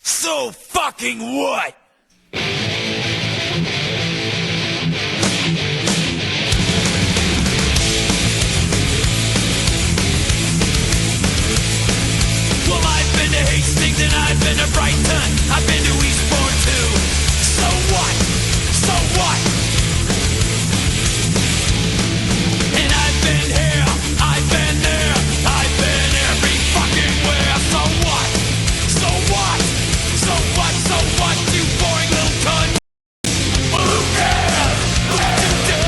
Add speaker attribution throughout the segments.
Speaker 1: So fucking what? Well, I've been to Hastings and I've been to Brighton. I've been to Eastbourne too. So what? So what? And I've been here, I've been there, I've been every fucking where. So what? So what? So what? So what? You boring little cunt. Well, who cares? What you do?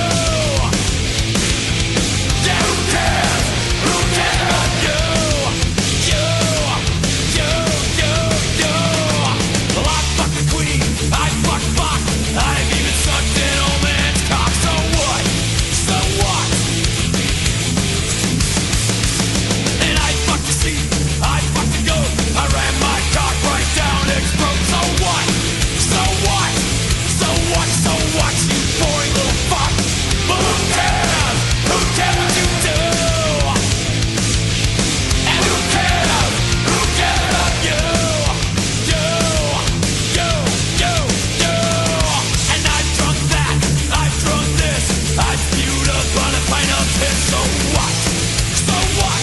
Speaker 1: Yeah, who cares? Who cares about you? You. Well, I fuck the queen, I fuck. I've even sucked in old man's cock. So what? So what? And I fucked the sheep, I fucked the goat. I ran my cock right down its throat. So what? So what? So what? So what? You boring little fuck. But who cares? Who cares what you do? And who cares? Who cares about you? And I've drunk that, I've drunk this, I've spewed upon a pint of piss. So what? So what?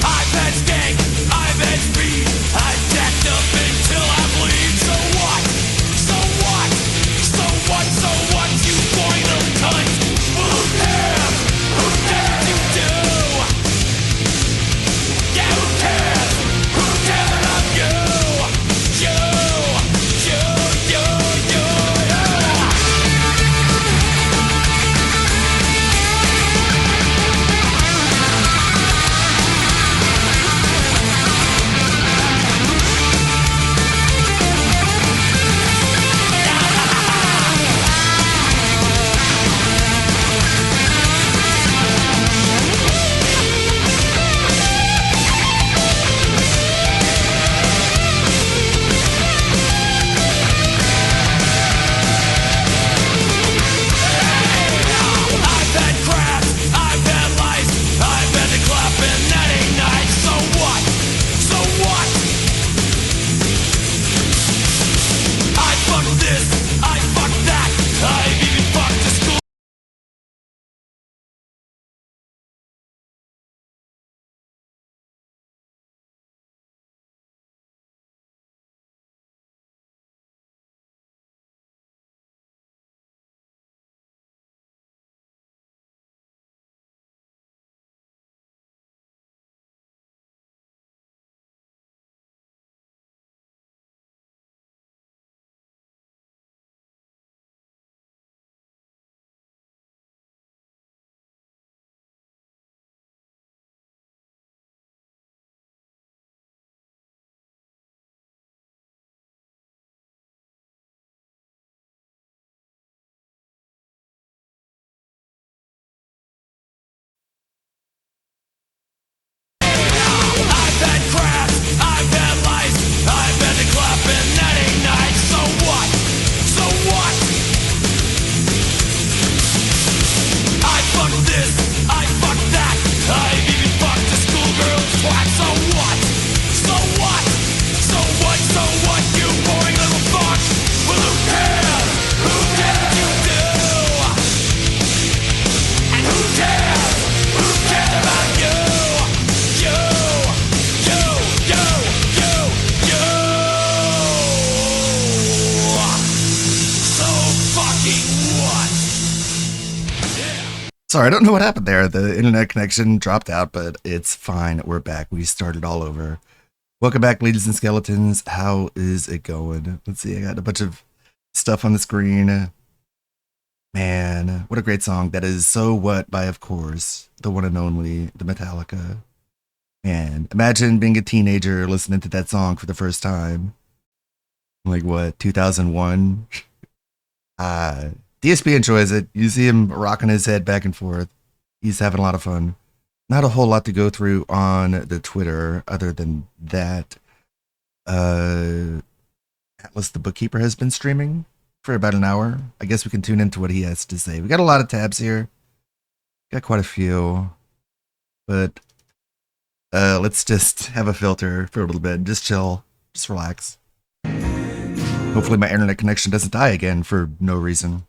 Speaker 1: I've had skank, I've had speed, I've jacked up until I bleed. So what? So what? So what? So what? You boring little cunt. Well, who cares? Who cares what you do? Yeah, who cares? Who cares about you? I've had crap, I've had lice, I've had to clap and that ain't nice. So what? So what? I fucked this, I fucked that, I've even fucked the school. I've had crap, I've had lice, I've had to clap and that ain't nice. So what? So what? I fucked this, I fucked that, I've even fucked a schoolgirl's twat. So what? So what? So what? So what? You boring little fuck. Well, who cares? Who cares what you do? And who cares? Who cares about you? So fucking what?
Speaker 2: Sorry, I don't know what happened there. The internet connection dropped out, but it's fine. We're back. We started all over. Welcome back, ladies and skeletons. How is it going? Let's see. I got a bunch of stuff on the screen. Man, what a great song. That is So What by, of course, the one and only, the Metallica. Man, imagine being a teenager listening to that song for the first time. Like what, 2001? DSP enjoys it. You see him rocking his head back and forth. He's having a lot of fun. Not a whole lot to go through on the Twitter other than that. Atlas the Bookkeeper has been streaming for about an hour. I guess we can tune into what he has to say. We got a lot of tabs here. Got quite a few. But Let's just have a filter for a little bit. Just chill. Just relax. Hopefully my internet connection doesn't die again for no reason.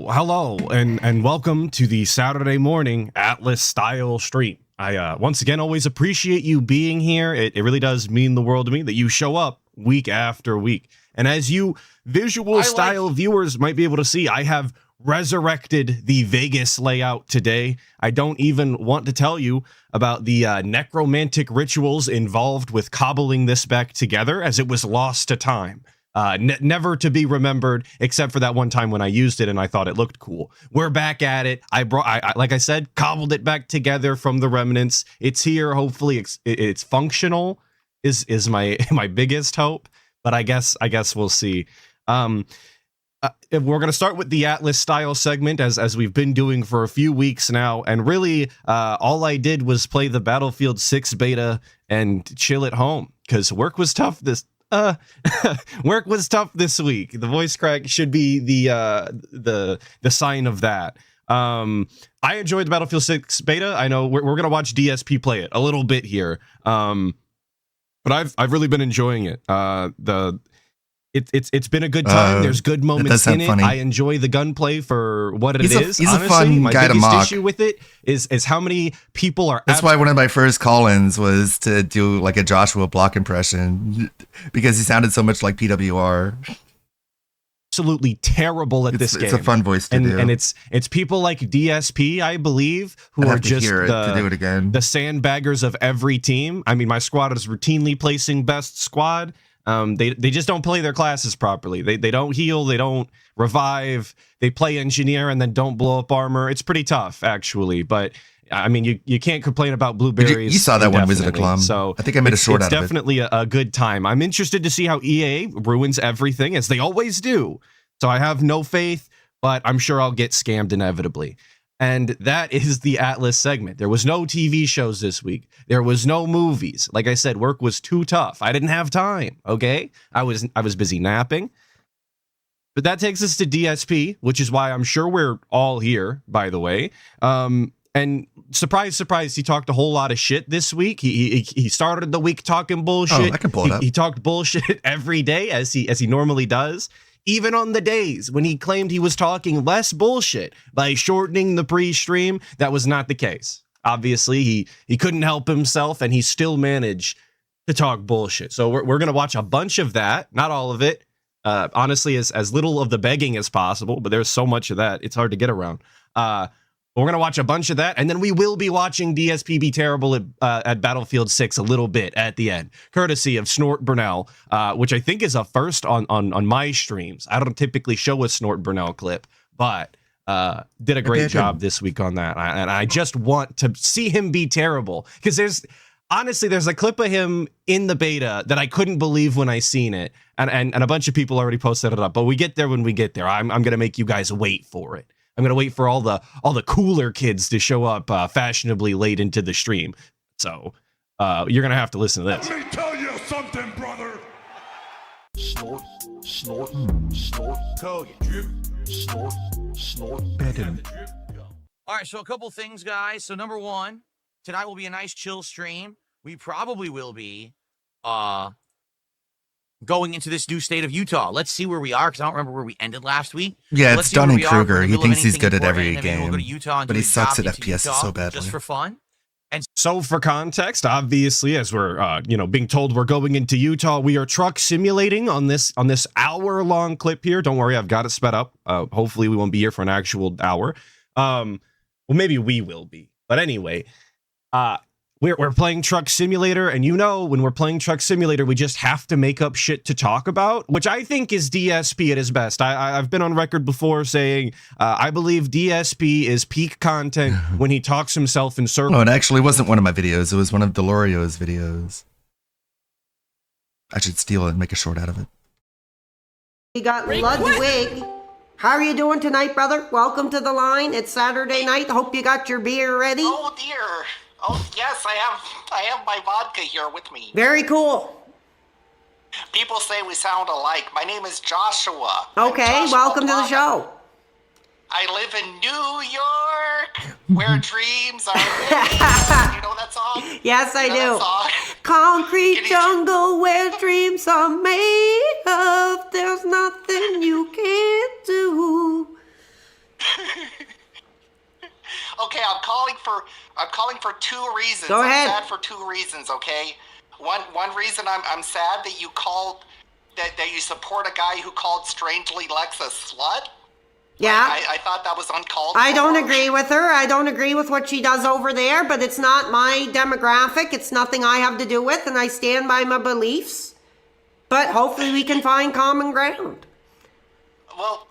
Speaker 3: Hello, and welcome to the Saturday morning Atlas style stream. I once again always appreciate you being here. It really does mean the world to me that you show up week after week. And as you visual style viewers might be able to see, I have resurrected the Vegas layout today. I don't even want to tell you about the necromantic rituals involved with cobbling this back together, as it was lost to time. Never to be remembered, except for that one time when I used it and I thought it looked cool. We're back at it. I like I said, cobbled it back together from the remnants. It's here. Hopefully, it's functional. Is my biggest hope. But I guess we'll see. We're gonna start with the Atlas style segment as we've been doing for a few weeks now, and really, all I did was play the Battlefield 6 beta and chill at home because work was tough work was tough this week. The voice crack should be the sign of that. I enjoyed the Battlefield 6 beta. I know we're gonna watch DSP play it a little bit here. But I've really been enjoying it. It's been a good time. There's good moments in it.
Speaker 2: Funny.
Speaker 3: I enjoy the gunplay for what it is.
Speaker 2: He's
Speaker 3: honestly,
Speaker 2: a fun
Speaker 3: my
Speaker 2: guy to
Speaker 3: biggest
Speaker 2: mock.
Speaker 3: issue with it is how many people are.
Speaker 2: That's why one of my first call-ins was to do like a Joshua Block impression because he sounded so much like PWR.
Speaker 3: Absolutely terrible at this game.
Speaker 2: It's a fun voice to do,
Speaker 3: and it's people like DSP, I believe, who are just
Speaker 2: to do it again.
Speaker 3: The sandbaggers of every team. I mean, my squad is routinely placing best squad. They just don't play their classes properly. They don't heal, they don't revive, they play engineer and then don't blow up armor. It's pretty tough, actually. But I mean, you can't complain about blueberries.
Speaker 2: You saw that one Wizard of Clum.
Speaker 3: So
Speaker 2: I think I made a short out of it.
Speaker 3: It's definitely a good time. I'm interested to see how EA ruins everything, as they always do. So I have no faith, but I'm sure I'll get scammed inevitably. And that is the Atlas segment. There was no TV shows this week. There was no movies. Like I said, work was too tough. I didn't have time, okay? I was busy napping. But that takes us to DSP, which is why I'm sure we're all here, by the way. And surprise, surprise, he talked a whole lot of shit this week. He started the week talking bullshit.
Speaker 2: Oh, I can pull it up.
Speaker 3: He talked bullshit every day, as he normally does. Even on the days when he claimed he was talking less bullshit by shortening the pre-stream, that was not the case. Obviously, he couldn't help himself, and he still managed to talk bullshit. So we're going to watch a bunch of that, not all of it. Honestly, as little of the begging as possible, but there's so much of that, it's hard to get around. We're going to watch a bunch of that, and then we will be watching DSP be terrible at Battlefield 6 a little bit at the end, courtesy of Snort Burnell, which I think is a first on my streams. I don't typically show a Snort Burnell clip, but did a great job this week on that. And I just want to see him be terrible, because there's a clip of him in the beta that I couldn't believe when I seen it, and a bunch of people already posted it up, but we get there when we get there. I'm going to make you guys wait for it. I'm going to wait for all the cooler kids to show up fashionably late into the stream. So you're going to have to listen to this.
Speaker 1: Let me tell you something, brother.
Speaker 4: Snort, code, drip, snort,
Speaker 5: All right, so a couple things, guys. So number one, tonight will be a nice chill stream. We probably will be going into this new state of Utah. Let's see where we are, because I don't remember where we ended last week.
Speaker 2: Yeah,
Speaker 5: Let's
Speaker 2: it's
Speaker 5: see where we are.
Speaker 2: Dunning-Kruger.
Speaker 5: We're in
Speaker 2: He
Speaker 5: the middle of
Speaker 2: thinks he's
Speaker 5: anything
Speaker 2: good at
Speaker 5: important,
Speaker 2: every
Speaker 5: and then we'll go to
Speaker 2: game,
Speaker 5: Utah and
Speaker 2: but
Speaker 5: do
Speaker 2: he
Speaker 5: a
Speaker 2: sucks
Speaker 5: job
Speaker 2: at
Speaker 5: into
Speaker 2: FPSs
Speaker 5: Utah
Speaker 2: so badly.
Speaker 5: just for fun.
Speaker 3: So for context, obviously, as we're being told we're going into Utah, we are truck simulating on this hour-long clip here. Don't worry, I've got it sped up. Hopefully we won't be here for an actual hour. Well, maybe we will be. But anyway, we're playing Truck Simulator, and when we're playing Truck Simulator, we just have to make up shit to talk about, which I think is DSP at his best. I've been on record before saying I believe DSP is peak content when he talks himself in circles.
Speaker 2: No, it actually wasn't one of my videos. It was one of Delorio's videos. I should steal it and make a short out of it.
Speaker 6: We got Ludwig. How are you doing tonight, brother? Welcome to the line. It's Saturday night. Hope you got your beer ready.
Speaker 7: Oh dear. Oh yes, I have my vodka here with me.
Speaker 6: Very cool.
Speaker 7: People say we sound alike. My name is Joshua.
Speaker 6: Okay,
Speaker 7: Joshua
Speaker 6: welcome to the
Speaker 7: Plata.
Speaker 6: show.
Speaker 7: I live in New York, where dreams are made. You know that song?
Speaker 6: Yes, I
Speaker 7: You know
Speaker 6: do.
Speaker 7: that song?
Speaker 6: Concrete
Speaker 7: Can you-
Speaker 6: jungle where dreams are made of. There's nothing you can't do.
Speaker 7: Okay, I'm calling for two reasons.
Speaker 6: Go ahead.
Speaker 7: I'm sad for two reasons. Okay, one reason I'm sad that you called that you support a guy who called strangely Lex a slut.
Speaker 6: Yeah.
Speaker 7: I thought that was uncalled
Speaker 6: I
Speaker 7: for.
Speaker 6: don't agree with her. I don't agree with what she does over there, but it's not my demographic. It's nothing I have to do with, and I stand by my beliefs. But hopefully we can find common ground.
Speaker 7: Well,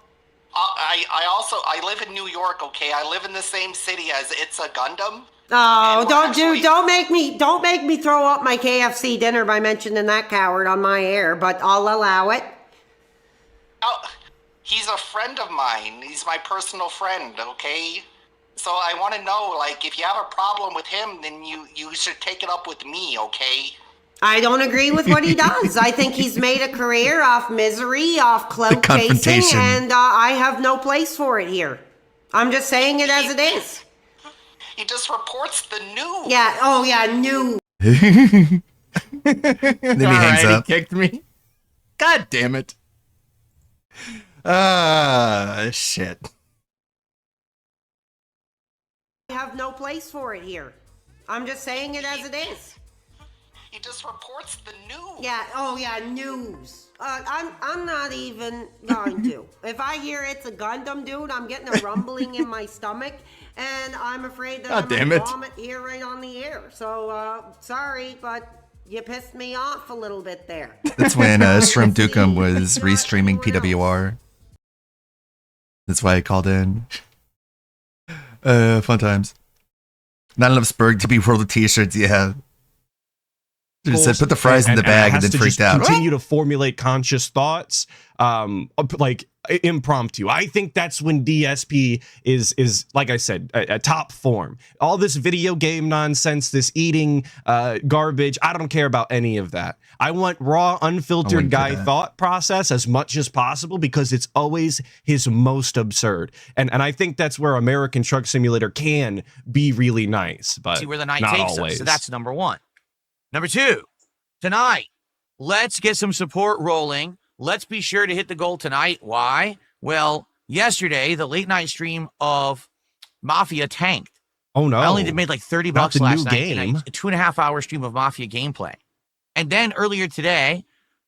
Speaker 7: I live in New York. Okay, I live in the same city as It's a Gundam.
Speaker 6: Oh,
Speaker 7: And we're
Speaker 6: don't make me throw up my KFC dinner by mentioning that coward on my air, but I'll allow it.
Speaker 7: Oh, he's a friend of mine. He's my personal friend. Okay. So I want to know, like, if you have a problem with him, then you should take it up with me. Okay.
Speaker 6: I don't agree with what he does. I think he's made a career off misery, off clout chasing,
Speaker 2: confrontation.
Speaker 6: and I have no place for it here. I'm just saying it as it is.
Speaker 7: He just reports the news.
Speaker 6: Yeah, oh yeah, new.
Speaker 2: Then he hangs
Speaker 8: Alright,
Speaker 2: up.
Speaker 8: He kicked me. God damn it.
Speaker 2: Shit.
Speaker 6: I have no place for it here. I'm just saying it as it is.
Speaker 7: He just reports the news.
Speaker 6: Yeah, oh yeah, news. I'm not even going to. If I hear It's a Gundam, dude, I'm getting a rumbling in my stomach, and I'm afraid that
Speaker 8: God
Speaker 6: I
Speaker 8: damn
Speaker 6: might
Speaker 8: it.
Speaker 6: vomit here right on the air. So, sorry, but you pissed me off a little bit there.
Speaker 2: That's when Shrimp Dukem was restreaming PWR. That's why I called in. Fun times. Not enough Spurg to be world t-shirts, yeah. Just said put the fries in the bag and
Speaker 3: has
Speaker 2: then
Speaker 3: to
Speaker 2: freaked
Speaker 3: just
Speaker 2: out.
Speaker 3: Continue to formulate conscious thoughts, like impromptu. I think that's when DSP is like I said, a top form. All this video game nonsense, this eating garbage. I don't care about any of that. I want raw, unfiltered
Speaker 2: wouldn't do
Speaker 3: guy
Speaker 2: that.
Speaker 3: thought process as much as possible because it's always his most absurd. And I think that's where American Truck Simulator can be really nice, but
Speaker 5: See where the night
Speaker 3: not
Speaker 5: takes
Speaker 3: always.
Speaker 5: us. So that's number one. Number two, tonight, let's get some support rolling. Let's be sure to hit the goal tonight. Why? Well, yesterday, the late night stream of Mafia tanked.
Speaker 3: Oh no!
Speaker 5: I only made like 30
Speaker 3: Not
Speaker 5: bucks
Speaker 3: the
Speaker 5: last
Speaker 3: new
Speaker 5: night.
Speaker 3: game.
Speaker 5: And a 2.5 hour stream of Mafia gameplay. And then earlier today,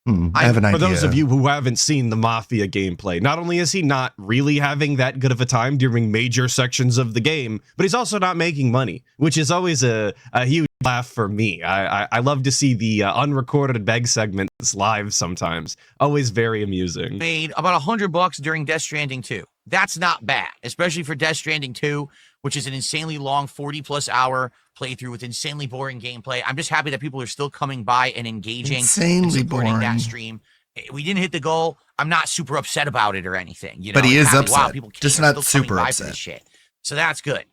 Speaker 2: I have an idea.
Speaker 3: For those of you who haven't seen the Mafia gameplay, not only is he not really having that good of a time during major sections of the game, but he's also not making money, which is always a huge laugh for me. I love to see the unrecorded beg segments live sometimes. Always very amusing.
Speaker 5: made about $100 during Death Stranding 2. That's not bad, especially for Death Stranding 2, which is an insanely long 40+ hour playthrough with insanely boring gameplay. I'm just happy that people are still coming by and engaging and
Speaker 2: Insanely
Speaker 5: supporting
Speaker 2: boring.
Speaker 5: that stream. We didn't hit the goal. I'm not super upset about it or anything. You know,
Speaker 2: But he
Speaker 5: I'm
Speaker 2: is
Speaker 5: happy, wow,
Speaker 2: upset.
Speaker 5: people
Speaker 2: Just
Speaker 5: are
Speaker 2: not
Speaker 5: still coming
Speaker 2: super
Speaker 5: by for
Speaker 2: upset.
Speaker 5: this shit. So that's good.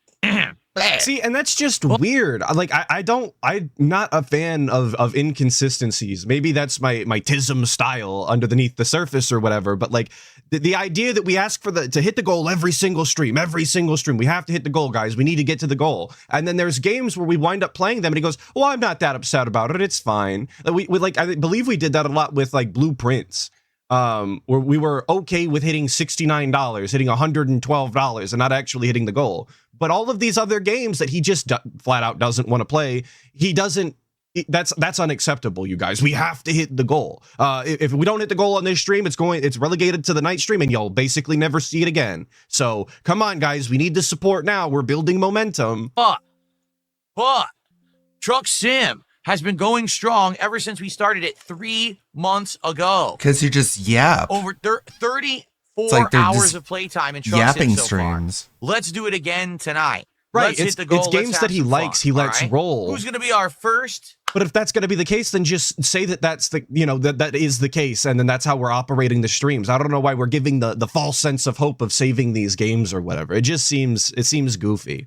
Speaker 3: See, and that's just weird. I'm not a fan of inconsistencies. Maybe that's my TISM style underneath the surface or whatever. But like the idea that we ask for to hit the goal every single stream, we have to hit the goal, guys. We need to get to the goal. And then there's games where we wind up playing them and he goes, well, I'm not that upset about it. It's fine. We like, I believe we did that a lot with like Blueprints. Where we were okay with hitting $69, hitting $112 and not actually hitting the goal. But all of these other games that he just flat out doesn't want to play, that's unacceptable, you guys. We have to hit the goal. If we don't hit the goal on this stream, it's relegated to the night stream and you'll basically never see it again. So come on, guys, we need the support now. We're building momentum.
Speaker 5: But Truck Sim has been going strong ever since we started it 3 months ago.
Speaker 2: Because you just yap.
Speaker 5: Over 34
Speaker 2: It's like they're
Speaker 5: hours
Speaker 2: just
Speaker 5: of playtime in Truck
Speaker 2: yapping
Speaker 5: Sim so far.
Speaker 2: streams.
Speaker 5: Let's do it again tonight.
Speaker 3: Right,
Speaker 5: Let's hit the goal.
Speaker 3: it's
Speaker 5: Let's
Speaker 3: games
Speaker 5: have
Speaker 3: that he
Speaker 5: some
Speaker 3: likes,
Speaker 5: fun,
Speaker 3: he lets
Speaker 5: all right?
Speaker 3: roll.
Speaker 5: Who's going to be our first?
Speaker 3: But if that's going to be the case, then just say that that's the, that is the case, and then that's how we're operating the streams. I don't know why we're giving the false sense of hope of saving these games or whatever. It seems goofy.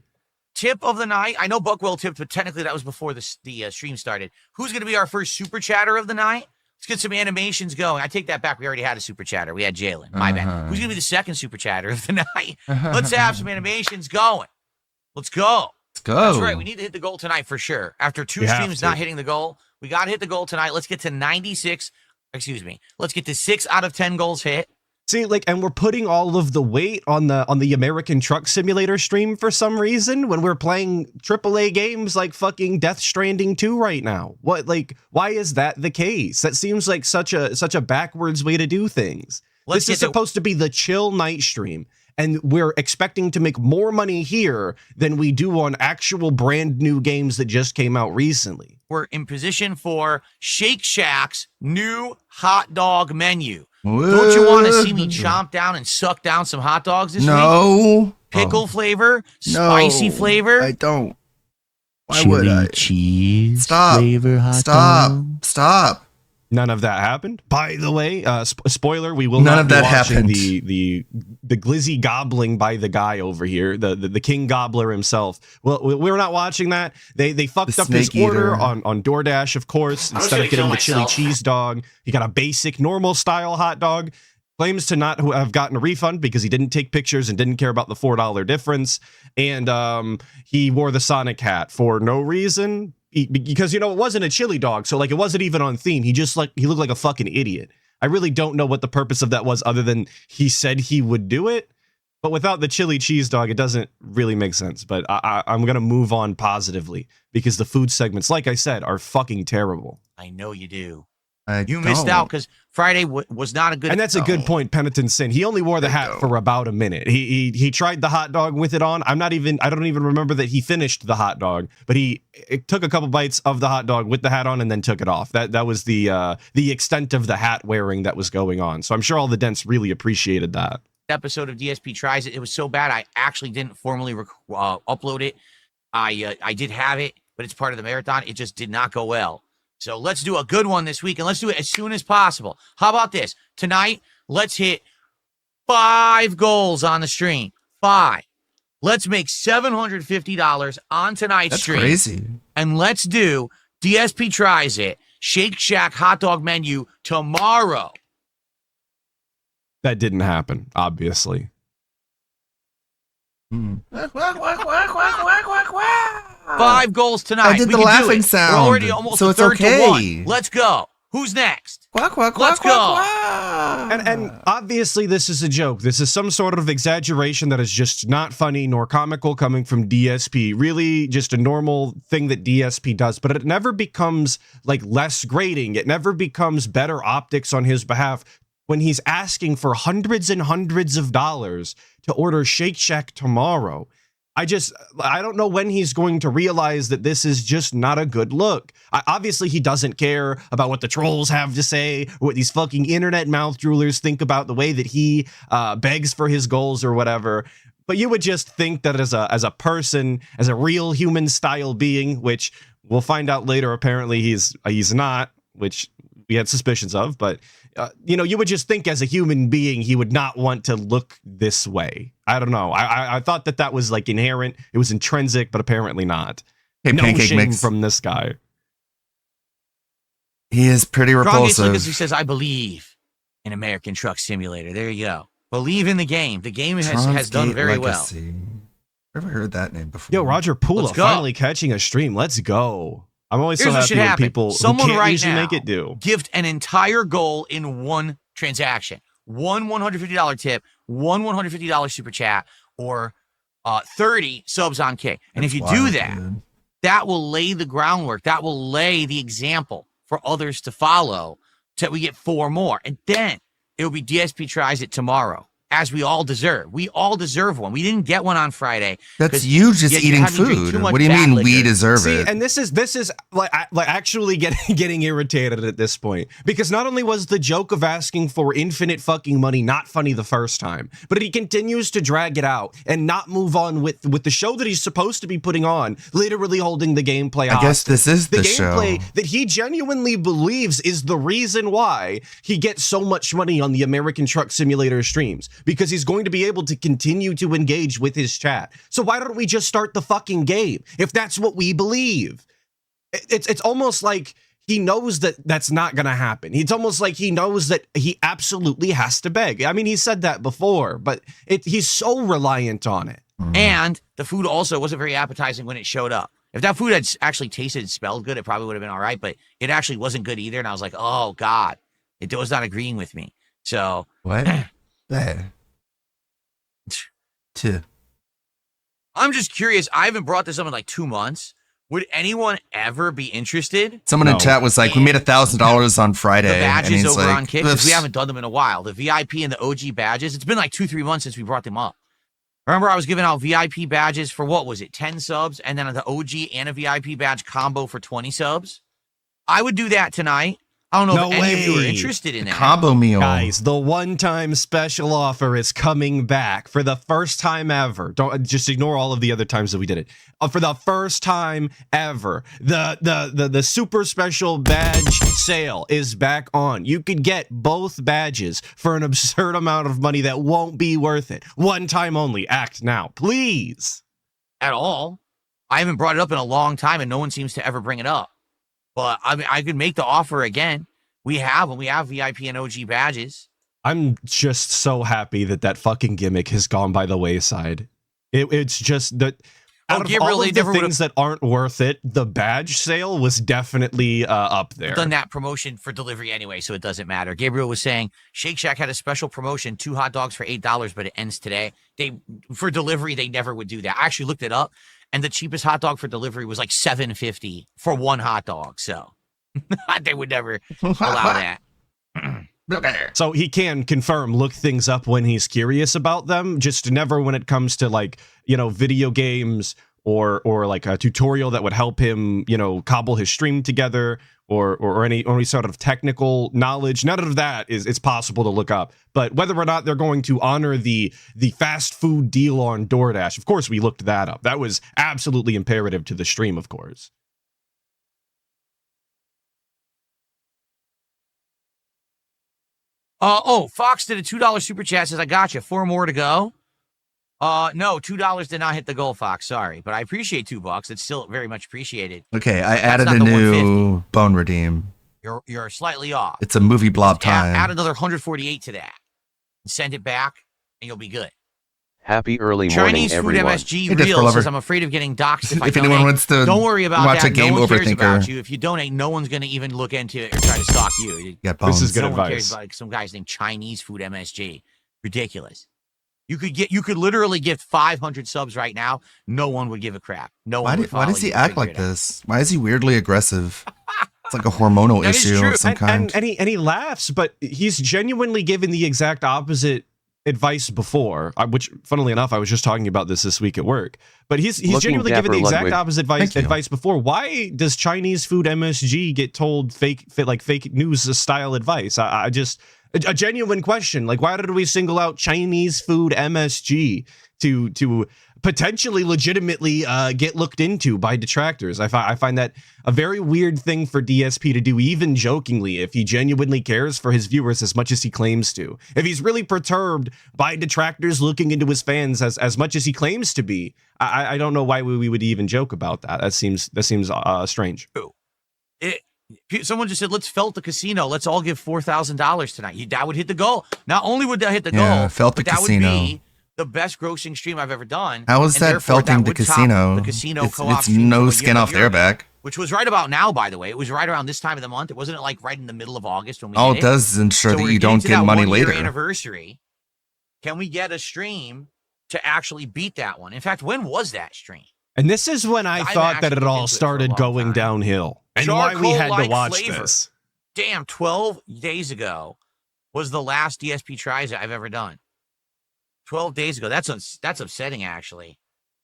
Speaker 5: Tip of the night. I know Buckwell tipped, but technically that was before the stream started. Who's going to be our first super chatter of the night? Let's get some animations going. I take that back. We already had a super chatter. We had Jalen. My bad. Who's going to be the second super chatter of the night? Let's have some animations going. Let's go.
Speaker 2: Let's go.
Speaker 5: That's right. We need to hit the goal tonight for sure. After two
Speaker 3: We have
Speaker 5: streams
Speaker 3: to.
Speaker 5: not hitting the goal, we got to hit the goal tonight. Let's get to 96. Excuse me. Let's get to 6 out of 10 goals hit.
Speaker 3: See, and we're putting all of the weight on the American Truck Simulator stream for some reason when we're playing AAA games like fucking Death Stranding 2 right now. Why is that the case? That seems like such a backwards way to do things. This is supposed to be the chill night stream, and we're expecting to make more money here than we do on actual brand new games that just came out recently.
Speaker 5: We're in position for Shake Shack's new hot dog menu.
Speaker 2: What?
Speaker 5: Don't you want to see me chomp down and suck down some hot dogs this week?
Speaker 2: No.
Speaker 5: Pickle flavor,
Speaker 2: No,
Speaker 5: spicy flavor.
Speaker 2: I don't. Why would I?
Speaker 9: Cheese
Speaker 2: Stop.
Speaker 9: flavor hot
Speaker 2: Stop.
Speaker 9: dog.
Speaker 2: Stop.
Speaker 3: None of that happened. By the way, spoiler: we will
Speaker 2: None
Speaker 3: not
Speaker 2: of
Speaker 3: be
Speaker 2: that
Speaker 3: watching
Speaker 2: happened.
Speaker 3: the glizzy gobbling by the guy over here, the king gobbler himself. Well, we're not watching that. They fucked
Speaker 2: The
Speaker 3: up his
Speaker 2: snake
Speaker 3: order
Speaker 2: eater.
Speaker 3: on DoorDash, of course. Instead of getting the chili cheese dog, he got a basic normal style hot dog. Claims to not have gotten a refund because he didn't take pictures and didn't care about the $4 difference. And he wore the Sonic hat for no reason. Because, it wasn't a chili dog. So, it wasn't even on theme. He looked like a fucking idiot. I really don't know what the purpose of that was other than he said he would do it. But without the chili cheese dog, it doesn't really make sense. But I'm going to move on positively because the food segments, like I said, are fucking terrible.
Speaker 5: I know you do.
Speaker 2: You
Speaker 5: Missed out because Friday was not a good.
Speaker 3: And that's a good point, Penitent Sin. He only wore the hat for about a minute. He tried the hot dog with it on. I don't even remember that he finished the hot dog, but it took a couple bites of the hot dog with the hat on and then took it off. That was the extent of the hat wearing that was going on. So I'm sure all the dents really appreciated that.
Speaker 5: Episode of DSP Tries It. It was so bad I actually didn't formally upload it. I did have it, but it's part of the marathon. It just did not go well. So let's do a good one this week, and let's do it as soon as possible. How about this? Tonight, let's hit 5 goals on the stream. 5. Let's make $750 on tonight's stream.
Speaker 2: That's crazy.
Speaker 5: And let's do DSP Tries It, Shake Shack hot dog menu tomorrow.
Speaker 3: That didn't happen, obviously.
Speaker 5: 5 goals tonight.
Speaker 2: I did
Speaker 5: We
Speaker 2: the
Speaker 5: can do
Speaker 2: laughing
Speaker 5: it.
Speaker 2: sound,
Speaker 5: We're already almost
Speaker 2: so
Speaker 5: a
Speaker 2: it's
Speaker 5: third to
Speaker 2: okay.
Speaker 5: 1. Let's go. Who's next?
Speaker 2: Quack, quack,
Speaker 5: Let's
Speaker 2: quack,
Speaker 5: go.
Speaker 2: quack, quack.
Speaker 3: And obviously this is a joke. This is some sort of exaggeration that is just not funny nor comical coming from DSP. Really just a normal thing that DSP does, but it never becomes less grating. It never becomes better optics on his behalf when he's asking for hundreds and hundreds of dollars to order Shake Shack tomorrow. I don't know when he's going to realize that this is just not a good look. Obviously, he doesn't care about what the trolls have to say, or what these fucking internet mouth droolers think about the way that he begs for his goals or whatever. But you would just think that as a person, as a real human style being, which we'll find out later, apparently he's not, which we had suspicions of, but you would just think as a human being, he would not want to look this way. I don't know. I thought that was inherent. It was intrinsic, but apparently not.
Speaker 2: Hey,
Speaker 3: No
Speaker 2: Pancake
Speaker 3: shame
Speaker 2: Mix.
Speaker 3: from this guy.
Speaker 2: He is pretty
Speaker 5: Strongest
Speaker 2: repulsive.
Speaker 5: because he says, I believe in American Truck Simulator. There you go. Believe in the game. The game has done
Speaker 2: Tronsgate
Speaker 5: very
Speaker 2: Legacy. Never heard that name before.
Speaker 3: Yo, Roger Pula
Speaker 5: Let's go.
Speaker 3: finally catching a stream. Let's go. I'm always
Speaker 5: Here's
Speaker 3: so
Speaker 5: what
Speaker 3: happy
Speaker 5: should
Speaker 3: when
Speaker 5: happen.
Speaker 3: people
Speaker 5: Someone
Speaker 3: who can't
Speaker 5: right
Speaker 3: usually
Speaker 5: now
Speaker 3: make it do.
Speaker 5: gift an entire goal in one transaction. One $150 tip, one $150 super chat, or 30 subs on K. And
Speaker 2: That's
Speaker 5: if you
Speaker 2: wild,
Speaker 5: do that,
Speaker 2: dude.
Speaker 5: that will lay the groundwork. That will lay the example for others to follow till we get 4 more. And then it'll be DSP Tries It tomorrow. as we all deserve. We all deserve one. We didn't get one on Friday.
Speaker 2: That's
Speaker 5: 'cause
Speaker 2: you just
Speaker 5: you
Speaker 2: eating
Speaker 5: had me drink
Speaker 2: food.
Speaker 5: too much
Speaker 2: What do you
Speaker 5: bad
Speaker 2: mean we
Speaker 5: liquor.
Speaker 2: deserve
Speaker 3: See,
Speaker 2: it?
Speaker 3: and this is like actually getting irritated at this point, because not only was the joke of asking for infinite fucking money not funny the first time, but he continues to drag it out and not move on with the show that he's supposed to be putting on, literally holding the gameplay.
Speaker 2: I guess this is the
Speaker 3: gameplay
Speaker 2: show
Speaker 3: that he genuinely believes is the reason why he gets so much money on the American Truck Simulator streams, because he's going to be able to continue to engage with his chat. So why don't we just start the fucking game if that's what we believe? It's almost like he knows that that's not going to happen. It's almost like he knows that he absolutely has to beg. I mean, he said that before, but he's so reliant on it.
Speaker 5: And the food also wasn't very appetizing when it showed up. If that food had actually tasted and smelled good, it probably would have been all right, but it actually wasn't good either. And I was like, oh, God, it was not agreeing with me. So.
Speaker 2: What? There. Two.
Speaker 5: I'm just curious. I haven't brought this up in like 2 months. Would anyone ever be interested?
Speaker 2: Someone in
Speaker 3: No.
Speaker 2: chat was like, "We made $1,000 on Friday."
Speaker 5: The
Speaker 2: and
Speaker 5: badges
Speaker 2: he's
Speaker 5: over
Speaker 2: like,
Speaker 5: on Kick, 'cause we
Speaker 2: "Oops."
Speaker 5: haven't done them in a while. The VIP and the OG badges. It's been like 2-3 months since we brought them up. Remember, I was giving out VIP badges for what was it, 10 subs, and then the OG and a VIP badge combo for 20 subs. I would do that tonight. I don't know if any of you are
Speaker 3: way.
Speaker 5: interested in that.
Speaker 2: Combo meal.
Speaker 3: Guys, the one-time special offer is coming back for the first time ever. Don't just ignore all of the other times that we did it. For the first time ever, the super special badge sale is back on. You could get both badges for an absurd amount of money that won't be worth it. One time only. Act now, please.
Speaker 5: At all. I haven't brought it up in a long time, and no one seems to ever bring it up. But I mean, I could make the offer again. We have them. We have VIP and OG badges.
Speaker 3: I'm just so happy that fucking gimmick has gone by the wayside. It's just that out of
Speaker 5: Gabriel,
Speaker 3: all
Speaker 5: they
Speaker 3: of the
Speaker 5: never
Speaker 3: things that aren't worth it, the badge sale was definitely up there.
Speaker 5: Done that promotion for delivery anyway, so it doesn't matter. Gabriel was saying Shake Shack had a special promotion, 2 hot dogs for $8, but it ends today. For delivery, they never would do that. I actually looked it up, and the cheapest hot dog for delivery was like $7.50 for one hot dog. So they would never allow that.
Speaker 3: So he can confirm, look things up when he's curious about them, just never when it comes to like, video games or like a tutorial that would help him, cobble his stream together or any sort of technical knowledge. None of that it's possible to look up. But whether or not they're going to honor the fast food deal on DoorDash, of course we looked that up. That was absolutely imperative to the stream, of course.
Speaker 5: Fox did a $2 super chat, says, I got you. 4 more to go. No, $2 did not hit the goal, Fox. Sorry, but I appreciate $2. It's still very much appreciated.
Speaker 2: Okay, I
Speaker 5: That's
Speaker 2: added
Speaker 5: not
Speaker 2: a
Speaker 5: the
Speaker 2: new
Speaker 5: 150.
Speaker 2: bone redeem.
Speaker 5: You're slightly off.
Speaker 2: It's a movie blob time.
Speaker 5: Add another 148 to that. And send it back, and you'll be good.
Speaker 9: Happy early morning,
Speaker 5: Chinese food
Speaker 9: everyone.
Speaker 5: MSG
Speaker 2: Hey, Disco
Speaker 5: Real
Speaker 2: Lover.
Speaker 5: says, I'm afraid of getting doxxed if I
Speaker 2: If anyone
Speaker 5: donate.
Speaker 2: wants to
Speaker 5: Don't worry about
Speaker 2: watch
Speaker 5: that.
Speaker 2: a game
Speaker 5: no one cares
Speaker 2: overthinker.
Speaker 5: about you. If you donate, no one's going to even look into it or try to stalk you.
Speaker 2: Got bones.
Speaker 3: This is good
Speaker 5: No one
Speaker 3: advice.
Speaker 5: cares about some guy's named Chinese food MSG. Ridiculous. You could literally give 500 subs right now. No one would give a crap. No one would
Speaker 2: Why
Speaker 5: follow
Speaker 2: does he
Speaker 5: you.
Speaker 2: act like this? Why is he weirdly aggressive? It's like a hormonal
Speaker 5: That is
Speaker 2: issue
Speaker 5: true.
Speaker 2: of some kind.
Speaker 3: And he laughs, but he's genuinely given the exact opposite advice before, which, funnily enough, I was just talking about this week at work. But he's
Speaker 9: Looking
Speaker 3: genuinely given the
Speaker 9: dapper,
Speaker 3: exact
Speaker 9: Ludwig.
Speaker 3: opposite
Speaker 2: Thank you.
Speaker 3: advice before. Why does Chinese food MSG get told fake news style advice? I just a genuine question. Like, why did we single out Chinese food MSG to potentially legitimately get looked into by detractors? I find that a very weird thing for DSP to do, even jokingly, if he genuinely cares for his viewers as much as he claims to. If he's really perturbed by detractors looking into his fans as much as he claims to be, I don't know why we would even joke about that. That seems strange.
Speaker 5: Someone just said, let's felt the casino. Let's all give $4,000 tonight. That would hit the goal. Not only would that hit the goal,
Speaker 2: Felt the
Speaker 5: but that
Speaker 2: Casino.
Speaker 5: would be the best grossing stream I've ever done.
Speaker 2: How is
Speaker 5: and
Speaker 2: that
Speaker 5: therefore
Speaker 2: felting the
Speaker 5: would top
Speaker 2: casino?
Speaker 5: The casino
Speaker 2: It's
Speaker 5: co-op stream from
Speaker 2: no
Speaker 5: a year
Speaker 2: skin off
Speaker 5: ago,
Speaker 2: their back.
Speaker 5: which was right about now, by the way. It was right around this time of the month. It wasn't like right in the middle of August when we
Speaker 2: All
Speaker 5: did
Speaker 2: it does is ensure
Speaker 5: So
Speaker 2: that
Speaker 5: we're
Speaker 2: you
Speaker 5: getting
Speaker 2: don't
Speaker 5: to
Speaker 2: get
Speaker 5: that
Speaker 2: money
Speaker 5: 1 year
Speaker 2: later.
Speaker 5: Anniversary. Can we get a stream to actually beat that one? In fact, when was that stream?
Speaker 3: And this is when I
Speaker 5: I've
Speaker 3: thought that
Speaker 5: actually
Speaker 3: it
Speaker 5: looked
Speaker 3: all
Speaker 5: into it for a
Speaker 3: started
Speaker 5: long
Speaker 3: going
Speaker 5: time.
Speaker 3: downhill. And why we had to
Speaker 5: Charcoal-like
Speaker 3: watch
Speaker 5: flavor.
Speaker 3: this.
Speaker 5: Damn, 12 days ago was the last DSP tries I've ever done. 12 days ago. That's upsetting, actually.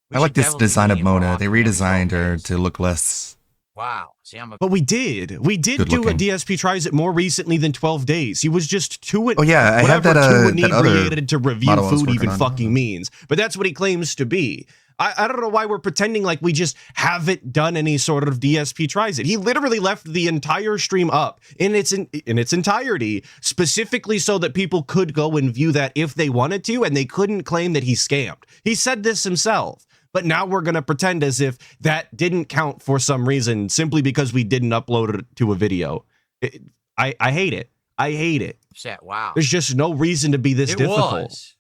Speaker 5: We
Speaker 2: I
Speaker 5: should
Speaker 2: like this
Speaker 5: definitely
Speaker 2: design
Speaker 5: be
Speaker 2: of
Speaker 5: meeting more
Speaker 2: Mona. They
Speaker 5: often every 12
Speaker 2: redesigned her
Speaker 5: days.
Speaker 2: to look less.
Speaker 5: Wow. See, I'm a
Speaker 3: But we did
Speaker 2: Good
Speaker 3: do a
Speaker 2: looking.
Speaker 3: DSP tries it more recently than 12 days. He was just too
Speaker 2: Oh, yeah, I have
Speaker 3: whatever
Speaker 2: that,
Speaker 3: too
Speaker 2: that other
Speaker 3: inebriated to review
Speaker 2: model I was
Speaker 3: food
Speaker 2: working
Speaker 3: even
Speaker 2: on.
Speaker 3: fucking means. But that's what he claims to be. I don't know why we're pretending like we just haven't done any sort of DSP tries it. He literally left the entire stream up in its entirety, specifically so that people could go and view that if they wanted to, and they couldn't claim that he scammed. He said this himself. But now we're going to pretend as if that didn't count for some reason simply because we didn't upload it to a video. I hate it. I hate it.
Speaker 5: upset. Wow.
Speaker 3: There's just no reason to be this
Speaker 5: It
Speaker 3: difficult.
Speaker 5: was.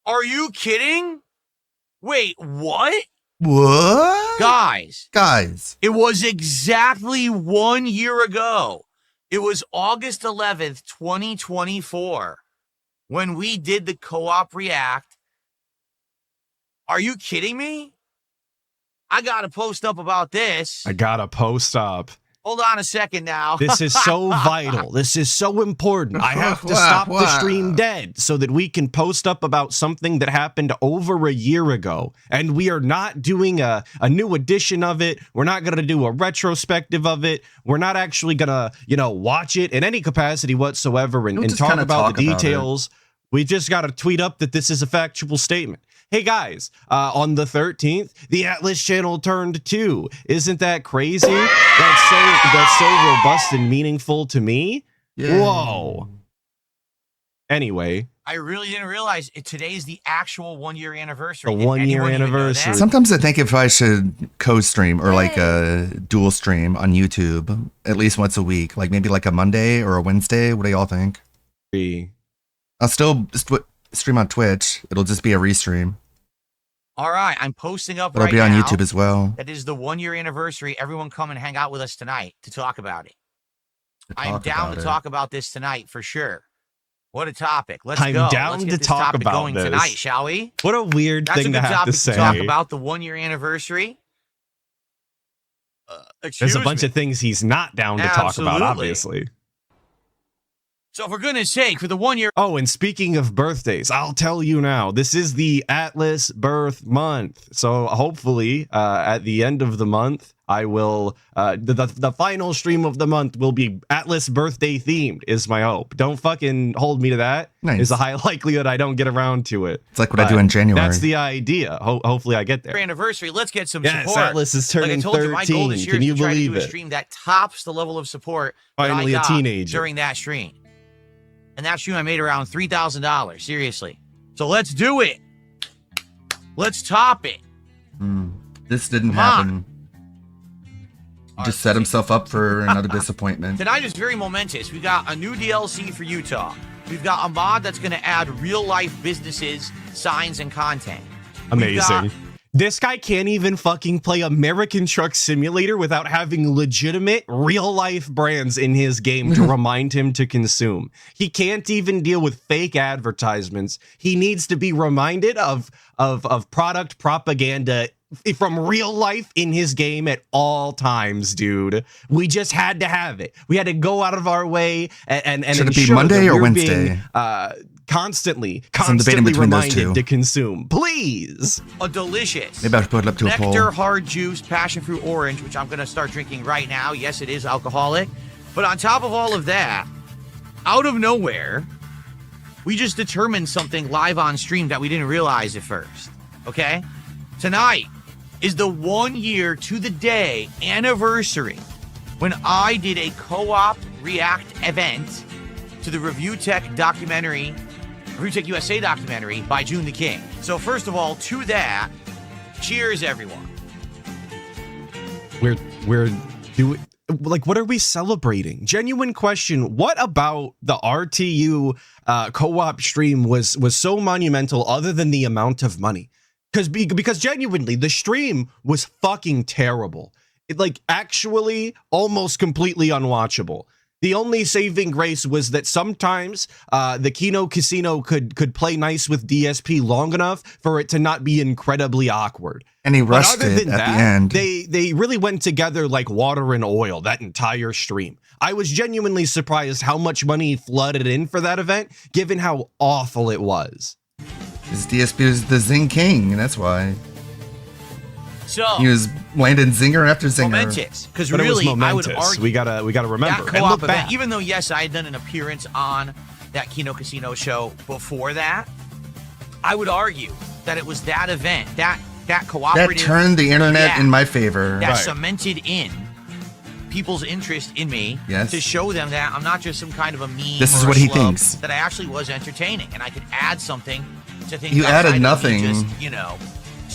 Speaker 5: Are you kidding? Wait, what?
Speaker 2: What?
Speaker 5: Guys,
Speaker 2: Guys.
Speaker 5: it was exactly 1 year ago. It was August 11th, 2024, when we did the co-op react. Are you kidding me? I got to post up about this.
Speaker 3: I gotta post up.
Speaker 5: Hold on a second now.
Speaker 3: This is so vital. This is so important. I have to stop the stream dead so that we can post up about something that happened over a year ago. And we are not doing a new edition of it. We're not going to do a retrospective of it. We're not actually going to, watch it in any capacity whatsoever and
Speaker 2: just
Speaker 3: talk
Speaker 2: kinda
Speaker 3: about the
Speaker 2: talk about it.
Speaker 3: details. We just got to tweet up that this is a factual statement. Hey guys, on the 13th, the Atlas channel turned 2. Isn't that crazy? That's so robust and meaningful to me.
Speaker 2: Yeah.
Speaker 3: Whoa. Anyway,
Speaker 5: I really didn't realize today's the actual 1 year anniversary.
Speaker 3: The
Speaker 5: Did
Speaker 3: 1 year
Speaker 5: anyone even know
Speaker 3: anniversary.
Speaker 5: that?
Speaker 2: Sometimes I think if I should co-stream or like a dual stream on YouTube at least once a week, like maybe like a Monday or a Wednesday. What do y'all think? I'll still stream on Twitch. It'll just be a restream.
Speaker 5: All right, I'm posting up
Speaker 2: It'll
Speaker 5: right
Speaker 2: be on
Speaker 5: now.
Speaker 2: YouTube as well.
Speaker 5: That is the 1 year anniversary. Everyone come and hang out with us tonight to talk about it.
Speaker 2: To
Speaker 5: I'm
Speaker 2: talk
Speaker 5: down
Speaker 2: about
Speaker 5: to
Speaker 2: it.
Speaker 5: talk about this tonight for sure. What a topic. Let's
Speaker 3: I'm
Speaker 5: go.
Speaker 3: down
Speaker 5: Let's
Speaker 3: to
Speaker 5: get this
Speaker 3: talk
Speaker 5: topic
Speaker 3: about
Speaker 5: going
Speaker 3: this.
Speaker 5: tonight, shall we?
Speaker 3: What a weird
Speaker 5: That's a
Speaker 3: thing
Speaker 5: good
Speaker 3: to have
Speaker 5: topic
Speaker 3: to say.
Speaker 5: talk about, the 1 year anniversary.
Speaker 3: There's a bunch of things he's not down to talk about,
Speaker 5: Absolutely.
Speaker 3: obviously.
Speaker 5: So for goodness sake, for the 1 year
Speaker 3: Oh, and speaking of birthdays, I'll tell you now, this is the Atlas birth month. So hopefully at the end of the month, I will, the final stream of the month will be Atlas birthday themed, is my hope. Don't fucking hold me to that.
Speaker 2: Nice.
Speaker 3: There's a high likelihood I don't get around to it.
Speaker 2: It's like what I do in January.
Speaker 3: That's the idea. Hopefully I get there.
Speaker 5: anniversary, let's get some
Speaker 3: Yes,
Speaker 5: support.
Speaker 3: Atlas is
Speaker 5: Like I
Speaker 3: turning
Speaker 5: told you, my goal
Speaker 3: 13.
Speaker 5: this year
Speaker 3: Can
Speaker 5: is
Speaker 3: you
Speaker 5: to try to
Speaker 3: believe
Speaker 5: do a
Speaker 3: it?
Speaker 5: stream that tops the level of support that
Speaker 3: Finally
Speaker 5: I
Speaker 3: a
Speaker 5: got
Speaker 3: teenager.
Speaker 5: during that stream. And that stream I made around $3,000, seriously. So let's do it. Let's top it.
Speaker 2: This didn't
Speaker 5: Come on.
Speaker 2: happen. He just set himself up for another disappointment.
Speaker 5: Tonight is very momentous. We got a new DLC for Utah. We've got a mod that's going to add real-life businesses, signs, and content. We've got-
Speaker 3: Amazing. This guy can't even fucking play American Truck Simulator without having legitimate real-life brands in his game to remind him to consume. He can't even deal with fake advertisements. He needs to be reminded of product propaganda from real life in his game at all times, dude. We just had to have it. We had to go out of our way and
Speaker 2: Should it be
Speaker 3: ensure
Speaker 2: Monday
Speaker 3: that
Speaker 2: or
Speaker 3: we're
Speaker 2: Wednesday?
Speaker 3: being, constantly
Speaker 2: debating between those
Speaker 3: reminded
Speaker 2: two.
Speaker 3: to consume. Please.
Speaker 5: a delicious
Speaker 2: Maybe I should put it up to a
Speaker 5: nectar
Speaker 2: poll.
Speaker 5: hard juice passion fruit orange, which I'm going to start drinking right now. Yes, it is alcoholic. But on top of all of that, out of nowhere, we just determined something live on stream that we didn't realize at first. Okay? Tonight is the 1 year to the day anniversary when I did a co-op react event to the Review Tech USA documentary by June the King. So first of all, to that, cheers everyone.
Speaker 3: We're doing, like, what are we celebrating? Genuine question. What about the RTU co-op stream was so monumental other than the amount of money? Because genuinely, the stream was fucking terrible. It, like, actually almost completely unwatchable. The only saving grace was that sometimes the Kino Casino could play nice with DSP long enough for it to not be incredibly awkward.
Speaker 2: And he
Speaker 3: But
Speaker 2: rushed
Speaker 3: other
Speaker 2: it
Speaker 3: than
Speaker 2: at
Speaker 3: that,
Speaker 2: the end.
Speaker 3: they really went together like water and oil that entire stream. I was genuinely surprised how much money flooded in for that event, given how awful it was.
Speaker 2: His DSP was the Zing King, and that's why
Speaker 5: So
Speaker 2: he was landing zinger after zinger.
Speaker 5: momentous, because
Speaker 3: But it was
Speaker 5: really, I would
Speaker 3: momentous.
Speaker 5: argue
Speaker 3: We gotta remember
Speaker 5: that
Speaker 3: and
Speaker 5: co-op
Speaker 3: look
Speaker 5: event,
Speaker 3: back.
Speaker 5: even though yes, I had done an appearance on that Kino Casino show before that, I would argue that it was that event, that
Speaker 2: That
Speaker 5: cooperative,
Speaker 2: turned the internet
Speaker 5: Yeah.
Speaker 2: in my favor.
Speaker 5: that
Speaker 3: Right.
Speaker 5: cemented in people's interest in me
Speaker 2: Yes.
Speaker 5: to show them that I'm not just some kind of a meme.
Speaker 2: This is
Speaker 5: or a
Speaker 2: what he
Speaker 5: schlub,
Speaker 2: thinks.
Speaker 5: That I actually was entertaining, and I could add something to things.
Speaker 2: You
Speaker 5: outside
Speaker 2: added
Speaker 5: of me
Speaker 2: nothing.
Speaker 5: Just,
Speaker 2: You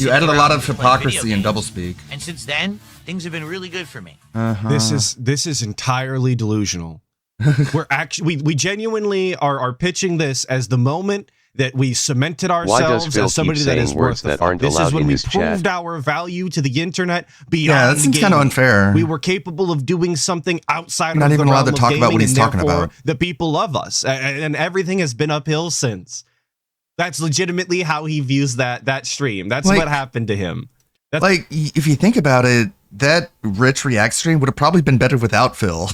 Speaker 5: sitting
Speaker 2: added a
Speaker 5: around
Speaker 2: lot
Speaker 5: and
Speaker 2: of
Speaker 5: just playing video
Speaker 2: hypocrisy and
Speaker 5: games.
Speaker 2: doublespeak.
Speaker 5: And since then, things have been really good for me.
Speaker 2: Uh-huh.
Speaker 3: This is entirely delusional. We're actually we genuinely are pitching this as the moment that we cemented
Speaker 9: does
Speaker 3: ourselves
Speaker 9: Phil
Speaker 3: as somebody
Speaker 9: keep
Speaker 3: that
Speaker 9: saying
Speaker 3: is
Speaker 9: words
Speaker 3: worth the
Speaker 9: that
Speaker 3: fuck?
Speaker 9: aren't
Speaker 3: This is
Speaker 9: allowed
Speaker 3: when
Speaker 9: in
Speaker 3: we
Speaker 9: this chat?
Speaker 3: proved our value to the internet beyond.
Speaker 2: Yeah, that seems kind of
Speaker 3: gaming.
Speaker 2: unfair.
Speaker 3: We were capable of doing something outside
Speaker 2: You're not
Speaker 3: of
Speaker 2: even
Speaker 3: the
Speaker 2: allowed to
Speaker 3: realm of
Speaker 2: talk about what
Speaker 3: gaming,
Speaker 2: he's
Speaker 3: and
Speaker 2: talking
Speaker 3: therefore
Speaker 2: about.
Speaker 3: The people love us, and everything has been uphill since. That's legitimately how he views that stream. That's
Speaker 2: Like-
Speaker 3: what happened to him. That's,
Speaker 2: Like, if you think about it, that Rich React stream would have probably been better without Phil.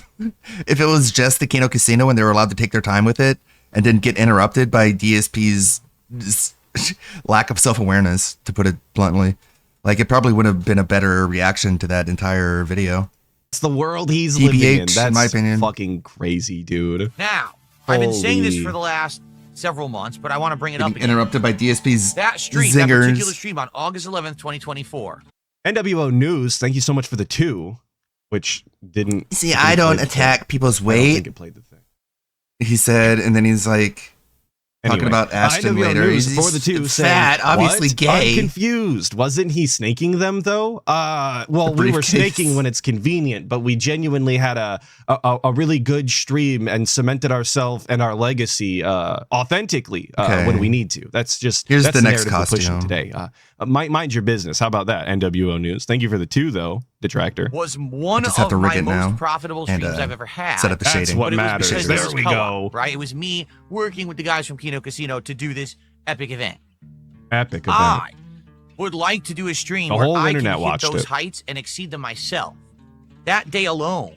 Speaker 2: If it was just the Kino Casino and they were allowed to take their time with it and didn't get interrupted by DSP's just lack of self-awareness, to put it bluntly. Like, it probably would have been a better reaction to that entire video.
Speaker 3: that's the world he's
Speaker 2: TBH,
Speaker 3: living in.
Speaker 2: in
Speaker 3: That's
Speaker 2: my opinion.
Speaker 3: fucking crazy, dude.
Speaker 5: Now, I've been saying this
Speaker 3: Holy.
Speaker 5: for the last several months, but I want to bring it up
Speaker 2: Getting
Speaker 5: again.
Speaker 2: interrupted by DSP's
Speaker 5: That stream, that
Speaker 2: zingers.
Speaker 5: particular stream on August 11th, 2024.
Speaker 3: NWO News, thank you so much for the 2, which didn't.
Speaker 2: See,
Speaker 3: didn't
Speaker 2: I don't
Speaker 3: play the
Speaker 2: attack
Speaker 3: thing.
Speaker 2: people's
Speaker 3: I don't think
Speaker 2: weight,
Speaker 3: it played the thing.
Speaker 2: he said, and then he's like, talking about Ashton
Speaker 3: NWO
Speaker 2: later.
Speaker 3: News
Speaker 2: He's
Speaker 3: for the 2 saying,
Speaker 2: fat, obviously
Speaker 3: what?
Speaker 2: gay.
Speaker 3: I'm confused. Wasn't he snaking them though? Well,
Speaker 2: The
Speaker 3: we were
Speaker 2: briefcase.
Speaker 3: snaking when it's convenient, but we genuinely had a really good stream and cemented ourselves and our legacy authentically
Speaker 2: Okay.
Speaker 3: when we need to. That's just
Speaker 2: Here's
Speaker 3: that's
Speaker 2: the next
Speaker 3: narrative we're pushing
Speaker 2: costume.
Speaker 3: today. Mind your business. How about that? NWO News. Thank you for the 2 though, detractor.
Speaker 5: Was one
Speaker 2: just have
Speaker 5: of
Speaker 2: to rig
Speaker 5: my
Speaker 2: it now
Speaker 5: most profitable
Speaker 2: and,
Speaker 5: streams I've ever had.
Speaker 2: set up the
Speaker 3: That's
Speaker 2: shading.
Speaker 3: what
Speaker 5: But it was
Speaker 3: matters.
Speaker 5: because
Speaker 2: There
Speaker 5: this was
Speaker 3: we
Speaker 5: co-op,
Speaker 3: go.
Speaker 5: right? It was me working with the guys from Kino Casino to do this epic event.
Speaker 3: Epic event.
Speaker 5: I would like to do a stream
Speaker 3: The
Speaker 5: where
Speaker 3: whole
Speaker 5: I
Speaker 3: internet
Speaker 5: can hit
Speaker 3: watched
Speaker 5: those
Speaker 3: it.
Speaker 5: heights and exceed them myself. That day alone,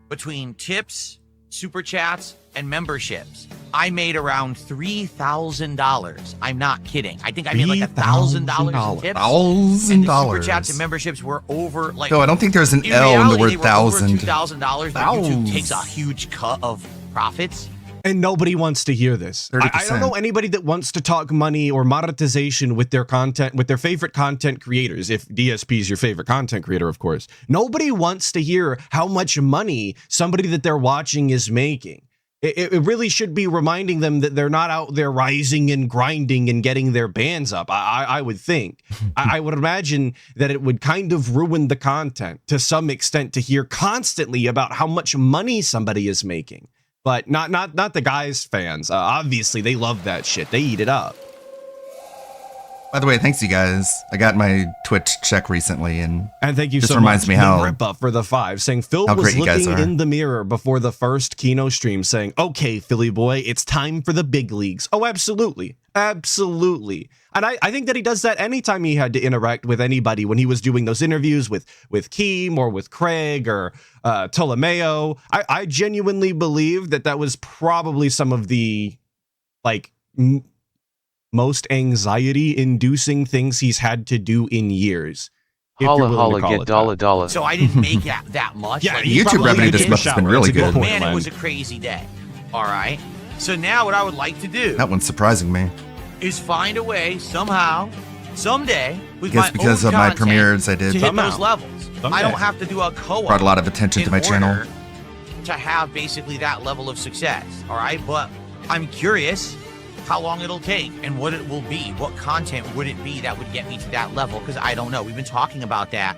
Speaker 5: between tips, super chats, and memberships, I made around $3,000. I'm not kidding. I think I made like $1,000 in tips. And the super chats and
Speaker 2: $1,000.
Speaker 5: memberships were over like.
Speaker 2: No, I don't think there's an
Speaker 5: in
Speaker 2: L in
Speaker 5: reality,
Speaker 2: the word
Speaker 5: they were over
Speaker 2: thousand.
Speaker 5: $2,000, but YouTube takes a huge cut of profits.
Speaker 3: And nobody wants to hear this. I don't
Speaker 2: 30%.
Speaker 3: know anybody that wants to talk money or monetization with their content, with their favorite content creators. If DSP is your favorite content creator, of course. Nobody wants to hear how much money somebody that they're watching is making. It really should be reminding them that they're not out there rising and grinding and getting their bands up. I would think. I would imagine that it would kind of ruin the content to some extent to hear constantly about how much money somebody is making. But not the guys' fans. Obviously, they love that shit. They eat it up.
Speaker 2: By the way, thanks you guys. I got my Twitch check recently, and
Speaker 3: And thank you
Speaker 2: This
Speaker 3: so
Speaker 2: reminds
Speaker 3: much,
Speaker 2: me how-
Speaker 3: Rippa, for the 5, saying Phil
Speaker 2: how
Speaker 3: was
Speaker 2: great you guys
Speaker 3: looking
Speaker 2: are.
Speaker 3: in the mirror before the first Kino stream, saying, "Okay, Philly boy, it's time for the big leagues." Oh, absolutely, absolutely. And I think that he does that anytime he had to interact with anybody when he was doing those interviews with Keem or with Craig or Ptolemaeo. I genuinely believe that was probably some of the like most anxiety-inducing things he's had to do in years. if you're
Speaker 9: Holla
Speaker 3: willing to
Speaker 9: holla
Speaker 3: call
Speaker 9: get
Speaker 3: it
Speaker 9: dollar
Speaker 3: that.
Speaker 9: dollar.
Speaker 5: So I didn't make that much.
Speaker 3: Yeah,
Speaker 5: Like,
Speaker 3: you
Speaker 2: YouTube
Speaker 5: probably
Speaker 2: revenue
Speaker 5: did.
Speaker 2: this month has been really
Speaker 3: That's a
Speaker 2: good.
Speaker 3: point,
Speaker 5: Man,
Speaker 3: Len.
Speaker 5: it was a crazy day. All right. So now what I would like to do
Speaker 2: that one's surprising me.
Speaker 5: is find a way somehow, someday, with
Speaker 2: Guess
Speaker 5: my
Speaker 2: because
Speaker 5: own
Speaker 2: of my
Speaker 5: content
Speaker 2: premieres I
Speaker 5: to
Speaker 2: did.
Speaker 5: hit
Speaker 3: Somehow.
Speaker 5: those levels. I
Speaker 3: Someday.
Speaker 5: don't have to do a co-op.
Speaker 2: Brought a lot of attention to
Speaker 5: in
Speaker 2: my channel.
Speaker 5: order to have basically that level of success. All right, but I'm curious how long it'll take and what it will be. What content would it be that would get me to that level? Because I don't know. We've been talking about that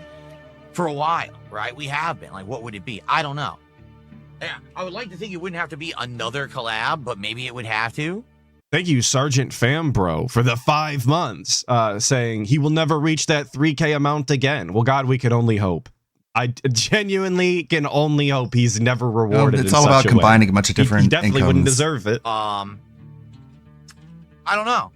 Speaker 5: for a while, right? We have been. Like, what would it be? I don't know. Yeah, I would like to think it wouldn't have to be another collab, but maybe it would have to.
Speaker 3: Thank you, Sergeant Fambro, for the 5 months, saying he will never reach that 3K amount again. Well, God, we can only hope. I genuinely can only hope he's never rewarded.
Speaker 2: It's
Speaker 3: in
Speaker 2: all
Speaker 3: such
Speaker 2: about
Speaker 3: a way.
Speaker 2: combining a bunch of
Speaker 3: He
Speaker 2: different
Speaker 3: definitely
Speaker 2: incomes.
Speaker 3: wouldn't deserve it.
Speaker 5: I don't know.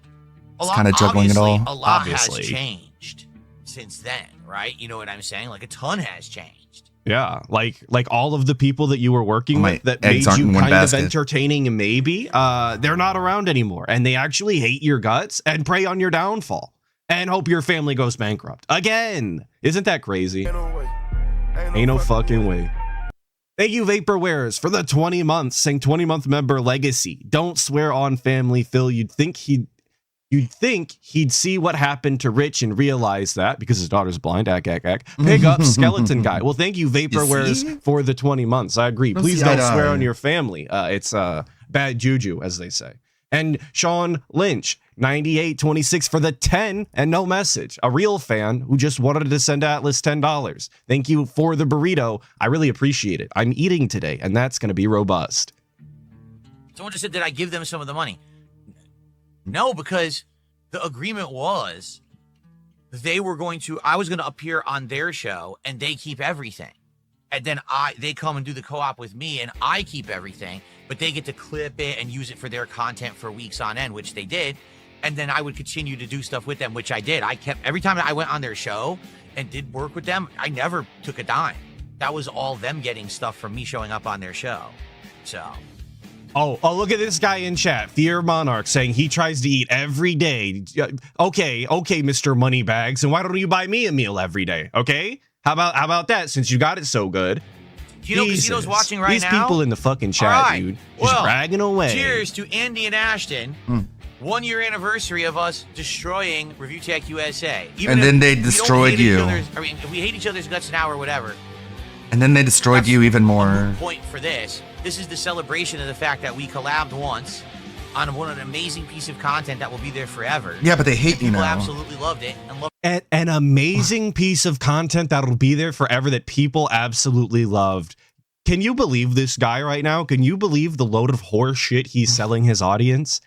Speaker 2: It's kinda juggling it all.
Speaker 5: A lot
Speaker 3: Obviously.
Speaker 5: has changed since then, right? You know what I'm saying? Like a ton has changed.
Speaker 3: Yeah, like all of the people that you were working
Speaker 2: My
Speaker 3: with that
Speaker 2: eggs
Speaker 3: made
Speaker 2: aren't
Speaker 3: you
Speaker 2: in one
Speaker 3: kind of
Speaker 2: basket.
Speaker 3: entertaining, maybe they're not around anymore, and they actually hate your guts and prey on your downfall and hope your family goes bankrupt again. Isn't that crazy? Ain't no fucking way. Thank you, Vaporwares, for the 20 months. Saying 20-month member legacy. Don't swear on family, Phil. You'd think he'd see what happened to Rich and realize that because his daughter's blind. Pick up skeleton guy. Well, thank you, Vaporwares, for the 20 months. I agree. Please don't swear on your family. It's bad juju, as they say. And Sean Lynch, 9826 for the 10 and no message. A real fan who just wanted to send Atlas $10. Thank you for the burrito. I really appreciate it. I'm eating today, and that's going to be robust.
Speaker 5: Someone just said, did I give them some of the money? No, because the agreement was I was going to appear on their show and they keep everything. And then they come and do the co-op with me and I keep everything, but they get to clip it and use it for their content for weeks on end, which they did. And then I would continue to do stuff with them, which I did. Every time I went on their show and did work with them, I never took a dime. That was all them getting stuff from me showing up on their show. So...
Speaker 3: Oh, look at this guy in chat, Fear Monarch, saying he tries to eat every day. Okay, Mr. Moneybags, and why don't you buy me a meal every day, okay? How about that, since you got it so good?
Speaker 5: Casino's watching right
Speaker 3: These
Speaker 5: now?
Speaker 3: These people in the fucking chat, dude, just bragging away.
Speaker 5: Cheers to Andy and Ashton. 1 year anniversary of us destroying Review Tech USA.
Speaker 2: And then they destroyed you.
Speaker 5: If we hate each other's guts now or whatever.
Speaker 2: And then they destroyed you even more.
Speaker 5: Point for this. This is the celebration of the fact that we collabed once on an amazing piece of content that will be there forever.
Speaker 2: Yeah, but they hate you now.
Speaker 5: People absolutely loved it.
Speaker 3: An amazing piece of content that'll be there forever that people absolutely loved. Can you believe this guy right now? Can you believe the load of horse shit he's selling his audience?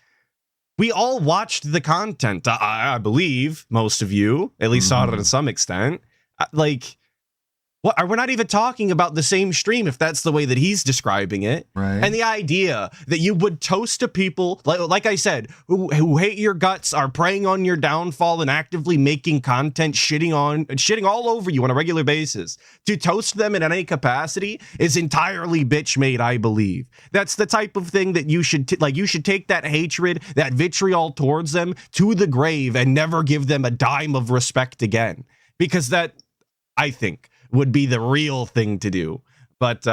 Speaker 3: We all watched the content. I believe most of you at least saw it to some extent. What, we're not even talking about the same stream if that's the way that he's describing it.
Speaker 2: Right.
Speaker 3: And the idea that you would toast to people, like I said, who hate your guts, are preying on your downfall and actively making content, shitting all over you on a regular basis. To toast them in any capacity is entirely bitch made, I believe. That's the type of thing that you should you should take that hatred, that vitriol towards them to the grave and never give them a dime of respect again. Because that, I think, would be the real thing to do. But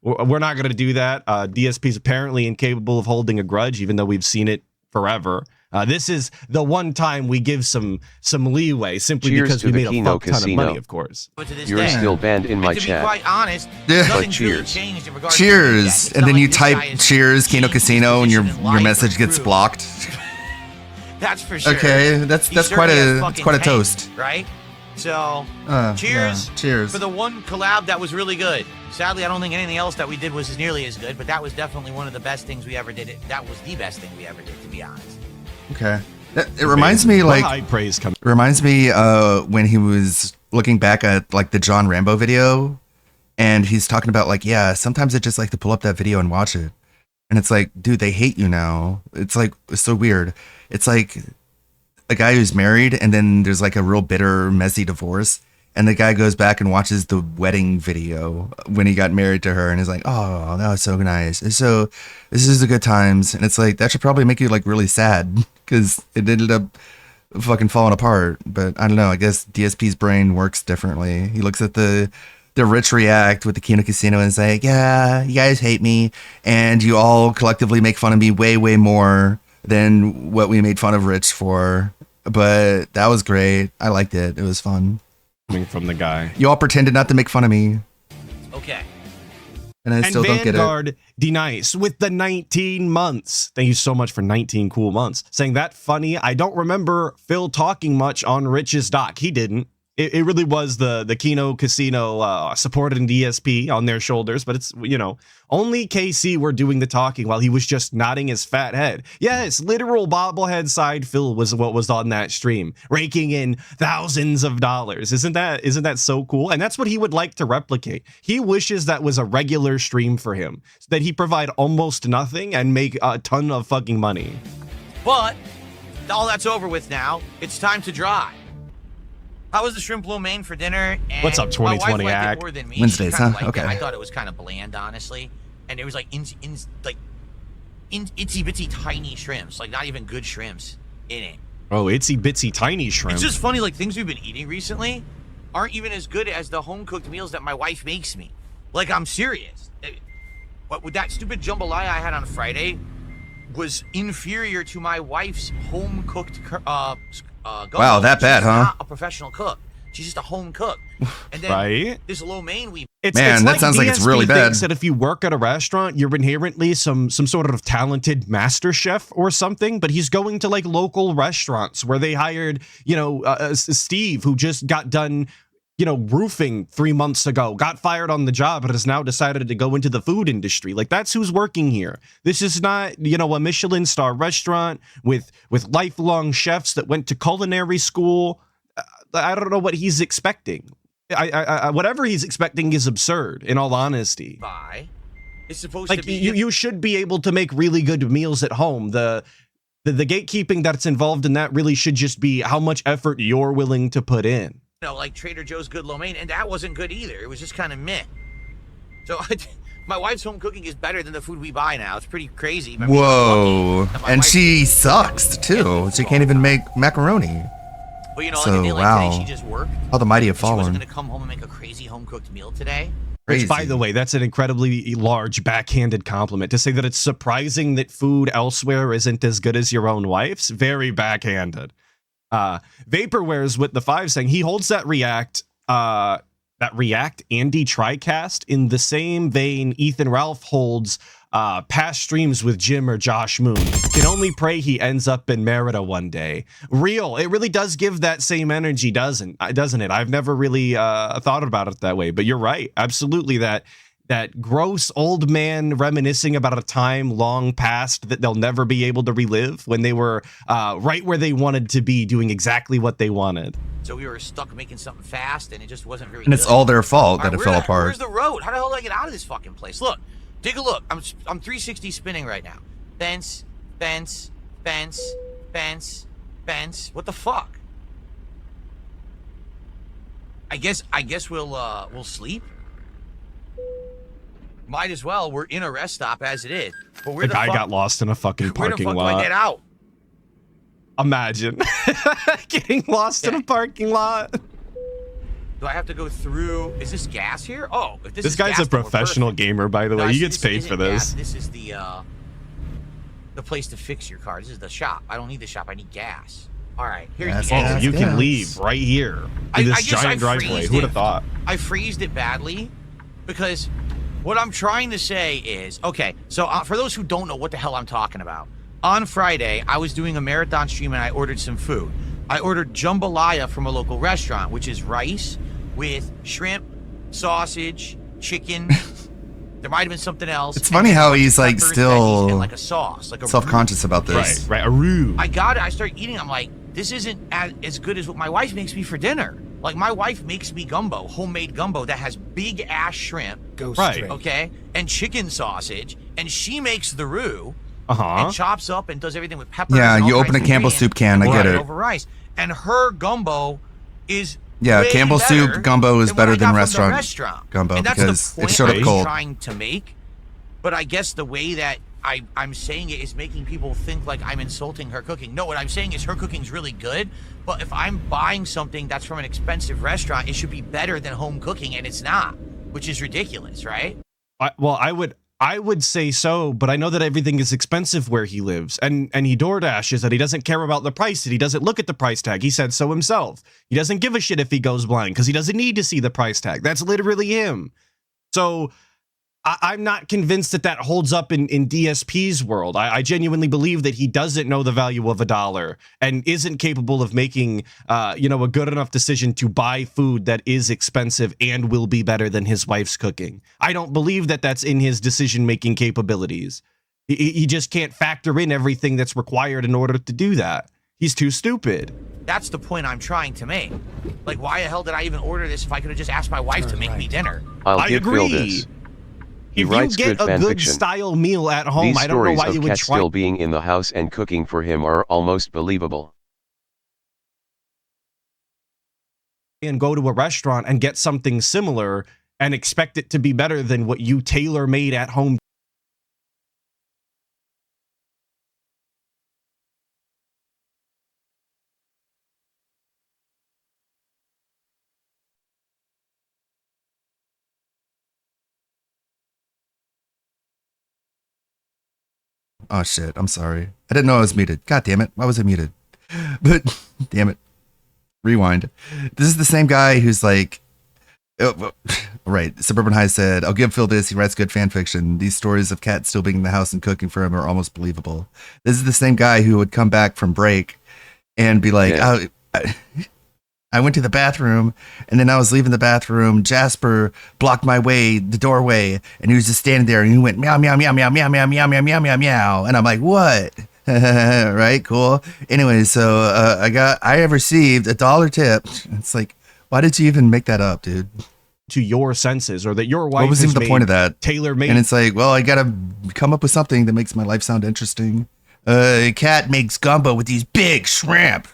Speaker 3: we're not going to do that. DSP is apparently incapable of holding a grudge, even though we've seen it forever. This is the one time we give some leeway, simply because we made a fuck ton of money, of course.
Speaker 9: You're still banned in my
Speaker 5: to
Speaker 9: chat.
Speaker 5: be quite honest,
Speaker 2: Yeah.
Speaker 5: nothing's really
Speaker 9: Cheers.
Speaker 5: changed in regards
Speaker 2: Cheers.
Speaker 5: to
Speaker 2: And then you
Speaker 5: this guy
Speaker 2: type
Speaker 5: is
Speaker 2: cheers, Kino
Speaker 5: changed his
Speaker 2: Casino, and your
Speaker 5: position in life
Speaker 2: message
Speaker 5: or
Speaker 2: gets
Speaker 5: grew.
Speaker 2: blocked.
Speaker 5: That's for sure.
Speaker 2: Okay, that's
Speaker 5: He
Speaker 2: quite
Speaker 5: certainly has
Speaker 2: a
Speaker 5: fucking
Speaker 2: quite a
Speaker 5: tanked,
Speaker 2: toast.
Speaker 5: right? So,
Speaker 2: Yeah,
Speaker 5: cheers.
Speaker 2: cheers.
Speaker 5: For the one collab that was really good. Sadly, I don't think anything else that we did was nearly as good, but that was definitely one of the best things we ever did. That was the best thing we ever did, to be honest.
Speaker 2: Okay. It reminds me
Speaker 3: High praise coming.
Speaker 2: reminds me when he was looking back at the John Rambo video, and he's talking about sometimes I just like to pull up that video and watch it. And it's like, dude, they hate you now. It's so weird. It's like a guy who's married and then there's a real bitter, messy divorce. And the guy goes back and watches the wedding video when he got married to her and is like, oh, that was so nice. And so this is the good times. And it's like, that should probably make you really sad because it ended up fucking falling apart. But I don't know. I guess DSP's brain works differently. He looks at the Rich react with the Kino Casino and is like, yeah, you guys hate me. And you all collectively make fun of me way, way more than what we made fun of Rich for. But that was great. I liked it. It was fun.
Speaker 3: Coming from the guy.
Speaker 2: You all pretended not to make fun of me.
Speaker 5: Okay.
Speaker 2: And I still don't get it.
Speaker 3: Vanguard D-Nice with the 19 months. Thank you so much for 19 cool months. Saying that funny. I don't remember Phil talking much on Rich's doc. He didn't. It really was the Kino Casino supported in DSP on their shoulders, but it's, only KC were doing the talking while he was just nodding his fat head. Yes, literal bobblehead side Phil was what was on that stream, raking in thousands of dollars. Isn't that so cool? And that's what he would like to replicate. He wishes that was a regular stream for him, so that he provide almost nothing and make a ton of fucking money.
Speaker 5: But all that's over with now. It's time to drive. How was the shrimp lo mein for dinner? And
Speaker 3: What's up,
Speaker 5: my wife
Speaker 3: 2020
Speaker 5: liked
Speaker 3: act?
Speaker 5: it more than me.
Speaker 2: Wednesdays,
Speaker 5: She kinda
Speaker 2: huh?
Speaker 5: liked it.
Speaker 2: Okay.
Speaker 5: I thought it was kind of bland, honestly. And there was like itsy bitsy tiny shrimps, like not even good shrimps in it.
Speaker 3: Oh, itsy bitsy tiny shrimp.
Speaker 5: It's just funny, like things we've been eating recently aren't even as good as the home cooked meals that my wife makes me. Like, I'm serious. What with that stupid jambalaya I had on Friday was inferior to my wife's home cooked gumbo.
Speaker 2: Wow, that bad,
Speaker 5: She's
Speaker 2: huh?
Speaker 5: not a professional cook. She's just a home cook. And then
Speaker 3: Right?
Speaker 5: this lo mein we
Speaker 2: Man, that sounds like it's really bad.
Speaker 3: Thinks that if you work at a restaurant, you're inherently some sort of talented master chef or something. But he's going to like local restaurants where they hired, Steve, who just got done, roofing 3 months ago, got fired on the job, but has now decided to go into the food industry. Like, that's who's working here. This is not, a Michelin star restaurant with lifelong chefs that went to culinary school. I don't know what he's expecting. I whatever he's expecting is absurd, in all honesty.
Speaker 5: buy is supposed
Speaker 3: Like,
Speaker 5: to be
Speaker 3: you should be able to make really good meals at home. The gatekeeping that's involved in that really should just be how much effort you're willing to put in.
Speaker 5: like Trader Joe's good lo mein, and that wasn't good either. It was just kind of meh. So my wife's home cooking is better than the food we buy now. It's pretty crazy. I mean,
Speaker 2: Whoa.
Speaker 5: I'm lucky that my
Speaker 2: And
Speaker 5: wife
Speaker 2: she
Speaker 5: can
Speaker 2: sucks, too. She can't even make macaroni.
Speaker 5: But like
Speaker 2: So,
Speaker 5: a day like
Speaker 2: wow.
Speaker 5: today, she just worked.
Speaker 2: How the mighty have
Speaker 5: She wasn't
Speaker 2: fallen.
Speaker 5: going to come home and make a crazy home cooked meal today.
Speaker 3: Which, by
Speaker 2: Crazy.
Speaker 3: the way, that's an incredibly large backhanded compliment. To say that it's surprising that food elsewhere isn't as good as your own wife's, very backhanded. Vaporware's with the 5 saying he holds that React Andy TriCast in the same vein Ethan Ralph holds past streams with Jim or Josh Moon. Can only pray he ends up in Merida one day. Real. It really does give that same energy, doesn't it? I've never really thought about it that way, but you're right. Absolutely, that gross old man reminiscing about a time long past that they'll never be able to relive, when they were right where they wanted to be, doing exactly what they wanted.
Speaker 5: So we were stuck making something fast, and it just wasn't very
Speaker 2: And it's
Speaker 5: good.
Speaker 2: all their fault
Speaker 5: All
Speaker 2: that
Speaker 5: right,
Speaker 2: it fell apart.
Speaker 5: Where's the road? How the hell do I get out of this fucking place? Look. Take a look. I'm 360 spinning right now. Fence, fence, fence, fence, fence. What the fuck? I guess we'll sleep. Might as well. We're in a rest stop as it is. But where
Speaker 3: The guy
Speaker 5: fuck,
Speaker 3: got lost in a fucking
Speaker 5: where the
Speaker 3: parking
Speaker 5: fuck do I
Speaker 3: lot.
Speaker 5: get out?
Speaker 3: Imagine getting lost in a parking lot.
Speaker 5: Do I have to go through? Is this gas here? Oh, if this
Speaker 3: This
Speaker 5: is
Speaker 3: guy's
Speaker 5: gas,
Speaker 3: a
Speaker 5: then we're
Speaker 3: professional
Speaker 5: perfect.
Speaker 3: gamer, by the way.
Speaker 5: No,
Speaker 3: He
Speaker 5: see,
Speaker 3: gets paid
Speaker 5: isn't
Speaker 3: for
Speaker 5: gas.
Speaker 3: this.
Speaker 5: This is the place to fix your car. This is the shop. I don't need the shop. I need gas. All right, here's
Speaker 2: Gas,
Speaker 5: the
Speaker 3: Oh,
Speaker 5: gas.
Speaker 3: you can
Speaker 2: Yes.
Speaker 3: leave right here
Speaker 5: I
Speaker 3: in this
Speaker 5: guess I
Speaker 3: giant driveway.
Speaker 5: phrased
Speaker 3: Who would have
Speaker 5: it.
Speaker 3: thought?
Speaker 5: I phrased it badly because what I'm trying to say is, okay, so for those who don't know what the hell I'm talking about, on Friday, I was doing a marathon stream and I ordered some food. I ordered jambalaya from a local restaurant, which is rice with shrimp, sausage, chicken. There might have been something else.
Speaker 2: It's funny how he's like
Speaker 5: peppers, veggies,
Speaker 2: still
Speaker 5: and like a sauce, like a
Speaker 2: self-conscious about
Speaker 3: Right,
Speaker 2: this.
Speaker 3: right. Aru.
Speaker 5: I got it. I started eating. I'm like, this isn't as good as what my wife makes me for dinner. Like, my wife makes me gumbo, homemade gumbo that has big ass shrimp,
Speaker 3: Right.
Speaker 5: okay, and chicken sausage, and she makes the roux
Speaker 3: Uh-huh.
Speaker 5: and chops up and does everything with peppers.
Speaker 2: Yeah,
Speaker 5: and all
Speaker 2: you open
Speaker 5: kinds
Speaker 2: a
Speaker 5: of
Speaker 2: Campbell's soup can, I
Speaker 5: ingredients
Speaker 2: get
Speaker 5: and
Speaker 2: it.
Speaker 5: over rice, and her gumbo is
Speaker 2: Yeah,
Speaker 5: way
Speaker 2: Campbell's
Speaker 5: better
Speaker 2: soup gumbo is
Speaker 5: than what
Speaker 2: better
Speaker 5: I
Speaker 2: than
Speaker 5: got from the
Speaker 2: restaurant
Speaker 5: restaurant
Speaker 2: gumbo
Speaker 5: and that's
Speaker 2: because
Speaker 5: the
Speaker 2: it
Speaker 5: point
Speaker 2: showed up
Speaker 5: I was
Speaker 2: cold.
Speaker 5: trying to make. But I guess the way that I'm saying it is making people think like I'm insulting her cooking. No, what I'm saying is her cooking's really good, but if I'm buying something that's from an expensive restaurant, it should be better than home cooking, and it's not, which is ridiculous, right?
Speaker 3: I would say so, but I know that everything is expensive where he lives, and he DoorDashes that he doesn't care about the price, that he doesn't look at the price tag. He said so himself. He doesn't give a shit if he goes blind because he doesn't need to see the price tag. That's literally him. So I'm not convinced that holds up in DSP's world. I genuinely believe that he doesn't know the value of $1 and isn't capable of making, a good enough decision to buy food that is expensive and will be better than his wife's cooking. I don't believe that that's in his decision-making capabilities. He just can't factor in everything that's required in order to do that. He's too stupid.
Speaker 5: That's the point I'm trying to make. Like, why the hell did I even order this if I could have just asked my wife to make me dinner?
Speaker 3: I
Speaker 9: give
Speaker 3: agree.
Speaker 9: Phil this. He
Speaker 3: If
Speaker 9: writes
Speaker 3: you get
Speaker 9: good
Speaker 3: a
Speaker 9: fan
Speaker 3: good
Speaker 9: fiction.
Speaker 3: style meal at home,
Speaker 9: These
Speaker 3: I don't know
Speaker 9: stories
Speaker 3: why
Speaker 9: of
Speaker 3: you would
Speaker 9: Cat
Speaker 3: try.
Speaker 9: still being in the house and cooking for him are almost believable.
Speaker 3: and go to a restaurant and get something similar and expect it to be better than what you tailor-made at home.
Speaker 2: Oh shit, I'm sorry. I didn't know I was muted. God damn it. Why was I muted? But damn it. Rewind. This is the same guy who's like, oh, right. Suburban High said, I'll give Phil this. He writes good fan fiction. These stories of Kat still being in the house and cooking for him are almost believable. This is the same guy who would come back from break and be like,
Speaker 9: Yeah.
Speaker 2: I went to the bathroom, and then I was leaving the bathroom. Jasper blocked my way, the doorway, and he was just standing there, and he went meow, meow, meow, meow, meow, meow, meow, meow, meow, meow, meow. And I'm like, what? Right, cool. Anyway, so I received $1 tip. It's like, why did you even make that up, dude?
Speaker 3: To your senses, or that your wife
Speaker 2: What was
Speaker 3: has
Speaker 2: even the
Speaker 3: made
Speaker 2: point of that?
Speaker 3: tailor-made.
Speaker 2: And it's like, well, I gotta come up with something that makes my life sound interesting. Cat makes gumbo with these big shrimp.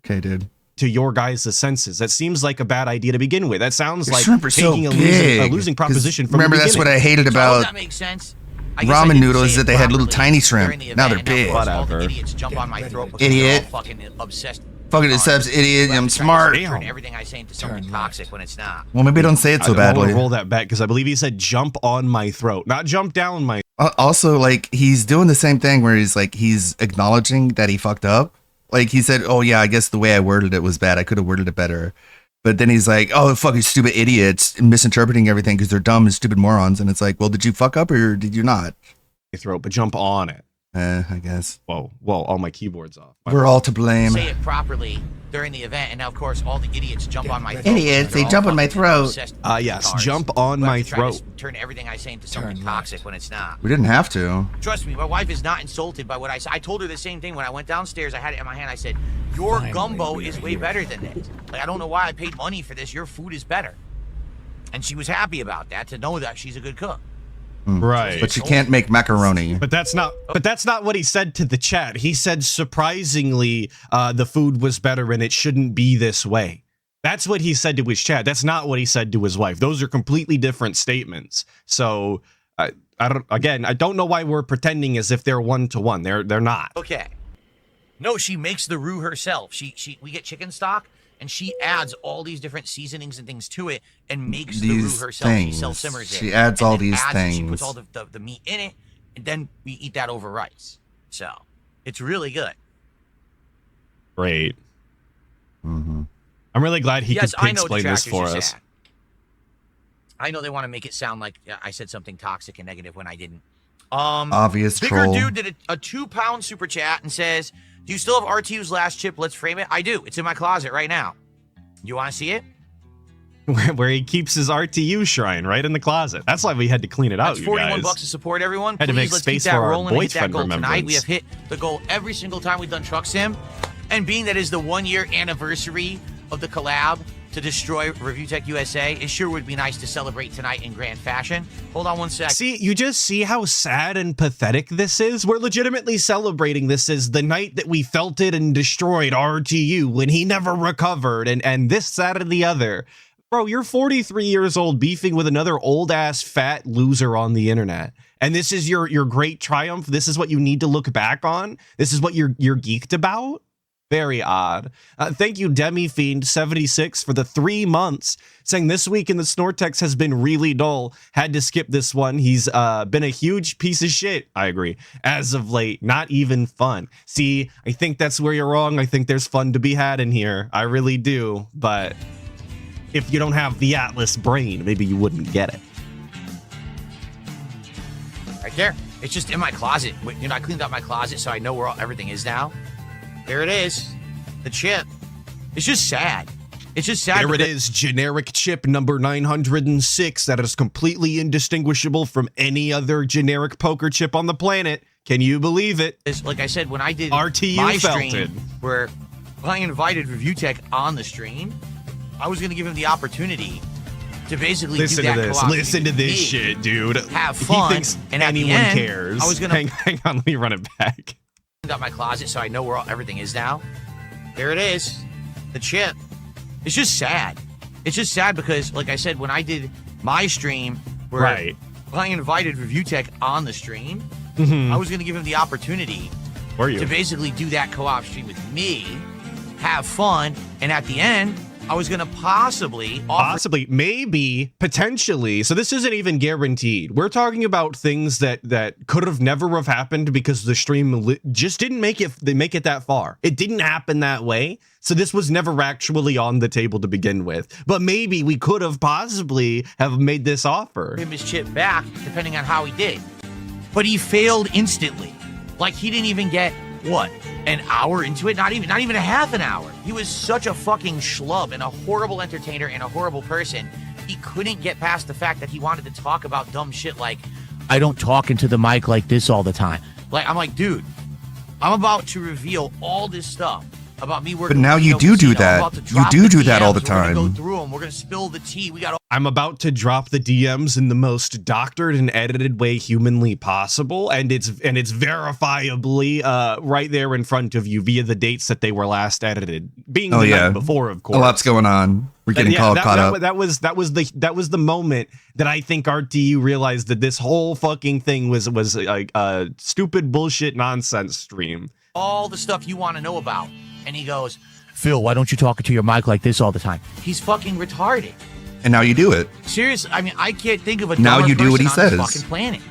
Speaker 2: Okay, dude.
Speaker 3: To your guys' senses. That seems like a bad idea to begin with. That sounds
Speaker 2: The
Speaker 3: like
Speaker 2: shrimp are so
Speaker 3: taking a
Speaker 2: big.
Speaker 3: losing
Speaker 2: 'Cause
Speaker 3: proposition from
Speaker 2: remember,
Speaker 3: the
Speaker 2: that's
Speaker 3: beginning.
Speaker 2: what I hated
Speaker 5: So
Speaker 2: about
Speaker 5: that makes sense. I guess I
Speaker 2: ramen
Speaker 5: didn't
Speaker 2: noodles,
Speaker 5: say
Speaker 2: that
Speaker 5: it
Speaker 2: they had little
Speaker 5: properly
Speaker 2: tiny shrimp.
Speaker 5: during the
Speaker 2: Now
Speaker 5: event,
Speaker 2: they're
Speaker 5: and
Speaker 2: big.
Speaker 5: of course, all the
Speaker 3: Whatever.
Speaker 5: idiots jump on my throat because
Speaker 2: Idiot.
Speaker 5: they're all fucking obsessed.
Speaker 2: Fucking accepts idiot. I'm smart.
Speaker 5: Turn everything I say into something toxic when it's not.
Speaker 2: Well, maybe don't say it so
Speaker 3: I want
Speaker 2: badly.
Speaker 3: to roll that back because I believe he said jump on my throat, not jump down my.
Speaker 2: Also, like, he's doing the same thing where he's acknowledging that he fucked up. Like, he said, oh yeah, I guess the way I worded it was bad. I could have worded it better. But then he's like, oh, fucking stupid idiots, misinterpreting everything because they're dumb and stupid morons. And it's like, well, did you fuck up or did you not?
Speaker 3: throat, but jump on it.
Speaker 2: I guess.
Speaker 3: Whoa, all my keyboard's off.
Speaker 2: We're all to blame.
Speaker 5: Say it properly during the event, and now of course all the idiots jump on my throat.
Speaker 2: Idiots, they
Speaker 5: They're all
Speaker 2: jump on my
Speaker 5: fucking
Speaker 2: throat.
Speaker 5: obsessed
Speaker 3: Yes,
Speaker 5: retards
Speaker 3: jump on
Speaker 5: who have
Speaker 3: my
Speaker 5: to try to
Speaker 3: throat.
Speaker 5: Turn everything I say into something toxic when it's not.
Speaker 2: We didn't have to.
Speaker 5: Trust me, my wife is not insulted by what I said. I told her the same thing when I went downstairs. I had it in my hand. I said, "Your gumbo is way better than this. Like, I don't know why I paid money for this. Your food is better." And she was happy about that, to know that she's a good cook.
Speaker 3: Right.
Speaker 2: But you can't make macaroni.
Speaker 3: But that's not what he said to the chat. He said surprisingly the food was better and it shouldn't be this way. That's what he said to his chat. That's not what he said to his wife. Those are completely different statements. So I don't know why we're pretending as if they're one-to-one. They're not.
Speaker 5: Okay. No, she makes the roux herself. We get chicken stock, and she adds all these different seasonings and things to it and makes the roux
Speaker 2: These
Speaker 5: herself.
Speaker 2: things.
Speaker 5: She self-simmers it.
Speaker 2: She adds
Speaker 5: and
Speaker 2: all
Speaker 5: then
Speaker 2: these
Speaker 5: adds it. She
Speaker 2: things.
Speaker 5: puts all the meat in it, and then we eat that over rice. So it's really good.
Speaker 3: Great.
Speaker 2: Mm-hmm.
Speaker 3: I'm really glad he
Speaker 5: Yes,
Speaker 3: could
Speaker 5: I know
Speaker 3: explain this
Speaker 5: detractors
Speaker 3: for
Speaker 5: are
Speaker 3: us.
Speaker 5: sad. I know they want to make it sound like I said something toxic and negative when I didn't.
Speaker 2: Obvious
Speaker 5: Bigger
Speaker 2: troll.
Speaker 5: Dude did a 2-pound super chat and says, "Do you still have RTU's last chip? Let's frame it." I do. It's in my closet right now. You want to see it?
Speaker 3: Where he keeps his RTU shrine, right in the closet. That's why we had to clean it out,
Speaker 5: That's
Speaker 3: you guys.
Speaker 5: $41 to support everyone.
Speaker 3: Had to
Speaker 5: Please,
Speaker 3: make
Speaker 5: let's
Speaker 3: space
Speaker 5: keep that
Speaker 3: for our
Speaker 5: rolling and hit that
Speaker 3: boyfriend
Speaker 5: goal tonight. We
Speaker 3: remembrance.
Speaker 5: have hit the goal every single time we've done Truck Sim. And being that is the 1-year anniversary of the collab to destroy Review Tech USA, it sure would be nice to celebrate tonight in grand fashion. Hold on one sec.
Speaker 3: See, you just see how sad and pathetic this is? We're legitimately celebrating this as the night that we felt it and destroyed RTU when he never recovered and this, that, and the other. Bro, you're 43 years old beefing with another old-ass fat loser on the internet. And this is your great triumph? This is what you need to look back on? This is what you're geeked about? Very odd. Thank you, DemiFiend76, for the 3 months, saying this week in the Snortex has been really dull. Had to skip this one. He's been a huge piece of shit. I agree. As of late, not even fun. See, I think that's where you're wrong. I think there's fun to be had in here. I really do. But if you don't have the Atlas brain, maybe you wouldn't get it.
Speaker 5: Right there. It's just in my closet. You know, I cleaned out my closet so I know where everything is now. There it is. The chip. It's just sad. It's just sad.
Speaker 3: There it is, generic chip number 906 that is completely indistinguishable from any other generic poker chip on the planet. Can you believe it?
Speaker 5: Like I said, when I did
Speaker 3: RTU
Speaker 5: my
Speaker 3: felt
Speaker 5: stream,
Speaker 3: it.
Speaker 5: where I invited Review Tech on the stream, I was going to give him the opportunity to basically
Speaker 3: Listen
Speaker 5: do
Speaker 3: to
Speaker 5: that
Speaker 3: this.
Speaker 5: co-op
Speaker 3: Listen to
Speaker 5: with
Speaker 3: this
Speaker 5: me,
Speaker 3: shit, dude.
Speaker 5: Have fun.
Speaker 3: He thinks
Speaker 5: and at the
Speaker 3: anyone
Speaker 5: end,
Speaker 3: cares.
Speaker 5: I was going to
Speaker 3: hang on, let me run it back.
Speaker 5: clean out my closet so I know where everything is now. There it is. The chip. It's just sad. It's just sad because, like I said, when I did my stream, where
Speaker 3: Right.
Speaker 5: I invited Review Tech on the stream,
Speaker 3: Mhm.
Speaker 5: I was going to give him the opportunity
Speaker 3: Were you?
Speaker 5: to basically do that co-op stream with me, have fun, and at the end, I was going to possibly offer
Speaker 3: Possibly, maybe, potentially. So this isn't even guaranteed. We're talking about things that could have never have happened because the stream just didn't make it that far. It didn't happen that way. So this was never actually on the table to begin with. But maybe we could have possibly have made this offer.
Speaker 5: him his chip back, depending on how he did. But he failed instantly. Like, he didn't even get, what, an hour into it? Not even a half an hour. He was such a fucking schlub and a horrible entertainer and a horrible person. He couldn't get past the fact that he wanted to talk about dumb shit like, I don't talk into the mic like this all the time. Like, I'm like, dude, I'm about to reveal all this stuff about me working.
Speaker 2: But now
Speaker 5: with
Speaker 2: you
Speaker 5: Casino.
Speaker 2: do
Speaker 5: I'm
Speaker 2: that.
Speaker 5: about to
Speaker 2: You
Speaker 5: drop
Speaker 2: do
Speaker 5: the
Speaker 2: that all the
Speaker 5: DMs. We're gonna
Speaker 2: time.
Speaker 5: go through them. We're gonna spill the tea. We got
Speaker 3: I'm about to drop the DMs in the most doctored and edited way humanly possible, and it's verifiably right there in front of you via the dates that they were last edited, being
Speaker 2: Oh,
Speaker 3: the
Speaker 2: yeah.
Speaker 3: night before, of course.
Speaker 2: A lot's going on. We're getting caught up.
Speaker 3: That was the moment that I think RTU realized that this whole fucking thing was like a stupid bullshit nonsense stream.
Speaker 5: all the stuff you want to know about. And he goes, Phil, why don't you talk to your mic like this all the time? He's fucking retarded.
Speaker 2: And now you do it.
Speaker 5: Seriously, I mean, I can't think of a
Speaker 2: Now
Speaker 5: dumber
Speaker 2: you do what he
Speaker 5: person on
Speaker 2: says.
Speaker 5: this fucking planet.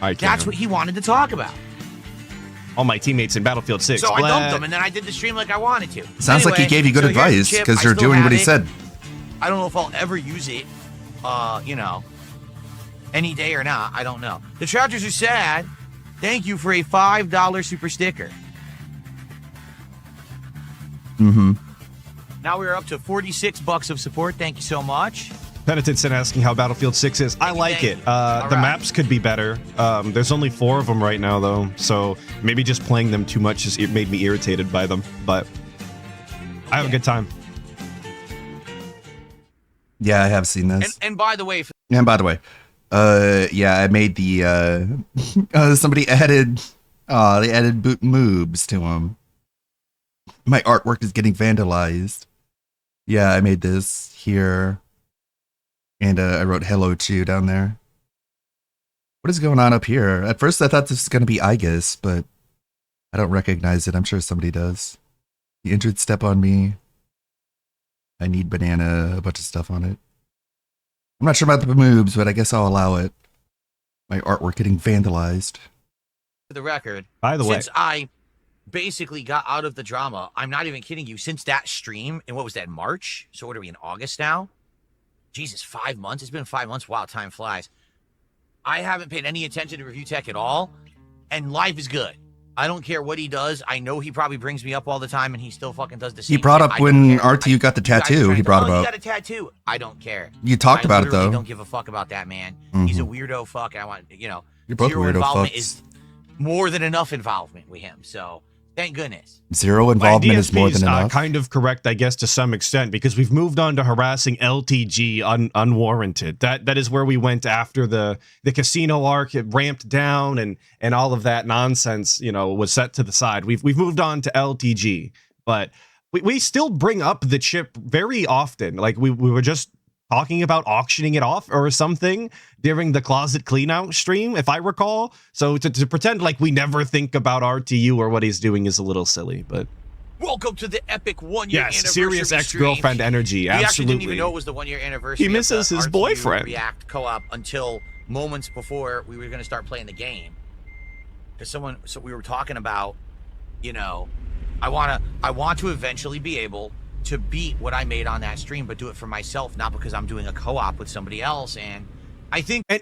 Speaker 3: I
Speaker 5: That's what he wanted to talk about.
Speaker 3: all my teammates in Battlefield 6.
Speaker 5: So I
Speaker 3: Blah.
Speaker 5: dumped him, and then I did the stream like I wanted to.
Speaker 2: Sounds like he
Speaker 5: Anyway,
Speaker 2: gave you good
Speaker 5: so here's the
Speaker 2: advice
Speaker 5: chip.
Speaker 2: because
Speaker 5: I
Speaker 2: you're
Speaker 5: still
Speaker 2: doing what
Speaker 5: have
Speaker 2: he
Speaker 5: it.
Speaker 2: said.
Speaker 5: I don't know if I'll ever use it, any day or not. I don't know. The Chargers are sad. Thank you for a $5 super sticker.
Speaker 2: Mm-hmm.
Speaker 5: Now we're up to $46 of support. Thank you so much.
Speaker 3: Penitentson asking how Battlefield 6 is. I like it. The
Speaker 5: All right.
Speaker 3: maps could be better. There's only 4 of them right now, though. So maybe just playing them too much just made me irritated by them. But I have a good time.
Speaker 2: Yeah, I have seen this.
Speaker 5: And by the way,
Speaker 2: And by the way, yeah, I made the somebody added they added boot moobs to them. My artwork is getting vandalized. Yeah, I made this here. And I wrote hello to down there. What is going on up here? At first I thought this was gonna be Igus, but I don't recognize it. I'm sure somebody does. The injured step on me. I need banana, a bunch of stuff on it. I'm not sure about the moves, but I guess I'll allow it. My artwork getting vandalized.
Speaker 5: for the record,
Speaker 3: By the way,
Speaker 5: since I basically got out of the drama, I'm not even kidding you, since that stream, and what was that, March? So what are we, in August now? Jesus, 5 months? It's been 5 months. Wow, time flies. I haven't paid any attention to Review Tech at all, and life is good. I don't care what he does. I know he probably brings me up all the time, and he still fucking does the same
Speaker 2: He brought
Speaker 5: shit.
Speaker 2: up
Speaker 5: I don't
Speaker 2: when
Speaker 5: care.
Speaker 2: RTU got the
Speaker 5: You guys are
Speaker 2: tattoo,
Speaker 5: trying
Speaker 2: he
Speaker 5: to-
Speaker 2: brought
Speaker 5: oh,
Speaker 2: it
Speaker 5: you
Speaker 2: up.
Speaker 5: got a tattoo. I don't care.
Speaker 2: You talked about it,
Speaker 5: I
Speaker 2: though.
Speaker 5: don't give a fuck about that man. He's a
Speaker 2: Mhm.
Speaker 5: weirdo fuck. I want,
Speaker 2: You're both
Speaker 5: zero
Speaker 2: weirdo
Speaker 5: involvement
Speaker 2: fucks.
Speaker 5: is more than enough involvement with him. So thank goodness.
Speaker 2: Zero
Speaker 3: my
Speaker 2: involvement is more
Speaker 3: DSP
Speaker 2: than enough.
Speaker 3: kind of correct, I guess, to some extent, because we've moved on to harassing LTG unwarranted. That is where we went after the casino arc. It ramped down and all of that nonsense, was set to the side. We've moved on to LTG, but we still bring up the chip very often. Like we were just talking about auctioning it off or something during the closet cleanout stream, if I recall. So to pretend like we never think about RTU or what he's doing is a little silly, but
Speaker 5: Welcome to the epic 1 year
Speaker 3: yes,
Speaker 5: anniversary
Speaker 3: serious ex-girlfriend
Speaker 5: stream.
Speaker 3: energy.
Speaker 5: We actually
Speaker 3: Absolutely.
Speaker 5: didn't even know it was the 1 year anniversary.
Speaker 3: He misses
Speaker 5: of the
Speaker 3: his
Speaker 5: RTU
Speaker 3: boyfriend.
Speaker 5: React co-op until moments before we were going to start playing the game. Because so we were talking about, I want to eventually be able to beat what I made on that stream, but do it for myself, not because I'm doing a co-op with somebody else. And I think
Speaker 3: And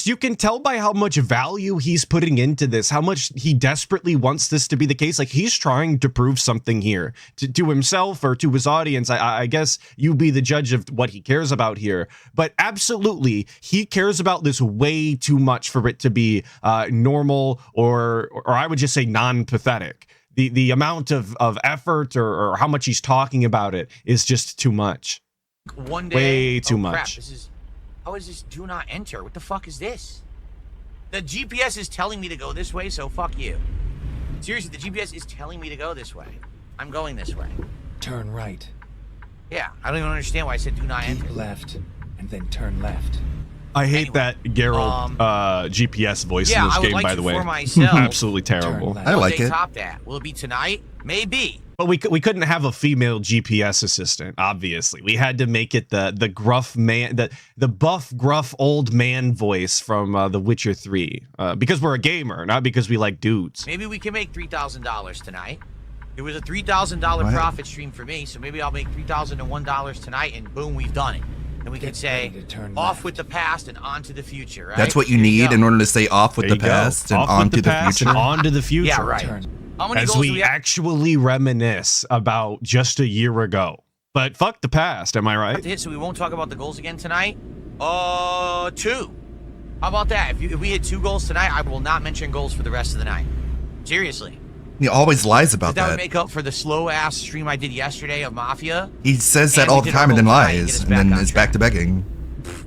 Speaker 3: you can tell by how much value he's putting into this, how much he desperately wants this to be the case. Like he's trying to prove something here to himself or to his audience. I guess you be the judge of what he cares about here. But absolutely, he cares about this way too much for it to be normal or I would just say non-pathetic. The amount of effort or how much he's talking about it is just too much.
Speaker 5: one day,
Speaker 3: Way too
Speaker 5: crap,
Speaker 3: much.
Speaker 5: how is this do not enter? What the fuck is this? The GPS is telling me to go this way, so fuck you. Seriously, the GPS is telling me to go this way. I'm going this way.
Speaker 10: Turn right.
Speaker 5: Yeah, I don't even understand why I said do not enter.
Speaker 10: Keep left and then turn left.
Speaker 3: I hate
Speaker 5: Anyway,
Speaker 3: that Geralt GPS voice
Speaker 5: Yeah,
Speaker 3: in this
Speaker 5: I would
Speaker 3: game,
Speaker 5: like
Speaker 3: by
Speaker 5: to
Speaker 3: the way.
Speaker 5: for myself.
Speaker 3: Absolutely terrible.
Speaker 10: Turn
Speaker 2: I
Speaker 10: left.
Speaker 2: like
Speaker 5: They
Speaker 2: it.
Speaker 5: top that. Will it be tonight? Maybe.
Speaker 3: But we couldn't have a female GPS assistant, obviously. We had to make it the gruff man, the buff, gruff old man voice from The Witcher 3. Because we're a gamer, not because we like dudes.
Speaker 5: Maybe we can make $3,000 tonight. It was a $3,000
Speaker 2: What?
Speaker 5: profit stream for me, so maybe I'll make $3,001 tonight, and boom, we've done it. And we can
Speaker 10: Get
Speaker 5: say,
Speaker 10: ready to turn
Speaker 5: off
Speaker 10: left.
Speaker 5: with the past and on to the future, right?
Speaker 2: That's what you
Speaker 5: There
Speaker 2: need
Speaker 5: go.
Speaker 2: in order to stay off with
Speaker 3: There
Speaker 2: the
Speaker 3: you go.
Speaker 2: past and
Speaker 3: Off
Speaker 2: on
Speaker 3: with
Speaker 2: to the
Speaker 3: past
Speaker 2: future.
Speaker 3: and on to the future.
Speaker 5: Yeah, right.
Speaker 10: Turn.
Speaker 5: How many
Speaker 3: As
Speaker 5: goals do
Speaker 3: we
Speaker 5: we have?
Speaker 3: actually reminisce about just a year ago. But fuck the past, am I
Speaker 5: To
Speaker 3: right?
Speaker 5: hit, so we won't talk about the goals again tonight? 2. How about that? If we hit 2 goals tonight, I will not mention goals for the rest of the night. Seriously.
Speaker 2: He always lies about
Speaker 5: That would
Speaker 2: that.
Speaker 5: make up for the slow-ass stream I did yesterday of Mafia.
Speaker 2: He says that
Speaker 5: And
Speaker 2: all
Speaker 5: we
Speaker 2: the
Speaker 5: did our
Speaker 2: time and then
Speaker 5: goal tonight and get
Speaker 2: lies,
Speaker 5: us
Speaker 2: and
Speaker 5: back
Speaker 2: then
Speaker 5: on
Speaker 2: is back to begging.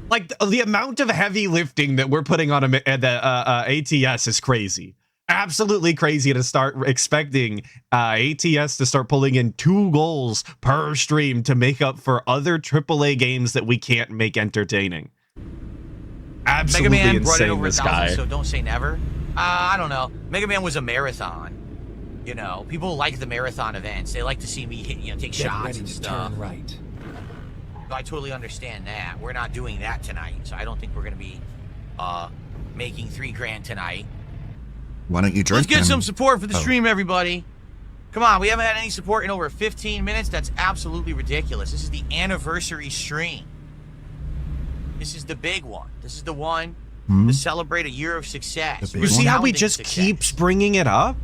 Speaker 3: Like the amount of heavy lifting that we're putting on the ATS is crazy. Absolutely crazy to start expecting ATS to start pulling in 2 goals per stream to make up for other AAA games that we can't make entertaining. Absolutely
Speaker 5: Mega Man brought it
Speaker 3: insane,
Speaker 5: over
Speaker 3: this
Speaker 5: 1,000,
Speaker 3: guy.
Speaker 5: so don't say never. I don't know. Mega Man was a marathon. You know, people like the marathon events. They like to see me hit, take
Speaker 10: Get
Speaker 5: shots
Speaker 10: ready
Speaker 5: and
Speaker 10: to
Speaker 5: stuff.
Speaker 10: turn right.
Speaker 5: I totally understand that. We're not doing that tonight, so I don't think we're gonna be making $3,000 tonight.
Speaker 2: Why don't you drink
Speaker 5: Let's get
Speaker 2: then?
Speaker 5: some support for the
Speaker 2: Oh.
Speaker 5: stream, everybody. Come on, we haven't had any support in over 15 minutes. That's absolutely ridiculous. This is the anniversary stream. This is the big one. This is the one to celebrate a year of success.
Speaker 2: The big
Speaker 3: You see how we
Speaker 5: Astounding
Speaker 3: just
Speaker 5: success.
Speaker 3: keeps bringing it up?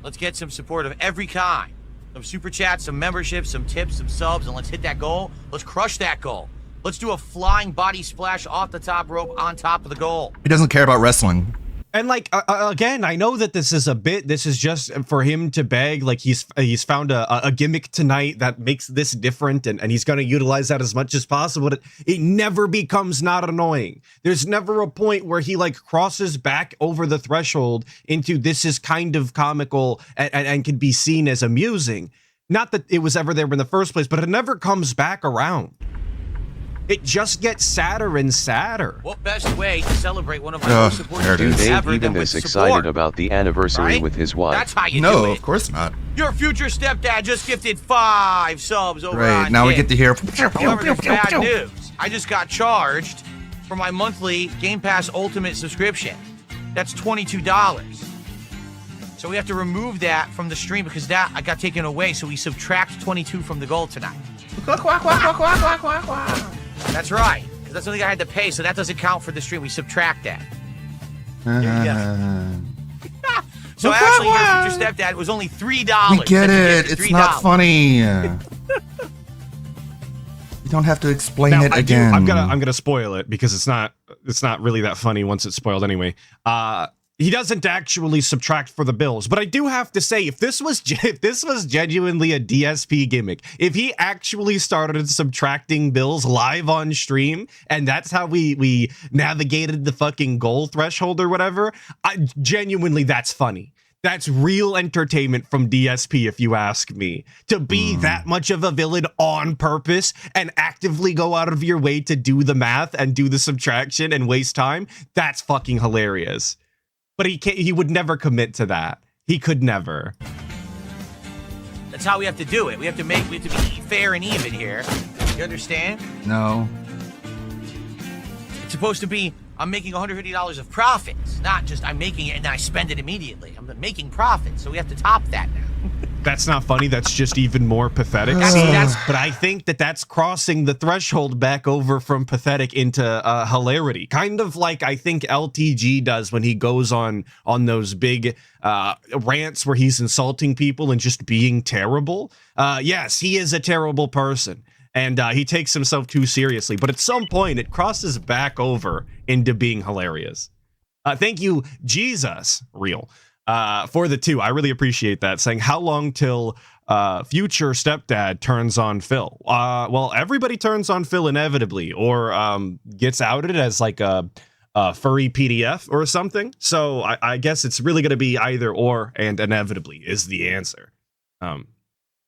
Speaker 5: Let's get some support of every kind. Some super chats, some memberships, some tips, some subs, and let's hit that goal. Let's crush that goal. Let's do a flying body splash off the top rope on top of the goal.
Speaker 2: He doesn't care about wrestling.
Speaker 3: And like again, I know that this is a bit. This is just for him to beg. Like he's found a gimmick tonight that makes this different, and he's going to utilize that as much as possible. But it never becomes not annoying. There's never a point where he like crosses back over the threshold into this is kind of comical and can be seen as amusing. Not that it was ever there in the first place, but it never comes back around. It just gets sadder and sadder.
Speaker 5: What best way to celebrate one of my
Speaker 2: Ugh,
Speaker 5: most supportive
Speaker 2: there it
Speaker 9: Dude
Speaker 2: is.
Speaker 5: streams
Speaker 9: ain't
Speaker 5: ever
Speaker 9: even
Speaker 5: than with
Speaker 9: this
Speaker 5: support,
Speaker 9: excited about the anniversary
Speaker 5: right?
Speaker 9: with his wife.
Speaker 5: That's how you do
Speaker 2: No,
Speaker 5: it.
Speaker 2: of course not.
Speaker 5: Your future stepdad just gifted 5 subs over
Speaker 2: Right,
Speaker 5: on
Speaker 2: now we
Speaker 5: Kick.
Speaker 2: get to hear.
Speaker 5: However, there's bad news. I just got charged for my monthly Game Pass Ultimate subscription. That's $22. So we have to remove that from the stream because that I got taken away. So we subtract 22 from the goal tonight. That's right. Because that's something I had to pay. So that doesn't count for the stream. We subtract that. So actually, your future stepdad was only $3.
Speaker 2: We get
Speaker 5: That's
Speaker 2: it.
Speaker 5: $3.
Speaker 2: It's not funny. You don't have to explain
Speaker 3: Now,
Speaker 2: it
Speaker 3: I do,
Speaker 2: again.
Speaker 3: I'm gonna spoil it because it's not really that funny once it's spoiled anyway. He doesn't actually subtract for the bills, but I do have to say, if this was genuinely a DSP gimmick, if he actually started subtracting bills live on stream, and that's how we navigated the fucking goal threshold or whatever, genuinely that's funny. That's real entertainment from DSP, if you ask me. To be that much of a villain on purpose and actively go out of your way to do the math and do the subtraction and waste time, that's fucking hilarious. But he would never commit to that. He could never.
Speaker 5: That's how we have to do it. We have to be fair and even here. You understand?
Speaker 2: No.
Speaker 5: It's supposed to be I'm making $150 of profits, not just I'm making it and then I spend it immediately. I'm making profits, so we have to top that now.
Speaker 3: That's not funny. That's just even more pathetic. But I think that's crossing the threshold back over from pathetic into hilarity. Kind of like I think LTG does when he goes on those big rants where he's insulting people and just being terrible. Yes, he is a terrible person. And he takes himself too seriously. But at some point, it crosses back over into being hilarious. Thank you, Jesus, real. For the 2, I really appreciate that. Saying, how long till future stepdad turns on Phil? Well, everybody turns on Phil inevitably, or gets outed as like a furry PDF or something. So I guess it's really going to be either or, and inevitably is the answer.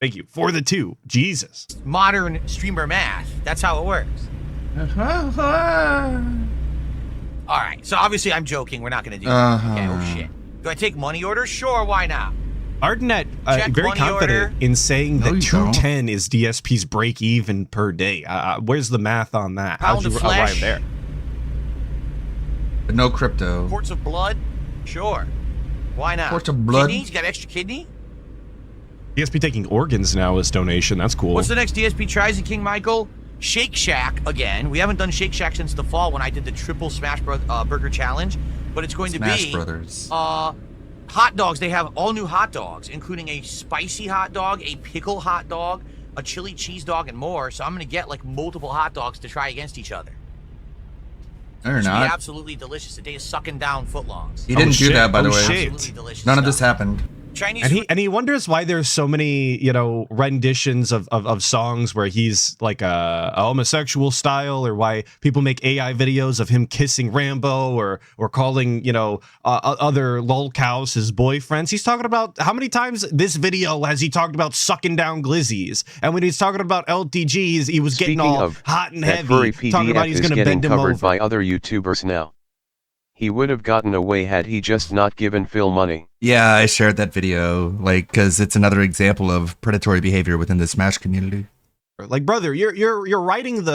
Speaker 3: Thank you for the 2. Jesus.
Speaker 5: Modern streamer math. That's how it works. All right. So obviously I'm joking. We're not going to do that. Okay. Oh shit. Do I take money orders? Sure. Why not?
Speaker 3: Ardenette,
Speaker 5: Check
Speaker 3: very
Speaker 5: money
Speaker 3: confident
Speaker 5: order.
Speaker 3: in saying
Speaker 2: No,
Speaker 3: that
Speaker 2: you
Speaker 3: 210 is DSP's break even per day. Where's the math on that? How'd
Speaker 5: Pound
Speaker 3: you
Speaker 5: of flesh.
Speaker 3: arrive there?
Speaker 2: But no crypto.
Speaker 5: Quarts of blood? Sure. Why not?
Speaker 2: Quarts of blood?
Speaker 5: Kidneys? You got extra kidney?
Speaker 3: DSP taking organs now as donation. That's cool.
Speaker 5: What's the next DSP tries in King Michael? Shake Shack again. We haven't done Shake Shack since the fall when I did the triple Smash Burger Challenge, but it's going
Speaker 2: Smash
Speaker 5: to be
Speaker 2: Brothers.
Speaker 5: hot dogs. They have all new hot dogs, including a spicy hot dog, a pickle hot dog, a chili cheese dog, and more. So I'm going to get like multiple hot dogs to try against each other.
Speaker 2: No, you're
Speaker 5: It's gonna be
Speaker 2: not.
Speaker 5: absolutely delicious. The day is sucking down footlongs.
Speaker 2: He didn't do
Speaker 3: shit.
Speaker 2: that, by the
Speaker 3: Oh,
Speaker 2: way.
Speaker 3: shit.
Speaker 5: Absolutely delicious.
Speaker 2: None of
Speaker 5: stuff.
Speaker 2: this happened.
Speaker 5: Chinese
Speaker 3: And
Speaker 5: food.
Speaker 3: he wonders why there's so many, renditions of songs where he's like a homosexual style, or why people make AI videos of him kissing Rambo or calling, other lolcows his boyfriends. He's talking about how many times this video has he talked about sucking down glizzies. And when he's talking about LTGs, he was getting
Speaker 9: Speaking
Speaker 3: all
Speaker 9: of,
Speaker 3: hot and
Speaker 9: that
Speaker 3: heavy,
Speaker 9: furry
Speaker 3: talking about
Speaker 9: PDF
Speaker 3: he's
Speaker 9: is
Speaker 3: going to
Speaker 9: getting
Speaker 3: bend him
Speaker 9: covered
Speaker 3: over.
Speaker 9: by other YouTubers now. He would have gotten away had he just not given Phil money.
Speaker 2: Yeah, I shared that video, because it's another example of predatory behavior within the Smash community.
Speaker 3: Like, brother, you're writing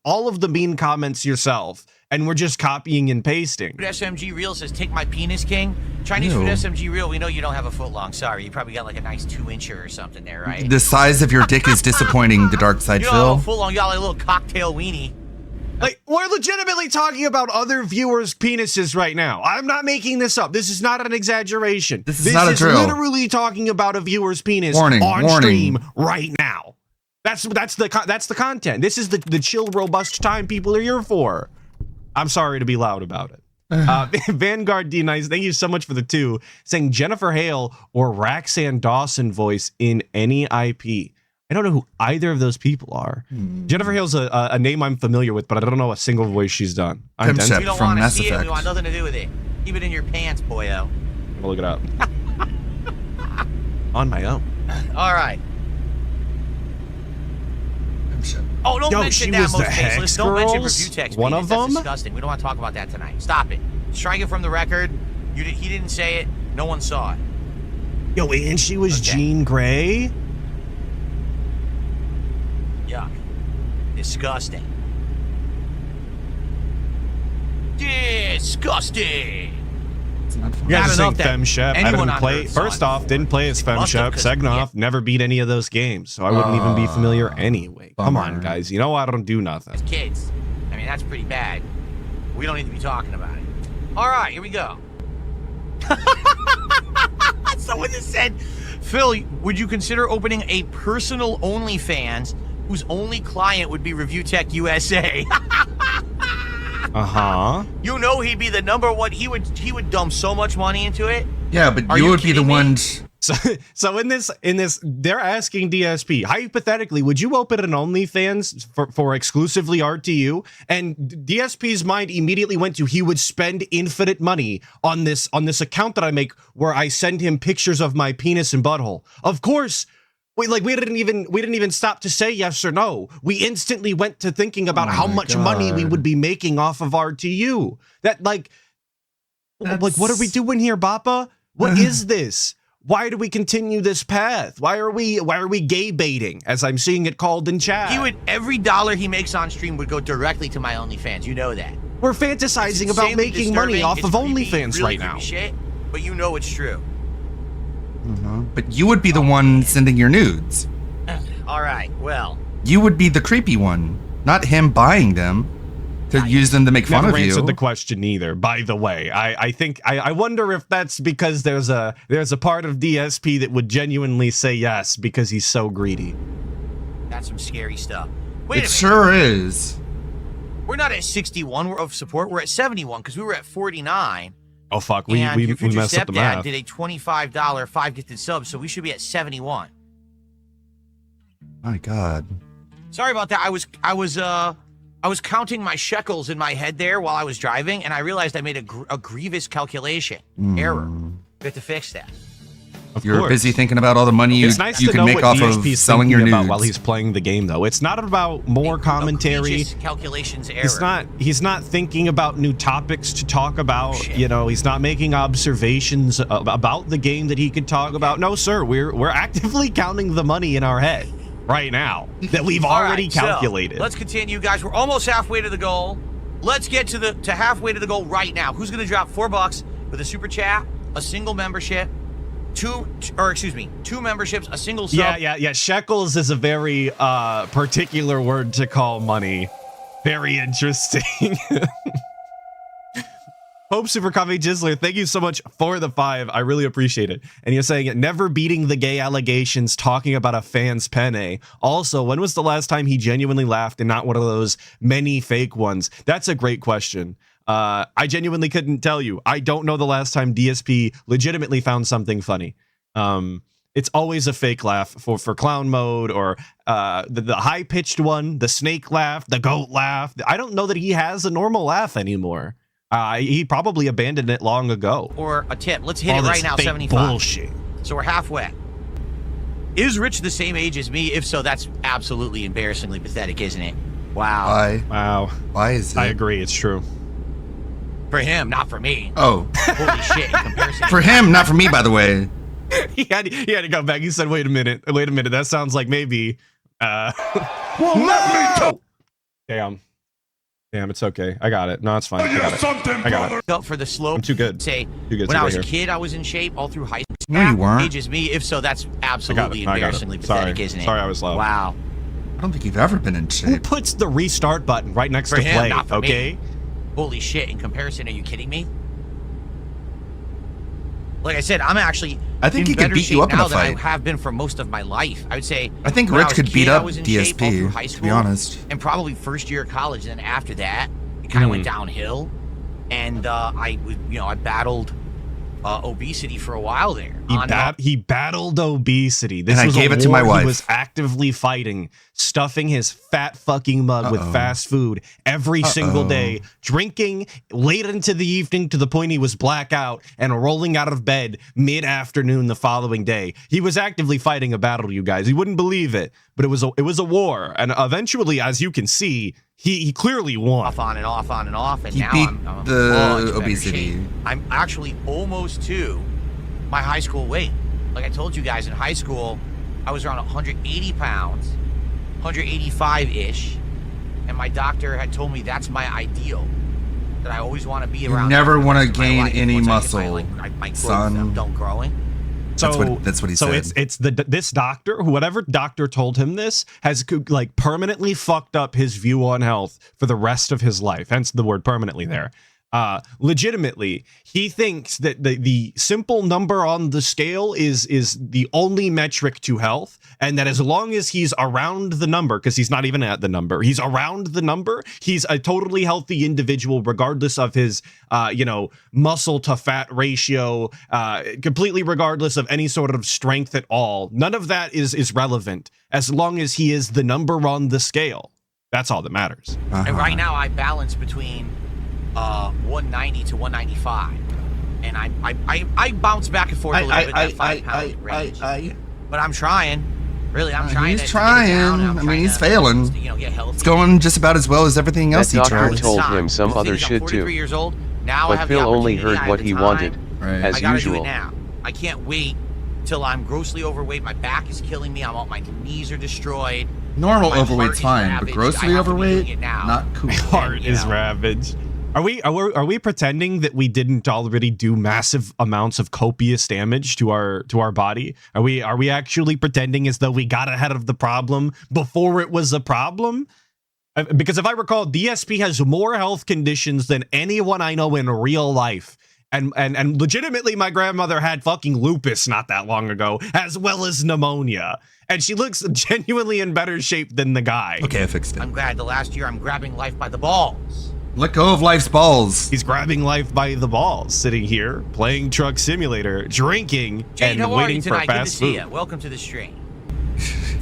Speaker 3: all of the mean comments yourself, and we're just copying and pasting.
Speaker 5: Food SMG Reel says, take my penis, king. Chinese food
Speaker 2: Ew.
Speaker 5: SMG Reel, we know you don't have a foot long. Sorry, you probably got like a nice 2-incher or something there, right?
Speaker 2: The size of your dick is disappointing, the dark side,
Speaker 5: You don't have
Speaker 2: Phil.
Speaker 5: a foot long, you got like a little cocktail weenie.
Speaker 3: Like, we're legitimately talking about other viewers' penises right now. I'm not making this up. This is not an exaggeration.
Speaker 2: This is not a drill.
Speaker 3: Literally talking about a viewer's penis
Speaker 2: Warning,
Speaker 3: on
Speaker 2: warning.
Speaker 3: stream right now. That's the content. This is the chill, robust time people are here for. I'm sorry to be loud about it. Vanguard D Nice, thank you so much for the 2, saying Jennifer Hale or Roxanne Dawson voice in any IP. I don't know who either of those people are. Jennifer Hale's a name I'm familiar with, but I don't know a single voice she's done. I'm
Speaker 2: Tim
Speaker 3: dense.
Speaker 2: Shep.
Speaker 5: We don't
Speaker 2: From
Speaker 5: want to
Speaker 2: Mass
Speaker 5: see it,
Speaker 2: Effect.
Speaker 5: we want nothing to do with it. Keep it in your pants, boyo.
Speaker 3: I'll look it up. On my own.
Speaker 5: All right. Oh, don't
Speaker 3: Yo,
Speaker 5: mention
Speaker 3: she
Speaker 5: that,
Speaker 3: was
Speaker 5: most
Speaker 3: the
Speaker 5: faceless.
Speaker 3: Hex
Speaker 5: Don't mention
Speaker 3: Girls?
Speaker 5: review text.
Speaker 3: One
Speaker 5: penis.
Speaker 3: of
Speaker 5: That's
Speaker 3: them?
Speaker 5: disgusting. We don't want to talk about that tonight. Stop it. Strike it from the record. He didn't say it. No one saw it.
Speaker 3: Yo, and she was
Speaker 5: Okay.
Speaker 3: Jean Grey?
Speaker 5: Yuck. Disgusting. Disgusting.
Speaker 2: It's not fun.
Speaker 3: You guys
Speaker 5: Not
Speaker 3: are saying
Speaker 5: enough that
Speaker 3: FemShep. I
Speaker 5: anyone
Speaker 3: didn't
Speaker 5: on
Speaker 3: play.
Speaker 5: Earth saw
Speaker 3: First
Speaker 5: it
Speaker 3: off, didn't play as
Speaker 5: It must have,
Speaker 3: FemShep.
Speaker 5: 'cause-
Speaker 3: Second off, never beat any of those games, so I wouldn't even be familiar anyway. Come on,
Speaker 2: bummer.
Speaker 3: guys. You know I don't do nothing.
Speaker 5: Kids. I mean, that's pretty bad. We don't need to be talking about it. All right, here we go. Someone just said, Phil, would you consider opening a personal OnlyFans whose only client would be Review Tech USA?
Speaker 3: Uh-huh.
Speaker 5: You know he'd be the number one. He would dump so much money into it.
Speaker 2: Yeah, but
Speaker 5: Are
Speaker 2: you
Speaker 5: you
Speaker 2: would be the
Speaker 5: kidding me?
Speaker 2: ones.
Speaker 3: So in this, they're asking DSP, hypothetically, would you open an OnlyFans for exclusively RTU? And DSP's mind immediately went to he would spend infinite money on this account that I make where I send him pictures of my penis and butthole. Of course, we didn't even stop to say yes or no. We instantly went to thinking about
Speaker 2: Oh
Speaker 3: how
Speaker 2: my
Speaker 3: much money we
Speaker 2: God.
Speaker 3: would be making off of RTU. That like what are we doing here, Bappa? What is this? Why do we continue this path? Why are we gay baiting, as I'm seeing it called in chat?
Speaker 5: Every dollar he makes on stream would go directly to my OnlyFans. You know that.
Speaker 3: We're fantasizing
Speaker 5: It's
Speaker 3: about
Speaker 5: insanely
Speaker 3: making money
Speaker 5: disturbing.
Speaker 3: off
Speaker 5: It's
Speaker 3: of
Speaker 5: creepy,
Speaker 3: OnlyFans
Speaker 5: really
Speaker 3: right
Speaker 5: creepy
Speaker 3: now.
Speaker 5: shit, but you know it's true.
Speaker 2: But you would be the one sending your nudes.
Speaker 5: All right. Well,
Speaker 2: You would be the creepy one, not him buying them to use them to make fun
Speaker 3: Never
Speaker 2: of you.
Speaker 3: answered the question either. By the way, I think I wonder if that's because there's a part of DSP that would genuinely say yes because he's so greedy.
Speaker 5: that's some scary stuff. Wait a
Speaker 2: It
Speaker 5: minute.
Speaker 2: sure is.
Speaker 5: We're not at 61 of support. We're at 71 because we were at 49.
Speaker 3: Oh fuck, we
Speaker 5: and your future
Speaker 3: messed up the
Speaker 5: stepdad
Speaker 3: math.
Speaker 5: did a $25 5 gifted sub, so we should be at 71.
Speaker 2: My God.
Speaker 5: Sorry about that. I was counting my shekels in my head there while I was driving, and I realized I made a grievous calculation error. We have to fix that.
Speaker 2: You're
Speaker 3: course.
Speaker 2: busy thinking about all the money
Speaker 3: It's nice
Speaker 2: you
Speaker 3: to
Speaker 2: can
Speaker 3: know
Speaker 2: make
Speaker 3: what
Speaker 2: off
Speaker 3: DSP's
Speaker 2: of selling your
Speaker 3: thinking
Speaker 2: nudes.
Speaker 3: about while he's playing the game, though. It's not about more commentary.
Speaker 5: Egregious calculations error.
Speaker 3: He's not thinking about new topics to talk about. You know, he's not making observations about the game that he could talk about. No, sir. We're actively counting the money in our head right now that we've already calculated.
Speaker 5: So, let's continue, guys. We're almost halfway to the goal. Let's get to halfway to the goal right now. Who's going to drop $4 with a super chat, a single membership, two memberships, a single sub?
Speaker 3: Yeah. Shekels is a very particular word to call money. Very interesting. Hope Super Coffee Jizzler, thank you so much for the 5. I really appreciate it. And you're saying never beating the gay allegations, talking about a fan's penne. Also, when was the last time he genuinely laughed and not one of those many fake ones? That's a great question. I genuinely couldn't tell you. I don't know the last time DSP legitimately found something funny. It's always a fake laugh for clown mode or the high-pitched one, the snake laugh, the goat laugh. I don't know that he has a normal laugh anymore. He probably abandoned it long ago.
Speaker 5: Or a tip. Let's hit it right now, 75.
Speaker 3: Bullshit.
Speaker 5: So we're halfway. Is Rich the same age as me? If so, that's absolutely embarrassingly pathetic, isn't it? Wow.
Speaker 2: Why?
Speaker 3: Wow.
Speaker 2: Why is it?
Speaker 3: I agree. It's true.
Speaker 5: For him, not for me.
Speaker 2: Oh.
Speaker 5: Holy shit, in comparison.
Speaker 2: For him, not for me, by the way.
Speaker 3: He had to come back. He said, wait a minute. That sounds like maybe.
Speaker 4: Well, let me
Speaker 3: Damn, it's okay. I got it. No, it's fine. I got it.
Speaker 5: Felt for the slope.
Speaker 3: I'm too good.
Speaker 5: Say,
Speaker 3: Too good.
Speaker 5: when I was
Speaker 3: Here.
Speaker 5: a kid, I was in shape all through high school.
Speaker 2: No, you weren't.
Speaker 5: Age is me. If so, that's absolutely
Speaker 3: I got it.
Speaker 5: embarrassingly pathetic, isn't it?
Speaker 3: Sorry, I was low.
Speaker 5: Wow.
Speaker 2: I don't think you've ever been in
Speaker 3: Who
Speaker 2: shape.
Speaker 3: puts the restart button right next
Speaker 5: For
Speaker 3: to
Speaker 5: him,
Speaker 3: play?
Speaker 5: not for
Speaker 3: Okay.
Speaker 5: me. Holy shit, in comparison, are you kidding me? Like I said, I'm actually
Speaker 2: I think
Speaker 5: in
Speaker 2: he could
Speaker 5: better
Speaker 2: beat
Speaker 5: shape
Speaker 2: you up in
Speaker 5: now
Speaker 2: a
Speaker 5: than I
Speaker 2: fight.
Speaker 5: have been for most of my life. I would say
Speaker 2: I think
Speaker 5: when
Speaker 2: Rich
Speaker 5: was a
Speaker 2: could beat
Speaker 5: kid, I
Speaker 2: up
Speaker 5: was in shape all through high
Speaker 2: DSP, to
Speaker 5: school,
Speaker 2: be honest.
Speaker 5: and probably first year of college. And then after that, it kind of went downhill. And I battled obesity for a while there.
Speaker 3: He battled obesity. This
Speaker 2: And I
Speaker 3: was
Speaker 2: gave
Speaker 3: a
Speaker 2: it to my
Speaker 3: war
Speaker 2: wife.
Speaker 3: He was actively fighting, stuffing his fat fucking mug with fast food every single day, drinking late into the evening to the point he was blackout and rolling out of bed mid-afternoon the following day. He was actively fighting a battle, you guys. You wouldn't believe it, but it was a war. And eventually, as you can see, he clearly won.
Speaker 5: Off on and off on and off, and
Speaker 2: He
Speaker 5: now
Speaker 2: beat
Speaker 5: I'm
Speaker 2: the
Speaker 5: much better
Speaker 2: obesity.
Speaker 5: shape. I'm actually almost to my high school weight. Like I told you guys, in high school, I was around 180 pounds, 185-ish, and my doctor had told me that's my ideal, that I always want to be around.
Speaker 2: never
Speaker 5: that for the
Speaker 2: wanna
Speaker 5: rest of my
Speaker 2: gain
Speaker 5: life.
Speaker 2: any
Speaker 5: Once I get
Speaker 2: muscle,
Speaker 5: my growth,
Speaker 2: son.
Speaker 5: I'm done growing.
Speaker 2: That's what he said.
Speaker 3: So it's this doctor, whatever doctor told him this, has like permanently fucked up his view on health for the rest of his life. Hence the word permanently there. Legitimately, he thinks that the simple number on the scale is the only metric to health, and that as long as he's around the number, because he's not even at the number, he's around the number, he's a totally healthy individual, regardless of his muscle to fat ratio, completely regardless of any sort of strength at all. None of that is relevant as long as he is the number on the scale. That's all that matters.
Speaker 5: And right now, I balance between 190 to 195, and I bounce back and forth a little bit in that 5-pound range. But I'm trying. Really, I'm trying.
Speaker 2: He's
Speaker 5: to
Speaker 2: trying.
Speaker 5: Get it down, and I'm
Speaker 2: I mean,
Speaker 5: trying
Speaker 2: he's
Speaker 5: to,
Speaker 2: failing.
Speaker 5: Get healthy.
Speaker 2: It's going just about as well as everything else he
Speaker 9: That doctor
Speaker 2: tried.
Speaker 9: told him some
Speaker 5: The
Speaker 9: other
Speaker 5: thing is, I'm
Speaker 9: shit
Speaker 5: 43
Speaker 9: too.
Speaker 5: years old. Now I
Speaker 9: But
Speaker 5: have
Speaker 9: Phil
Speaker 5: the
Speaker 9: only
Speaker 5: opportunity,
Speaker 9: heard
Speaker 5: I
Speaker 9: what
Speaker 5: have
Speaker 9: he
Speaker 5: the
Speaker 9: wanted,
Speaker 5: time.
Speaker 2: Right.
Speaker 9: as
Speaker 5: I gotta do
Speaker 9: usual.
Speaker 5: it now. I can't wait till I'm grossly overweight. My back is killing me. My knees are destroyed.
Speaker 2: Normal
Speaker 5: My heart
Speaker 2: overweight's
Speaker 5: is
Speaker 2: fine, but
Speaker 5: ravaged.
Speaker 2: grossly
Speaker 5: I have to be doing
Speaker 2: overweight,
Speaker 5: it now.
Speaker 2: not cool.
Speaker 3: Heart
Speaker 5: you
Speaker 3: is
Speaker 5: know.
Speaker 3: ravaged. Are we pretending that we didn't already do massive amounts of copious damage to our body? Are we actually pretending as though we got ahead of the problem before it was a problem? Because if I recall, DSP has more health conditions than anyone I know in real life. And legitimately, my grandmother had fucking lupus not that long ago, as well as pneumonia. And she looks genuinely in better shape than the guy.
Speaker 2: Okay, I fixed it.
Speaker 5: I'm glad the last year I'm grabbing life by the balls.
Speaker 2: Let go of life's balls.
Speaker 3: He's grabbing life by the balls, sitting here, playing Truck Simulator, drinking,
Speaker 5: Jade,
Speaker 3: and
Speaker 5: how are you
Speaker 3: waiting for
Speaker 5: tonight? Good to
Speaker 3: fast
Speaker 5: see
Speaker 3: food.
Speaker 5: you. Welcome to the stream.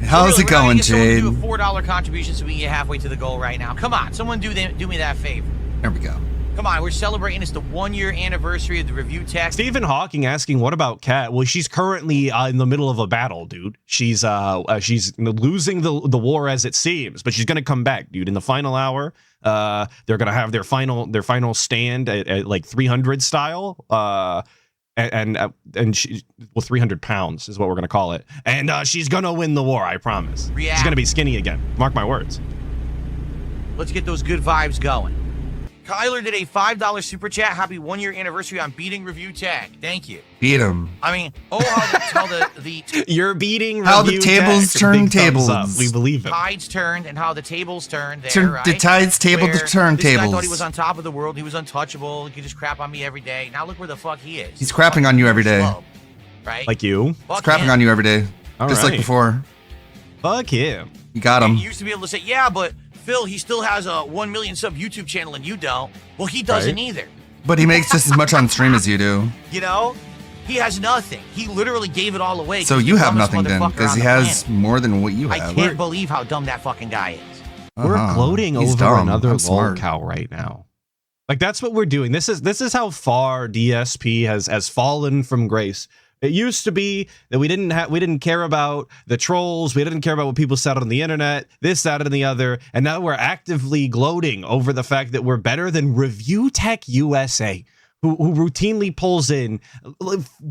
Speaker 2: How's it going, Jade?
Speaker 5: Do a $4 contribution so we can get halfway to the goal right now. Come on, someone do me that favor.
Speaker 2: There we go.
Speaker 5: Come on, we're celebrating. It's the 1-year anniversary of the review tech.
Speaker 3: Stephen Hawking asking, what about Kat? Well, she's currently in the middle of a battle, dude. She's losing the war as it seems, but she's gonna come back, dude. In the final hour, they're gonna have their final stand at like 300 style. And she, well, 300 pounds is what we're gonna call it. And she's gonna win the war, I promise.
Speaker 5: React.
Speaker 3: She's gonna be skinny again. Mark my words.
Speaker 5: Let's get those good vibes going. Kyler did a $5 super chat. Happy 1-year anniversary on beating review tag. Thank you.
Speaker 2: Beat him.
Speaker 5: I mean, how the
Speaker 3: You're beating
Speaker 2: How the
Speaker 3: review
Speaker 2: tables
Speaker 3: tech.
Speaker 2: turn
Speaker 3: Big thumbs
Speaker 2: tables.
Speaker 3: up. We believe it.
Speaker 5: tides turned and how the tables turned there, right?
Speaker 2: The tides table
Speaker 5: Where
Speaker 2: to turn
Speaker 5: this guy
Speaker 2: tables.
Speaker 5: thought he was on top of the world. He was untouchable. He could just crap on me every day. Now look where the fuck he is.
Speaker 2: He's crapping on you every day.
Speaker 5: Slow, right?
Speaker 3: Like you.
Speaker 2: He's crapping on you every day.
Speaker 3: All
Speaker 2: Just
Speaker 3: right.
Speaker 2: like before.
Speaker 3: Fuck him.
Speaker 2: You got him.
Speaker 5: You used to be able to say, yeah, but Phil, he still has a 1 million sub YouTube channel and you don't. Well, he doesn't either.
Speaker 2: But he makes just as much on stream as you do.
Speaker 5: You know? He has nothing. He literally gave it all away.
Speaker 2: So
Speaker 5: 'cause
Speaker 2: you
Speaker 5: he's the
Speaker 2: have
Speaker 5: dumbest
Speaker 2: nothing then,
Speaker 5: motherfucker
Speaker 2: because
Speaker 5: on
Speaker 2: he
Speaker 5: the
Speaker 2: has
Speaker 5: planet.
Speaker 2: more than what you
Speaker 5: I
Speaker 2: have.
Speaker 5: can't believe how dumb that fucking guy is.
Speaker 3: We're gloating
Speaker 2: He's
Speaker 3: over
Speaker 2: dumb.
Speaker 3: another
Speaker 2: I'm
Speaker 3: lol
Speaker 2: smart.
Speaker 3: cow right now. Like that's what we're doing. This is how far DSP has fallen from grace. It used to be that we didn't care about the trolls, we didn't care about what people said on the internet, this, that, and the other, and now we're actively gloating over the fact that we're better than Review Tech USA, who routinely pulls in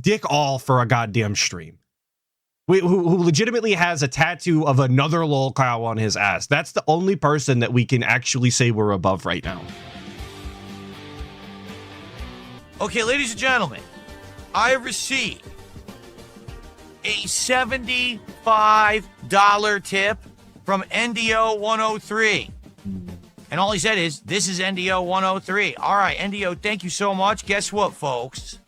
Speaker 3: dick all for a goddamn stream. Who legitimately has a tattoo of another lol cow on his ass. That's the only person that we can actually say we're above right now.
Speaker 5: Okay, ladies and gentlemen, I have received a $75 tip from NDO 103. And all he said is, this is NDO 103. All right, NDO, thank you so much. Guess what, folks?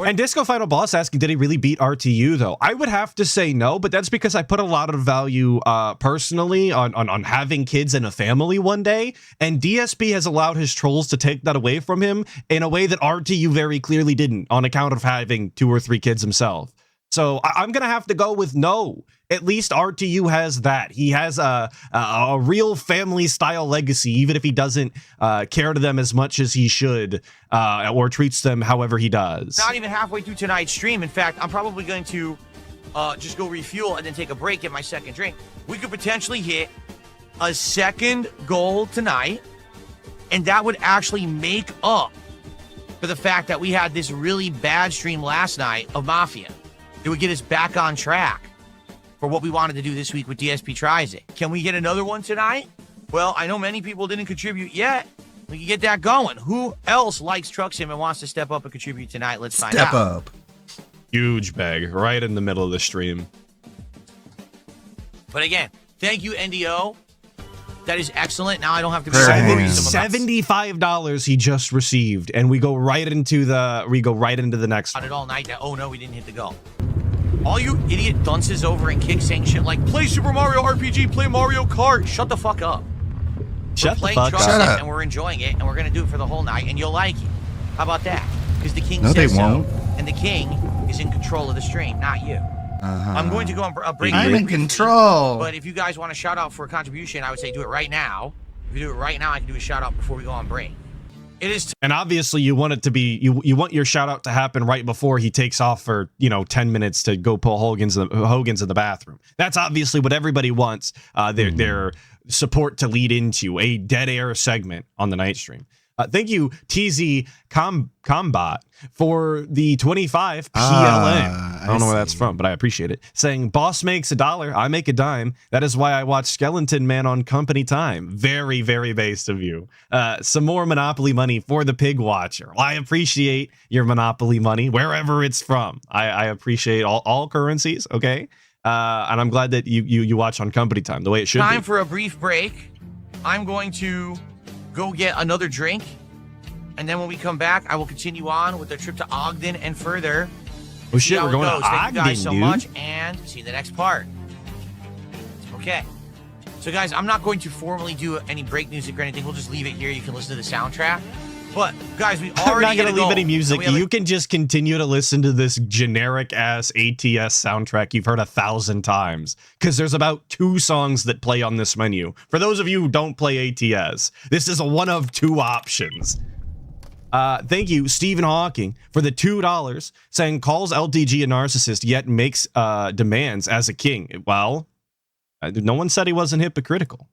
Speaker 3: And Disco Final Boss asking, did he really beat RTU, though? I would have to say no, but that's because I put a lot of value personally on having kids and a family one day, and DSP has allowed his trolls to take that away from him in a way that RTU very clearly didn't, on account of having 2 or 3 kids himself. So I'm going to have to go with no. At least RTU has that. He has a real family-style legacy, even if he doesn't care to them as much as he should, or treats them however he does.
Speaker 5: Not even halfway through tonight's stream. In fact, I'm probably going to just go refuel and then take a break, get my second drink. We could potentially hit a second goal tonight, and that would actually make up for the fact that we had this really bad stream last night of Mafia. It would get us back on track for what we wanted to do this week with DSP Tries It. Can we get another one tonight? Well, I know many people didn't contribute yet. We can get that going. Who else likes Truck Sim and wants to step up and contribute tonight? Let's find out.
Speaker 2: Step up.
Speaker 3: Huge bag right in the middle of the stream.
Speaker 5: But again, thank you, NDO. That is excellent. Now I don't have to be
Speaker 2: Prayer
Speaker 5: so
Speaker 2: hands.
Speaker 5: worrisome
Speaker 3: $75 he just received, and we go right into the next
Speaker 5: about
Speaker 3: one.
Speaker 5: it all night. That, oh no, we didn't hit the goal. All you idiot dunces over in Kick saying shit like, play Super Mario RPG, play Mario Kart. Shut the fuck up.
Speaker 3: Shut the
Speaker 5: playing
Speaker 3: fuck
Speaker 5: Truck
Speaker 3: up.
Speaker 2: Shut
Speaker 5: Sim
Speaker 2: up.
Speaker 5: and we're enjoying it, and we're going to do it for the whole night, and you'll like it. How about that? Because the king
Speaker 2: No, they
Speaker 5: says so,
Speaker 2: won't.
Speaker 5: and the king is in control of the stream, not you. I'm going to go on a break.
Speaker 2: I'm
Speaker 5: very
Speaker 2: in
Speaker 5: briefly,
Speaker 2: control.
Speaker 5: But if you guys want to shout out for a contribution, I would say do it right now. If you do it right now, I can do a shout out before we go on break. It is
Speaker 3: And obviously you want it to be, you want your shout out to happen right before he takes off for, 10 minutes to go pull Hogan's in the bathroom. That's obviously what everybody wants their support to lead into, a dead air segment on the night stream. Thank you, TZ Combat, for the 25 PLN. I don't know where that's from, but I appreciate it. Saying, boss makes $1, I make a dime. That is why I watch Skeleton Man on company time. Very, very based of you. Some more Monopoly money for the Pig Watcher. Well, I appreciate your Monopoly money, wherever it's from. I appreciate all currencies, okay? And I'm glad that you watch on company time, the way it should
Speaker 5: time
Speaker 3: be.
Speaker 5: for a brief break. I'm going to go get another drink, and then when we come back, I will continue on with the trip to Ogden and further.
Speaker 3: Oh
Speaker 5: See
Speaker 3: shit,
Speaker 5: how
Speaker 3: we're
Speaker 5: it
Speaker 3: going
Speaker 5: goes.
Speaker 3: to
Speaker 5: Thank you
Speaker 3: Ogden,
Speaker 5: guys so
Speaker 3: dude.
Speaker 5: much, and see you in the next part. Okay. So guys, I'm not going to formally do any break music or anything. We'll just leave it here. You can listen to the soundtrack. But guys, we
Speaker 3: I'm
Speaker 5: already
Speaker 3: not going to leave any
Speaker 5: And
Speaker 3: music.
Speaker 5: we have
Speaker 3: You can just continue to listen to this generic ass ATS soundtrack you've heard 1,000 times, because there's about 2 songs that play on this menu. For those of you who don't play ATS, this is one of 2 options. Thank you, Stephen Hawking, for the $2, saying calls LDG a narcissist, yet makes demands as a king. Well, no one said he wasn't hypocritical.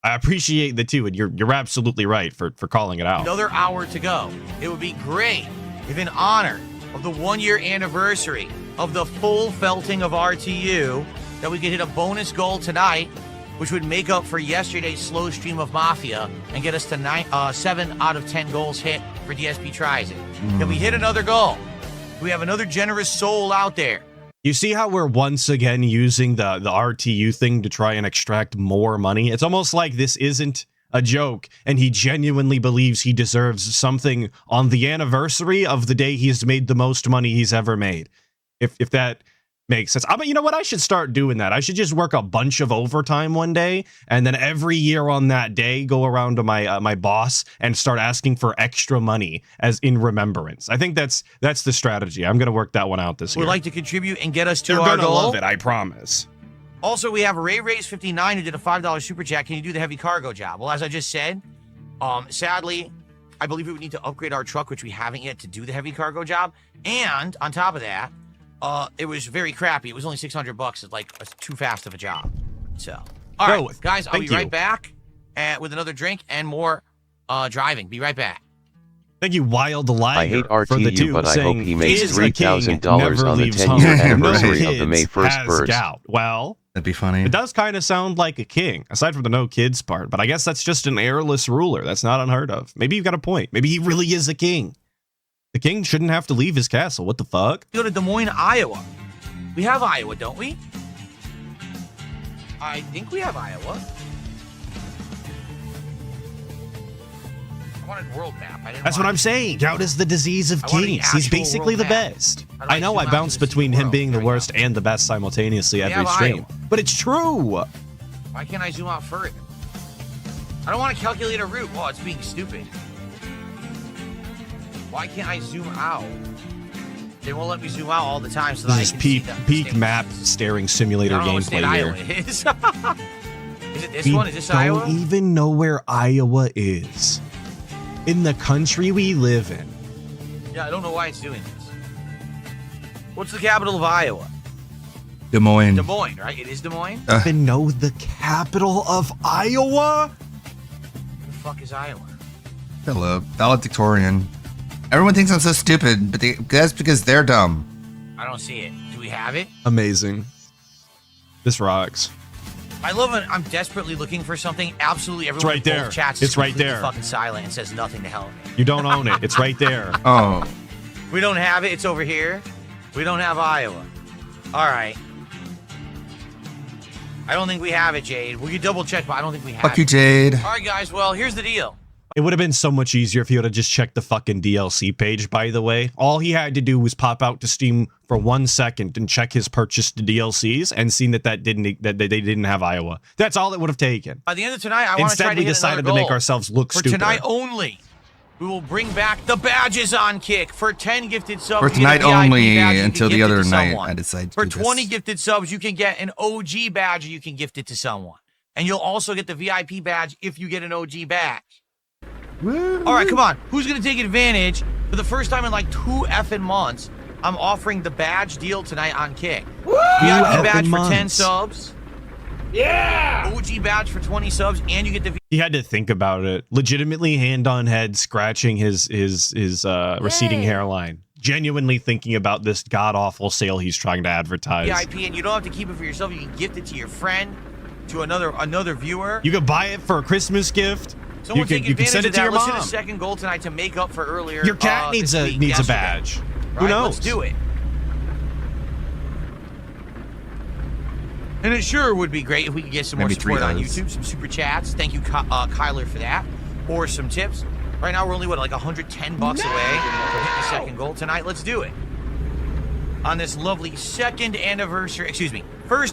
Speaker 3: I appreciate the two, and you're absolutely right for calling it out.
Speaker 5: Another hour to go. It would be great if, in honor of the 1-year anniversary of the full felting of RTU, that we could hit a bonus goal tonight, which would make up for yesterday's slow stream of Mafia and get us to 7 out of 10 goals hit for DSP Tries It. If we hit another goal, we have another generous soul out there.
Speaker 3: You see how we're once again using the RTU thing to try and extract more money? It's almost like this isn't a joke, and he genuinely believes he deserves something on the anniversary of the day he's made the most money he's ever made. If that makes sense. But you know what? I should start doing that. I should just work a bunch of overtime one day, and then every year on that day, go around to my boss and start asking for extra money as in remembrance. I think that's the strategy. I'm going to work that one out this year.
Speaker 5: Would like to contribute and get us to
Speaker 3: You're
Speaker 5: our
Speaker 3: gonna
Speaker 5: goal.
Speaker 3: love it, I promise.
Speaker 5: Also, we have Ray59 who did a $5 super chat. Can you do the heavy cargo job? Well, as I just said, sadly, I believe we would need to upgrade our truck, which we haven't yet, to do the heavy cargo job. And on top of that, it was very crappy. It was only $600. It's like too fast of a job. So, all right, guys, I'll be right back with another drink and more driving. Be right back.
Speaker 3: Thank you, Wild Liger.
Speaker 9: I hate
Speaker 3: for the
Speaker 9: RTU,
Speaker 3: two,
Speaker 9: but I hope
Speaker 3: saying,
Speaker 9: he makes
Speaker 3: "Is a king,
Speaker 9: $3,000 on the
Speaker 3: never
Speaker 9: 10-year
Speaker 3: leaves home.
Speaker 9: anniversary
Speaker 3: No
Speaker 9: of the May
Speaker 3: kids
Speaker 9: 1st
Speaker 3: has
Speaker 9: burst."
Speaker 3: Scout." Well,
Speaker 2: That'd be funny.
Speaker 3: it does kind of sound like a king, aside from the no kids part, but I guess that's just an heirless ruler. That's not unheard of. Maybe you've got a point. Maybe he really is a king. The king shouldn't have to leave his castle. What the fuck?
Speaker 5: Go to Des Moines, Iowa. We have Iowa, don't we? I think we have Iowa. I wanted world map.
Speaker 3: That's what I'm saying. Gout is the disease of
Speaker 5: I wanted the
Speaker 3: kings. He's
Speaker 5: actual
Speaker 3: basically
Speaker 5: world
Speaker 3: the
Speaker 5: map.
Speaker 3: best.
Speaker 5: How do I
Speaker 3: I know
Speaker 5: zoom
Speaker 3: I
Speaker 5: out
Speaker 3: bounce
Speaker 5: to see the
Speaker 3: between him
Speaker 5: world?
Speaker 3: being the
Speaker 5: There we
Speaker 3: worst
Speaker 5: go.
Speaker 3: and the best simultaneously
Speaker 5: We
Speaker 3: every
Speaker 5: have
Speaker 3: stream.
Speaker 5: Iowa.
Speaker 3: But it's true.
Speaker 5: Why can't I zoom out further? I don't want to calculate a route. Oh, it's being stupid. Why can't I zoom out? They won't let me zoom out all the time so that
Speaker 3: This
Speaker 5: I
Speaker 3: is
Speaker 5: can see
Speaker 3: peak,
Speaker 5: the
Speaker 3: peak
Speaker 5: state.
Speaker 3: map staring simulator
Speaker 5: I don't know what state
Speaker 3: gameplay
Speaker 5: Iowa
Speaker 3: here.
Speaker 5: is. Is it this
Speaker 3: We
Speaker 5: one? Is this
Speaker 3: don't
Speaker 5: Iowa?
Speaker 3: even know where Iowa is. In the country we live in.
Speaker 5: Yeah, I don't know why it's doing this. What's the capital of Iowa?
Speaker 2: Des Moines.
Speaker 5: Des Moines, right? It is Des Moines?
Speaker 3: Even know the capital of Iowa?
Speaker 5: Where the fuck is Iowa?
Speaker 2: Hello, valedictorian. Everyone thinks I'm so stupid, but that's because they're dumb.
Speaker 5: I don't see it. Do we have it?
Speaker 3: Amazing. This rocks.
Speaker 5: I love it. I'm desperately looking for something. Absolutely everyone
Speaker 3: right
Speaker 5: in
Speaker 3: there.
Speaker 5: both chats
Speaker 3: It's
Speaker 5: is
Speaker 3: right
Speaker 5: completely
Speaker 3: there.
Speaker 5: fucking silent and says nothing to help me.
Speaker 3: You don't own it. It's right there.
Speaker 2: Oh,
Speaker 5: We don't have it. It's over here. We don't have Iowa. All right. I don't think we have it, Jade. We can double check, but I don't think we have
Speaker 2: fuck you,
Speaker 5: it.
Speaker 2: Jade.
Speaker 5: All right, guys. Well, here's the deal.
Speaker 3: It would have been so much easier if he would have just checked the fucking DLC page, by the way. All he had to do was pop out to Steam for 1 second and check his purchased DLCs and seen that they didn't have Iowa. That's all it would have taken.
Speaker 5: By the end of tonight, I want to try
Speaker 3: Instead,
Speaker 5: to
Speaker 3: we
Speaker 5: hit
Speaker 3: decided
Speaker 5: another
Speaker 3: to make
Speaker 5: goal.
Speaker 3: ourselves look
Speaker 5: For
Speaker 3: stupid.
Speaker 5: tonight only, we will bring back the badges on Kick. For 10 gifted subs,
Speaker 2: For
Speaker 5: you get a
Speaker 2: tonight
Speaker 5: VIP
Speaker 2: only
Speaker 5: badge you can
Speaker 2: until the
Speaker 5: gift it
Speaker 2: other
Speaker 5: to
Speaker 2: night,
Speaker 5: someone.
Speaker 2: I decide to
Speaker 5: For
Speaker 2: do
Speaker 5: 20
Speaker 2: this.
Speaker 5: gifted subs, you can get an OG badge you can gift it to someone. And you'll also get the VIP badge if you get an OG badge. All right, come on. Who's going to take advantage? For the first time in like 2 effing months, I'm offering the badge deal tonight on Kick. VIP badge for 10 subs. Yeah! OG badge for 20 subs, and you get the
Speaker 3: He had to think about it. Legitimately, hand on head, scratching his receding hairline. Genuinely thinking about this god awful sale he's trying to advertise.
Speaker 5: VIP, and you don't have to keep it for yourself. You can gift it to your friend, to another viewer.
Speaker 3: You could buy it for a Christmas gift.
Speaker 5: Someone take
Speaker 3: you can
Speaker 5: advantage
Speaker 3: send it
Speaker 5: of
Speaker 3: to
Speaker 5: that.
Speaker 3: your
Speaker 5: Let's
Speaker 3: mom.
Speaker 5: hit a second goal tonight to make up for earlier.
Speaker 3: Your cat needs
Speaker 5: this
Speaker 3: a
Speaker 5: week,
Speaker 3: needs a
Speaker 5: yesterday.
Speaker 3: badge.
Speaker 5: Right,
Speaker 3: Who knows?
Speaker 5: Let's do it. And it sure would be great if we could get some more
Speaker 2: Maybe
Speaker 5: support on
Speaker 2: $3.
Speaker 5: YouTube, some super chats. Thank you, Kyler, for that, or some tips. Right now, we're only like $110 away from hitting the second goal tonight. Let's do it on this lovely first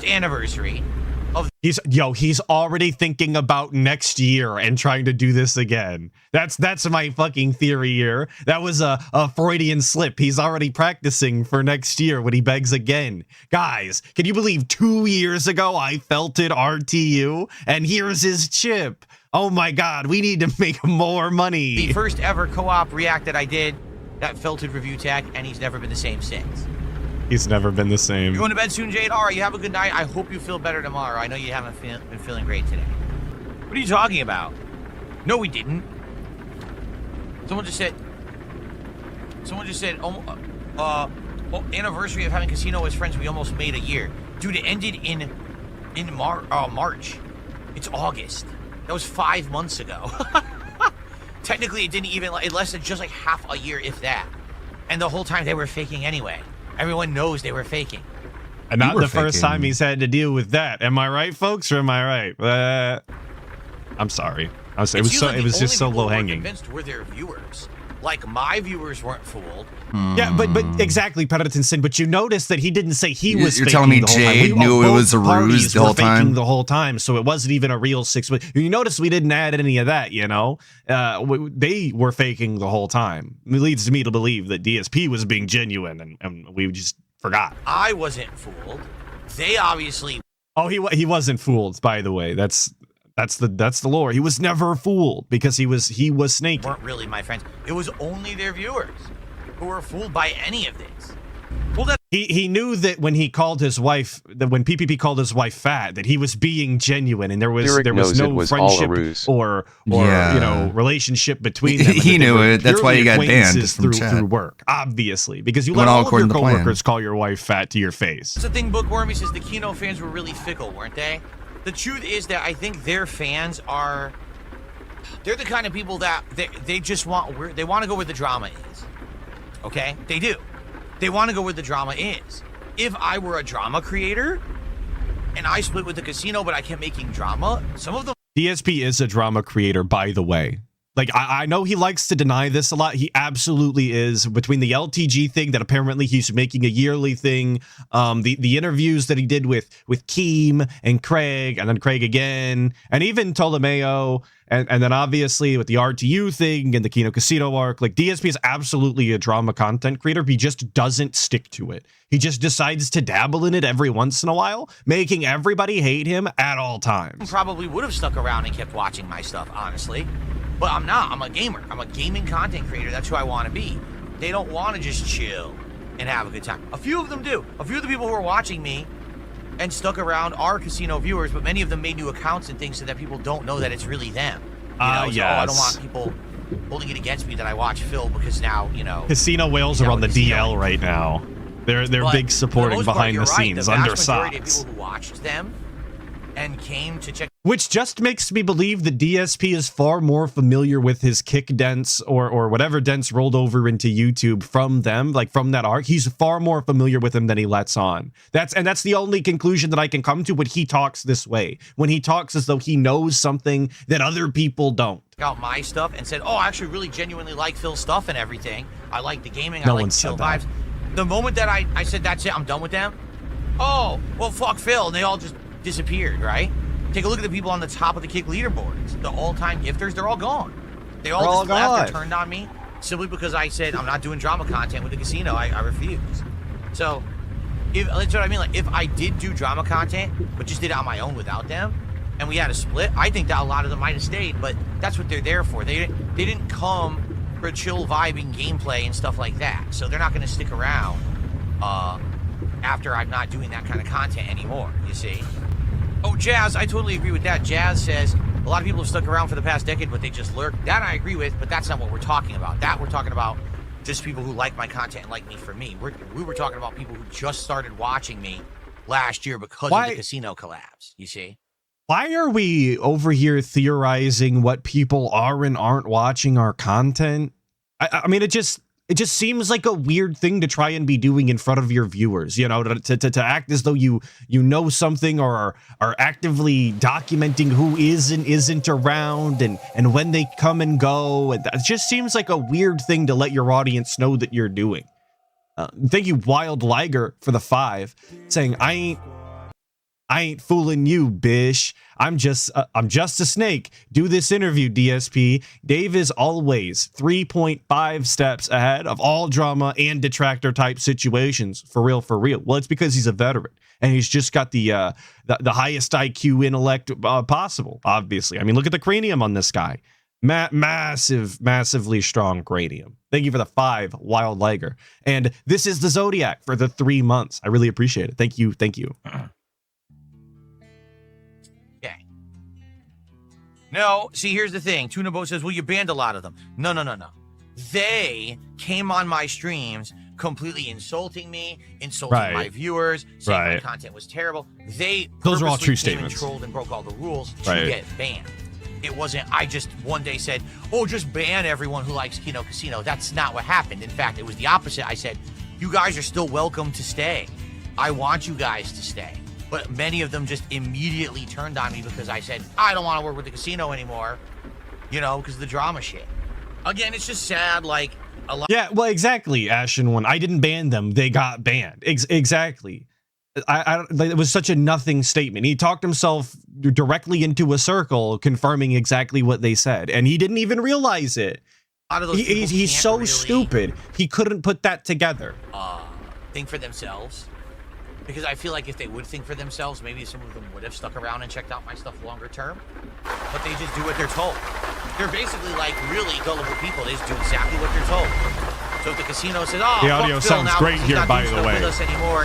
Speaker 5: anniversary.
Speaker 3: He's already thinking about next year and trying to do this again. That's my fucking theory here. That was a Freudian slip. He's already practicing for next year when he begs again. Guys, can you believe 2 years ago I felted RTU and here's his chip? Oh my God, we need to make more money.
Speaker 5: The first ever co-op react that I did, that filtered review tag, and he's never been the same since.
Speaker 3: He's never been the same.
Speaker 5: You're going to bed soon, Jade? All right, you have a good night. I hope you feel better tomorrow. I know you haven't been feeling great today. What are you talking about? No, we didn't. Someone just said, anniversary of having casino as friends, we almost made a year. Dude, it ended in March. It's August. That was 5 months ago. Technically, it didn't even, it lasted just like half a year, if that. And the whole time they were faking anyway. Everyone knows they were faking.
Speaker 3: And not the first time he's had to deal with that. Am I right, folks, or am I right? I'm sorry. It was just so low hanging.
Speaker 5: Convinced were their viewers. Like, my viewers weren't fooled.
Speaker 3: Yeah, but exactly, Predator Sin. But you notice that he didn't say he was.
Speaker 2: You're
Speaker 3: faking
Speaker 2: telling me
Speaker 3: the whole time.
Speaker 2: Jade knew it was a ruse the whole time?
Speaker 3: The whole time, so it wasn't even a real 6. You notice we didn't add any of that. You know, they were faking the whole time. It leads me to believe that DSP was being genuine, and we just forgot.
Speaker 5: I wasn't fooled. They obviously.
Speaker 3: Oh, he wasn't fooled. By the way, that's the lore. He was never fooled because he was snaky.
Speaker 5: Weren't really my friends. It was only their viewers who were fooled by any of this. Well, that
Speaker 3: he knew that when he called his wife, that when PPP called his wife fat, that he was being genuine, and there was no friendship or relationship between them.
Speaker 2: He knew it. That's why he got banned from chat.
Speaker 3: Through work, obviously, because you let all of your coworkers call your wife fat to your face.
Speaker 5: That's the thing. Bookworm, he says the Kino fans were really fickle, weren't they? The truth is that I think their fans they're the kind of people that they just want to go where the drama is. Okay? They do. They want to go where the drama is. If I were a drama creator and I split with the casino but I kept making drama, some of them...
Speaker 3: DSP is a drama creator, by the way. Like, I know he likes to deny this a lot. He absolutely is. Between the LTG thing that apparently he's making a yearly thing, the interviews that he did with Keem and Craig, and then Craig again, and even Ptolemayo, and then obviously with the RTU thing and the Kino Casino arc, like, DSP is absolutely a drama content creator. He just doesn't stick to it. He just decides to dabble in it every once in a while, making everybody hate him at all times.
Speaker 5: Probably would have stuck around and kept watching my stuff, honestly. But I'm not. I'm a gamer. I'm a gaming content creator. That's who I want to be. They don't want to just chill and have a good time. A few of them do. A few of the people who are watching me and stuck around are casino viewers, but many of them made new accounts and things so that people don't know that it's really them. Yes. I don't want people holding it against me that I watch Phil because now,
Speaker 3: Casino whales are on the DL right now. They're big supporting behind the scenes, under socks.
Speaker 5: The vast majority of people who watched them and came to check.
Speaker 3: Which just makes me believe that DSP is far more familiar with his kick dents or whatever dents rolled over into YouTube from them, like from that arc. He's far more familiar with them than he lets on. That's the only conclusion that I can come to when he talks this way. When he talks as though he knows something that other people don't.
Speaker 5: Out my stuff and said, I actually really genuinely like Phil's stuff and everything. I like the gaming.
Speaker 3: No
Speaker 5: I like
Speaker 3: one
Speaker 5: the chill
Speaker 3: said that.
Speaker 5: vibes. The moment that I said, that's it, I'm done with them. Oh, well, fuck Phil. And they all just disappeared, right? Take a look at the people on the top of the kick leaderboards. The all-time gifters, they're all gone. They all just left and turned on me simply because I said, I'm not doing drama content with the casino. I refuse. So, that's what I mean. Like, if I did do drama content, but just did it on my own without them, and we had a split, I think that a lot of them might have stayed, but that's what they're there for. They didn't come for chill vibing gameplay and stuff like that. So they're not going to stick around after I'm not doing that kind of content anymore, you see? Oh, Jazz, I totally agree with that. Jazz says a lot of people have stuck around for the past decade, but they just lurk. That I agree with, but that's not what we're talking about. That we're talking about just people who like my content and like me for me. We were talking about people who just started watching me last year because of the casino collapse, you see?
Speaker 3: Why are we over here theorizing what people are and aren't watching our content? I mean, it just seems like a weird thing to try and be doing in front of your viewers, to act as though you know something or are actively documenting who is and isn't around and when they come and go. And it just seems like a weird thing to let your audience know that you're doing. Thank you, Wild Liger, for the 5, saying, I I ain't fooling you, bish. I'm just a snake. Do this interview, DSP. Dave is always 3.5 steps ahead of all drama and detractor type situations. For real, for real. Well, it's because he's a veteran and he's just got the highest IQ intellect possible. Obviously, I mean, look at the cranium on this guy. Massively strong cranium. Thank you for the 5 wild liger. And this is the Zodiac for the 3 months. I really appreciate it. Thank you.
Speaker 5: No, see, here's the thing. Tuna Boat says, well, you banned a lot of them. No. They came on my streams completely insulting me, insulting my viewers, saying my content was terrible.
Speaker 3: Those are all true
Speaker 5: came
Speaker 3: statements.
Speaker 5: And trolled and broke all the rules to get banned. It wasn't, I just one day said, oh, just ban everyone who likes Kino Casino. That's not what happened. In fact, it was the opposite. I said, you guys are still welcome to stay. I want you guys to stay. But many of them just immediately turned on me because I said, I don't want to work with the casino anymore, because of the drama shit. Again, it's just sad, like, a lot.
Speaker 3: Yeah, well, exactly, Ashen One. I didn't ban them. They got banned. Exactly. It was such a nothing statement. He talked himself directly into a circle, confirming exactly what they said, and he didn't even realize it.
Speaker 5: A lot of those
Speaker 3: He's so really stupid. He couldn't put that together.
Speaker 5: Think for themselves. Because I feel like if they would think for themselves, maybe some of them would have stuck around and checked out my stuff longer term. But they just do what they're told. They're basically like really gullible people. They just do exactly what they're told. So if the casino says, oh,
Speaker 3: the audio sounds great here, by the way.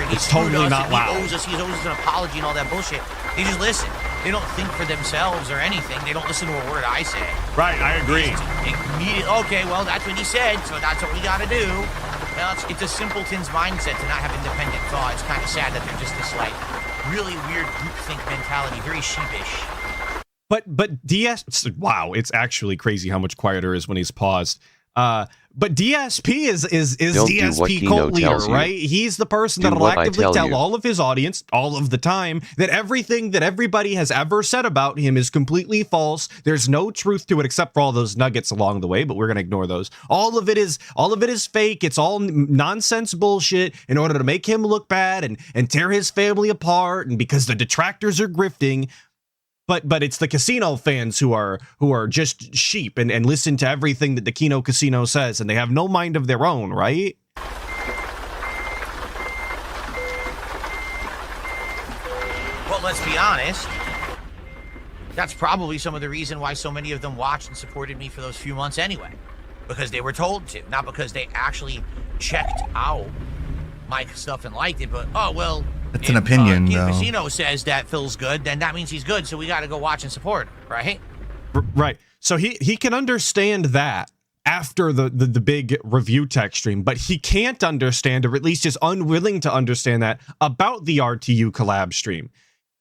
Speaker 5: It's
Speaker 3: totally not loud.
Speaker 5: He owes us an apology and all that bullshit. They just listen. They don't think for themselves or anything. They don't listen to a word I say.
Speaker 3: Right, I agree.
Speaker 5: Okay, well, that's what he said, so that's what we got to do. Well, it's a simpleton's mindset to not have independent thought. It's kind of sad that they're just this, like, really weird groupthink mentality, very sheepish.
Speaker 3: But DS, wow, it's actually crazy how much quieter is when he's paused. But DSP is DSP cult leader, right? He's the person that'll actively tell all of his audience all of the time that everything that everybody has ever said about him is completely false. There's no truth to it except for all those nuggets along the way, but we're gonna ignore those. All of it is fake. It's all nonsense bullshit in order to make him look bad and tear his family apart, and because the detractors are grifting. But it's the casino fans who are just sheep and listen to everything that the Kino Casino says, and they have no mind of their own, right?
Speaker 5: Well, let's be honest. That's probably some of the reason why so many of them watched and supported me for those few months anyway. Because they were told to, not because they actually checked out my stuff and liked it, but, oh, well,
Speaker 2: it's an opinion,
Speaker 5: though.
Speaker 2: though.
Speaker 5: Casino says that Phil's good, then that means he's good, so we got to go watch and support, right?
Speaker 3: Right. So he can understand that after the big review tech stream, but he can't understand, or at least is unwilling to understand that about the RTU collab stream.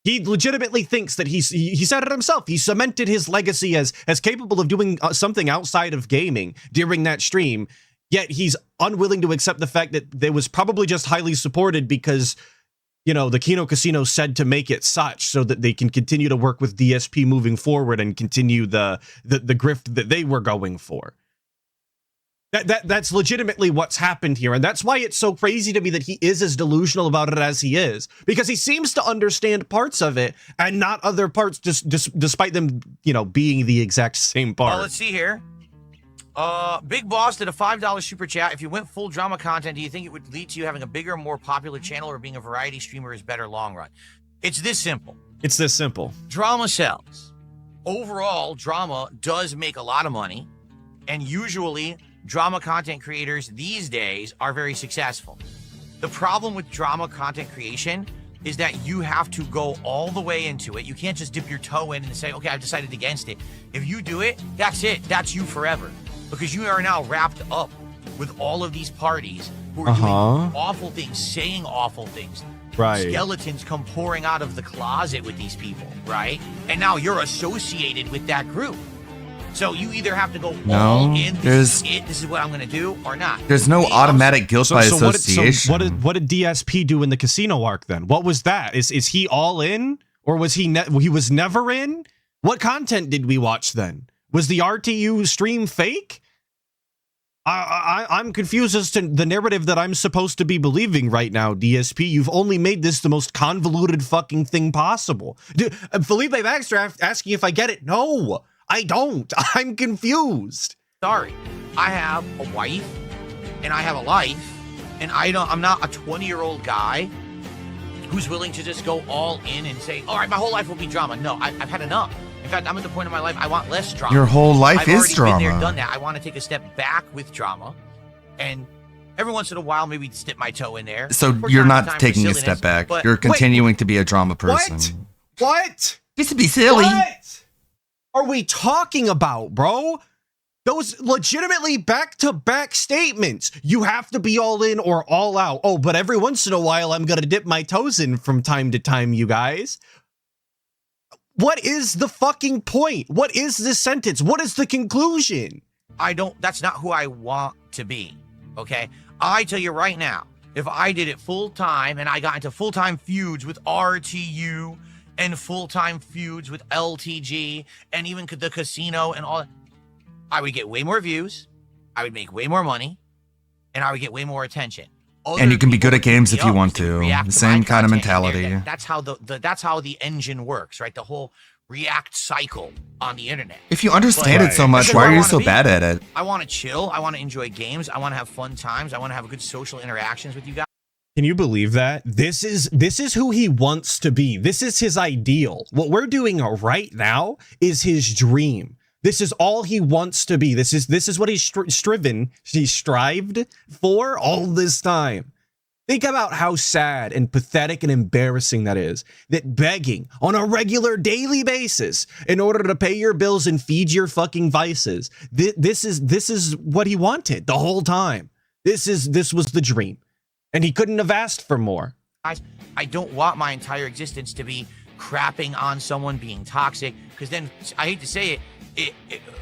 Speaker 3: He legitimately thinks that he said it himself. He cemented his legacy as capable of doing something outside of gaming during that stream. Yet he's unwilling to accept the fact that they was probably just highly supported because, the Kino Casino said to make it such so that they can continue to work with DSP moving forward and continue the grift that they were going for. That's legitimately what's happened here, and that's why it's so crazy to me that he is as delusional about it as he is, because he seems to understand parts of it and not other parts, despite them, being the exact same part.
Speaker 5: Well, let's see here. Big Boss did a $5 super chat. If you went full drama content, do you think it would lead to you having a bigger, more popular channel, or being a variety streamer is better long run? It's this simple. Drama sells. Overall, drama does make a lot of money, and usually drama content creators these days are very successful. The problem with drama content creation is that you have to go all the way into it. You can't just dip your toe in and say, okay, I've decided against it. If you do it, that's it. That's you forever. Because you are now wrapped up with all of these parties who are doing awful things, saying awful things.
Speaker 3: Right.
Speaker 5: Skeletons come pouring out of the closet with these people, right? And now you're associated with that group. So you either have to go all in, this is what I'm going to do, or not.
Speaker 2: There's no automatic guilt by association.
Speaker 3: What did DSP do in the casino arc then? What was that? Is he all in, or was he was never in? What content did we watch then? Was the RTU stream fake? I'm confused as to the narrative that I'm supposed to be believing right now, DSP. You've only made this the most convoluted fucking thing possible. Felipe Baxter asking if I get it. No, I don't. I'm confused.
Speaker 5: Sorry, I have a wife and I have a life, and I'm not a 20-year-old guy who's willing to just go all in and say, all right, my whole life will be drama. No, I've had enough. In fact, I'm at the point in my life I want less drama.
Speaker 2: Your whole life is
Speaker 5: I've
Speaker 2: drama.
Speaker 5: already been there, done that. I want to take a step back with drama, and every once in a while, maybe dip my toe in there.
Speaker 2: So
Speaker 5: For
Speaker 2: you're
Speaker 5: time to
Speaker 2: not
Speaker 5: time for
Speaker 2: taking a
Speaker 5: silliness,
Speaker 2: step back.
Speaker 5: but-
Speaker 2: You're continuing to be a drama person.
Speaker 3: What?
Speaker 2: Just to be silly.
Speaker 3: What are we talking about, bro? Those legitimately back-to-back statements. You have to be all in or all out. Oh, but every once in a while, I'm going to dip my toes in from time to time, you guys. What is the fucking point? What is this sentence? What is the conclusion?
Speaker 5: That's not who I want to be, okay? I tell you right now, if I did it full-time and I got into full-time feuds with RTU and full-time feuds with LTG and even the casino and all that, I would get way more views, I would make way more money, and I would get way more attention.
Speaker 2: And you can be good at games if you want
Speaker 5: They would
Speaker 2: to.
Speaker 5: react
Speaker 2: The
Speaker 5: to
Speaker 2: same
Speaker 5: my
Speaker 2: kind of
Speaker 5: content.
Speaker 2: mentality.
Speaker 5: That's how that's how the engine works, right? The whole react cycle on the internet.
Speaker 2: If you understand
Speaker 3: Right.
Speaker 2: it so much,
Speaker 5: That's
Speaker 2: why
Speaker 5: where
Speaker 2: are
Speaker 5: I
Speaker 2: you
Speaker 5: wanna
Speaker 2: so
Speaker 5: be.
Speaker 2: bad at it?
Speaker 5: I want to chill. I want to enjoy games. I want to have fun times. I want to have good social interactions with you guys.
Speaker 3: Can you believe that? This is who he wants to be. This is his ideal. What we're doing right now is his dream. This is all he wants to be. This is what he's strived for all this time. Think about how sad and pathetic and embarrassing that is. That begging on a regular daily basis in order to pay your bills and feed your fucking vices. This is what he wanted the whole time. This was the dream. And he couldn't have asked for more.
Speaker 5: I don't want my entire existence to be crapping on someone, being toxic, because then, I hate to say it,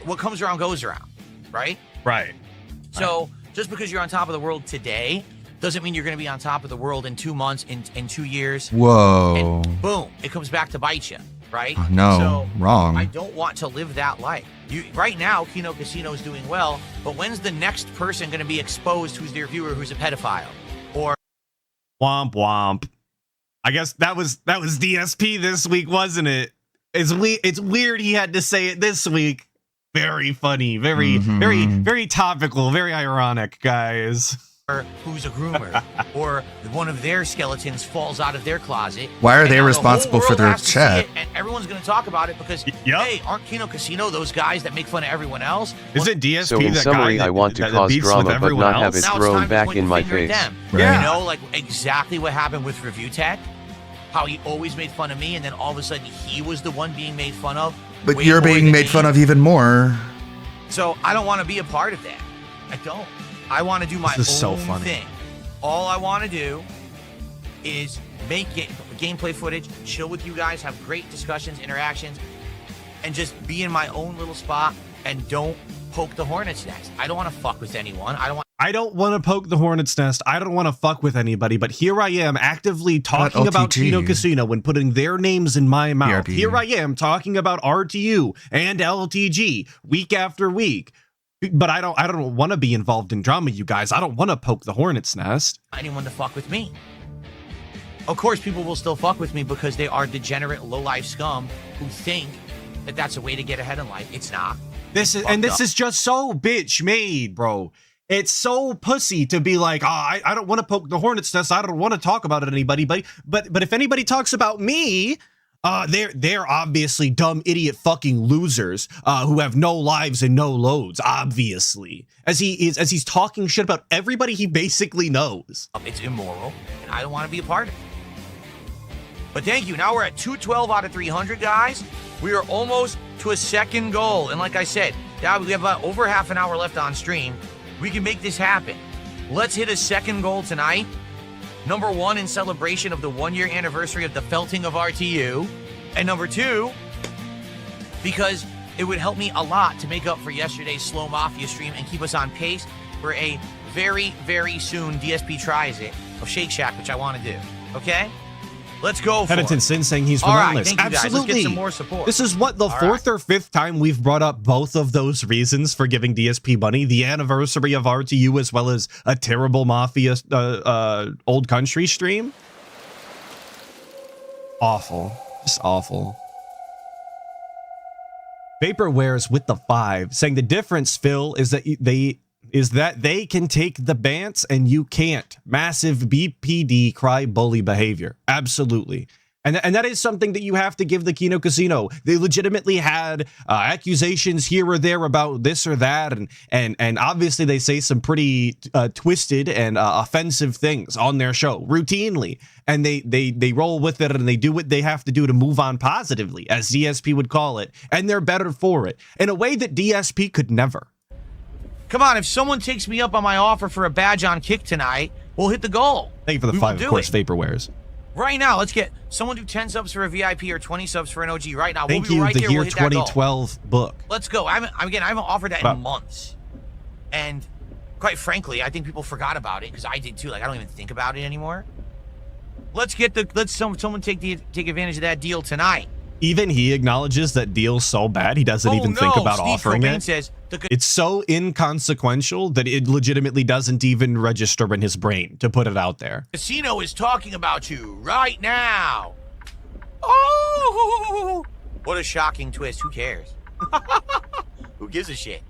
Speaker 5: what comes around goes around, right?
Speaker 3: Right.
Speaker 5: So just because you're on top of the world today doesn't mean you're going to be on top of the world in 2 months, in 2 years.
Speaker 2: Whoa.
Speaker 5: And boom, it comes back to bite you, right?
Speaker 2: No,
Speaker 5: So
Speaker 2: wrong.
Speaker 5: I don't want to live that life. Right now, Kino Casino is doing well, but when's the next person going to be exposed who's their viewer who's a pedophile? Or
Speaker 3: Womp womp. I guess that was DSP this week, wasn't it? It's weird he had to say it this week. Very funny, very topical, very ironic, guys.
Speaker 5: who's a groomer, or one of their skeletons falls out of their closet.
Speaker 2: Why are
Speaker 5: and
Speaker 2: they
Speaker 5: now the
Speaker 2: responsible
Speaker 5: whole
Speaker 2: for
Speaker 5: world
Speaker 2: their
Speaker 5: has to see
Speaker 2: chat?
Speaker 5: it, and everyone's going to talk about it because, hey, aren't Kino Casino those guys that make fun of everyone else?
Speaker 3: Is it DSP
Speaker 9: So in
Speaker 3: that
Speaker 9: summary,
Speaker 3: guy
Speaker 9: I want to
Speaker 3: that
Speaker 9: cause
Speaker 3: beefs with
Speaker 9: drama but
Speaker 3: everyone
Speaker 9: not have
Speaker 3: else?
Speaker 9: it
Speaker 5: Now it's
Speaker 9: thrown
Speaker 5: time to
Speaker 9: back
Speaker 5: point
Speaker 9: in
Speaker 5: the
Speaker 9: my
Speaker 5: finger at
Speaker 9: face.
Speaker 5: them.
Speaker 2: Right.
Speaker 5: You know, like exactly what happened with Review Tech. How he always made fun of me, and then all of a sudden he was the one being made fun of.
Speaker 2: But
Speaker 5: way
Speaker 2: you're
Speaker 5: more
Speaker 2: being
Speaker 5: than
Speaker 2: made
Speaker 5: me.
Speaker 2: fun of even more.
Speaker 5: So I don't want to be a part of that. I don't. I want to do my
Speaker 3: This is so
Speaker 5: own
Speaker 3: funny.
Speaker 5: thing. All I want to do is make gameplay footage, chill with you guys, have great discussions, interactions, and just be in my own little spot and don't poke the hornet's nest. I don't want to fuck with anyone. I don't want
Speaker 3: to poke the hornet's nest. I don't want to fuck with anybody, but here I am actively talking about
Speaker 2: LTG.
Speaker 3: Kino Casino and putting their names in my mouth.
Speaker 2: BRB.
Speaker 3: Here I am talking about RTU and LTG week after week. But I don't want to be involved in drama, you guys. I don't want to poke the hornet's nest.
Speaker 5: anyone to fuck with me. Of course, people will still fuck with me because they are degenerate, low-life scum who think that that's a way to get ahead in life. It's not.
Speaker 3: This is just so bitch made, bro. It's so pussy to be like, I don't want to poke the hornet's nest. I don't want to talk about it to anybody. But if anybody talks about me, they're obviously dumb, idiot, fucking losers who have no lives and no loads. Obviously, as he's talking shit about everybody he basically knows.
Speaker 5: It's immoral, and I don't want to be a part of it. But thank you. Now we're at 212 out of 300, guys. We are almost to a second goal. And like I said, now we have about over half an hour left on stream. We can make this happen. Let's hit a second goal tonight. Number one, in celebration of the 1-year anniversary of the felting of RTU. And number two, because it would help me a lot to make up for yesterday's Slow Mafia stream and keep us on pace for a very, very soon DSP tries it of Shake Shack, which I want to do. Okay? Let's go for
Speaker 3: Penitent
Speaker 5: it.
Speaker 3: Sin saying he's
Speaker 5: All right,
Speaker 3: relentless.
Speaker 5: thank you, guys.
Speaker 3: Absolutely.
Speaker 5: Let's get some more support.
Speaker 3: This is what, the fourth or fifth time we've brought up both of those reasons for giving DSP money. The anniversary of RTU as well as a terrible Mafia old country stream. Awful. Just awful. Vaporwares with the 5 saying the difference, Phil, is that they can take the bants and you can't. Massive BPD cry bully behavior. Absolutely. And that is something that you have to give the Kino Casino. They legitimately had accusations here or there about this or that, and obviously they say some pretty twisted and offensive things on their show routinely, and they roll with it and they do what they have to do to move on positively, as DSP would call it, and they're better for it in a way that DSP could never.
Speaker 5: Come on, if someone takes me up on my offer for a badge on Kick tonight, we'll hit the goal.
Speaker 3: Thank you for the 5, of course, Vaporwares.
Speaker 5: Right now, let's get someone do 10 subs for a VIP or 20 subs for an OG right now.
Speaker 3: Thank
Speaker 5: we'll be
Speaker 3: you,
Speaker 5: right
Speaker 3: the
Speaker 5: here.
Speaker 3: year
Speaker 5: We'll hit that goal.
Speaker 3: 2012 book.
Speaker 5: Let's go. I haven't offered that in months. And quite frankly, I think people forgot about it because I did too. Like, I don't even think about it anymore. Let's someone take advantage of that deal tonight.
Speaker 3: Even he acknowledges that deal's so bad he doesn't even think about
Speaker 5: Steve
Speaker 3: offering
Speaker 5: Cobain
Speaker 3: it.
Speaker 5: says
Speaker 3: It's so inconsequential that it legitimately doesn't even register in his brain to put it out there.
Speaker 5: Casino is talking about you right now. Oh, what a shocking twist. Who cares? Who gives a shit?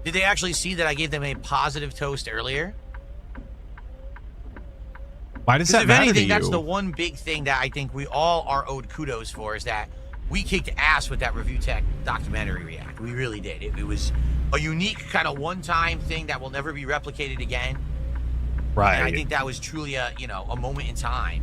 Speaker 5: Did they actually see that I gave them a positive toast earlier?
Speaker 3: Why does that
Speaker 5: if
Speaker 3: matter
Speaker 5: anything,
Speaker 3: to you?
Speaker 5: that's the one big thing that I think we all are owed kudos for, is that we kicked ass with that Review Tech documentary react. We really did. It was a unique kind of one-time thing that will never be replicated again.
Speaker 3: Right.
Speaker 5: And I think that was truly a moment in time.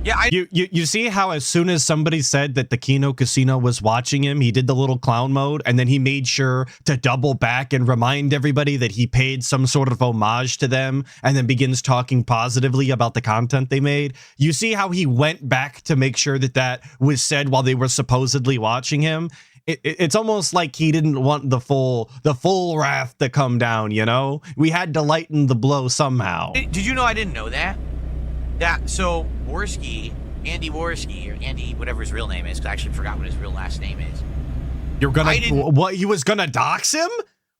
Speaker 5: Yeah,
Speaker 3: you see how as soon as somebody said that the Kino Casino was watching him, he did the little clown mode, and then he made sure to double back and remind everybody that he paid some sort of homage to them, and then begins talking positively about the content they made. You see how he went back to make sure that that was said while they were supposedly watching him. It's almost like he didn't want the full wrath to come down, you know? We had to lighten the blow somehow.
Speaker 5: Did you know I didn't know that? So Andy Worski, or Andy, whatever his real name is, because I actually forgot what his real last name is.
Speaker 3: You're gonna, what, he was gonna dox him?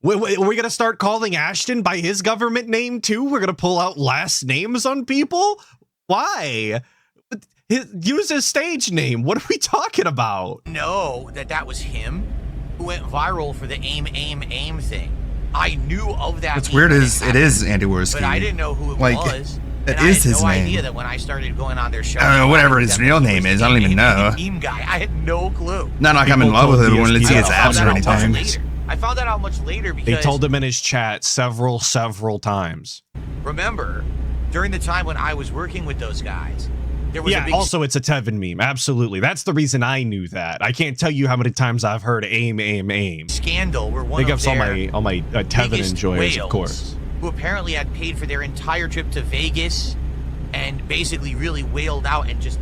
Speaker 3: We're gonna start calling Ashton by his government name too? We're gonna pull out last names on people? Why? Use his stage name. What are we talking about?
Speaker 5: No, that was him who went viral for the aim thing. I knew of that.
Speaker 2: What's weird is it is Andy Worski.
Speaker 5: But I didn't know who it was.
Speaker 2: It is his name.
Speaker 5: I had no idea that when I started going on their show.
Speaker 2: I don't know, whatever his real name is. I don't even know.
Speaker 5: Meme guy. I had no clue.
Speaker 2: Not like I'm in love with him when let's see his abs or anything.
Speaker 5: I found that out much later because
Speaker 3: they told him in his chat several times.
Speaker 5: Remember, during the time when I was working with those guys, there was a big
Speaker 3: also it's a Tevin meme. Absolutely. That's the reason I knew that. I can't tell you how many times I've heard aim.
Speaker 5: Scandal where one
Speaker 3: Big
Speaker 5: of
Speaker 3: ups
Speaker 5: their
Speaker 3: all my Tevin enjoyers, of course.
Speaker 5: Who apparently had paid for their entire trip to Vegas and basically really wailed out and just,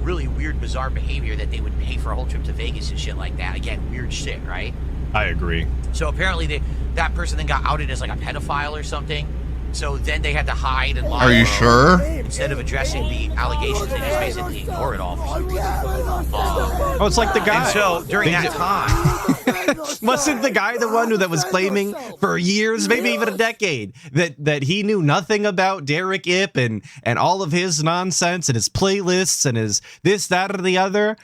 Speaker 5: really weird, bizarre behavior that they would pay for a whole trip to Vegas and shit like that. Again, weird shit, right?
Speaker 3: I agree.
Speaker 5: So apparently that person then got outed as like a pedophile or something. So then they had to hide and lie.
Speaker 2: Are you sure?
Speaker 5: Instead of addressing the allegations, they just basically ignore it all for some reason.
Speaker 3: Oh, it's like the guy.
Speaker 5: And so during that time,
Speaker 3: wasn't the guy the one that was claiming for years, maybe even a decade, that he knew nothing about Derek Ip and all of his nonsense and his playlists and his this, that, or the other?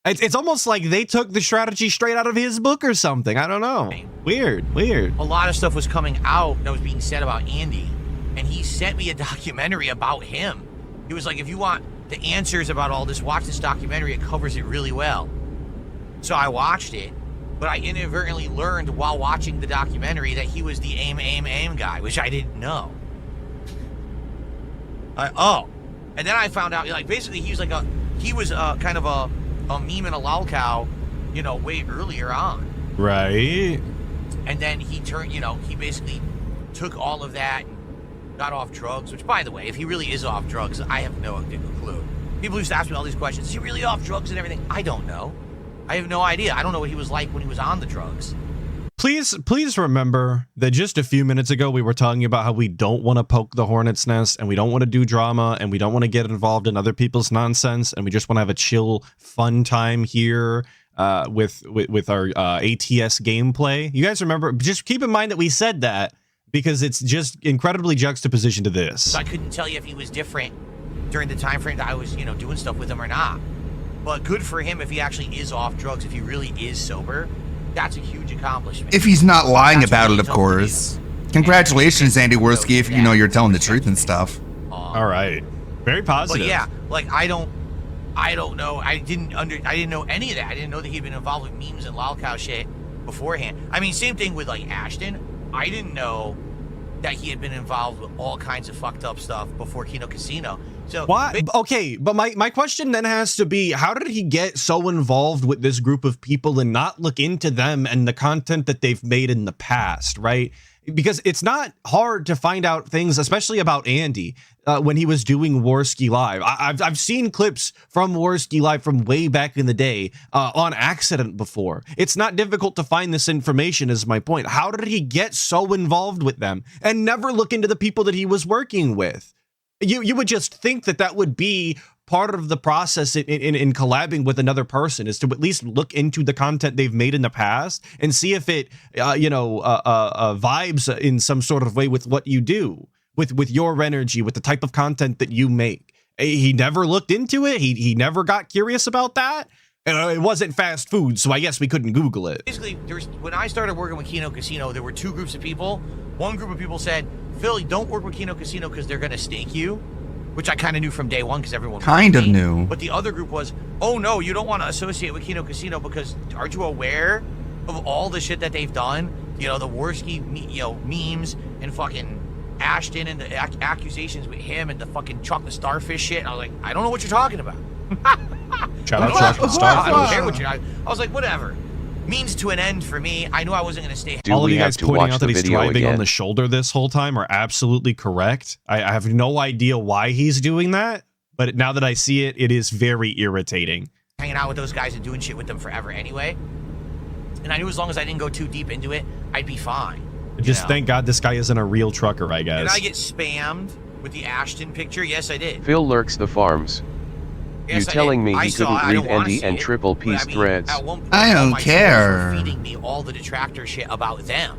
Speaker 3: It's almost like they took the strategy straight out of his book or something. I don't know. Weird.
Speaker 5: A lot of stuff was coming out that was being said about Andy, and he sent me a documentary about him. He was like, if you want the answers about all this, watch this documentary. It covers it really well. So I watched it, but I inadvertently learned while watching the documentary that he was the aim guy, which I didn't know. And then I found out, basically he was kind of a meme and a lolcow, way earlier on.
Speaker 3: Right.
Speaker 5: And then he turned, he basically took all of that and got off drugs, which, by the way, if he really is off drugs, I have no clue. People used to ask me all these questions. Is he really off drugs and everything? I don't know. I have no idea. I don't know what he was like when he was on the drugs.
Speaker 3: Please remember that just a few minutes ago we were talking about how we don't want to poke the hornet's nest and we don't want to do drama and we don't want to get involved in other people's nonsense and we just want to have a chill, fun time here with our ATS gameplay. You guys remember? Just keep in mind that we said that because it's just incredibly juxtaposition to this.
Speaker 5: So I couldn't tell you if he was different during the time frame that I was, doing stuff with him or not. But good for him if he actually is off drugs, if he really is sober. That's a huge accomplishment.
Speaker 2: If he's not lying about it, of course. Congratulations, Andy Worski, if you're telling the truth and stuff.
Speaker 3: All right. Very positive.
Speaker 5: But yeah, like I don't know. I didn't know any of that. I didn't know that he'd been involved with memes and lolcow shit beforehand. I mean, same thing with like Ashton. I didn't know that he had been involved with all kinds of fucked up stuff before Kino Casino. So
Speaker 3: why? Okay, but my question then has to be, how did he get so involved with this group of people and not look into them and the content that they've made in the past, right? Because it's not hard to find out things, especially about Andy, when he was doing Warski Live. I've seen clips from Warski Live from way back in the day on accident before. It's not difficult to find this information, is my point. How did he get so involved with them and never look into the people that he was working with? You would just think that would be part of the process in collabing with another person, is to at least look into the content they've made in the past and see if it, vibes in some sort of way with what you do, with your energy, with the type of content that you make. He never looked into it. He never got curious about that. It wasn't fast food, so I guess we couldn't Google it.
Speaker 5: Basically, when I started working with Kino Casino, there were two groups of people. One group of people said, Philly, don't work with Kino Casino because they're going to stake you, which I kind of knew from day one because everyone
Speaker 2: kind of knew.
Speaker 5: But the other group was, oh no, you don't want to associate with Kino Casino because aren't you aware of all the shit that they've done? The Worski, memes and fucking Ashton and the accusations with him and the fucking chocolate starfish shit. And I was like, I don't know what you're talking about.
Speaker 3: Shout out chocolate starfish.
Speaker 5: I don't care what I was like, whatever. Means to an end for me. I knew I wasn't going to stay.
Speaker 3: All of you guys pointing out that he's driving on the shoulder this whole time are absolutely correct. I have no idea why he's doing that, but now that I see it, it is very irritating.
Speaker 5: Hanging out with those guys and doing shit with them forever anyway. And I knew as long as I didn't go too deep into it, I'd be fine.
Speaker 3: Just thank God this guy isn't a real trucker, I guess.
Speaker 5: Did I get spammed with the Ashton picture? Yes, I did.
Speaker 9: Phil lurks the farms.
Speaker 5: Yes,
Speaker 9: you telling me he couldn't read Andy and Triple P's threads?
Speaker 5: At one point,
Speaker 2: I don't
Speaker 5: my
Speaker 2: care.
Speaker 5: were feeding me all the detractor shit about them.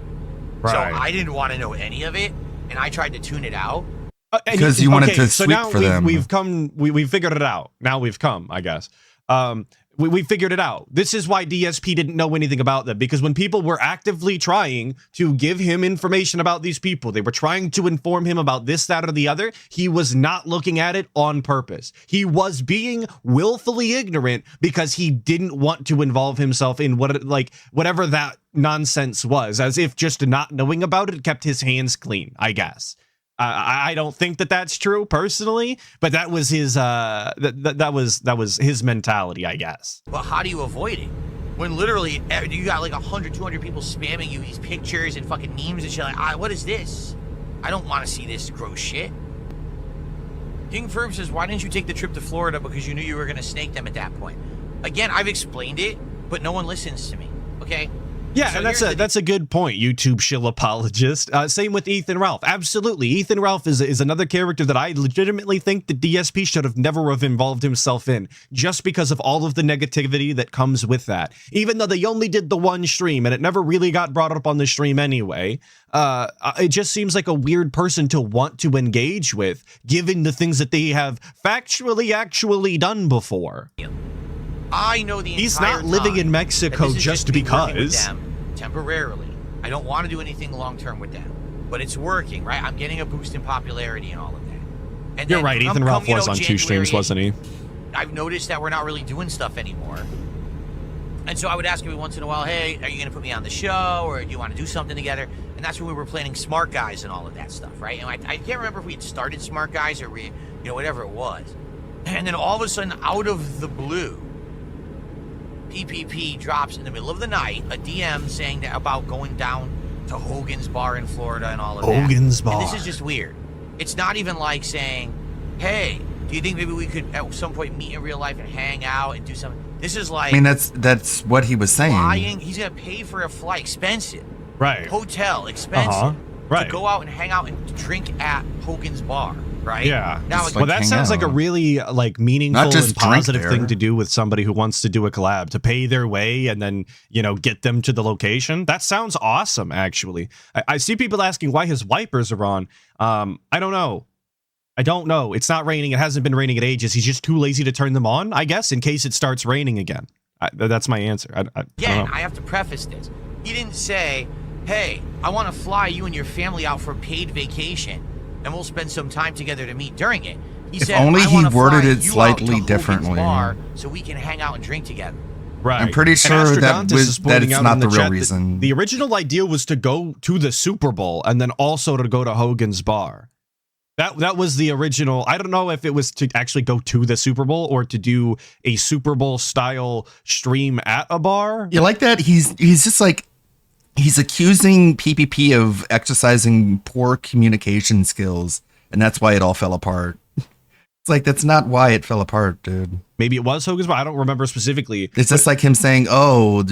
Speaker 3: Right.
Speaker 5: So I didn't want to know any of it, and I tried to tune it out.
Speaker 2: Because you wanted to
Speaker 3: so
Speaker 2: sweep
Speaker 3: now
Speaker 2: for them.
Speaker 3: We've figured it out. Now we've come, I guess. We figured it out. This is why DSP didn't know anything about them, because when people were actively trying to give him information about these people, they were trying to inform him about this, that, or the other, he was not looking at it on purpose. He was being willfully ignorant because he didn't want to involve himself in whatever that nonsense was, as if just not knowing about it kept his hands clean, I guess. I don't think that that's true personally, but that was his that was his mentality, I guess.
Speaker 5: But how do you avoid it when literally you got like 100, 200 people spamming you these pictures and fucking memes and shit? Like, what is this? I don't want to see this gross shit. King Ferb says, why didn't you take the trip to Florida? Because you knew you were going to snake them at that point. Again, I've explained it, but no one listens to me. Okay.
Speaker 3: Yeah,
Speaker 5: so
Speaker 3: and that's a good point, YouTube shill apologist. Same with Ethan Ralph. Absolutely. Ethan Ralph is another character that I legitimately think the DSP should have never have involved himself in, just because of all of the negativity that comes with that. Even though they only did the one stream and it never really got brought up on the stream anyway, it just seems like a weird person to want to engage with, given the things that they have factually actually done before.
Speaker 5: I know
Speaker 3: he's not living in Mexico just because.
Speaker 5: Temporarily. I don't want to do anything long term with them, but it's working, right? I'm getting a boost in popularity and all of that. And
Speaker 3: you're right. Ethan Ralph was on 2 streams, wasn't he?
Speaker 5: I've noticed that we're not really doing stuff anymore. And so I would ask every once in a while, hey, are you going to put me on the show, or do you want to do something together? And that's when we were planning Smart Guys and all of that stuff, right? And I can't remember if we had started Smart Guys or whatever it was. And then all of a sudden, out of the blue, PPP drops in the middle of the night a DM saying that about going down to Hogan's Bar in Florida and all of that.
Speaker 3: Hogan's Bar.
Speaker 5: And this is just weird. It's not even like saying, hey, do you think maybe we could at some point meet in real life and hang out and do something? This is like
Speaker 2: I mean, that's what he was saying.
Speaker 5: flying. He's gonna pay for a flight, expensive.
Speaker 3: Right.
Speaker 5: Hotel, expensive.
Speaker 3: Right.
Speaker 5: To go out and hang out and drink at Hogan's Bar, right?
Speaker 3: Yeah.
Speaker 5: Now,
Speaker 2: It's
Speaker 3: Well,
Speaker 2: like
Speaker 3: that
Speaker 2: hang
Speaker 3: sounds like a
Speaker 2: out.
Speaker 3: really like meaningful
Speaker 2: Not just
Speaker 3: and
Speaker 2: drink
Speaker 3: positive
Speaker 2: there.
Speaker 3: thing to do with somebody who wants to do a collab, to pay their way and then, you know, get them to the location. That sounds awesome, actually. I see people asking why his wipers are on. I don't know. I don't know. It's not raining. It hasn't been raining in ages. He's just too lazy to turn them on, I guess, in case it starts raining again. That's my answer. I don't
Speaker 5: Again,
Speaker 3: know.
Speaker 5: I have to preface this. He didn't say, hey, I want to fly you and your family out for a paid vacation, and we'll spend some time together to meet during it. He
Speaker 2: If
Speaker 5: said,
Speaker 2: only
Speaker 5: I
Speaker 2: he
Speaker 5: wanna
Speaker 2: worded
Speaker 5: fly
Speaker 2: it
Speaker 5: you out
Speaker 2: slightly
Speaker 5: to Hogan's
Speaker 2: differently.
Speaker 5: Bar so we can hang out and drink together.
Speaker 3: Right.
Speaker 2: I'm pretty
Speaker 3: And
Speaker 2: sure that
Speaker 3: Astrodontis is pointing
Speaker 2: it's
Speaker 3: out
Speaker 2: not
Speaker 3: in
Speaker 2: the real
Speaker 3: chat that
Speaker 2: reason.
Speaker 3: The original idea was to go to the Super Bowl and then also to go to Hogan's Bar. That was the original. I don't know if it was to actually go to the Super Bowl or to do a Super Bowl style stream at a bar.
Speaker 2: You like that? He's just like, he's accusing PPP of exercising poor communication skills, and that's why it all fell apart. It's like, that's not why it fell apart, dude.
Speaker 3: Maybe it was Hogan's Bar. I don't remember specifically.
Speaker 2: It's just like him saying, oh,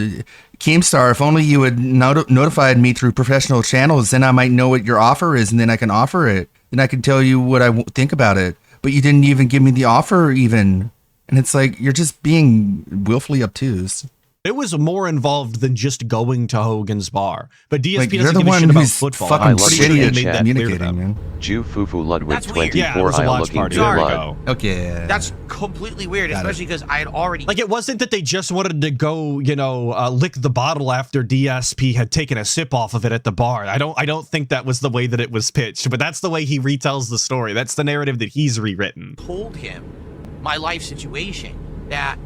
Speaker 2: Keemstar, if only you had notified me through professional channels, then I might know what your offer is, and then I can offer it. Then I can tell you what I think about it. But you didn't even give me the offer even. And it's like, you're just being willfully obtuse.
Speaker 3: It was more involved than just going to Hogan's Bar. But DSP
Speaker 2: Like, you're
Speaker 3: doesn't
Speaker 2: the
Speaker 3: give a
Speaker 2: one
Speaker 3: shit about
Speaker 2: who's
Speaker 3: football.
Speaker 2: fucking
Speaker 3: I'm pretty sure
Speaker 2: shitty
Speaker 3: they
Speaker 2: at
Speaker 3: made that clear to
Speaker 2: communicating,
Speaker 3: them.
Speaker 2: man.
Speaker 9: Jew Fufu Ludwig
Speaker 5: That's weird.
Speaker 9: 24
Speaker 3: Yeah, it was a
Speaker 9: I
Speaker 3: watch
Speaker 9: looking
Speaker 3: party.
Speaker 9: good
Speaker 3: There we
Speaker 9: lud.
Speaker 3: go.
Speaker 2: Okay.
Speaker 5: That's completely weird,
Speaker 2: Got it.
Speaker 5: especially because I had already...
Speaker 3: Like, it wasn't that they just wanted to go, you know, lick the bottle after DSP had taken a sip off of it at the bar. I don't think that was the way that it was pitched, but that's the way he retells the story. That's the narrative that he's rewritten.
Speaker 5: told him my life situation, that,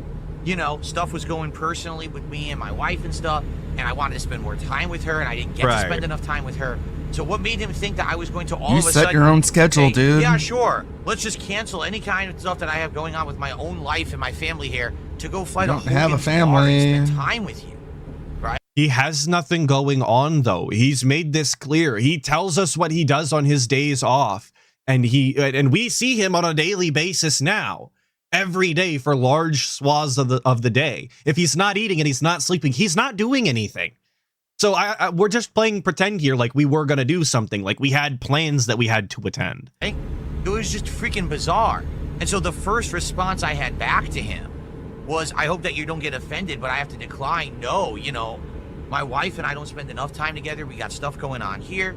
Speaker 5: you know, stuff was going personally with me and my wife and stuff, and I wanted to spend more time with her, and I didn't get to spend enough time with her. So what made him think that I was going to all
Speaker 2: You
Speaker 5: of a
Speaker 2: set
Speaker 5: sudden...
Speaker 2: your own schedule,
Speaker 5: say,
Speaker 2: dude.
Speaker 5: Yeah, sure. Let's just cancel any kind of stuff that I have going on with my own life and my family here to go fly
Speaker 2: You
Speaker 5: to
Speaker 2: don't have a
Speaker 5: Hogan's Bar and
Speaker 2: family.
Speaker 5: spend time with you. Right?
Speaker 3: He has nothing going on, though. He's made this clear. He tells us what he does on his days off, and we see him on a daily basis now. Every day for large swaths of the day. If he's not eating and he's not sleeping, he's not doing anything. So we're just playing pretend here, like we were gonna do something, like we had plans that we had to attend.
Speaker 5: It was just freaking bizarre. And so the first response I had back to him was, I hope that you don't get offended, but I have to decline. No, you know, my wife and I don't spend enough time together. We got stuff going on here.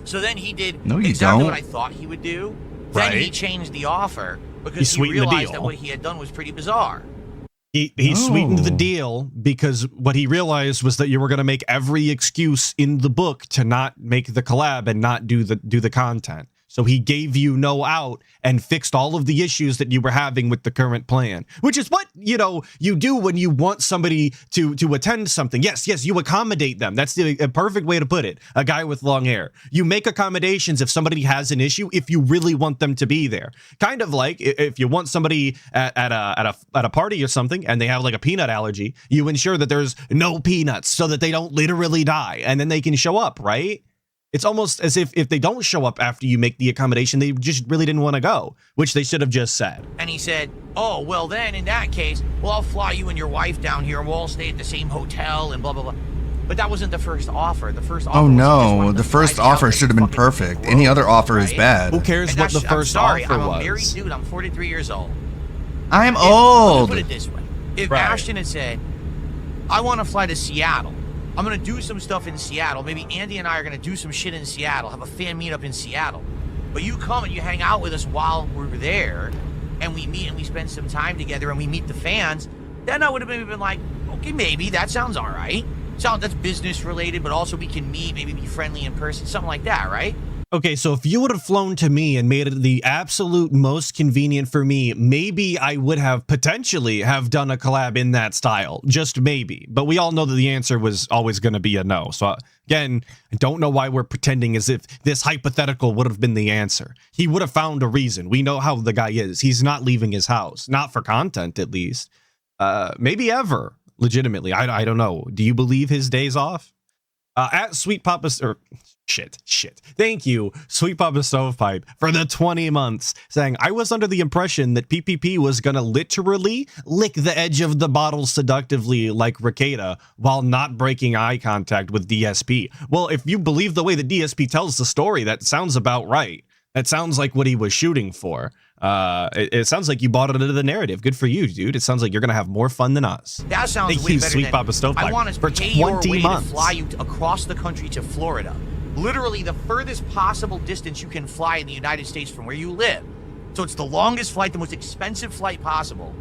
Speaker 5: So then he did
Speaker 2: No, you
Speaker 5: exactly
Speaker 2: don't.
Speaker 5: what I thought he would do. Then he
Speaker 3: Right.
Speaker 5: changed the offer
Speaker 3: He
Speaker 5: because he
Speaker 3: sweetened the
Speaker 5: realized that
Speaker 3: deal.
Speaker 5: what he had done was pretty bizarre.
Speaker 3: He sweetened the
Speaker 2: Oh.
Speaker 3: deal because what he realized was that you were going to make every excuse in the book to not make the collab and not do the content. So he gave you no out and fixed all of the issues that you were having with the current plan, which is what, you know, you do when you want somebody to attend something. Yes, you accommodate them. That's a perfect way to put it. A guy with long hair. You make accommodations if somebody has an issue, if you really want them to be there. Kind of like if you want somebody at a party or something and they have like a peanut allergy, you ensure that there's no peanuts so that they don't literally die and then they can show up, right? It's almost as if they don't show up after you make the accommodation, they just really didn't want to go, which they should have just said.
Speaker 5: And he said, oh, well then, in that case, well, I'll fly you and your wife down here and we'll all stay at the same hotel and blah, blah, blah. But that wasn't the first offer. The first offer
Speaker 2: Oh
Speaker 5: was he just
Speaker 2: no,
Speaker 5: wanted
Speaker 2: the
Speaker 5: to
Speaker 2: first
Speaker 5: fly me out
Speaker 2: offer
Speaker 5: to
Speaker 2: should have been
Speaker 5: fucking
Speaker 2: perfect.
Speaker 5: Rome,
Speaker 2: Any other offer is
Speaker 5: right?
Speaker 2: bad.
Speaker 3: Who cares
Speaker 5: And
Speaker 3: what the
Speaker 5: that's- I'm
Speaker 3: first
Speaker 5: sorry,
Speaker 3: offer
Speaker 5: I'm a
Speaker 3: was?
Speaker 5: married dude. I'm 43 years old.
Speaker 2: I'm
Speaker 5: Let me
Speaker 2: old.
Speaker 5: put it this way. If
Speaker 3: Right.
Speaker 5: Ashton had said, I want to fly to Seattle. I'm going to do some stuff in Seattle. Maybe Andy and I are going to do some shit in Seattle, have a fan meetup in Seattle. But you come and you hang out with us while we're there, and we meet and we spend some time together and we meet the fans, then I would have maybe been like, okay, maybe that sounds all right. That's business related, but also we can meet, maybe be friendly in person, something like that, right?
Speaker 3: Okay, so if you would have flown to me and made it the absolute most convenient for me, maybe I would have potentially have done a collab in that style. Just maybe. But we all know that the answer was always going to be a no. So again, I don't know why we're pretending as if this hypothetical would have been the answer. He would have found a reason. We know how the guy is. He's not leaving his house. Not for content, at least. Maybe ever. Legitimately. I don't know. Do you believe his days off? At Sweet Papa or shit. Thank you, Sweet Papa Stovepipe, for the 20 months, saying I was under the impression that PPP was gonna literally lick the edge of the bottle seductively like Ricada while not breaking eye contact with DSP. Well, if you believe the way that DSP tells the story, that sounds about right. That sounds like what he was shooting for. It sounds like you bought it into the narrative. Good for you, dude. It sounds like you're gonna have more fun than us.
Speaker 5: That sounds
Speaker 3: Thank
Speaker 5: way
Speaker 3: you,
Speaker 5: better
Speaker 3: Sweet
Speaker 5: than
Speaker 3: Papa Stovepipe,
Speaker 5: I want to
Speaker 3: for
Speaker 5: pay your
Speaker 3: 20
Speaker 5: way
Speaker 3: months.
Speaker 5: to fly you across the country to Florida. Literally the furthest possible distance you can fly in the United States from where you live. So it's the longest flight, the most expensive flight possible.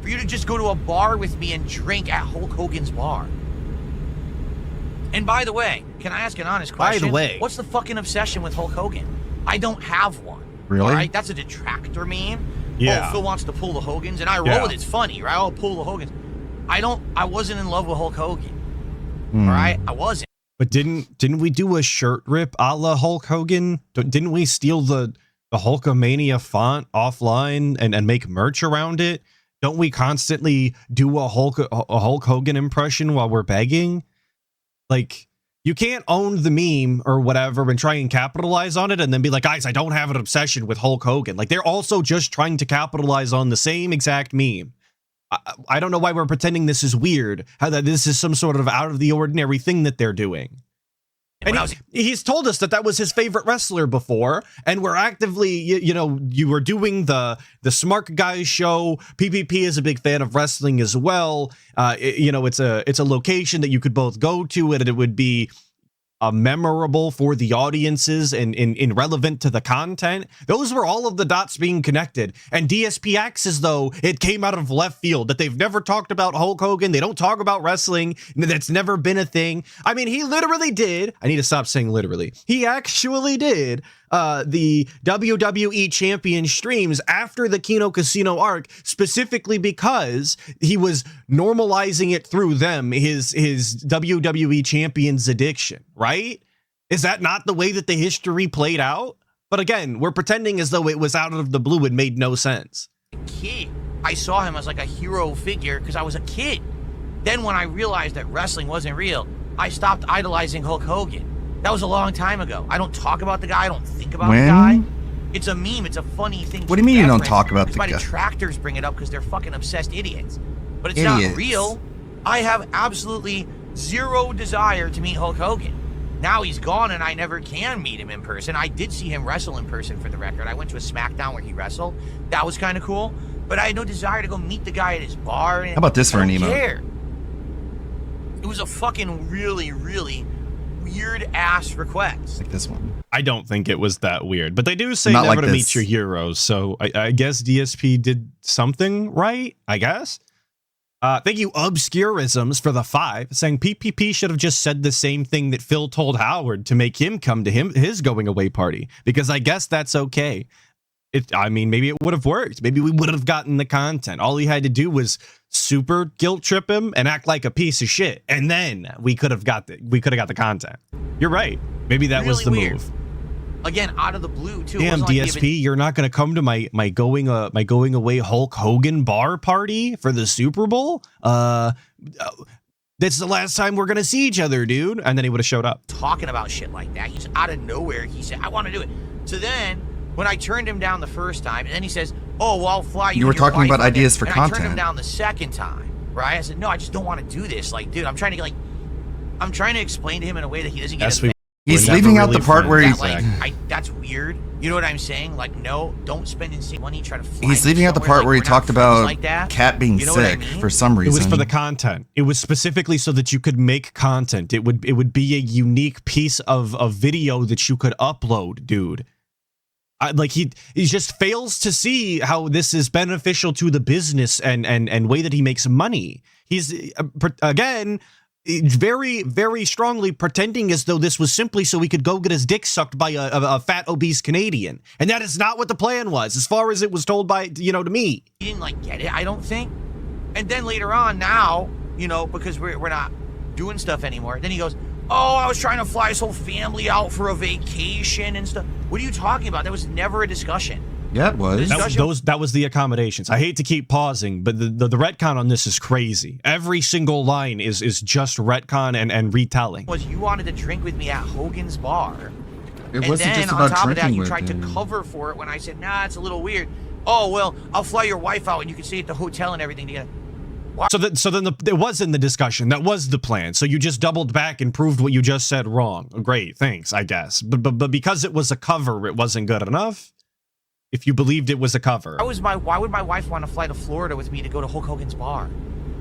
Speaker 5: For you to just go to a bar with me and drink at Hulk Hogan's bar. And by the way, can I ask an honest question?
Speaker 3: By the way,
Speaker 5: what's the fucking obsession with Hulk Hogan? I don't have one.
Speaker 2: Really?
Speaker 5: All right, that's a detractor meme.
Speaker 3: Yeah.
Speaker 5: Oh, Phil wants to pull the Hogans, and I roll with it. It's funny, right? I'll pull the Hogans. I wasn't in love with Hulk Hogan. All right, I wasn't.
Speaker 3: But didn't we do a shirt rip a la Hulk Hogan? Didn't we steal the Hulkamania font offline and make merch around it? Don't we constantly do a Hulk Hogan impression while we're begging? Like, you can't own the meme or whatever and try and capitalize on it and then be like, guys, I don't have an obsession with Hulk Hogan. Like, they're also just trying to capitalize on the same exact meme. I don't know why we're pretending this is weird, how that this is some sort of out of the ordinary thing that they're doing. And he's told us that was his favorite wrestler before, and we're actively, you were doing the Smart Guys show. PPP is a big fan of wrestling as well. It's a location that you could both go to, and it would be memorable for the audiences and relevant to the content. Those were all of the dots being connected. And DSP acts as though it came out of left field, that they've never talked about Hulk Hogan. They don't talk about wrestling. That's never been a thing. I mean, he literally did. I need to stop saying literally. He actually did the WWE champion streams after the Kino Casino arc, specifically because he was normalizing it through them, his WWE champions addiction, right? Is that not the way that the history played out? But again, we're pretending as though it was out of the blue and made no sense.
Speaker 5: Kid, I saw him as like a hero figure because I was a kid. Then when I realized that wrestling wasn't real, I stopped idolizing Hulk Hogan. That was a long time ago. I don't talk about the guy. I don't think about the guy. It's a meme. It's a funny thing.
Speaker 2: What do you mean you don't talk about the guy?
Speaker 5: My detractors bring it up because they're fucking obsessed idiots. But it's not real. I have absolutely zero desire to meet Hulk Hogan. Now he's gone and I never can meet him in person. I did see him wrestle in person, for the record. I went to a SmackDown where he wrestled. That was kind of cool. But I had no desire to go meet the guy at his bar.
Speaker 2: How about this for an emo?
Speaker 5: It was a fucking really, really weird ass request.
Speaker 2: Like this one.
Speaker 3: I don't think it was that weird, but they do say
Speaker 2: Not
Speaker 3: never
Speaker 2: like
Speaker 3: to
Speaker 2: this.
Speaker 3: meet your heroes. So I guess DSP did something right, I guess. Thank you, Obscurisms, for the 5, saying PPP should have just said the same thing that Phil told Howard to make him come to his going away party, because I guess that's okay. I mean, maybe it would have worked. Maybe we would have gotten the content. All he had to do was super guilt trip him and act like a piece of shit, and then we could have got the content. You're right. Maybe that was the move.
Speaker 5: Again, out of the blue too.
Speaker 3: Damn, DSP, you're not gonna come to my going away Hulk Hogan bar party for the Super Bowl? This is the last time we're gonna see each other, dude. And then he would have showed up.
Speaker 5: Talking about shit like that. He's out of nowhere. He said, I want to do it. So then, when I turned him down the first time, and then he says, oh, well, I'll fly you.
Speaker 2: You were talking about ideas for content.
Speaker 5: I turned him down the second time, right? I said, no, I just don't want to do this. Like, dude, I'm trying to explain to him in a way that he doesn't get offended.
Speaker 2: He's leaving out the part where he's
Speaker 5: that's weird. You know what I'm saying? Like, no, don't spend insane money trying to fly.
Speaker 2: He's leaving out the part where he talked about Cat being sick for some reason.
Speaker 3: It was for the content. It was specifically so that you could make content. It would be a unique piece of video that you could upload, dude. He just fails to see how this is beneficial to the business and way that he makes money. He's again very, very strongly pretending as though this was simply so he could go get his dick sucked by a fat, obese Canadian. And that is not what the plan was, as far as it was told by, to me.
Speaker 5: He didn't, get it, I don't think. And then later on, now, because we're not doing stuff anymore, then he goes, oh, I was trying to fly his whole family out for a vacation and stuff. What are you talking about? That was never a discussion.
Speaker 2: Yeah, it was.
Speaker 3: That was the accommodations. I hate to keep pausing, but the retcon on this is crazy. Every single line is just retcon and retelling.
Speaker 5: Was you wanted to drink with me at Hogan's Bar.
Speaker 2: It wasn't just about
Speaker 5: on top of that,
Speaker 2: drinking
Speaker 5: you
Speaker 2: with
Speaker 5: tried to
Speaker 2: him.
Speaker 5: cover for it when I said, nah, it's a little weird. Oh, well, I'll fly your wife out and you can stay at the hotel and everything together.
Speaker 3: So then it was in the discussion. That was the plan. So you just doubled back and proved what you just said wrong. Great, thanks, I guess. But because it was a cover, it wasn't good enough. If you believed it was a cover.
Speaker 5: Why would my wife want to fly to Florida with me to go to Hulk Hogan's bar?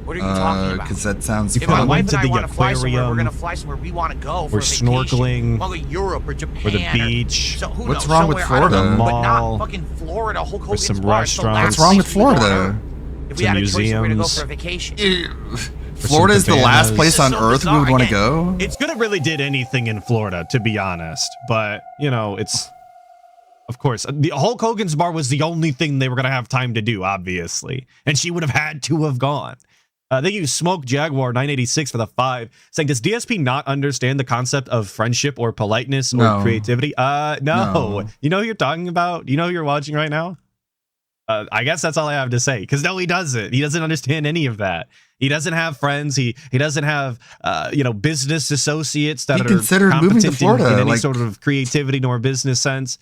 Speaker 5: What are you talking about?
Speaker 2: Because that sounds
Speaker 5: If my
Speaker 2: fun.
Speaker 5: wife and I
Speaker 3: the
Speaker 5: want to fly somewhere, we're
Speaker 3: aquarium,
Speaker 5: going to fly somewhere we want to go for
Speaker 3: or
Speaker 5: a vacation.
Speaker 3: snorkeling,
Speaker 5: We'll go to Europe or Japan.
Speaker 3: or the beach.
Speaker 5: So who
Speaker 2: What's
Speaker 5: knows,
Speaker 2: wrong with
Speaker 5: somewhere, I don't
Speaker 2: Florida?
Speaker 5: know, but
Speaker 3: Mall,
Speaker 5: not fucking Florida, Hulk
Speaker 3: or
Speaker 5: Hogan's
Speaker 3: some
Speaker 5: bar. It's the last
Speaker 3: restaurants.
Speaker 2: What's wrong with
Speaker 5: place we go on
Speaker 2: Florida?
Speaker 5: Earth. If we
Speaker 3: Some
Speaker 5: had a choice, we were going to go
Speaker 3: museums.
Speaker 5: for a vacation.
Speaker 2: Florida is the last
Speaker 3: cabanas.
Speaker 2: place on
Speaker 5: So
Speaker 2: earth we
Speaker 5: bizarre.
Speaker 2: would want to
Speaker 5: Again,
Speaker 2: go.
Speaker 3: It's good it really did anything in Florida, to be honest. But, you know, it's... Of course, the Hulk Hogan's bar was the only thing they were going to have time to do, obviously. And she would have had to have gone. They use Smoke Jaguar 986 for the 5, saying, does DSP not understand the concept of friendship or politeness or
Speaker 2: No.
Speaker 3: creativity? No.
Speaker 2: No.
Speaker 3: You know who you're talking about? You know who you're watching right now? I guess that's all I have to say. Because no, he doesn't. He doesn't understand any of that. He doesn't have friends. He doesn't have, business associates that
Speaker 2: He
Speaker 3: are
Speaker 2: considered moving to
Speaker 3: competent
Speaker 2: Florida,
Speaker 3: in any
Speaker 2: like-
Speaker 3: sort of creativity nor business sense.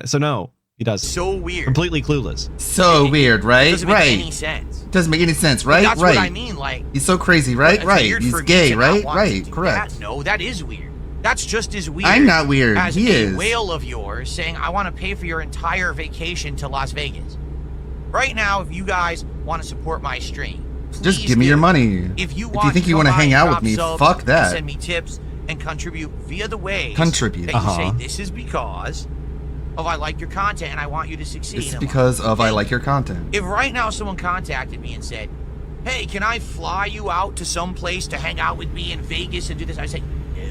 Speaker 3: So no, he doesn't.
Speaker 5: So weird.
Speaker 3: Completely clueless.
Speaker 2: So weird,
Speaker 5: It
Speaker 2: right?
Speaker 5: doesn't make
Speaker 2: Right.
Speaker 5: any sense.
Speaker 2: Doesn't make any sense,
Speaker 5: But
Speaker 2: right?
Speaker 5: that's
Speaker 2: Right.
Speaker 5: what I mean, like...
Speaker 2: He's so crazy, right?
Speaker 5: it's
Speaker 2: Right.
Speaker 5: weird
Speaker 2: He's
Speaker 5: for me
Speaker 2: gay,
Speaker 5: to not
Speaker 2: right?
Speaker 5: want to
Speaker 2: Right.
Speaker 5: do
Speaker 2: Correct.
Speaker 5: that. No, that is weird. That's just as weird.
Speaker 2: I'm not weird.
Speaker 5: As
Speaker 2: He
Speaker 5: a
Speaker 2: is.
Speaker 5: whale of yours saying, I want to pay for your entire vacation to Las Vegas. Right now, if you guys want to support my stream,
Speaker 2: Just
Speaker 5: please
Speaker 2: give me
Speaker 5: do.
Speaker 2: your money.
Speaker 5: If you
Speaker 2: think you want to hang out with me, fuck that.
Speaker 5: Send me tips and contribute via the ways
Speaker 2: Contribute.
Speaker 5: that you say, this is because of I like your content and I want you to succeed.
Speaker 2: It's
Speaker 5: in
Speaker 2: because
Speaker 5: life.
Speaker 2: of I
Speaker 5: If-
Speaker 2: like your content.
Speaker 5: If right now someone contacted me and said, hey, can I fly you out to some place to hang out with me in Vegas and do this? I say,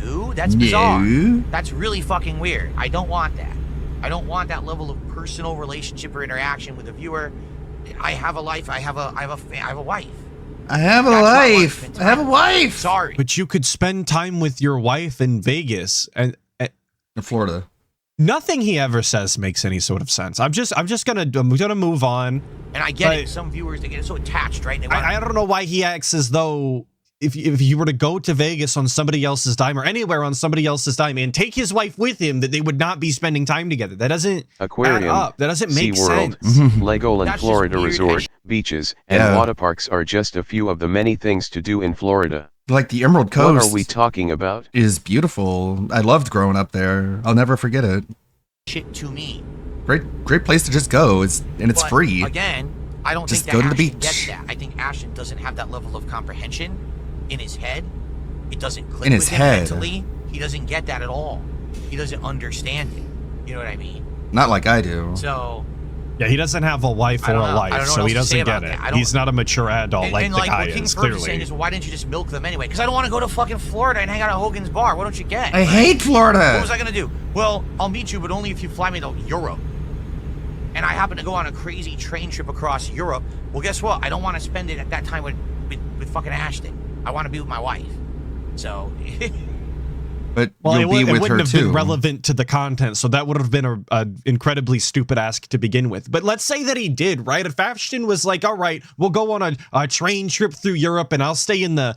Speaker 5: no, that's bizarre.
Speaker 2: No.
Speaker 5: That's really fucking weird. I don't want that. I don't want that level of personal relationship or interaction with a viewer. I have a life. I have a wife.
Speaker 2: I have a
Speaker 5: That's not
Speaker 2: life.
Speaker 5: life.
Speaker 2: I have a wife.
Speaker 5: Sorry.
Speaker 3: But you could spend time with your wife in Vegas, and
Speaker 2: In Florida.
Speaker 3: nothing he ever says makes any sort of sense. I'm gonna move on.
Speaker 5: And I get
Speaker 3: But-
Speaker 5: it. Some viewers, they get so attached, right? They want
Speaker 3: I don't know why he acts as though if you were to go to Vegas on somebody else's dime or anywhere on somebody else's dime and take his wife with him, that they would not be spending time together. That doesn't add
Speaker 9: Aquarium,
Speaker 3: up. That doesn't make
Speaker 9: SeaWorld,
Speaker 3: sense.
Speaker 9: Legoland
Speaker 5: That's just
Speaker 9: Florida
Speaker 5: weird.
Speaker 9: Resort, beaches, and
Speaker 2: Yeah.
Speaker 9: water parks are just a few of the many things to do in Florida.
Speaker 2: Like the Emerald
Speaker 9: What
Speaker 2: Coast
Speaker 9: are we talking about?
Speaker 2: is beautiful. I loved growing up there. I'll never forget it.
Speaker 5: shit to me.
Speaker 2: Great place to just go. It's
Speaker 5: But
Speaker 2: free.
Speaker 5: Again, I don't
Speaker 2: Just
Speaker 5: think
Speaker 2: go
Speaker 5: that
Speaker 2: to the
Speaker 5: Ashton
Speaker 2: beach.
Speaker 5: gets that. I think Ashton doesn't have that level of comprehension in his head. It doesn't click
Speaker 2: In his
Speaker 5: with him
Speaker 2: head.
Speaker 5: mentally. He doesn't get that at all. He doesn't understand it. You know what I mean?
Speaker 2: Not like I do.
Speaker 5: So
Speaker 3: Yeah, he doesn't have a wife
Speaker 5: I
Speaker 3: or
Speaker 5: don't
Speaker 3: a
Speaker 5: know. I
Speaker 3: life,
Speaker 5: don't know
Speaker 3: so
Speaker 5: what
Speaker 3: he
Speaker 5: else to say
Speaker 3: doesn't get
Speaker 5: about
Speaker 3: it.
Speaker 5: that. I don't-
Speaker 3: He's not a mature adult
Speaker 5: and,
Speaker 3: like
Speaker 5: and
Speaker 3: the
Speaker 5: like
Speaker 3: guy
Speaker 5: what King
Speaker 3: is,
Speaker 5: Ferg is saying
Speaker 3: clearly.
Speaker 5: is, why didn't you just milk them anyway? Because I don't want to go to fucking Florida and hang out at Hogan's Bar. Why don't you get?
Speaker 2: I hate
Speaker 5: What
Speaker 2: Florida.
Speaker 5: was I gonna do? Well, I'll meet you, but only if you fly me to Europe. And I happen to go on a crazy train trip across Europe. Well, guess what? I don't want to spend it at that time with fucking Ashton. I want to be with my wife. So,
Speaker 2: But
Speaker 3: Well,
Speaker 2: you'll be
Speaker 3: it
Speaker 2: with
Speaker 3: wouldn't
Speaker 2: her
Speaker 3: have
Speaker 2: too.
Speaker 3: been relevant to the content, so that would have been a incredibly stupid ask to begin with. But let's say that he did, right? If Ashton was like, "All right, we'll go on a train trip through Europe, and I'll stay in the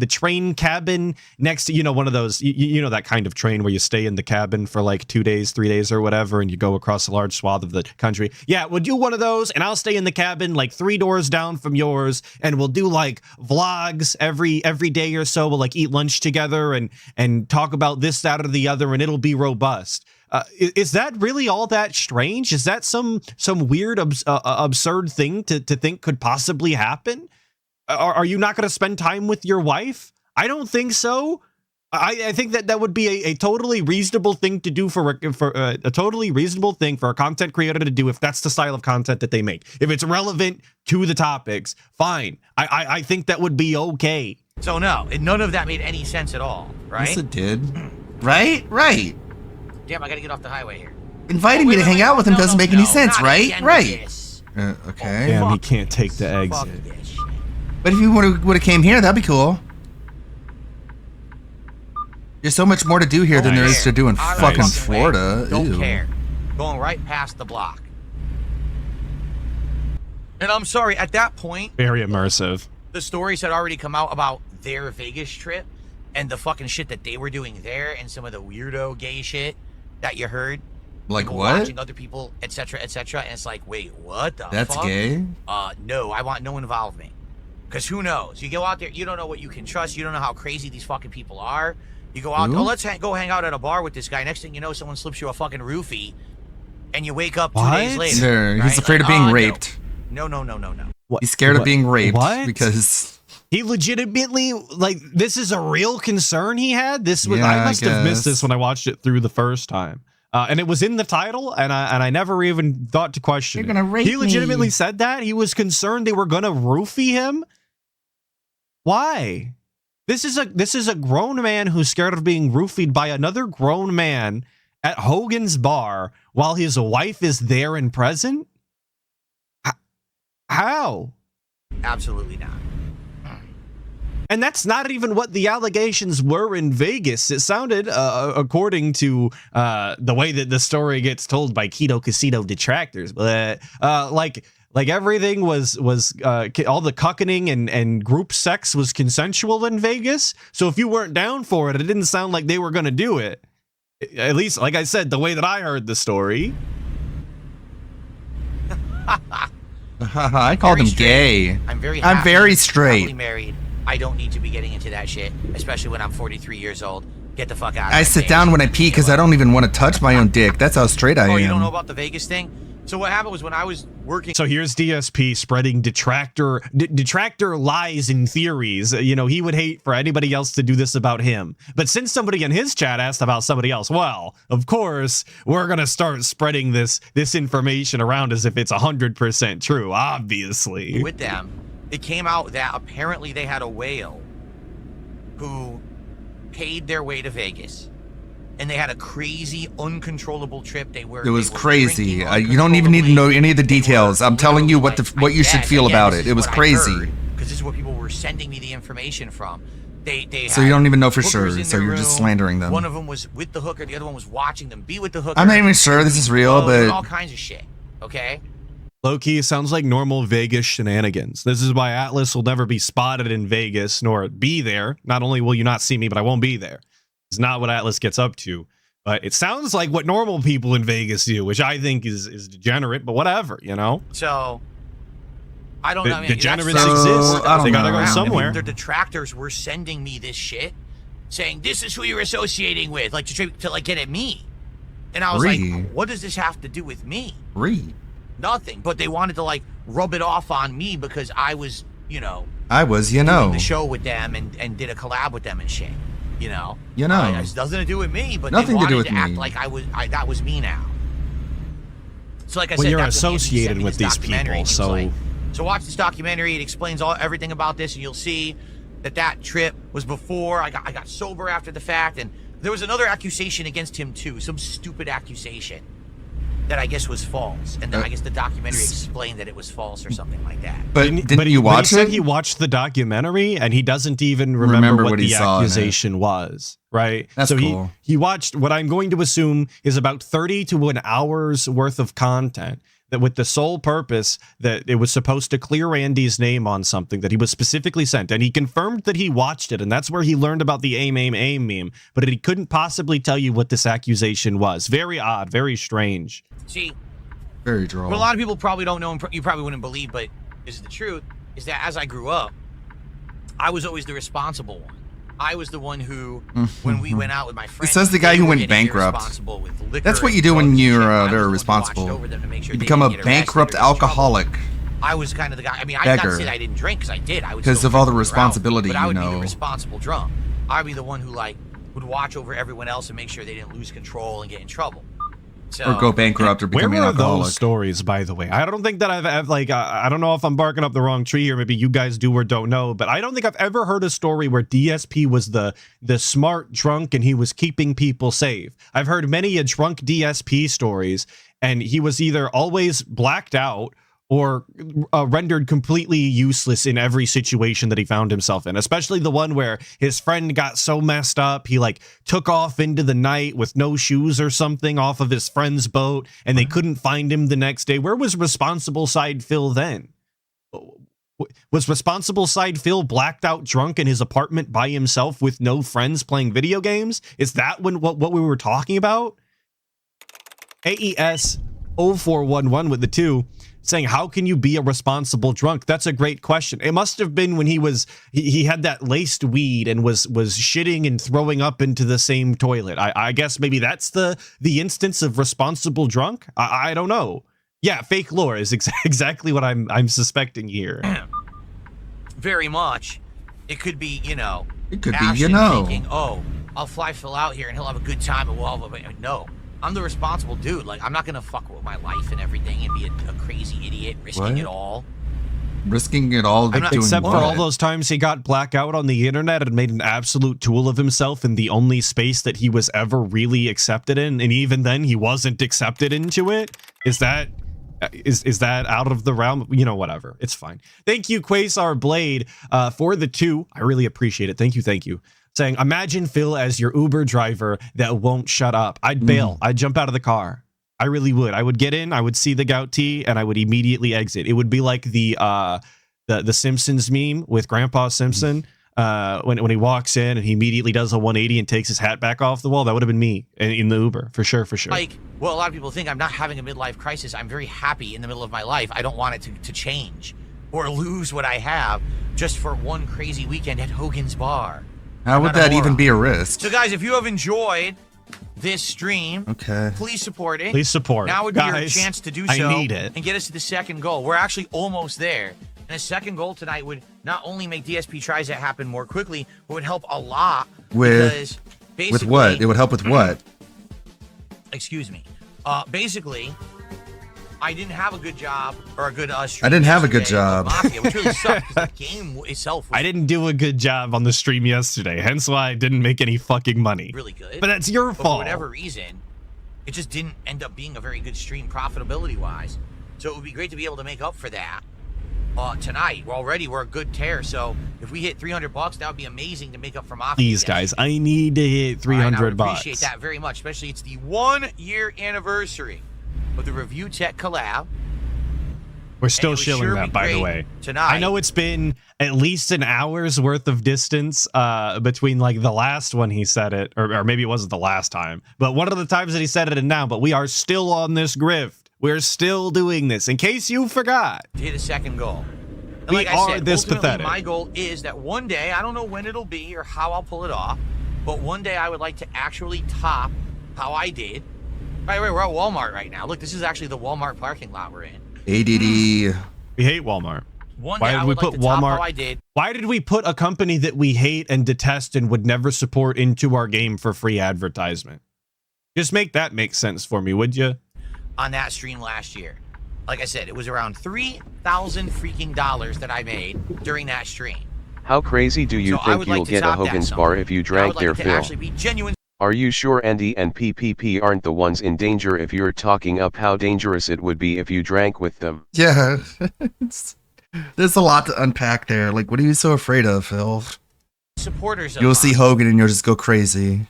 Speaker 3: train cabin next to one of those you know that kind of train where you stay in the cabin for like 2 days, 3 days, or whatever, and you go across a large swath of the country. Yeah, we'll do one of those, and I'll stay in the cabin like 3 doors down from yours, and we'll do like vlogs every day or so. We'll like eat lunch together and talk about this, that, or the other, and it'll be robust. Is that really all that strange? Is that some weird absurd thing to think could possibly happen? Are you not going to spend time with your wife? I don't think so. I think that would be a totally reasonable thing to do for a totally reasonable thing for a content creator to do if that's the style of content that they make. If it's relevant to the topics, fine. I think that would be okay.
Speaker 5: so no, and none of that made any sense at all, right?
Speaker 2: Yes, it did. Right?
Speaker 5: Damn, I gotta get off the highway here.
Speaker 2: Inviting me to hang out with him
Speaker 5: No,
Speaker 2: doesn't
Speaker 5: no,
Speaker 2: make any
Speaker 5: no,
Speaker 2: sense,
Speaker 5: not
Speaker 2: right?
Speaker 5: again
Speaker 2: Right.
Speaker 5: with this.
Speaker 2: Okay.
Speaker 3: Damn, he
Speaker 5: Fuck
Speaker 3: can't take the
Speaker 5: Fuck
Speaker 3: exit.
Speaker 5: this shit.
Speaker 2: But if you would have came here, that'd be cool. There's so much more to do here than there is to do in
Speaker 5: I don't
Speaker 2: fucking
Speaker 5: fucking
Speaker 2: Florida.
Speaker 5: way. Don't
Speaker 2: Ew.
Speaker 5: care. Going right past the block. And I'm sorry, at that point,
Speaker 3: Very immersive.
Speaker 5: the stories had already come out about their Vegas trip and the fucking shit that they were doing there and some of the weirdo gay shit that you heard.
Speaker 2: Like
Speaker 5: People
Speaker 2: what?
Speaker 5: Watching other people, etc., etc. And it's like, wait, what the
Speaker 2: That's
Speaker 5: fuck?
Speaker 2: gay?
Speaker 5: No, I want no involvement. Because who knows? You go out there, you don't know what you can trust. You don't know how crazy these fucking people are. You go out,
Speaker 2: Who?
Speaker 5: let's go hang out at a bar with this guy. Next thing you know, someone slips you a fucking roofie, and you wake up 2 days
Speaker 3: What?
Speaker 5: later.
Speaker 2: There, he's
Speaker 5: right?
Speaker 2: afraid of
Speaker 5: Like,
Speaker 2: being
Speaker 5: no.
Speaker 2: raped.
Speaker 5: No.
Speaker 3: What?
Speaker 2: He's scared of
Speaker 3: What?
Speaker 2: being raped
Speaker 3: What?
Speaker 2: because
Speaker 3: He legitimately, like, this is a real concern he had. This was,
Speaker 2: Yeah,
Speaker 3: I must have missed
Speaker 2: guess.
Speaker 3: this when I watched it through the first time. And it was in the title, and I never even thought to question
Speaker 2: You're
Speaker 3: it.
Speaker 2: gonna rape
Speaker 3: He legitimately
Speaker 2: me.
Speaker 3: said that. He was concerned they were gonna roofie him. Why? This is a grown man who's scared of being roofied by another grown man at Hogan's bar while his wife is there and present. How?
Speaker 5: Absolutely not.
Speaker 3: And that's not even what the allegations were in Vegas. It sounded, according to the way that the story gets told by Keto Casino detractors, but like everything was all the cucking and group sex was consensual in Vegas. So if you weren't down for it, it didn't sound like they were going to do it. At least, like I said, the way that I heard the story.
Speaker 2: I called him gay.
Speaker 5: I'm very
Speaker 2: very
Speaker 5: happily
Speaker 2: straight.
Speaker 5: married. I don't need to be getting into that shit, especially when I'm 43 years old. Get the fuck out of
Speaker 2: I
Speaker 5: my
Speaker 2: sit
Speaker 5: face.
Speaker 2: down when I pee because I don't even want to touch my own dick. That's how straight I
Speaker 5: Oh,
Speaker 2: am.
Speaker 5: you don't know about the Vegas thing? So what happened was when I was working...
Speaker 3: So here's DSP spreading detractor lies and theories. You know, he would hate for anybody else to do this about him. But since somebody in his chat asked about somebody else, well, of course, we're going to start spreading this information around as if it's 100% true, obviously.
Speaker 5: with them, it came out that apparently they had a whale who paid their way to Vegas. And they had a crazy, uncontrollable trip. It
Speaker 2: was crazy. You don't even need to know any of the details. I'm telling you what you should feel about it. It was crazy.
Speaker 5: Because this is what people were sending me the information from. They
Speaker 2: So
Speaker 5: had
Speaker 2: you don't even know for
Speaker 5: hookers
Speaker 2: sure.
Speaker 5: in
Speaker 2: So
Speaker 5: their
Speaker 2: you're just
Speaker 5: room.
Speaker 2: slandering them.
Speaker 5: One of them was with the hooker. The other one was watching them be with the hooker.
Speaker 2: I'm not even sure this is real,
Speaker 5: doing all
Speaker 2: but
Speaker 5: kinds of shit. Okay.
Speaker 3: Low-key, sounds like normal Vegas shenanigans. This is why Atlas will never be spotted in Vegas, nor be there. Not only will you not see me, but I won't be there. It's not what Atlas gets up to. But it sounds like what normal people in Vegas do, which I think is degenerate, but whatever, you know?
Speaker 5: So, I don't know. I mean,
Speaker 3: Degenerates
Speaker 5: that's-
Speaker 3: exist.
Speaker 2: I don't
Speaker 3: They gotta
Speaker 2: know.
Speaker 3: go
Speaker 2: I mean,
Speaker 3: somewhere.
Speaker 5: Their detractors were sending me this shit, saying this is who you're associating with, like to like get at me. And I was like, what does this have to do with me? Nothing. But they wanted to like rub it off on me because I was, doing the show with them and did a collab with them and shit. It has nothing to do with me, but
Speaker 2: Nothing
Speaker 5: they
Speaker 2: to do
Speaker 5: wanted
Speaker 2: with
Speaker 5: act
Speaker 2: me.
Speaker 5: like that was me now. So like I
Speaker 3: Well,
Speaker 5: said,
Speaker 3: you're
Speaker 5: that's when Andy
Speaker 3: associated
Speaker 5: sent me
Speaker 3: with
Speaker 5: this
Speaker 3: these
Speaker 5: documentary,
Speaker 3: people,
Speaker 5: and he was
Speaker 3: so-
Speaker 5: like, so watch this documentary. It explains everything about this, and you'll see that trip was before I got sober after the fact, and there was another accusation against him too, some stupid accusation that I guess was false, and then I guess the documentary explained that it was false or something like that.
Speaker 2: But didn't you watch
Speaker 3: he said
Speaker 2: it?
Speaker 3: he watched the documentary and he doesn't even remember what
Speaker 2: he
Speaker 3: the
Speaker 2: saw in it.
Speaker 3: accusation was, right?
Speaker 2: That's
Speaker 3: so
Speaker 2: cool.
Speaker 3: he watched what I'm going to assume is about 30 to an hour's worth of content, that with the sole purpose that it was supposed to clear Andy's name on something that he was specifically sent. And he confirmed that he watched it, and that's where he learned about the aim meme, but he couldn't possibly tell you what this accusation was. Very odd, very strange.
Speaker 5: See,
Speaker 2: Very droll.
Speaker 5: what a lot of people probably don't know, and you probably wouldn't believe, but is the truth, is that as I grew up, I was always the responsible one. I was the one who, when we went out with my friends,
Speaker 2: says the guy
Speaker 5: they
Speaker 2: who
Speaker 5: were
Speaker 2: went
Speaker 5: getting
Speaker 2: bankrupt.
Speaker 5: irresponsible with liquor
Speaker 2: That's what you
Speaker 5: and
Speaker 2: do when
Speaker 5: drugs and
Speaker 2: you're
Speaker 5: shit. I was
Speaker 2: they're
Speaker 5: the one who watched
Speaker 2: responsible.
Speaker 5: over them to make sure
Speaker 2: You
Speaker 5: they
Speaker 2: become a
Speaker 5: didn't get arrested
Speaker 2: bankrupt
Speaker 5: or get in trouble.
Speaker 2: alcoholic.
Speaker 5: I was kind of the guy. I mean, I'm not
Speaker 2: Beggar.
Speaker 5: saying I didn't drink because I did. I would
Speaker 2: Because
Speaker 5: still
Speaker 2: of all the
Speaker 5: drink when we were out,
Speaker 2: responsibility,
Speaker 5: but I would
Speaker 2: you
Speaker 5: be
Speaker 2: know.
Speaker 5: the responsible drunk. I'd be the one who would watch over everyone else and make sure they didn't lose control and get in trouble. So,
Speaker 2: Or go bankrupt or become
Speaker 3: Where
Speaker 2: an
Speaker 3: were
Speaker 2: alcoholic.
Speaker 3: those stories, by the way? I don't think that I've I don't know if I'm barking up the wrong tree here. Maybe you guys do or don't know, but I don't think I've ever heard a story where DSP was the smart drunk and he was keeping people safe. I've heard many a drunk DSP stories, and he was either always blacked out or rendered completely useless in every situation that he found himself in, especially the one where his friend got so messed up he took off into the night with no shoes or something off of his friend's boat, and they couldn't find him the next day. Where was responsible side Phil then? Was responsible side Phil blacked out drunk in his apartment by himself with no friends playing video games? Is that what we were talking about? AES 0411 with the 2 saying, how can you be a responsible drunk? That's a great question. It must have been when he had that laced weed and was shitting and throwing up into the same toilet. I guess maybe that's the instance of responsible drunk. I don't know. Yeah, fake lore is exactly what I'm suspecting here.
Speaker 5: Very much. It could be,
Speaker 2: It could be,
Speaker 5: Ashton thinking, oh, I'll fly Phil out here and he'll have a good time and we'll all no. I'm the responsible dude. Like, I'm not gonna fuck with my life and everything and be a crazy idiot risking it all.
Speaker 2: Risking it all to doing
Speaker 3: Except for
Speaker 2: what?
Speaker 3: all those times he got blackout on the internet and made an absolute tool of himself in the only space that he was ever really accepted in, and even then he wasn't accepted into it. Is that out of the realm? Whatever. It's fine. Thank you, Quasar Blade, for the 2. I really appreciate it. Thank you. Saying, imagine Phil as your Uber driver that won't shut up. I'd bail. I'd jump out of the car. I really would. I would get in, I would see the gout tea, and I would immediately exit. It would be like the Simpsons meme with Grandpa Simpson when he walks in and he immediately does a 180 and takes his hat back off the wall. That would have been me in the Uber, for sure.
Speaker 5: Like, well, a lot of people think I'm not having a midlife crisis. I'm very happy in the middle of my life. I don't want it to change or lose what I have just for one crazy weekend at Hogan's Bar.
Speaker 2: How would that even be a risk?
Speaker 5: So, guys, if you have enjoyed this stream, please support it.
Speaker 3: Please support.
Speaker 5: Now would be your chance to do so.
Speaker 3: I need it.
Speaker 5: And get us to the second goal. We're actually almost there. And a second goal tonight would not only make DSP Tries It happen more quickly, but would help a lot.
Speaker 2: With what? It would help with what?
Speaker 5: Excuse me. Basically, I didn't have a good job or a good stream.
Speaker 2: I didn't have a good job.
Speaker 5: Mafia, which really sucked because the game itself was
Speaker 3: I didn't do a good job on the stream yesterday, hence why I didn't make any fucking money.
Speaker 5: really good.
Speaker 3: But that's your
Speaker 5: But
Speaker 3: fault.
Speaker 5: for whatever reason, it just didn't end up being a very good stream profitability-wise. So it would be great to be able to make up for that tonight. We're a good tear, so if we hit $300, that would be amazing to make up for Mafia.
Speaker 3: Please, guys, I need to hit 300
Speaker 5: I would
Speaker 3: bucks.
Speaker 5: appreciate that very much, especially it's the 1-year anniversary of the Review Tech collab.
Speaker 3: We're still
Speaker 5: And it would
Speaker 3: shilling
Speaker 5: sure
Speaker 3: that,
Speaker 5: be
Speaker 3: by the
Speaker 5: great
Speaker 3: way.
Speaker 5: tonight.
Speaker 3: I know it's been at least an hour's worth of distance between like the last one he said it, or maybe it wasn't the last time, but one of the times that he said it and now, but we are still on this grift. We're still doing this, in case you forgot.
Speaker 5: To hit a second goal. And
Speaker 3: We
Speaker 5: like I
Speaker 3: are
Speaker 5: said,
Speaker 3: this
Speaker 5: ultimately,
Speaker 3: pathetic.
Speaker 5: my goal is that one day, I don't know when it'll be or how I'll pull it off, but one day I would like to actually top how I did. By the way, we're at Walmart right now. Look, this is actually the Walmart parking lot we're in.
Speaker 2: ADD.
Speaker 3: We hate Walmart.
Speaker 5: One
Speaker 3: Why
Speaker 5: day
Speaker 3: did
Speaker 5: I
Speaker 3: we
Speaker 5: would
Speaker 3: put
Speaker 5: like to top
Speaker 3: Walmart?
Speaker 5: how I did.
Speaker 3: Why did we put a company that we hate and detest and would never support into our game for free advertisement? Just make that make sense for me, would you?
Speaker 5: On that stream last year. Like I said, it was around $3,000 freaking dollars that I made during that stream.
Speaker 9: How crazy do you
Speaker 5: So I
Speaker 9: think
Speaker 5: would
Speaker 9: you'll
Speaker 5: like to
Speaker 9: get a
Speaker 5: top that
Speaker 9: Hogan's
Speaker 5: somewhere.
Speaker 9: Bar if you
Speaker 5: And I
Speaker 9: drank
Speaker 5: would
Speaker 9: their
Speaker 5: like it to
Speaker 9: fill?
Speaker 5: actually be genuine.
Speaker 9: Are you sure Andy and PPP aren't the ones in danger if you're talking up how dangerous it would be if you drank with them?
Speaker 2: Yeah. There's a lot to unpack there. Like, what are you so afraid of, Phil?
Speaker 5: Supporters of
Speaker 2: You'll see
Speaker 5: mine.
Speaker 2: Hogan and you'll just go crazy.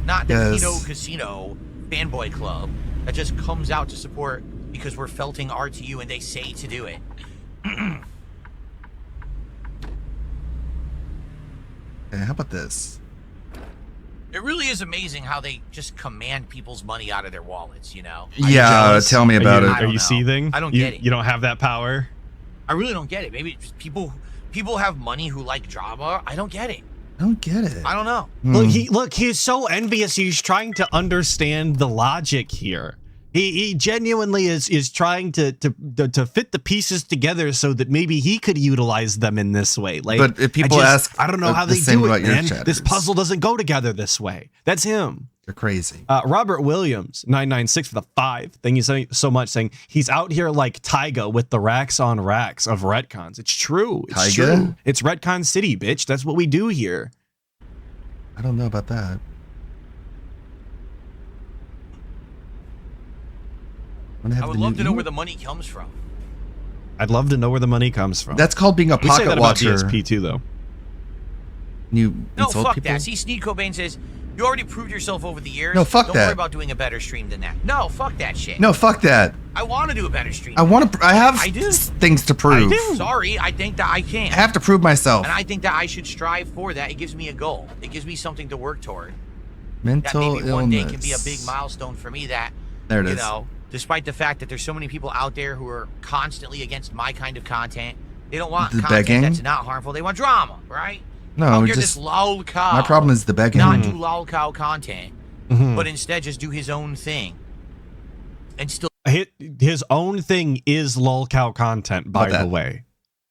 Speaker 5: Not the
Speaker 2: Yes.
Speaker 5: Kino Casino fanboy club that just comes out to support because we're felting RTU and they say to do it.
Speaker 2: Okay, how about this?
Speaker 5: It really is amazing how they just command people's money out of their wallets,
Speaker 3: Are you
Speaker 2: Yeah,
Speaker 3: jealous?
Speaker 2: tell me about
Speaker 3: are you,
Speaker 2: it.
Speaker 5: I
Speaker 3: Are
Speaker 5: don't
Speaker 3: you
Speaker 5: know.
Speaker 3: seething?
Speaker 5: I don't
Speaker 3: You-
Speaker 5: get it.
Speaker 3: You don't have that power?
Speaker 5: I really don't get it. Maybe it's just people have money who like drama. I don't get it.
Speaker 2: I don't get it.
Speaker 5: I don't know.
Speaker 3: Look, he's so envious. He's trying to understand the logic here. He genuinely is trying to fit the pieces together so that maybe he could utilize them in this way. Like,
Speaker 2: But if people ask
Speaker 3: I don't know how
Speaker 2: the
Speaker 3: they
Speaker 2: same
Speaker 3: do
Speaker 2: about
Speaker 3: it,
Speaker 2: your
Speaker 3: man.
Speaker 2: chatters.
Speaker 3: This puzzle doesn't go together this way. That's him.
Speaker 2: They're crazy.
Speaker 3: Robert Williams 996 for the 5. Thank you so much. Saying he's out here like Tyga with the racks on racks of retcons. It's true. It's
Speaker 2: Tyga?
Speaker 3: true. It's retcon city, bitch. That's what we do here.
Speaker 2: I don't know about that.
Speaker 5: I would love to know where the money comes from.
Speaker 3: I'd love to know where the money comes from.
Speaker 2: That's called being a
Speaker 3: we say that
Speaker 2: pocket
Speaker 3: about
Speaker 2: watcher.
Speaker 3: DSP too, though.
Speaker 2: You
Speaker 5: No,
Speaker 2: insult
Speaker 5: fuck
Speaker 2: people?
Speaker 5: that. See, Sneed Cobain says, You already proved yourself over the years.
Speaker 2: No, fuck
Speaker 5: Don't
Speaker 2: that.
Speaker 5: worry about doing a better stream than that. No, fuck that shit.
Speaker 2: No, fuck that.
Speaker 5: I want to do a better stream.
Speaker 2: I want to. I have
Speaker 5: I do.
Speaker 2: things to prove.
Speaker 5: Sorry, I think that I can.
Speaker 2: I have to prove myself.
Speaker 5: And I think that I should strive for that. It gives me a goal. It gives me something to work toward.
Speaker 2: Mental
Speaker 5: that maybe
Speaker 2: illness.
Speaker 5: one day can be a big milestone for me that,
Speaker 2: there it
Speaker 5: you
Speaker 2: is.
Speaker 5: know, despite the fact that there's so many people out there who are constantly against my kind of content, they don't want
Speaker 2: The
Speaker 5: content
Speaker 2: begging?
Speaker 5: that's not harmful. They want drama, right?
Speaker 2: No,
Speaker 5: I'll get
Speaker 2: just
Speaker 5: this lol cow.
Speaker 2: my problem is the begging.
Speaker 5: Not do lol cow content,
Speaker 3: Mhm.
Speaker 5: but instead just do his own thing. And still
Speaker 3: His own thing is lolcow content, by
Speaker 2: About
Speaker 3: the
Speaker 2: that.
Speaker 3: way.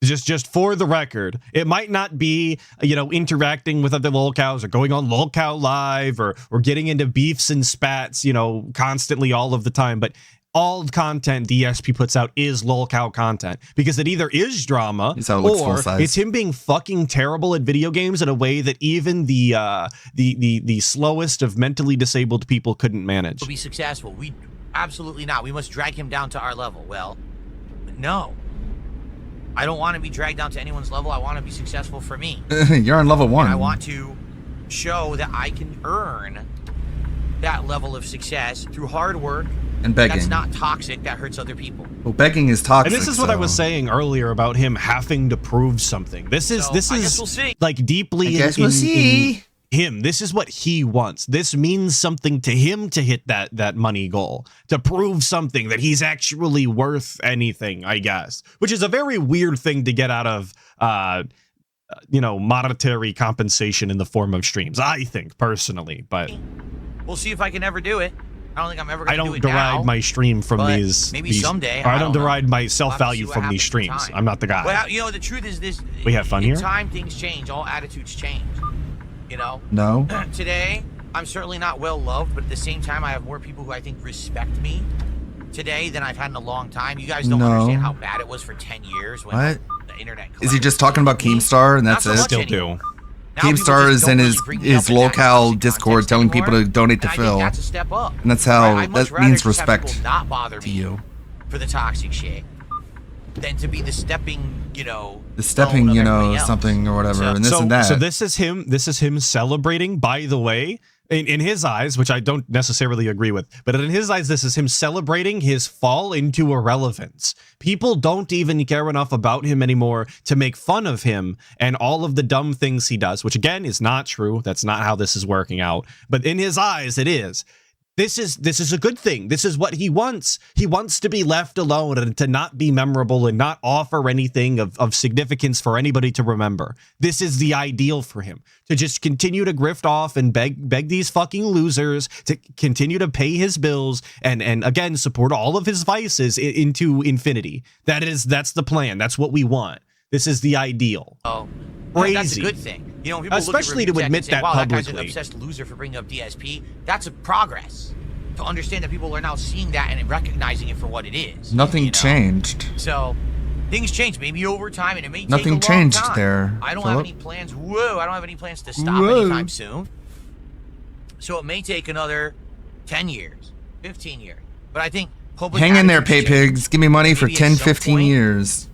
Speaker 3: Just for the record, it might not be, you know, interacting with other lolcows or going on lolcow live or getting into beefs and spats, you know, constantly all of the time, but all content DSP puts out is lolcow content because it either is drama
Speaker 2: It's how it looks full
Speaker 3: or
Speaker 2: size.
Speaker 3: it's him being fucking terrible at video games in a way that even the slowest of mentally disabled people couldn't manage.
Speaker 5: be successful. We absolutely not. We must drag him down to our level. Well, no. I don't want to be dragged down to anyone's level. I want to be successful for me.
Speaker 2: You're on level 1.
Speaker 5: And I want to show that I can earn that level of success through hard work.
Speaker 2: And begging.
Speaker 5: That's not toxic. That hurts other people.
Speaker 2: Well, begging is toxic.
Speaker 3: And this is what I was
Speaker 2: so-
Speaker 3: saying earlier about him having to prove something. This is
Speaker 5: So, I guess we'll see.
Speaker 3: like deeply
Speaker 2: I
Speaker 3: in,
Speaker 2: guess we'll
Speaker 3: in
Speaker 2: see.
Speaker 3: him. This is what he wants. This means something to him to hit that money goal, to prove something that he's actually worth anything, I guess. Which is a very weird thing to get out of you know, monetary compensation in the form of streams, I think personally, but
Speaker 5: We'll see if I can ever do it. I don't think I'm ever
Speaker 3: I
Speaker 5: going to do
Speaker 3: don't
Speaker 5: it
Speaker 3: derive
Speaker 5: now.
Speaker 3: my stream from
Speaker 5: but
Speaker 3: these.
Speaker 5: maybe
Speaker 3: these-
Speaker 5: someday,
Speaker 3: or I
Speaker 5: I
Speaker 3: don't
Speaker 5: don't know.
Speaker 3: derive my
Speaker 5: We'll
Speaker 3: self
Speaker 5: have to
Speaker 3: value
Speaker 5: see what
Speaker 3: from these
Speaker 5: happens in
Speaker 3: streams.
Speaker 5: time.
Speaker 3: I'm not the guy.
Speaker 5: Well, you know, the truth is this.
Speaker 3: We have fun
Speaker 5: in
Speaker 3: here?
Speaker 5: time, things change. All attitudes change. You know?
Speaker 2: No.
Speaker 5: Today, I'm certainly not well loved, but at the same time, I have more people who I think respect me today than I've had in a long time. You guys don't
Speaker 2: No.
Speaker 5: understand how bad it was for 10 years when
Speaker 2: What?
Speaker 5: the internet
Speaker 2: Is he just talking about Keemstar and that's
Speaker 5: Not so
Speaker 2: it?
Speaker 5: much
Speaker 3: Still
Speaker 5: anymore.
Speaker 3: do.
Speaker 5: Now people
Speaker 2: Keemstar
Speaker 5: just
Speaker 2: is in
Speaker 5: don't
Speaker 2: his
Speaker 5: really bring me up in that
Speaker 2: locale
Speaker 5: toxic
Speaker 2: Discord
Speaker 5: context
Speaker 2: telling people
Speaker 5: anymore,
Speaker 2: to donate to
Speaker 5: and I think
Speaker 2: Phil.
Speaker 5: that's a step up.
Speaker 2: And that's how
Speaker 5: I'd much
Speaker 2: that
Speaker 5: rather
Speaker 2: means
Speaker 5: just have
Speaker 2: respect
Speaker 5: people not bother
Speaker 2: to
Speaker 5: me
Speaker 2: you.
Speaker 5: for the toxic shit than to be the stepping, you know,
Speaker 2: The stepping,
Speaker 5: zone of
Speaker 2: you know,
Speaker 5: everybody else.
Speaker 2: something or whatever,
Speaker 5: So-
Speaker 2: and this and that.
Speaker 3: So this is him. This is him celebrating. By the way, in his eyes, which I don't necessarily agree with, but in his eyes, this is him celebrating his fall into irrelevance. People don't even care enough about him anymore to make fun of him and all of the dumb things he does, which again is not true. That's not how this is working out. But in his eyes, it is. This is a good thing. This is what he wants. He wants to be left alone and to not be memorable and not offer anything of significance for anybody to remember. This is the ideal for him. To just continue to grift off and beg these fucking losers to continue to pay his bills and again support all of his vices into infinity. That's the plan. That's what we want. This is the ideal.
Speaker 5: Oh,
Speaker 3: Crazy.
Speaker 5: that's a good thing. You know, when people
Speaker 3: Especially
Speaker 5: look
Speaker 3: to
Speaker 5: at
Speaker 3: admit
Speaker 5: and say,
Speaker 3: that
Speaker 5: wow, that guy's
Speaker 3: publicly.
Speaker 5: an obsessed loser for bringing up DSP. That's a progress. To understand that people are now seeing that and recognizing it for what it is.
Speaker 2: Nothing
Speaker 5: you know?
Speaker 2: changed.
Speaker 5: So things change maybe over time, and it may
Speaker 2: Nothing
Speaker 5: take a long
Speaker 2: changed
Speaker 5: time.
Speaker 2: there,
Speaker 5: I don't have
Speaker 2: Philip.
Speaker 5: any plans. Whoa, I don't have any plans to stop
Speaker 2: Whoa.
Speaker 5: anytime soon. So it may take another 10 years, 15 years. But I think public
Speaker 2: Hang in there,
Speaker 5: attitudes
Speaker 2: pay
Speaker 5: change.
Speaker 2: pigs. Give me money for
Speaker 5: Maybe at
Speaker 2: 10,
Speaker 5: some
Speaker 2: 15
Speaker 5: point,
Speaker 2: years.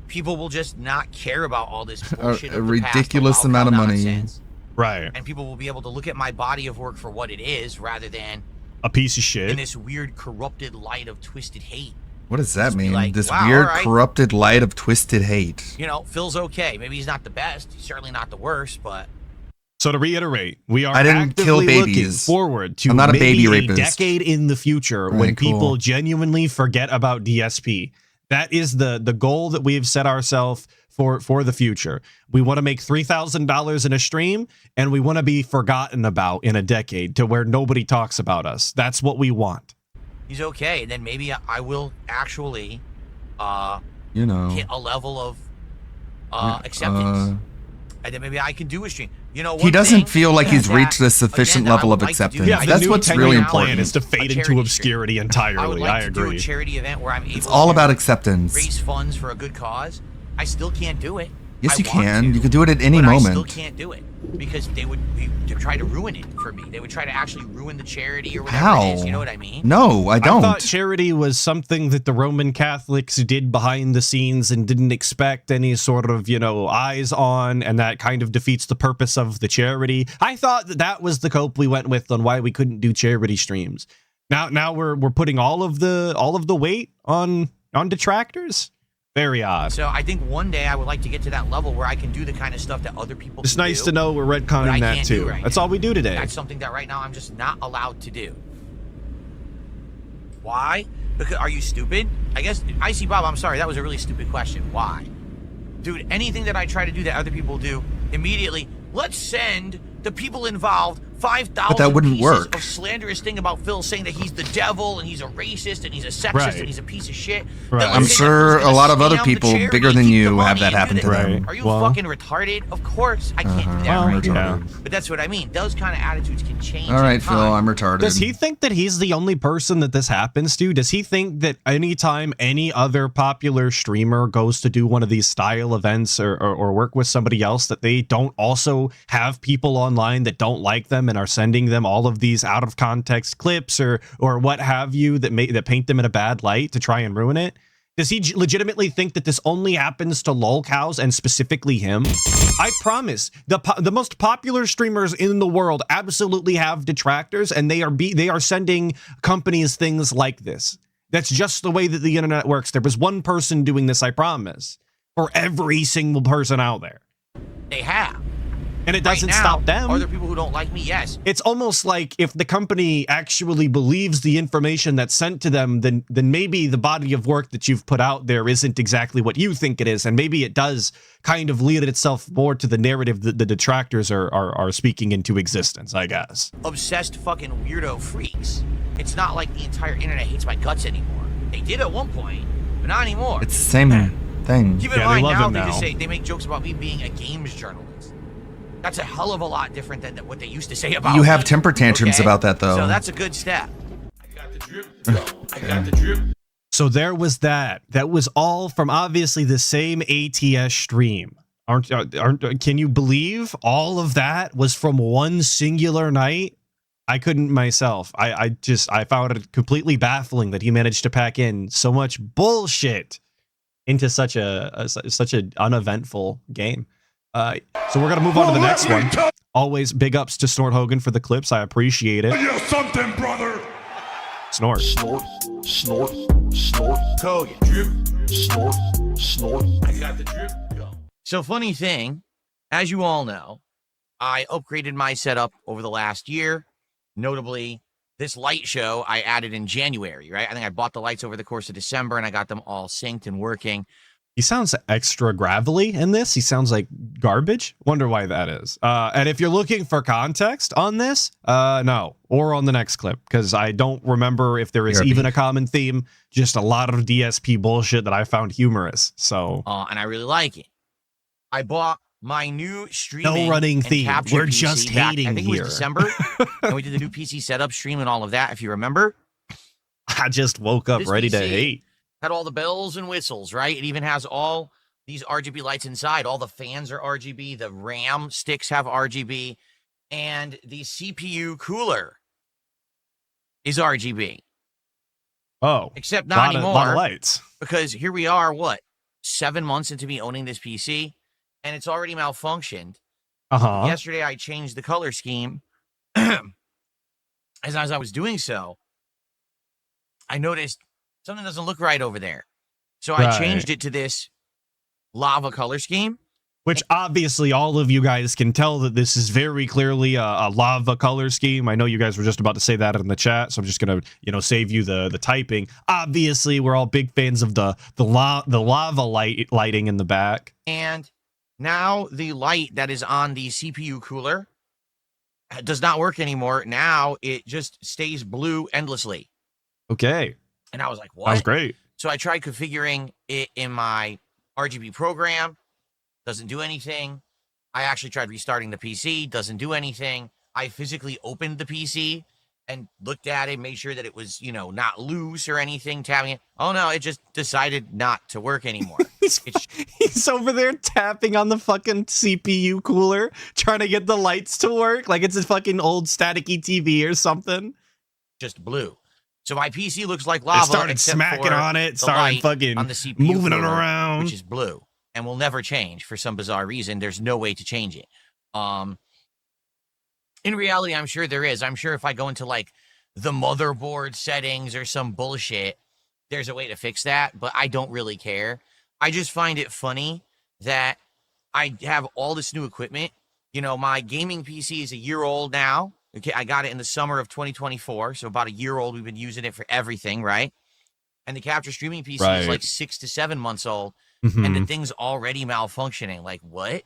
Speaker 5: People will just not care about all this bullshit.
Speaker 2: A
Speaker 5: of the past,
Speaker 2: ridiculous
Speaker 5: the
Speaker 2: amount of money.
Speaker 5: nonsense.
Speaker 3: Right.
Speaker 5: And people will be able to look at my body of work for what it is rather than
Speaker 3: A piece of
Speaker 5: in
Speaker 3: shit.
Speaker 5: this weird corrupted light of twisted hate.
Speaker 2: What does that
Speaker 5: Just be
Speaker 2: mean?
Speaker 5: like,
Speaker 2: This
Speaker 5: wow,
Speaker 2: weird,
Speaker 5: all right.
Speaker 2: corrupted light of twisted hate.
Speaker 5: You know, Phil's okay. Maybe he's not the best. He's certainly not the worst, but
Speaker 3: So to reiterate, we are
Speaker 2: I didn't kill
Speaker 3: actively looking
Speaker 2: babies.
Speaker 3: forward to
Speaker 2: I'm not a
Speaker 3: maybe
Speaker 2: baby
Speaker 3: a
Speaker 2: rapist.
Speaker 3: decade in the future when
Speaker 2: Right, cool.
Speaker 3: people genuinely forget about DSP. That is the goal that we've set ourselves for the future. We want to make $3,000 in a stream, and we want to be forgotten about in a decade to where nobody talks about us. That's what we want.
Speaker 5: he's okay. And then maybe I will actually
Speaker 2: You know.
Speaker 5: hit a level of acceptance. And then maybe I can do a stream. You know,
Speaker 2: He
Speaker 5: one
Speaker 2: doesn't
Speaker 5: thing
Speaker 2: feel like he's
Speaker 5: that,
Speaker 2: reached a sufficient
Speaker 5: again, that I
Speaker 2: level
Speaker 5: would
Speaker 2: of
Speaker 5: like to do-
Speaker 2: acceptance.
Speaker 3: Yeah,
Speaker 2: That's
Speaker 3: the new
Speaker 2: what's
Speaker 3: 10-year
Speaker 2: really
Speaker 3: plan
Speaker 2: important.
Speaker 3: is to
Speaker 5: A
Speaker 3: fade
Speaker 5: charity
Speaker 3: into
Speaker 5: stream.
Speaker 3: obscurity
Speaker 5: I would
Speaker 3: entirely.
Speaker 5: like
Speaker 3: I
Speaker 5: to do a
Speaker 3: agree.
Speaker 5: charity event where I'm able
Speaker 2: It's all
Speaker 5: to
Speaker 2: about acceptance.
Speaker 5: raise funds for a good cause. I still can't do it.
Speaker 2: Yes,
Speaker 5: I
Speaker 2: you
Speaker 5: want
Speaker 2: can.
Speaker 5: to,
Speaker 2: You can do it at any
Speaker 5: but
Speaker 2: moment.
Speaker 5: I still can't do it because they try to ruin it for me. They would try to actually ruin the charity or whatever
Speaker 2: How?
Speaker 5: it is. You know what I mean?
Speaker 2: No, I don't.
Speaker 3: I thought charity was something that the Roman Catholics did behind the scenes and didn't expect any sort of, eyes on, and that kind of defeats the purpose of the charity. I thought that was the cope we went with on why we couldn't do charity streams. Now we're putting all of the weight on detractors. Very odd.
Speaker 5: So I think one day I would like to get to that level where I can do the kind of stuff that other people
Speaker 3: It's
Speaker 5: can
Speaker 3: nice
Speaker 5: do,
Speaker 3: to know we're
Speaker 5: but
Speaker 3: retconning
Speaker 5: I
Speaker 3: that
Speaker 5: can't do
Speaker 3: too.
Speaker 5: right
Speaker 3: That's
Speaker 5: now.
Speaker 3: all we do today.
Speaker 5: That's something that right now I'm just not allowed to do. Why? Because are you stupid? I guess Icy Bob, I'm sorry, that was a really stupid question. Why? Dude, anything that I try to do that other people do, immediately, let's send the people involved 5,000
Speaker 2: But that wouldn't
Speaker 5: pieces
Speaker 2: work.
Speaker 5: of slanderous thing about Phil, saying that he's the devil and he's a racist and he's a sexist
Speaker 3: Right.
Speaker 5: and he's a piece of shit.
Speaker 3: Right.
Speaker 5: Then let's
Speaker 2: I'm
Speaker 5: say that
Speaker 2: sure
Speaker 5: Phil's gonna
Speaker 2: a lot of other
Speaker 5: scam the
Speaker 2: people
Speaker 5: charity,
Speaker 2: bigger than
Speaker 5: keep the
Speaker 2: you
Speaker 5: money,
Speaker 2: have that
Speaker 5: and
Speaker 2: happen
Speaker 5: do
Speaker 2: to
Speaker 5: that.
Speaker 2: them.
Speaker 5: Are you
Speaker 3: Well-
Speaker 5: fucking retarded? Of course I can't do that
Speaker 2: Well,
Speaker 5: right now.
Speaker 3: yeah.
Speaker 5: But that's what I mean. Those kind of attitudes can change.
Speaker 2: All right,
Speaker 5: in
Speaker 2: Phil,
Speaker 5: time.
Speaker 2: I'm retarded.
Speaker 3: Does he think that he's the only person that this happens to? Does he think that anytime any other popular streamer goes to do one of these style events or work with somebody else, that they don't also have people online that don't like them and are sending them all of these out of context clips or what have you that paint them in a bad light to try and ruin it? Does he legitimately think that this only happens to lolcows and specifically him? I promise, the most popular streamers in the world absolutely have detractors, and they are sending companies things like this. That's just the way that the internet works. There was one person doing this, I promise, for every single person out there.
Speaker 5: They have.
Speaker 3: And it doesn't
Speaker 5: right now,
Speaker 3: stop them.
Speaker 5: Are there people who don't like me? Yes.
Speaker 3: It's almost like if the company actually believes the information that's sent to them, then maybe the body of work that you've put out there isn't exactly what you think it is, and maybe it does kind of lead itself more to the narrative that the detractors are speaking into existence, I guess.
Speaker 5: Obsessed fucking weirdo freaks. It's not like the entire internet hates my guts anymore. They did at one point, but not anymore.
Speaker 2: It's the same thing.
Speaker 5: Keep in
Speaker 3: Yeah, they
Speaker 5: mind
Speaker 3: love
Speaker 5: now
Speaker 3: him
Speaker 5: they just
Speaker 3: now.
Speaker 5: say they make jokes about me being a games journalist. That's a hell of a lot different than what they used to say about
Speaker 2: You
Speaker 5: me.
Speaker 2: have temper tantrums
Speaker 5: Okay?
Speaker 2: about that, though.
Speaker 5: So that's a good step.
Speaker 1: I got the drip. I got the drip.
Speaker 3: So there was that. That was all from obviously the same ATS stream. Can you believe all of that was from one singular night? I couldn't myself. I found it completely baffling that he managed to pack in so much bullshit into such an uneventful game. So we're gonna move on to the next one. Always big ups to Snort Hogan for the clips. I appreciate it.
Speaker 4: You something, brother.
Speaker 3: Snort.
Speaker 4: Snort, snort, snort.
Speaker 1: Hogan. Drip.
Speaker 4: Snort, snort.
Speaker 1: I got the drip. Go.
Speaker 5: So funny thing, as you all know, I upgraded my setup over the last year. Notably, this light show I added in January, right? I think I bought the lights over the course of December and I got them all synced and working.
Speaker 3: He sounds extra gravelly in this. He sounds like garbage. Wonder why that is. And if you're looking for context on this, no, or on the next clip, because I don't remember if there is even a common theme. Just a lot of DSP bullshit that I found humorous. So,
Speaker 5: And I really like it. I bought my new streaming
Speaker 3: no running
Speaker 5: and
Speaker 3: theme.
Speaker 5: capture
Speaker 3: We're
Speaker 5: PC
Speaker 3: just
Speaker 5: back,
Speaker 3: hating
Speaker 5: I think
Speaker 3: here.
Speaker 5: it was December, and we did the new PC setup stream and all of that, if you remember.
Speaker 3: I just woke up
Speaker 5: This
Speaker 3: ready to
Speaker 5: PC
Speaker 3: hate.
Speaker 5: had all the bells and whistles, right? It even has all these RGB lights inside. All the fans are RGB. The RAM sticks have RGB. And the CPU cooler is RGB.
Speaker 3: Oh,
Speaker 5: Except not anymore.
Speaker 3: lot of lights.
Speaker 5: Because here we are, 7 months into me owning this PC, and it's already malfunctioned.
Speaker 3: Uh-huh.
Speaker 5: Yesterday, I changed the color scheme. As I was doing so, I noticed something doesn't look right over there. So I changed it to this lava color scheme.
Speaker 3: Which obviously all of you guys can tell that this is very clearly a lava color scheme. I know you guys were just about to say that in the chat, so I'm just gonna, save you the typing. Obviously, we're all big fans of the lava lighting in the back.
Speaker 5: And now the light that is on the CPU cooler does not work anymore. Now it just stays blue endlessly.
Speaker 3: Okay.
Speaker 5: And I was like, what?
Speaker 3: That was great.
Speaker 5: So I tried configuring it in my RGB program. Doesn't do anything. I actually tried restarting the PC. Doesn't do anything. I physically opened the PC and looked at it, made sure that it was, not loose or anything, tapping it. Oh, no, it just decided not to work anymore.
Speaker 3: He's over there tapping on the fucking CPU cooler, trying to get the lights to work like it's a fucking old staticky TV or something.
Speaker 5: Just blue. So my PC looks like lava.
Speaker 3: It started
Speaker 5: except
Speaker 3: smacking
Speaker 5: for
Speaker 3: on it,
Speaker 5: the
Speaker 3: started
Speaker 5: light
Speaker 3: fucking
Speaker 5: on the CPU
Speaker 3: moving it
Speaker 5: cooler,
Speaker 3: around.
Speaker 5: which is blue and will never change for some bizarre reason. There's no way to change it. In reality, I'm sure there is. I'm sure if I go into like the motherboard settings or some bullshit, there's a way to fix that, but I don't really care. I just find it funny that I have all this new equipment. You know, my gaming PC is a year old now. Okay, I got it in the summer of 2024, so about a year old. We've been using it for everything, right? And the capture streaming PC is like 6 to 7 months old, and the thing's already malfunctioning. Like, what?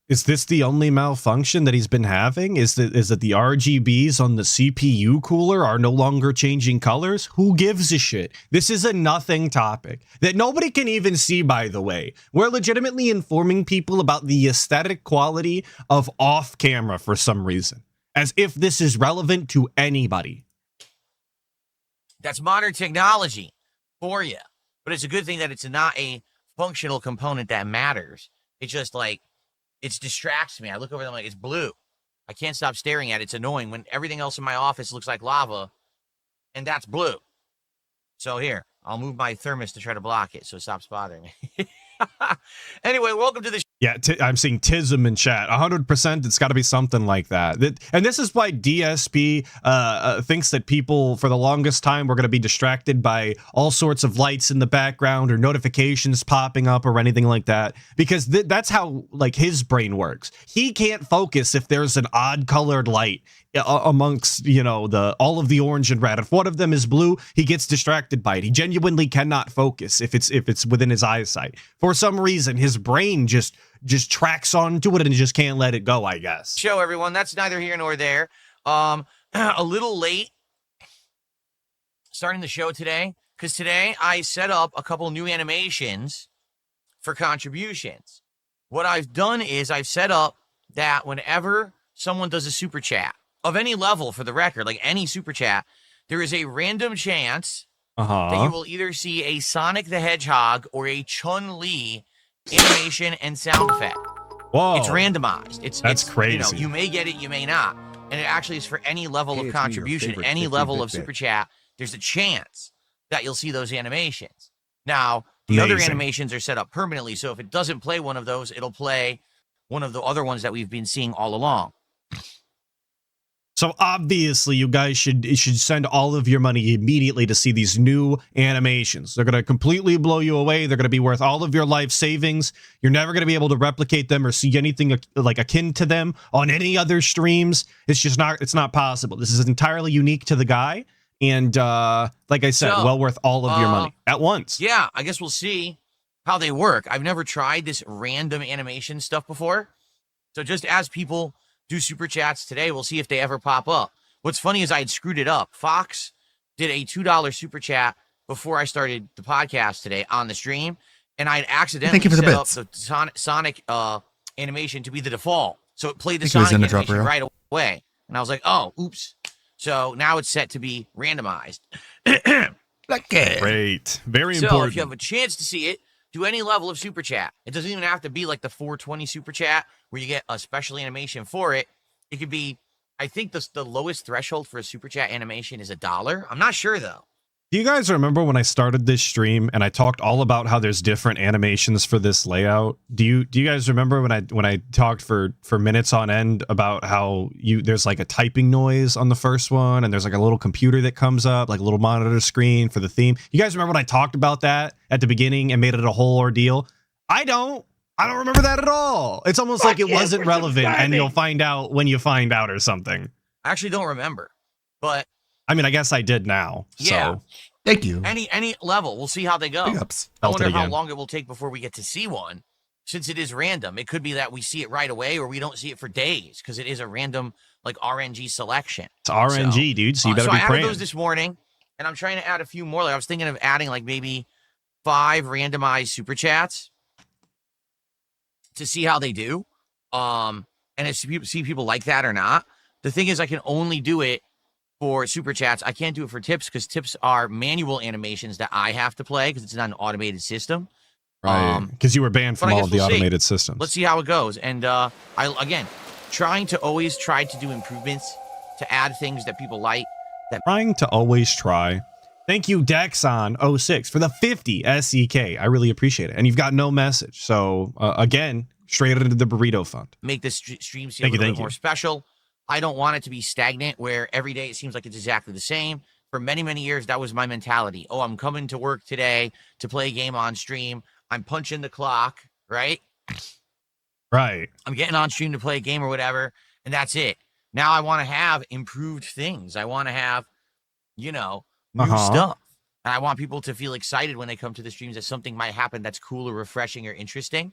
Speaker 3: Is this the only malfunction that he's been having? Is that the RGBs on the CPU cooler are no longer changing colors? Who gives a shit? This is a nothing topic that nobody can even see, by the way. We're legitimately informing people about the aesthetic quality of off camera for some reason, as if this is relevant to anybody.
Speaker 5: That's modern technology for you. But it's a good thing that it's not a functional component that matters. It's just like, it distracts me. I look over there, I'm like, it's blue. I can't stop staring at it. It's annoying when everything else in my office looks like lava, and that's blue. So here, I'll move my thermos to try to block it so it stops bothering me. Anyway, welcome to the
Speaker 3: Yeah, I'm seeing Tism in chat. 100%, it's got to be something like that. And this is why DSP thinks that people, for the longest time, were going to be distracted by all sorts of lights in the background or notifications popping up or anything like that. Because that's how, like, his brain works. He can't focus if there's an odd-colored light amongst, you know, all of the orange and red. If one of them is blue, he gets distracted by it. He genuinely cannot focus if it's within his eyesight. For some reason, his brain just tracks onto it and just can't let it go, I guess.
Speaker 5: show, everyone. That's neither here nor there. A little late starting the show today, because today I set up a couple new animations for contributions. What I've done is I've set up that whenever someone does a super chat, of any level for the record, like any super chat, there is a random chance that you will either see a Sonic the Hedgehog or a Chun-Li animation and sound effect.
Speaker 3: Whoa.
Speaker 5: It's randomized. It's
Speaker 3: crazy.
Speaker 5: You know, you may get it, you may not. And it actually is for any level of contribution, any level of super chat. There's a chance that you'll see those animations. Now, the other animations are set up permanently, so if it doesn't play one of those, it'll play one of the other ones that we've been seeing all along.
Speaker 3: So obviously, you guys should send all of your money immediately to see these new animations. They're going to completely blow you away. They're going to be worth all of your life savings. You're never going to be able to replicate them or see anything like akin to them on any other streams. It's not possible. This is entirely unique to the guy. And like I said, well worth all of your money at once.
Speaker 5: Yeah, I guess we'll see how they work. I've never tried this random animation stuff before. So just as people do super chats today, we'll see if they ever pop up. What's funny is I had screwed it up. Fox did a $2 super chat before I started the podcast today on the stream, and I had accidentally set up the Sonic animation to be the default. So it played the Sonic animation right away. And I was like, oh, oops. So now it's set to be randomized.
Speaker 3: Great. Very important.
Speaker 5: So if you have a chance to see it, do any level of super chat. It doesn't even have to be like the 420 super chat where you get a special animation for it. It could be, I think the lowest threshold for a super chat animation is $1. I'm not sure though.
Speaker 3: Do you guys remember when I started this stream and I talked all about how there's different animations for this layout? Do you guys remember when I talked for minutes on end about how there's like a typing noise on the first one and there's like a little computer that comes up, like a little monitor screen for the theme? You guys remember when I talked about that at the beginning and made it a whole ordeal? I don't remember that at all. It's almost like it wasn't relevant and you'll find out when you find out or something.
Speaker 5: I actually don't remember, but
Speaker 3: I mean, I guess I did now.
Speaker 5: Yeah.
Speaker 3: So.
Speaker 2: Thank you.
Speaker 5: Any level. We'll see how they go.
Speaker 2: Big ups.
Speaker 5: I wonder how long it will take before we get to see one, since it is random. It could be that we see it right away or we don't see it for days because it is a random, like, RNG selection.
Speaker 3: It's RNG, dude, so you better be praying.
Speaker 5: I added those this morning, and I'm trying to add a few more. Like, I was thinking of adding, like, maybe 5 randomized super chats to see how they do. And if see people like that or not. The thing is, I can only do it for super chats. I can't do it for tips because tips are manual animations that I have to play because it's not an automated system.
Speaker 3: Right. Because you were banned
Speaker 5: but
Speaker 3: from
Speaker 5: I
Speaker 3: all
Speaker 5: guess
Speaker 3: of the
Speaker 5: we'll see.
Speaker 3: automated systems.
Speaker 5: Let's see how it goes. And again, trying to always try to do improvements to add things that people like.
Speaker 3: Trying to always try. Thank you, Dexon06, for the 50 SEK. I really appreciate it. And you've got no message. So, again, straight into the burrito fund.
Speaker 5: Make this stream seem a little bit more special. I don't want it to be stagnant where every day it seems like it's exactly the same. For many, many years, that was my mentality. Oh, I'm coming to work today to play a game on stream. I'm punching the clock, right?
Speaker 3: Right.
Speaker 5: I'm getting on stream to play a game or whatever, and that's it. Now I want to have improved things. I want to have, new stuff. And I want people to feel excited when they come to the streams that something might happen that's cool or refreshing or interesting.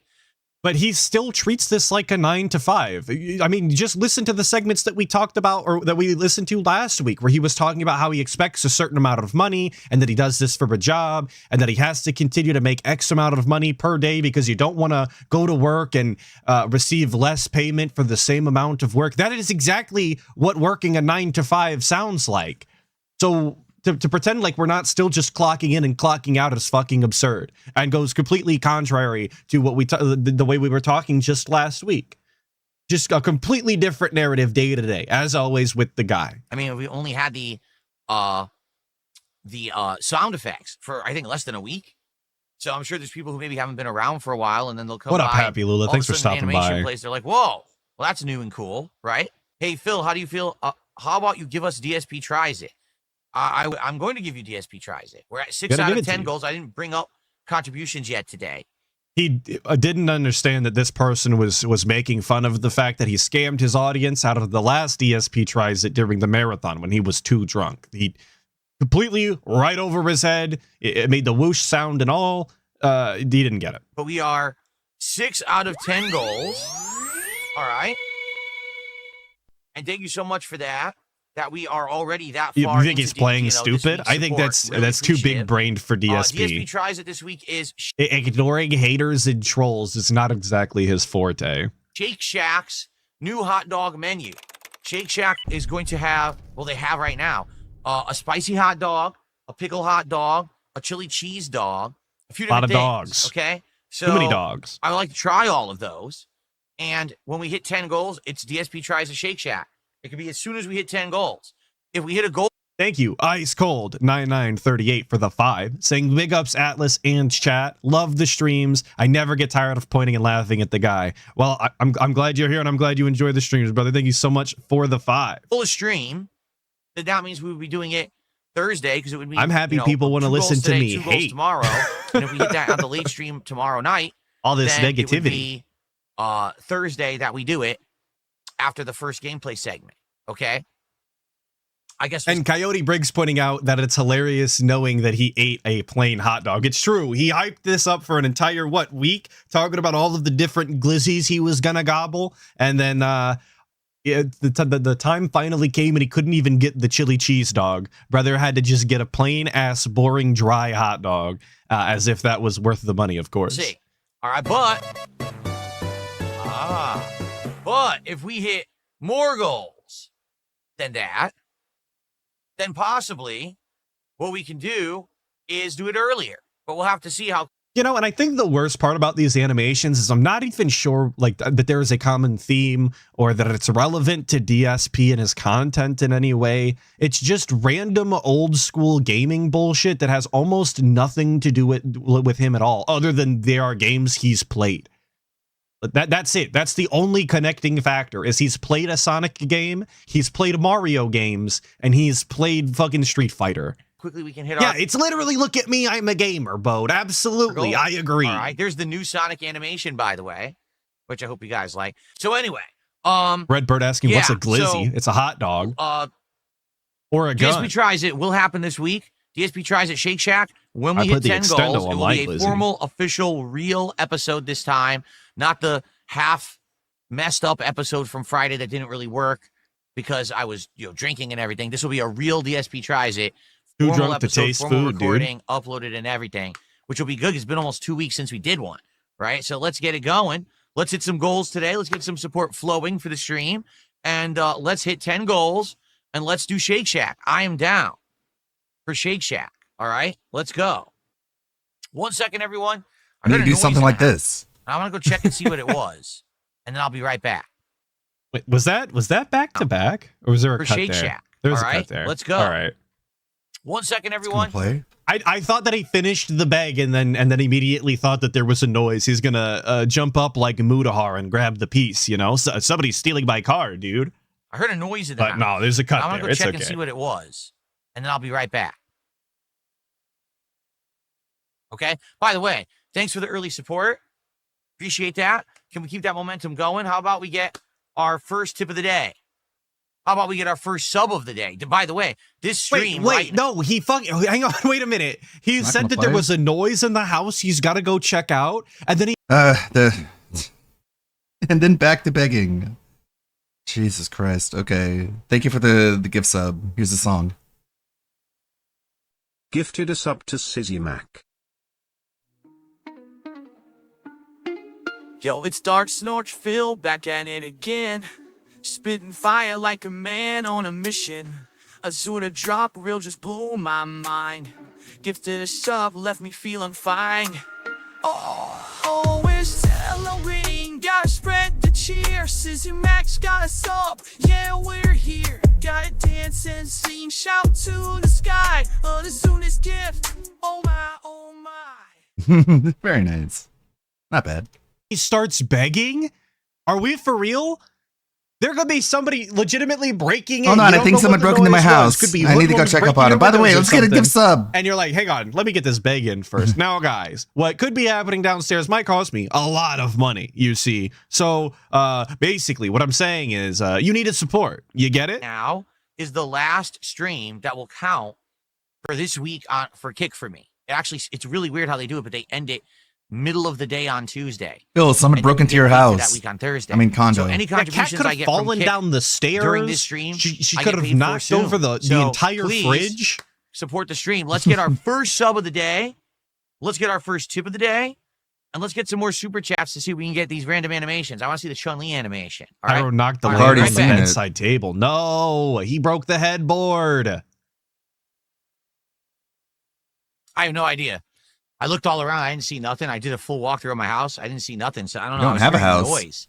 Speaker 3: But he still treats this like a 9 to 5. I mean, just listen to the segments that we talked about or that we listened to last week, where he was talking about how he expects a certain amount of money and that he does this for a job and that he has to continue to make X amount of money per day because you don't want to go to work and receive less payment for the same amount of work. That is exactly what working a 9 to 5 sounds like. So to pretend like we're not still just clocking in and clocking out is fucking absurd and goes completely contrary to what the way we were talking just last week. Just a completely different narrative day to day, as always with the guy.
Speaker 5: I mean, we only had the sound effects for, I think, less than a week. So I'm sure there's people who maybe haven't been around for a while, and then they'll come
Speaker 3: What up,
Speaker 5: by,
Speaker 3: Happy Lula? Thanks for stopping by.
Speaker 5: Place, they're like, whoa, well, that's new and cool, right? Hey, Phil, how do you feel? How about you give us DSP Tries It? I'm going to give you DSP Tries It. We're at 6 out of 10 goals. I didn't bring up contributions yet today.
Speaker 3: He didn't understand that this person was making fun of the fact that he scammed his audience out of the last DSP Tries It during the marathon when he was too drunk. He completely right over his head. It made the whoosh sound and all. He didn't get it.
Speaker 5: But we are 6 out of 10 goals. All right. And thank you so much for that. That we are already that far.
Speaker 3: You think he's playing stupid? I think that's too big brained for DSP.
Speaker 5: DSP Tries It this week is
Speaker 3: ignoring haters and trolls is not exactly his forte.
Speaker 5: Shake Shack's new hot dog menu. Shake Shack is going to have, well, they have right now, a spicy hot dog, a pickle hot dog, a chili cheese dog, a few different things. A lot of dogs. Okay, so
Speaker 3: too many dogs.
Speaker 5: I would like to try all of those. And when we hit 10 goals, it's DSP Tries a Shake Shack. It could be as soon as we hit 10 goals. If we hit a goal.
Speaker 3: Thank you, Ice Cold 9938 for the 5. Saying big ups Atlas and chat. Love the streams. I never get tired of pointing and laughing at the guy. Well, I'm glad you're here and I'm glad you enjoy the streams, brother. Thank you so much for the 5.
Speaker 5: Full stream. That means we would be doing it Thursday because it would be.
Speaker 3: I'm happy people want to listen to me hate
Speaker 5: tomorrow. And if we hit that on the late stream tomorrow night,
Speaker 3: all this
Speaker 5: then
Speaker 3: negativity.
Speaker 5: It would be Thursday that we do it after the first gameplay segment. Okay. I guess.
Speaker 3: And Coyote Briggs pointing out that it's hilarious knowing that he ate a plain hot dog. It's true. He hyped this up for an entire week, talking about all of the different glizzies he was gonna gobble, and then the time finally came and he couldn't even get the chili cheese dog. Brother had to just get a plain ass, boring, dry hot dog, as if that was worth the money. Of course.
Speaker 5: See. All right, but if we hit more goals than that, then possibly what we can do is do it earlier. But we'll have to see how.
Speaker 3: And I think the worst part about these animations is I'm not even sure that there is a common theme or that it's relevant to DSP and his content in any way. It's just random old school gaming bullshit that has almost nothing to do with him at all, other than there are games he's played. That's it. That's the only connecting factor is he's played a Sonic game, he's played Mario games, and he's played fucking Street Fighter.
Speaker 5: Quickly we can hit.
Speaker 3: Yeah, it's literally look at me, I'm a gamer, Bode. Absolutely, I agree.
Speaker 5: All right, there's the new Sonic animation, by the way, which I hope you guys like. So anyway,
Speaker 3: Redbird asking what's a glizzy? It's a hot dog. Or a gun.
Speaker 5: DSP Tries It will happen this week. DSP Tries It Shake Shack. When we hit 10 goals, it will be a formal, official, real episode this time. Not the half messed up episode from Friday that didn't really work because I was, drinking and everything. This will be a real DSP Tries It.
Speaker 3: Too drunk to taste food,
Speaker 5: recording,
Speaker 3: dude.
Speaker 5: Uploaded and everything, which will be good. It's been almost 2 weeks since we did one, right? So let's get it going. Let's hit some goals today. Let's get some support flowing for the stream. And let's hit 10 goals and let's do Shake Shack. I am down for Shake Shack. All right, let's go. 1 second, everyone.
Speaker 2: I need
Speaker 5: heard
Speaker 2: to
Speaker 5: a
Speaker 2: do
Speaker 5: noise
Speaker 2: something
Speaker 5: in
Speaker 2: like
Speaker 5: the house.
Speaker 2: this.
Speaker 5: I want to go check and see what it was, and then I'll be right back.
Speaker 3: Wait, was that back to back, or was there a
Speaker 5: For
Speaker 3: cut
Speaker 5: Shade
Speaker 3: there?
Speaker 5: Shack.
Speaker 3: There's
Speaker 5: All
Speaker 3: a
Speaker 5: right,
Speaker 3: cut there.
Speaker 5: let's go.
Speaker 3: All right.
Speaker 5: 1 second,
Speaker 2: Gonna
Speaker 5: everyone.
Speaker 2: play.
Speaker 3: I thought that he finished the bag and then immediately thought that there was a noise. He's gonna jump up like Mudahar and grab the piece. You know, somebody's stealing my car, dude.
Speaker 5: I heard a noise in the
Speaker 3: But
Speaker 5: house.
Speaker 3: no, there's a cut
Speaker 5: I want to
Speaker 3: there.
Speaker 5: go
Speaker 3: It's
Speaker 5: check
Speaker 3: okay.
Speaker 5: and see what it was, and then I'll be right back. Okay. By the way, thanks for the early support. Appreciate that. Can we keep that momentum going? How about we get our first tip of the day? How about we get our first sub of the day? By the way, this stream.
Speaker 3: No, he fucking. Hang on, wait a minute. He
Speaker 2: Not
Speaker 3: said
Speaker 2: gonna
Speaker 3: that there
Speaker 2: play?
Speaker 3: was a noise in the house. He's got to go check out, and then he.
Speaker 2: And then back to begging. Jesus Christ. Okay. Thank you for the gift sub. Here's the song.
Speaker 11: Gifted a sub to Sizzy Mac.
Speaker 1: Yo, it's Dark Snorch Phil back at it again. Spitting fire like a man on a mission. Azura drop reel just blew my mind. Gifted a sub, left me feeling fine. Oh, it's Halloween. Gotta spread the cheer. Sizzy Max got us up. Yeah, we're here. Gotta dance and sing. Shout to the sky. The soonest gift. Oh my, oh my.
Speaker 2: Very nice. Not bad.
Speaker 3: He starts begging. Are we for real? There could be somebody legitimately breaking in.
Speaker 2: Hold on,
Speaker 3: You
Speaker 2: I
Speaker 3: don't
Speaker 2: think
Speaker 3: know
Speaker 2: someone
Speaker 3: what the
Speaker 2: broke into my
Speaker 3: noise was.
Speaker 2: house.
Speaker 3: Could be
Speaker 2: I need to go
Speaker 3: hoodlums
Speaker 2: check up
Speaker 3: breaking
Speaker 2: on
Speaker 3: your
Speaker 2: it. By the way,
Speaker 3: windows
Speaker 2: let's
Speaker 3: or
Speaker 2: get a gift
Speaker 3: something.
Speaker 2: sub.
Speaker 3: And you're like, hang on, let me get this bag in first. Now, guys, what could be happening downstairs might cost me a lot of money, you see. So, basically, what I'm saying is you need to support. You get it?
Speaker 5: Now is the last stream that will count for this week on for Kick for me. Actually, it's really weird how they do it, but they end it middle of the day on Tuesday.
Speaker 2: Bill, someone
Speaker 5: And
Speaker 2: broke
Speaker 5: then
Speaker 2: into your
Speaker 5: get paid for
Speaker 2: house.
Speaker 5: that week on Thursday.
Speaker 2: I mean, condo.
Speaker 5: So any
Speaker 3: That cat
Speaker 5: contributions
Speaker 3: could
Speaker 5: I
Speaker 3: have
Speaker 5: get
Speaker 3: fallen
Speaker 5: from Kick
Speaker 3: down the stairs
Speaker 5: during this stream,
Speaker 3: She
Speaker 5: I
Speaker 3: could
Speaker 5: get
Speaker 3: have
Speaker 5: paid for
Speaker 3: knocked
Speaker 5: soon.
Speaker 3: over the
Speaker 5: So
Speaker 3: entire
Speaker 5: please
Speaker 3: fridge.
Speaker 5: support the stream. Let's get our first sub of the day. Let's get our first tip of the day. And let's get some more super chats to see if we can get these random animations. I want to see the Chun-Li animation. All right?
Speaker 3: Pyro knocked the
Speaker 5: All
Speaker 3: leg
Speaker 2: already
Speaker 3: off the
Speaker 2: seen it.
Speaker 3: bedside table. No, he broke the headboard.
Speaker 5: I have no idea. I looked all around. I didn't see nothing. I did a full walkthrough of my house. I didn't see nothing. So I don't know.
Speaker 2: You don't
Speaker 5: I was
Speaker 2: have a
Speaker 5: hearing
Speaker 2: house.
Speaker 5: Noise.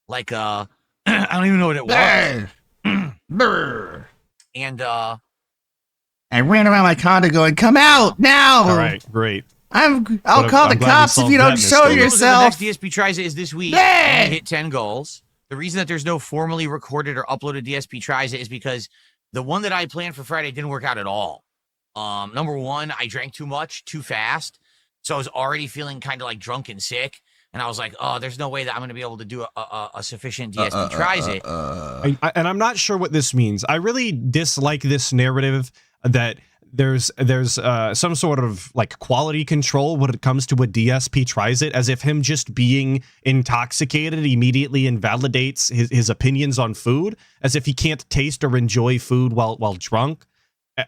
Speaker 5: Like, I don't even know what it was.
Speaker 2: Brr.
Speaker 5: And,
Speaker 2: I ran around my condo going, "Come out now!"
Speaker 3: All right, great.
Speaker 2: I'll
Speaker 3: But
Speaker 2: call
Speaker 3: I'm
Speaker 2: the
Speaker 3: glad you
Speaker 2: cops if
Speaker 3: solved
Speaker 2: you
Speaker 3: that
Speaker 2: don't
Speaker 3: mystery.
Speaker 2: show
Speaker 3: Goals
Speaker 5: the
Speaker 2: yourself.
Speaker 5: next DSP Tries It is this week. And hit 10 goals. The reason that there's no formally recorded or uploaded DSP Tries It is because the one that I planned for Friday didn't work out at all. Number one, I drank too much, too fast. So I was already feeling kind of like drunk and sick. And I was like, oh, there's no way that I'm going to be able to do a sufficient DSP Tries It.
Speaker 3: And I'm not sure what this means. I really dislike this narrative that there's some sort of like quality control when it comes to a DSP Tries It, as if him just being intoxicated immediately invalidates his opinions on food, as if he can't taste or enjoy food while drunk.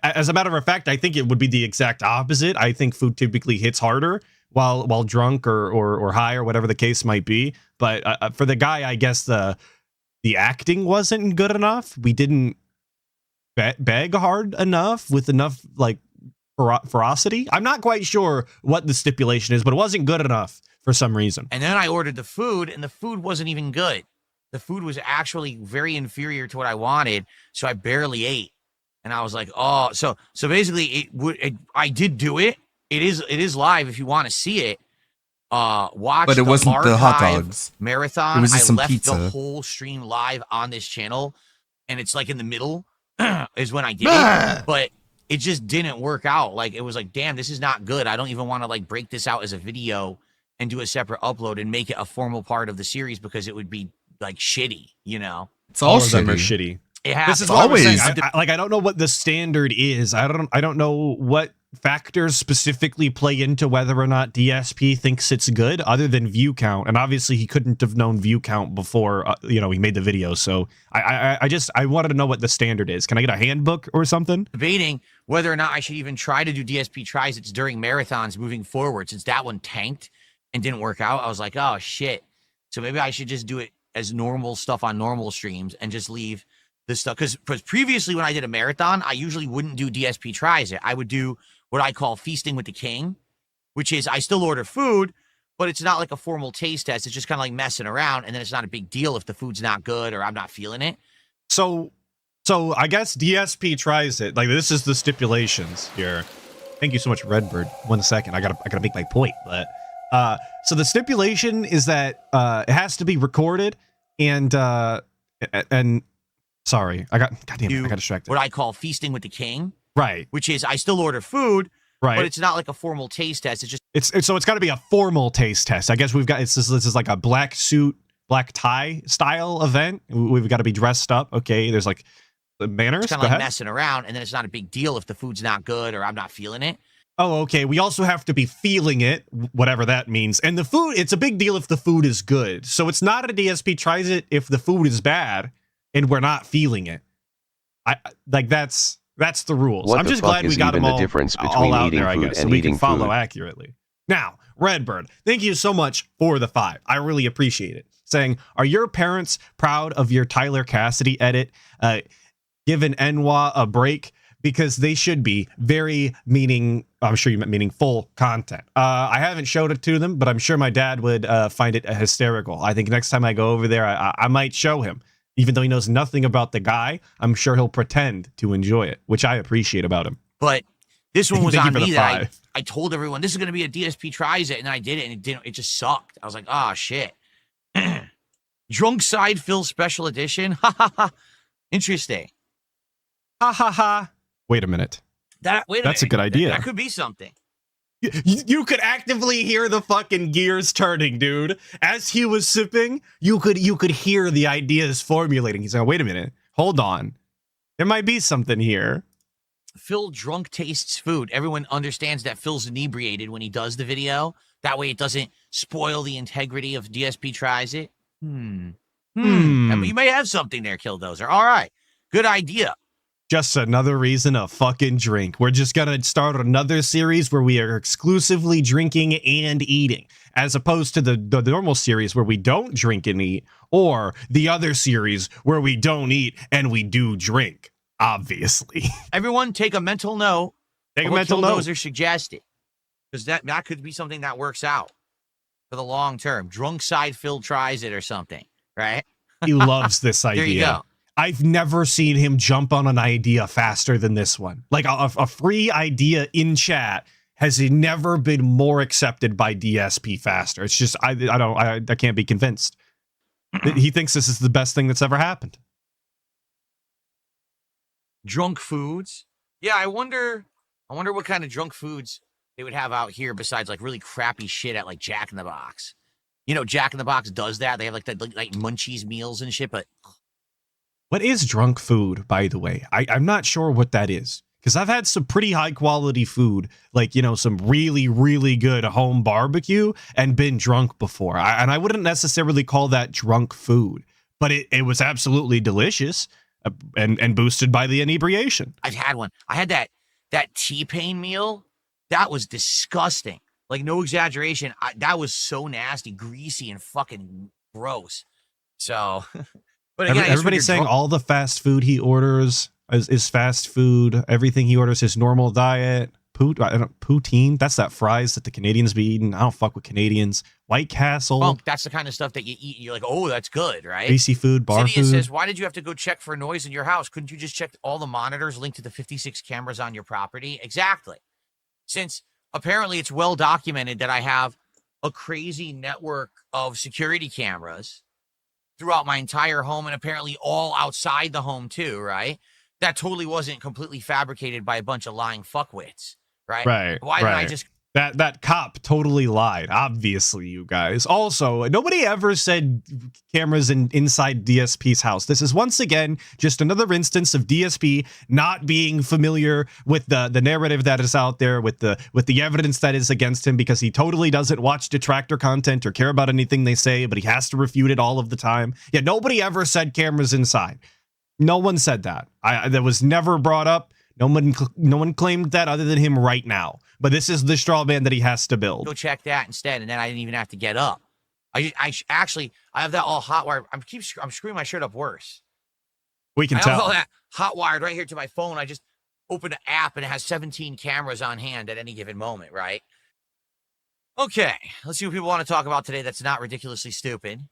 Speaker 3: As a matter of fact, I think it would be the exact opposite. I think food typically hits harder while drunk or high or whatever the case might be. But for the guy, I guess the acting wasn't good enough. We didn't beg hard enough with enough like ferocity. I'm not quite sure what the stipulation is, but it wasn't good enough for some reason.
Speaker 5: And then I ordered the food, and the food wasn't even good. The food was actually very inferior to what I wanted, so I barely ate. And I was like, oh, so basically, I did do it. It is live if you want to see it. Watch,
Speaker 2: But it wasn't the hot
Speaker 5: archive
Speaker 2: dogs.
Speaker 5: marathon.
Speaker 2: It was just
Speaker 5: I
Speaker 2: some
Speaker 5: left
Speaker 2: pizza.
Speaker 5: the whole stream live on this channel, and it's like in the middle is when I did
Speaker 2: Bah!
Speaker 5: it. But it just didn't work out. Like it was like, damn, this is not good. I don't even want to like break this out as a video and do a separate upload and make it a formal part of the series because it would be like shitty, you know.
Speaker 2: It's all
Speaker 3: of them are
Speaker 2: shitty.
Speaker 3: shitty.
Speaker 5: It happens.
Speaker 3: This is what I was saying.
Speaker 2: Always.
Speaker 3: I don't know what the standard is. I don't know what factors specifically play into whether or not DSP thinks it's good, other than view count. And obviously, he couldn't have known view count before he made the video. So I wanted to know what the standard is. Can I get a handbook or something?
Speaker 5: Debating whether or not I should even try to do DSP Tries It's during marathons moving forward, since that one tanked and didn't work out. I was like, oh shit. So maybe I should just do it as normal stuff on normal streams and just leave this stuff. Because previously when I did a marathon, I usually wouldn't do DSP Tries It. I would do what I call feasting with the king, which is I still order food, but it's not like a formal taste test. It's just kind of like messing around, and then it's not a big deal if the food's not good or I'm not feeling it.
Speaker 3: So I guess DSP tries it. Like, this is the stipulations here. Thank you so much, Redbird. 1 second. I gotta make my point. But so the stipulation is that it has to be recorded and sorry, I got distracted.
Speaker 5: What I call feasting with the king.
Speaker 3: Right.
Speaker 5: Which is I still order food,
Speaker 3: right,
Speaker 5: but it's not like a formal taste test. It's just
Speaker 3: so it's got to be a formal taste test. I guess this is like a black suit, black tie style event. We've got to be dressed up. Okay, there's like the manners.
Speaker 5: It's kind of like messing around, and then it's not a big deal if the food's not good or I'm not feeling it.
Speaker 3: Oh, okay. We also have to be feeling it, whatever that means. And the food, it's a big deal if the food is good. So it's not a DSP tries it if the food is bad and we're not feeling it. That's the rules. I'm just glad we got them all,
Speaker 9: difference between
Speaker 3: all out
Speaker 9: eating
Speaker 3: there, I
Speaker 9: food
Speaker 3: guess,
Speaker 9: and
Speaker 3: so we
Speaker 9: eating
Speaker 3: can follow
Speaker 9: food.
Speaker 3: accurately. Now, Redbird, thank you so much for the 5. I really appreciate it. Saying, are your parents proud of your Tyler Cassidy edit? Giving Enwa a break, because they should be very I'm sure you meant meaningful content. I haven't showed it to them, but I'm sure my dad would find it hysterical. I think next time I go over there, I might show him. Even though he knows nothing about the guy, I'm sure he'll pretend to enjoy it, which I appreciate about him.
Speaker 5: But this one was
Speaker 3: Thank
Speaker 5: on
Speaker 3: you for
Speaker 5: me
Speaker 3: the
Speaker 5: that
Speaker 3: 5.
Speaker 5: I told everyone this is going to be a DSP tries it, and then I did it, and it didn't. It just sucked. I was like, oh shit. Drunk Side Phil Special Edition. Ha ha ha. Interesting.
Speaker 3: Ha ha ha. Wait a minute. That's a good idea.
Speaker 5: That could be something.
Speaker 3: You could actively hear the fucking gears turning, dude. As he was sipping, you could hear the ideas formulating. He's like, wait a minute. Hold on. There might be something here.
Speaker 5: Phil drunk tastes food. Everyone understands that Phil's inebriated when he does the video. That way it doesn't spoil the integrity of DSP tries it. I mean, you may have something there, Killdozer. All right. Good idea.
Speaker 3: Just another reason to fucking drink. We're just gonna start another series where we are exclusively drinking and eating, as opposed to the normal series where we don't drink and eat, or the other series where we don't eat and we do drink, obviously.
Speaker 5: Everyone take a mental note.
Speaker 3: Take a mental note.
Speaker 5: Killdozer suggested. Because that could be something that works out for the long term. Drunk Side Phil tries it or something, right?
Speaker 3: He loves this idea.
Speaker 5: There you go.
Speaker 3: I've never seen him jump on an idea faster than this one. Like a free idea in chat has never been more accepted by DSP faster. It's just I can't be convinced. He thinks this is the best thing that's ever happened.
Speaker 5: Drunk foods. Yeah, I wonder what kind of drunk foods they would have out here besides like really crappy shit at like Jack in the Box. You know, Jack in the Box does that. They have like munchies meals and shit, but
Speaker 3: what is drunk food, by the way? I'm not sure what that is, because I've had some pretty high quality food, like, you know, some really, really good home barbecue and been drunk before. And I wouldn't necessarily call that drunk food, but it was absolutely delicious and boosted by the inebriation.
Speaker 5: I've had one. I had that T-Pain meal. That was disgusting. Like, no exaggeration. That was so nasty, greasy, and fucking gross. So... But again,
Speaker 3: everybody's saying all the fast food he orders is fast food. Everything he orders is normal diet. Poutine. That's that fries that the Canadians be eating. I don't fuck with Canadians. White Castle.
Speaker 5: Well, that's the kind of stuff that you eat. You're like, oh, that's good, right?
Speaker 3: Greasy food, bar
Speaker 5: Cydia
Speaker 3: food.
Speaker 5: says, why did you have to go check for noise in your house? Couldn't you just check all the monitors linked to the 56 cameras on your property? Exactly. Since apparently it's well documented that I have a crazy network of security cameras throughout my entire home, and apparently all outside the home too, right? That totally wasn't completely fabricated by a bunch of lying fuckwits, right?
Speaker 3: Right.
Speaker 5: Why didn't I just...
Speaker 3: That cop totally lied, obviously, you guys. Also, nobody ever said cameras inside DSP's house. This is once again just another instance of DSP not being familiar with the narrative that is out there, with the evidence that is against him, because he totally doesn't watch detractor content or care about anything they say, but he has to refute it all of the time. Yeah, nobody ever said cameras inside. No one said that. That was never brought up. No one claimed that other than him right now. But this is the straw man that he has to build.
Speaker 5: Go check that instead, and then I didn't even have to get up. I have that all hot wired. I'm screwing my shirt up worse.
Speaker 3: We can
Speaker 5: I
Speaker 3: tell.
Speaker 5: have all that hot wired right here to my phone. I just open an app and it has 17 cameras on hand at any given moment, right? Okay, let's see what people want to talk about today that's not ridiculously stupid.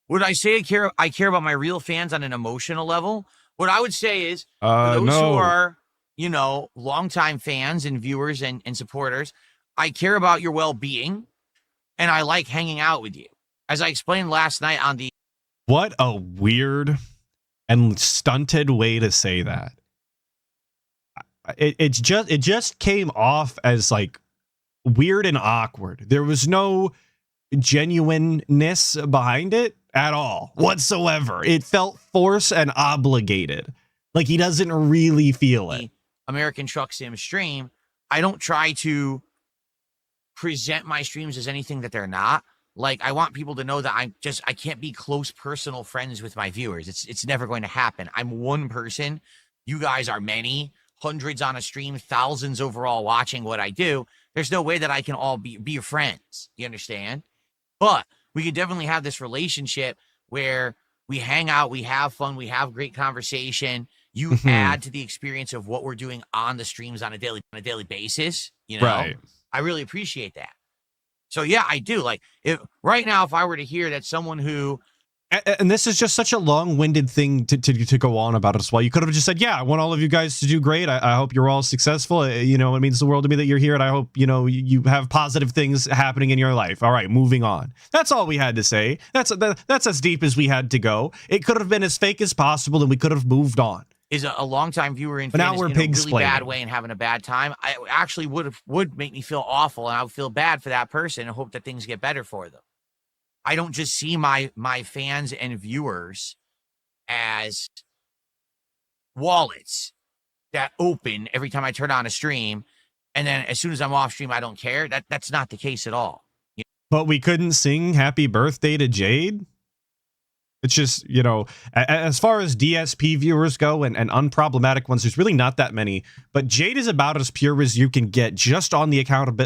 Speaker 5: Would I say I care about my real fans on an emotional level? What I would say is, for those who
Speaker 3: No.
Speaker 5: are, longtime fans and viewers and supporters, I care about your well-being, and I like hanging out with you. As I explained last night on the...
Speaker 3: What a weird and stunted way to say that. It just came off as like weird and awkward. There was no genuineness behind it at all whatsoever. It felt forced and obligated. Like he doesn't really feel it.
Speaker 5: American Truck Sim stream, I don't try to present my streams as anything that they're not. Like, I want people to know that I can't be close personal friends with my viewers. It's never going to happen. I'm one person. You guys are many, hundreds on a stream, thousands overall watching what I do. There's no way that I can all be your friends. You understand? But we could definitely have this relationship where we hang out, we have fun, we have great conversation. You add to the experience of what we're doing on the streams on a daily basis.
Speaker 3: Right.
Speaker 5: I really appreciate that. So yeah, I do. Like, if right now, if I were to hear that someone who...
Speaker 3: And this is just such a long-winded thing to go on about as well. You could have just said, yeah, I want all of you guys to do great. I hope you're all successful. It means the world to me that you're here, and I hope, you have positive things happening in your life. All right, moving on. That's all we had to say. That's as deep as we had to go. It could have been as fake as possible, and we could have moved on.
Speaker 5: Is a longtime viewer and
Speaker 3: But
Speaker 5: fan
Speaker 3: now we're
Speaker 5: in a really
Speaker 3: pig-splaining.
Speaker 5: bad way and having a bad time, I actually would make me feel awful, and I would feel bad for that person and hope that things get better for them. I don't just see my fans and viewers as wallets that open every time I turn on a stream, and then as soon as I'm off stream, I don't care. That's not the case at all.
Speaker 3: But we couldn't sing happy birthday to Jade? It's just, as far as DSP viewers go and unproblematic ones, there's really not that many. But Jade is about as pure as you can get just on the account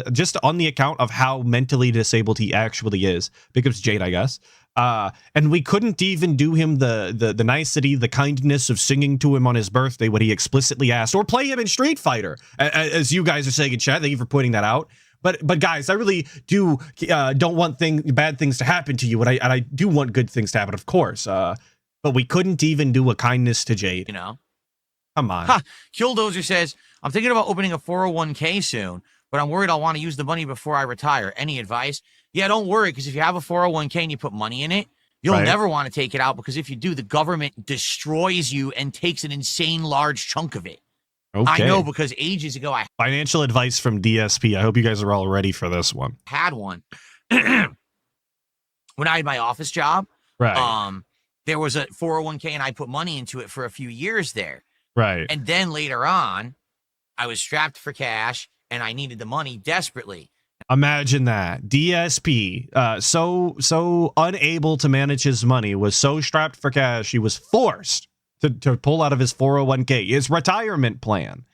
Speaker 3: of how mentally disabled he actually is. Big ups Jade, I guess. And we couldn't even do him the nicety, the kindness of singing to him on his birthday when he explicitly asked, or play him in Street Fighter, as you guys are saying in chat. Thank you for pointing that out. But guys, I really don't want bad things to happen to you, and I do want good things to happen, of course. But we couldn't even do a kindness to Jade. Come on.
Speaker 5: Killdozer says, I'm thinking about opening a 401k soon, but I'm worried I'll want to use the money before I retire. Any advice? Yeah, don't worry, because if you have a 401k and you put money in it, you'll never want to take it out, because if you do, the government destroys you and takes an insane large chunk of it.
Speaker 3: Okay.
Speaker 5: I know, because ages ago I
Speaker 3: Financial advice from DSP. I hope you guys are all ready for this one.
Speaker 5: had one. When I had my office job,
Speaker 3: Right.
Speaker 5: there was a 401k and I put money into it for a few years there.
Speaker 3: Right.
Speaker 5: And then later on, I was strapped for cash and I needed the money desperately.
Speaker 3: Imagine that. DSP, so unable to manage his money, was so strapped for cash, he was forced to pull out of his 401k, his retirement plan.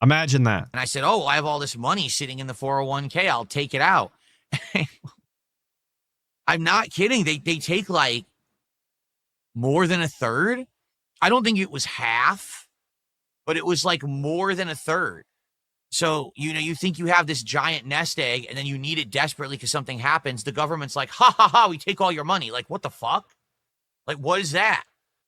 Speaker 3: Imagine that.
Speaker 5: And I said, oh, I have all this money sitting in the 401k. I'll take it out. I'm not kidding. They take like more than a third. I don't think it was half, but it was like more than a third. So, you think you have this giant nest egg and then you need it desperately because something happens. The government's like, ha, ha, ha, we take all your money. Like, what the fuck? Like, what is that?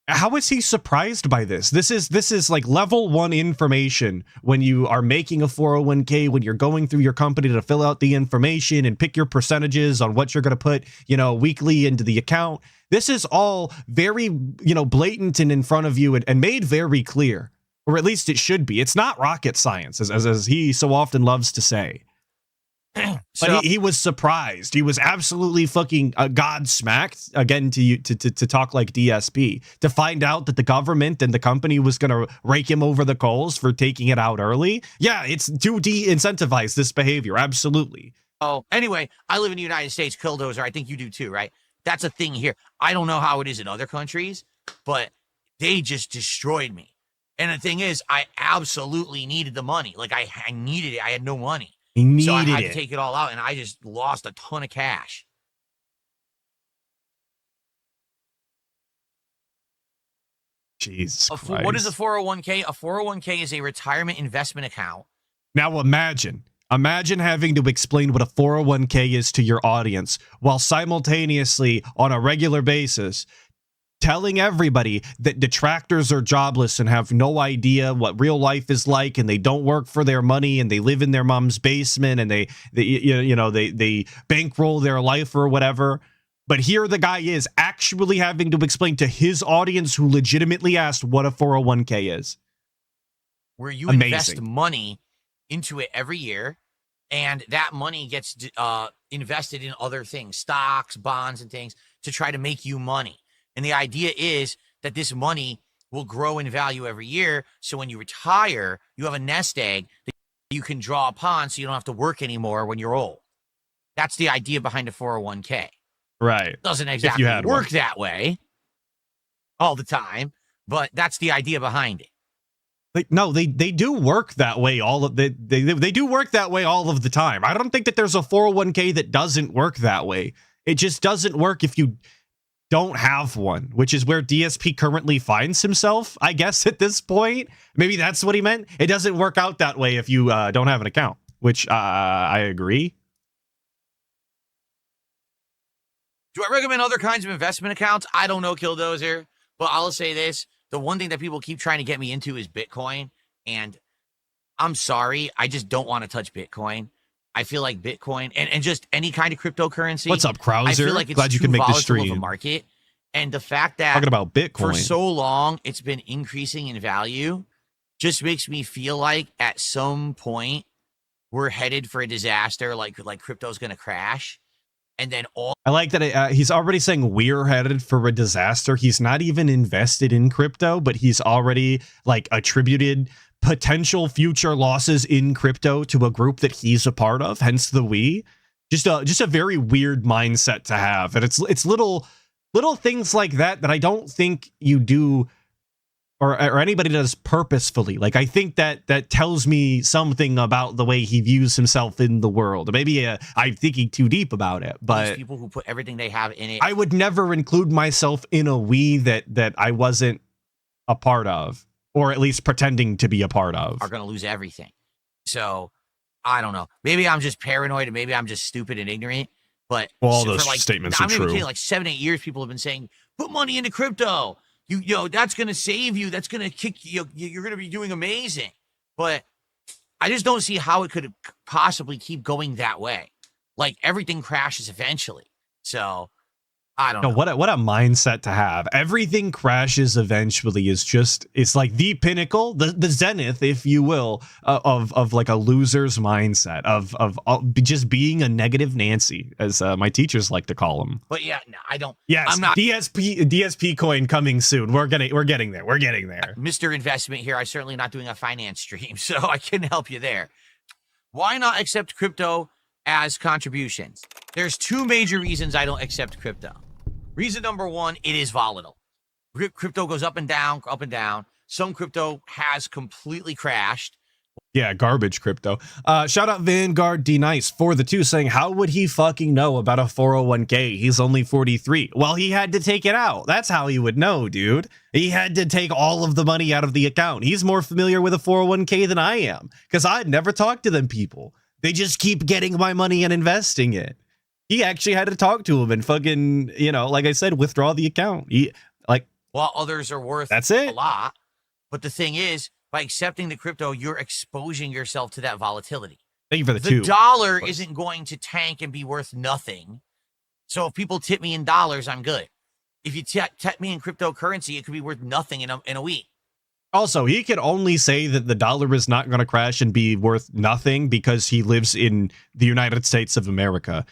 Speaker 3: How is he surprised by this? This is like level 1 information when you are making a 401k, when you're going through your company to fill out the information and pick your percentages on what you're going to put, weekly into the account. This is all very, blatant and in front of you and made very clear, or at least it should be. It's not rocket science, as he so often loves to say. But he was surprised. He was absolutely fucking godsmacked, again, to talk like DSP, to find out that the government and the company was going to rake him over the coals for taking it out early. Yeah, it's to de-incentivize this behavior. Absolutely.
Speaker 5: Oh, anyway, I live in the United States, Killdozer. I think you do too, right? That's a thing here. I don't know how it is in other countries, but they just destroyed me. And the thing is, I absolutely needed the money. Like, I needed it. I had no money. So I had to take it all out, and I just lost a ton of cash.
Speaker 3: Jesus Christ.
Speaker 5: What is a 401k? A 401k is a retirement investment account.
Speaker 3: Now imagine Imagine having to explain what a 401k is to your audience while simultaneously, on a regular basis, telling everybody that detractors are jobless and have no idea what real life is like, and they don't work for their money, and they live in their mom's basement, and they bankroll their life or whatever. But here the guy is actually having to explain to his audience who legitimately asked what a 401k is.
Speaker 5: Where you
Speaker 3: Amazing.
Speaker 5: invest money into it every year, and that money gets invested in other things, stocks, bonds, and things to try to make you money. And the idea is that this money will grow in value every year. So when you retire, you have a nest egg that you can draw upon so you don't have to work anymore when you're old. That's the idea behind a 401k.
Speaker 3: Right.
Speaker 5: It doesn't exactly work that way all the time, but that's the idea behind it.
Speaker 3: They do work that way they do work that way all of the time. I don't think that there's a 401k that doesn't work that way. It just doesn't work if you don't have one, which is where DSP currently finds himself, I guess, at this point. Maybe that's what he meant. It doesn't work out that way if you don't have an account, which I agree.
Speaker 5: Do I recommend other kinds of investment accounts? I don't know, Killdozer, but I'll say this. The one thing that people keep trying to get me into is Bitcoin, and I'm sorry, I just don't want to touch Bitcoin. I feel like Bitcoin and just any kind of cryptocurrency.
Speaker 3: What's up, Krauser?
Speaker 5: I feel like it's
Speaker 3: Glad you
Speaker 5: too
Speaker 3: can make the
Speaker 5: volatile
Speaker 3: stream.
Speaker 5: of a market, and the fact that
Speaker 3: Talking about Bitcoin
Speaker 5: for so long it's been increasing in value just makes me feel like at some point we're headed for a disaster. Like crypto's going to crash, and then all.
Speaker 3: I like that he's already saying we're headed for a disaster. He's not even invested in crypto, but he's already like attributed potential future losses in crypto to a group that he's a part of, hence the we. Just a very weird mindset to have. And it's little things like that I don't think you do or anybody does purposefully. Like, I think that tells me something about the way he views himself in the world. Maybe I'm thinking too deep about it, but
Speaker 5: these people who put everything they have in it.
Speaker 3: I would never include myself in a we that I wasn't a part of, or at least pretending to be a part of.
Speaker 5: Are going to lose everything. So, I don't know. Maybe I'm just paranoid, and maybe I'm just stupid and ignorant. But
Speaker 3: all those statements are true.
Speaker 5: I'm kidding. Like 7-8 years, people have been saying, "Put money into crypto. You know, that's going to save you. That's going to kick you. You're going to be doing amazing." But I just don't see how it could possibly keep going that way. Like, everything crashes eventually. So, I don't know.
Speaker 3: What a mindset to have. Everything crashes eventually it's like the pinnacle, the zenith, if you will, of like a loser's mindset of just being a negative Nancy, as my teachers like to call them.
Speaker 5: But yeah, no, I don't.
Speaker 3: Yes,
Speaker 5: I'm not.
Speaker 3: DSP coin coming soon. We're getting there. We're getting there.
Speaker 5: Mr. Investment here. I'm certainly not doing a finance stream, so I can help you there. Why not accept crypto as contributions? There's two major reasons I don't accept crypto. Reason number one, it is volatile. Crypto goes up and down, up and down. Some crypto has completely crashed.
Speaker 3: Yeah, garbage crypto. Shout out Vanguard D Nice for the 2 saying, how would he fucking know about a 401k? He's only 43. Well, he had to take it out. That's how he would know, dude. He had to take all of the money out of the account. He's more familiar with a 401k than I am, because I'd never talked to them people. They just keep getting my money and investing it. He actually had to talk to him and fucking, like I said, withdraw the account.
Speaker 5: While others are worth
Speaker 3: that's it.
Speaker 5: A lot. But the thing is, by accepting the crypto, you're exposing yourself to that volatility.
Speaker 3: Thank you for the
Speaker 5: The dollar isn't going to tank and be worth nothing. So if people tip me in dollars, I'm good. If you tip me in cryptocurrency, it could be worth nothing in a week.
Speaker 3: Also, he can only say that the dollar is not going to crash and be worth nothing because he lives in the United States of America.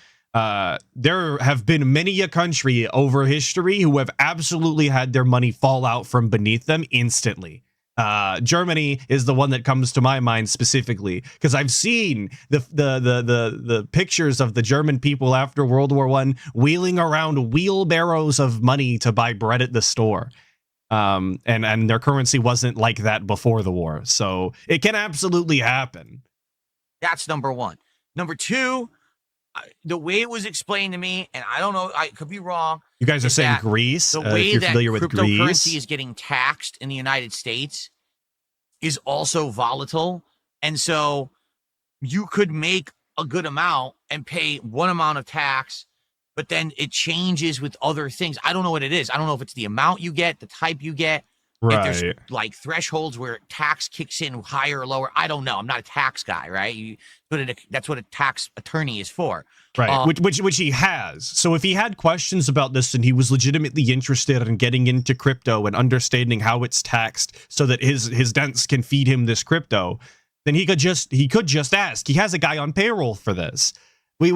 Speaker 3: There have been many a country over history who have absolutely had their money fall out from beneath them instantly. Germany is the one that comes to my mind specifically, because I've seen the pictures of the German people after World War I wheeling around wheelbarrows of money to buy bread at the store. And their currency wasn't like that before the war. So it can absolutely happen.
Speaker 5: That's number one. Number two, the way it was explained to me, and I don't know, I could be wrong.
Speaker 3: You guys are saying Greece.
Speaker 5: The way
Speaker 3: if you're
Speaker 5: that
Speaker 3: familiar with
Speaker 5: cryptocurrency
Speaker 3: Greece
Speaker 5: is getting taxed in the United States is also volatile. And so you could make a good amount and pay one amount of tax, but then it changes with other things. I don't know what it is. I don't know if it's the amount you get, the type you get. If there's like thresholds where tax kicks in higher or lower. I don't know. I'm not a tax guy, right? That's what a tax attorney is for.
Speaker 3: Right, which he has. So if he had questions about this and he was legitimately interested in getting into crypto and understanding how it's taxed so that his dents can feed him this crypto, then he could just ask. He has a guy on payroll for this. We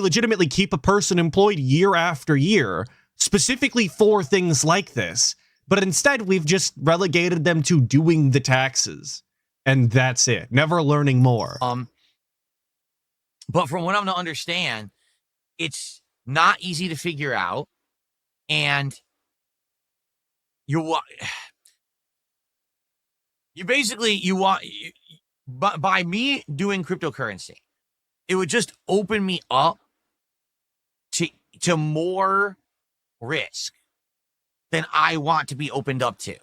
Speaker 3: legitimately keep a person employed year after year specifically for things like this. But instead, we've just relegated them to doing the taxes. And that's it. Never learning more.
Speaker 5: But from what I'm to understand, it's not easy to figure out. And by me doing cryptocurrency, it would just open me up to more risk than I want to be opened up to.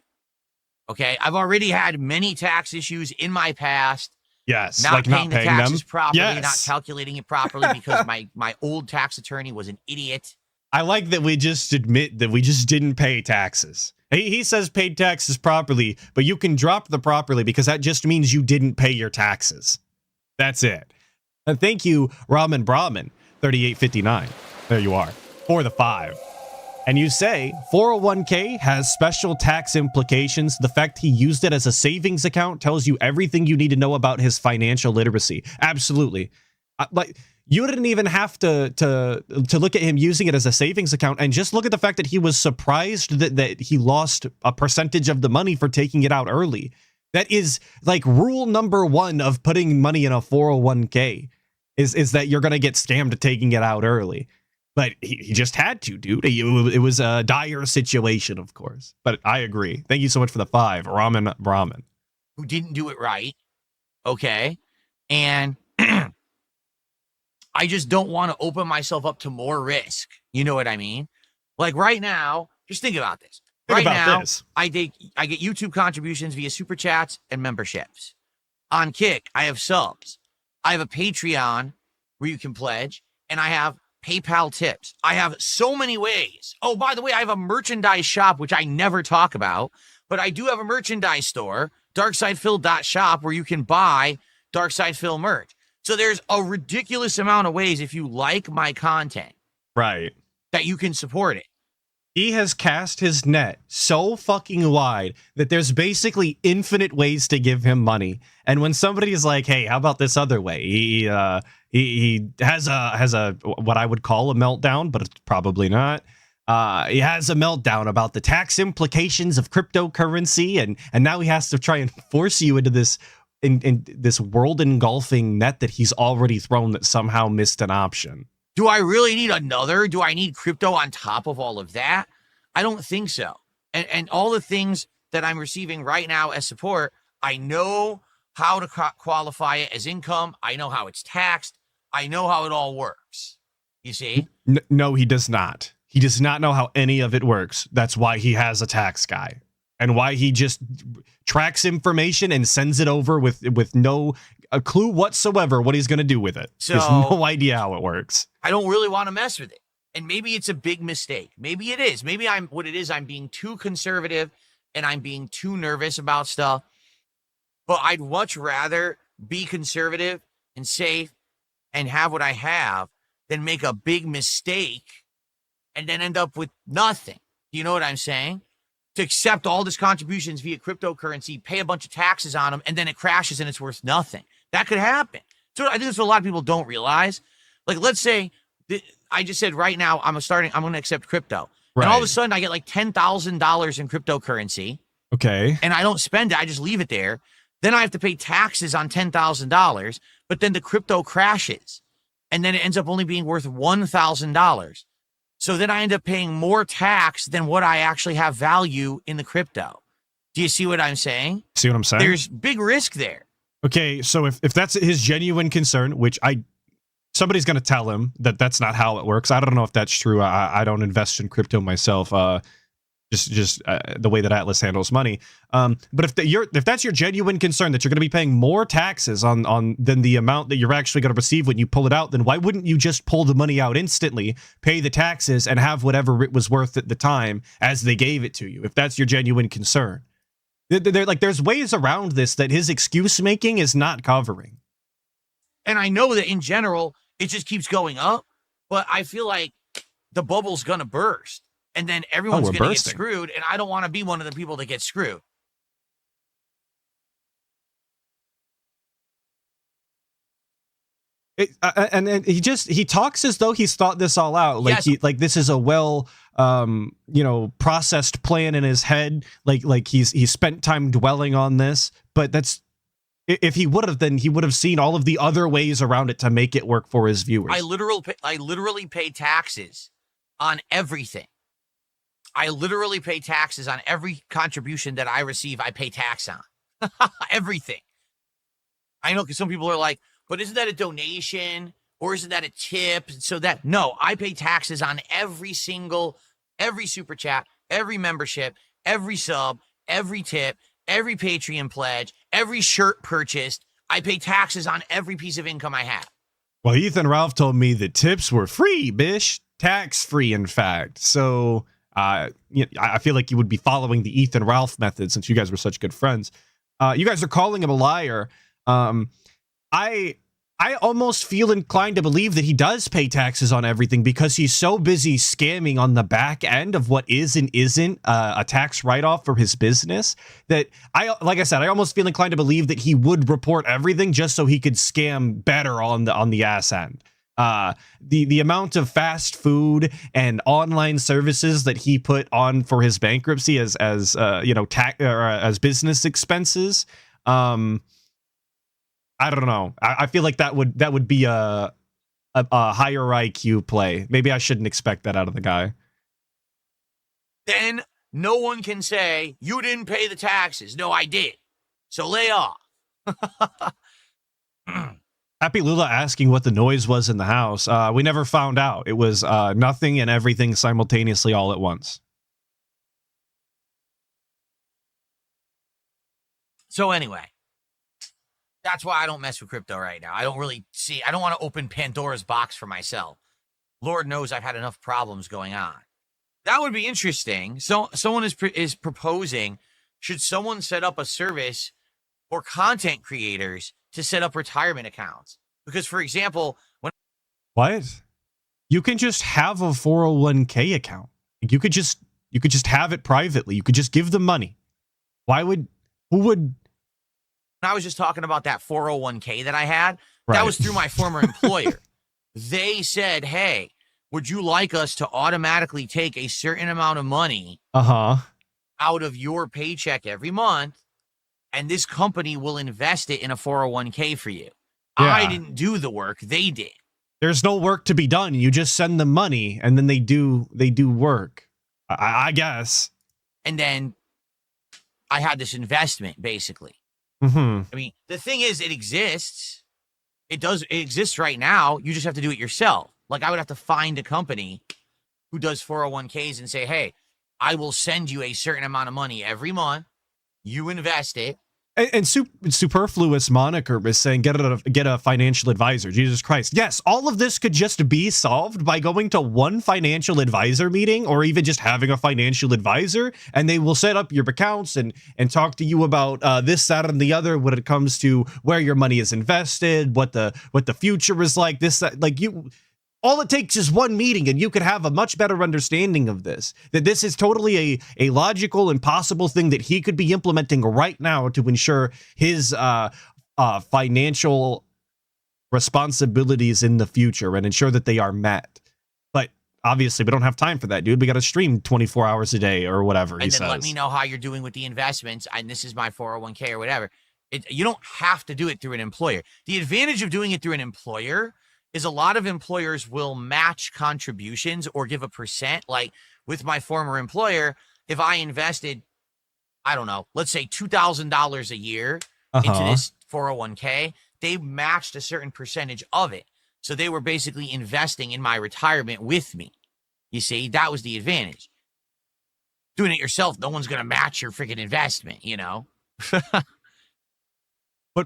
Speaker 5: Okay, I've already had many tax issues in my past.
Speaker 3: Yes,
Speaker 5: not paying the taxes
Speaker 3: them
Speaker 5: properly,
Speaker 3: yes.
Speaker 5: Not calculating it properly because my old tax attorney was an idiot.
Speaker 3: I like that we just admit that we just didn't pay taxes. He says paid taxes properly, but you can drop the properly because that just means you didn't pay your taxes. That's it. And thank you, Ramen Brahmin, 3859. There you are, for the 5. And you say 401k has special tax implications. The fact he used it as a savings account tells you everything you need to know about his financial literacy. Absolutely. Like you didn't even have to look at him using it as a savings account and just look at the fact that he was surprised that he lost a percentage of the money for taking it out early. That is like rule number 1 of putting money in a 401k is that you're going to get scammed taking it out early. But he just had to, dude. It was a dire situation, of course. But I agree. Thank you so much for the 5, Ramen Brahmin.
Speaker 5: Who didn't do it right. Okay. And I just don't want to open myself up to more risk. You know what I mean? Like right now, just think about this. Right now, I get YouTube contributions via super chats and memberships. On Kick, I have subs. I have a Patreon where you can pledge, and I have PayPal tips. I have so many ways. Oh, by the way, I have a merchandise shop, which I never talk about, but I do have a merchandise store, darksidephil.shop, where you can buy Darkside Phil merch. So there's a ridiculous amount of ways, if you like my content,
Speaker 3: right,
Speaker 5: that you can support it.
Speaker 3: He has cast his net so fucking wide that there's basically infinite ways to give him money. And when somebody is like, hey, how about this other way? He has a what I would call a meltdown, but it's probably not. He has a meltdown about the tax implications of cryptocurrency, and now he has to try and force you into this in this world engulfing net that he's already thrown that somehow missed an option.
Speaker 5: Do I really need another? Do I need crypto on top of all of that? I don't think so. And all the things that I'm receiving right now as support, I know how to qualify it as income. I know how it's taxed. I know how it all works. You see?
Speaker 3: No, he does not. He does not know how any of it works. That's why he has a tax guy. And why he just tracks information and sends it over with no a clue whatsoever what he's going to do with it.
Speaker 5: So,
Speaker 3: he has no idea how it works.
Speaker 5: I don't really want to mess with it. And maybe it's a big mistake. Maybe it is. Maybe I'm being too conservative and I'm being too nervous about stuff. But I'd much rather be conservative and safe and have what I have than make a big mistake and then end up with nothing. You know what I'm saying? To accept all these contributions via cryptocurrency, pay a bunch of taxes on them, and then it crashes and it's worth nothing. That could happen. So I think that's what a lot of people don't realize. Like, let's say I just said right now I'm going to accept crypto. Right. And all of a sudden I get like $10,000 in cryptocurrency.
Speaker 3: Okay.
Speaker 5: And I don't spend it. I just leave it there. Then I have to pay taxes on $10,000, but then the crypto crashes. And then it ends up only being worth $1,000. So then I end up paying more tax than what I actually have value in the crypto. Do you see what I'm saying?
Speaker 3: See what I'm saying?
Speaker 5: There's big risk there.
Speaker 3: Okay, so if that's his genuine concern, which somebody's going to tell him that that's not how it works. I don't know if that's true. I don't invest in crypto myself. just the way that Atlas handles money. But if that's your genuine concern, that you're going to be paying more taxes on than the amount that you're actually going to receive when you pull it out, then why wouldn't you just pull the money out instantly, pay the taxes, and have whatever it was worth at the time as they gave it to you? If that's your genuine concern, there's ways around this that his excuse making is not covering.
Speaker 5: And I know that in general it just keeps going up, but I feel like the bubble's gonna burst. And then everyone's going to get screwed, and I don't want to be one of the people that get screwed.
Speaker 3: And he talks as though he's thought this all out. Like
Speaker 5: Yes.
Speaker 3: this is a well processed plan in his head. Like he's spent time dwelling on this. But that's, if he would have, then he would have seen all of the other ways around it to make it work for his viewers.
Speaker 5: I literally pay taxes on everything. I literally pay taxes on every contribution that I receive. I pay tax on everything. I know, because some people are like, but isn't that a donation or isn't that a tip? So that, no, I pay taxes on every super chat, every membership, every sub, every tip, every Patreon pledge, every shirt purchased. I pay taxes on every piece of income I have.
Speaker 3: Well, Ethan Ralph told me that tips were free, bish. Tax free, in fact. So I feel like you would be following the Ethan Ralph method since you guys were such good friends. You guys are calling him a liar. I almost feel inclined to believe that he does pay taxes on everything because he's so busy scamming on the back end of what is and isn't a tax write-off for his business that like I said, I almost feel inclined to believe that he would report everything just so he could scam better on the ass end. The amount of fast food and online services that he put on for his bankruptcy as as business expenses. I don't know. I feel like that would be a higher IQ play. Maybe I shouldn't expect that out of the guy.
Speaker 5: Then no one can say, you didn't pay the taxes. No, I did. So lay off.
Speaker 3: Happy Lula asking what the noise was in the house. We never found out. It was nothing and everything simultaneously all at once.
Speaker 5: So anyway, that's why I don't mess with crypto right now. I don't want to open Pandora's box for myself. Lord knows I've had enough problems going on. That would be interesting. So someone is proposing, should someone set up a service for content creators to set up retirement accounts? Because, for example,
Speaker 3: what? You can just have a 401k account. You could just have it privately. You could just give them money. Who would?
Speaker 5: I was just talking about that 401k that I had. Right. That was through my former employer. They said, hey, would you like us to automatically take a certain amount of money out of your paycheck every month, and this company will invest it in a 401k for you? Yeah. I didn't do the work. They did.
Speaker 3: There's no work to be done. You just send them money, and then they do work, I guess.
Speaker 5: And then I had this investment, basically.
Speaker 3: Mm-hmm.
Speaker 5: I mean, the thing is, it exists. It exists right now. You just have to do it yourself. Like, I would have to find a company who does 401ks and say, hey, I will send you a certain amount of money every month. You invest it.
Speaker 3: And superfluous moniker is saying get a financial advisor. Jesus Christ. Yes, all of this could just be solved by going to one financial advisor meeting, or even just having a financial advisor, and they will set up your accounts and talk to you about this, that, and the other when it comes to where your money is invested, what the future is like, this, that, like you. All it takes is one meeting, and you could have a much better understanding of this. That this is totally a logical and possible thing that he could be implementing right now to ensure his financial responsibilities in the future and ensure that they are met. But obviously, we don't have time for that, dude. We got to stream 24 hours a day or whatever he says.
Speaker 5: And then let me know how you're doing with the investments, and this is my 401k or whatever. You don't have to do it through an employer. The advantage of doing it through an employer is a lot of employers will match contributions or give a percent. Like with my former employer, if I invested, I don't know, let's say $2,000 a year into this 401k, they matched a certain percentage of it. So they were basically investing in my retirement with me. You see, that was the advantage. doing it yourself, no one's going to match your freaking investment, you know?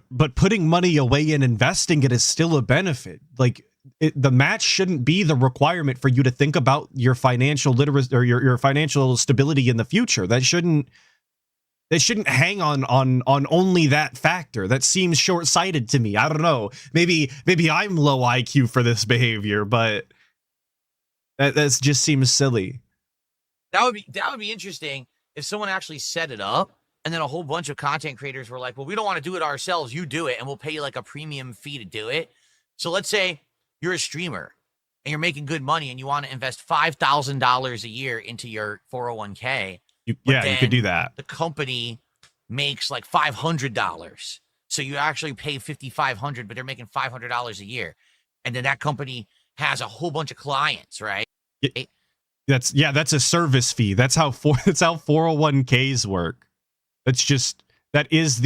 Speaker 3: But putting money away and investing it is still a benefit. Like, the match shouldn't be the requirement for you to think about your financial literacy or your financial stability in the future. That shouldn't hang on only that factor. That seems short-sighted to me. I don't know. Maybe I'm low IQ for this behavior, but that just seems silly.
Speaker 5: That would be interesting if someone actually set it up and then a whole bunch of content creators were like, well, we don't want to do it ourselves. You do it and we'll pay you like a premium fee to do it. So let's say you're a streamer and you're making good money and you want to invest $5,000 a year into your 401k.
Speaker 3: You could do that.
Speaker 5: The company makes like $500. So you actually pay $5,500, but they're making $500 a year. And then that company has a whole bunch of clients, right?
Speaker 3: That's a service fee. That's how 401ks work. That is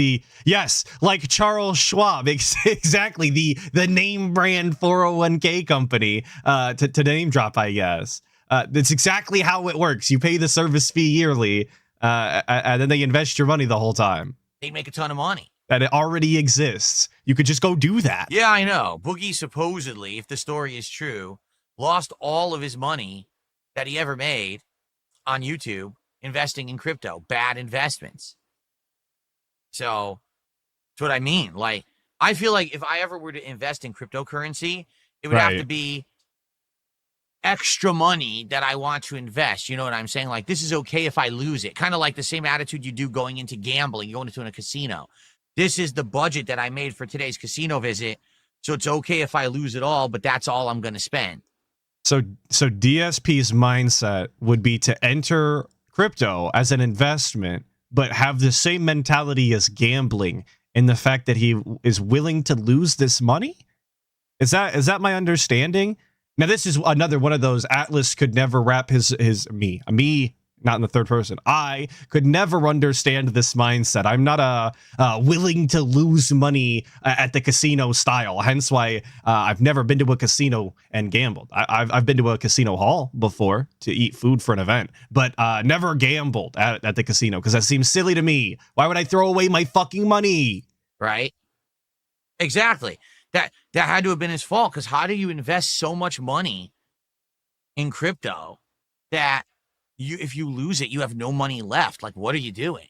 Speaker 3: like Charles Schwab, exactly the name brand 401k company, to name drop, I guess. That's exactly how it works. You pay the service fee yearly, and then they invest your money the whole time.
Speaker 5: They make a ton of money.
Speaker 3: That it already exists. You could just go do that.
Speaker 5: Yeah, I know. Boogie supposedly, if the story is true, lost all of his money that he ever made on YouTube investing in crypto. Bad investments. So that's what I mean. Like, I feel like if I ever were to invest in cryptocurrency, it would have to be extra money that I want to invest. You know what I'm saying? Like, this is okay if I lose it. Kind of like the same attitude you do going into gambling, going into a casino. This is the budget that I made for today's casino visit. So it's okay if I lose it all, but that's all I'm going to spend.
Speaker 3: So DSP's mindset would be to enter crypto as an investment, but have the same mentality as gambling in the fact that he is willing to lose this money? Is that my understanding? Now, this is another one of those Atlas could never wrap me, not in the third person. I could never understand this mindset. I'm not willing to lose money at the casino style. Hence why I've never been to a casino and gambled. I've been to a casino hall before to eat food for an event, but never gambled at the casino because that seems silly to me. Why would I throw away my fucking money?
Speaker 5: Right? Exactly. That had to have been his fault, because how do you invest so much money in crypto that if you lose it, you have no money left? Like, what are you doing?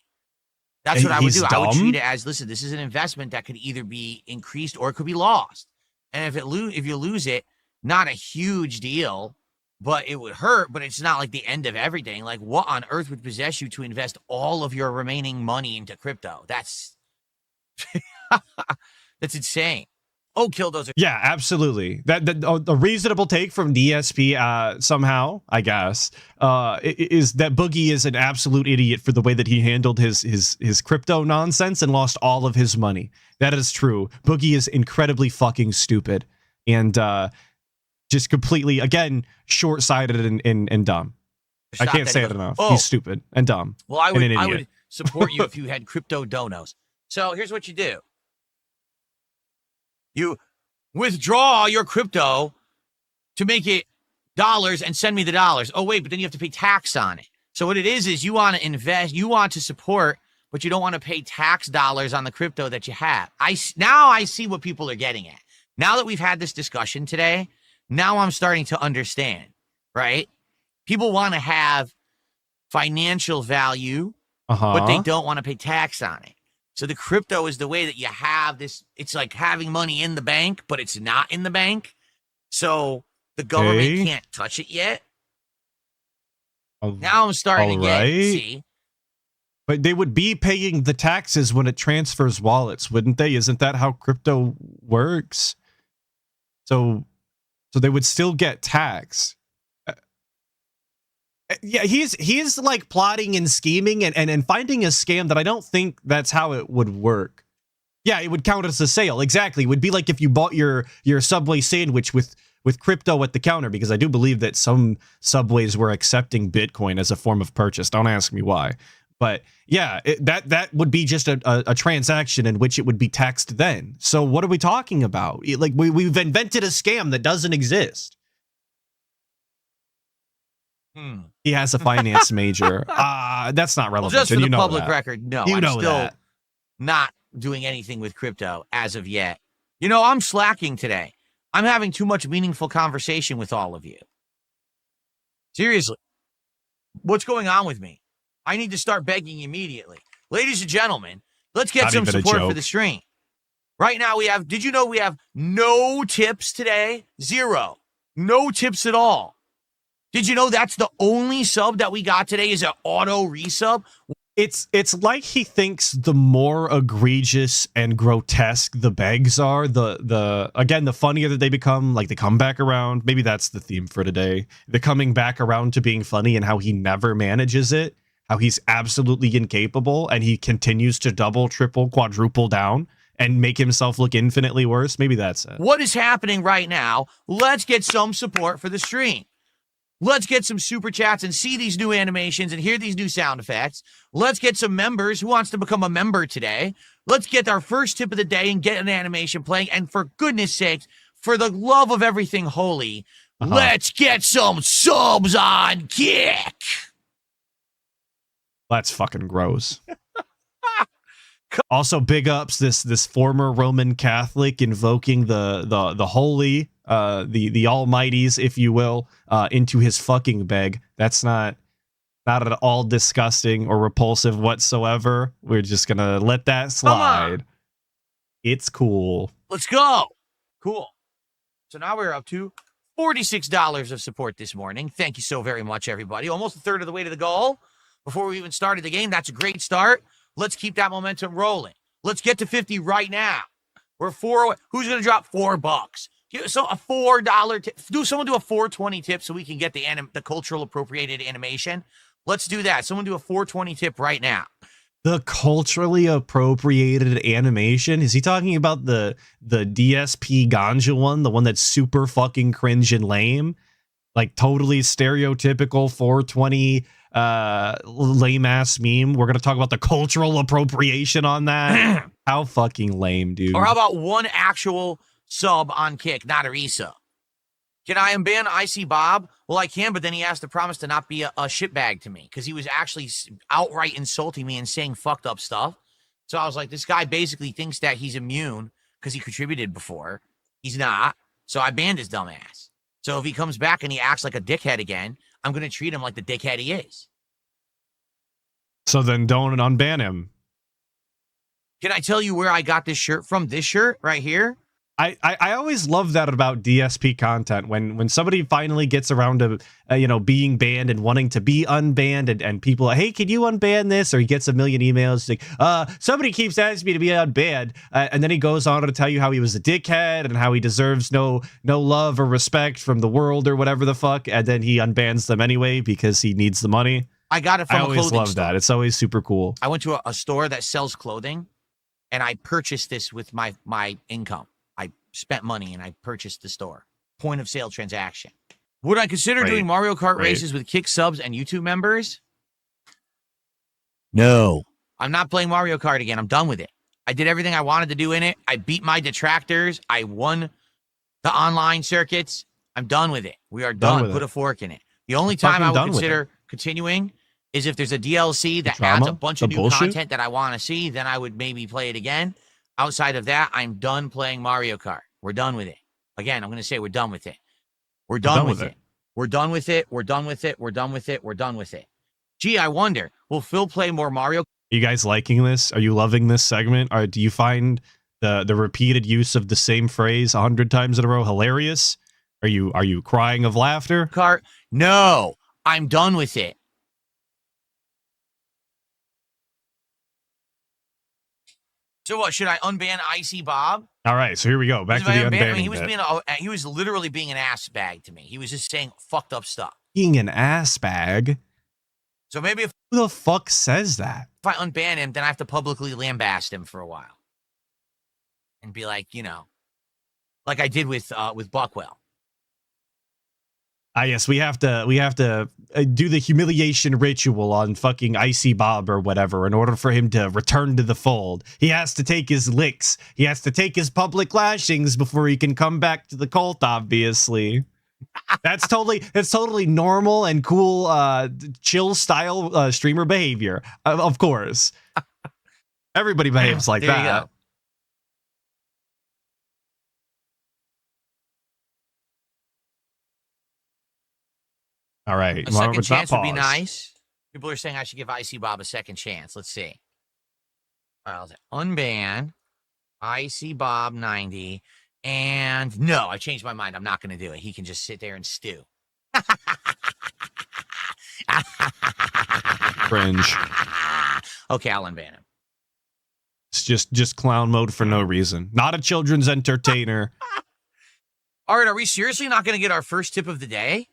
Speaker 5: That's what I would do.
Speaker 3: Dumb?
Speaker 5: I would treat it as, listen, this is an investment that could either be increased or it could be lost. And if you lose it, not a huge deal, but it would hurt, but it's not like the end of everything. Like, what on earth would possess you to invest all of your remaining money into crypto? That's that's insane. Oh, Killdozer.
Speaker 3: Yeah, absolutely. The reasonable take from DSP somehow, I guess, is that Boogie is an absolute idiot for the way that he handled his crypto nonsense and lost all of his money. That is true. Boogie is incredibly fucking stupid and just completely, again, short-sighted and dumb. I can't say it enough. He's stupid and dumb.
Speaker 5: Well, I would support you if you had crypto donos. So here's what you do. You withdraw your crypto to make it dollars and send me the dollars. Oh, wait, but then you have to pay tax on it. So what it is you want to invest, you want to support, but you don't want to pay tax dollars on the crypto that you have. Now I see what people are getting at. Now that we've had this discussion today, now I'm starting to understand, right? People want to have financial value, but they don't want to pay tax on it. So the crypto is the way that you have this. It's like having money in the bank, but it's not in the bank. So the government can't touch it yet. Now I'm starting to get it, see?
Speaker 3: But they would be paying the taxes when it transfers wallets, wouldn't they? Isn't that how crypto works? So they would still get taxed. Yeah, he's like plotting and scheming and finding a scam that I don't think that's how it would work. Yeah, it would count as a sale. Exactly. It would be like if you bought your Subway sandwich with crypto at the counter, because I do believe that some Subways were accepting Bitcoin as a form of purchase. Don't ask me why. But yeah, that would be just a transaction in which it would be taxed then. So what are we talking about? Like we've invented a scam that doesn't exist. He has a finance major. That's not
Speaker 5: Well,
Speaker 3: relevant.
Speaker 5: just for
Speaker 3: and
Speaker 5: the
Speaker 3: you know
Speaker 5: public
Speaker 3: that.
Speaker 5: record, no,
Speaker 3: You
Speaker 5: I'm
Speaker 3: know
Speaker 5: still
Speaker 3: that.
Speaker 5: not doing anything with crypto as of yet. You know, I'm slacking today. I'm having too much meaningful conversation with all of you. Seriously, what's going on with me? I need to start begging immediately. Ladies and gentlemen, let's get
Speaker 3: Not
Speaker 5: some
Speaker 3: even a
Speaker 5: support for
Speaker 3: joke.
Speaker 5: the stream. Right now we have, did you know we have no tips today? 0. No tips at all. Did you know that's the only sub that we got today is an auto resub?
Speaker 3: It's like he thinks the more egregious and grotesque the begs are, the funnier that they become. Like, they come back around. Maybe that's the theme for today. They're coming back around to being funny, and how he never manages it, how he's absolutely incapable, and he continues to double, triple, quadruple down and make himself look infinitely worse. Maybe that's it.
Speaker 5: What is happening right now? Let's get some support for the stream. Let's get some super chats and see these new animations and hear these new sound effects. Let's get some members. Who wants to become a member today? Let's get our first tip of the day and get an animation playing. And for goodness sakes, for the love of everything holy, let's get some subs on Kick.
Speaker 3: That's fucking gross. Also, big ups this former Roman Catholic invoking the holy, the almighties, if you will, into his fucking beg. That's not at all disgusting or repulsive whatsoever. We're just gonna let that slide. It's cool.
Speaker 5: Let's go. Cool. So now we're up to $46 of support this morning. Thank you so very much, everybody. Almost a third of the way to the goal before we even started the game. That's a great start. Let's keep that momentum rolling. Let's get to 50 right now. We're 4. Who's going to drop $4? So a $4 tip. Someone do a 420 tip so we can get the cultural appropriated animation. Let's do that. Someone do a 420 tip right now.
Speaker 3: The culturally appropriated animation? Is he talking about the DSP ganja one, the one that's super fucking cringe and lame? Like totally stereotypical 420 lame ass meme. We're gonna talk about the cultural appropriation on that. How fucking lame, dude.
Speaker 5: Or how about one actual sub on Kick, not a resub? Can I unban Icy Bob? Well, I can, but then he has to promise to not be a shitbag to me because he was actually outright insulting me and saying fucked up stuff. So I was like, this guy basically thinks that he's immune because he contributed before. He's not. So I banned his dumb ass. So if he comes back and he acts like a dickhead again, I'm going to treat him like the dickhead he is.
Speaker 3: So then don't unban him.
Speaker 5: Can I tell you where I got this shirt from? This shirt right here?
Speaker 3: I always love that about DSP content when somebody finally gets around to being banned and wanting to be unbanned and people are, hey, can you unban this? Or he gets a million emails like somebody keeps asking me to be unbanned, and then he goes on to tell you how he was a dickhead and how he deserves no love or respect from the world or whatever the fuck, and then he unbans them anyway because he needs the money.
Speaker 5: I got it from a clothing store. I always love
Speaker 3: that. It's always super cool.
Speaker 5: I went to a store that sells clothing, and I purchased this with my income. I spent money and I purchased the store. Point of sale transaction. Would I consider doing Mario Kart races with Kick subs and YouTube members? No. I'm not playing Mario Kart again. I'm done with it. I did everything I wanted to do in it. I beat my detractors. I won the online circuits. I'm done with it. We are done. Put a fork in it. The only time I would consider continuing is if there's a DLC that adds a bunch of new content that I want to see, then I would maybe play it again. Outside of that, I'm done playing Mario Kart. We're done with it. Again, I'm going to say we're done with it. We're done with it. We're done with it. We're done with it. We're done with it. We're done with it. Gee, I wonder, will Phil play more Mario? Are
Speaker 3: you guys liking this? Are you loving this segment? Or do you find the repeated use of the same phrase 100 times in a row hilarious? Are you crying of laughter?
Speaker 5: Kart? No, I'm done with it. So what, should I unban Icy Bob?
Speaker 3: All right, so here we go. Back to the unbanning.
Speaker 5: He was literally being an ass bag to me. He was just saying fucked up stuff.
Speaker 3: Being an ass bag?
Speaker 5: So maybe if
Speaker 3: who the fuck says that?
Speaker 5: If I unban him, then I have to publicly lambast him for a while. And be like, like I did with Buckwell.
Speaker 3: Yes, we have to do the humiliation ritual on fucking Icy Bob or whatever in order for him to return to the fold. He has to take his licks. He has to take his public lashings before he can come back to the cult, obviously. That's totally normal and cool, chill style streamer behavior. Of course, everybody behaves like
Speaker 5: There you
Speaker 3: that.
Speaker 5: go.
Speaker 3: All right,
Speaker 5: A second chance would be nice. People are saying I should give Icy Bob a second chance. Let's see. All right, I'll say unban Icy Bob 90. And no, I changed my mind. I'm not going to do it. He can just sit there and stew.
Speaker 3: Cringe.
Speaker 5: Okay, I'll unban him.
Speaker 3: It's just clown mode for no reason. Not a children's entertainer.
Speaker 5: All right, are we seriously not going to get our first tip of the day?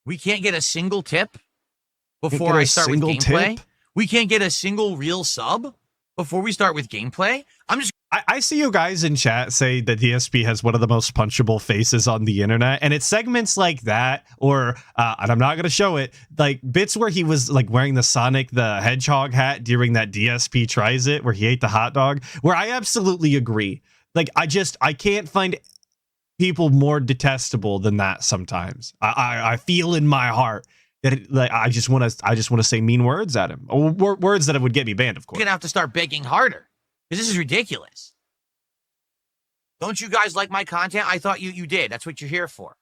Speaker 5: We can't get a single tip before I start with gameplay? We can't get a single real sub before we start with gameplay?
Speaker 3: I see you guys in chat say that DSP has one of the most punchable faces on the internet, and it's segments like that, or and I'm not gonna show it, like bits where he was like wearing the Sonic the Hedgehog hat during that DSP tries it, where he ate the hot dog, where I absolutely agree. Like I can't find people more detestable than that sometimes. I feel in my heart that like I just want to say mean words at him, or words that would get me banned, of course.
Speaker 5: We're gonna have to start begging harder because this is ridiculous. Don't you guys like my content? I thought you did. That's what you're here for.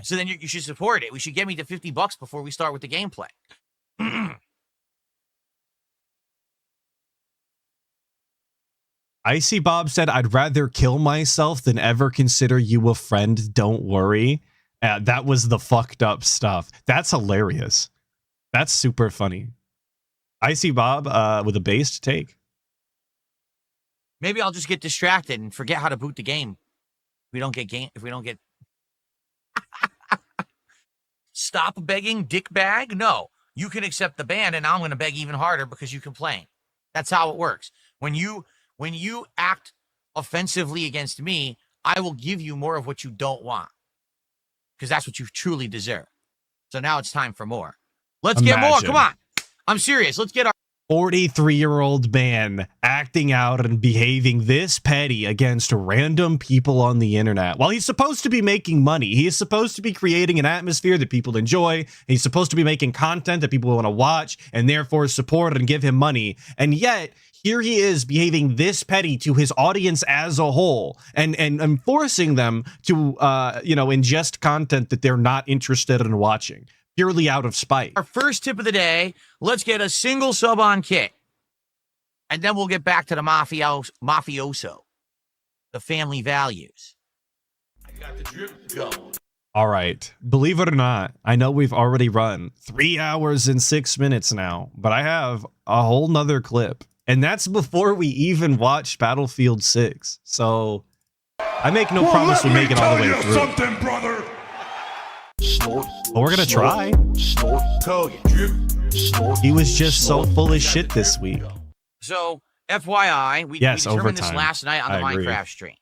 Speaker 5: So then you should support it. We should get me to $50 before we start with the gameplay.
Speaker 3: Icy Bob said, "I'd rather kill myself than ever consider you a friend. Don't worry." That was the fucked up stuff. That's hilarious. That's super funny. Icy Bob with a based take.
Speaker 5: Maybe I'll just get distracted and forget how to boot the game. If we don't get stop begging, dick bag. No, you can accept the ban, and I'm going to beg even harder because you complain. That's how it works. When you act offensively against me, I will give you more of what you don't want because that's what you truly deserve. So now it's time for more. Let's get more. Come on. I'm serious. Let's get our
Speaker 3: 43-year-old man acting out and behaving this petty against random people on the internet. While he's supposed to be making money, he is supposed to be creating an atmosphere that people enjoy. He's supposed to be making content that people want to watch and therefore support and give him money. And yet, here he is behaving this petty to his audience as a whole and forcing them to, ingest content that they're not interested in watching. Purely out of spite.
Speaker 5: Our first tip of the day, let's get a single sub on Kit. And then we'll get back to the mafioso, the family values. I got the drip going.
Speaker 3: All right. Believe it or not, I know we've already run 3 hours and 6 minutes now, but I have a whole nother clip. And that's before we even watched Battlefield 6. So I make no promise we'll make it all the way through.
Speaker 4: Something, brother. Snort.
Speaker 3: But we're gonna try.
Speaker 4: Snort. Snort.
Speaker 3: He was just so full of shit this week.
Speaker 5: So, FYI, we determined this last night on the Minecraft stream.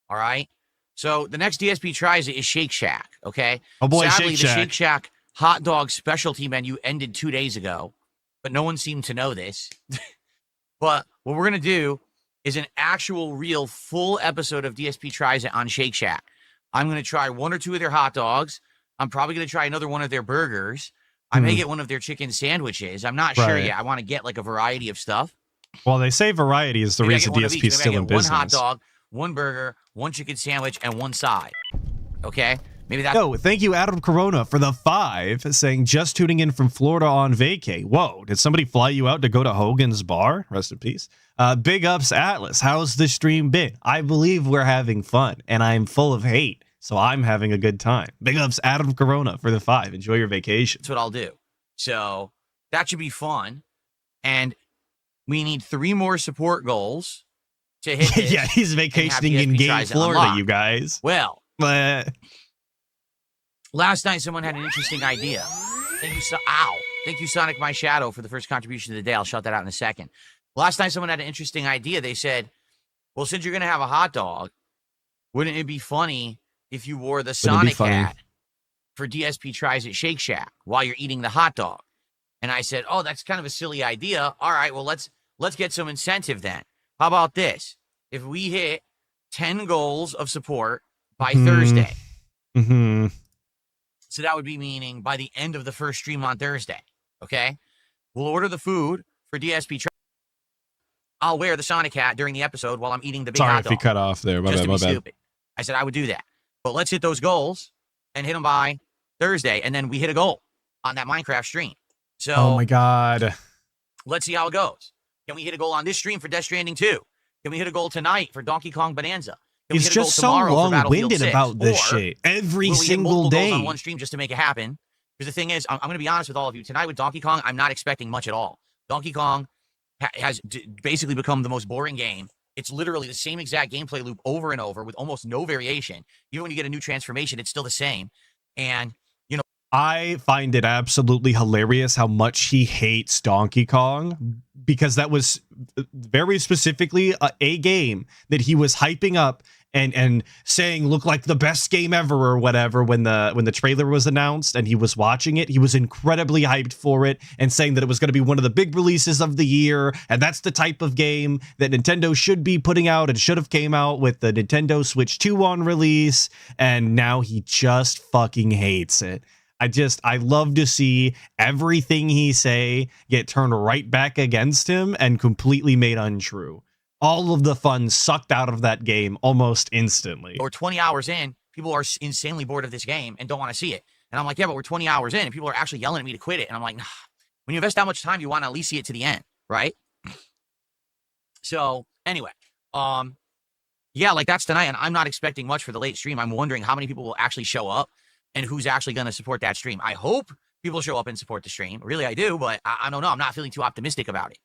Speaker 5: All right? So, the next DSP tries it is Shake Shack, okay?
Speaker 3: Oh boy,
Speaker 5: Sadly,
Speaker 3: Shake
Speaker 5: the
Speaker 3: Shack.
Speaker 5: Shake Shack hot dog specialty menu ended 2 days ago, but no one seemed to know this. But what we're going to do is an actual, real, full episode of DSP Tries It on Shake Shack. I'm going to try 1 or 2 of their hot dogs. I'm probably going to try another one of their burgers. I may get one of their chicken sandwiches. I'm not sure yet. I want to get like a variety of stuff.
Speaker 3: Well, they say variety is the reason DSP is still in business.
Speaker 5: 1 hot dog, 1 burger, 1 chicken sandwich, and 1 side. Okay? Maybe that's...
Speaker 3: Yo, thank you, Adam Corona, for the 5, saying just tuning in from Florida on vacay. Whoa, did somebody fly you out to go to Hogan's Bar? Rest in peace. Big ups, Atlas. How's the stream been? I believe we're having fun, and I'm full of hate, so I'm having a good time. Big ups, Adam Corona, for the 5. Enjoy your vacation.
Speaker 5: That's what I'll do. So that should be fun. And we need 3 more support goals to hit this.
Speaker 3: Yeah, he's vacationing in Gay, Florida, you guys.
Speaker 5: Well, last night someone had an interesting idea. Thank you, Sonic My Shadow, for the first contribution of the day. I'll shout that out in a second. Last night someone had an interesting idea. They said, well, since you're going to have a hot dog, wouldn't it be funny if you wore the Sonic hat for DSP Tries It Shake Shack while you're eating the hot dog? And I said, oh, that's kind of a silly idea. All right, well, let's get some incentive then. How about this? If we hit 10 goals of support by Thursday,
Speaker 3: Mm-hmm.
Speaker 5: So that would be meaning by the end of the first stream on Thursday. Okay? We'll order the food for DSP. I'll wear the Sonic hat during the episode while I'm eating the big
Speaker 3: Sorry
Speaker 5: hot
Speaker 3: if
Speaker 5: dog.
Speaker 3: you cut off there. My
Speaker 5: Just
Speaker 3: bad.
Speaker 5: to
Speaker 3: My
Speaker 5: be
Speaker 3: bad.
Speaker 5: stupid. I said I would do that. But let's hit those goals and hit them by Thursday. And then we hit a goal on that Minecraft stream. So
Speaker 3: Oh my god.
Speaker 5: let's see how it goes. Can we hit a goal on this stream for Death Stranding 2? Can we hit a goal tonight for Donkey Kong Bonanza? Can we
Speaker 3: He's
Speaker 5: hit a goal
Speaker 3: just so
Speaker 5: tomorrow for Battlefield
Speaker 3: long-winded
Speaker 5: 6?
Speaker 3: about this
Speaker 5: Or
Speaker 3: shit every
Speaker 5: will we hit
Speaker 3: single
Speaker 5: multiple
Speaker 3: day.
Speaker 5: goals on one stream just to make it happen? Because the thing is, I'm going to be honest with all of you. Tonight with Donkey Kong, I'm not expecting much at all. Donkey Kong has basically become the most boring game. It's literally the same exact gameplay loop over and over with almost no variation. Even when you get a new transformation, it's still the same. And, you know,
Speaker 3: I find it absolutely hilarious how much he hates Donkey Kong, because that was very specifically a game that he was hyping up and saying looked like the best game ever or whatever when the trailer was announced and he was watching it. He was incredibly hyped for it and saying that it was going to be one of the big releases of the year, and that's the type of game that Nintendo should be putting out and should have came out with the Nintendo Switch 2 on release, and now he just fucking hates it. I love to see everything he say get turned right back against him and completely made untrue. All of the fun sucked out of that game almost instantly.
Speaker 5: or 20 hours in, people are insanely bored of this game and don't want to see it. And I'm like, yeah, but we're 20 hours in and people are actually yelling at me to quit it. And I'm like, nah, when you invest that much time, you want to at least see it to the end, right? So anyway, yeah, like that's tonight. And I'm not expecting much for the late stream. I'm wondering how many people will actually show up and who's actually going to support that stream. I hope people show up and support the stream. Really, I do, but I don't know. I'm not feeling too optimistic about it.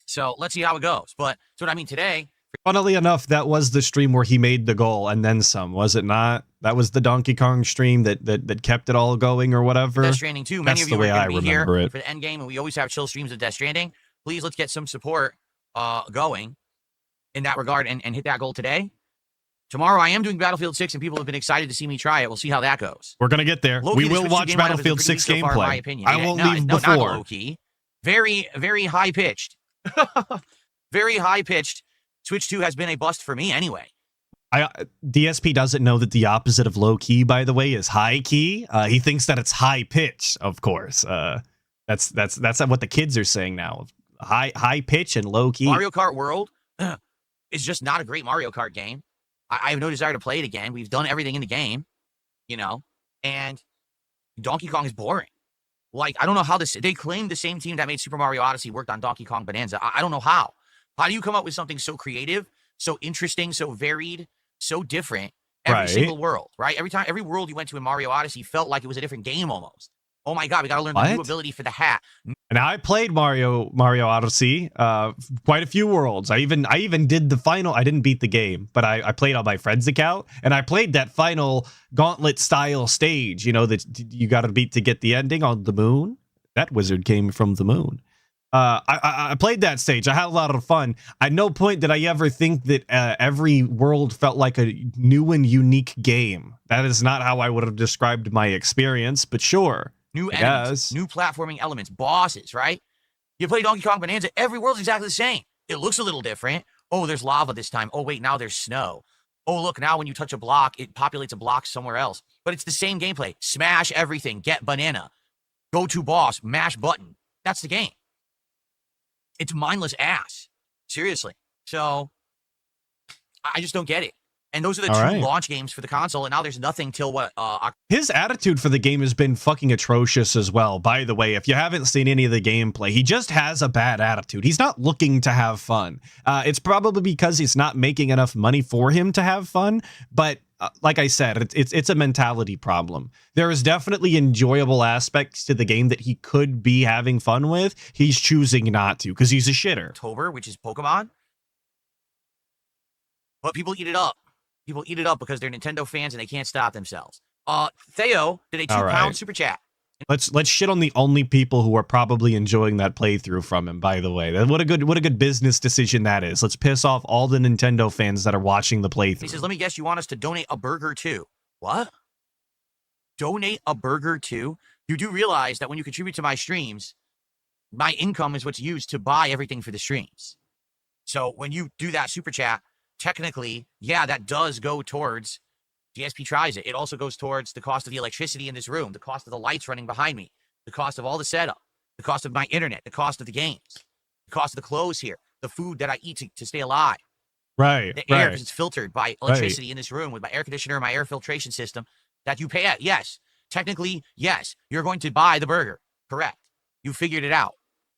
Speaker 5: So let's see how it goes. But so what I mean today.
Speaker 3: Funnily enough, that was the stream where he made the goal and then some, was it not? That was the Donkey Kong stream that kept it all going or whatever.
Speaker 5: Death Stranding 2. Many
Speaker 3: That's
Speaker 5: of you
Speaker 3: the way
Speaker 5: are
Speaker 3: I
Speaker 5: going to be here
Speaker 3: remember it.
Speaker 5: for the end game, and we always have chill streams of Death Stranding. Please, let's get some support going in that regard and hit that goal today. Tomorrow, I am doing Battlefield 6, and people have been excited to see me try it. We'll see how that goes.
Speaker 3: We're going to get there.
Speaker 5: Low-key,
Speaker 3: we
Speaker 5: the
Speaker 3: will
Speaker 5: Switch
Speaker 3: watch
Speaker 5: 2 game lineup is
Speaker 3: Battlefield
Speaker 5: pretty
Speaker 3: 6
Speaker 5: weak so far, in my
Speaker 3: gameplay.
Speaker 5: opinion.
Speaker 3: I won't leave
Speaker 5: not
Speaker 3: before.
Speaker 5: low-key. Very, very high-pitched. Very high-pitched. Switch 2 has been a bust for me anyway.
Speaker 3: DSP doesn't know that the opposite of low key, by the way, is high key. He thinks that it's high pitch, of course. That's what the kids are saying now. High pitch and low key.
Speaker 5: Mario Kart World is just not a great Mario Kart game. I have no desire to play it again. We've done everything in the game, you know, and Donkey Kong is boring. Like, I don't know how this. They claim the same team that made Super Mario Odyssey worked on Donkey Kong Bonanza. I don't know how. How do you come up with something so creative, so interesting, so varied, so different every single world, right? Every world you went to in Mario Odyssey felt like it was a different game almost. Oh my God, we got to learn the new ability for the hat.
Speaker 3: And I played Mario Odyssey, quite a few worlds. I even did the final. I didn't beat the game, but I played on my friend's account, and I played that final gauntlet style stage. You know that you got to beat to get the ending on the moon. That wizard came from the moon. I played that stage. I had a lot of fun. At no point did I ever think that every world felt like a new and unique game. That is not how I would have described my experience, but sure.
Speaker 5: New enemies, new platforming elements, bosses, right? You play Donkey Kong Bonanza, every world's exactly the same. It looks a little different. Oh, there's lava this time. Oh, wait, now there's snow. Oh, look, now when you touch a block, it populates a block somewhere else. But it's the same gameplay. Smash everything, get banana. Go to boss, mash button. That's the game. It's mindless ass. Seriously. So, I just don't get it. And those are the two launch games for the console, and now there's nothing till what?
Speaker 3: His attitude for the game has been fucking atrocious as well, by the way. If you haven't seen any of the gameplay, he just has a bad attitude. He's not looking to have fun. It's probably because he's not making enough money for him to have fun, but like I said, it's a mentality problem. There is definitely enjoyable aspects to the game that he could be having fun with. He's choosing not to because he's a shitter.
Speaker 5: October, which is Pokemon. But people eat it up. People eat it up because they're Nintendo fans and they can't stop themselves. Theo did a £2 super chat.
Speaker 3: Let's shit on the only people who are probably enjoying that playthrough from him, by the way. What a good business decision that is. Let's piss off all the Nintendo fans that are watching the playthrough.
Speaker 5: He says, let me guess, you want us to donate a burger too. What? Donate a burger too? You do realize that when you contribute to my streams, my income is what's used to buy everything for the streams. So when you do that super chat, technically, yeah, that does go towards DSP tries it. It also goes towards the cost of the electricity in this room, the cost of the lights running behind me, the cost of all the setup, the cost of my internet, the cost of the games, the cost of the clothes here, the food that I eat to stay alive.
Speaker 3: Right.
Speaker 5: The air, because it's filtered by electricity
Speaker 3: right.
Speaker 5: in this room with my air conditioner, my air filtration system that you pay at. Yes. Technically, yes. You're going to buy the burger. Correct. You figured it out.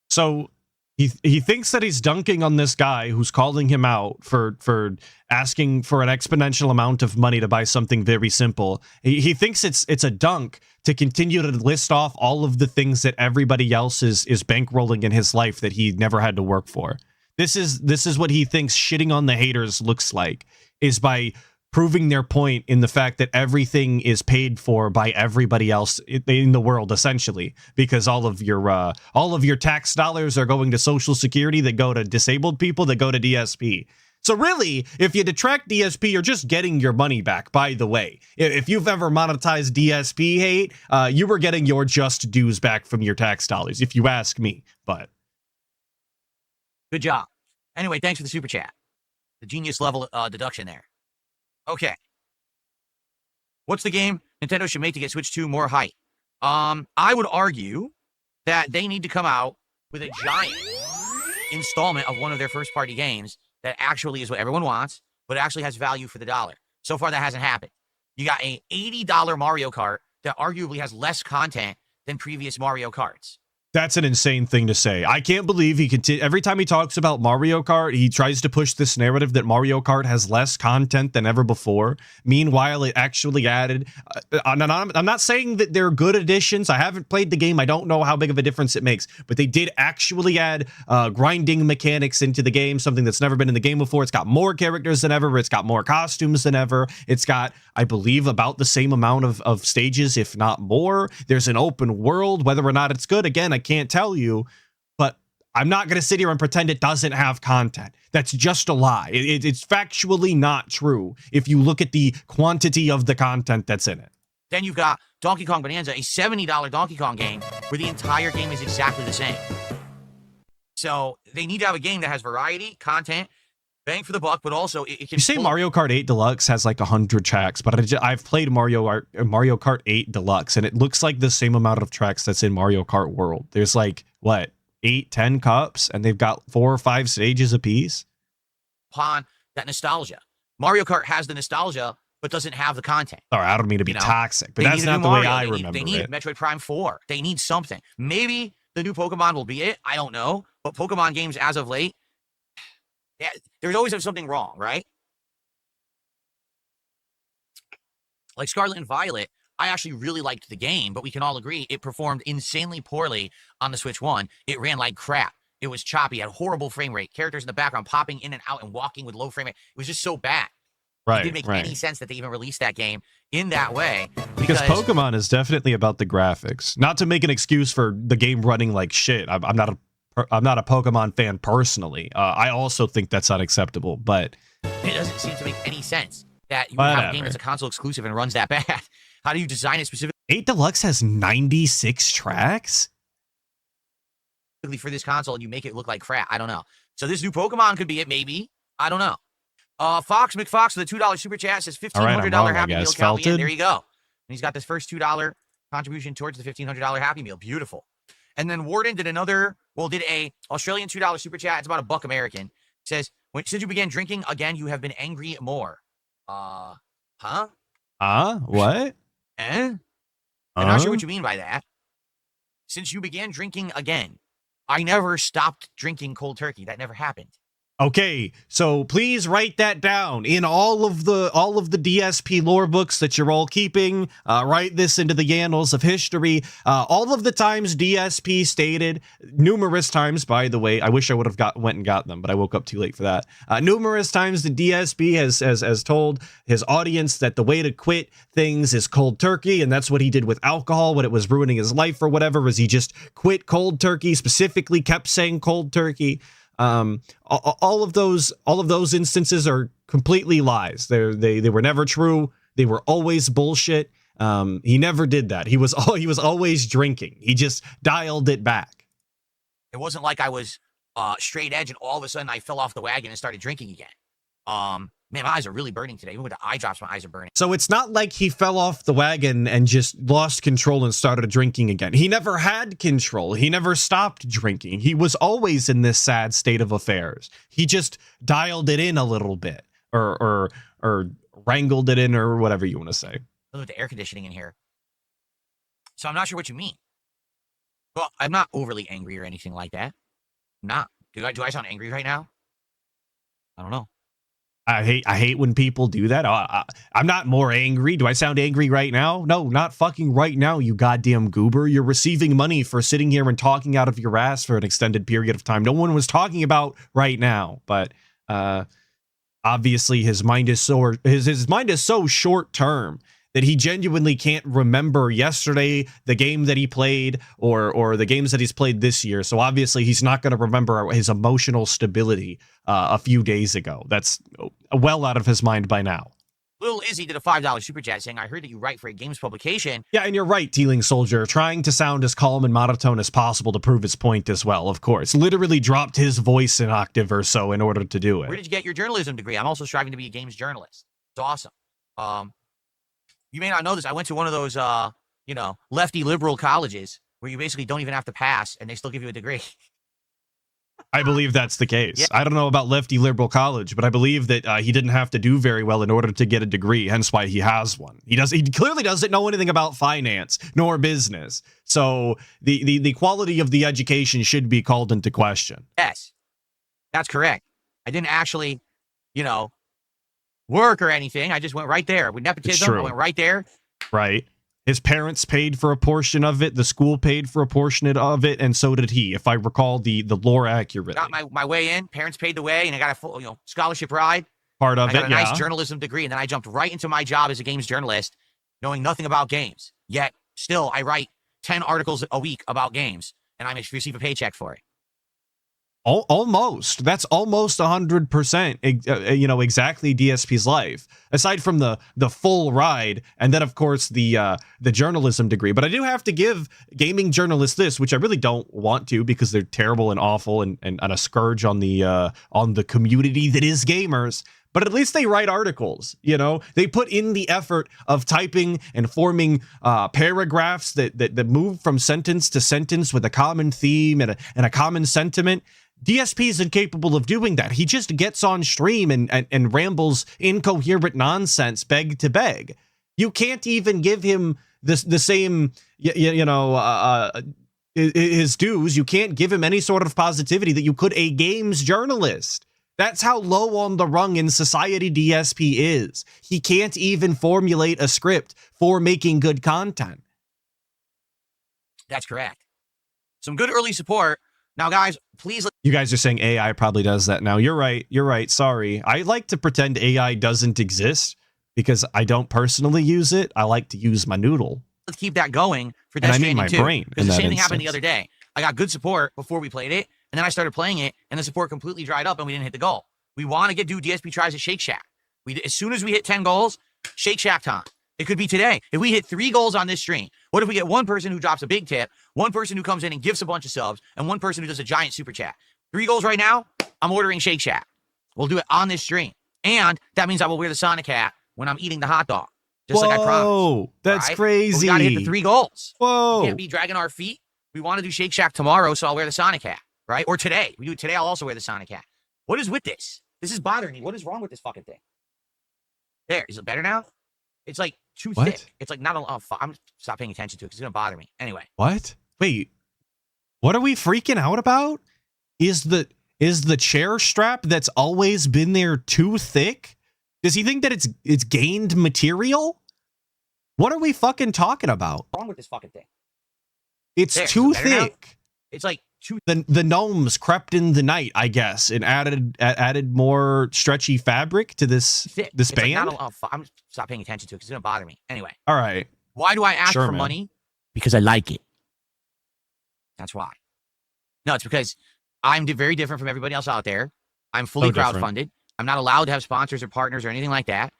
Speaker 3: So he thinks that he's dunking on this guy who's calling him out for asking for an exponential amount of money to buy something very simple. He thinks it's a dunk to continue to list off all of the things that everybody else is bankrolling in his life that he never had to work for. This is what he thinks shitting on the haters looks like, is by proving their point in the fact that everything is paid for by everybody else in the world, essentially, because all of your tax dollars are going to Social Security, that go to disabled people, that go to DSP. So really, if you detract DSP, you're just getting your money back, by the way. If you've ever monetized DSP hate, you were getting your just dues back from your tax dollars, if you ask me. But
Speaker 5: good job. Anyway, thanks for the super chat. The genius level deduction there. Okay. What's the game Nintendo should make to get Switch 2 more hype? I would argue that they need to come out with a giant installment of one of their first-party games that actually is what everyone wants, but actually has value for the dollar. So far, that hasn't happened. You got a $80 Mario Kart that arguably has less content than previous Mario Karts.
Speaker 3: that's an insane thing to say. I can't believe he every time he talks about Mario Kart, he tries to push this narrative that Mario Kart has less content than ever before. Meanwhile, it actually added, I'm not saying that they're good additions. I haven't played the game. I don't know how big of a difference it makes, but they did actually add grinding mechanics into the game, something that's never been in the game before. It's got more characters than ever. It's got more costumes than ever. It's got, I believe, about the same amount of stages, if not more. There's an open world. Whether or not it's good, again, I can't tell you, but I'm not going to sit here and pretend it doesn't have content. That's just a lie. It's factually not true if you look at the quantity of the content that's in it.
Speaker 5: Then you've got Donkey Kong Bonanza, a $70 Donkey Kong game where the entire game is exactly the same. So they need to have a game that has variety, content, bang for the buck, but also it can.
Speaker 3: You say Mario Kart 8 Deluxe has like 100 tracks, but I've played Mario Kart 8 Deluxe, and it looks like the same amount of tracks that's in Mario Kart World. There's like, what, 8-10 cups, and they've got 4 or 5 stages apiece.
Speaker 5: Upon that nostalgia. Mario Kart has the nostalgia, but doesn't have the content.
Speaker 3: Sorry, I don't mean to be toxic, but that's not the way I remember it.
Speaker 5: They need Metroid Prime 4. They need something. Maybe the new Pokemon will be it. I don't know. But Pokemon games as of late, yeah, there's always something wrong, right? Like Scarlet and Violet, I actually really liked the game, but we can all agree it performed insanely poorly on the Switch 1. It ran like crap. It was choppy, had horrible frame rate. Characters in the background popping in and out and walking with low frame rate. It was just so bad.
Speaker 3: Right,
Speaker 5: it didn't make any sense that they even released that game in that way.
Speaker 3: Because Pokemon is definitely about the graphics. Not to make an excuse for the game running like shit. I'm not a Pokemon fan personally. I also think that's unacceptable, but
Speaker 5: it doesn't seem to make any sense that you would have a game that's a console exclusive and runs that bad. How do you design it specifically?
Speaker 3: 8 Deluxe has 96 tracks
Speaker 5: for this console, and you make it look like crap. I don't know. So this new Pokemon could be it, maybe. I don't know. Fox McFox with a $2 super chat says $1,500 Happy Meal count me in. There you go. And he's got this first $2 contribution towards the $1,500 Happy Meal. Beautiful. And then Warden did a Australian $2 super chat. It's about $1 American. Says, since you began drinking again, you have been angry more. Huh?
Speaker 3: What?
Speaker 5: I'm not sure what you mean by that. Since you began drinking again, I never stopped drinking cold turkey. That never happened.
Speaker 3: Okay, so please write that down in all of the DSP lore books that you're all keeping. Write this into the annals of history. All of the times DSP stated, numerous times, by the way, I wish I would have went and got them, but I woke up too late for that. Numerous times the DSP has told his audience that the way to quit things is cold turkey, and that's what he did with alcohol when it was ruining his life or whatever. Was he just quit cold turkey? Specifically, kept saying cold turkey. All of those instances are completely lies. They were never true. They were always bullshit. He never did that. He was always drinking. He just dialed it back.
Speaker 5: It wasn't like I was straight edge and all of a sudden I fell off the wagon and started drinking again. Man, my eyes are really burning today. Even with the eye drops, my eyes are burning.
Speaker 3: So it's not like he fell off the wagon and just lost control and started drinking again. He never had control. He never stopped drinking. He was always in this sad state of affairs. He just dialed it in a little bit or wrangled it in or whatever you want to say.
Speaker 5: With the air conditioning in here. So I'm not sure what you mean. Well, I'm not overly angry or anything like that. I'm not. Do I sound angry right now? I don't know.
Speaker 3: I hate when people do that. I'm not more angry. Do I sound angry right now? No, not fucking right now, you goddamn goober. You're receiving money for sitting here and talking out of your ass for an extended period of time. No one was talking about right now, but obviously his mind is so short term that he genuinely can't remember yesterday the game that he played or the games that he's played this year. So obviously he's not going to remember his emotional stability a few days ago. That's well out of his mind by now.
Speaker 5: Little Izzy did a $5 super chat saying, I heard that you write for a games publication.
Speaker 3: Yeah, and you're right, Teeling Soldier, trying to sound as calm and monotone as possible to prove his point as well, of course. Literally dropped his voice an octave or so in order to do it.
Speaker 5: Where did you get your journalism degree? I'm also striving to be a games journalist. It's awesome. You may not know this. I went to one of those, lefty liberal colleges where you basically don't even have to pass and they still give you a degree.
Speaker 3: I believe that's the case.
Speaker 5: Yeah.
Speaker 3: I don't know about lefty liberal college, but I believe that he didn't have to do very well in order to get a degree, hence why he has one. He clearly doesn't know anything about finance nor business. So the quality of the education should be called into question.
Speaker 5: Yes, that's correct. I didn't actually, work or anything. I just went right there. With nepotism, I went right there.
Speaker 3: Right. His parents paid for a portion of it. The school paid for a portion of it, and so did he, if I recall the lore accurately.
Speaker 5: Got my way in. Parents paid the way, and I got a full scholarship ride.
Speaker 3: Part of
Speaker 5: I got
Speaker 3: it,
Speaker 5: a nice journalism degree, and then I jumped right into my job as a games journalist, knowing nothing about games. Yet, still, I write 10 articles a week about games, and I receive a paycheck for it.
Speaker 3: Almost. That's almost 100%. Exactly DSP's life. Aside from the full ride, and then of course the journalism degree. But I do have to give gaming journalists this, which I really don't want to because they're terrible and awful and a scourge on the community that is gamers. But at least they write articles, They put in the effort of typing and forming paragraphs that move from sentence to sentence with a common theme and a common sentiment. DSP is incapable of doing that. He just gets on stream and rambles incoherent nonsense beg to beg. You can't even give him the same, his dues. You can't give him any sort of positivity that you could a games journalist. That's how low on the rung in society DSP is. He can't even formulate a script for making good content.
Speaker 5: That's correct. Some good early support. Now, guys, please.
Speaker 3: You guys are saying AI probably does that now. You're right. You're right. Sorry. I like to pretend AI doesn't exist because I don't personally use it. I like to use my noodle.
Speaker 5: Let's keep that going for Death Stranding 2.
Speaker 3: Brain.
Speaker 5: Because the same thing happened the other day. I got good support before we played it, and then I started playing it, and the support completely dried up, and we didn't hit the goal. We want to do DSP tries at Shake Shack. As soon as we hit 10 goals, Shake Shack time. It could be today. If we hit 3 goals on this stream, what if we get one person who drops a big tip, one person who comes in and gives a bunch of subs, and one person who does a giant super chat? 3 goals right now, I'm ordering Shake Shack. We'll do it on this stream. And that means I will wear the Sonic hat when I'm eating the hot dog. Just like I promised.
Speaker 3: Whoa, that's crazy.
Speaker 5: But we got to hit the 3 goals.
Speaker 3: Whoa.
Speaker 5: We can't be dragging our feet. We want to do Shake Shack tomorrow, so I'll wear the Sonic hat, right? Or today. We do it today, I'll also wear the Sonic hat. What is with this? This is bothering me. What is wrong with this fucking thing? There. Is it better now? It's like too thick. It's like not a. I'm stop paying attention to it because it's gonna bother me. Anyway.
Speaker 3: What? Wait. What are we freaking out about? Is the chair strap that's always been there too thick? Does he think that it's gained material? What are we fucking talking about?
Speaker 5: What's wrong with this fucking thing?
Speaker 3: It's too thick.
Speaker 5: Now? It's like too.
Speaker 3: The gnomes crept in the night, I guess, and added more stretchy fabric to this band.
Speaker 5: Like I'm stop paying attention to it because it's gonna bother me. Anyway.
Speaker 3: All right.
Speaker 5: Why do I ask for money? Because I like it. That's why. No, it's because I'm very different from everybody else out there. I'm fully crowdfunded. I'm not allowed to have sponsors or partners or anything like that.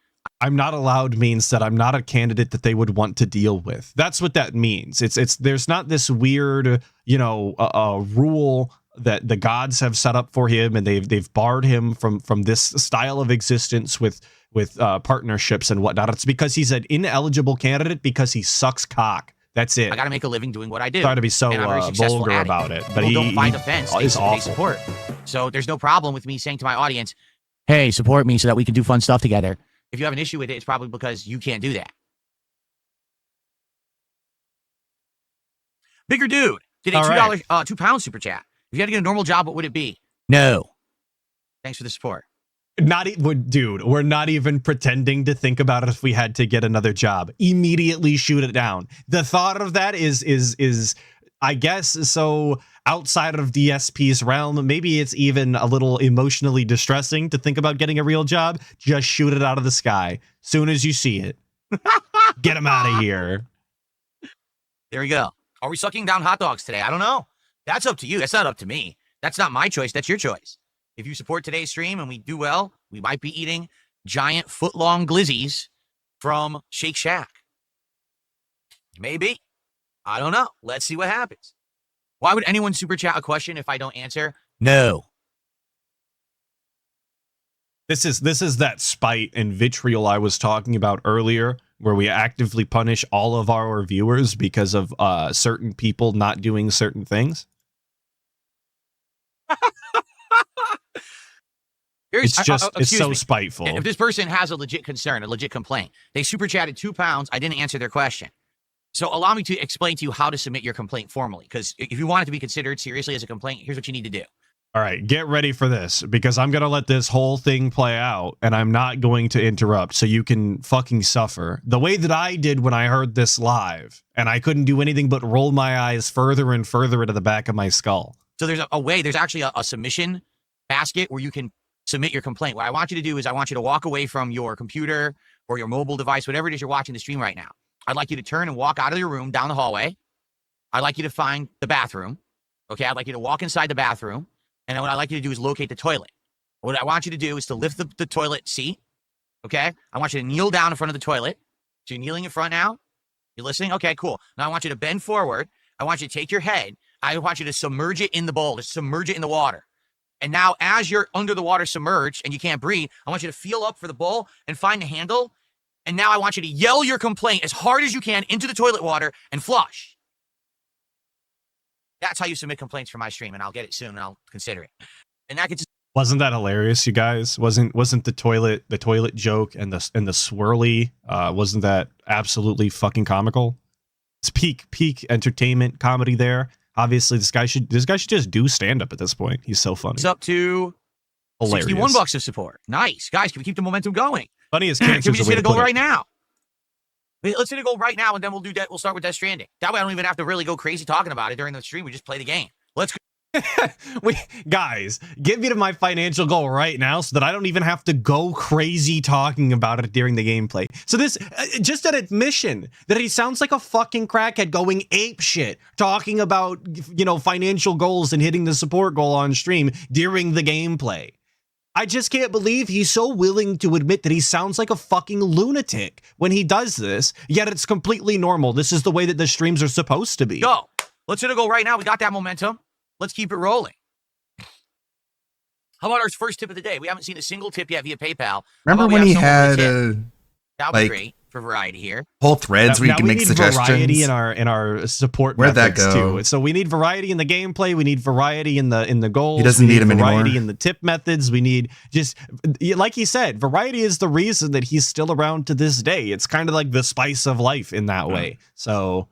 Speaker 3: I'm not allowed means that I'm not a candidate that they would want to deal with. That's what that means. It's there's not this weird, rule that the gods have set up for him, and they've barred him from this style of existence with partnerships and whatnot. It's because he's an ineligible candidate because he sucks cock. That's it.
Speaker 5: I got to make a living doing what I do.
Speaker 3: Sorry to be so
Speaker 5: and I'm very successful
Speaker 3: vulgar
Speaker 5: at
Speaker 3: about it, but
Speaker 5: People don't find offense. They support. So there's no problem with me saying to my audience, hey, support me so that we can do fun stuff together. If you have an issue with it, it's probably because you can't do that. Bigger Dude did a $2, £2 super chat. If you had to get a normal job, what would it be? No. Thanks for the support.
Speaker 3: Dude, we're not even pretending to think about it if we had to get another job. Immediately shoot it down. The thought of that is I guess, so outside of DSP's realm, maybe it's even a little emotionally distressing to think about getting a real job. Just shoot it out of the sky. Soon as you see it. Get him out of here.
Speaker 5: There we go. Are we sucking down hot dogs today? I don't know. That's up to you. That's not up to me. That's not my choice. That's your choice. If you support today's stream and we do well, we might be eating giant foot-long glizzies from Shake Shack. Maybe. I don't know. Let's see what happens. Why would anyone super chat a question if I don't answer? No.
Speaker 3: This is that spite and vitriol I was talking about earlier, where we actively punish all of our viewers because of certain people not doing certain things. It's so spiteful.
Speaker 5: If this person has a legit concern, a legit complaint, they super chatted £2. I didn't answer their question. So allow me to explain to you how to submit your complaint formally. Because if you want it to be considered seriously as a complaint, here's what you need to do.
Speaker 3: All right, get ready for this, because I'm going to let this whole thing play out, and I'm not going to interrupt, so you can fucking suffer. The way that I did when I heard this live, and I couldn't do anything but roll my eyes further and further into the back of my skull.
Speaker 5: So there's a way, there's actually a submission basket where you can submit your complaint. What I want you to do is I want you to walk away from your computer or your mobile device, whatever it is you're watching the stream right now. I'd like you to turn and walk out of your room down the hallway. I'd like you to find the bathroom. Okay, I'd like you to walk inside the bathroom. And what I'd like you to do is locate the toilet. What I want you to do is to lift the toilet seat. Okay, I want you to kneel down in front of the toilet. So you're kneeling in front now? You're listening? Okay, cool. Now I want you to bend forward. I want you to take your head. I want you to submerge it in the bowl, to submerge it in the water. And now as you're under the water submerged and you can't breathe, I want you to feel up for the bowl and find the handle. And now I want you to yell your complaint as hard as you can into the toilet water and flush. That's how you submit complaints for my stream, and I'll get it soon and I'll consider it. And that gets.
Speaker 3: Wasn't that hilarious, you guys? Wasn't the toilet joke and the swirly, wasn't that absolutely fucking comical? It's peak entertainment comedy there. Obviously, this guy should just do stand up at this point. He's so funny.
Speaker 5: It's up to hilarious. $61 of support. Nice. Guys, can we keep the momentum going?
Speaker 3: Funny as cancer.
Speaker 5: Can we just hit a goal right now? Let's hit a goal right now, and then we'll do that. We'll start with Death Stranding. That way I don't even have to really go crazy talking about it during the stream. We just play the game. Let's go.
Speaker 3: Guys, get me to my financial goal right now so that I don't even have to go crazy talking about it during the gameplay. So this, just an admission that he sounds like a fucking crackhead going ape shit, talking about, financial goals and hitting the support goal on stream during the gameplay. I just can't believe he's so willing to admit that he sounds like a fucking lunatic when he does this, yet it's completely normal. This is the way that the streams are supposed to be.
Speaker 5: Go. Let's hit a goal right now. We got that momentum. Let's keep it rolling. How about our first tip of the day? We haven't seen a single tip yet via PayPal.
Speaker 2: Remember when he had
Speaker 5: that would be great for variety here.
Speaker 2: Whole threads where you can make suggestions.
Speaker 3: Variety in our support.
Speaker 2: Where'd that go?
Speaker 3: Too. So we need variety in the gameplay. We need variety in the goals.
Speaker 2: He doesn't need them anymore.
Speaker 3: Variety in the tip methods. We need just, like he said, variety is the reason that he's still around to this day. It's kind of like the spice of life in that way. So.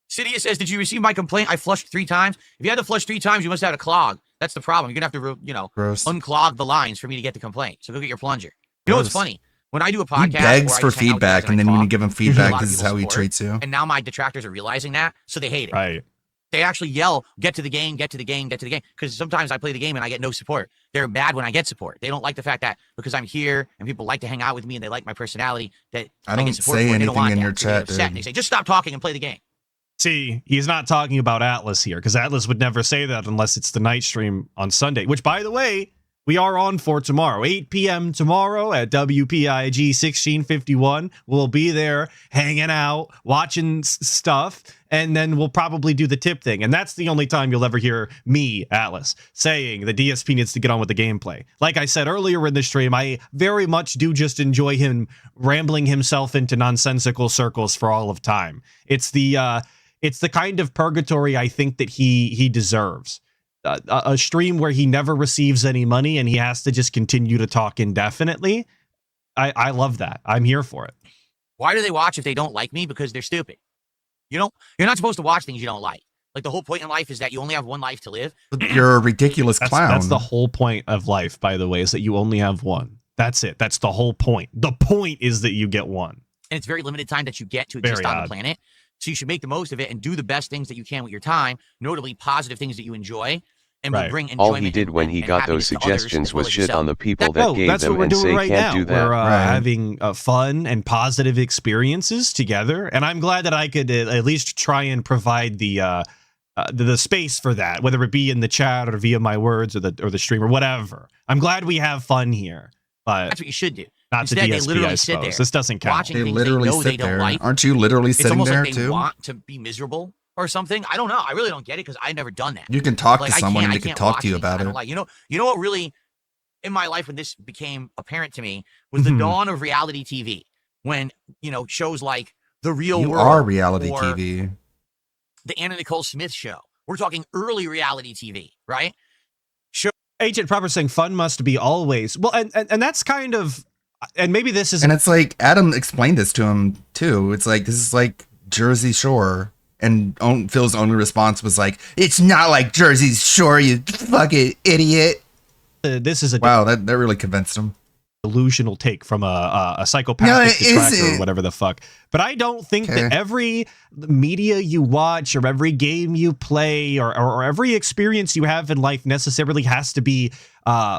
Speaker 5: Cydia says, did you receive my complaint? I flushed 3 times. If you had to flush 3 times, you must have had a clog. That's the problem. You're going to have to,
Speaker 2: Gross.
Speaker 5: unclog the lines for me to get the complaint. So go get your plunger. You know what's funny? When I do a podcast,
Speaker 2: he begs for feedback, and then when you give him feedback, this is how he treats you.
Speaker 5: And now my detractors are realizing that, so they hate it.
Speaker 3: Right.
Speaker 5: They actually yell, get to the game, get to the game, get to the game. Because sometimes I play the game and I get no support. They're mad when I get support. They don't like the fact that because I'm here and people like to hang out with me and they like my personality, that
Speaker 2: I don't say anything in your chat, dude.
Speaker 5: And they say, just stop talking and play the game.
Speaker 3: See, he's not talking about Atlas here, because Atlas would never say that unless it's the night stream on Sunday, which, by the way, We are on for tomorrow, 8 p.m. tomorrow at WPIG 1651. We'll be there hanging out, watching stuff, and then we'll probably do the tip thing. And that's the only time you'll ever hear me, Atlas, saying the DSP needs to get on with the gameplay. Like I said earlier in the stream, I very much do just enjoy him rambling himself into nonsensical circles for all of time. It's the kind of purgatory I think that he deserves. A stream where he never receives any money and he has to just continue to talk indefinitely. I love that. I'm here for it.
Speaker 5: Why do they watch if they don't like me? Because they're stupid. You're not supposed to watch things you don't like. Like, the whole point in life is that you only have one life to live.
Speaker 2: You're a ridiculous clown.
Speaker 3: That's the whole point of life, by the way, is that you only have one. That's it. That's the whole point. The point is that you get one.
Speaker 5: And it's very limited time that you get to exist on the planet. So you should make the most of it and do the best things that you can with your time, notably positive things that you enjoy, and will bring enjoyment.
Speaker 9: All he did when he got those suggestions was shit on the people that gave
Speaker 3: that's
Speaker 9: them
Speaker 3: what we're
Speaker 9: and
Speaker 3: doing
Speaker 9: say
Speaker 3: right
Speaker 9: can't
Speaker 3: now.
Speaker 9: do that.
Speaker 3: We're having fun and positive experiences together, and I'm glad that I could at least try and provide the space for that, whether it be in the chat or via my words or the stream or whatever. I'm glad we have fun here, but
Speaker 5: that's what you should do.
Speaker 3: Not
Speaker 5: Instead,
Speaker 3: the DSP,
Speaker 5: they literally
Speaker 3: I
Speaker 5: sit
Speaker 3: suppose.
Speaker 5: there
Speaker 3: This doesn't count.
Speaker 5: watching
Speaker 2: They
Speaker 5: things
Speaker 2: literally
Speaker 5: they know
Speaker 2: sit
Speaker 5: they don't
Speaker 2: there.
Speaker 5: like.
Speaker 2: Aren't you literally sitting
Speaker 5: it's almost
Speaker 2: there
Speaker 5: like they
Speaker 2: too?
Speaker 5: want to be miserable or something. I don't know. I really don't get it because I've never done that.
Speaker 2: You can talk
Speaker 5: Like,
Speaker 2: to
Speaker 5: I
Speaker 2: someone and
Speaker 5: can't-
Speaker 2: they
Speaker 5: I
Speaker 2: can
Speaker 5: can't
Speaker 2: talk
Speaker 5: watch
Speaker 2: to you
Speaker 5: things
Speaker 2: about
Speaker 5: I
Speaker 2: it.
Speaker 5: don't like. You know what really in my life when this became apparent to me was the dawn of reality TV. When shows like The Real
Speaker 2: You
Speaker 5: World
Speaker 2: are reality
Speaker 5: or
Speaker 2: TV.
Speaker 5: the Anna Nicole Smith Show. We're talking early reality TV, right?
Speaker 3: Agent Proper saying fun must be always. Well, and that's kind of, and maybe this is,
Speaker 2: And it's like Adam explained this to him too. It's like this is like Jersey Shore, and Phil's only response was like, "It's not like Jersey Shore, you fucking idiot."
Speaker 3: This is a
Speaker 2: wow. That really convinced him.
Speaker 3: Delusional take from a psychopathic detractor or whatever the fuck. But I don't think that every media you watch or every game you play or every experience you have in life necessarily has to be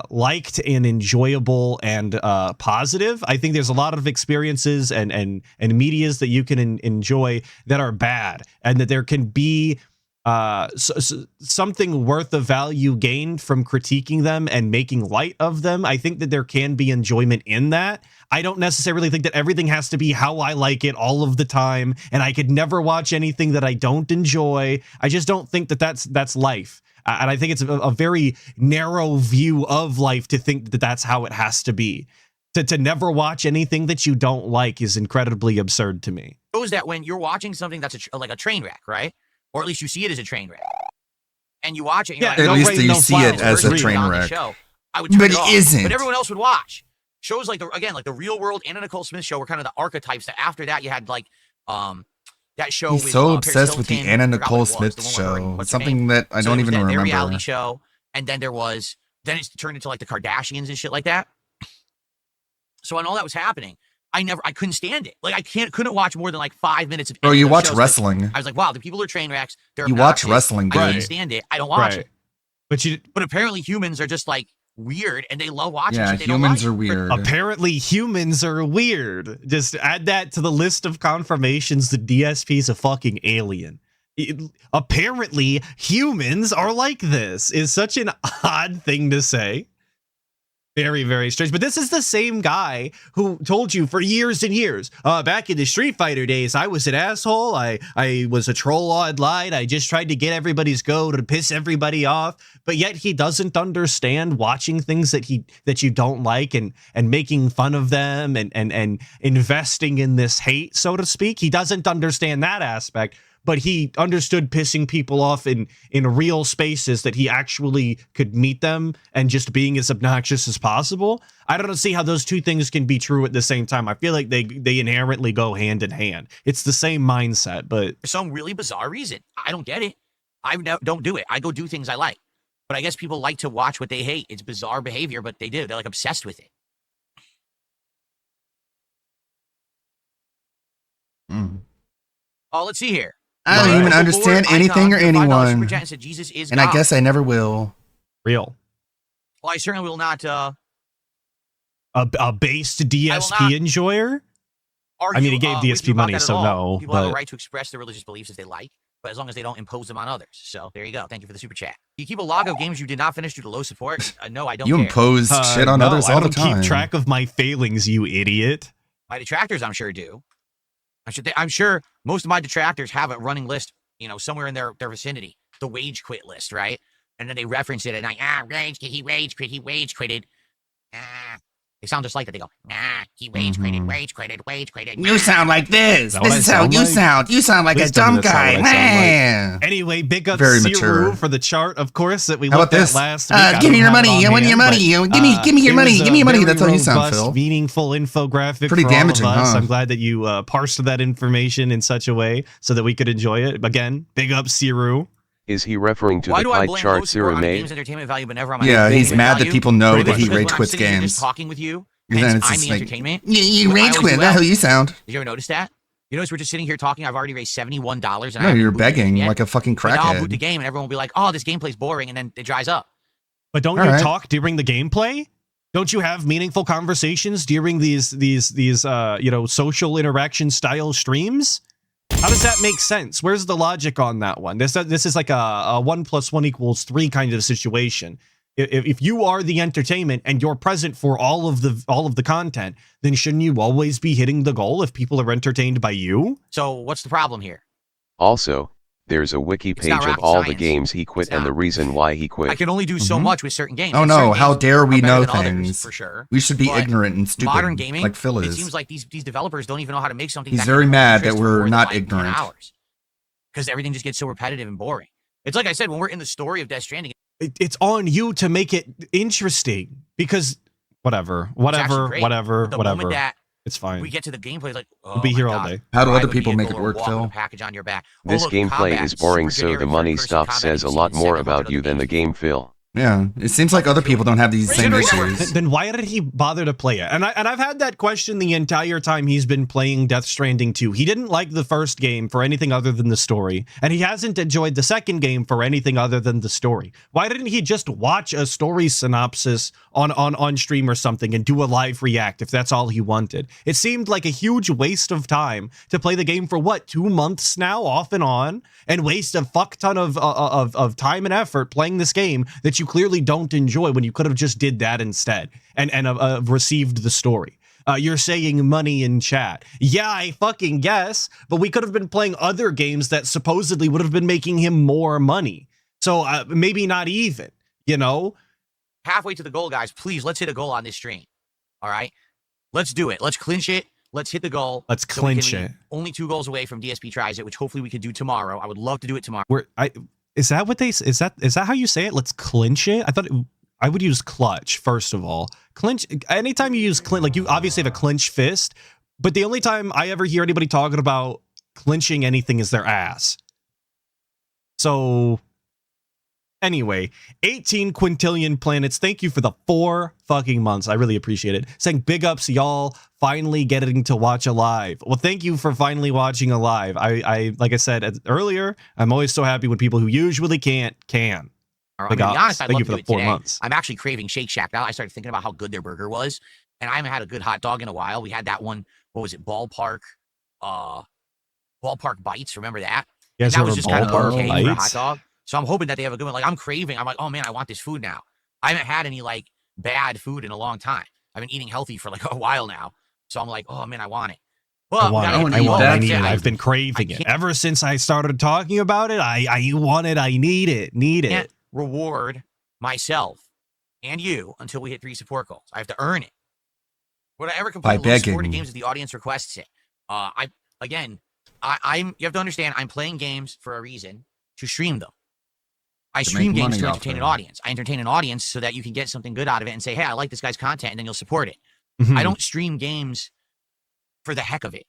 Speaker 3: liked and enjoyable and positive. I think there's a lot of experiences and medias that you can enjoy that are bad, and that there can be something worth of value gained from critiquing them and making light of them. I think that there can be enjoyment in that. I don't necessarily think that everything has to be how I like it all of the time, and I could never watch anything that I don't enjoy. I just don't think that that's life. And I think it's a very narrow view of life to think that that's how it has to be. To never watch anything that you don't like is incredibly absurd to me.
Speaker 5: Shows that when you're watching something that's like a train wreck, right? Or at least you see it as a train wreck. And you watch it, and you're like,
Speaker 2: at
Speaker 5: no
Speaker 2: least
Speaker 5: rain,
Speaker 2: you
Speaker 5: no
Speaker 2: see
Speaker 5: fire,
Speaker 2: it
Speaker 5: it's
Speaker 2: as a
Speaker 5: version
Speaker 2: train
Speaker 5: on the
Speaker 2: wreck.
Speaker 5: show. I would turn
Speaker 2: But
Speaker 5: it off,
Speaker 2: it isn't.
Speaker 5: But everyone else would watch. Shows like the Real World, Anna Nicole Smith Show were kind of the archetypes that after that you had like that show.
Speaker 2: He's
Speaker 5: with,
Speaker 2: so
Speaker 5: Paris
Speaker 2: obsessed with the
Speaker 5: Hilton,
Speaker 2: Anna
Speaker 5: I forgot what
Speaker 2: Nicole
Speaker 5: it was,
Speaker 2: Smith
Speaker 5: the one
Speaker 2: show.
Speaker 5: where, what's her
Speaker 2: Something
Speaker 5: name?
Speaker 2: that I
Speaker 5: So
Speaker 2: don't
Speaker 5: there was
Speaker 2: even
Speaker 5: their
Speaker 2: remember.
Speaker 5: reality show, and then it turned into like the Kardashians and shit like that. So when all that was happening, I couldn't stand it. Like I couldn't watch more than like 5 minutes of.
Speaker 2: Bro,
Speaker 5: any
Speaker 2: you
Speaker 5: of those
Speaker 2: watch
Speaker 5: shows.
Speaker 2: wrestling.
Speaker 5: I was like, wow, the people are train wrecks. They're
Speaker 2: You watch
Speaker 5: obnoxious.
Speaker 2: wrestling,
Speaker 5: I can't
Speaker 2: dude.
Speaker 5: stand it. I don't watch it.
Speaker 3: But
Speaker 5: apparently humans are just like weird and they love watching
Speaker 2: Yeah,
Speaker 5: shit they don't
Speaker 2: humans
Speaker 5: like.
Speaker 2: are weird.
Speaker 3: Apparently humans are weird. Just add that to the list of confirmations that DSP's a fucking alien. Apparently humans are like this is such an odd thing to say. Very, very strange. But this is the same guy who told you for years and years, back in the Street Fighter days, I was an asshole. I was a troll online. I just tried to get everybody's go to piss everybody off. But yet he doesn't understand watching things that you don't like and making fun of them and investing in this hate, so to speak. He doesn't understand that aspect. But he understood pissing people off in real spaces that he actually could meet them and just being as obnoxious as possible. I don't see how those two things can be true at the same time. I feel like they inherently go hand in hand. It's the same mindset, but
Speaker 5: For some really bizarre reason. I don't get it. I don't do it. I go do things I like. But I guess people like to watch what they hate. It's bizarre behavior, but they do. They're like obsessed with it. Oh, let's see here.
Speaker 2: I don't even understand anything or anyone. And I guess I never will.
Speaker 3: real.
Speaker 5: Well, I certainly will not
Speaker 3: A based DSP enjoyer?
Speaker 5: argue,
Speaker 3: I mean, he gave
Speaker 5: with you
Speaker 3: DSP
Speaker 5: about
Speaker 3: money,
Speaker 5: that at
Speaker 3: so
Speaker 5: all.
Speaker 3: no.
Speaker 5: People have a
Speaker 3: But
Speaker 5: right to express their religious beliefs as they like. but as long as they don't impose them on others. So there you go. Thank you for the super chat. You keep a log of games you did not finish due to low support? No, I don't
Speaker 2: You
Speaker 5: care.
Speaker 2: impose shit on
Speaker 3: no,
Speaker 2: others all
Speaker 3: I
Speaker 2: the
Speaker 3: don't
Speaker 2: time.
Speaker 3: keep track of my failings, you idiot.
Speaker 5: My detractors, I'm sure, do. I'm sure most of my detractors have a running list, somewhere in their vicinity. The wage quit list, right? And then they reference it and he rage quitted. They sound just like that. They go, he rage quitted.
Speaker 2: You sound like this.
Speaker 3: That what
Speaker 2: This
Speaker 3: I
Speaker 2: is how
Speaker 3: sound
Speaker 2: you
Speaker 3: like?
Speaker 2: sound. You sound like
Speaker 3: Please
Speaker 2: a
Speaker 3: tell me
Speaker 2: dumb
Speaker 3: that's not
Speaker 2: guy.
Speaker 3: what I sound like.
Speaker 2: Man.
Speaker 3: Anyway, big up
Speaker 2: Very
Speaker 3: Siru
Speaker 2: mature.
Speaker 3: for the chart, of course, that we
Speaker 2: How
Speaker 3: looked
Speaker 2: about
Speaker 3: at
Speaker 2: this?
Speaker 3: last week. I
Speaker 2: Give
Speaker 3: don't
Speaker 2: me your
Speaker 3: have it
Speaker 2: money.
Speaker 3: on
Speaker 2: I want your
Speaker 3: hand,
Speaker 2: money.
Speaker 3: but,
Speaker 2: Give me your money.
Speaker 3: here's
Speaker 2: Give me your money.
Speaker 3: a
Speaker 2: That's how you sound,
Speaker 3: very
Speaker 2: Phil.
Speaker 3: robust, meaningful infographic
Speaker 2: Pretty
Speaker 3: for
Speaker 2: damaging,
Speaker 3: all of us.
Speaker 2: huh?
Speaker 3: I'm glad that you parsed that information in such a way so that we could enjoy it. Again, big up Siru.
Speaker 9: Is he referring to
Speaker 5: Why
Speaker 9: the
Speaker 5: do I
Speaker 9: pie
Speaker 5: blame
Speaker 9: chart
Speaker 5: low support
Speaker 9: Siru
Speaker 5: on the
Speaker 9: made?
Speaker 5: game's entertainment value, but never on my
Speaker 2: Yeah, he's
Speaker 5: entertainment
Speaker 2: mad that
Speaker 5: value?
Speaker 2: people know
Speaker 3: Pretty
Speaker 2: that he
Speaker 3: much.
Speaker 5: Because
Speaker 2: rage
Speaker 5: when I'm
Speaker 2: quits
Speaker 5: sitting here
Speaker 2: games.
Speaker 5: just talking with you,
Speaker 2: And
Speaker 5: hence
Speaker 2: then it's
Speaker 5: I'm
Speaker 2: just
Speaker 5: the
Speaker 2: like,
Speaker 5: entertainment.
Speaker 2: you
Speaker 5: I
Speaker 2: rage
Speaker 5: always
Speaker 2: quit.
Speaker 5: do
Speaker 2: That's
Speaker 5: well.
Speaker 2: how you sound.
Speaker 5: Did you ever notice that? You notice we're just sitting here talking. I've already raised $71, and I
Speaker 2: No,
Speaker 5: haven't
Speaker 2: you're
Speaker 5: booted the game
Speaker 2: begging
Speaker 5: yet.
Speaker 2: like a fucking
Speaker 5: But now I'll boot the
Speaker 2: crackhead.
Speaker 5: game, and everyone will be like, "Oh, this gameplay's boring," and then it dries up.
Speaker 3: But don't
Speaker 2: All
Speaker 3: you
Speaker 2: right.
Speaker 3: talk during the gameplay? Don't you have meaningful conversations during these social interaction style streams? How does that make sense? Where's the logic on that one? This is like a 1 + 1 = 3 kind of situation. If you are the entertainment and you're present for all of the content, then shouldn't you always be hitting the goal if people are entertained by you?
Speaker 5: So what's the problem here?
Speaker 9: Also, there's a wiki
Speaker 5: It's not
Speaker 9: page of
Speaker 5: rocket
Speaker 9: all the
Speaker 5: science.
Speaker 9: games he quit
Speaker 5: It's
Speaker 9: and the
Speaker 5: not.
Speaker 9: reason why he
Speaker 5: I
Speaker 9: quit.
Speaker 5: can only do so much with certain games.
Speaker 2: Oh
Speaker 5: and
Speaker 2: no,
Speaker 5: certain
Speaker 2: how
Speaker 5: games
Speaker 2: dare we
Speaker 5: are better
Speaker 2: know
Speaker 5: than others,
Speaker 2: things?
Speaker 5: for sure.
Speaker 2: We should be
Speaker 5: But
Speaker 2: ignorant and stupid,
Speaker 5: modern gaming,
Speaker 2: like Phil
Speaker 5: it
Speaker 2: is.
Speaker 5: seems like these developers don't even know how to make something.
Speaker 2: He's
Speaker 5: that
Speaker 2: very
Speaker 5: can
Speaker 2: mad that
Speaker 5: interest for
Speaker 2: we're
Speaker 5: more than,
Speaker 2: not
Speaker 5: like, 10
Speaker 2: ignorant.
Speaker 5: hours. Because everything just gets so repetitive and boring. It's like I said, when we're in the story of Death Stranding,
Speaker 3: It's on you to make it interesting because whatever.
Speaker 5: it's actually great. The moment that
Speaker 3: It's fine.
Speaker 5: we get to the gameplay, it's like, oh
Speaker 3: We'll be
Speaker 5: my
Speaker 3: here all
Speaker 5: God,
Speaker 3: day.
Speaker 2: How do
Speaker 5: drive
Speaker 2: other
Speaker 5: a
Speaker 2: people make
Speaker 5: vehicle
Speaker 2: it
Speaker 5: or
Speaker 2: work,
Speaker 5: walk with
Speaker 2: Phil?
Speaker 5: a package on your back. Oh,
Speaker 9: This
Speaker 5: look,
Speaker 9: gameplay
Speaker 5: combat,
Speaker 9: is boring,
Speaker 5: super
Speaker 9: so
Speaker 5: generic
Speaker 9: the money
Speaker 5: third-person
Speaker 9: stuff
Speaker 5: combat
Speaker 9: says a
Speaker 5: you've
Speaker 9: lot
Speaker 5: seen in
Speaker 9: more
Speaker 5: 700
Speaker 9: about you
Speaker 5: other
Speaker 9: than the
Speaker 5: games.
Speaker 9: game, Phil.
Speaker 2: Yeah, it seems like other people don't have these same issues.
Speaker 3: Then why did he bother to play it? And I've had that question the entire time he's been playing Death Stranding 2. He didn't like the first game for anything other than the story, and he hasn't enjoyed the second game for anything other than the story. Why didn't he just watch a story synopsis on stream or something and do a live react if that's all he wanted? It seemed like a huge waste of time to play the game for 2 months now, off and on, and waste a fuck ton of time and effort playing this game that you clearly don't enjoy when you could have just did that instead and received the story. You're saying money in chat. Yeah, I fucking guess, but we could have been playing other games that supposedly would have been making him more money. So maybe not even,
Speaker 5: Halfway to the goal, guys. Please, let's hit a goal on this stream. All right? Let's do it. Let's clinch it. Let's hit the goal.
Speaker 3: Let's
Speaker 5: so we
Speaker 3: clinch
Speaker 5: can
Speaker 3: it.
Speaker 5: be only 2 goals away from DSP tries it, which hopefully we could do tomorrow. I would love to do it tomorrow.
Speaker 3: Is that how you say it? Let's clinch it. I thought I would use clutch first of all. Clinch. Anytime you use clinch, like you obviously have a clinch fist, but the only time I ever hear anybody talking about clinching anything is their ass. So anyway, 18 quintillion planets. Thank you for the 4 fucking months. I really appreciate it. Saying big ups, y'all finally getting to watch Alive. Well, thank you for finally watching Alive. I like I said earlier, I'm always so happy when people who usually can't can.
Speaker 5: I'm gonna be honest, I'd
Speaker 3: Thank
Speaker 5: love
Speaker 3: you
Speaker 5: to
Speaker 3: for
Speaker 5: do
Speaker 3: the
Speaker 5: it
Speaker 3: 4
Speaker 5: today.
Speaker 3: months.
Speaker 5: I'm actually craving Shake Shack now. I started thinking about how good their burger was, and I haven't had a good hot dog in a while. We had that one. What was it? Ballpark Bites. Remember that?
Speaker 3: You guys
Speaker 5: And that
Speaker 3: have
Speaker 5: was
Speaker 3: a
Speaker 5: just kind of
Speaker 3: Ballpark
Speaker 5: okay for a hot
Speaker 3: Bites?
Speaker 5: dog. So I'm hoping that they have a good one. Like I'm craving. I'm like, oh man, I want this food now. I haven't had any like bad food in a long time. I've been eating healthy for like a while now. So I'm like, oh man, I want it. Well,
Speaker 3: I want
Speaker 5: we gotta
Speaker 3: it.
Speaker 5: get
Speaker 3: I
Speaker 5: the
Speaker 3: want
Speaker 5: goal.
Speaker 3: it. I
Speaker 5: Like
Speaker 3: need
Speaker 5: I
Speaker 3: it.
Speaker 5: said,
Speaker 3: I've been craving it ever since I started talking about it. I want it. I need it. Need
Speaker 5: can't
Speaker 3: it.
Speaker 5: reward myself and you until we hit 3 support goals. I have to earn it. Would I ever complete
Speaker 2: By
Speaker 5: low supported
Speaker 2: begging.
Speaker 5: games if the audience requests it? I'm you have to understand I'm playing games for a reason to stream them. I
Speaker 2: To
Speaker 5: stream
Speaker 2: make
Speaker 5: games
Speaker 2: money
Speaker 5: to
Speaker 2: off
Speaker 5: entertain an
Speaker 2: them.
Speaker 5: audience. I entertain an audience so that you can get something good out of it and say, hey, I like this guy's content, and then you'll support it.
Speaker 3: Mhm.
Speaker 5: I don't stream games for the heck of it.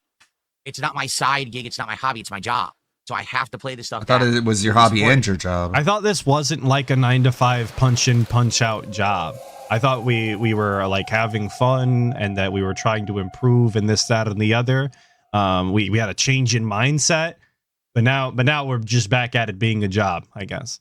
Speaker 5: It's not my side gig. It's not my hobby. It's my job. So I have to play this stuff.
Speaker 2: I thought
Speaker 5: that
Speaker 2: it was your
Speaker 5: will
Speaker 2: hobby
Speaker 5: support
Speaker 2: and
Speaker 5: it.
Speaker 2: your job.
Speaker 3: I thought this wasn't like a 9-to-5 punch in, punch out job. I thought we were like having fun and that we were trying to improve and this, that, and the other. We had a change in mindset, but now we're just back at it being a job, I guess.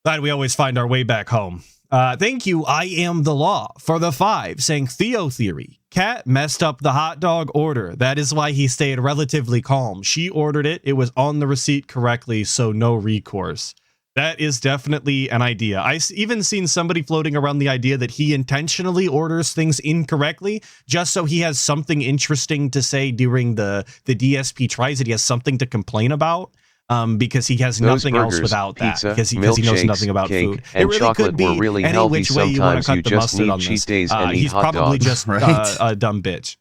Speaker 3: Glad we always find our way back home. Thank you, I Am the Law, for the 5, saying Theo Theory. Kat messed up the hot dog order. That is why he stayed relatively calm. She ordered it. It was on the receipt correctly, so no recourse. That is definitely an idea. I even seen somebody floating around the idea that he intentionally orders things incorrectly just so he has something interesting to say during the DSP tries it. He has something to complain about. Because he has
Speaker 9: Those
Speaker 3: nothing
Speaker 9: burgers,
Speaker 3: else without
Speaker 9: pizza,
Speaker 3: that. Because he knows nothing about
Speaker 9: cake,
Speaker 3: food.
Speaker 9: and
Speaker 3: It really
Speaker 9: chocolate
Speaker 3: could be
Speaker 9: were really
Speaker 3: any
Speaker 9: healthy.
Speaker 3: which way you want to
Speaker 9: Sometimes
Speaker 3: cut
Speaker 9: you
Speaker 3: the
Speaker 9: just
Speaker 3: mustard
Speaker 9: need
Speaker 3: on
Speaker 9: cheat
Speaker 3: this.
Speaker 9: days and eat
Speaker 3: He's
Speaker 9: hot
Speaker 3: probably
Speaker 9: dogs.
Speaker 3: just
Speaker 2: Right.
Speaker 3: a dumb bitch.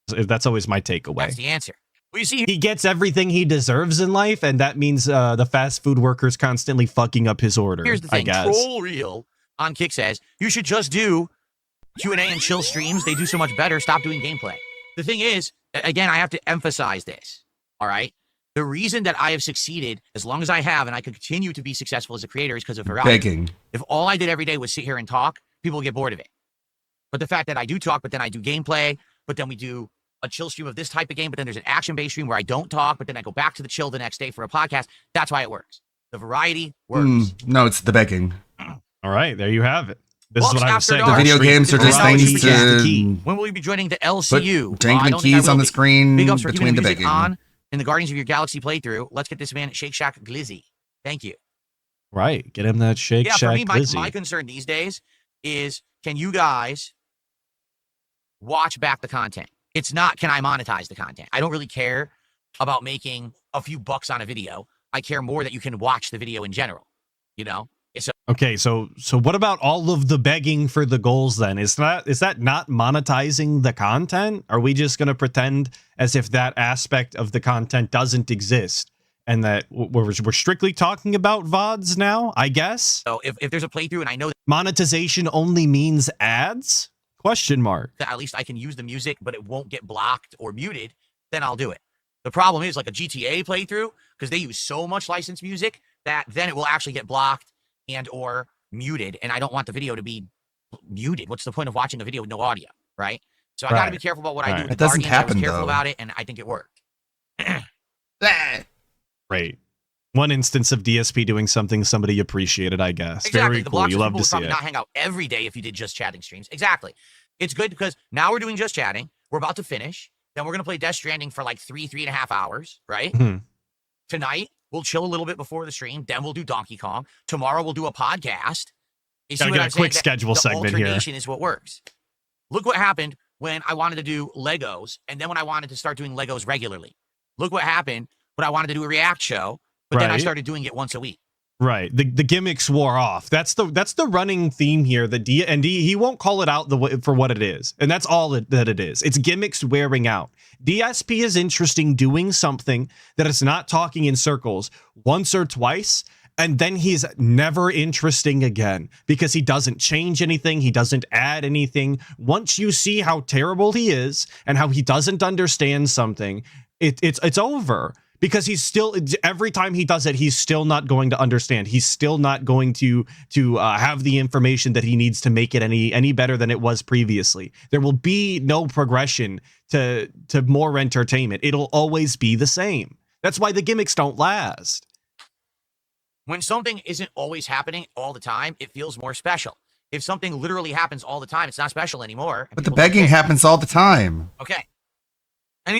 Speaker 3: That's always my takeaway.
Speaker 5: That's the answer. Well, you see,
Speaker 3: He gets everything he deserves in life, and that means the fast food workers constantly fucking up his order.
Speaker 5: here's the
Speaker 3: I
Speaker 5: thing.
Speaker 3: guess.
Speaker 5: Troll Reel on Kick says, you should just do Q&A and chill streams. They do so much better. Stop doing gameplay. The thing is, again, I have to emphasize this, all right? The reason that I have succeeded as long as I have, and I could continue to be successful as a creator, is because of variety.
Speaker 2: Begging.
Speaker 5: If all I did every day was sit here and talk, people would get bored of it. But the fact that I do talk, but then I do gameplay, but then we do a chill stream of this type of game, but then there's an action-based stream where I don't talk, but then I go back to the chill the next day for a podcast, that's why it works. The variety works.
Speaker 2: No, it's the begging.
Speaker 3: All right, there you have it. This is
Speaker 5: Books
Speaker 3: what I was
Speaker 5: after
Speaker 3: saying.
Speaker 5: dark.
Speaker 2: The video
Speaker 5: Stream
Speaker 2: games are just
Speaker 5: technology
Speaker 2: things
Speaker 5: is the
Speaker 3: key.
Speaker 2: to
Speaker 5: When will we be joining the
Speaker 2: put
Speaker 5: LCU?
Speaker 2: drinking
Speaker 5: I
Speaker 2: the
Speaker 5: don't think I
Speaker 2: keys
Speaker 5: will
Speaker 2: on the
Speaker 5: be.
Speaker 2: screen
Speaker 5: Big ups for keeping
Speaker 2: between
Speaker 5: the
Speaker 2: the
Speaker 5: music
Speaker 2: begging.
Speaker 5: on in the Guardians of your Galaxy playthrough. Let's get this man at Shake Shack Glizzy. Thank you.
Speaker 3: Right, get him that Shake
Speaker 5: Yeah,
Speaker 3: Shack
Speaker 5: for me,
Speaker 3: Glizzy.
Speaker 5: my concern these days is, can you guys watch back the content? It's not, can I monetize the content? I don't really care about making a few bucks on a video. I care more that you can watch the video in general, you know? It's
Speaker 3: Okay, so what about all of the begging for the goals then? Is that not monetizing the content? Are we just going to pretend as if that aspect of the content doesn't exist and that we're strictly talking about VODs now, I guess?
Speaker 5: so if there's a playthrough and I know
Speaker 3: Monetization only means ads? Question mark.
Speaker 5: that at least I can use the music, but it won't get blocked or muted, then I'll do it. The problem is like a GTA playthrough, because they use so much licensed music that then it will actually get blocked and or muted, and I don't want the video to be muted. What's the point of watching a video with no audio, right? So I got to
Speaker 3: Right.
Speaker 5: be careful about what I
Speaker 3: Right.
Speaker 5: do. With
Speaker 2: It doesn't
Speaker 5: Guardians. I was
Speaker 2: happen,
Speaker 5: careful
Speaker 2: though.
Speaker 5: about it, and I think it worked.
Speaker 3: Right. One instance of DSP doing something somebody appreciated, I guess.
Speaker 5: Exactly.
Speaker 3: Very
Speaker 5: The
Speaker 3: cool.
Speaker 5: blocks
Speaker 3: You
Speaker 5: of
Speaker 3: love
Speaker 5: people
Speaker 3: to
Speaker 5: would
Speaker 3: see
Speaker 5: probably
Speaker 3: it.
Speaker 5: not hang out every day if you did just chatting streams. Exactly. It's good because now we're doing just chatting. We're about to finish. Then we're going to play Death Stranding for like 3.5 hours, right?
Speaker 3: Mhm.
Speaker 5: Tonight, we'll chill a little bit before the stream. Then we'll do Donkey Kong. Tomorrow, we'll do a podcast. You see
Speaker 3: Gotta
Speaker 5: what
Speaker 3: get
Speaker 5: I'm
Speaker 3: a quick
Speaker 5: saying?
Speaker 3: schedule
Speaker 5: The
Speaker 3: segment here.
Speaker 5: alternation is what works. Look what happened when I wanted to do Legos, and then when I wanted to start doing Legos regularly. Look what happened when I wanted to do a React show, but then I
Speaker 3: Right.
Speaker 5: started doing it once a week.
Speaker 3: Right. The gimmicks wore off. That's the running theme here. The D he won't call it out for what it is. And that's all that it is. It's gimmicks wearing out. DSP is interesting doing something that is not talking in circles once or twice, and then he's never interesting again because he doesn't change anything, he doesn't add anything. Once you see how terrible he is and how he doesn't understand something, it's over. Because he's still, every time he does it, he's still not going to understand. He's still not going to have the information that he needs to make it any better than it was previously. There will be no progression to more entertainment. It'll always be the same. That's why the gimmicks don't last.
Speaker 5: When something isn't always happening all the time, it feels more special. If something literally happens all the time, it's not special anymore.
Speaker 2: But the begging happens all the time.
Speaker 5: Okay.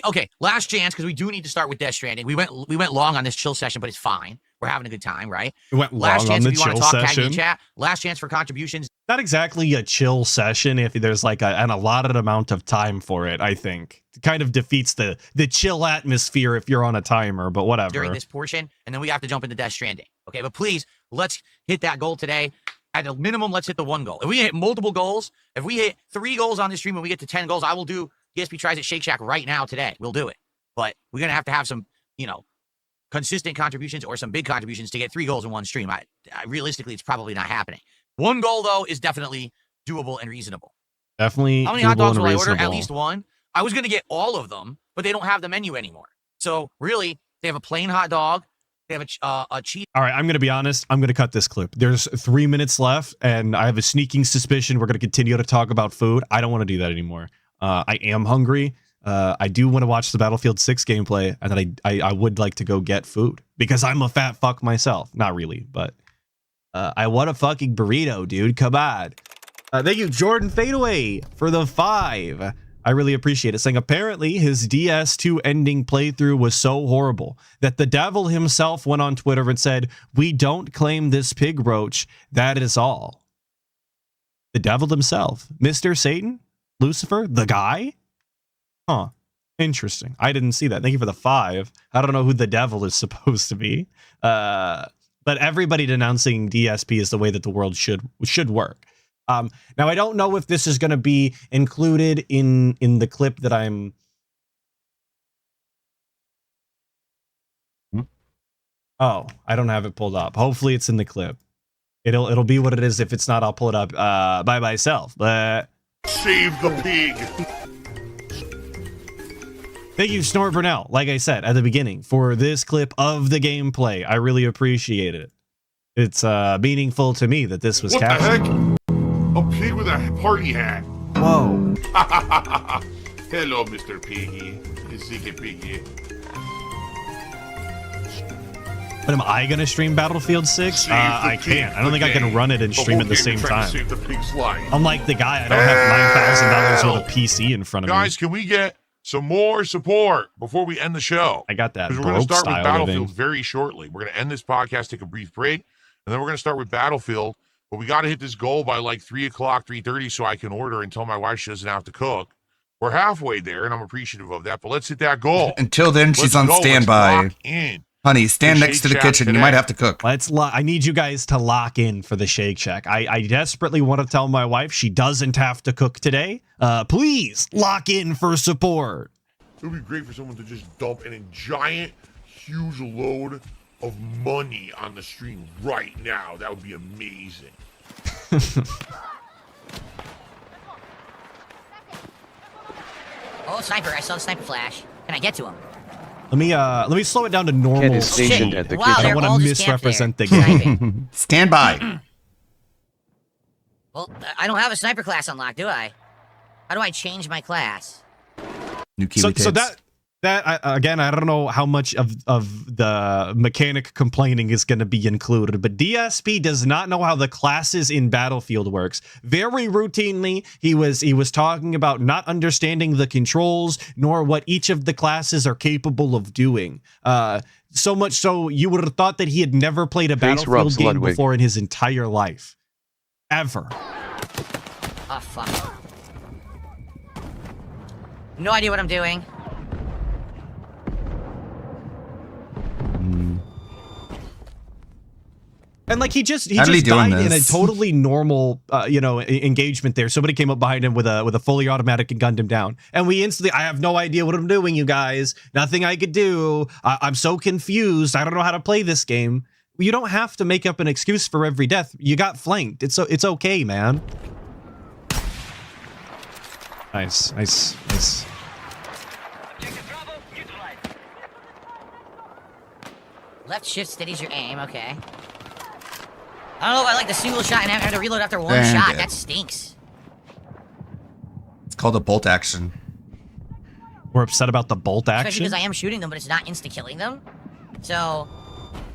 Speaker 5: Okay, last chance, because we do need to start with Death Stranding. We went long on this chill session, but it's fine. We're having a good time, right?
Speaker 3: We went
Speaker 5: Last
Speaker 3: long on
Speaker 5: chance
Speaker 3: the
Speaker 5: if you want
Speaker 3: chill
Speaker 5: to talk, tag me in
Speaker 3: session.
Speaker 5: chat. Last chance for contributions.
Speaker 3: Not exactly a chill session if there's like an allotted amount of time for it, I think. It kind of defeats the chill atmosphere if you're on a timer, but whatever.
Speaker 5: During this portion, and then we have to jump into Death Stranding. Okay, but please, let's hit that goal today. At a minimum, let's hit the 1 goal. If we hit multiple goals, if we hit 3 goals on this stream and we get to 10 goals, I will do DSP Tries at Shake Shack right now today. We'll do it. But we're going to have some, consistent contributions or some big contributions to get 3 goals in one stream. I realistically, it's probably not happening. 1 goal, though, is definitely doable and reasonable.
Speaker 3: Definitely.
Speaker 5: How many hot
Speaker 3: doable
Speaker 5: dogs
Speaker 3: and
Speaker 5: will I order? At
Speaker 3: reasonable.
Speaker 5: least 1. I was going to get all of them, but they don't have the menu anymore. So really, they have a plain hot dog. They have a cheese.
Speaker 3: All right, I'm going to be honest. I'm going to cut this clip. There's 3 minutes left, and I have a sneaking suspicion we're going to continue to talk about food. I don't want to do that anymore. I am hungry. I do want to watch the Battlefield 6 gameplay, and then I would like to go get food because I'm a fat fuck myself. Not really, but I want a fucking burrito, dude. Come on. Thank you, Jordan Fadeaway, for the 5. I really appreciate it. Saying apparently his DS2 ending playthrough was so horrible that the devil himself went on Twitter and said, "We don't claim this pig roach. That is all." The devil himself, Mr. Satan, Lucifer, the guy? Huh. Interesting. I didn't see that. Thank you for the 5. I don't know who the devil is supposed to be. But everybody denouncing DSP is the way that the world should work. Now, I don't know if this is going to be included in the clip that I'm... Oh, I don't have it pulled up. Hopefully it's in the clip. It'll be what it is. If it's not, I'll pull it up by myself. But
Speaker 4: Save the pig.
Speaker 3: thank you, Snort Burnell, like I said at the beginning, for this clip of the gameplay. I really appreciate it. It's meaningful to me that this was
Speaker 4: What the
Speaker 3: captured.
Speaker 4: heck? A pig with a party hat.
Speaker 3: Whoa.
Speaker 4: Hello, Mr. Piggy. Ziggy Piggy.
Speaker 3: But am I going to stream Battlefield 6? I can't. I don't think I can run it and stream at the same time.
Speaker 4: Save the pig's life.
Speaker 3: I'm like the guy. I don't have $9,000 worth of PC in front of me.
Speaker 4: Guys, can we get some more support before we end the show?
Speaker 3: I got that
Speaker 4: Because we're going to
Speaker 3: broke
Speaker 4: start with
Speaker 3: style
Speaker 4: Battlefield
Speaker 3: living.
Speaker 4: very shortly. We're going to end this podcast, take a brief break, and then we're going to start with Battlefield. But we got to hit this goal by like 3 o'clock, 3:30, so I can order and tell my wife she doesn't have to cook. We're halfway there, and I'm appreciative of that. But let's hit that goal.
Speaker 2: Until then, she's
Speaker 4: Let's
Speaker 2: on
Speaker 4: go. Let's
Speaker 2: standby.
Speaker 4: lock in.
Speaker 2: Honey, stand
Speaker 4: The
Speaker 2: next to
Speaker 4: Shake
Speaker 2: the
Speaker 4: Shack
Speaker 2: kitchen. You
Speaker 4: today.
Speaker 2: might have to cook.
Speaker 3: I need you guys to lock in for the Shake Shack. I desperately want to tell my wife she doesn't have to cook today. Please lock in for support.
Speaker 4: It would be great for someone to just dump a giant, huge load of money on the stream right now. That would be amazing.
Speaker 12: Oh, sniper! I saw the sniper flash. Can I get to him?
Speaker 3: Let me slow it down to normal.
Speaker 9: Ken is stationed
Speaker 12: Shit.
Speaker 9: at the
Speaker 12: Wow,
Speaker 3: I
Speaker 9: kitchen.
Speaker 3: don't
Speaker 12: they're
Speaker 3: want
Speaker 12: all
Speaker 3: to
Speaker 12: just camped
Speaker 3: misrepresent the
Speaker 12: there.
Speaker 3: game.
Speaker 12: Sniping.
Speaker 2: Stand by.
Speaker 12: Well, I don't have a sniper class unlocked, do I? How do I change my class?
Speaker 2: New Kiwi
Speaker 3: So
Speaker 2: tapes.
Speaker 3: that again, I don't know how much of the mechanic complaining is going to be included, but DSP does not know how the classes in Battlefield works. Very routinely, he was talking about not understanding the controls nor what each of the classes are capable of doing. So much so you would have thought that he had never played a
Speaker 9: Face
Speaker 3: Battlefield
Speaker 9: rubs
Speaker 3: game
Speaker 9: Ludwig.
Speaker 3: before in his entire life, ever.
Speaker 12: Oh, fuck. No idea what I'm doing.
Speaker 3: And like he just
Speaker 2: How did he
Speaker 3: died
Speaker 2: doing
Speaker 3: in a
Speaker 2: this?
Speaker 3: totally normal engagement there. Somebody came up behind him with a fully automatic and gunned him down. And we instantly, I have no idea what I'm doing, you guys. Nothing I could do. I'm so confused. I don't know how to play this game. You don't have to make up an excuse for every death. You got flanked. It's okay, man. Nice.
Speaker 12: Left shift steadies your aim, okay. I don't know if I like the single shot and having to reload after one
Speaker 2: And
Speaker 12: shot.
Speaker 2: dead.
Speaker 12: That stinks.
Speaker 2: It's called a bolt action.
Speaker 3: We're upset about the bolt
Speaker 12: Especially
Speaker 3: action.
Speaker 12: because I am shooting them, but it's not insta-killing them. So,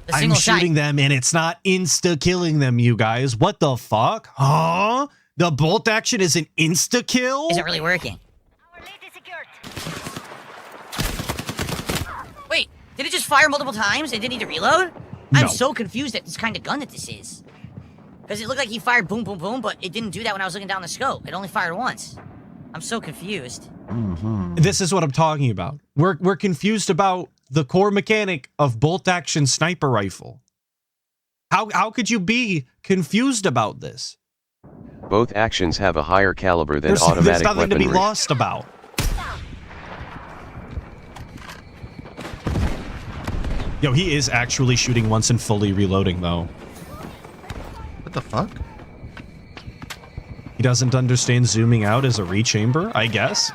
Speaker 12: the
Speaker 3: I'm
Speaker 12: single shot...
Speaker 3: shooting them and it's not insta-killing them, you guys. What the fuck? Huh? The bolt action is an insta-kill?
Speaker 12: isn't really working. Wait, did it just fire multiple times and didn't need to reload?
Speaker 3: No.
Speaker 12: I'm so confused at this kind of gun that this is. Because it looked like he fired boom, boom, boom, but it didn't do that when I was looking down the scope. It only fired once. I'm so confused.
Speaker 3: This is what I'm talking about. We're confused about the core mechanic of bolt action sniper rifle. How could you be confused about this?
Speaker 9: Both actions have a higher caliber than
Speaker 3: There's
Speaker 9: automatic
Speaker 3: nothing to be
Speaker 9: weaponry.
Speaker 3: lost about. Yo, he is actually shooting once and fully reloading, though.
Speaker 2: What the fuck?
Speaker 3: He doesn't understand zooming out as a rechamber, I guess.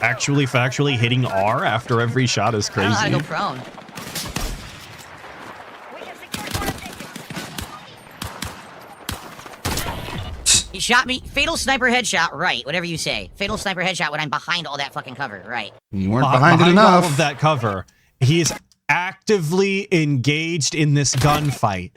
Speaker 3: Actually, factually, hitting R after every shot is
Speaker 12: I don't know how to
Speaker 3: crazy.
Speaker 12: go prone. He shot me. Fatal sniper headshot, right. Whatever you say. Fatal sniper headshot when I'm behind all that fucking cover, right.
Speaker 2: You weren't behind it
Speaker 3: all
Speaker 2: enough.
Speaker 3: of that cover. He is actively engaged in this gunfight.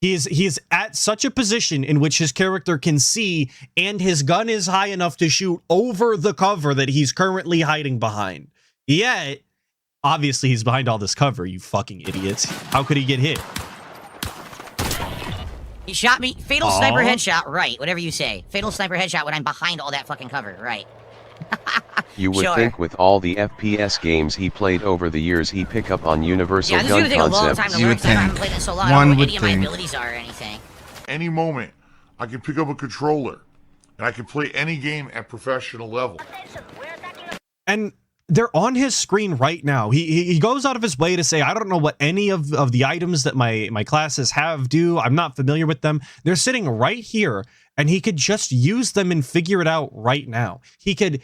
Speaker 3: He is at such a position in which his character can see, and his gun is high enough to shoot over the cover that he's currently hiding behind. Yet, obviously, he's behind all this cover, you fucking idiots. How could he get hit?
Speaker 12: He shot me. Fatal sniper headshot, right. Whatever you say. Fatal sniper headshot when I'm behind all that fucking cover, right.
Speaker 9: You would think with all the FPS games he played over the years he'd pick up on universal
Speaker 12: Yeah, this is
Speaker 9: gun
Speaker 12: gonna take a long time
Speaker 9: concepts.
Speaker 12: to learn because I haven't played it in so long. I don't know what any of my abilities are or anything.
Speaker 4: Any moment, I can pick up a controller, and I can play any game at professional level.
Speaker 3: And they're on his screen right now. He goes out of his way to say, I don't know what any of the items that my classes have do. I'm not familiar with them. They're sitting right here, and he could just use them and figure it out right now. He could,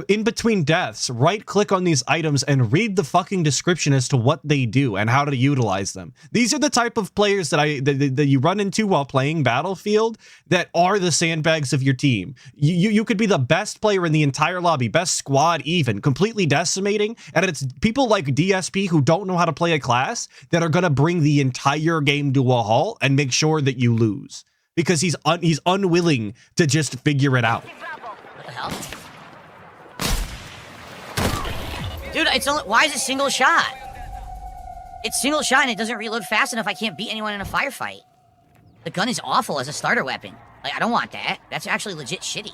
Speaker 3: in between deaths, right-click on these items and read the fucking description as to what they do and how to utilize them. These are the type of players that you run into while playing Battlefield that are the sandbags of your team. You could be the best player in the entire lobby, best squad even, completely decimating, and it's people like DSP who don't know how to play a class that are going to bring the entire game to a halt and make sure that you lose. Because he's unwilling to just figure it out.
Speaker 12: What the hell? Dude, it's only, why is it single shot? It's single shot and it doesn't reload fast enough. I can't beat anyone in a firefight. The gun is awful as a starter weapon. Like, I don't want that. That's actually legit shitty.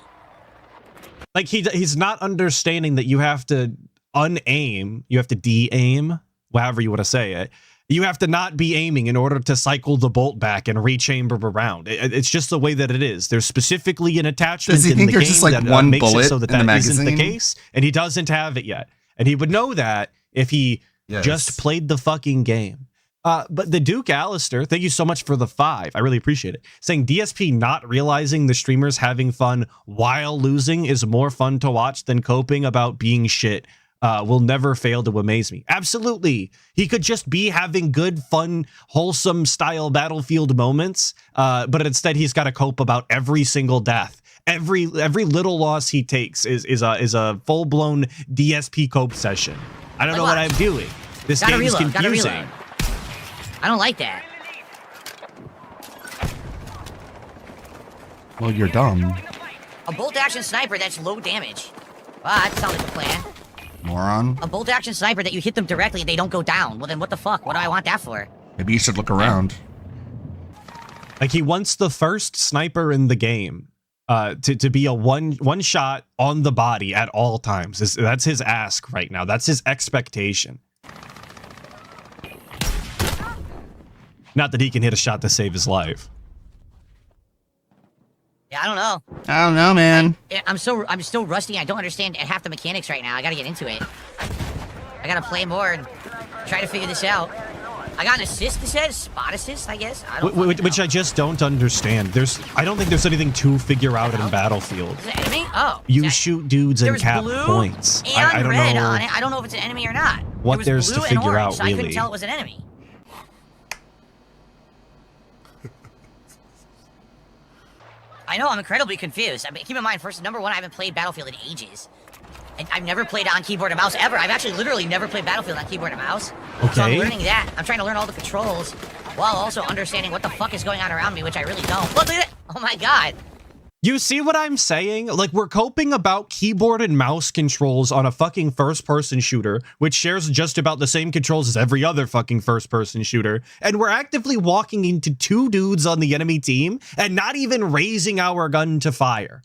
Speaker 3: Like, he's not understanding that you have to unaim, you have to de-aim, however you want to say it. You have to not be aiming in order to cycle the bolt back and rechamber around. It's just the way that it is. There's specifically an attachment in the game
Speaker 2: just like
Speaker 3: that
Speaker 2: one
Speaker 3: makes
Speaker 2: bullet
Speaker 3: it so that
Speaker 2: in the
Speaker 3: that isn't the
Speaker 2: magazine?
Speaker 3: case, and he doesn't have it yet. And he would know that if he just played the fucking game. But the Duke Alistair, thank you so much for the 5. I really appreciate it. Saying DSP not realizing the streamers having fun while losing is more fun to watch than coping about being shit will never fail to amaze me. Absolutely. He could just be having good, fun, wholesome style Battlefield moments, but instead he's got to cope about every single death. Every little loss he takes is a full-blown DSP cope session. I don't know what I'm doing. This game is confusing.
Speaker 12: I don't like that.
Speaker 2: Well, you're dumb.
Speaker 12: A bolt-action sniper that's low damage. Well, that sounds like a plan.
Speaker 2: Moron.
Speaker 12: A bolt-action sniper that you hit them directly and they don't go down. Well, then what the fuck? What do I want that for?
Speaker 2: Maybe you should look around.
Speaker 3: Like, he wants the first sniper in the game to be a one shot on the body at all times. That's his ask right now. That's his expectation. Not that he can hit a shot to save his life.
Speaker 12: Yeah, I don't know.
Speaker 2: I don't know, man.
Speaker 12: I'm still rusty. I don't understand half the mechanics right now. I gotta get into it. I gotta play more and try to figure this out. I got an assist, it says. Spot assist, I guess. I don't
Speaker 3: Which I just don't understand. I don't think there's anything to figure out in Battlefield.
Speaker 12: Is it enemy? Oh.
Speaker 3: You shoot dudes and cap
Speaker 12: blue
Speaker 3: points.
Speaker 12: And
Speaker 3: I don't
Speaker 12: red
Speaker 3: know
Speaker 12: on it. I don't know if it's an enemy or not.
Speaker 3: what there's to
Speaker 12: blue and
Speaker 3: figure
Speaker 12: orange,
Speaker 3: out,
Speaker 12: so I couldn't
Speaker 3: really.
Speaker 12: tell it was an enemy. I know, I'm incredibly confused. I mean, keep in mind, number one, I haven't played Battlefield in ages. And I've never played on keyboard and mouse ever. I've actually literally never played Battlefield on keyboard and mouse.
Speaker 3: Okay.
Speaker 12: So I'm learning that. I'm trying to learn all the controls while also understanding what the fuck is going on around me, which I really don't. Look at it! Oh my god.
Speaker 3: You see what I'm saying? Like, we're coping about keyboard and mouse controls on a fucking first-person shooter, which shares just about the same controls as every other fucking first-person shooter, and we're actively walking into 2 dudes on the enemy team and not even raising our gun to fire.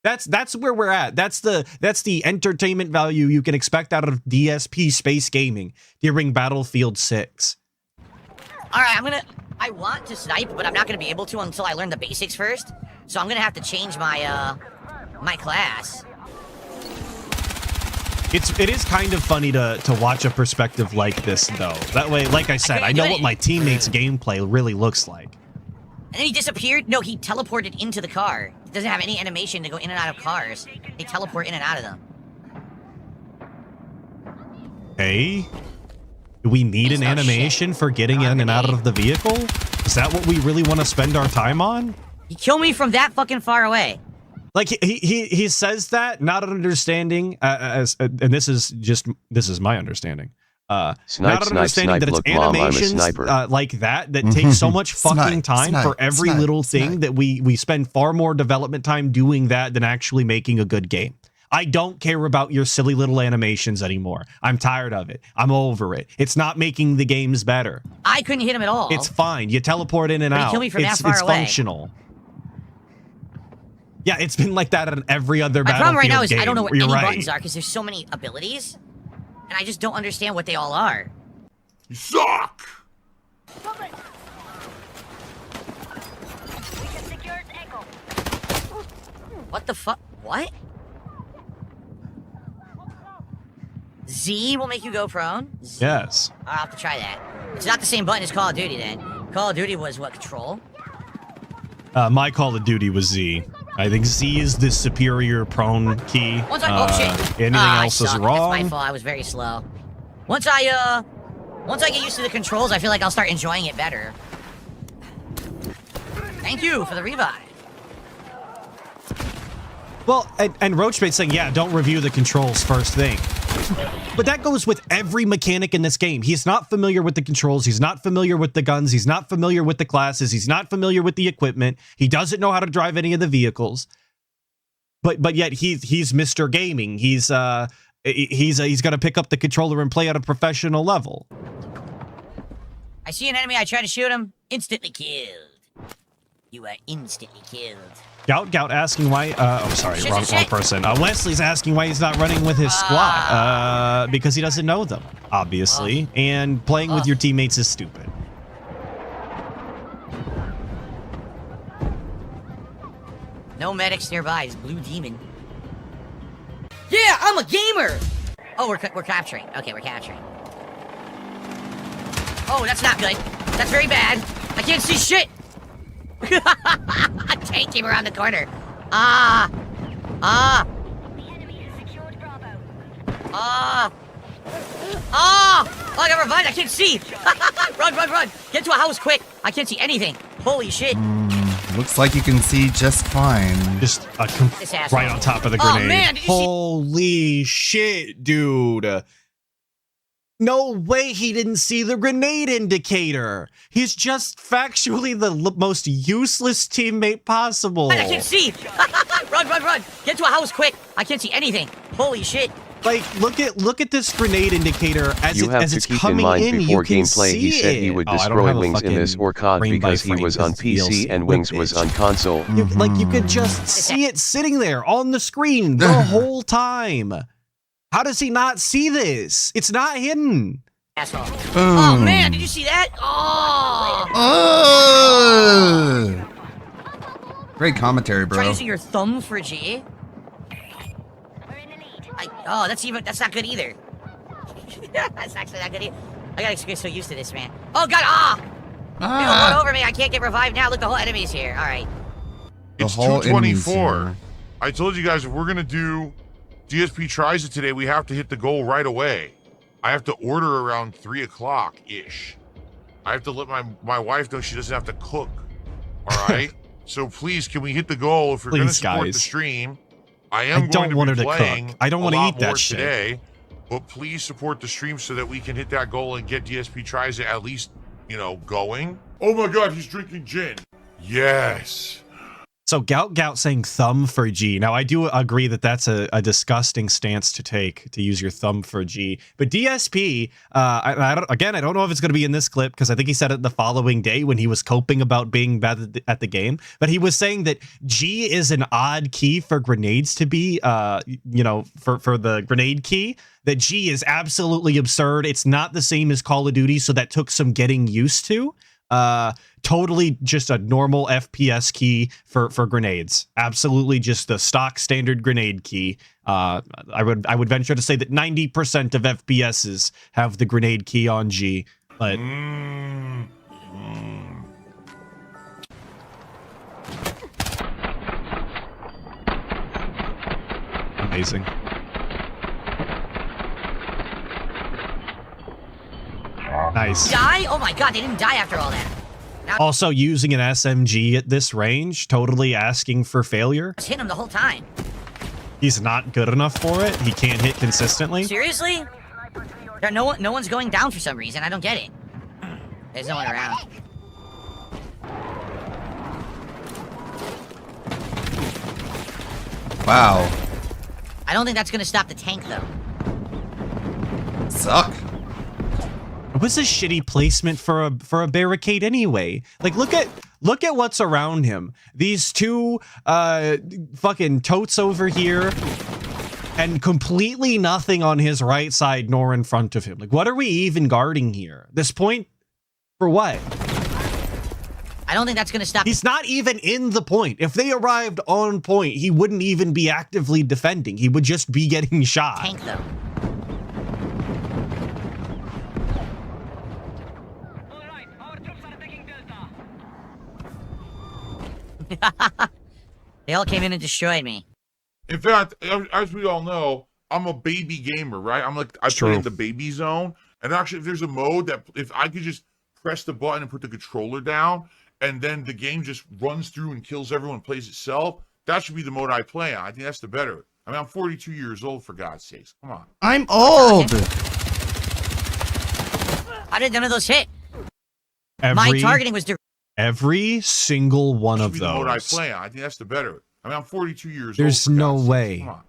Speaker 3: That's where we're at. That's the entertainment value you can expect out of DSP space gaming during Battlefield 6.
Speaker 12: All right, I want to snipe, but I'm not going to be able to until I learn the basics first. So I'm going to have to change my my class.
Speaker 3: It is kind of funny to watch a perspective like this, though. That way, like I said, I know what my teammates' gameplay really looks like.
Speaker 12: And then he disappeared? No, he teleported into the car. He doesn't have any animation to go in and out of cars. They teleport in and out of them.
Speaker 3: Hey? Do we need an animation for getting in and out of the vehicle? Is that what we really want to spend our time on?
Speaker 12: He killed me from that fucking far away.
Speaker 3: Like, he says that, not understanding, and this is my understanding,
Speaker 9: Snipe,
Speaker 3: understanding that it's
Speaker 9: look, Mom, I'm a
Speaker 3: animations
Speaker 9: sniper.
Speaker 3: like that take so much fucking time for every little thing
Speaker 2: snipe.
Speaker 3: that we spend far more development time doing that than actually making a good game. I don't care about your silly little animations anymore. I'm tired of it. I'm over it. It's not making the games better.
Speaker 12: I couldn't hit him at all.
Speaker 3: It's fine. You teleport in and
Speaker 12: But he
Speaker 3: out.
Speaker 12: killed me from
Speaker 3: it's
Speaker 12: that far away.
Speaker 3: functional. Yeah, it's been like that on every other
Speaker 12: My
Speaker 3: Battlefield
Speaker 12: problem right now is
Speaker 3: game.
Speaker 12: I don't know what
Speaker 3: You're
Speaker 12: any
Speaker 3: right.
Speaker 12: buttons are because there's so many abilities, and I just don't understand what they all are.
Speaker 4: You suck.
Speaker 12: What the fuck? What? Z will make you go prone? Z.
Speaker 3: Yes.
Speaker 12: I'll have to try that. It's not the same button as Call of Duty then. Call of Duty was what, control?
Speaker 3: My Call of Duty was Z. I think Z is the superior prone key.
Speaker 12: Once I, oh shit.
Speaker 3: Anything else is wrong.
Speaker 12: That's my fault. I was very slow. Once I get used to the controls, I feel like I'll start enjoying it better. Thank you for the revive.
Speaker 3: Well, and Roachbait's saying, yeah, don't review the controls first thing. But that goes with every mechanic in this game. He's not familiar with the controls. He's not familiar with the guns. He's not familiar with the classes. He's not familiar with the equipment. He doesn't know how to drive any of the vehicles. But yet he's Mr. Gaming. He's got to pick up the controller and play at a professional level.
Speaker 12: I see an enemy. I try to shoot him. Instantly killed. You are instantly killed.
Speaker 3: Gout asking why. Sorry,
Speaker 12: Shit,
Speaker 3: wrong
Speaker 12: shit.
Speaker 3: person. Wesley's asking why he's not running with his squad. Because he doesn't know them, obviously, and playing with your teammates is stupid.
Speaker 12: No medics nearby. It's Blue Demon. Yeah, I'm a gamer. Oh, we're capturing. Okay, we're capturing. Oh, that's not good. That's very bad. I can't see shit. A tank came around the corner. Oh, I got revived. I can't see. Run. Get to a house quick. I can't see anything. Holy shit.
Speaker 2: Looks like you can see just fine.
Speaker 3: Just
Speaker 12: This asshole.
Speaker 3: right on top of the grenade.
Speaker 12: Oh, man, did you see-
Speaker 3: Holy shit, dude. No way he didn't see the grenade indicator. He's just factually the most useless teammate possible.
Speaker 12: I can't see. Run. Get to a house quick. I can't see anything. Holy shit.
Speaker 3: Like, look at this grenade indicator as
Speaker 9: You have
Speaker 3: as
Speaker 9: to
Speaker 3: it's
Speaker 9: keep in
Speaker 3: coming
Speaker 9: mind
Speaker 3: in.
Speaker 9: before
Speaker 3: You can
Speaker 9: gameplay
Speaker 3: see
Speaker 9: he said he
Speaker 3: it.
Speaker 9: would
Speaker 3: Oh, I don't
Speaker 9: destroy
Speaker 3: have a
Speaker 9: Wings in this
Speaker 3: fucking
Speaker 9: or COD
Speaker 3: frame by
Speaker 9: because he
Speaker 3: frame
Speaker 9: was on
Speaker 3: because it's
Speaker 9: PC
Speaker 3: DLC.
Speaker 9: and Wings was on console.
Speaker 3: You could just see it sitting there on the screen the whole time. How does he not see this? It's not hidden.
Speaker 12: Asshole. Oh, man, did you see that? Oh.
Speaker 2: Great commentary,
Speaker 12: Try
Speaker 2: bro.
Speaker 12: using your thumb for G. That's not good either. That's actually not good either. I gotta get so used to this, man. Oh god, run over me. I can't get revived now. Look, the whole enemy's here. All right.
Speaker 4: It's 2:24. I told you guys if we're gonna do DSP tries it today, we have to hit the goal right away. I have to order around 3 o'clock ish. I have to let my wife know she doesn't have to cook. All right. So please, can we hit the goal? If you're going to support the stream, I am going to be playing.
Speaker 3: I don't want to eat that
Speaker 4: more
Speaker 3: shit
Speaker 4: today. But please support the stream so that we can hit that goal and get DSP tries it at least, going. Oh my God, he's drinking gin. Yes.
Speaker 3: So Gout saying thumb for G. Now I do agree that that's a disgusting stance to take, to use your thumb for G. But DSP, I don't know if it's going to be in this clip because I think he said it the following day when he was coping about being bad at the game. But he was saying that G is an odd key for grenades to be, for the grenade key. That G is absolutely absurd. It's not the same as Call of Duty, so that took some getting used to. Totally just a normal FPS key for grenades. Absolutely just a stock standard grenade key. I would venture to say that 90% of FPSs have the grenade key on G. But amazing. Nice.
Speaker 12: Die? Oh my god, they didn't die after all that. Now
Speaker 3: Also, using an SMG at this range, totally asking for failure.
Speaker 12: I was hitting him the whole time.
Speaker 3: He's not good enough for it. He can't hit consistently.
Speaker 12: Seriously? No one's going down for some reason. I don't get it. There's no one around.
Speaker 2: Wow.
Speaker 12: I don't think that's gonna stop the tank though.
Speaker 2: Suck.
Speaker 3: It was a shitty placement for a barricade anyway. Like look at what's around him. These two fucking totes over here and completely nothing on his right side nor in front of him. Like what are we even guarding here? This point for what?
Speaker 12: I don't think that's gonna stop.
Speaker 3: He's not even in the point. If they arrived on point, he wouldn't even be actively defending. He would just be getting shot.
Speaker 12: Tank though. They all came in and destroyed me.
Speaker 4: In fact, as we all know, I'm a baby gamer, right? I play in the baby zone. And actually, if there's a mode that if I could just press the button and put the controller down, and then the game just runs through and kills everyone, plays itself, that should be the mode I play on. I think that's the better. I mean, I'm 42 years old, for God's sakes. Come on.
Speaker 2: I'm old.
Speaker 12: How did none of those hit? My targeting was
Speaker 3: every single one of
Speaker 4: those.
Speaker 3: those.
Speaker 4: The mode I play on. I think that's the better. I mean, I'm 42 years old.
Speaker 3: There's no way.
Speaker 4: Come on.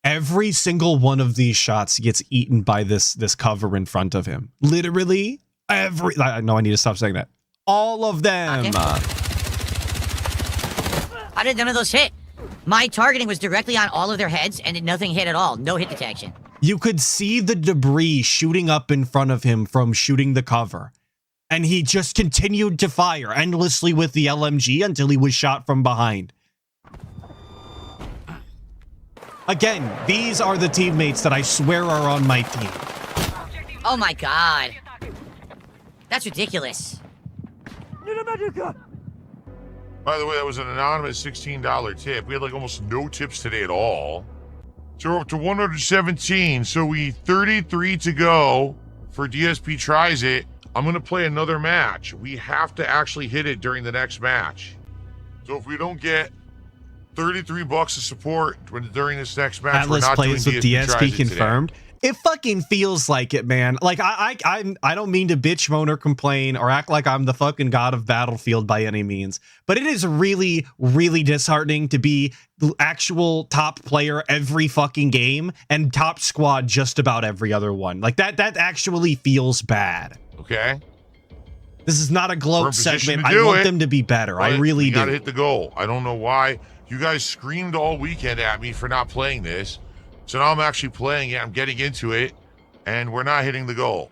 Speaker 3: Every single one of these shots gets eaten by this cover in front of him. Literally every. No, I need to stop saying that. All of them.
Speaker 12: How did none of those hit? My targeting was directly on all of their heads, and nothing hit at all. No hit detection.
Speaker 3: You could see the debris shooting up in front of him from shooting the cover. And he just continued to fire endlessly with the LMG until he was shot from behind. Again, these are the teammates that I swear are on my team.
Speaker 12: Oh my god. That's ridiculous.
Speaker 4: By the way, that was an anonymous $16 tip. We had like almost no tips today at all. So we're up to 117. So we 33 to go for DSP Tries It. I'm going to play another match. We have to actually hit it during the next match. So if we don't get $33 of support during this next match,
Speaker 3: Atlas
Speaker 4: we're not
Speaker 3: plays
Speaker 4: doing
Speaker 3: with
Speaker 4: DSP
Speaker 3: DSP confirmed. It fucking feels like it, man. Like I don't mean to bitch, moan, or complain or act like I'm the fucking god of Battlefield by any means, but it is really, really disheartening to be the actual top player every fucking game and top squad just about every other one. Like that actually feels bad.
Speaker 4: Okay.
Speaker 3: This is not a gloat segment. I want them to be better. I
Speaker 4: But
Speaker 3: really
Speaker 4: you
Speaker 3: do.
Speaker 4: gotta hit the goal. I don't know why you guys screamed all weekend at me for not playing this. So now I'm actually playing it. I'm getting into it, and we're not hitting the goal.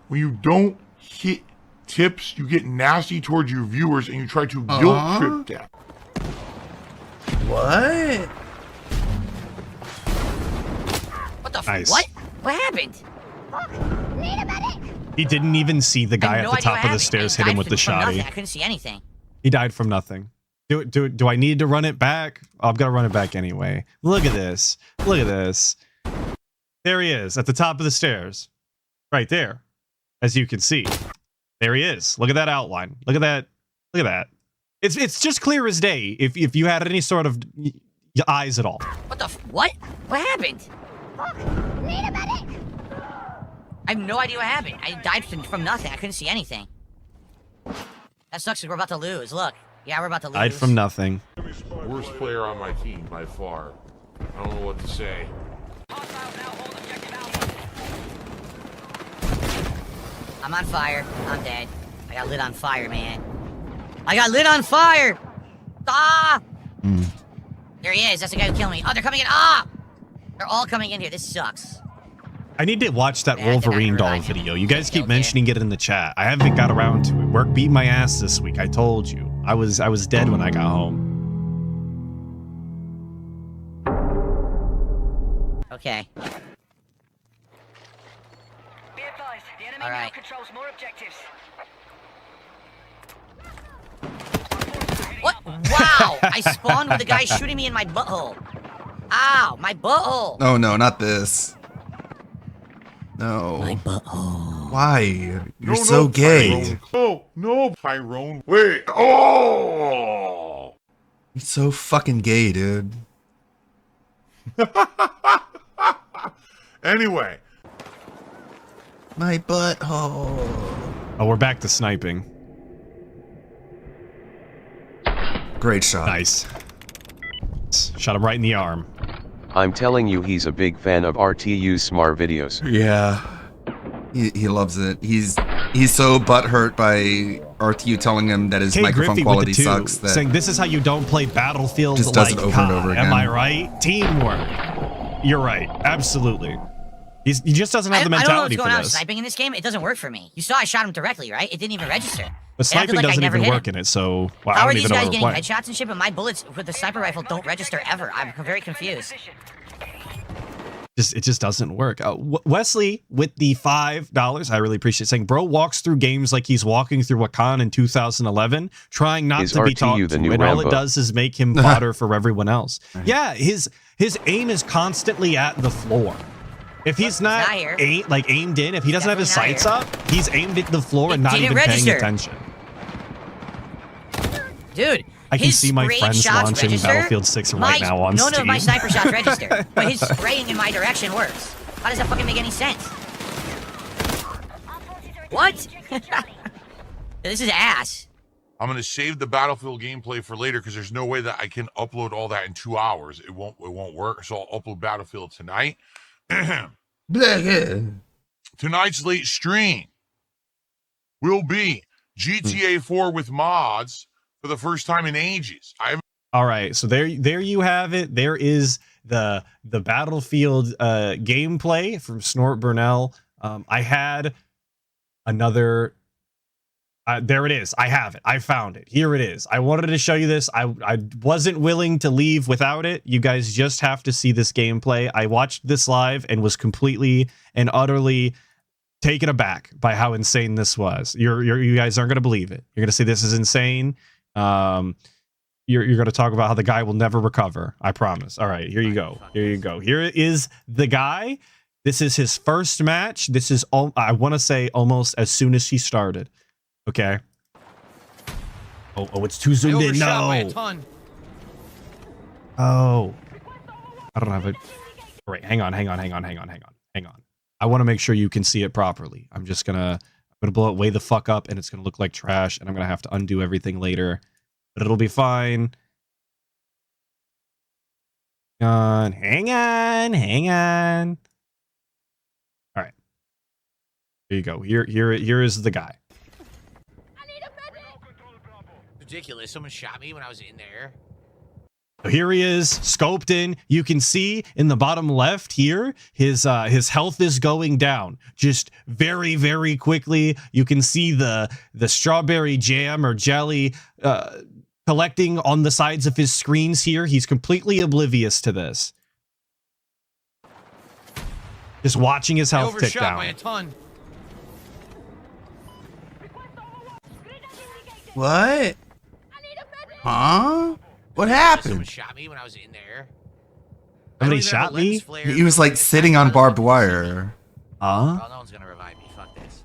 Speaker 4: When you don't hit tips, you get nasty towards your viewers, and you try to guilt trip them.
Speaker 2: What?
Speaker 12: What the
Speaker 3: Nice.
Speaker 12: What? What happened?
Speaker 3: He didn't even see the guy at the top of the stairs hit him with the shotty.
Speaker 12: I couldn't see anything.
Speaker 3: He died from nothing. Do I need to run it back? Oh, I've got to run it back anyway. Look at this. Look at this. There he is at the top of the stairs. Right there. As you can see. There he is. Look at that outline. Look at that. Look at that. It's just clear as day if you had any sort of eyes at all.
Speaker 12: What the what? What happened? Need a medic. I have no idea what happened. I died from nothing. I couldn't see anything. That sucks because we're about to lose. Look. Yeah, we're about to lose.
Speaker 3: Died from nothing.
Speaker 4: Worst player on my team by far. I don't know what to say.
Speaker 12: I'm on fire. I'm dead. I got lit on fire, man. I got lit on fire! Ah! There he is. That's the guy who killed me. Oh, they're coming in. Ah! They're all coming in here. This sucks.
Speaker 3: I need to watch that Wolverine doll video. You guys keep mentioning it in the chat. I haven't got around to it. Work beat my ass this week. I told you. I was dead when I got home.
Speaker 12: Okay. All right. What? Wow! I spawned with a guy shooting me in my butthole. Ow! My butthole!
Speaker 2: Oh no, not this. No.
Speaker 12: My butthole.
Speaker 2: Why? You're so gay.
Speaker 4: Oh, no, Tyrone. Wait. Oh!
Speaker 2: You're so fucking gay, dude.
Speaker 4: Anyway.
Speaker 2: My butthole.
Speaker 3: Oh, we're back to sniping.
Speaker 2: Great shot.
Speaker 3: Nice. Shot him right in the arm.
Speaker 9: I'm telling you, he's a big fan of RTU's Smart videos.
Speaker 2: Yeah. He loves it. He's so butthurt by RTU telling him that his microphone
Speaker 3: Griffey
Speaker 2: quality
Speaker 3: with the two,
Speaker 2: sucks. That
Speaker 3: saying this is how you don't play Battlefield.
Speaker 2: just does
Speaker 3: like
Speaker 2: it over and over
Speaker 3: Am
Speaker 2: again.
Speaker 3: I right? Teamwork. You're right. Absolutely. He just doesn't have the
Speaker 12: I don't know what's
Speaker 3: mentality
Speaker 12: going
Speaker 3: for
Speaker 12: on.
Speaker 3: this.
Speaker 12: Sniping in this game, it doesn't work for me. You saw I shot him directly, right? It didn't even register.
Speaker 3: The
Speaker 12: It acted
Speaker 3: sniping
Speaker 12: like I
Speaker 3: doesn't
Speaker 12: never
Speaker 3: even
Speaker 12: hit
Speaker 3: work
Speaker 12: him.
Speaker 3: in it, so
Speaker 12: How
Speaker 3: I
Speaker 12: are
Speaker 3: don't
Speaker 12: these
Speaker 3: even know
Speaker 12: guys
Speaker 3: what
Speaker 12: getting
Speaker 3: we're playing.
Speaker 12: headshots and shit, but my bullets with the sniper rifle don't register ever? I'm very confused.
Speaker 3: It just doesn't work. Wesley with the $5, I really appreciate it, saying, bro walks through games like he's walking through a con in 2011, trying not
Speaker 9: Is
Speaker 3: to be
Speaker 9: RTU
Speaker 3: talked
Speaker 9: the
Speaker 3: to,
Speaker 9: new
Speaker 3: and all it
Speaker 9: Rambo?
Speaker 3: does is make him fodder for everyone else. Yeah, his aim is constantly at the floor. If he's not
Speaker 12: here.
Speaker 3: aimed in, if he doesn't have his
Speaker 12: Definitely
Speaker 3: sights
Speaker 12: not
Speaker 3: up, he's aimed at the floor and not
Speaker 12: didn't
Speaker 3: even
Speaker 12: register.
Speaker 3: paying attention.
Speaker 12: Dude,
Speaker 3: I can
Speaker 12: his
Speaker 3: see my
Speaker 12: sprayed
Speaker 3: friends
Speaker 12: shots
Speaker 3: launching
Speaker 12: register.
Speaker 3: Battlefield 6 right now on
Speaker 12: No,
Speaker 3: Steam.
Speaker 12: my sniper shots register, but his spraying in my direction works. How does that fucking make any sense? What? This is ass.
Speaker 4: I'm gonna save the Battlefield gameplay for later because there's no way that I can upload all that in 2 hours. It won't work. So I'll upload Battlefield tonight. Tonight's late stream will be GTA 4 with mods for the first time in ages.
Speaker 3: All right, so there you have it. There is the Battlefield gameplay from Snort Burnell. I had another. There it is. I have it. I found it. Here it is. I wanted to show you this. I wasn't willing to leave without it. You guys just have to see this gameplay. I watched this live and was completely and utterly taken aback by how insane this was. You guys aren't gonna believe it. You're gonna say this is insane. You're going to talk about how the guy will never recover. I promise. All right, here you go. Here you go. Here is the guy. This is his first match. This is, I want to say, almost as soon as he started. Okay. Oh, it's too zoomed in. No. Oh. I don't have it. All right, hang on. I want to make sure you can see it properly. I'm gonna blow it way the fuck up, and it's gonna look like trash, and I'm gonna have to undo everything later. But it'll be fine. Hang on. All right. There you go. Here is the guy.
Speaker 5: Ridiculous. Someone shot me when I was in there.
Speaker 3: So here he is, scoped in. You can see in the bottom left here, his health is going down just very, very quickly. You can see the strawberry jam or jelly collecting on the sides of his screens here. He's completely oblivious to this. Just watching his health tick down.
Speaker 5: By a ton.
Speaker 8: What? Huh? What happened?
Speaker 5: Someone shot me when I was in there.
Speaker 3: Somebody shot me?
Speaker 2: He was like sitting on barbed wire.
Speaker 5: Oh, no one's gonna revive me. Fuck this.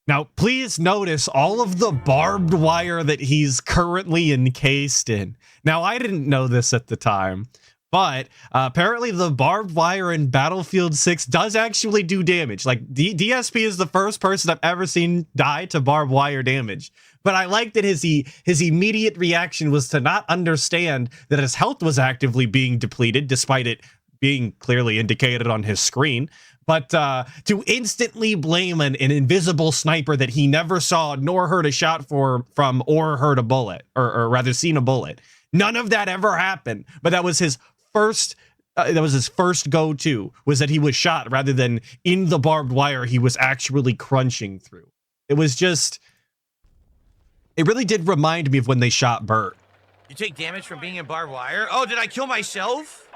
Speaker 3: Now, please notice all of the barbed wire that he's currently encased in. Now, I didn't know this at the time, but apparently the barbed wire in Battlefield 6 does actually do damage. Like, DSP is the first person I've ever seen die to barbed wire damage. But I like that his immediate reaction was to not understand that his health was actively being depleted, despite it being clearly indicated on his screen. But to instantly blame an invisible sniper that he never saw nor heard a shot from or heard a bullet, or rather seen a bullet. None of that ever happened. But that was his first go-to, was that he was shot rather than in the barbed wire he was actually crunching through. It was just... It really did remind me of when they shot Bert.
Speaker 5: You take damage from being in barbed wire? Oh, did I kill myself?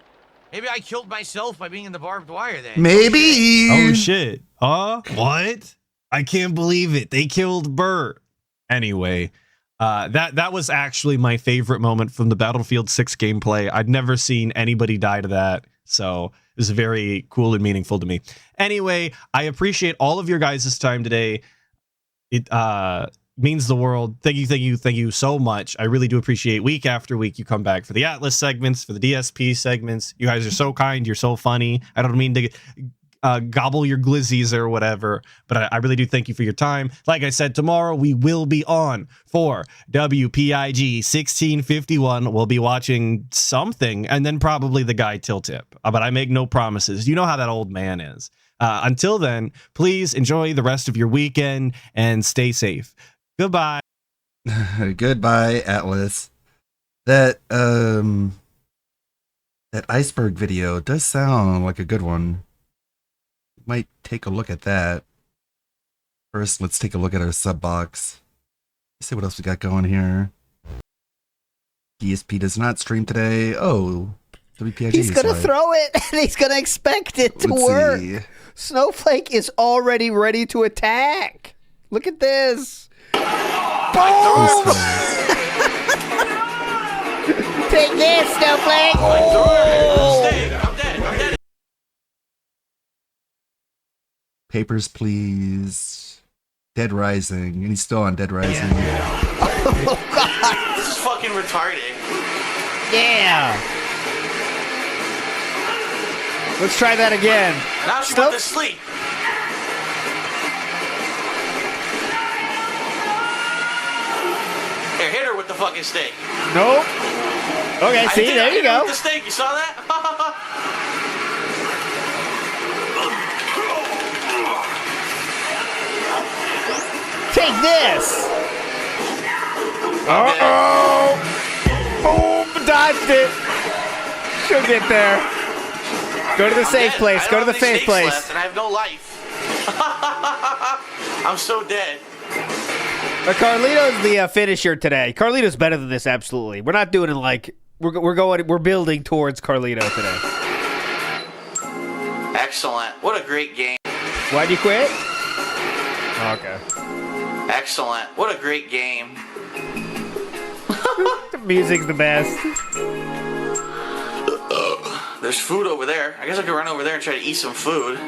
Speaker 5: Maybe I killed myself by being in the barbed wire then.
Speaker 2: Maybe.
Speaker 3: Oh shit. What? I can't believe it. They killed Bert. Anyway, that was actually my favorite moment from the Battlefield 6 gameplay. I'd never seen anybody die to that, so it was very cool and meaningful to me. Anyway, I appreciate all of your guys' time today. It means the world. Thank you so much. I really do appreciate week after week you come back for the Atlas segments, for the DSP segments. You guys are so kind. You're so funny. I don't mean to gobble your glizzies or whatever. But I really do thank you for your time. Like I said, tomorrow we will be on for WPIG 1651. We'll be watching something, and then probably the guy Till Tip. But I make no promises. You know how that old man is. Until then, please enjoy the rest of your weekend and stay safe. Goodbye.
Speaker 2: Goodbye, Atlas. That iceberg video does sound like a good one. Might take a look at that. First, let's take a look at our sub box. Let's see what else we got going here. DSP does not stream today. Oh, WPIG.
Speaker 13: He's gonna throw it, and he's gonna expect it to work.
Speaker 2: See.
Speaker 13: Snowflake is already ready to attack. Look at this. Boom! Take this, Snowflake. Oh.
Speaker 5: I'm dead.
Speaker 2: Papers, please. Dead Rising. And he's still on Dead Rising.
Speaker 13: Oh, God.
Speaker 5: This is fucking retarded.
Speaker 13: Yeah. Let's try that again.
Speaker 5: Now she went to sleep. Here, hit her with the fucking steak.
Speaker 13: Nope. Okay, see, there you go.
Speaker 5: With the steak, you saw that?
Speaker 13: Take this. Uh-oh. Boom, dodged it. She'll get there. Go to the safe place. Go to the safe place.
Speaker 5: Left and I have no life. I'm so dead.
Speaker 13: Carlito's the finisher today. Carlito's better than this, absolutely. We're not doing it like we're building towards Carlito today.
Speaker 5: Excellent. What a great game.
Speaker 13: Why'd you quit? Okay.
Speaker 5: Excellent. What a great game.
Speaker 13: The music's the best.
Speaker 5: There's food over there. I guess I could run over there and try to eat some food.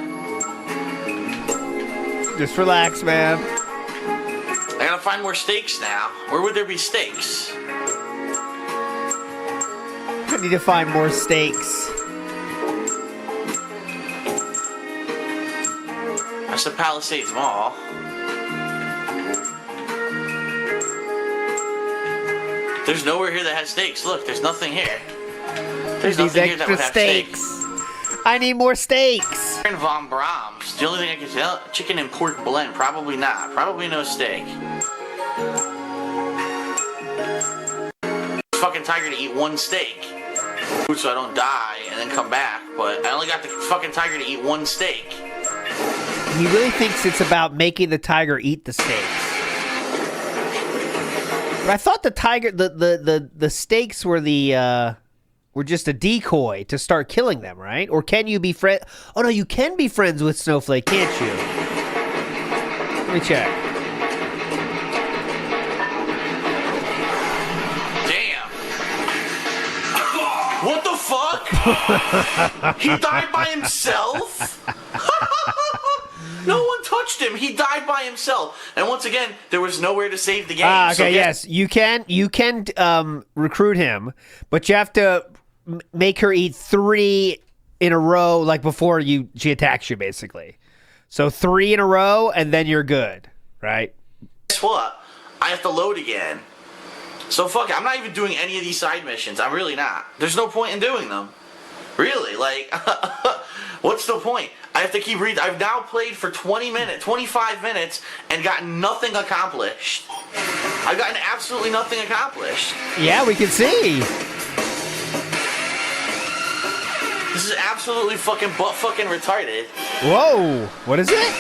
Speaker 13: Just relax, man.
Speaker 5: I gotta find more steaks now. Where would there be steaks?
Speaker 13: I need to find more steaks.
Speaker 5: That's the Palisades Mall. There's nowhere here that has steaks. Look, there's nothing here. There's
Speaker 13: These
Speaker 5: nothing here that
Speaker 13: extra
Speaker 5: would have
Speaker 13: steaks. I need more steaks.
Speaker 5: And Von Brahms. The only thing I can tell, chicken and pork blend. Probably not. Probably no steak. Fucking tiger to eat one steak. So I don't die and then come back. But I only got the fucking tiger to eat one steak.
Speaker 13: He really thinks it's about making the tiger eat the steaks. But I thought the tiger, the steaks were were just a decoy to start killing them, right? Or can you be friend? Oh no, you can be friends with Snowflake, can't you? Let me check.
Speaker 5: Damn. What the fuck? He died by himself? No one touched him. He died by himself. And once again, there was nowhere to save the game.
Speaker 13: Okay,
Speaker 5: so
Speaker 13: yes, you can recruit him, but you have to make her eat 3 in a row, like before she attacks you, basically. So 3 in a row, and then you're good, right?
Speaker 5: Guess what? I have to load again. So fuck it. I'm not even doing any of these side missions. I'm really not. There's no point in doing them. Really, like, what's the point? I have to keep reading. I've now played for 25 minutes, and gotten nothing accomplished. I've gotten absolutely nothing accomplished.
Speaker 13: Yeah, we can see.
Speaker 5: This is absolutely fucking butt-fucking retarded.
Speaker 13: Whoa, what is it?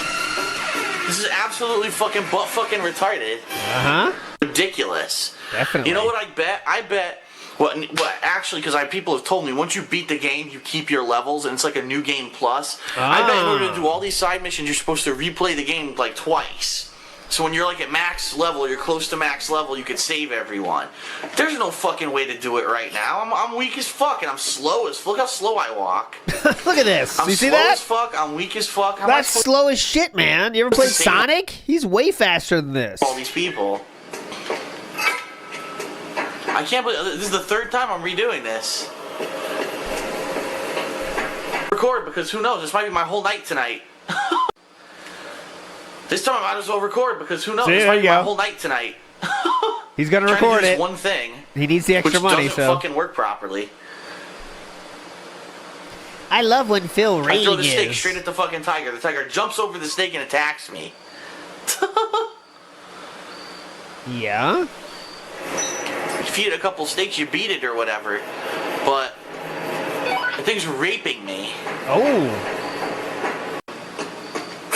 Speaker 5: This is absolutely fucking butt-fucking retarded.
Speaker 13: Uh-huh.
Speaker 5: Ridiculous.
Speaker 13: Definitely.
Speaker 5: You know what I bet? I bet... Well, actually, because people have told me, once you beat the game, you keep your levels, and it's like a new game plus. I bet in order to do all these side missions, you're supposed to replay the game like twice. So when you're like at max level, you're close to max level, you could save everyone. There's no fucking way to do it right now. I'm weak as fuck, and I'm slow as... Look how slow I walk.
Speaker 13: Look at this.
Speaker 5: I'm
Speaker 13: you see
Speaker 5: slow
Speaker 13: that?
Speaker 5: as fuck. I'm weak as fuck. How
Speaker 13: That's slow as shit, man. You ever played
Speaker 5: Same.
Speaker 13: Sonic? He's way faster than this.
Speaker 5: all these people. I can't believe this is the 3rd time I'm redoing this. record because who knows? This might be my whole night tonight. This time I might as well record because who knows?
Speaker 13: See,
Speaker 5: This
Speaker 13: there
Speaker 5: might
Speaker 13: you
Speaker 5: be my
Speaker 13: go.
Speaker 5: whole night tonight.
Speaker 13: He's gonna
Speaker 5: Trying to do
Speaker 13: record
Speaker 5: this
Speaker 13: it.
Speaker 5: one thing.
Speaker 13: He needs the extra
Speaker 5: which
Speaker 13: money,
Speaker 5: doesn't
Speaker 13: so.
Speaker 5: fucking work properly.
Speaker 13: I love when Phil
Speaker 5: I throw the snake straight at the fucking tiger. The tiger jumps over the snake and attacks me.
Speaker 13: Yeah?
Speaker 5: If you hit a couple snakes, you beat it or whatever. But the thing's raping me.
Speaker 13: Oh.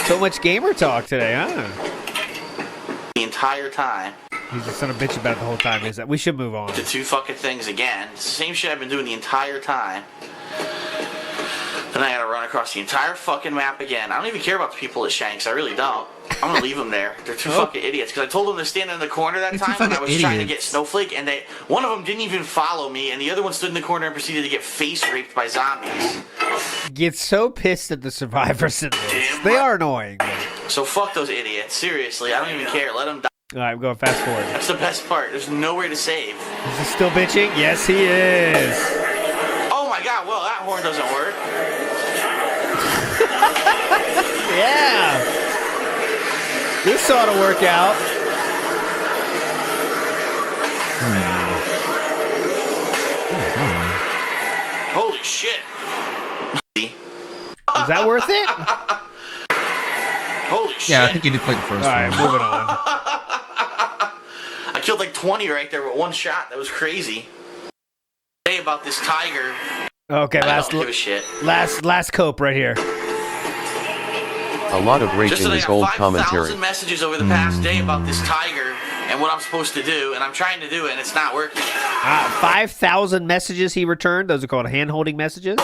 Speaker 13: So much gamer talk today, huh?
Speaker 5: The entire time.
Speaker 13: He's a son of a bitch about it the whole time. Is that we should move on?
Speaker 5: The two fucking things again. It's the same shit I've been doing the entire time. Then I gotta run across the entire fucking map again. I don't even care about the people at Shanks. I really don't. I'm gonna leave them there. They're two fucking idiots. Because I told them to stand in the corner that time when I was trying to get Snowflake, and one of them didn't even follow me, and the other one stood in the corner and proceeded to get face raped by zombies.
Speaker 13: Get so pissed at the survivors in this. They are annoying.
Speaker 5: So fuck those idiots. Seriously, I don't even care. Let them die.
Speaker 13: All right, I'm going fast forward.
Speaker 5: That's the best part. There's nowhere to save.
Speaker 13: Is he still bitching? Yes, he is.
Speaker 5: Oh my god, well, that horn doesn't work.
Speaker 13: Yeah. This ought to work out.
Speaker 5: Holy shit.
Speaker 13: Is that worth it?
Speaker 5: Holy shit.
Speaker 2: Yeah, I think you did play the first one.
Speaker 13: All right, moving on.
Speaker 5: I killed like 20 right there with one shot. That was crazy. Say about this tiger.
Speaker 13: Okay,
Speaker 5: I don't give a shit.
Speaker 13: last cope right here.
Speaker 9: A lot of rage
Speaker 5: Just
Speaker 9: in
Speaker 5: that I
Speaker 9: his
Speaker 5: got
Speaker 9: old
Speaker 5: 5,000
Speaker 9: commentary.
Speaker 5: messages over the past day about this tiger and what I'm supposed to do, and I'm trying to do it, and it's not working.
Speaker 13: 5,000 messages he returned. Those are called hand-holding messages.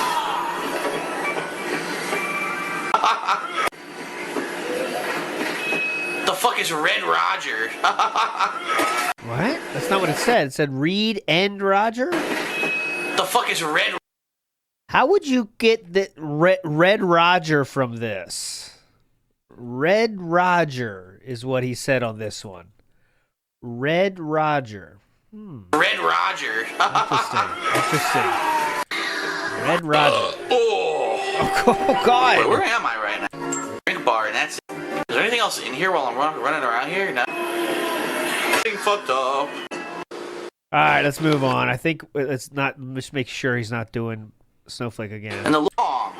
Speaker 5: The fuck is Red Roger?
Speaker 13: What? That's not what it said. It said Reed and Roger?
Speaker 5: The fuck is Red?
Speaker 13: How would you get the Red Roger from this? Red Roger is what he said on this one. Red Roger.
Speaker 5: Red Roger.
Speaker 13: Interesting. Red Roger.
Speaker 5: Oh
Speaker 13: God.
Speaker 5: Wait, where am I right now? Drink bar, and that's it. Is there anything else in here while I'm running around here? No. Getting fucked up.
Speaker 13: All right, let's move on. I think let's not just make sure he's not doing Snowflake again.
Speaker 5: And the long.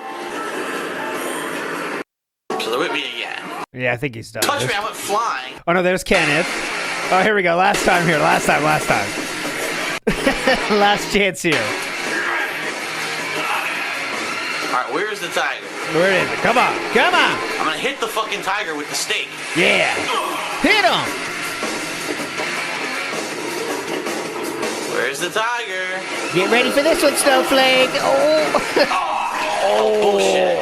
Speaker 5: So they're with me again.
Speaker 13: Yeah, I think he's done.
Speaker 5: Touch me, I went flying.
Speaker 13: Oh no, there's Kenneth. Oh, here we go. Last time. Last chance here.
Speaker 5: Alright, where's the tiger?
Speaker 13: Where is it? Come on.
Speaker 5: I'm gonna hit the fucking tiger with the stake.
Speaker 13: Yeah. Hit him.
Speaker 5: Where's the tiger?
Speaker 13: Get ready for this one, Snowflake. Oh.
Speaker 5: Bullshit.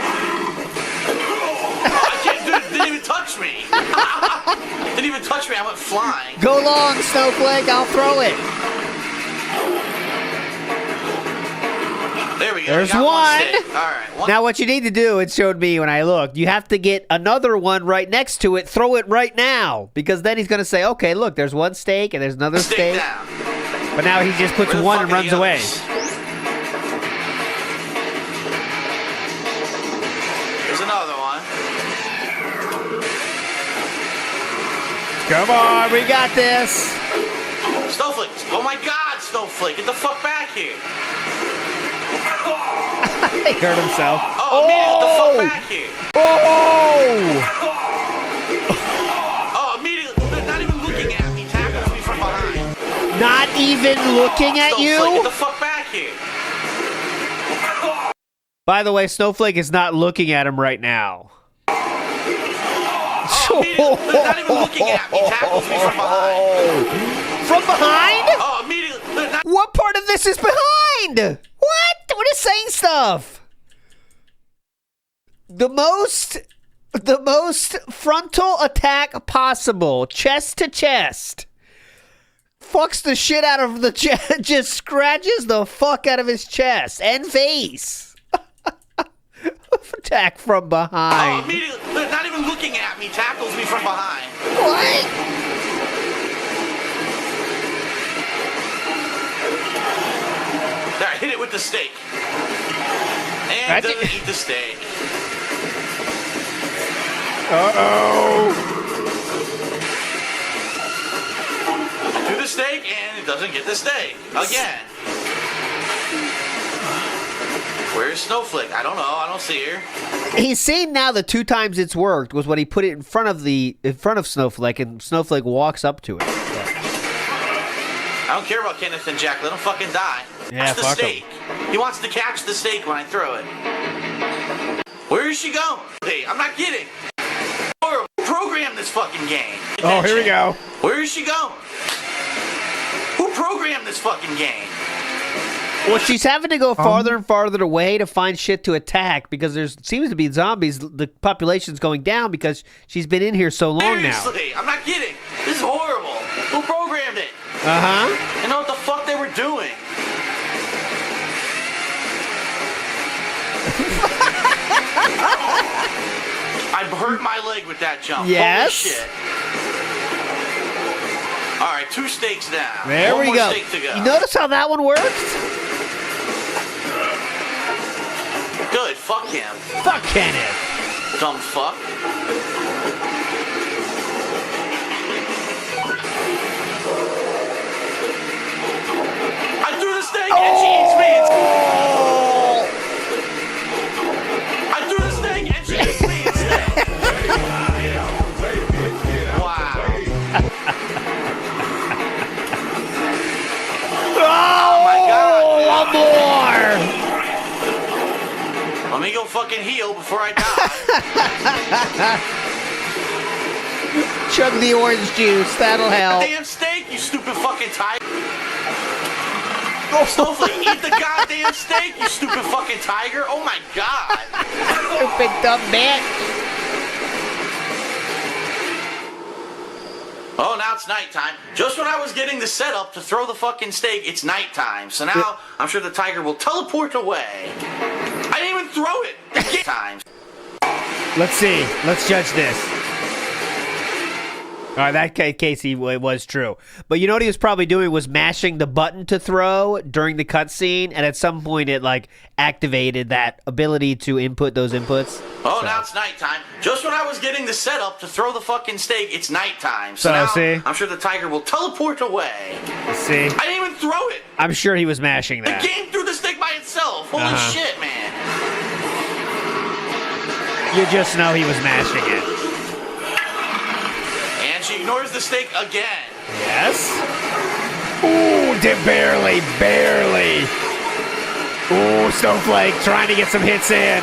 Speaker 5: I can't do it. Didn't even touch me. Didn't even touch me. I went flying.
Speaker 13: Go long, Snowflake. I'll throw it.
Speaker 5: There we go.
Speaker 13: There's
Speaker 5: Got
Speaker 13: one.
Speaker 5: stake. All right.
Speaker 13: Now what you need to do, it showed me when I looked, you have to get another one right next to it, throw it right now. Because then he's going to say, okay, look, there's one stake and there's another stake.
Speaker 5: Down.
Speaker 13: But now he just puts one and runs away.
Speaker 5: There's another one.
Speaker 13: Come on, we got this.
Speaker 5: Snowflake. Oh my god, Snowflake. Get the fuck back here.
Speaker 13: He hurt himself.
Speaker 5: Oh, immediately, get the fuck back here. Oh, immediately. They're not even looking at me. Tackles me from behind.
Speaker 13: Not even looking at
Speaker 5: Snowflake,
Speaker 13: you?
Speaker 5: get the fuck back here.
Speaker 13: By the way, Snowflake is not looking at him right now.
Speaker 5: Oh, immediately. They're not even looking at me. Tackles me from behind.
Speaker 13: From behind?
Speaker 5: Oh, immediately.
Speaker 13: What part of this is behind? What? What is saying stuff? The most frontal attack possible, chest to chest. Fucks the shit out of the chest, just scratches the fuck out of his chest and face. Attack from behind.
Speaker 5: Oh, immediately. They're not even looking at me. Tackles me from behind.
Speaker 13: What?
Speaker 5: There, I hit it with the stake. And doesn't eat the steak.
Speaker 13: Uh-oh.
Speaker 5: Do the steak, and it doesn't get the steak. Again. Where's Snowflake? I don't know. I don't see her.
Speaker 13: He's saying now the 2 times it's worked was when he put it in front of Snowflake, and Snowflake walks up to it.
Speaker 5: I don't care about Kenneth and Jack. Let them fucking die.
Speaker 13: Yeah,
Speaker 5: That's the steak. He wants to catch the steak when I throw it. Where is she going? Hey, I'm not kidding. Who programmed this fucking game?
Speaker 13: Oh, here we go.
Speaker 5: Where is she going? Who programmed this fucking game?
Speaker 13: Well, she's having to go farther and farther away to find shit to attack because there seems to be zombies. The population's going down because she's been in here so long now.
Speaker 5: Seriously, I'm not kidding. This is horrible. Who programmed it?
Speaker 13: Uh-huh.
Speaker 5: You know what the fuck they were doing? I hurt my leg with that jump.
Speaker 13: Yes.
Speaker 5: Holy shit. All right, 2 steaks down.
Speaker 13: There
Speaker 5: One
Speaker 13: we
Speaker 5: more
Speaker 13: go.
Speaker 5: steak to go.
Speaker 13: You notice how that one worked?
Speaker 5: Good. Fuck him.
Speaker 13: Fuck Kenneth.
Speaker 5: Dumb fuck. I threw the steak and she eats me. I threw the steak and she eats me instead. Wow. Oh my God.
Speaker 13: One more.
Speaker 5: Let me go fucking heal before I die.
Speaker 13: Chug the orange juice. That'll help.
Speaker 5: Damn steak, you stupid fucking tiger. Snowflake, eat the goddamn steak, you stupid fucking tiger. Oh my God.
Speaker 13: Stupid dumb bitch.
Speaker 5: Oh, now it's nighttime. Just when I was getting the setup to throw the fucking steak, it's nighttime. So now I'm sure the tiger will teleport away. I didn't even throw it. Times.
Speaker 13: Let's see. Let's judge this. All right, that case it was true. But you know what he was probably doing was mashing the button to throw during the cutscene, and at some point it like activated that ability to input those inputs.
Speaker 5: Oh, now it's nighttime. Just when I was getting the setup to throw the fucking steak, it's nighttime. So now
Speaker 13: see?
Speaker 5: I'm sure the tiger will teleport away.
Speaker 13: Let's see.
Speaker 5: I didn't even throw it.
Speaker 13: I'm sure he was mashing that.
Speaker 5: The game threw the steak by itself. Holy shit, man.
Speaker 13: You just know he was mashing it.
Speaker 5: And she ignores the steak again.
Speaker 13: Yes. Ooh, barely. Ooh, Snowflake trying to get some hits in.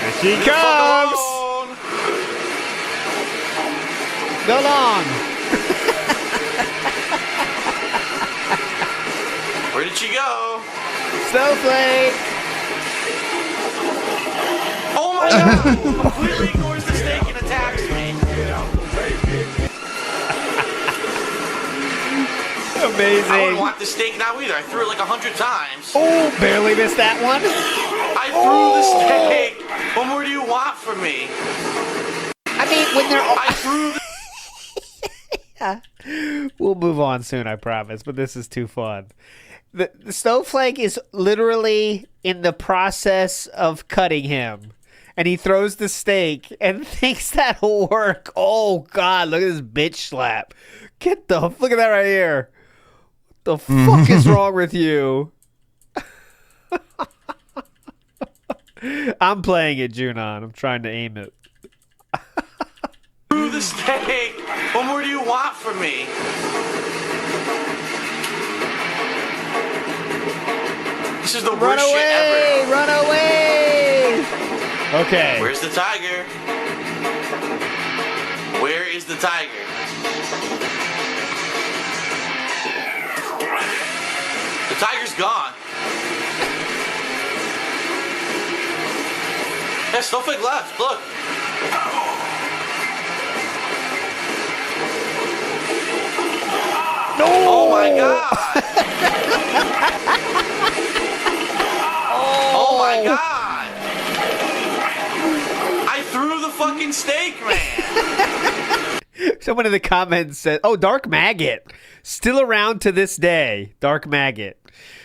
Speaker 13: Here she comes. Go long.
Speaker 5: Where did she go?
Speaker 13: Snowflake.
Speaker 5: Oh my God! Completely ignores the steak and attacks me.
Speaker 13: Amazing.
Speaker 5: I wouldn't want the steak now either. I threw it like 100 times.
Speaker 13: Oh, barely missed that one.
Speaker 5: I threw the steak. What more do you want from me?
Speaker 13: I mean, when they're...
Speaker 5: I threw the...
Speaker 13: We'll move on soon, I promise, but this is too fun. The Snowflake is literally in the process of cutting him, and he throws the steak and thinks that'll work. Oh, God, look at this bitch slap. Look at that right here. What the fuck is wrong with you? I'm playing it, Junon. I'm trying to aim it.
Speaker 5: Threw the steak. What more do you want from me? This is the worst shit ever.
Speaker 13: Run away! Okay.
Speaker 5: Where's the tiger? Where is the tiger? The tiger's gone. Yeah, Snowflake left. Look.
Speaker 13: No!
Speaker 5: Oh my God! Oh my God! I threw the fucking steak, man!
Speaker 13: Someone in the comments said, "Oh, Dark Maggot, still around to this day." Dark Maggot.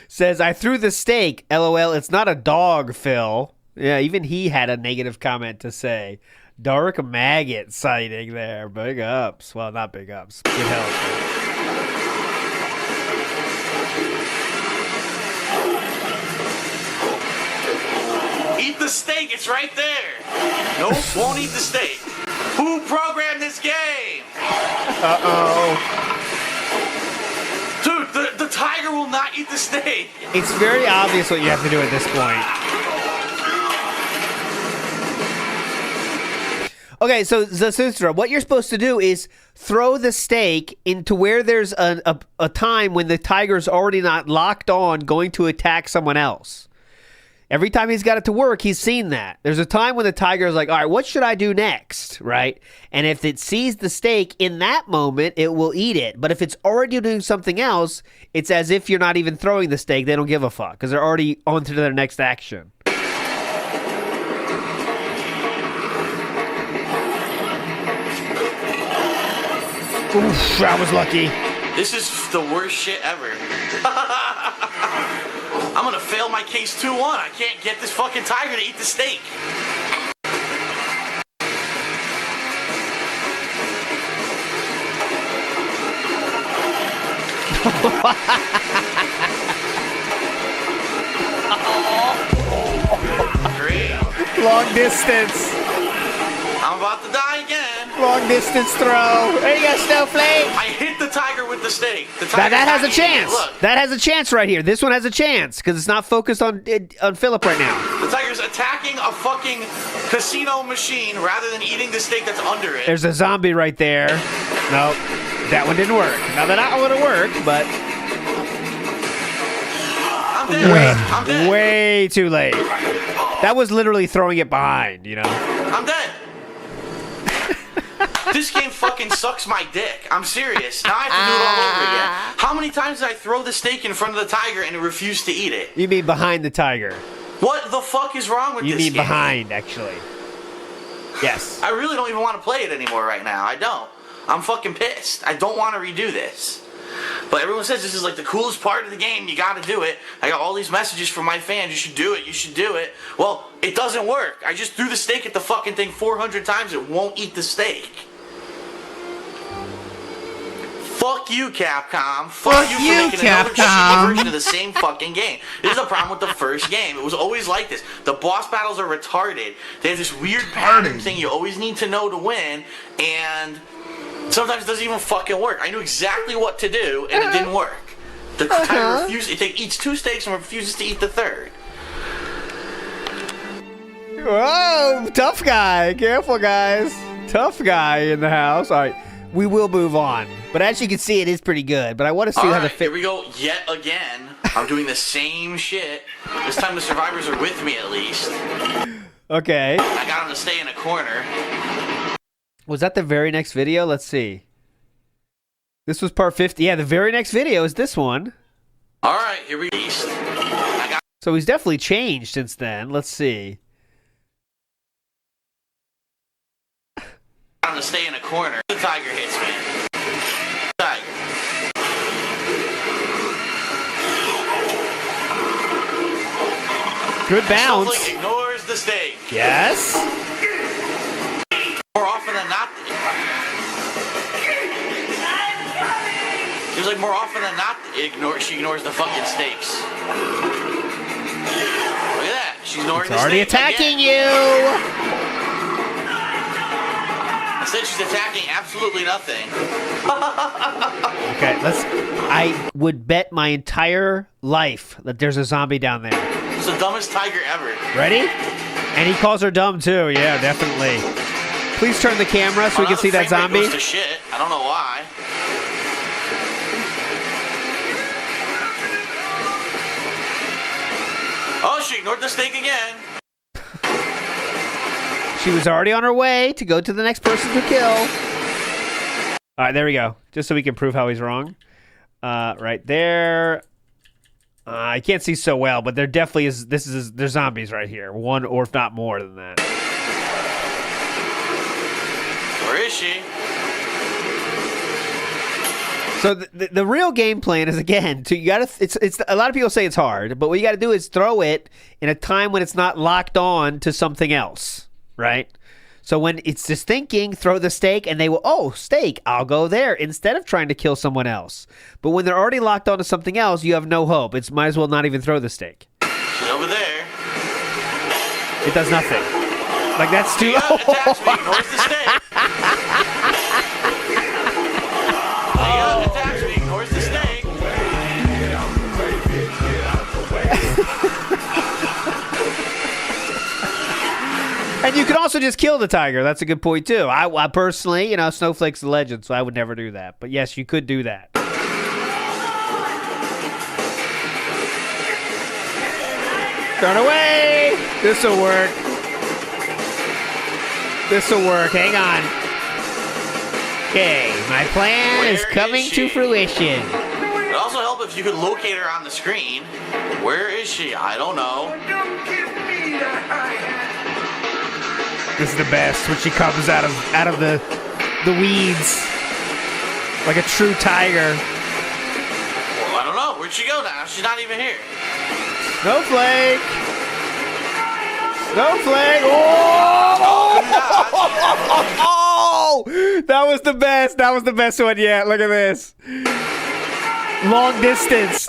Speaker 13: says, I threw the steak. LOL, it's not a dog, Phil. Yeah, even he had a negative comment to say. Dark maggot sighting there. Big ups. Well, not big ups. Good help.
Speaker 5: Eat the steak, it's right there. Nope, won't eat the steak. Who programmed this game?
Speaker 13: Uh-oh.
Speaker 5: Dude, the tiger will not eat the steak.
Speaker 13: It's very obvious what you have to do at this point. Okay, so Zasutra, what you're supposed to do is throw the steak into where there's a time when the tiger's already not locked on going to attack someone else. Every time he's got it to work, he's seen that. There's a time when the tiger is like, all right, what should I do next, right? And if it sees the steak in that moment, it will eat it. But if it's already doing something else, it's as if you're not even throwing the steak. They don't give a fuck because they're already on to their next action. Oof, I was lucky.
Speaker 5: This is the worst shit ever. I'm gonna fail my case 2-1. I can't get this fucking tiger to eat the steak. Great.
Speaker 13: Long distance.
Speaker 5: I'm about to die again.
Speaker 13: Long distance throw. There you go, Snowflake.
Speaker 5: I hit the tiger with the steak.
Speaker 13: That has a chance. That has a chance right here. This one has a chance because it's not focused on Philip right now.
Speaker 5: The tiger's attacking a fucking casino machine rather than eating the steak that's under it.
Speaker 13: There's a zombie right there. Nope. That one didn't work. Now that would have worked, but
Speaker 5: I'm dead. I'm dead.
Speaker 13: Way too late. That was literally throwing it behind, you know.
Speaker 5: I'm dead. This game fucking sucks my dick. I'm serious. Now I have to do it all over again. How many times did I throw the steak in front of the tiger and it refused to eat it?
Speaker 13: You mean behind the tiger?
Speaker 5: What the fuck is wrong with this game?
Speaker 13: You mean behind, actually. Yes.
Speaker 5: I really don't even want to play it anymore right now. I don't. I'm fucking pissed. I don't want to redo this. But everyone says this is like the coolest part of the game. You gotta do it. I got all these messages from my fans. You should do it. You should do it. Well, it doesn't work. I just threw the steak at the fucking thing 400 times. It won't eat the steak. Fuck you, Capcom. Fuck you for making another shitty version of the same fucking game. This is the problem with the first game. It was always like this. The boss battles are retarded. They have this weird pattern thing you always need to know to win, and sometimes it doesn't even fucking work. I knew exactly what to do, and it didn't work. The tiger refuses. It eats 2 steaks and refuses to eat the third.
Speaker 13: Whoa, tough guy. Careful, guys. Tough guy in the house. All right, we will move on. But as you can see, it is pretty good. But I want to see how the
Speaker 5: here we go yet again. I'm doing the same shit. This time the survivors are with me at least.
Speaker 13: Okay.
Speaker 5: I got them to stay in a corner.
Speaker 13: Was that the very next video? Let's see. This was part 50. Yeah, the very next video is this one.
Speaker 5: All right, here we go.
Speaker 13: So he's definitely changed since then. Let's see.
Speaker 5: I'm gonna stay in a corner. The tiger hits me. Tiger.
Speaker 13: Good bounce.
Speaker 5: Snowflake ignores the steak.
Speaker 13: Yes.
Speaker 5: More often than not. Seems like more often than not, she ignores the fucking steaks. Look at that. She's ignoring the steak.
Speaker 13: Already attacking you.
Speaker 5: Instead, she's attacking absolutely nothing.
Speaker 13: Okay, I would bet my entire life that there's a zombie down there.
Speaker 5: It's the dumbest tiger ever.
Speaker 13: Ready? And he calls her dumb too. Yeah, definitely. Please turn the camera so we can see that zombie.
Speaker 5: Goes to shit. I don't know why. Oh, she ignored the steak again.
Speaker 13: She was already on her way to go to the next person to kill. All right, there we go. Just so we can prove how he's wrong. Right there. I can't see so well, but there definitely is. There's zombies right here. One or if not more than that.
Speaker 5: Where is she?
Speaker 13: So the real game plan is, again, you gotta. It's a lot of people say it's hard, but what you got to do is throw it in a time when it's not locked on to something else, right? So when it's just thinking, throw the stake, and they will, oh, stake, I'll go there, instead of trying to kill someone else. But when they're already locked onto something else, you have no hope. It's might as well not even throw the stake.
Speaker 5: She's over there.
Speaker 13: It does nothing. Like, that's too...
Speaker 5: Attach me. Ignores the stake. Attach me. Ignores the stake.
Speaker 13: And you can also just kill the tiger. That's a good point, too. I personally, Snowflake's a legend, so I would never do that. But yes, you could do that. Turn away! This'll work. This'll work. Hang on. Okay, my plan is coming to fruition.
Speaker 5: It'd also help if you could locate her on the screen. Where is she? I don't know.
Speaker 13: This is the best when she comes out of the weeds like a true tiger.
Speaker 5: Well, I don't know. Where'd she go now? She's not even here.
Speaker 13: Snowflake! Snowflake! Oh! That was the best. That was the best one yet. Look at this. Long distance.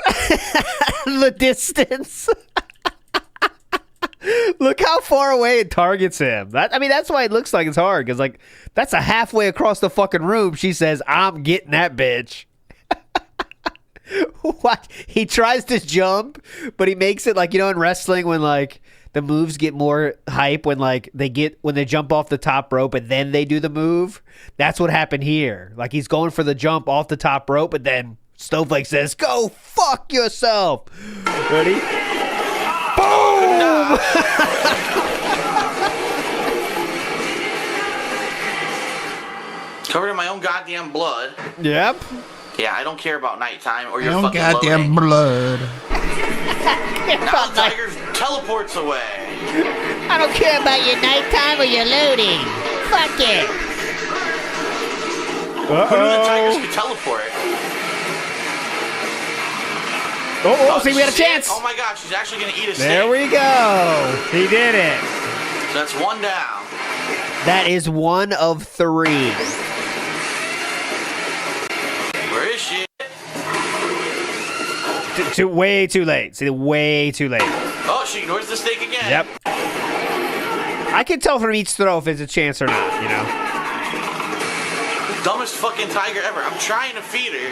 Speaker 13: The distance. Look how far away it targets him. That's why it looks like it's hard, because, like, that's a halfway across the fucking room. She says, I'm getting that bitch. What? He tries to jump, but he makes it like, in wrestling when, like, the moves get more hype when, like, when they jump off the top rope and then they do the move. That's what happened here. Like, he's going for the jump off the top rope, but then Snowflake says, go fuck yourself. Ready? Boom!
Speaker 5: Covered in my own goddamn blood.
Speaker 13: Yep.
Speaker 5: Yeah, I don't care about nighttime or your
Speaker 2: No
Speaker 5: fucking
Speaker 2: goddamn
Speaker 5: loading.
Speaker 2: blood.
Speaker 5: Now the tiger teleports away.
Speaker 12: I don't care about your nighttime or your loading. Fuck it.
Speaker 5: Who knew the tigers could teleport?
Speaker 13: Oh, see, we had a chance.
Speaker 5: Oh my gosh, she's actually going to eat a steak.
Speaker 13: There we go. He did it.
Speaker 5: So that's one down.
Speaker 13: That is one of 3.
Speaker 5: Where is she?
Speaker 13: Way too late. See, way too late.
Speaker 5: Oh, she ignores the steak again.
Speaker 13: Yep. I can tell from each throw if it's a chance or not,
Speaker 5: Dumbest fucking tiger ever. I'm trying to feed her.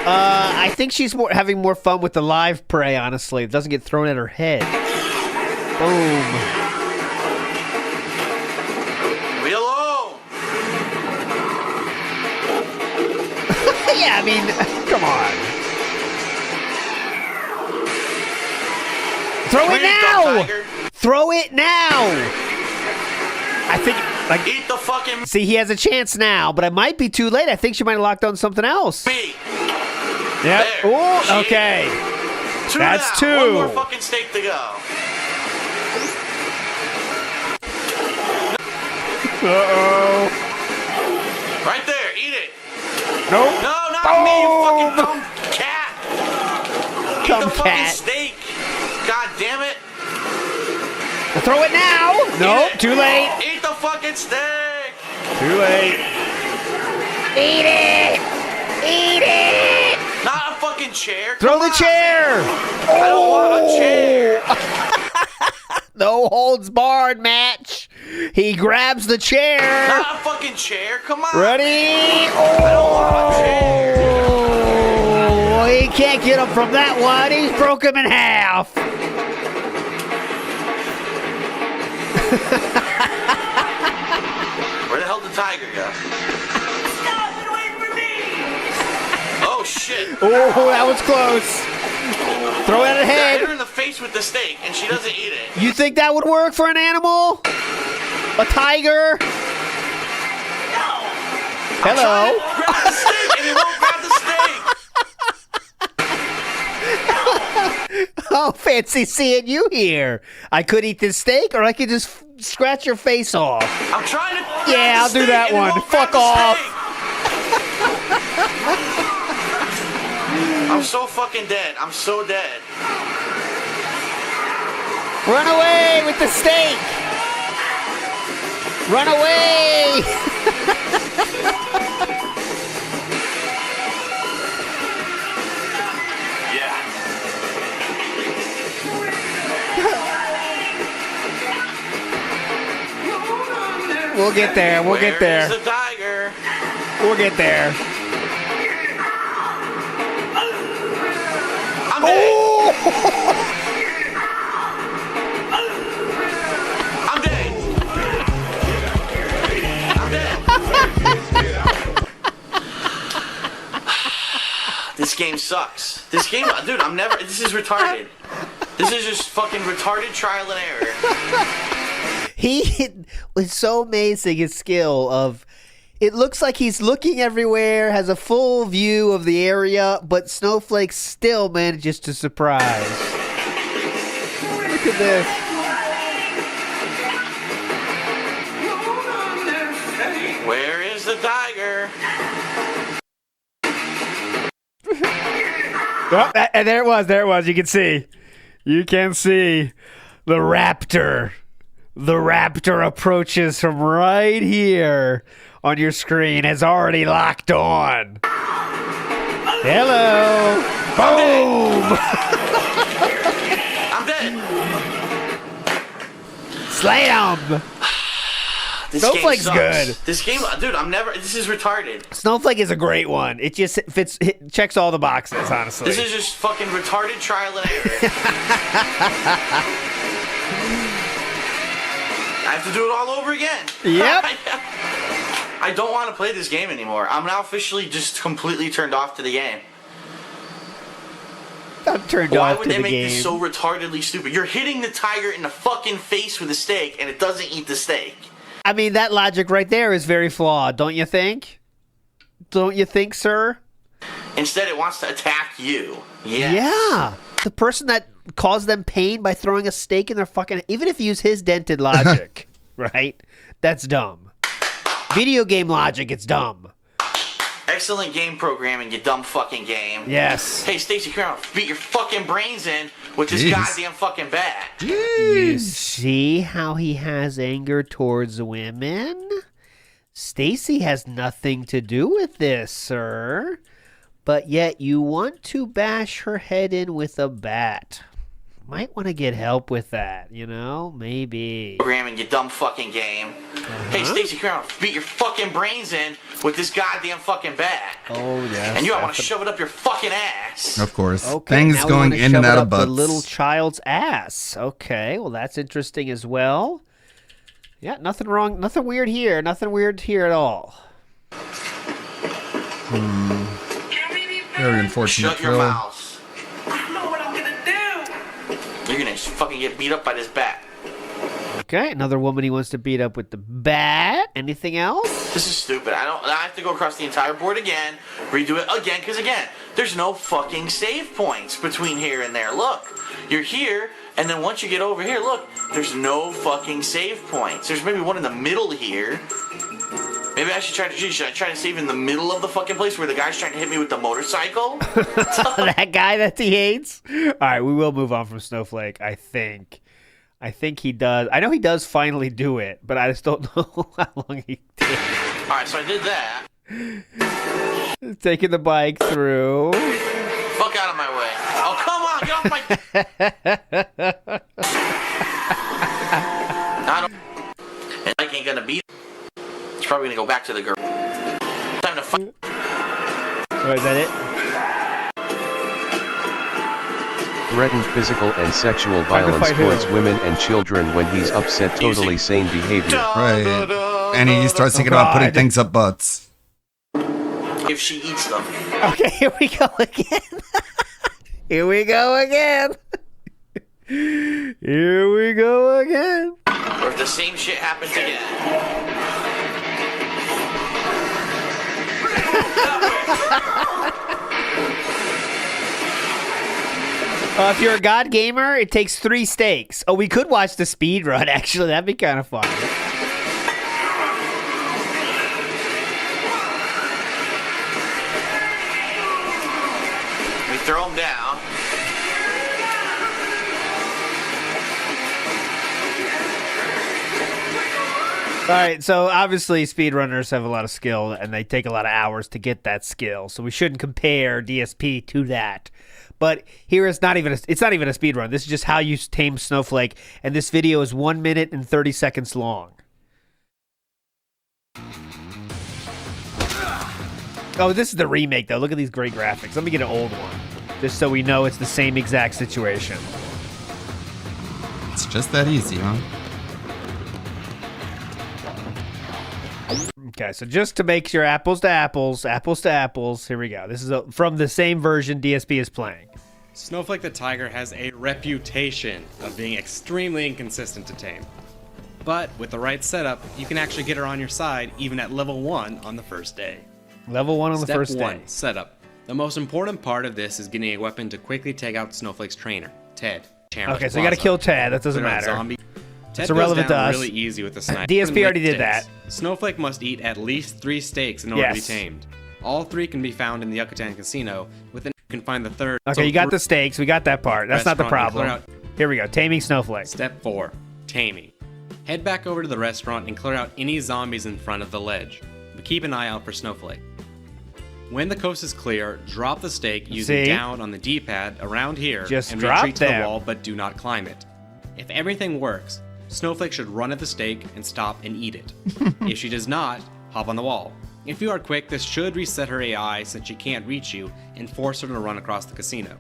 Speaker 13: I think she's having more fun with the live prey, honestly. It doesn't get thrown at her head. Boom.
Speaker 5: Leave me alone.
Speaker 13: Yeah, come on. Throw it now! Throw it now! I think, like...
Speaker 5: Eat the fucking...
Speaker 13: See, he has a chance now, but it might be too late. I think she might have locked on something else.
Speaker 5: Meat.
Speaker 13: Yep. Oh, okay. That's
Speaker 5: down.
Speaker 13: 2.
Speaker 5: One more fucking steak to go.
Speaker 13: Uh-oh.
Speaker 5: Right there. Eat it.
Speaker 13: Nope.
Speaker 5: No, not me, you fucking dumb cat.
Speaker 13: Dumb
Speaker 5: Eat the fucking
Speaker 13: cat.
Speaker 5: steak. God damn it.
Speaker 13: Throw it now. Nope, too late.
Speaker 5: Eat the fucking steak.
Speaker 13: Too late.
Speaker 12: Eat it. Eat it.
Speaker 5: Not a fucking chair.
Speaker 13: Throw the chair.
Speaker 5: I don't want a chair.
Speaker 13: No holds barred match. He grabs the chair.
Speaker 5: Not a fucking chair. Come on.
Speaker 13: Ready?
Speaker 5: I don't want a chair.
Speaker 13: Oh, he can't get him from that one. He's broke him in half.
Speaker 5: Where the hell did Tiger go? Stop it away from me! Oh shit!
Speaker 13: Oh, that was close. Throw it at her
Speaker 5: I
Speaker 13: head.
Speaker 5: hit her in the face with the steak, and she doesn't eat it.
Speaker 13: You think that would work for an animal? A tiger?
Speaker 5: No.
Speaker 13: Hello.
Speaker 5: Grab the steak, and it won't grab the steak.
Speaker 13: Oh, fancy seeing you here. I could eat this steak, or I could just scratch your face off.
Speaker 5: I'm trying to.
Speaker 13: Yeah, I'll do that one. Fuck off.
Speaker 5: I'm so fucking dead. I'm so dead.
Speaker 13: Run away with the steak! Run away!
Speaker 5: Yeah.
Speaker 13: We'll get there. We'll get there.
Speaker 5: Where's the tiger?
Speaker 13: We'll get there.
Speaker 5: I'm dead. I'm dead. I'm dead. This game sucks. This game, dude, this is retarded. This is just fucking retarded trial and error.
Speaker 13: He was so amazing, his skill of, it looks like he's looking everywhere, has a full view of the area, but Snowflake still manages to surprise. Look at this.
Speaker 5: Where is the tiger?
Speaker 13: Oh, and there it was. You can see the raptor. The raptor approaches from right here on your screen, has already locked on. Hello. Boom.
Speaker 5: I'm dead.
Speaker 13: Slam.
Speaker 5: This
Speaker 13: Snowflake's
Speaker 5: game sucks.
Speaker 13: good.
Speaker 5: This game, dude, this is retarded.
Speaker 13: Snowflake is a great one. It just checks all the boxes, honestly.
Speaker 5: This is just fucking retarded trial and error. I have to do it all over again.
Speaker 13: Yep.
Speaker 5: I don't want to play this game anymore. I'm now officially just completely turned off to the game.
Speaker 13: I'm turned
Speaker 5: Why
Speaker 13: off
Speaker 5: would
Speaker 13: to
Speaker 5: they
Speaker 13: the
Speaker 5: make
Speaker 13: game.
Speaker 5: this so retardedly stupid? You're hitting the tiger in the fucking face with a steak, and it doesn't eat the steak.
Speaker 13: I mean, that logic right there is very flawed, don't you think? Don't you think, sir?
Speaker 5: Instead, it wants to attack you. Yes.
Speaker 13: Yeah. The person that caused them pain by throwing a steak in their fucking... Even if you use his dented logic, right? That's dumb. Video game logic, it's dumb.
Speaker 5: Excellent game programming, you dumb fucking game.
Speaker 13: Yes.
Speaker 5: Hey, Stacy, come on, beat your fucking brains in with this
Speaker 2: Jeez.
Speaker 5: goddamn fucking bat.
Speaker 13: You see how he has anger towards women? Stacy has nothing to do with this, sir. But yet you want to bash her head in with a bat. Might want to get help with that, you know? Maybe.
Speaker 5: Programming, you dumb fucking game. Hey, Stacy, come on, beat your fucking brains in with this goddamn fucking bat.
Speaker 13: Oh, yes.
Speaker 5: And you want to shove it up your fucking ass.
Speaker 2: Of course.
Speaker 13: Okay,
Speaker 2: Things
Speaker 13: now we
Speaker 2: going
Speaker 13: wanna
Speaker 2: in and
Speaker 13: shove it
Speaker 2: out
Speaker 13: up
Speaker 2: of butts.
Speaker 13: the little child's ass. Okay, well, that's interesting as well. Yeah, nothing wrong. Nothing weird here. Nothing weird here at all.
Speaker 2: Very unfortunate.
Speaker 5: Shut your
Speaker 2: Phil.
Speaker 5: mouth. I know what I'm gonna do. You're gonna fucking get beat up by this bat.
Speaker 13: Okay, another woman he wants to beat up with the bat. Anything else?
Speaker 5: This is stupid. I have to go across the entire board again, redo it again, because again, there's no fucking save points between here and there. Look, you're here, and then once you get over here, look, there's no fucking save points. There's maybe one in the middle here. Maybe I should try to save in the middle of the fucking place where the guy's trying to hit me with the motorcycle?
Speaker 13: That guy that he hates? All right, we will move on from Snowflake, I think. I think he does. I know he does finally do it, but I just don't know how long he takes.
Speaker 5: All right, so I did that.
Speaker 13: Taking the bike through.
Speaker 5: Fuck out of my way. Oh, come on, get off my... I don't... And Mike ain't gonna beat him. He's probably gonna go back to the girl. Time to fight.
Speaker 13: Oh, is that it?
Speaker 9: Threatened physical and sexual violence towards women and children when he's upset. Totally sane behavior.
Speaker 2: Right. And he starts thinking about putting things up butts.
Speaker 5: If she eats them.
Speaker 13: Okay, here we go again. Here we go again. Here we go again.
Speaker 5: Or if the same shit happens again.
Speaker 13: If you're a God gamer, it takes 3 steaks. Oh, we could watch the speed run, actually. That'd be kind of fun.
Speaker 5: Let throw them down.
Speaker 13: All right, so obviously speedrunners have a lot of skill and they take a lot of hours to get that skill. So we shouldn't compare DSP to that. But here it's not even a speed run. This is just how you tame Snowflake, and this video is 1 minute and 30 seconds long. Oh, this is the remake though. Look at these great graphics. Let me get an old one, just so we know it's the same exact situation.
Speaker 2: It's just that easy, huh?
Speaker 13: Okay, so just to make sure apples to apples, here we go. This is from the same version DSP is playing.
Speaker 14: Snowflake the Tiger has a reputation of being extremely inconsistent to tame. But with the right setup, you can actually get her on your side even at level 1 on the first day.
Speaker 13: Level 1 on the first day.
Speaker 14: Step 1, setup. The most important part of this is getting a weapon to quickly take out Snowflake's trainer, Ted.
Speaker 13: Okay, so you gotta kill Ted, that doesn't matter.
Speaker 14: Zombie.
Speaker 13: It's irrelevant to us.
Speaker 14: Really easy with the sniper.
Speaker 13: DSP already did that.
Speaker 14: Snowflake must eat at least 3 steaks in order to be tamed. All 3 can be found in the Yucatan Casino. Within you can find the third.
Speaker 13: Okay, you got the steaks. We got that part. That's not the problem. Here we go. Taming Snowflake.
Speaker 14: Step 4. Taming. Head back over to the restaurant and clear out any zombies in front of the ledge. But keep an eye out for Snowflake. When the coast is clear, drop the steak using down on the D-pad around here and retreat to the wall, but do not climb it. If everything works, Snowflake should run at the steak and stop and eat it. If she does not, hop on the wall. If you are quick, this should reset her AI since she can't reach you and force her to run across the casino.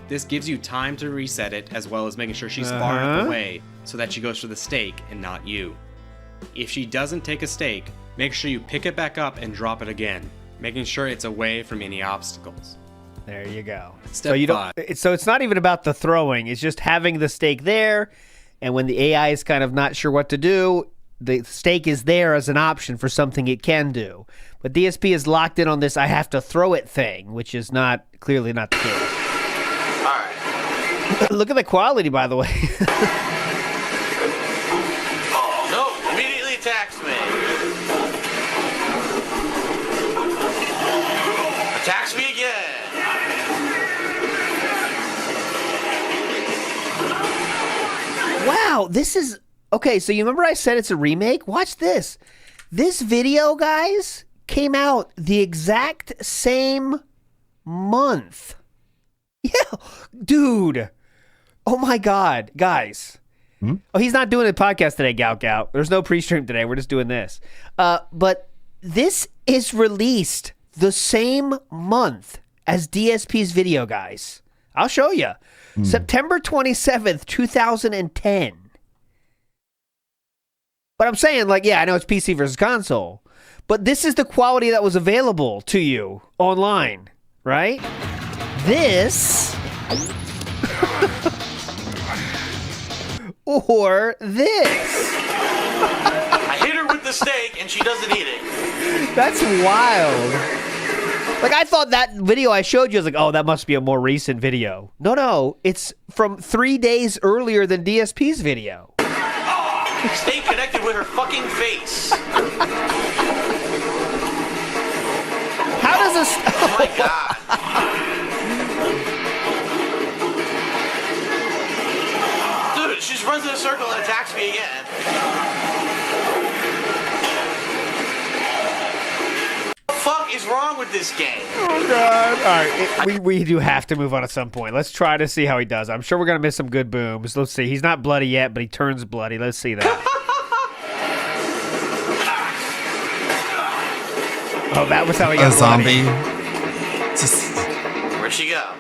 Speaker 14: This gives you time to reset it as well as making sure she's far enough away so that she goes for the steak and not you. If she doesn't take a steak, make sure you pick it back up and drop it again, making sure it's away from any obstacles.
Speaker 13: There you go.
Speaker 14: Step 5.
Speaker 13: So it's not even about the throwing, it's just having the steak there. And when the AI is kind of not sure what to do, the steak is there as an option for something it can do. But DSP is locked in on this I have to throw it thing, which is clearly not the case.
Speaker 5: All right.
Speaker 13: Look at the quality, by the way.
Speaker 5: No, immediately attacks me. Attacks me again.
Speaker 13: Wow, this is... Okay, so you remember I said it's a remake? Watch this. This video, guys, came out the exact same month. Yeah, dude. Oh my God, guys. Oh, he's not doing a podcast today, Gout. There's no pre-stream today. We're just doing this. But this is released the same month as DSP's video, guys. I'll show you. September 27th, 2010. But I'm saying, like, yeah, I know it's PC versus console, but this is the quality that was available to you online, right? This or this.
Speaker 5: I hit her with the steak and she doesn't eat it.
Speaker 13: That's wild. Like, I thought that video I showed you, I was like, oh, that must be a more recent video. No, it's from 3 days earlier than DSP's video.
Speaker 5: Stay connected with her fucking face.
Speaker 13: How does this...
Speaker 5: Oh my God. Dude, she just runs in a circle and attacks me again. What the fuck is wrong with this game?
Speaker 13: Oh, God. All right, we do have to move on at some point. Let's try to see how he does. I'm sure we're going to miss some good booms. Let's see. He's not bloody yet, but he turns bloody. Let's see that. Oh, that was how he got
Speaker 2: a zombie.
Speaker 5: Where'd she go?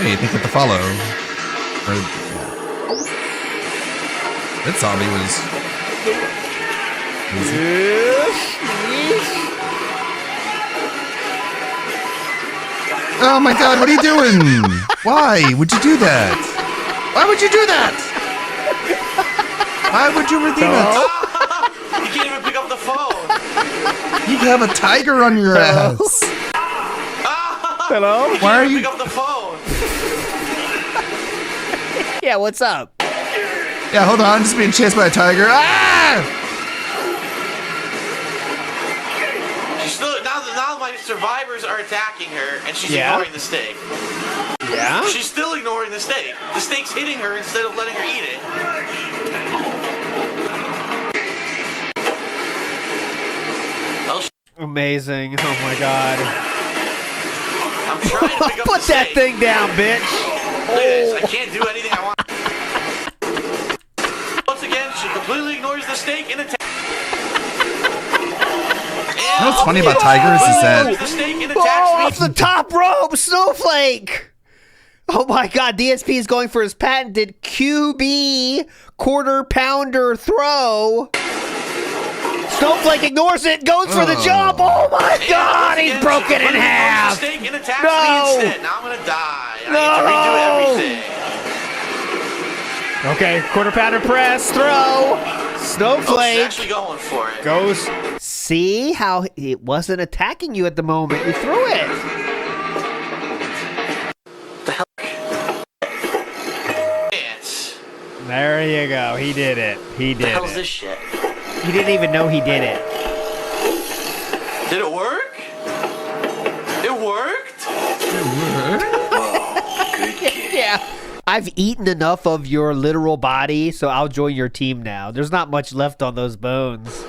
Speaker 2: Hey, you think with the follow. That zombie was... Oh my God, what are you doing? Why would you do that? Why would you do that? Why would you redeem it?
Speaker 5: You can't even pick up the phone.
Speaker 2: You have a tiger on your ass.
Speaker 13: Hello?
Speaker 2: Why are you...
Speaker 5: Pick up the phone.
Speaker 13: Yeah, what's up?
Speaker 2: Yeah, hold on, I'm just being chased by a tiger. Ah!
Speaker 5: She's still now now my survivors are attacking her, and she's
Speaker 13: Yeah.
Speaker 5: ignoring the steak.
Speaker 13: Yeah?
Speaker 5: She's still ignoring the steak. The steak's hitting her instead of letting her eat it.
Speaker 13: Amazing. Oh my god.
Speaker 5: I'm trying to pick up
Speaker 13: Put
Speaker 5: the
Speaker 13: that
Speaker 5: steak.
Speaker 13: thing down, bitch.
Speaker 5: Look at this. I can't do anything I want. Once again, she completely ignores the steak and attacks.
Speaker 2: You know what's funny about tigers is that
Speaker 5: The steak and
Speaker 13: Oh,
Speaker 5: attacks
Speaker 13: off
Speaker 5: me.
Speaker 13: the top rope, Snowflake. Oh my god, DSP is going for his patented QB quarter pounder throw. Snowflake ignores it, goes for the jump. Oh my god, he's
Speaker 5: Again,
Speaker 13: broken
Speaker 5: she
Speaker 13: in
Speaker 5: completely
Speaker 13: half.
Speaker 5: ignores the steak and attacks
Speaker 13: No.
Speaker 5: me instead. Now I'm gonna die. I need to redo everything.
Speaker 13: Okay, quarter pounder press, throw.
Speaker 5: Oh, she's
Speaker 13: Snowflake
Speaker 5: actually going for it.
Speaker 13: goes. See how it wasn't attacking you at the moment. You threw it.
Speaker 5: Dance.
Speaker 13: There you go. He did it. He
Speaker 5: What the
Speaker 13: did
Speaker 5: hell's
Speaker 13: it.
Speaker 5: this shit?
Speaker 13: He didn't even know he did it.
Speaker 5: Did it work? It worked?
Speaker 13: Yeah. I've eaten enough of your literal body, so I'll join your team now. There's not much left on those bones.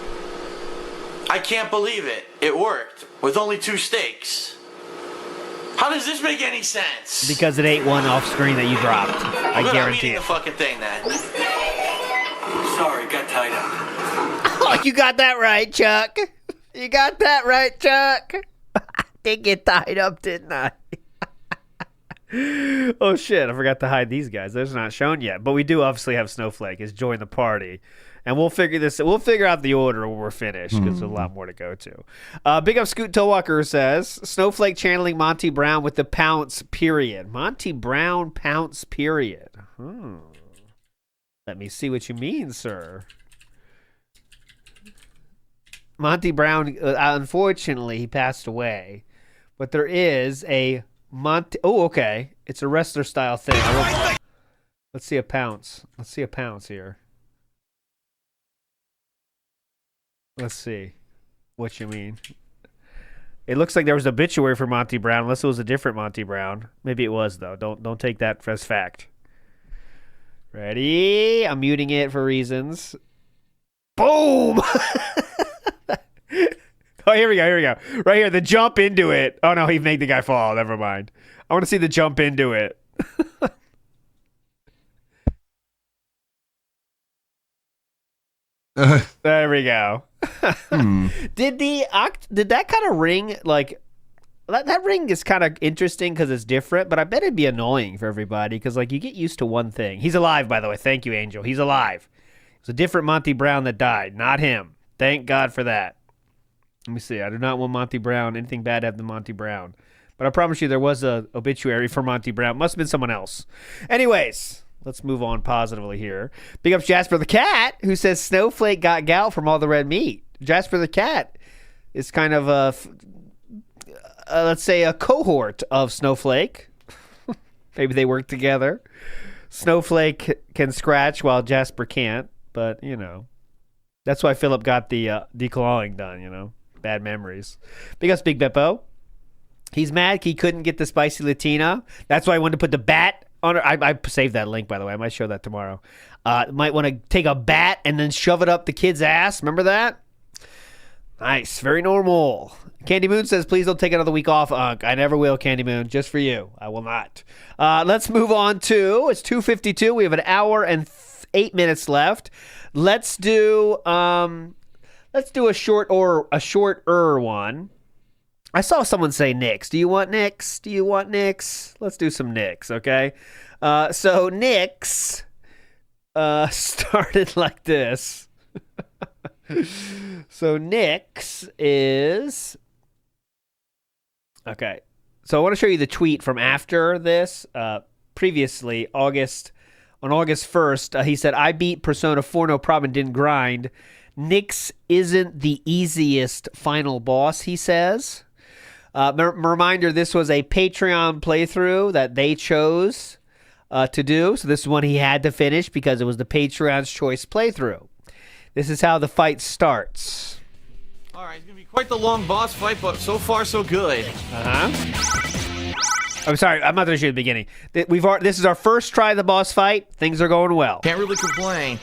Speaker 5: I can't believe it. It worked with only 2 steaks. How does this make any sense?
Speaker 13: Because it ate one off screen that you dropped. I
Speaker 5: I'm
Speaker 13: guarantee
Speaker 5: eating
Speaker 13: it.
Speaker 5: the fucking thing then.
Speaker 10: Sorry, got tied up.
Speaker 13: Oh, you got that right, Chuck. You got that right, Chuck. I did get tied up, didn't I? Oh shit, I forgot to hide these guys. Those are not shown yet. But we do obviously have Snowflake has joined the party. And we'll figure out the order when we're finished because there's a lot more to go to. Big up Scoot Towalker says Snowflake channeling Monty Brown with the pounce period. Monty Brown pounce period. Let me see what you mean, sir. Monty Brown, unfortunately, he passed away. But there is a Monty. Oh, okay. It's a wrestler style thing. Let's see a pounce. Let's see a pounce here. Let's see what you mean. It looks like there was an obituary for Monty Brown, unless it was a different Monty Brown. Maybe it was though. Don't take that as fact. Ready? I'm muting it for reasons. Boom! Oh, here we go. Right here, the jump into it. Oh no, he made the guy fall. Never mind. I want to see the jump into it. There we go. Did that kind of ring like that ring is kind of interesting because it's different, but I bet it'd be annoying for everybody because like you get used to one thing. He's alive, by the way. Thank you, Angel. He's alive. It's a different Monty Brown that died, not him. Thank God for that. Let me see. I do not want Monty Brown anything bad to have the Monty Brown, but I promise you there was a obituary for Monty Brown. Must have been someone else. Anyways. Let's move on positively here. Big up Jasper the Cat, who says Snowflake got gout from all the red meat. Jasper the Cat is kind of let's say a cohort of Snowflake. Maybe they work together. Snowflake can scratch while Jasper can't, but, you know. That's why Philip got the declawing done, you know. Bad memories. Big up Big Beppo. He's mad he couldn't get the spicy Latina. That's why I wanted to put the bat on her. I saved that link, by the way. I might show that tomorrow. Might want to take a bat and then shove it up the kid's ass. Remember that? Nice. Very normal. Candy Moon says, please don't take another week off, Unc. I never will, Candy Moon. Just for you. I will not. Let's move on to, it's 2:52. We have an hour and 8 minutes left. Let's do a shorter one. I saw someone say Knicks. Do you want Knicks? Let's do some Knicks, okay? So Knicks started like this. So Knicks is... Okay. So I want to show you the tweet from after this. Previously, on August 1st, he said, I beat Persona 4 no problem and didn't grind. Knicks isn't the easiest final boss, he says. Reminder, this was a Patreon playthrough that they chose to do. So this is one he had to finish because it was the Patreon's choice playthrough. This is how the fight starts.
Speaker 5: All right, it's gonna be quite the long boss fight, but so far so good.
Speaker 13: I'm sorry, I'm not going to show you at the beginning. This is our first try of the boss fight. Things are going well.
Speaker 5: Can't really complain.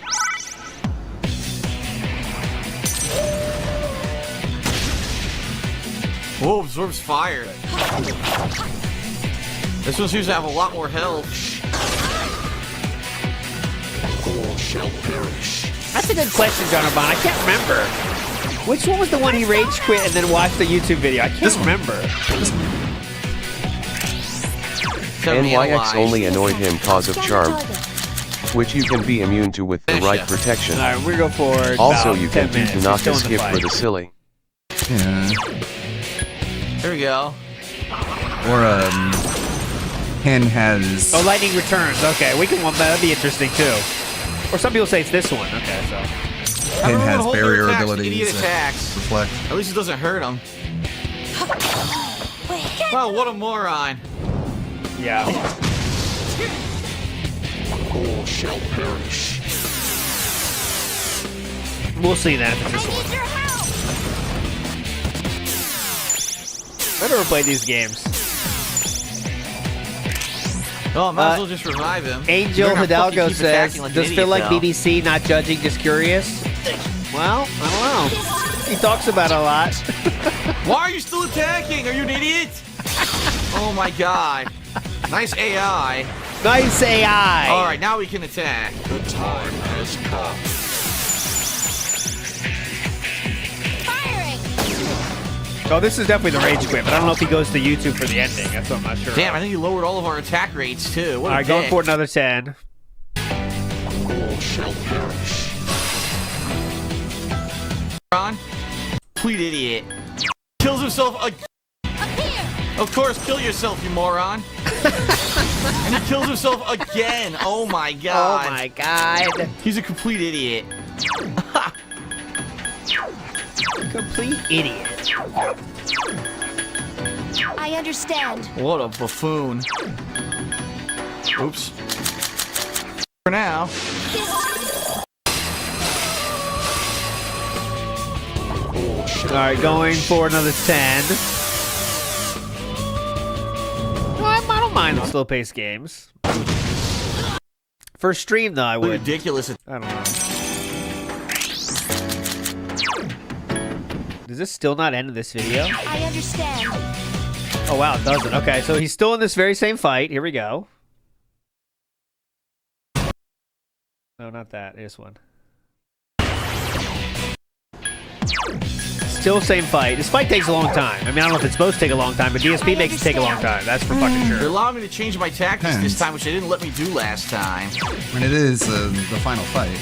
Speaker 5: Whoa, absorbs fire. This one seems to have a lot more health.
Speaker 1: All shall perish.
Speaker 13: That's a good question, John Urbana. I can't remember. Which one was the one he rage quit and then watched the YouTube video? I can't remember.
Speaker 9: NYX only annoyed him cause of charm, which you can be immune to with the right protection.
Speaker 13: All right, we're going for
Speaker 9: Also,
Speaker 13: about
Speaker 9: you
Speaker 13: 10
Speaker 9: can do
Speaker 13: minutes.
Speaker 9: not
Speaker 13: Still in the
Speaker 9: skip for
Speaker 13: fight.
Speaker 9: the silly.
Speaker 2: Yeah.
Speaker 5: There we go.
Speaker 2: Or Ken has.
Speaker 13: Oh, lightning returns. Okay, we can. That'd be interesting too. Or some people say it's this one. Okay, so.
Speaker 2: Ken has
Speaker 5: hold their
Speaker 2: barrier
Speaker 5: attacks,
Speaker 2: abilities.
Speaker 5: idiot
Speaker 2: that
Speaker 5: attacks.
Speaker 2: Reflect.
Speaker 5: At least it doesn't hurt him. Wow, what a moron.
Speaker 13: Yeah.
Speaker 1: All shall perish.
Speaker 13: We'll see that if it's this one. I never played these games.
Speaker 5: Oh, might as well just revive him.
Speaker 13: Angel
Speaker 5: You're gonna fucking
Speaker 13: Hidalgo
Speaker 5: keep
Speaker 13: says,
Speaker 5: attacking like an
Speaker 13: does feel
Speaker 5: idiot,
Speaker 13: like
Speaker 5: though.
Speaker 13: BBC not judging, just curious? Well, I don't know. He talks about it a lot.
Speaker 5: Why are you still attacking? Are you an idiot? Oh my god. Nice AI.
Speaker 13: Nice AI.
Speaker 5: All right, now we can attack.
Speaker 1: The time has come.
Speaker 13: Oh, this is definitely the rage quit, but I don't know if he goes to YouTube for the ending. That's what I'm not sure.
Speaker 5: Damn, I think you lowered all of our attack rates too. What
Speaker 13: All
Speaker 5: a
Speaker 13: right, going
Speaker 5: dick.
Speaker 13: for another 10.
Speaker 1: All shall perish.
Speaker 5: Ron, complete idiot. Kills himself again. Of course, kill yourself, you moron. And he kills himself again. Oh my god.
Speaker 13: Oh my god.
Speaker 5: He's a complete idiot.
Speaker 13: Complete idiot.
Speaker 15: I understand.
Speaker 5: What a buffoon. Oops. For now.
Speaker 13: Alright, going for another 10. Well, I don't mind the slow paced games. For stream, though, I would.
Speaker 5: Ridiculous.
Speaker 13: I don't know. Does this still not end in this video?
Speaker 15: I understand.
Speaker 13: Oh, wow, it doesn't. Okay, so he's still in this very same fight. Here we go. No, not that. This one. Still same fight. This fight takes a long time. I mean, I don't know if it's supposed to take a long time, but DSP makes it take a long time. That's for fucking
Speaker 5: They're
Speaker 13: sure.
Speaker 5: allowing me to change my tactics this time, which they didn't let me do last time.
Speaker 2: When it is the final fight.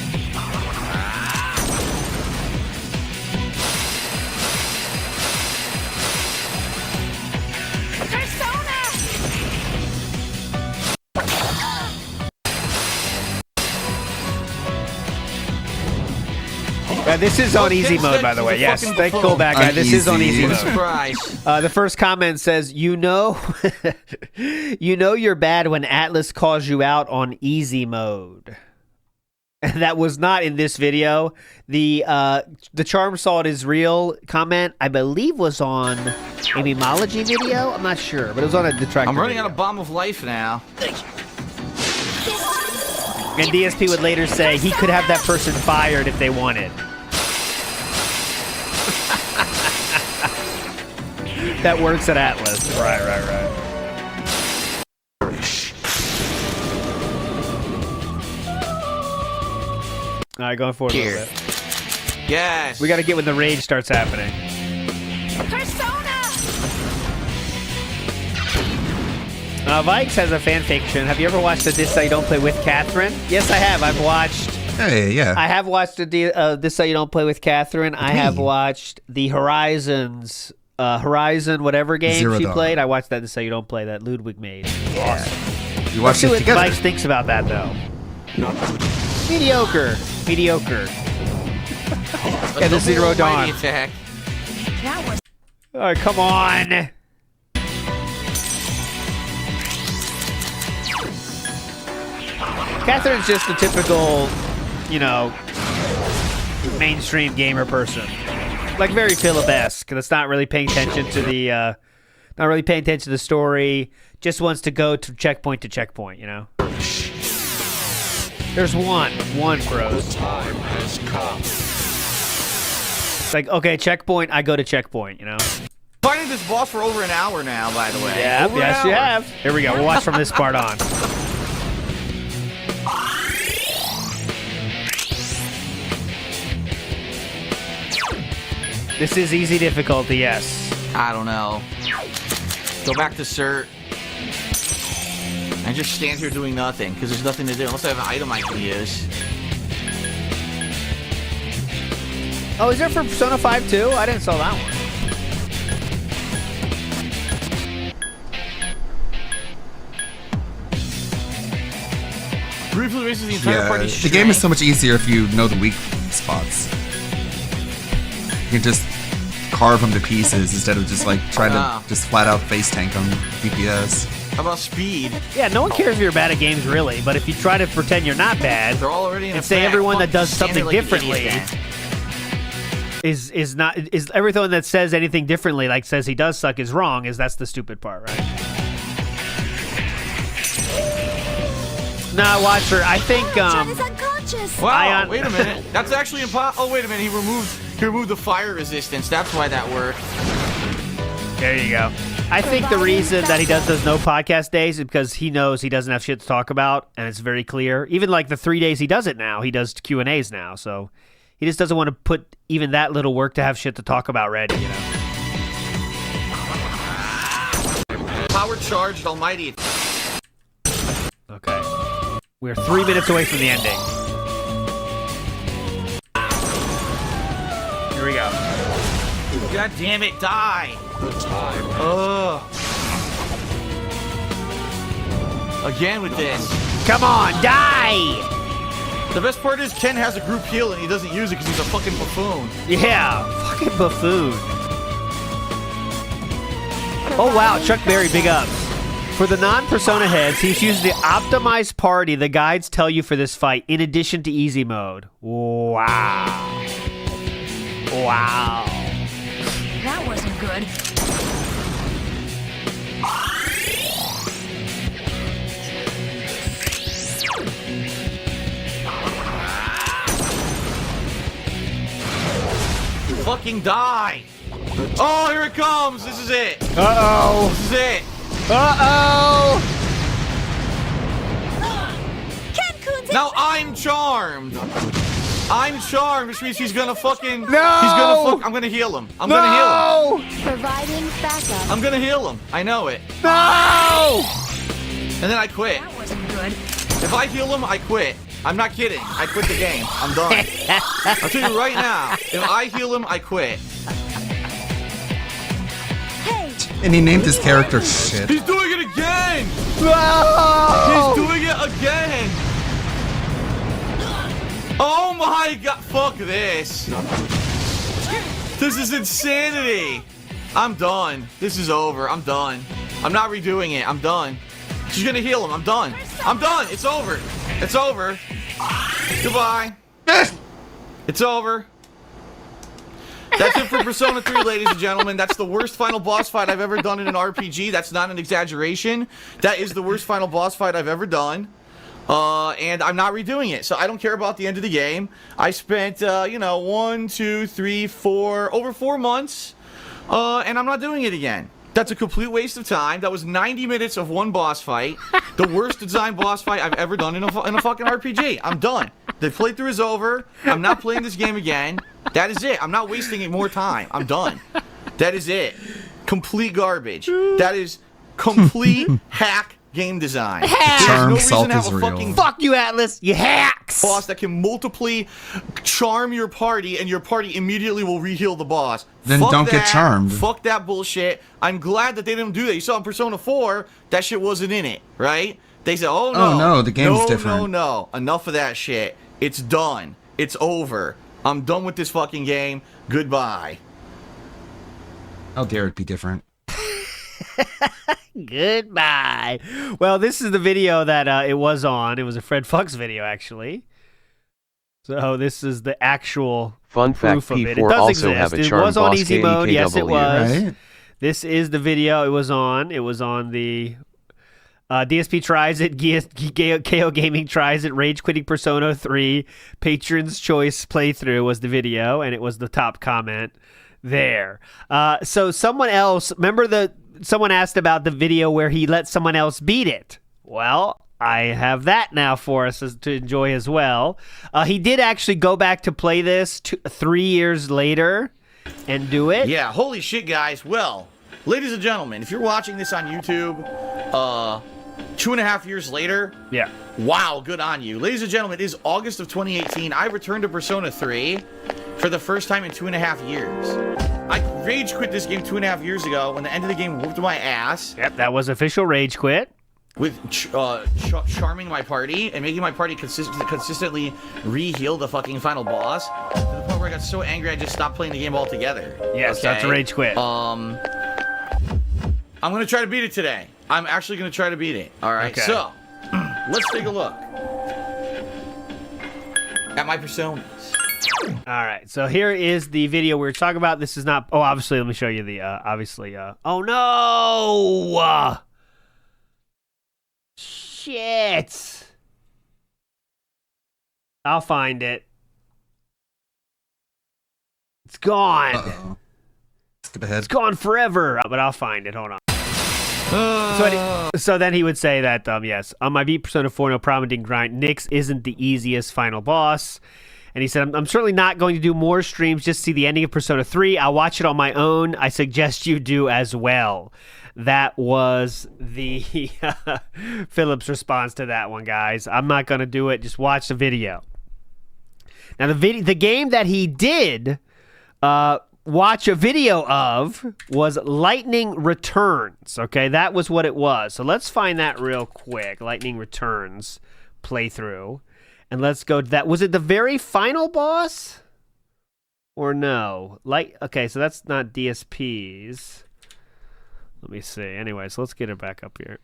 Speaker 13: This is on easy mode, by the way. Yes, thank go back, guy. This is on easy mode.
Speaker 5: Surprise.
Speaker 13: The first comment says, you know you're bad when Atlas calls you out on easy mode. And that was not in this video. The charm salt is real comment, I believe, was on a memology video. I'm not sure, but it was on a detractor
Speaker 5: I'm running
Speaker 13: video.
Speaker 5: out of bomb of life now.
Speaker 13: And DSP would later say he could have that person fired if they wanted. That works at Atlas. Right. All right, going forward a little bit.
Speaker 5: Yes.
Speaker 13: We got to get when the rage starts happening. Vikes has a fan fiction. Have you ever watched the This How You Don't Play With Catherine? Yes, I have. I've watched.
Speaker 2: Hey, yeah.
Speaker 13: I have watched This How You Don't Play With Catherine. I have watched the Horizon whatever game
Speaker 2: Zero
Speaker 13: she
Speaker 2: Dawn.
Speaker 13: played. I watched that This How You Don't Play that Ludwig made. Awesome.
Speaker 2: You watched
Speaker 13: Let's see
Speaker 2: it
Speaker 13: what
Speaker 2: together.
Speaker 13: Vikes thinks about that though. Mediocre. Yeah, the Zero Dawn.
Speaker 5: Attack.
Speaker 13: All right, come on. Catherine's just the typical, mainstream gamer person. like very Philip-esque. That's not really paying attention to the story. Just wants to go to checkpoint, you know. There's one bros.
Speaker 1: Time has come.
Speaker 13: It's like, okay, checkpoint, I go to checkpoint, you know.
Speaker 5: Fighting this boss for over an hour now, by the way.
Speaker 13: Yeah,
Speaker 5: Over
Speaker 13: yes,
Speaker 5: an
Speaker 13: you
Speaker 5: hour.
Speaker 13: have. Here we go. We'll watch from this part on. This is easy difficulty, yes.
Speaker 5: I don't know. Go back to cert. And just stand here doing nothing, because there's nothing to do, unless I have an item I can use.
Speaker 13: Oh, is there for Persona 5 too? I didn't saw that one.
Speaker 5: Briefly raises the entire party's
Speaker 2: the game is
Speaker 5: strength.
Speaker 2: so much easier if you know the weak spots. You can just carve them to pieces instead of just like trying to just flat out face tank them DPS.
Speaker 5: How about speed?
Speaker 13: Yeah, no one cares if you're bad at games, really. But if you try to pretend you're not bad,
Speaker 5: They're all already in
Speaker 13: and
Speaker 5: effect.
Speaker 13: say everyone that does
Speaker 5: Stand there
Speaker 13: something
Speaker 5: like an
Speaker 13: differently
Speaker 5: idiot then.
Speaker 13: is everyone that says anything differently, like says he does suck, is wrong. That's the stupid part, right? Nah, Watcher. I think
Speaker 15: John is unconscious.
Speaker 5: Wow, wait a minute. That's actually impossible. Oh, wait a minute. He removed the fire resistance. That's why that worked.
Speaker 13: There you go. I think the reason that he does those no podcast days is because he knows he doesn't have shit to talk about, and it's very clear. Even like the 3 days he does it now, he does Q&As now, so he just doesn't want to put even that little work to have shit to talk about ready, you know?
Speaker 5: Power charged, almighty.
Speaker 13: Okay. We're 3 minutes away from the ending. Here we go.
Speaker 5: God damn it, die!
Speaker 1: The time.
Speaker 5: Ugh. Again with this.
Speaker 13: Come on, die!
Speaker 5: The best part is Ken has a group heal and he doesn't use it because he's a fucking buffoon.
Speaker 13: Yeah, fucking buffoon. Oh wow, Chuck Berry, big ups. For the non-Persona heads, he's using the optimized party the guides tell you for this fight, in addition to easy mode. Wow. Wow.
Speaker 15: That wasn't good.
Speaker 5: Fucking die! Oh, here it comes! This is it!
Speaker 13: Uh-oh!
Speaker 5: This is it!
Speaker 13: Uh-oh!
Speaker 5: Now I'm charmed! I'm charmed, which means he's gonna fucking...
Speaker 13: No!
Speaker 5: He's gonna I'm gonna heal him. I'm gonna heal him.
Speaker 15: Providing backup.
Speaker 5: I'm gonna heal him. I know it.
Speaker 13: No!
Speaker 5: And then I quit.
Speaker 15: That wasn't good.
Speaker 5: If I heal him, I quit. I'm not kidding. I quit the game. I'm done. I'll tell you right now. If I heal him, I quit.
Speaker 15: Hey!
Speaker 2: And he named his character shit.
Speaker 5: He's doing it again!
Speaker 13: No!
Speaker 5: He's doing it again! Oh my god! Fuck this! This is insanity! I'm done. This is over. I'm done. I'm not redoing it. I'm done. She's gonna heal him. I'm done. I'm done. It's over. It's over. Goodbye. It's over. That's it for Persona 3, ladies and gentlemen. That's the worst final boss fight I've ever done in an RPG. That's not an exaggeration. That is the worst final boss fight I've ever done. And I'm not redoing it. So I don't care about the end of the game. I spent, over 4 months. And I'm not doing it again. That's a complete waste of time. That was 90 minutes of one boss fight. The worst designed boss fight I've ever done in a fucking RPG. I'm done. The playthrough is over. I'm not playing this game again. That is it. I'm not wasting any more time. I'm done. That is it. Complete garbage. That is complete hack game design. There's no reason to have a fucking
Speaker 13: Fuck you, Atlas. You hacks.
Speaker 5: boss that can multiply charm your party, and your party immediately will reheal the boss.
Speaker 2: Then
Speaker 5: Fuck
Speaker 2: don't get
Speaker 5: that.
Speaker 2: charmed.
Speaker 5: Fuck that bullshit. I'm glad that they didn't do that. You saw in Persona 4, that shit wasn't in it, right? They said, oh no.
Speaker 2: Oh, no, the game's
Speaker 5: no,
Speaker 2: different.
Speaker 5: No. Enough of that shit. It's done. It's over. I'm done with this fucking game. Goodbye.
Speaker 2: How dare it be different?
Speaker 13: Goodbye. Well, this is the video that it was on. It was a Fred Fucks video, actually. So this is the actual
Speaker 9: Fun fact:
Speaker 13: proof of it. It
Speaker 9: P4
Speaker 13: does
Speaker 9: also
Speaker 13: exist.
Speaker 9: have a
Speaker 13: It
Speaker 9: charm
Speaker 13: was on
Speaker 9: boss
Speaker 13: easy mode. Yes, it was.
Speaker 2: Right.
Speaker 13: This is the video it was on. It was on the DSP tries it, KO Gaming tries it, Rage Quitting Persona 3, Patron's Choice playthrough was the video, and it was the top comment there. So someone else, someone asked about the video where he let someone else beat it. Well, I have that now for us to enjoy as well. He did actually go back to play this 3 years later and do it.
Speaker 5: Yeah, holy shit, guys. Well, ladies and gentlemen, if you're watching this on YouTube, 2.5 years later,
Speaker 13: yeah.
Speaker 5: Wow, good on you. Ladies and gentlemen, it is August of 2018. I returned to Persona 3 for the first time in 2.5 years. I rage quit this game 2.5 years ago when the end of the game whooped my ass.
Speaker 13: Yep, that was official rage quit.
Speaker 5: With charming my party and making my party consistently re-heal the fucking final boss to the point where I got so angry I just stopped playing the game altogether.
Speaker 13: Yes, that's a rage quit.
Speaker 5: I'm gonna try to beat it today. I'm actually gonna try to beat it. All right.
Speaker 13: Okay.
Speaker 5: So let's take a look at my personas.
Speaker 13: All right, so here is the video we were talking about. This is not. Oh, obviously, let me show you the. Oh no! Shit! I'll find it. It's gone.
Speaker 2: Uh-oh. Skip ahead.
Speaker 13: It's gone forever. But I'll find it. Hold on. So then he would say that, yes, on my beat Persona 4, no problem, didn't grind. Nyx isn't the easiest final boss. And he said, I'm certainly not going to do more streams just to see the ending of Persona 3. I'll watch it on my own. I suggest you do as well. That was the Phillips response to that one, guys. I'm not going to do it. Just watch the video. Now, the game that he did watch a video of was Lightning Returns. Okay, that was what it was. So let's find that real quick. Lightning Returns playthrough. And let's go to that. Was it the very final boss? Or no? Okay, so that's not DSPs. Let me see. Anyway, so let's get it back up here.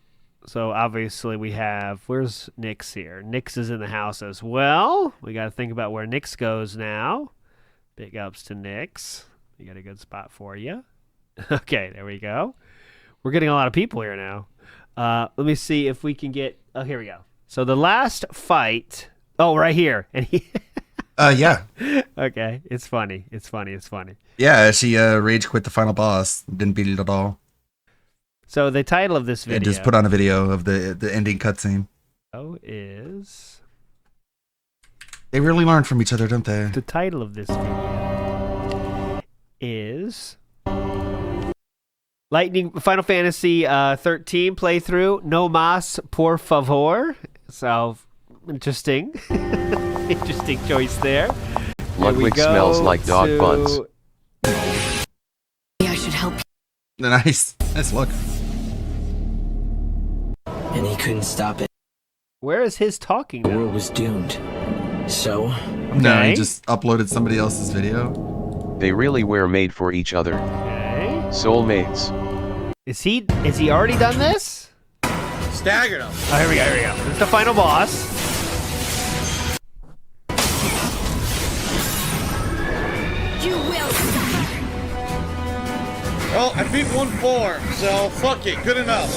Speaker 13: So obviously we have, where's Nyx here? Nyx is in the house as well. We got to think about where Nyx goes now. Big ups to Nyx. We got a good spot for you. Okay, there we go. We're getting a lot of people here now. Let me see if we can get, oh, here we go. So the last fight, oh, right here. And he
Speaker 2: yeah.
Speaker 13: Okay, it's funny. It's funny.
Speaker 2: Yeah, she rage quit the final boss. Didn't beat it at all.
Speaker 13: So the title of this video.
Speaker 2: And just put on a video of the ending cutscene.
Speaker 13: Is...
Speaker 2: They really learn from each other, don't they?
Speaker 13: The title of this video is Final Fantasy 13 playthrough. No mas, por favor. So, interesting. Interesting choice there.
Speaker 9: Ludwig smells like dog buns.
Speaker 15: I should help you.
Speaker 2: Nice look.
Speaker 10: And he couldn't stop it.
Speaker 13: Where is his talking now?
Speaker 10: The world was doomed. So?
Speaker 13: Okay.
Speaker 2: No, he just uploaded somebody else's video.
Speaker 9: They really were made for each other.
Speaker 13: Okay.
Speaker 9: Soulmates.
Speaker 13: Is he already done this?
Speaker 5: Staggered him.
Speaker 13: Oh, here we go. This is the final boss.
Speaker 15: You will suffer.
Speaker 5: Well, I beat 1-4, so fuck it, good enough.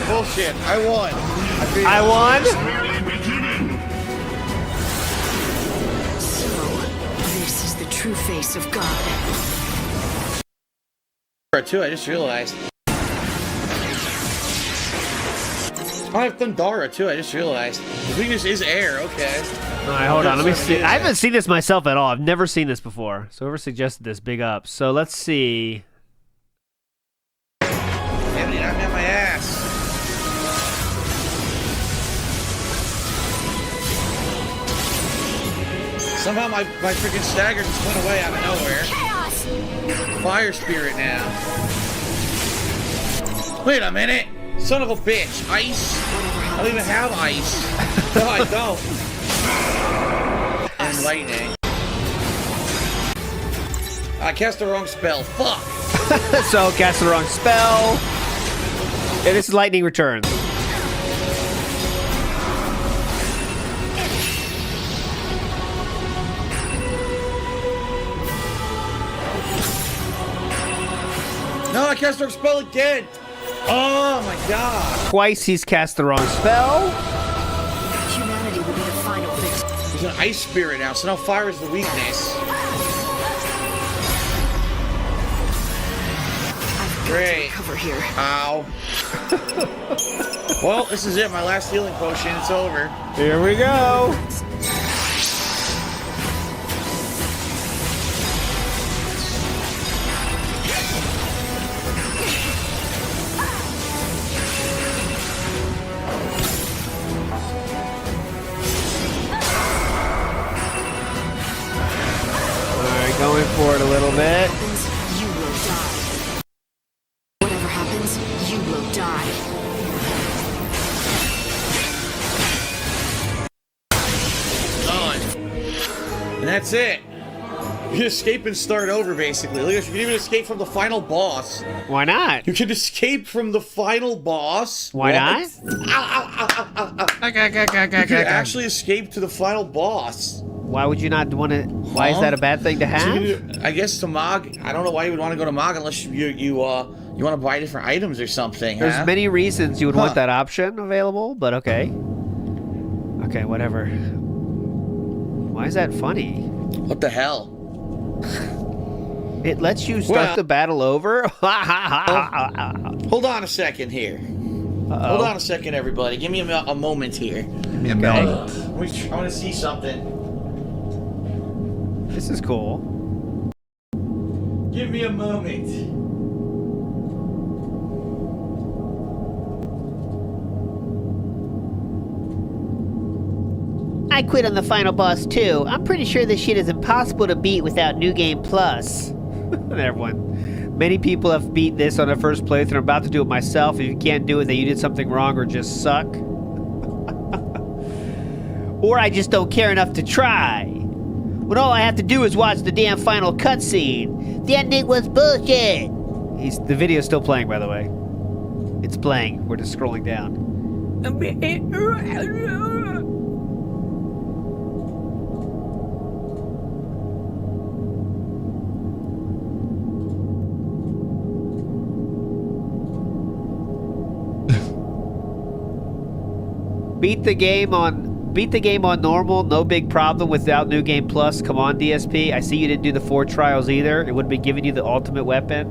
Speaker 5: Bullshit, I won.
Speaker 13: I won?
Speaker 15: So, this is the true face of God.
Speaker 5: Too, I just realized. I have Thundara too, I just realized. The weakness is air, okay.
Speaker 13: Alright, hold on, let me see. I haven't seen this myself at all. I've never seen this before. So whoever suggested this, big up. So let's see.
Speaker 5: Damn it, I'm in my ass. Somehow my freaking stagger just went away out of nowhere.
Speaker 15: Chaos!
Speaker 5: Fire spirit now. Wait a minute. Son of a bitch. Ice? I don't even have ice. No, I don't. And lightning. I cast the wrong spell. Fuck.
Speaker 13: So cast the wrong spell. And this is Lightning Returns.
Speaker 5: No, I cast the wrong spell again. Oh my god.
Speaker 13: Twice he's cast the wrong spell.
Speaker 15: Humanity will be the final victim.
Speaker 5: He's an ice spirit now, so now fire is the weakness. Great.
Speaker 15: Cover here.
Speaker 5: Ow. Well, this is it. My last healing potion. It's over.
Speaker 13: Here we go. Going for it a little bit.
Speaker 15: You will die. Whatever happens, you will die.
Speaker 5: Done. And that's it. You can escape and start over, basically. Look, you can even escape from the final boss.
Speaker 13: Why not?
Speaker 5: You can escape from the final boss.
Speaker 13: Why not?
Speaker 5: You can actually escape to the final boss.
Speaker 13: Why would you not want to? Why is that a bad thing to have?
Speaker 5: I guess to Mog. I don't know why you would want to go to Mog unless you want to buy different items or something.
Speaker 13: There's many reasons you would want that option available, but okay. Okay, whatever. Why is that funny?
Speaker 5: What the hell?
Speaker 13: It lets you start the battle over?
Speaker 5: Hold on a second here. Hold on a second, everybody. Give me a moment here.
Speaker 2: Give me a moment.
Speaker 5: I want to see something.
Speaker 13: This is cool.
Speaker 5: Give me a moment.
Speaker 13: I quit on the final boss too. I'm pretty sure this shit is impossible to beat without New Game Plus. Everyone. Many people have beat this on their first playthrough. I'm about to do it myself. If you can't do it, then you did something wrong or just suck. Or I just don't care enough to try. When all I have to do is watch the damn final cutscene. The ending was bullshit. The video's still playing, by the way. It's playing. We're just scrolling down. Beat the game on normal, no big problem without New Game Plus. Come on, DSP. I see you didn't do the 4 trials either. It would be giving you the ultimate weapon.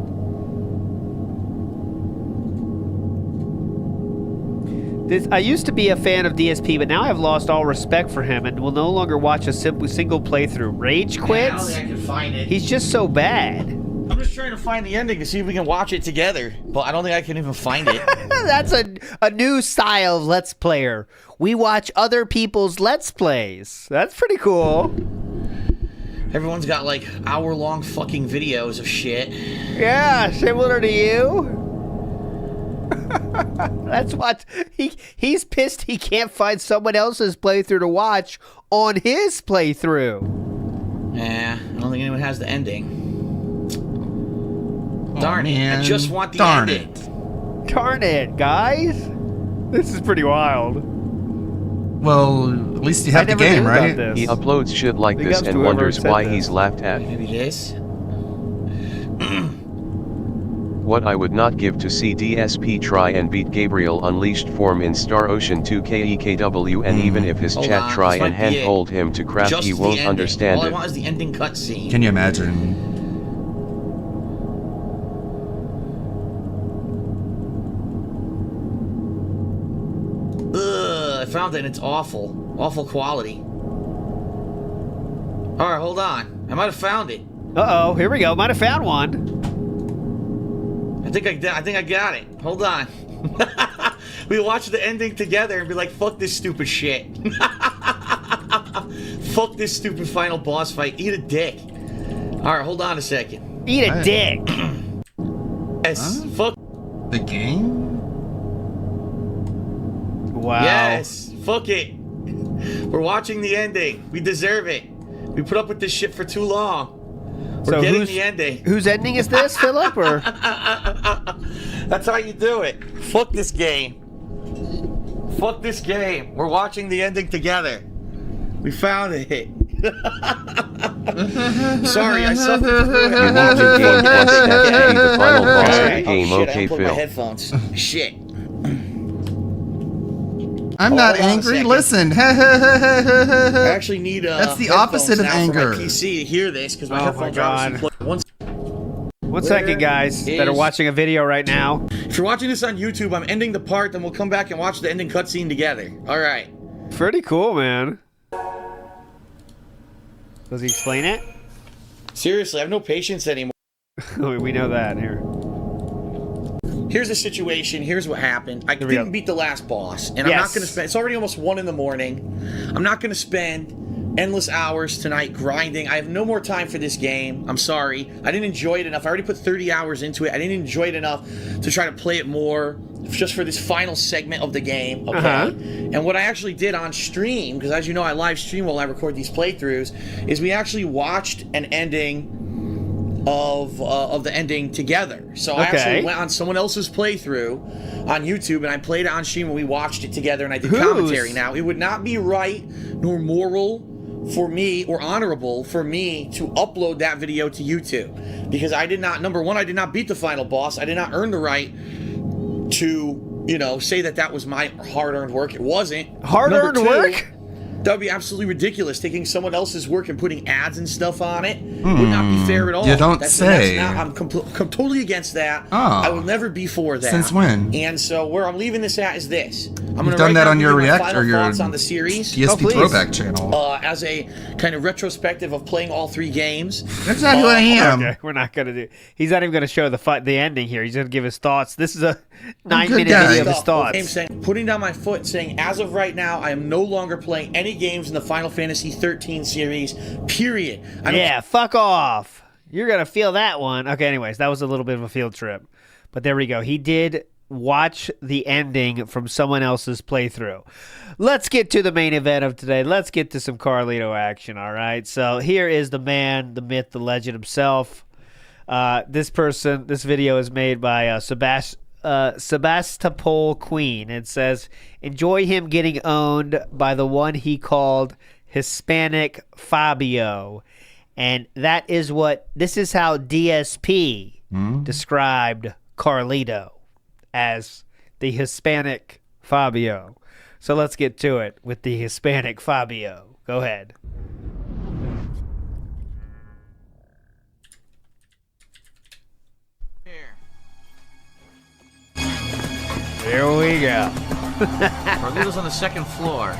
Speaker 13: I used to be a fan of DSP, but now I've lost all respect for him and will no longer watch a single playthrough. Rage quits?
Speaker 5: I don't think I can find it.
Speaker 13: He's just so bad.
Speaker 5: I'm just trying to find the ending to see if we can watch it together, but I don't think I can even find it.
Speaker 13: That's a new style of Let's Player. We watch other people's Let's Plays. That's pretty cool.
Speaker 5: Everyone's got like hour-long fucking videos of shit.
Speaker 13: Yeah, similar to you. That's what he's pissed he can't find someone else's playthrough to watch on his playthrough.
Speaker 5: Yeah, I don't think anyone has the ending. Darn it,
Speaker 2: man.
Speaker 5: I just want the ending.
Speaker 13: Darn it, guys. This is pretty wild.
Speaker 2: Well, at least you have the game, right?
Speaker 9: He uploads shit like this and wonders why he's laughed at.
Speaker 5: Maybe this?
Speaker 9: What I would not give to see DSP try and beat Gabriel Unleashed form in Star Ocean 2 KEKW, and even if his chat try and handhold him to craft, he won't understand
Speaker 5: All
Speaker 9: it.
Speaker 5: I want is the ending cutscene.
Speaker 2: Can you imagine?
Speaker 5: Ugh, I found it and it's awful. Awful quality. Alright, hold on. I might have found it.
Speaker 13: Uh-oh, here we go. Might have found one.
Speaker 5: I think I got it. Hold on. We watch the ending together and be like, fuck this stupid shit. Fuck this stupid final boss fight. Eat a dick. Alright, hold on a second.
Speaker 13: Eat a dick.
Speaker 5: Yes. Fuck
Speaker 2: the game?
Speaker 13: Wow.
Speaker 5: Yes. Fuck it. We're watching the ending. We deserve it. We put up with this shit for too long. We're getting the ending.
Speaker 13: Whose ending is this, Philip? Or
Speaker 5: that's how you do it. Fuck this game. Fuck this game. We're watching the ending together. We found it. Sorry, I suffered.
Speaker 9: You need to gain plus stat to be the final boss of the game.
Speaker 5: Oh, shit,
Speaker 9: Okay,
Speaker 5: I unplugged my
Speaker 9: Phil.
Speaker 5: headphones. Shit.
Speaker 2: I'm not
Speaker 5: hold on a
Speaker 2: angry.
Speaker 5: second.
Speaker 2: Listen.
Speaker 5: I actually need
Speaker 2: That's the
Speaker 5: headphones
Speaker 2: opposite of
Speaker 5: now
Speaker 2: anger.
Speaker 5: for my PC to hear this because my
Speaker 13: Oh
Speaker 5: headphones
Speaker 13: my
Speaker 5: are
Speaker 13: God.
Speaker 5: obviously plugged.
Speaker 13: One second, guys, that are
Speaker 5: is-
Speaker 13: watching a video right now.
Speaker 5: If you're watching this on YouTube, I'm ending the part, then we'll come back and watch the ending cutscene together. All right.
Speaker 13: Pretty cool, man. Does he explain it?
Speaker 5: Seriously, I have no patience anymore.
Speaker 13: We know that here.
Speaker 5: Here's the situation. Here's what happened. I
Speaker 13: Here we
Speaker 5: didn't
Speaker 13: go.
Speaker 5: beat the last boss, and I'm not going to spend. It's already almost 1 in the morning. I'm not going to spend endless hours tonight grinding. I have no more time for this game. I'm sorry. I didn't enjoy it enough. I already put 30 hours into it. I didn't enjoy it enough to try to play it more just for this final segment of the game. Okay. And what I actually did on stream, because as you know, I live stream while I record these playthroughs, is we actually watched an ending of the ending together. So I actually went on someone else's playthrough on YouTube and I played it on stream and we watched it together and I did commentary. Now, it would not be right nor moral for me or honorable for me to upload that video to YouTube because I did not, number one, I did not beat the final boss. I did not earn the right to, you know, say that that was my hard-earned work. It wasn't.
Speaker 13: Hard-earned work?
Speaker 5: That would be absolutely ridiculous. Taking someone else's work and putting ads and stuff on it would not be fair at all.
Speaker 2: You don't say.
Speaker 5: I'm totally against that. I will never be for that.
Speaker 2: Since when?
Speaker 5: And so where I'm leaving this at is this. I'm
Speaker 2: You've
Speaker 5: gonna
Speaker 2: done
Speaker 5: write
Speaker 2: that
Speaker 5: down
Speaker 2: on your
Speaker 5: my
Speaker 2: React
Speaker 5: final
Speaker 2: or your
Speaker 5: thoughts on the series.
Speaker 2: DSP Throwback channel.
Speaker 5: As a kind of retrospective of playing all 3 games.
Speaker 2: That's not who I am.
Speaker 13: Okay, we're not gonna do. He's not even gonna show the ending here. He's gonna give his thoughts. This is a 9-minute video of his thoughts.
Speaker 5: Okay, I'm saying, putting down my foot, saying as of right now, I am no longer playing any games in the Final Fantasy 13 series. Period.
Speaker 13: Yeah, fuck off. You're gonna feel that one. Okay, anyways, that was a little bit of a field trip, but there we go. He did watch the ending from someone else's playthrough. Let's get to the main event of today. Let's get to some Carlito action. All right. So here is the man, the myth, the legend himself. This video is made by Sebastopol Queen. It says, enjoy him getting owned by the one he called Hispanic Fabio. And this is how DSP described Carlito as the Hispanic Fabio. So let's get to it with the Hispanic Fabio. Go ahead. Here we go.
Speaker 5: Carlito's on the 2nd floor.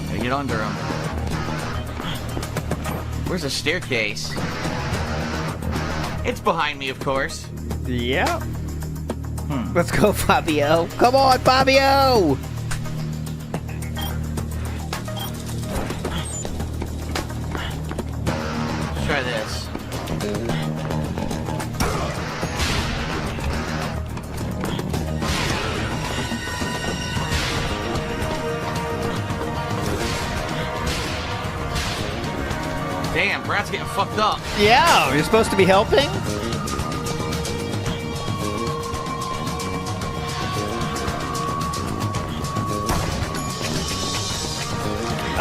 Speaker 5: Gotta get under him. Where's the staircase? It's behind me, of course.
Speaker 13: Yep. Let's go, Fabio. Come on, Fabio!
Speaker 5: Let's try this. Damn, Brad's getting fucked up.
Speaker 13: Yeah, you're supposed to be helping?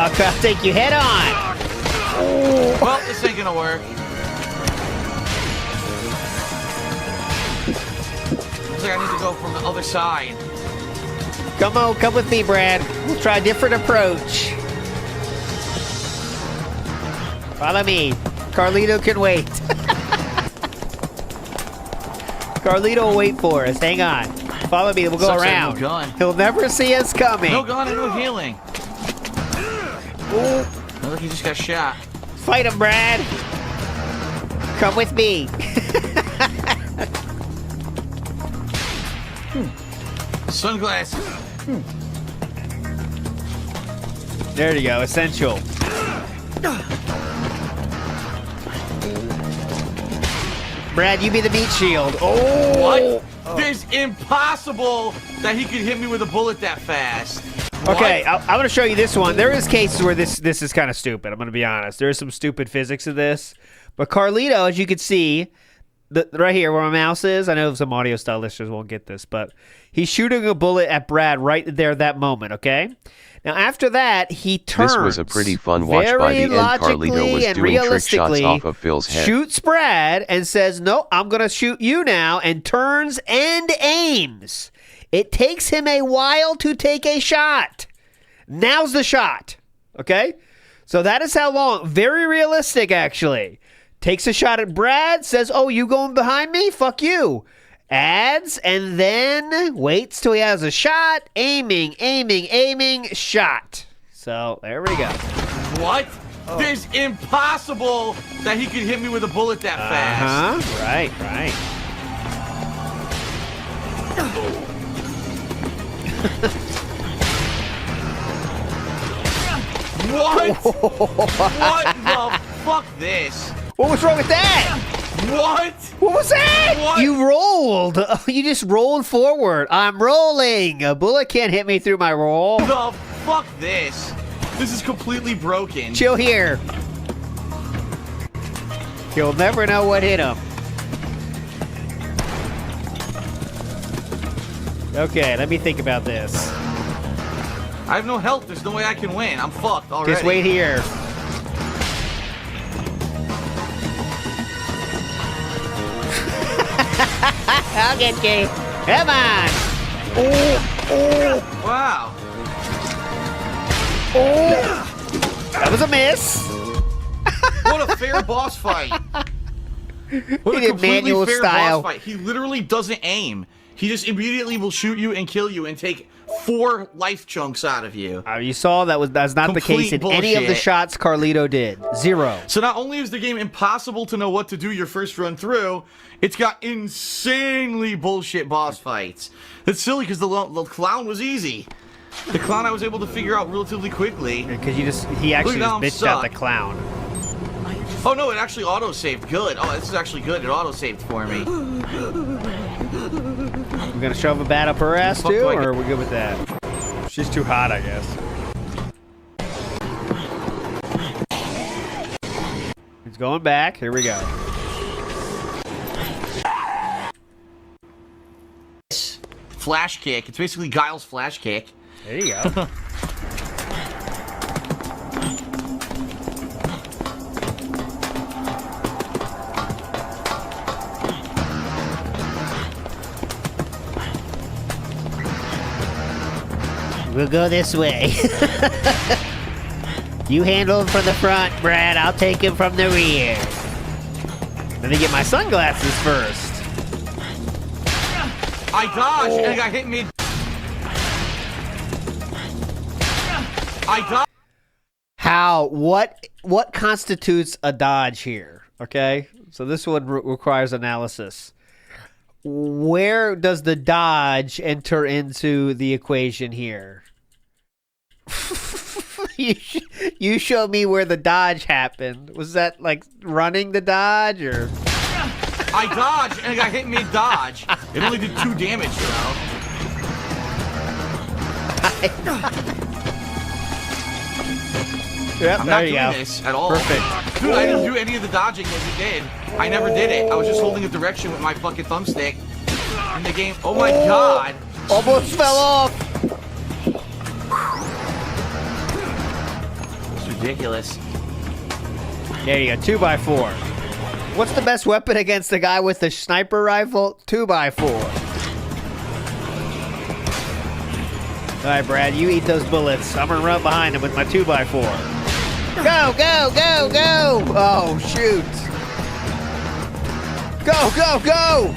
Speaker 13: I'll try to take you head on.
Speaker 5: Well, this ain't gonna work. Looks like I need to go from the other side.
Speaker 13: Come on, come with me, Brad. We'll try a different approach. Follow me. Carlito can wait. Carlito will wait for us. Hang on. Follow me. We'll go
Speaker 5: Sucks I have
Speaker 13: around.
Speaker 5: no gun.
Speaker 13: He'll never see us coming.
Speaker 5: No gun and no healing. Look like he just got shot.
Speaker 13: Fight him, Brad. Come with me.
Speaker 5: Sunglasses.
Speaker 13: There you go. Essential. Brad, you be the meat shield. Oh!
Speaker 5: What? There's impossible that he could hit me with a bullet that fast.
Speaker 13: Okay, I'm going to show you this one. There is cases where this is kind of stupid. I'm going to be honest. There is some stupid physics of this. But Carlito, as you can see, right here where my mouse is. I know some audio style listeners won't get this, but he's shooting a bullet at Brad right there that moment, okay? Now, after that, he turns.
Speaker 9: This was a pretty fun watch by the end. Carlito was doing trick shots off of Phil's head.
Speaker 13: Shoots Brad and says, no, I'm going to shoot you now, and turns and aims. It takes him a while to take a shot. Now's the shot, okay? So that is how long. Very realistic, actually. Takes a shot at Brad, says, oh, you going behind me? Fuck you. Adds, and then waits till he has a shot. Aiming, shot. So, there we go.
Speaker 5: What? It's impossible that he could hit me with a bullet that fast.
Speaker 13: Right.
Speaker 5: What? What the fuck this?
Speaker 13: What was wrong with that?
Speaker 5: What?
Speaker 13: What was that?
Speaker 5: What?
Speaker 13: You rolled. You just rolled forward. I'm rolling. A bullet can't hit me through my roll.
Speaker 5: The fuck this? This is completely broken.
Speaker 13: Chill here. You'll never know what hit him. Okay, let me think about this.
Speaker 5: I have no health. There's no way I can win. I'm fucked already.
Speaker 13: Just wait here. I'll get you. Come on.
Speaker 5: Wow.
Speaker 13: That was a miss.
Speaker 5: What a fair boss fight. What
Speaker 13: He
Speaker 5: a
Speaker 13: did
Speaker 5: completely
Speaker 13: manual
Speaker 5: fair
Speaker 13: style.
Speaker 5: boss fight. He literally doesn't aim. He just immediately will shoot you and kill you and take 4 life chunks out of you.
Speaker 13: You saw that's not the case in any of the
Speaker 5: bullshit.
Speaker 13: shots Carlito did. 0.
Speaker 5: So not only is the game impossible to know what to do your first run through, it's got insanely bullshit boss fights. It's silly because the clown was easy. The clown I was able to figure out relatively quickly.
Speaker 13: Because he actually just bitched out the clown.
Speaker 5: Oh no, it actually auto-saved. Good. Oh, this is actually good. It auto-saved for me.
Speaker 13: We're gonna shove a bat up her ass too, or are we good with that? She's too hot, I guess. He's going back. Here we go.
Speaker 5: Flash kick. It's basically Guile's flash kick.
Speaker 13: There you go. We'll go this way. You handle him from the front, Brad. I'll take him from the rear. Let me get my sunglasses first.
Speaker 5: I dodged and I got hit mid. I dodged.
Speaker 13: How? What constitutes a dodge here? Okay, so this one requires analysis. Where does the dodge enter into the equation here? You show me where the dodge happened. Was that like running the dodge or?
Speaker 5: I dodged and I got hit mid-dodge. It only did 2 damage, you know.
Speaker 13: Yep,
Speaker 5: I'm
Speaker 13: there
Speaker 5: not
Speaker 13: you
Speaker 5: doing
Speaker 13: go.
Speaker 5: this at all.
Speaker 13: Perfect.
Speaker 5: Dude, I didn't do any of the dodging that he did. I never did it. I was just holding a direction with my fucking thumbstick. In the game. Oh my god.
Speaker 13: Almost fell off.
Speaker 5: It's ridiculous.
Speaker 13: There you go. 2x4. What's the best weapon against a guy with a sniper rifle? 2x4. All right, Brad, you eat those bullets. I'm gonna run behind him with my 2x4. Go, go, go, go! Oh, shoot. Go, go, go!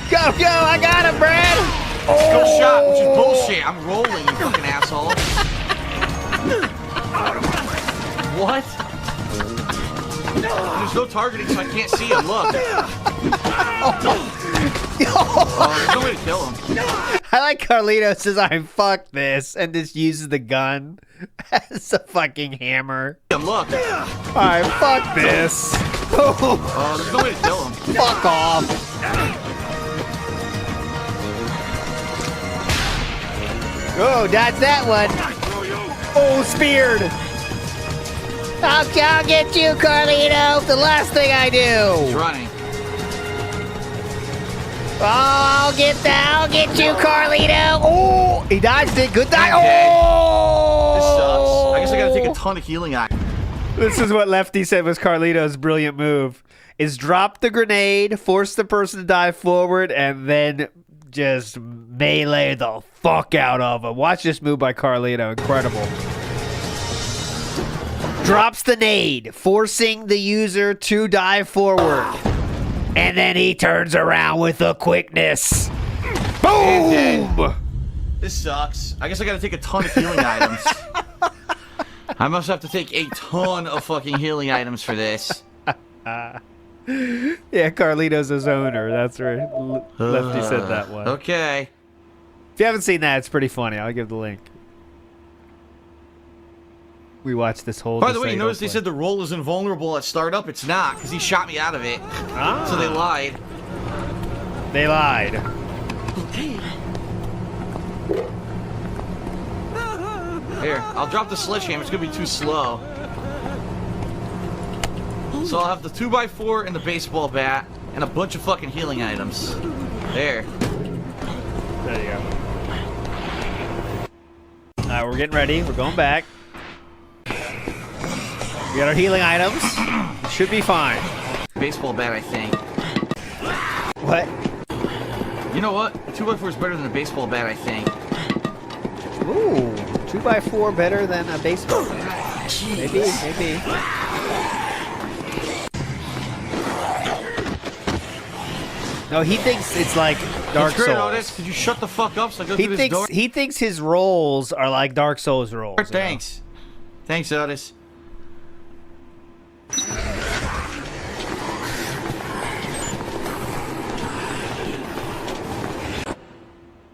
Speaker 13: Go, go! I got him, Brad!
Speaker 5: Skill shot, which is bullshit. I'm rolling, you fucking asshole. What? There's no targeting, so I can't see him. Look. There's no way to kill him.
Speaker 13: I like Carlito says, "I fuck this," and just uses the gun as a fucking hammer.
Speaker 5: Look.
Speaker 13: I fuck this.
Speaker 5: There's no way to kill him.
Speaker 13: Fuck off. Oh, dodge that one. Oh, speared. I'll get you, Carlito. The last thing I do.
Speaker 5: He's running.
Speaker 13: Oh, I'll get you, Carlito. Oh, he dodged it. Good dive. Oh!
Speaker 5: This sucks. I guess I gotta take a ton of healing items.
Speaker 13: This is what Lefty said was Carlito's brilliant move. Is drop the grenade, force the person to dive forward, and then just melee the fuck out of him. Watch this move by Carlito. Incredible. Drops the nade, forcing the user to dive forward. And then he turns around with a quickness. Boom!
Speaker 5: This sucks. I guess I gotta take a ton of healing items. I must have to take a ton of fucking healing items for this.
Speaker 13: Yeah, Carlito's his owner. That's right. Lefty said that one.
Speaker 5: Okay.
Speaker 13: If you haven't seen that, it's pretty funny. I'll give the link. We watched this whole.
Speaker 5: By the way, you notice they said the roll is invulnerable at startup? It's not, because he shot me out of it.
Speaker 13: Ah.
Speaker 5: So they lied.
Speaker 13: They lied.
Speaker 5: Here, I'll drop the sledgehammer. It's going to be too slow. So I'll have the 2x4 and the baseball bat and a bunch of fucking healing items. There.
Speaker 13: There you go. Alright, we're getting ready. We're going back. We got our healing items. Should be fine.
Speaker 5: Baseball bat, I think.
Speaker 13: What?
Speaker 5: You know what? A 2x4 is better than a baseball bat, I think.
Speaker 13: Ooh, 2x4 better than a baseball bat. Maybe. No, he thinks it's like Dark
Speaker 5: It's great,
Speaker 13: Souls.
Speaker 5: Otis. Could you shut the fuck up so I go through this door?
Speaker 13: He thinks his rolls are like Dark Souls rolls.
Speaker 5: Thanks. Thanks, Otis.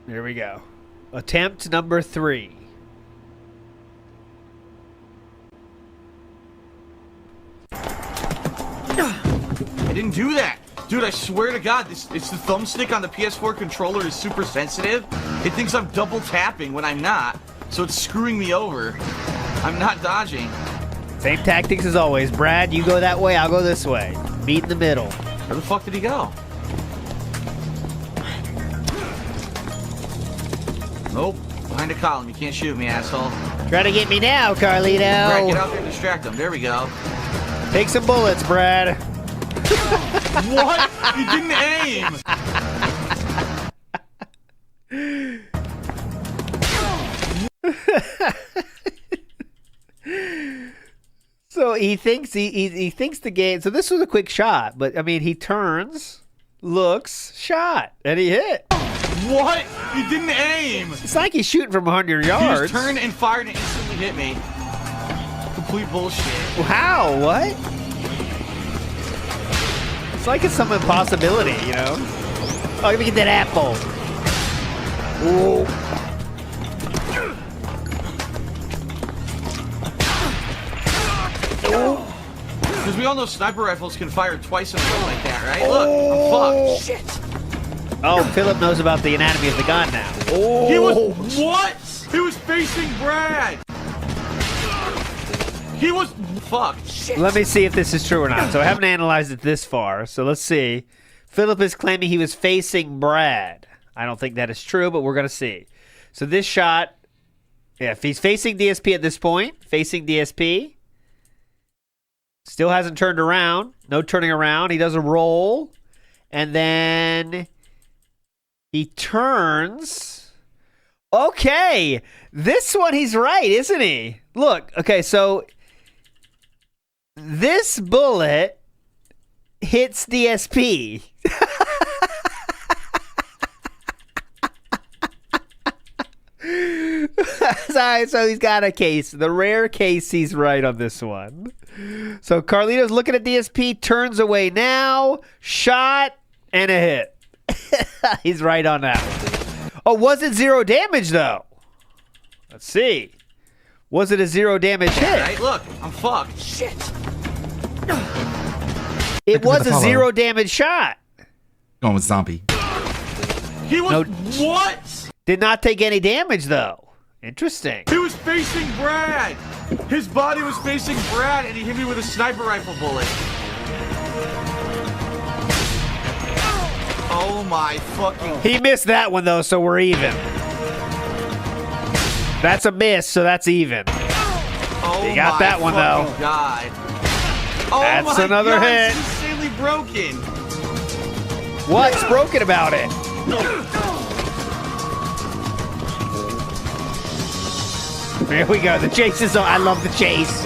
Speaker 13: Here we go. Attempt number 3.
Speaker 5: I didn't do that. Dude, I swear to God, it's the thumbstick on the PS4 controller is super sensitive. It thinks I'm double tapping when I'm not, so it's screwing me over. I'm not dodging.
Speaker 13: Same tactics as always. Brad, you go that way, I'll go this way. Meet in the middle.
Speaker 5: Where the fuck did he go? Nope. Behind a column. You can't shoot me, asshole.
Speaker 13: Try to get me now, Carlito.
Speaker 5: Brad, get out there and distract him. There we go.
Speaker 13: Take some bullets, Brad.
Speaker 5: What? You didn't aim!
Speaker 13: So he thinks he thinks the game. So this was a quick shot, but I mean he turns, looks, shot, and he hit.
Speaker 5: What? You didn't aim!
Speaker 13: It's like he's shooting from 100 yards.
Speaker 5: He just turned and fired and instantly hit me. Complete bullshit.
Speaker 13: How? What? It's like it's some impossibility, you know? Oh, let me get that apple. Ooh.
Speaker 5: Because we all know sniper rifles can fire twice in a row like that, right? Look, I'm fucked. Shit.
Speaker 13: Oh, Philip knows about the anatomy of the gun now. Oh.
Speaker 5: He was what? He was facing Brad. He was fucked. Shit.
Speaker 13: Let me see if this is true or not. So I haven't analyzed it this far. So let's see. Philip is claiming he was facing Brad. I don't think that is true, but we're gonna see. So this shot, yeah, if he's facing DSP at this point, facing DSP. Still hasn't turned around. No turning around. He does a roll. And then he turns. Okay. This one he's right, isn't he? Look. Okay, so this bullet hits DSP. Sorry, so he's got a case. The rare case he's right on this one. So Carlito's looking at DSP, turns away now, shot, and a hit. He's right on that one. Oh, was it 0 damage, though? Let's see. Was it a 0 damage hit?
Speaker 5: Right, look, I'm fucked. Shit.
Speaker 13: It was a 0 damage shot.
Speaker 2: Going with zombie.
Speaker 5: He was what?
Speaker 13: Did not take any damage, though. Interesting.
Speaker 5: He was facing Brad. His body was facing Brad, and he hit me with a sniper rifle bullet. Oh my fucking...
Speaker 13: He missed that one, though, so we're even. That's a miss, so that's even.
Speaker 5: Oh
Speaker 13: He got that one, though.
Speaker 5: God. Oh
Speaker 13: That's
Speaker 5: my
Speaker 13: another
Speaker 5: God,
Speaker 13: hit.
Speaker 5: It's insanely broken.
Speaker 13: What's broken about it? Here we go. The chase is on. I love the chase.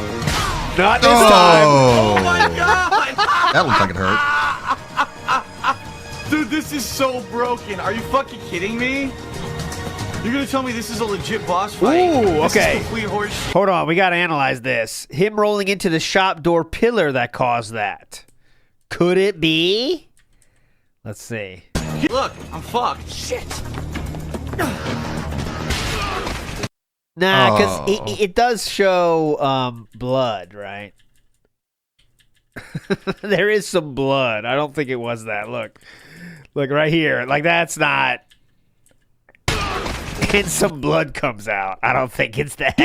Speaker 13: Not this time.
Speaker 5: Oh my God.
Speaker 2: That looked like it hurt.
Speaker 5: Dude, this is so broken. Are you fucking kidding me? You're gonna tell me this is a legit boss fight?
Speaker 13: Ooh, okay.
Speaker 5: This is complete horseshit.
Speaker 13: Hold on. We got to analyze this. Him rolling into the shop door pillar that caused that. Could it be? Let's see.
Speaker 5: Look, I'm fucked. Shit.
Speaker 13: Nah, because it does show blood, right? There is some blood. I don't think it was that. Look right here. Like, that's not. And some blood comes out. I don't think it's that.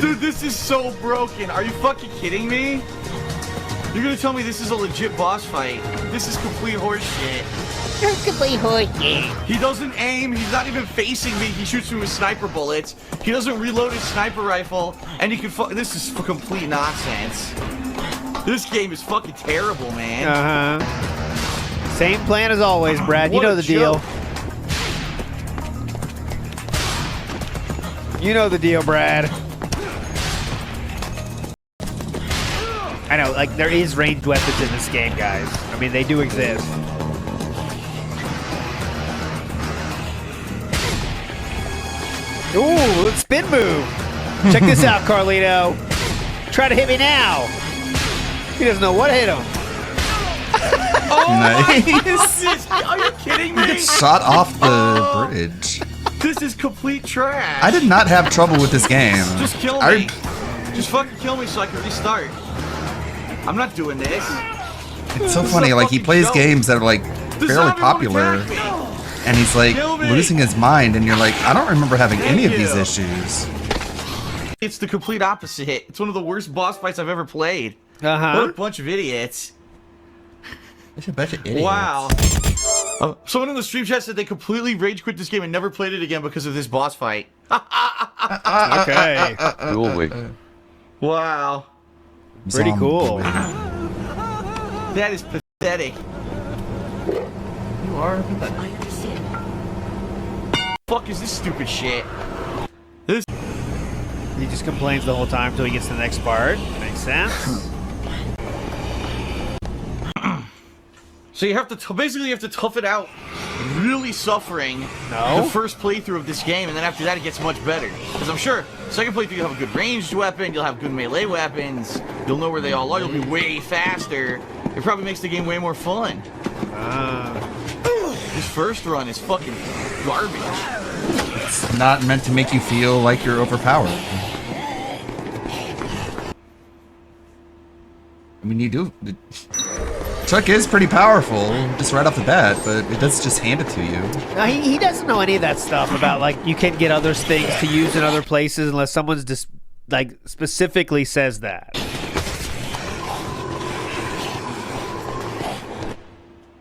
Speaker 5: Dude, this is so broken. Are you fucking kidding me? You're gonna tell me this is a legit boss fight? This is complete horseshit.
Speaker 13: Complete horseshit.
Speaker 5: He doesn't aim. He's not even facing me. He shoots me with sniper bullets. He doesn't reload his sniper rifle. And he can this is complete nonsense. This game is fucking terrible, man.
Speaker 13: Uh-huh. Same plan as always, Brad. You know the deal. You know the deal, Brad. I know, like, there is ranged weapons in this game, guys. I mean, they do exist. Ooh, let's spin move. Check this out, Carlito. Try to hit me now. He doesn't know what hit him.
Speaker 5: Oh
Speaker 2: Nice.
Speaker 5: my God. Are you kidding me?
Speaker 2: You get shot off the bridge.
Speaker 5: This is complete trash.
Speaker 2: I did not have trouble with this game.
Speaker 5: Just kill me. Just fucking kill me so I can restart. I'm not doing this.
Speaker 2: It's so funny. Like, he plays games that are like fairly popular, and he's like losing his mind, and you're like, I don't remember having any of these issues.
Speaker 5: It's the complete opposite. It's one of the worst boss fights I've ever played.
Speaker 13: Uh-huh.
Speaker 5: What a bunch of idiots.
Speaker 2: It's a bunch of idiots.
Speaker 5: Wow. Someone in the stream chat said they completely rage quit this game and never played it again because of this boss fight.
Speaker 13: Okay.
Speaker 9: Dual wig.
Speaker 5: Wow.
Speaker 13: Pretty cool.
Speaker 5: That is pathetic. You are pathetic.
Speaker 15: I understand.
Speaker 5: Fuck is this stupid shit? This.
Speaker 13: He just complains the whole time until he gets to the next part. Makes sense.
Speaker 5: So you have to basically you have to tough it out, really suffering the first playthrough of this game, and then after that it gets much better. Because I'm sure second playthrough you'll have a good ranged weapon, you'll have good melee weapons, you'll know where they all are, you'll be way faster. It probably makes the game way more fun. This first run is fucking garbage.
Speaker 2: It's not meant to make you feel like you're overpowered. I mean, you do. Chuck is pretty powerful, just right off the bat, but it does just hand it to you.
Speaker 13: No, he doesn't know any of that stuff about, like, you can get other things to use in other places unless someone's just, like, specifically says that.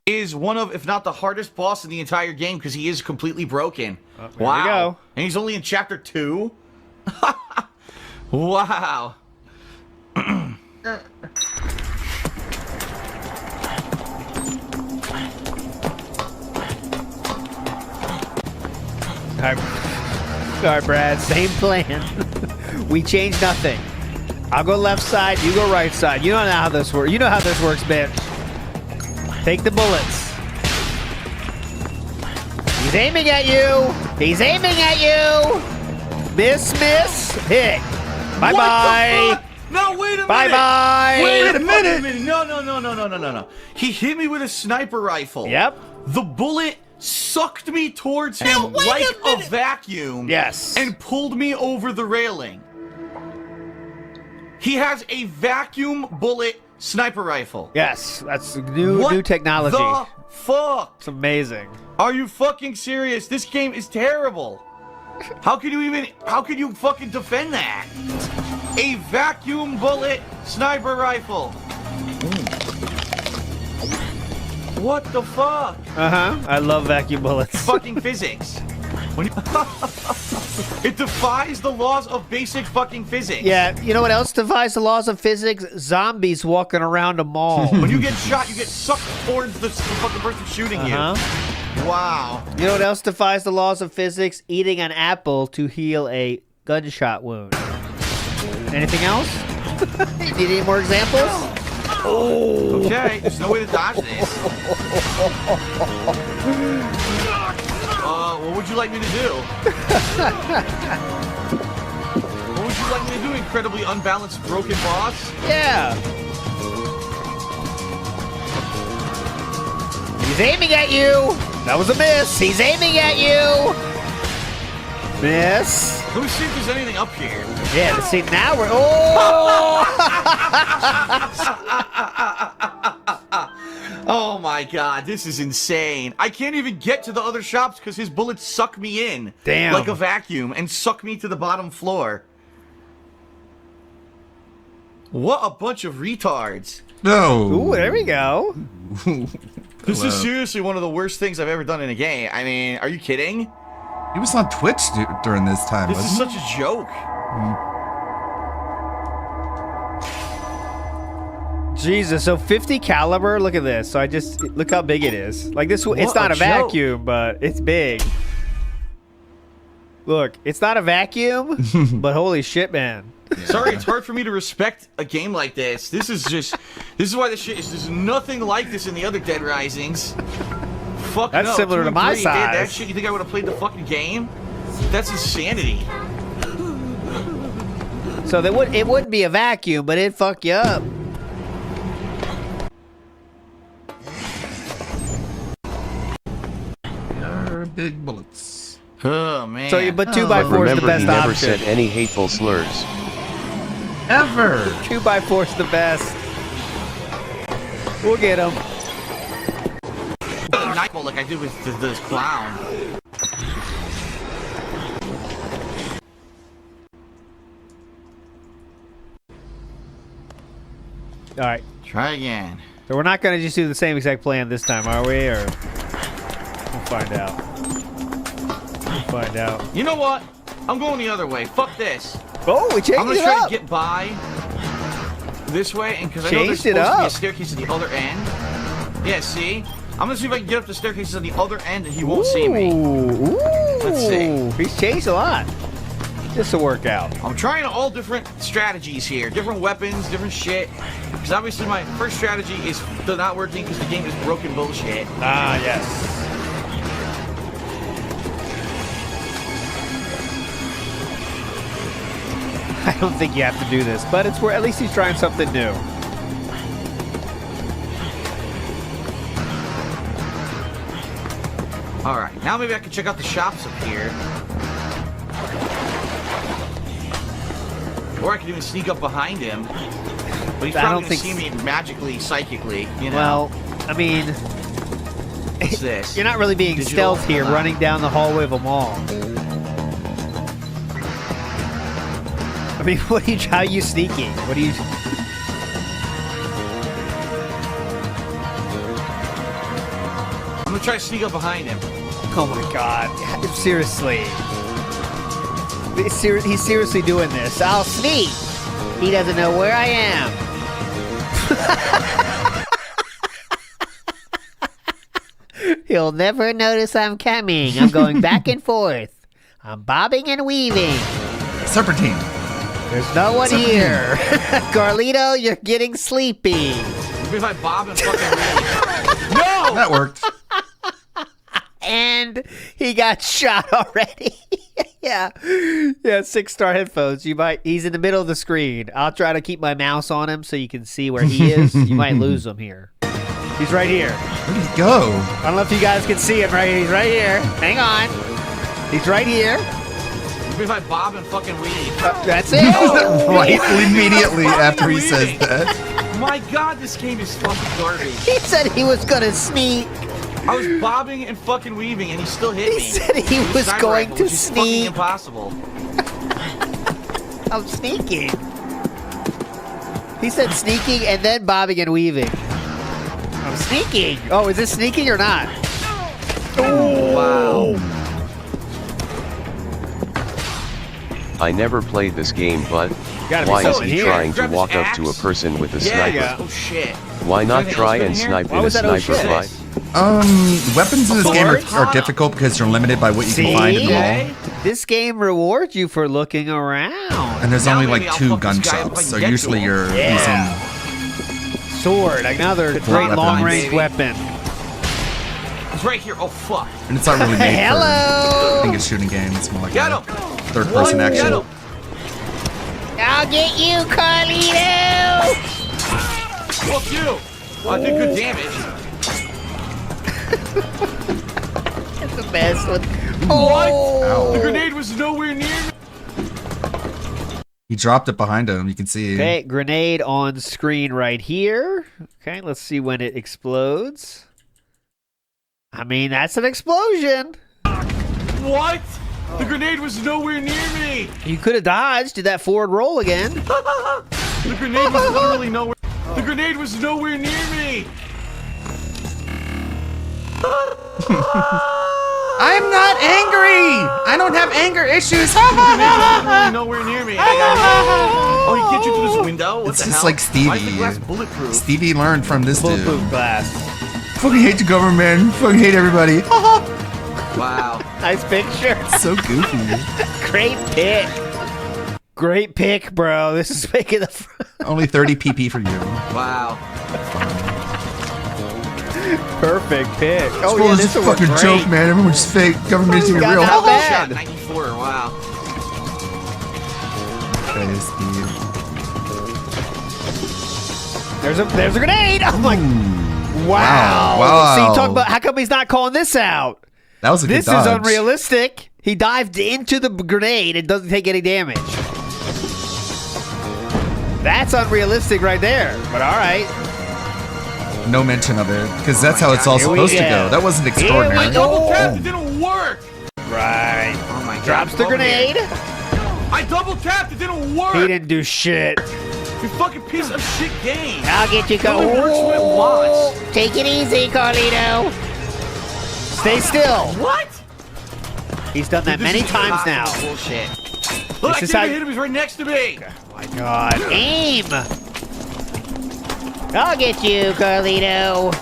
Speaker 5: Is one of, if not the hardest boss in the entire game because he is completely broken.
Speaker 13: There
Speaker 5: wow.
Speaker 13: we go.
Speaker 5: And he's only in chapter 2? Wow.
Speaker 13: All right, Brad, same plan. We change nothing. I'll go left side, you go right side. You don't know how this works. You know how this works, bitch. Take the bullets. He's aiming at you. He's aiming at you. Miss, hit. Bye-bye.
Speaker 5: No, wait a minute.
Speaker 13: Bye-bye.
Speaker 5: Wait a minute. No. He hit me with a sniper rifle.
Speaker 13: Yep.
Speaker 5: The bullet sucked me towards him like a vacuum.
Speaker 13: Yes.
Speaker 5: And pulled me over the railing. He has a vacuum bullet sniper rifle.
Speaker 13: Yes, that's new technology.
Speaker 5: What the fuck?
Speaker 13: It's amazing.
Speaker 5: Are you fucking serious? This game is terrible. How could you fucking defend that? A vacuum bullet sniper rifle. What the fuck?
Speaker 13: I love vacuum bullets.
Speaker 5: Fucking physics. It defies the laws of basic fucking physics.
Speaker 13: Yeah, you know what else defies the laws of physics? Zombies walking around a mall.
Speaker 5: When you get shot, you get sucked towards the fucking person shooting you. Wow.
Speaker 13: You know what else defies the laws of physics? Eating an apple to heal a gunshot wound. Anything else? Need any more examples? Oh.
Speaker 5: Okay, there's no way to dodge this. What would you like me to do? What would you like me to do, incredibly unbalanced, broken boss?
Speaker 13: Yeah. He's aiming at you. That was a miss. He's aiming at you. Miss.
Speaker 5: Let me see if there's anything up here.
Speaker 13: Yeah, see, now we're... Oh!
Speaker 5: Oh my god, this is insane. I can't even get to the other shops because his bullets suck me in.
Speaker 13: Damn.
Speaker 5: Like a vacuum and suck me to the bottom floor. What a bunch of retards.
Speaker 2: No.
Speaker 13: Ooh, there we go.
Speaker 5: This is seriously one of the worst things I've ever done in a game. I mean, are you kidding?
Speaker 2: He was on Twitch during this time,
Speaker 5: This is
Speaker 2: wasn't
Speaker 5: such a joke.
Speaker 13: Jesus, so 50 caliber, look at this. So look how big it is. Like this, it's not a vacuum, but it's big. Look, it's not a vacuum, but holy shit, man.
Speaker 5: Sorry, it's hard for me to respect a game like this. This is why this shit is, there's nothing like this in the other Dead Risings. Fuck
Speaker 13: That's
Speaker 5: no,
Speaker 13: similar to my
Speaker 5: If they had that
Speaker 13: size.
Speaker 5: shit, you think I would have played the fucking game? That's insanity.
Speaker 13: So it wouldn't be a vacuum, but it'd fuck you up.
Speaker 2: Big bullets.
Speaker 5: Oh man.
Speaker 13: So, but 2x4 is the best
Speaker 9: he never
Speaker 13: option.
Speaker 9: said any hateful slurs.
Speaker 2: Ever.
Speaker 13: 2x4 is the best. We'll get him.
Speaker 5: Nightmare like I did with this clown.
Speaker 13: All right.
Speaker 5: Try again.
Speaker 13: So we're not gonna just do the same exact plan this time, are we? Or we'll find out. We'll find out.
Speaker 5: You know what? I'm going the other way. Fuck this.
Speaker 13: Oh, we changed
Speaker 5: I'm gonna
Speaker 13: it
Speaker 5: try
Speaker 13: up.
Speaker 5: to get by this way, and because I know there's
Speaker 13: Changed it
Speaker 5: supposed to be a
Speaker 13: up.
Speaker 5: staircase at the other end. Yeah, see? I'm gonna see if I can get up the staircases at the other end, and he won't see me.
Speaker 13: Ooh.
Speaker 5: Let's see.
Speaker 13: He's changed a lot. Just to work out.
Speaker 5: I'm trying all different strategies here, different weapons, different shit. Because obviously my first strategy is not working because the game is broken bullshit.
Speaker 13: Ah, yes. I don't think you have to do this, but it's where at least he's trying something new.
Speaker 5: All right, now maybe I can check out the shops up here. Or I could even sneak up behind him. But he's probably gonna see me magically, psychically, you know?
Speaker 13: Well, I mean,
Speaker 5: what's this?
Speaker 13: you're not really being
Speaker 5: Digital?
Speaker 13: stealth here, running down the hallway of a mall. I mean, how are you sneaking? What are you...
Speaker 5: I'm gonna try to sneak up behind him.
Speaker 13: Oh my god. Seriously. He's seriously doing this. I'll sneak. He doesn't know where I am. He'll never notice I'm coming. I'm going back and forth. I'm bobbing and weaving.
Speaker 2: Serpentine.
Speaker 13: There's no one here. Carlito, you're getting sleepy.
Speaker 5: Maybe if I bob and fucking weave. No!
Speaker 2: That worked.
Speaker 13: And he got shot already. Yeah, 6-star headphones. He's in the middle of the screen. I'll try to keep my mouse on him so you can see where he is. You might lose him here. He's right here.
Speaker 2: Where did he go?
Speaker 13: I don't know if you guys can see him right here. He's right here. Hang on. He's right here.
Speaker 5: Maybe if I bob and fucking weave.
Speaker 13: That's it.
Speaker 2: Right immediately after he says that.
Speaker 5: My god, this game is fucking garbage.
Speaker 13: He said he was gonna sneak.
Speaker 5: I was bobbing and fucking weaving, and he still hit me.
Speaker 13: He said he
Speaker 5: With a
Speaker 13: was
Speaker 5: sniper
Speaker 13: going
Speaker 5: rifle,
Speaker 13: to
Speaker 5: which is fucking
Speaker 13: sneak.
Speaker 5: impossible.
Speaker 13: I'm sneaking. He said sneaking and then bobbing and weaving. I'm sneaking. Oh, is this sneaking or not?
Speaker 5: Oh, wow.
Speaker 9: I never played this game, but
Speaker 13: Gotta be
Speaker 9: why is
Speaker 13: something
Speaker 9: he
Speaker 13: here.
Speaker 9: trying to
Speaker 5: Grab his
Speaker 9: walk up
Speaker 5: axe.
Speaker 9: to a person with a
Speaker 5: Yeah,
Speaker 9: sniper?
Speaker 5: yeah. Oh, shit.
Speaker 9: Why not
Speaker 5: Anything
Speaker 9: try
Speaker 5: else in
Speaker 9: and
Speaker 5: here?
Speaker 9: snipe
Speaker 13: Why
Speaker 9: in a
Speaker 13: was that oh
Speaker 9: sniper
Speaker 13: shit?
Speaker 9: flight?
Speaker 2: Weapons in this game
Speaker 13: Sword?
Speaker 2: are difficult because you're limited by what you
Speaker 13: See?
Speaker 2: can find in the
Speaker 5: Okay.
Speaker 2: mall.
Speaker 13: This game rewards you for looking around.
Speaker 2: And there's
Speaker 5: Now
Speaker 2: only
Speaker 5: maybe
Speaker 2: like
Speaker 5: I'll
Speaker 2: 2
Speaker 5: fuck
Speaker 2: gun
Speaker 5: this guy up if I
Speaker 2: shops,
Speaker 5: can
Speaker 2: so
Speaker 5: get to
Speaker 2: usually
Speaker 5: him.
Speaker 2: you're
Speaker 13: Yeah. Sword, another great
Speaker 2: weapons.
Speaker 13: long-range
Speaker 5: Baby.
Speaker 13: weapon.
Speaker 5: It's right here. Oh, fuck.
Speaker 2: and it's not really made for
Speaker 13: Hello.
Speaker 2: I think a shooting game. It's more like
Speaker 5: Get
Speaker 2: a
Speaker 5: him.
Speaker 2: third-person
Speaker 5: Get
Speaker 2: action.
Speaker 5: him.
Speaker 13: I'll get you, Carlito.
Speaker 5: Fuck you. I did good damage.
Speaker 13: That's the best one.
Speaker 5: What?
Speaker 2: Ow.
Speaker 5: The grenade was nowhere near me.
Speaker 2: He dropped it behind him. You can see.
Speaker 13: Okay, grenade on screen right here. Okay, let's see when it explodes. I mean, that's an explosion.
Speaker 5: What? The grenade was nowhere near me.
Speaker 13: You could have dodged. Did that forward roll again?
Speaker 5: The grenade was literally nowhere. The grenade was nowhere near me.
Speaker 8: I'm not angry. I don't have anger issues.
Speaker 5: The grenade was literally nowhere near me. Oh, he gets you through this window? What
Speaker 2: It's
Speaker 5: the
Speaker 2: just
Speaker 5: hell?
Speaker 2: like
Speaker 5: Why is the glass
Speaker 2: Stevie.
Speaker 5: bulletproof?
Speaker 2: Stevie learned from this dude.
Speaker 13: Bulletproof glass.
Speaker 2: Fucking hate the government. Fucking hate everybody.
Speaker 5: Wow.
Speaker 13: Nice picture.
Speaker 2: So goofy.
Speaker 13: Great pick. Great pick, bro. This is making the.
Speaker 2: Only 30 PP for you.
Speaker 5: Wow.
Speaker 13: Perfect pick.
Speaker 2: Oh, yeah, this is a fucking joke, man. Everyone's fake. Government isn't even real.
Speaker 13: Not bad.
Speaker 5: Shot 94. Wow.
Speaker 2: Okay, Steve.
Speaker 13: There's a grenade. I'm like, wow.
Speaker 2: Wow.
Speaker 13: See, talk about how come he's not calling this out?
Speaker 2: That was a good
Speaker 13: This
Speaker 2: dodge.
Speaker 13: is unrealistic. He dived into the grenade and doesn't take any damage. That's unrealistic right there. But all right.
Speaker 2: No mention of it, because that's how it's all
Speaker 13: Here we
Speaker 2: supposed to
Speaker 13: go.
Speaker 2: go. That wasn't
Speaker 13: Here
Speaker 2: extraordinary.
Speaker 13: we go.
Speaker 5: Double tapped. It didn't work.
Speaker 13: Right.
Speaker 5: Oh my god.
Speaker 13: Drops the
Speaker 5: Over
Speaker 13: grenade.
Speaker 5: here. I double tapped. It didn't work.
Speaker 13: He didn't do shit.
Speaker 5: You fucking piece of shit game.
Speaker 13: I'll get you,
Speaker 5: It only works when it wants.
Speaker 13: Take it easy, Carlito. Stay still.
Speaker 5: What?
Speaker 13: He's done that
Speaker 5: This
Speaker 13: many
Speaker 5: is
Speaker 13: times now.
Speaker 5: impossible bullshit. Look, I
Speaker 13: is
Speaker 5: can't
Speaker 13: how-
Speaker 5: even hit him. He's right next to me.
Speaker 13: My God. Aim. I'll get you, Carlito.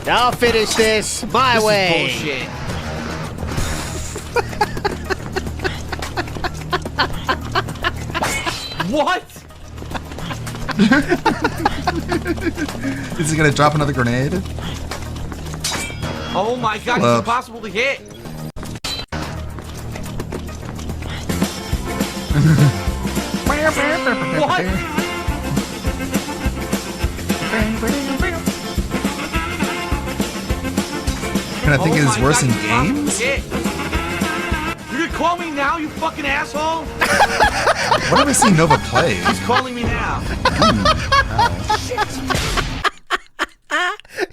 Speaker 13: I'll finish this my
Speaker 5: This
Speaker 13: way.
Speaker 5: is bullshit. What?
Speaker 2: Is he gonna drop another grenade?
Speaker 5: Oh my god,
Speaker 2: Well.
Speaker 5: it's impossible to hit. What?
Speaker 2: And I think it is
Speaker 5: my
Speaker 2: worse
Speaker 5: God,
Speaker 2: in
Speaker 5: it's impossible to
Speaker 2: games.
Speaker 5: hit. You're gonna call me now, you fucking asshole?
Speaker 2: What have I seen Nova play?
Speaker 5: He's calling me now.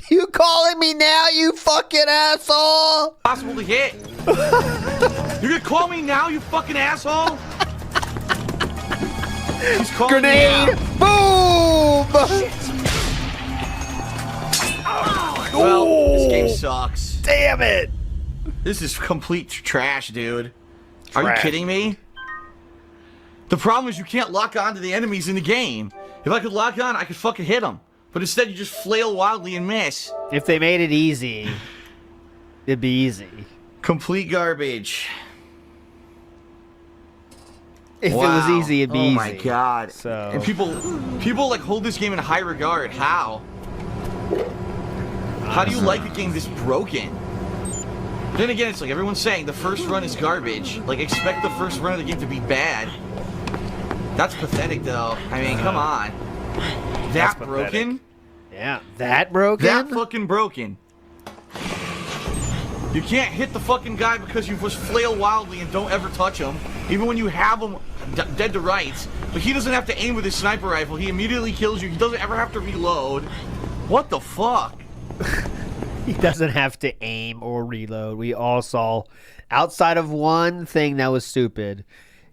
Speaker 13: You calling me now, you fucking asshole?
Speaker 5: Possible to hit. You're gonna call me now, you fucking asshole? He's calling
Speaker 13: Grenade.
Speaker 5: me now.
Speaker 13: Boom.
Speaker 5: Well, this game sucks.
Speaker 13: Damn it.
Speaker 5: This is complete trash, dude. Are you
Speaker 13: Trash.
Speaker 5: kidding me? The problem is you can't lock on to the enemies in the game. If I could lock on, I could fucking hit them. But instead, you just flail wildly and miss.
Speaker 13: If they made it easy, it'd be easy.
Speaker 5: Complete garbage.
Speaker 13: If it was
Speaker 5: Wow.
Speaker 13: easy, it'd be easy.
Speaker 5: Oh my god.
Speaker 13: So
Speaker 5: And people like hold this game in high regard. How? How do you like a game this broken? Then again, it's like everyone's saying the first run is garbage. Like, expect the first run of the game to be bad. That's pathetic, though. I mean, come on. That broken?
Speaker 13: Yeah, that broken?
Speaker 5: That fucking broken. You can't hit the fucking guy because you just flail wildly and don't ever touch him, even when you have him dead to rights. But he doesn't have to aim with his sniper rifle. He immediately kills you. He doesn't ever have to reload. What the fuck?
Speaker 13: He doesn't have to aim or reload. We all saw, outside of one thing that was stupid,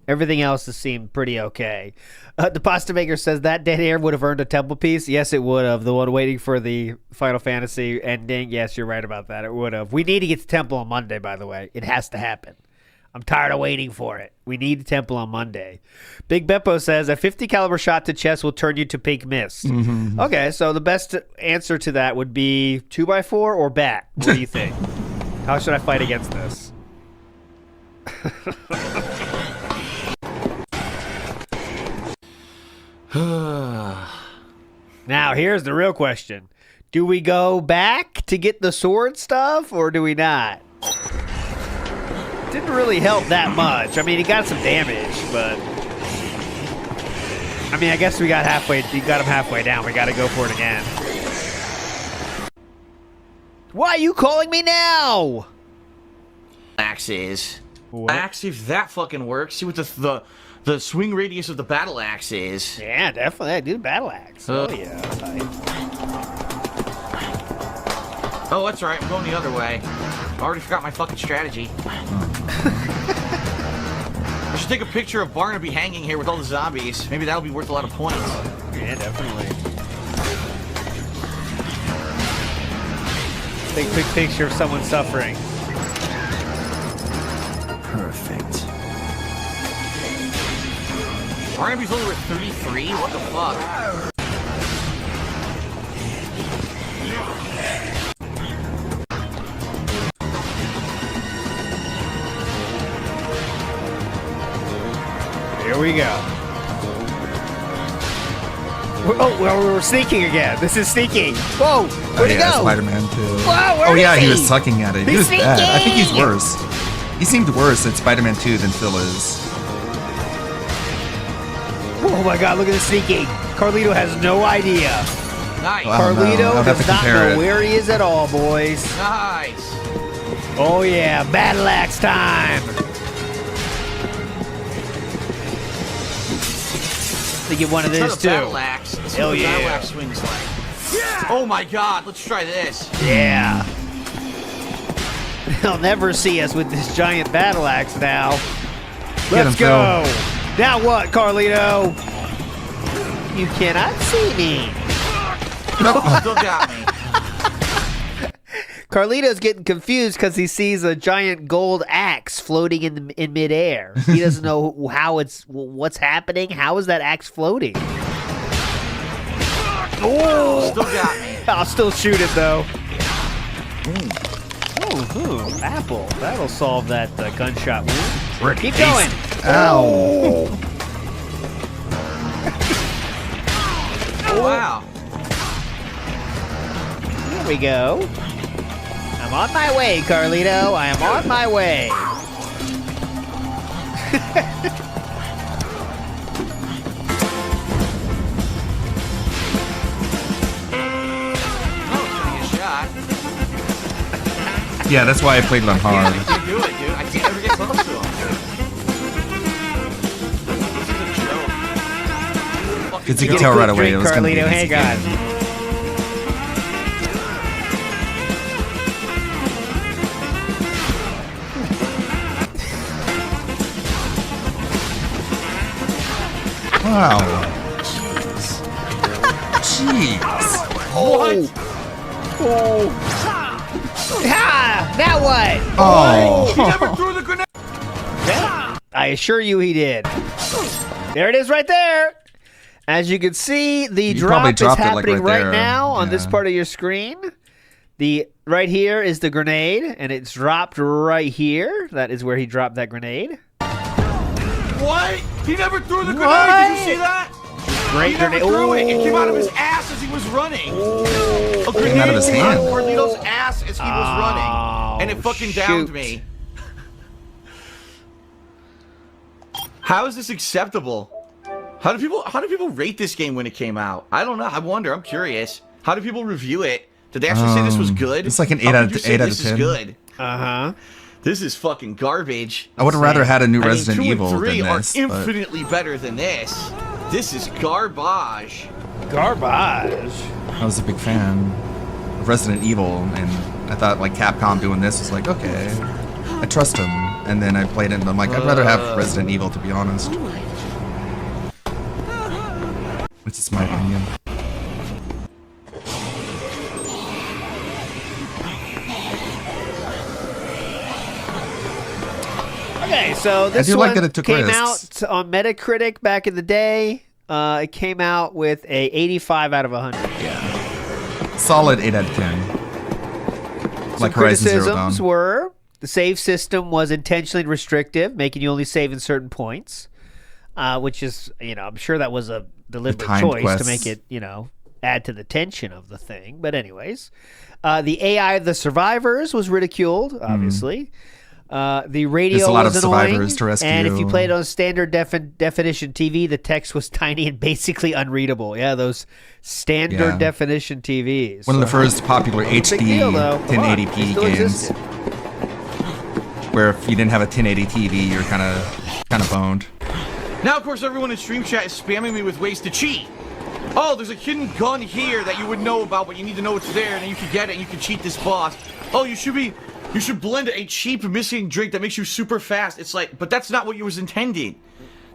Speaker 13: everything else has seemed pretty okay. The pasta maker says that dead air would have earned a temple piece. Yes, it would have. The one waiting for the Final Fantasy ending. Yes, you're right about that. It would have. We need to get to temple on Monday, by the way. It has to happen. I'm tired of waiting for it. We need the temple on Monday. Big Beppo says a 50 caliber shot to chest will turn you to pink mist.
Speaker 2: Mm-hmm.
Speaker 13: Okay, so the best answer to that would be 2x4 or bat. What do you think? How should I fight against this? Now, here's the real question. Do we go back to get the sword stuff, or do we not? Didn't really help that much. I mean, he got some damage, but... I mean, I guess we got halfway... You got him halfway down. We got to go for it again. Why are you calling me now?
Speaker 5: Axe is. Axe, if that fucking works. See what the swing radius of the battle axe is.
Speaker 13: Yeah, definitely. I do battle axe. Oh, yeah.
Speaker 5: Oh, that's right. I'm going the other way. I already forgot my fucking strategy. I should take a picture of Barnaby hanging here with all the zombies. Maybe that'll be worth a lot of points.
Speaker 13: Yeah, definitely. Take a quick picture of someone suffering.
Speaker 5: Perfect. Barnaby's only at 33? What the fuck?
Speaker 13: Here we go. Oh, well, we're sneaking again. This is sneaking. Whoa, where'd he go?
Speaker 2: Spider-Man 2.
Speaker 13: Whoa, where
Speaker 2: oh, yeah,
Speaker 13: is
Speaker 2: he
Speaker 13: he?
Speaker 2: was sucking at it. He was bad. I think he's worse. He seemed worse at Spider-Man 2 than Phil is.
Speaker 13: Oh my god, look at the sneaking. Carlito has no idea.
Speaker 5: Nice.
Speaker 13: Carlito does not know where he is at all, boys.
Speaker 5: Nice.
Speaker 13: Oh yeah, battle axe time. To get one of these too.
Speaker 5: Battle axe. Let's see
Speaker 13: Hell
Speaker 5: what
Speaker 13: yeah.
Speaker 5: battle axe swings like. Yeah. Oh my god, let's try this.
Speaker 13: Yeah. They'll never see us with this giant battle axe now. Let's go. Now what, Carlito? You cannot see me.
Speaker 5: Still got me.
Speaker 13: Carlito's getting confused because he sees a giant gold axe floating in midair. He doesn't know what's happening. How is that axe floating? Oh,
Speaker 5: still got me.
Speaker 13: I'll still shoot it though. Ooh, apple. That'll solve that gunshot wound. Keep going.
Speaker 2: Ow.
Speaker 5: Oh, wow.
Speaker 13: Here we go. I'm on my way, Carlito. I am on my way.
Speaker 2: Yeah, that's why I played it on hard.
Speaker 5: I can't do it, dude. I can't ever get close to him.
Speaker 2: Because you can tell right away it was going to be
Speaker 13: Carlito, hang on.
Speaker 2: Wow. Jeez.
Speaker 5: What?
Speaker 13: Oh. Ha! Now what?
Speaker 2: Oh.
Speaker 5: He never threw the grenade.
Speaker 13: I assure you he did. There it is right there. As you can see, the drop is happening right now on this part of your screen. The right here is the grenade, and it's dropped right here. That is where he dropped that grenade.
Speaker 5: What? He never threw the grenade. Did you see that?
Speaker 13: Great grenade.
Speaker 5: He never threw it. It came out of his ass as he was running. A grenade
Speaker 2: came out of his hand.
Speaker 5: Carlito's ass as he was running, and it fucking downed me. How is this acceptable? How do people rate this game when it came out? I don't know. I wonder. I'm curious. How do people review it? Did they actually say this was good?
Speaker 2: It's like an 8 out of 10.
Speaker 5: This is good. This is fucking garbage.
Speaker 2: I would have rather had a new Resident
Speaker 5: 2
Speaker 2: Evil
Speaker 5: and 3
Speaker 2: than
Speaker 5: are
Speaker 2: this.
Speaker 5: infinitely better than this. This is garbage.
Speaker 13: Garbage.
Speaker 2: I was a big fan. Resident Evil, and I thought like Capcom doing this was like, okay, I trust them. And then I played it, and I'm like, I'd rather have Resident Evil, to be honest. Which is my opinion.
Speaker 13: Okay, so this
Speaker 2: I do
Speaker 13: one
Speaker 2: like that it took
Speaker 13: came
Speaker 2: risks.
Speaker 13: out on Metacritic back in the day. It came out with a 85 out of 100.
Speaker 2: Yeah. Solid 8 out of 10.
Speaker 13: Some
Speaker 2: Like Horizon Zero Dawn.
Speaker 13: criticisms were the save system was intentionally restrictive, making you only save in certain points, which is, I'm sure that was a deliberate
Speaker 2: timed
Speaker 13: choice
Speaker 2: quests.
Speaker 13: to make it, add to the tension of the thing. But anyways, the AI of the survivors was ridiculed, obviously. The radio
Speaker 2: There's a lot
Speaker 13: was
Speaker 2: of
Speaker 13: annoying,
Speaker 2: survivors to rescue.
Speaker 13: and if you played on standard definition TV, the text was tiny and basically unreadable. Yeah, those standard definition TVs.
Speaker 2: One of the first popular
Speaker 13: Big
Speaker 2: HD
Speaker 13: deal, though. Come on, it
Speaker 2: 1080p
Speaker 13: still
Speaker 2: games.
Speaker 13: existed.
Speaker 2: Where if you didn't have a 1080 TV, you're kind of boned.
Speaker 5: Now, of course, everyone in Stream Chat is spamming me with ways to cheat. Oh, there's a hidden gun here that you would know about, but you need to know it's there, and then you can get it, and you can cheat this boss. Oh, you should blend a cheap missing drink that makes you super fast. It's like, but that's not what you was intended.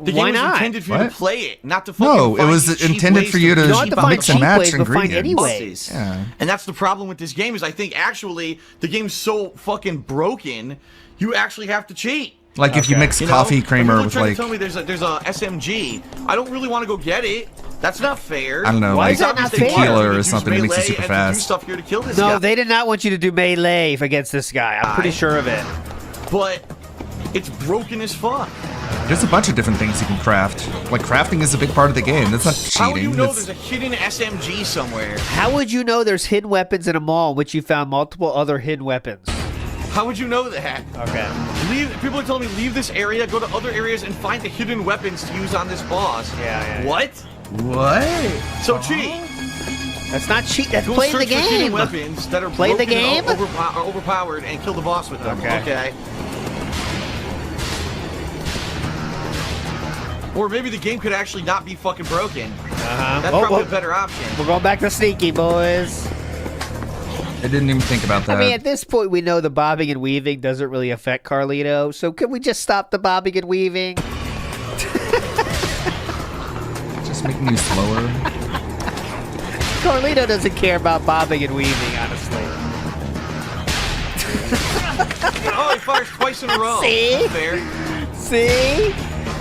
Speaker 5: The
Speaker 13: Why
Speaker 5: game was
Speaker 13: not?
Speaker 5: intended for you
Speaker 2: What?
Speaker 5: to play it, not to fucking
Speaker 2: No, it
Speaker 5: find
Speaker 2: was
Speaker 5: these cheap
Speaker 2: intended
Speaker 5: ways
Speaker 2: for you to
Speaker 13: You don't have to find
Speaker 2: mix and
Speaker 13: cheap
Speaker 2: match
Speaker 13: ways, but find
Speaker 2: ingredients.
Speaker 13: anyways.
Speaker 2: Yeah.
Speaker 5: And that's the problem with this game is I think actually the game's so fucking broken, you actually have to cheat.
Speaker 2: Like if you mix
Speaker 5: You know?
Speaker 2: coffee creamer
Speaker 5: People
Speaker 2: with
Speaker 5: trying
Speaker 2: like,
Speaker 5: to tell me there's a SMG. I don't really want to go get it. That's not fair.
Speaker 2: I don't know,
Speaker 13: Why
Speaker 2: like
Speaker 13: is that not fair?
Speaker 2: tequila or
Speaker 5: Use
Speaker 2: something that makes you
Speaker 5: melee
Speaker 2: super
Speaker 5: and to do
Speaker 2: fast.
Speaker 5: stuff here to kill this
Speaker 13: No,
Speaker 5: guy.
Speaker 13: they did not want you to do melee against this guy. I'm pretty sure of it.
Speaker 5: But it's broken as fuck.
Speaker 2: There's a bunch of different things you can craft. Like crafting is a big part of the game. That's not
Speaker 5: How would
Speaker 2: cheating.
Speaker 5: you know
Speaker 2: That's-
Speaker 5: there's a hidden SMG somewhere?
Speaker 13: How would you know there's hidden weapons in a mall in which you found multiple other hidden weapons?
Speaker 5: How would you know that?
Speaker 13: Okay.
Speaker 5: People are telling me leave this area, go to other areas, and find the hidden weapons to use on this boss.
Speaker 13: Yeah.
Speaker 5: What?
Speaker 2: What?
Speaker 5: So cheat.
Speaker 13: That's not cheat. That's
Speaker 5: Go
Speaker 13: playing the
Speaker 5: search for hidden
Speaker 13: game.
Speaker 5: weapons that are
Speaker 13: Play the
Speaker 5: broken and
Speaker 13: game?
Speaker 5: overpowered, and kill the boss with them.
Speaker 13: Okay.
Speaker 5: Or maybe the game could actually not be fucking broken. That's
Speaker 13: Oh,
Speaker 5: probably
Speaker 13: oh.
Speaker 5: a better option.
Speaker 13: We're going back to sneaky, boys.
Speaker 2: I didn't even think about that.
Speaker 13: I mean, at this point, we know the bobbing and weaving doesn't really affect Carlito, so could we just stop the bobbing and weaving?
Speaker 2: Just making you slower.
Speaker 13: Carlito doesn't care about bobbing and weaving, honestly.
Speaker 5: Oh, he fires twice in a row.
Speaker 13: See?
Speaker 5: That's fair.
Speaker 13: See?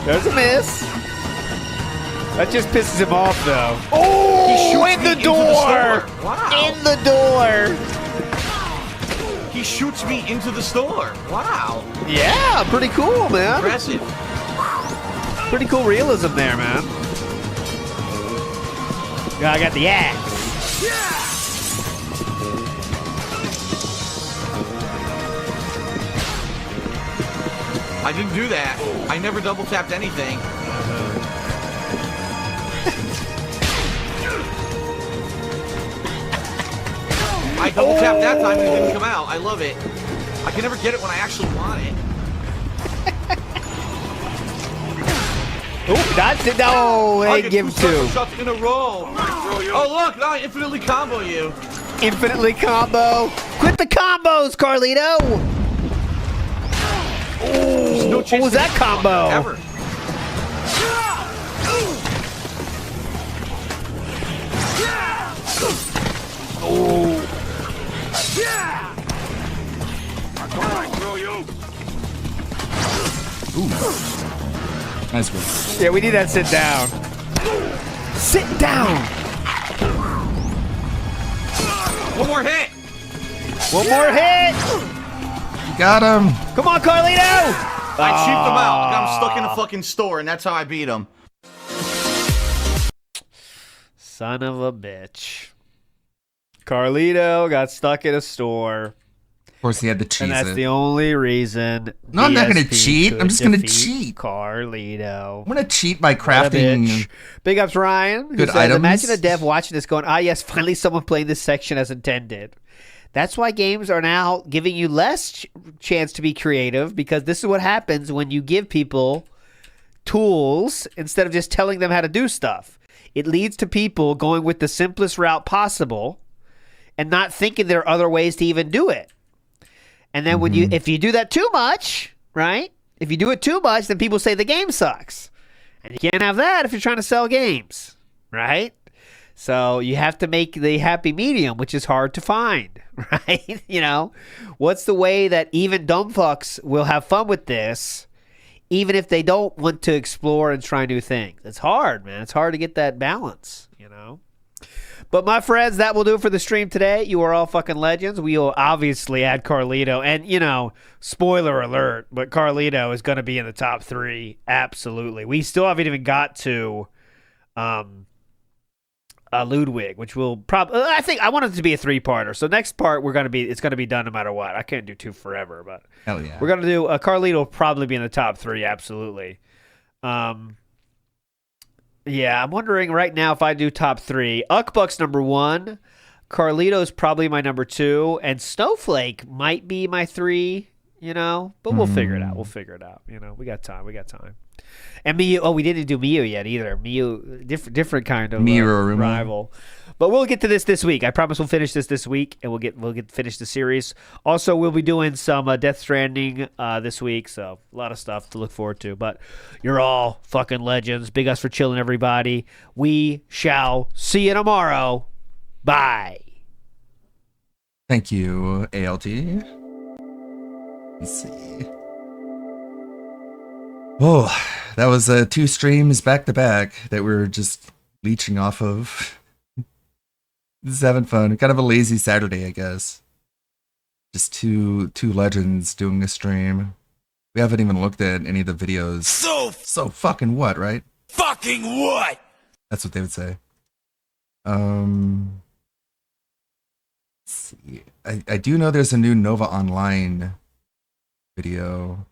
Speaker 13: There's a miss. That just pisses him off, though. Oh,
Speaker 5: He shoots
Speaker 13: in
Speaker 5: me
Speaker 13: the
Speaker 5: into
Speaker 13: door!
Speaker 5: the store. Wow.
Speaker 13: In the door!
Speaker 5: He shoots me into the store. Wow.
Speaker 13: Yeah, pretty cool, man.
Speaker 5: Impressive.
Speaker 13: Pretty cool realism there, man. Yeah, I got the axe.
Speaker 5: I didn't do that. I never double tapped anything. I double tapped that time and it didn't come out. I love it. I can never get it when I actually want it.
Speaker 13: Oh, that's it. No,
Speaker 5: I
Speaker 13: they
Speaker 5: get
Speaker 13: give
Speaker 5: two
Speaker 13: two.
Speaker 5: circle shots in a row. Oh look, now I infinitely combo you.
Speaker 13: Infinitely combo. Quit the combos, Carlito.
Speaker 5: There's no chance
Speaker 13: What was
Speaker 5: to
Speaker 13: that
Speaker 5: hit
Speaker 13: combo?
Speaker 5: ever.
Speaker 2: Nice one.
Speaker 13: Yeah, we need that sit down. Sit down.
Speaker 5: One more hit.
Speaker 13: One more hit.
Speaker 2: Got him.
Speaker 13: Come on, Carlito.
Speaker 5: I cheaped him out. I got him stuck in a fucking store, and that's how I beat him.
Speaker 13: Son of a bitch. Carlito got stuck in a store.
Speaker 2: Of course, he had to cheese
Speaker 13: And that's
Speaker 2: it.
Speaker 13: the only reason.
Speaker 2: No, I'm not gonna
Speaker 13: DSP
Speaker 2: cheat. I'm
Speaker 13: could
Speaker 2: just gonna
Speaker 13: defeat
Speaker 2: cheat.
Speaker 13: Carlito.
Speaker 2: I'm gonna cheat by
Speaker 13: What a
Speaker 2: crafting.
Speaker 13: bitch. Big ups, Ryan. Who
Speaker 2: good
Speaker 13: says,
Speaker 2: items.
Speaker 13: imagine a dev watching this going, ah, yes, finally someone playing this section as intended. That's why games are now giving you less chance to be creative, because this is what happens when you give people tools instead of just telling them how to do stuff. It leads to people going with the simplest route possible and not thinking there are other ways to even do it. And then if you do that too much, right? If you do it too much, then people say the game sucks. And you can't have that if you're trying to sell games, right? So you have to make the happy medium, which is hard to find, right? You know, what's the way that even dumb fucks will have fun with this, even if they don't want to explore and try new things? It's hard, man. It's hard to get that balance, you know? But my friends, that will do it for the stream today. You are all fucking legends. We will obviously add Carlito. And, you know, spoiler alert, but Carlito is going to be in the top 3. Absolutely. We still haven't even got to Ludwig, which will probably, I want it to be a 3-parter. So next part, it's going to be done no matter what. I can't do 2 forever, but
Speaker 2: hell yeah.
Speaker 13: We're going to do, Carlito will probably be in the top 3. Absolutely. Yeah, I'm wondering right now if I do top 3. Uckbuck's number 1. Carlito's probably my number 2. And Snowflake might be my 3, you know? But we'll figure it out. You know, we got time. And Miyu, we didn't do Miyu yet either. Miyu, different kind of rival. But we'll get to this week. I promise we'll finish this week, and we'll finish the series. Also, we'll be doing some Death Stranding this week, so a lot of stuff to look forward to. But you're all fucking legends. Big us for chilling, everybody. We shall see you tomorrow. Bye.
Speaker 2: Thank you, ALT. Let's see. Oh, that was 2 streams back to back that we're just leeching off of. This is having fun. Kind of a lazy Saturday, I guess. Just two legends doing a stream. We haven't even looked at any of the videos. So fucking what, right?
Speaker 1: Fucking what?
Speaker 2: That's what they would say. Let's see. I do know there's a new Nova Online video.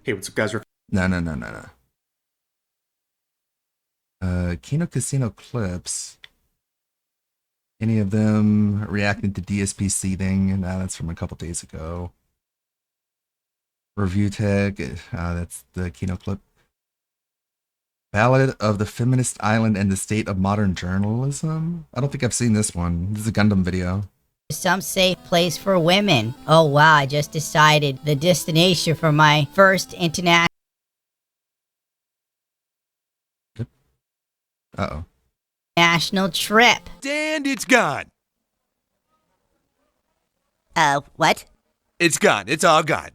Speaker 16: Hey, what's up, guys?
Speaker 2: No. Kino Casino clips. Any of them reacting to DSP seething? Nah, that's from a couple days ago. Review tag. That's the Kino clip. Ballad of the Feminist Island and the State of Modern Journalism? I don't think I've seen this one. This is a Gundam video.
Speaker 17: Some safe place for women. Oh wow, I just decided the destination for my first international national trip.
Speaker 1: And it's gone.
Speaker 17: What?
Speaker 1: It's gone. It's all gone.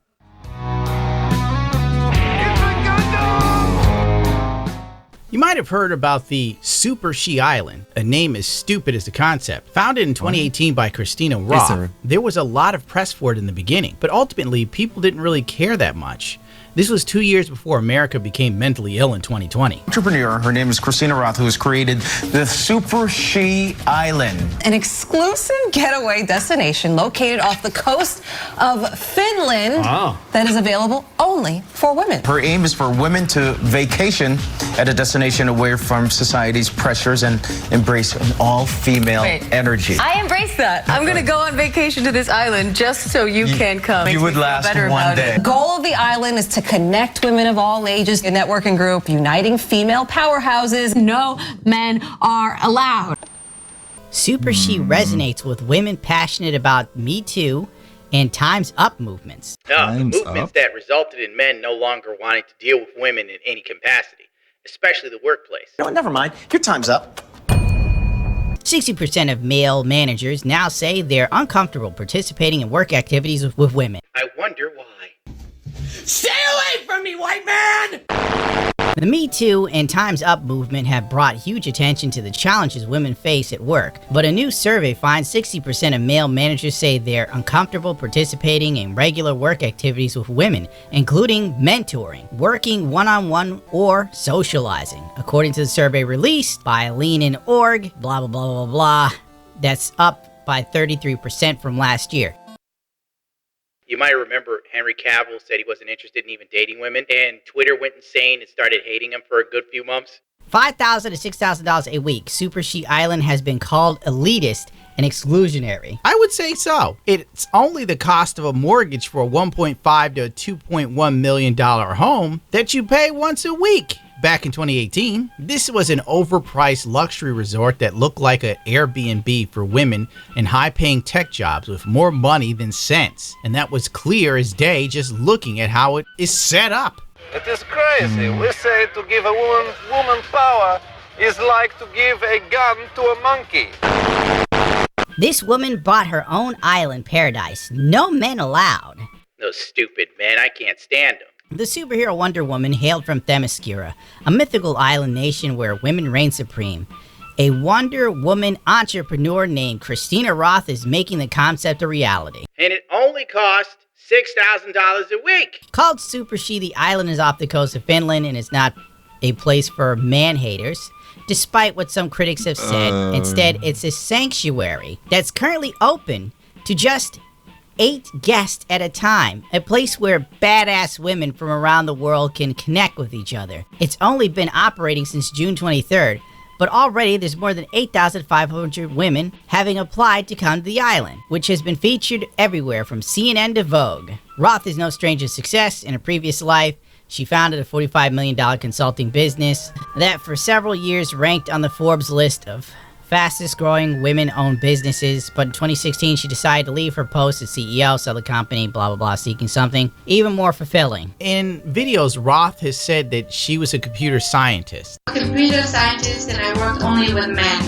Speaker 8: You might have heard about the Super She Island, a name as stupid as the concept. Founded in 2018 by Christina Roth,
Speaker 2: sir.
Speaker 8: there was a lot of press for it in the beginning, but ultimately people didn't really care that much. This was 2 years before America became mentally ill in 2020.
Speaker 18: Entrepreneur, her name is Christina Roth, who has created the Super She Island.
Speaker 19: An exclusive getaway destination located off the coast of Finland that is available only for women.
Speaker 18: Her aim is for women to vacation at a destination away from society's pressures and embrace an all-female energy.
Speaker 19: I embrace that. I'm going to go on vacation to this island just so you can come.
Speaker 18: You would last one day.
Speaker 19: The goal of the island is to connect women of all ages, a networking group uniting female powerhouses. No men are allowed.
Speaker 17: Super She resonates with women passionate about Me Too and Time's Up movements.
Speaker 20: No, the movements that resulted in men no longer wanting to deal with women in any capacity, especially the workplace.
Speaker 18: No, never mind. Your time's up.
Speaker 17: 60% of male managers now say they're uncomfortable participating in work activities with women.
Speaker 20: I wonder why.
Speaker 1: Stay away from me, white man!
Speaker 17: The Me Too and Time's Up movement have brought huge attention to the challenges women face at work, but a new survey finds 60% of male managers say they're uncomfortable participating in regular work activities with women, including mentoring, working one-on-one, or socializing, according to the survey released by Lean.org, blah blah blah blah blah. That's up by 33% from last year.
Speaker 20: You might remember Henry Cavill said he wasn't interested in even dating women, and Twitter went insane and started hating him for a good few months.
Speaker 17: $5,000 to $6,000 a week, Super She Island has been called elitist and exclusionary.
Speaker 8: I would say so. It's only the cost of a mortgage for a $1.5 to $2.1 million home that you pay once a week. Back in 2018, this was an overpriced luxury resort that looked like an Airbnb for women in high-paying tech jobs with more money than sense. And that was clear as day just looking at how it is set up.
Speaker 16: It is crazy. We say to give a woman power is like to give a gun to a monkey.
Speaker 17: This woman bought her own island paradise. No men allowed.
Speaker 20: Those stupid men, I can't stand them.
Speaker 17: The superhero Wonder Woman hailed from Themyscira, a mythical island nation where women reign supreme. A Wonder Woman entrepreneur named Christina Roth is making the concept a reality.
Speaker 20: And it only cost $6,000 a week.
Speaker 17: Called Super She, the island is off the coast of Finland and is not a place for man-haters, despite what some critics have said. Instead, it's a sanctuary that's currently open to just 8 guests at a time, a place where badass women from around the world can connect with each other. It's only been operating since June 23rd, but already there's more than 8,500 women having applied to come to the island, which has been featured everywhere from CNN to Vogue. Roth is no stranger to success. In a previous life, she founded a $45 million consulting business that for several years ranked on the Forbes list of fastest growing women-owned businesses, but in 2016 she decided to leave her post as CEO, sell the company, blah blah blah, seeking something even more fulfilling.
Speaker 8: In videos, Roth has said that she was a computer scientist.
Speaker 21: Computer scientist, and I worked only with men.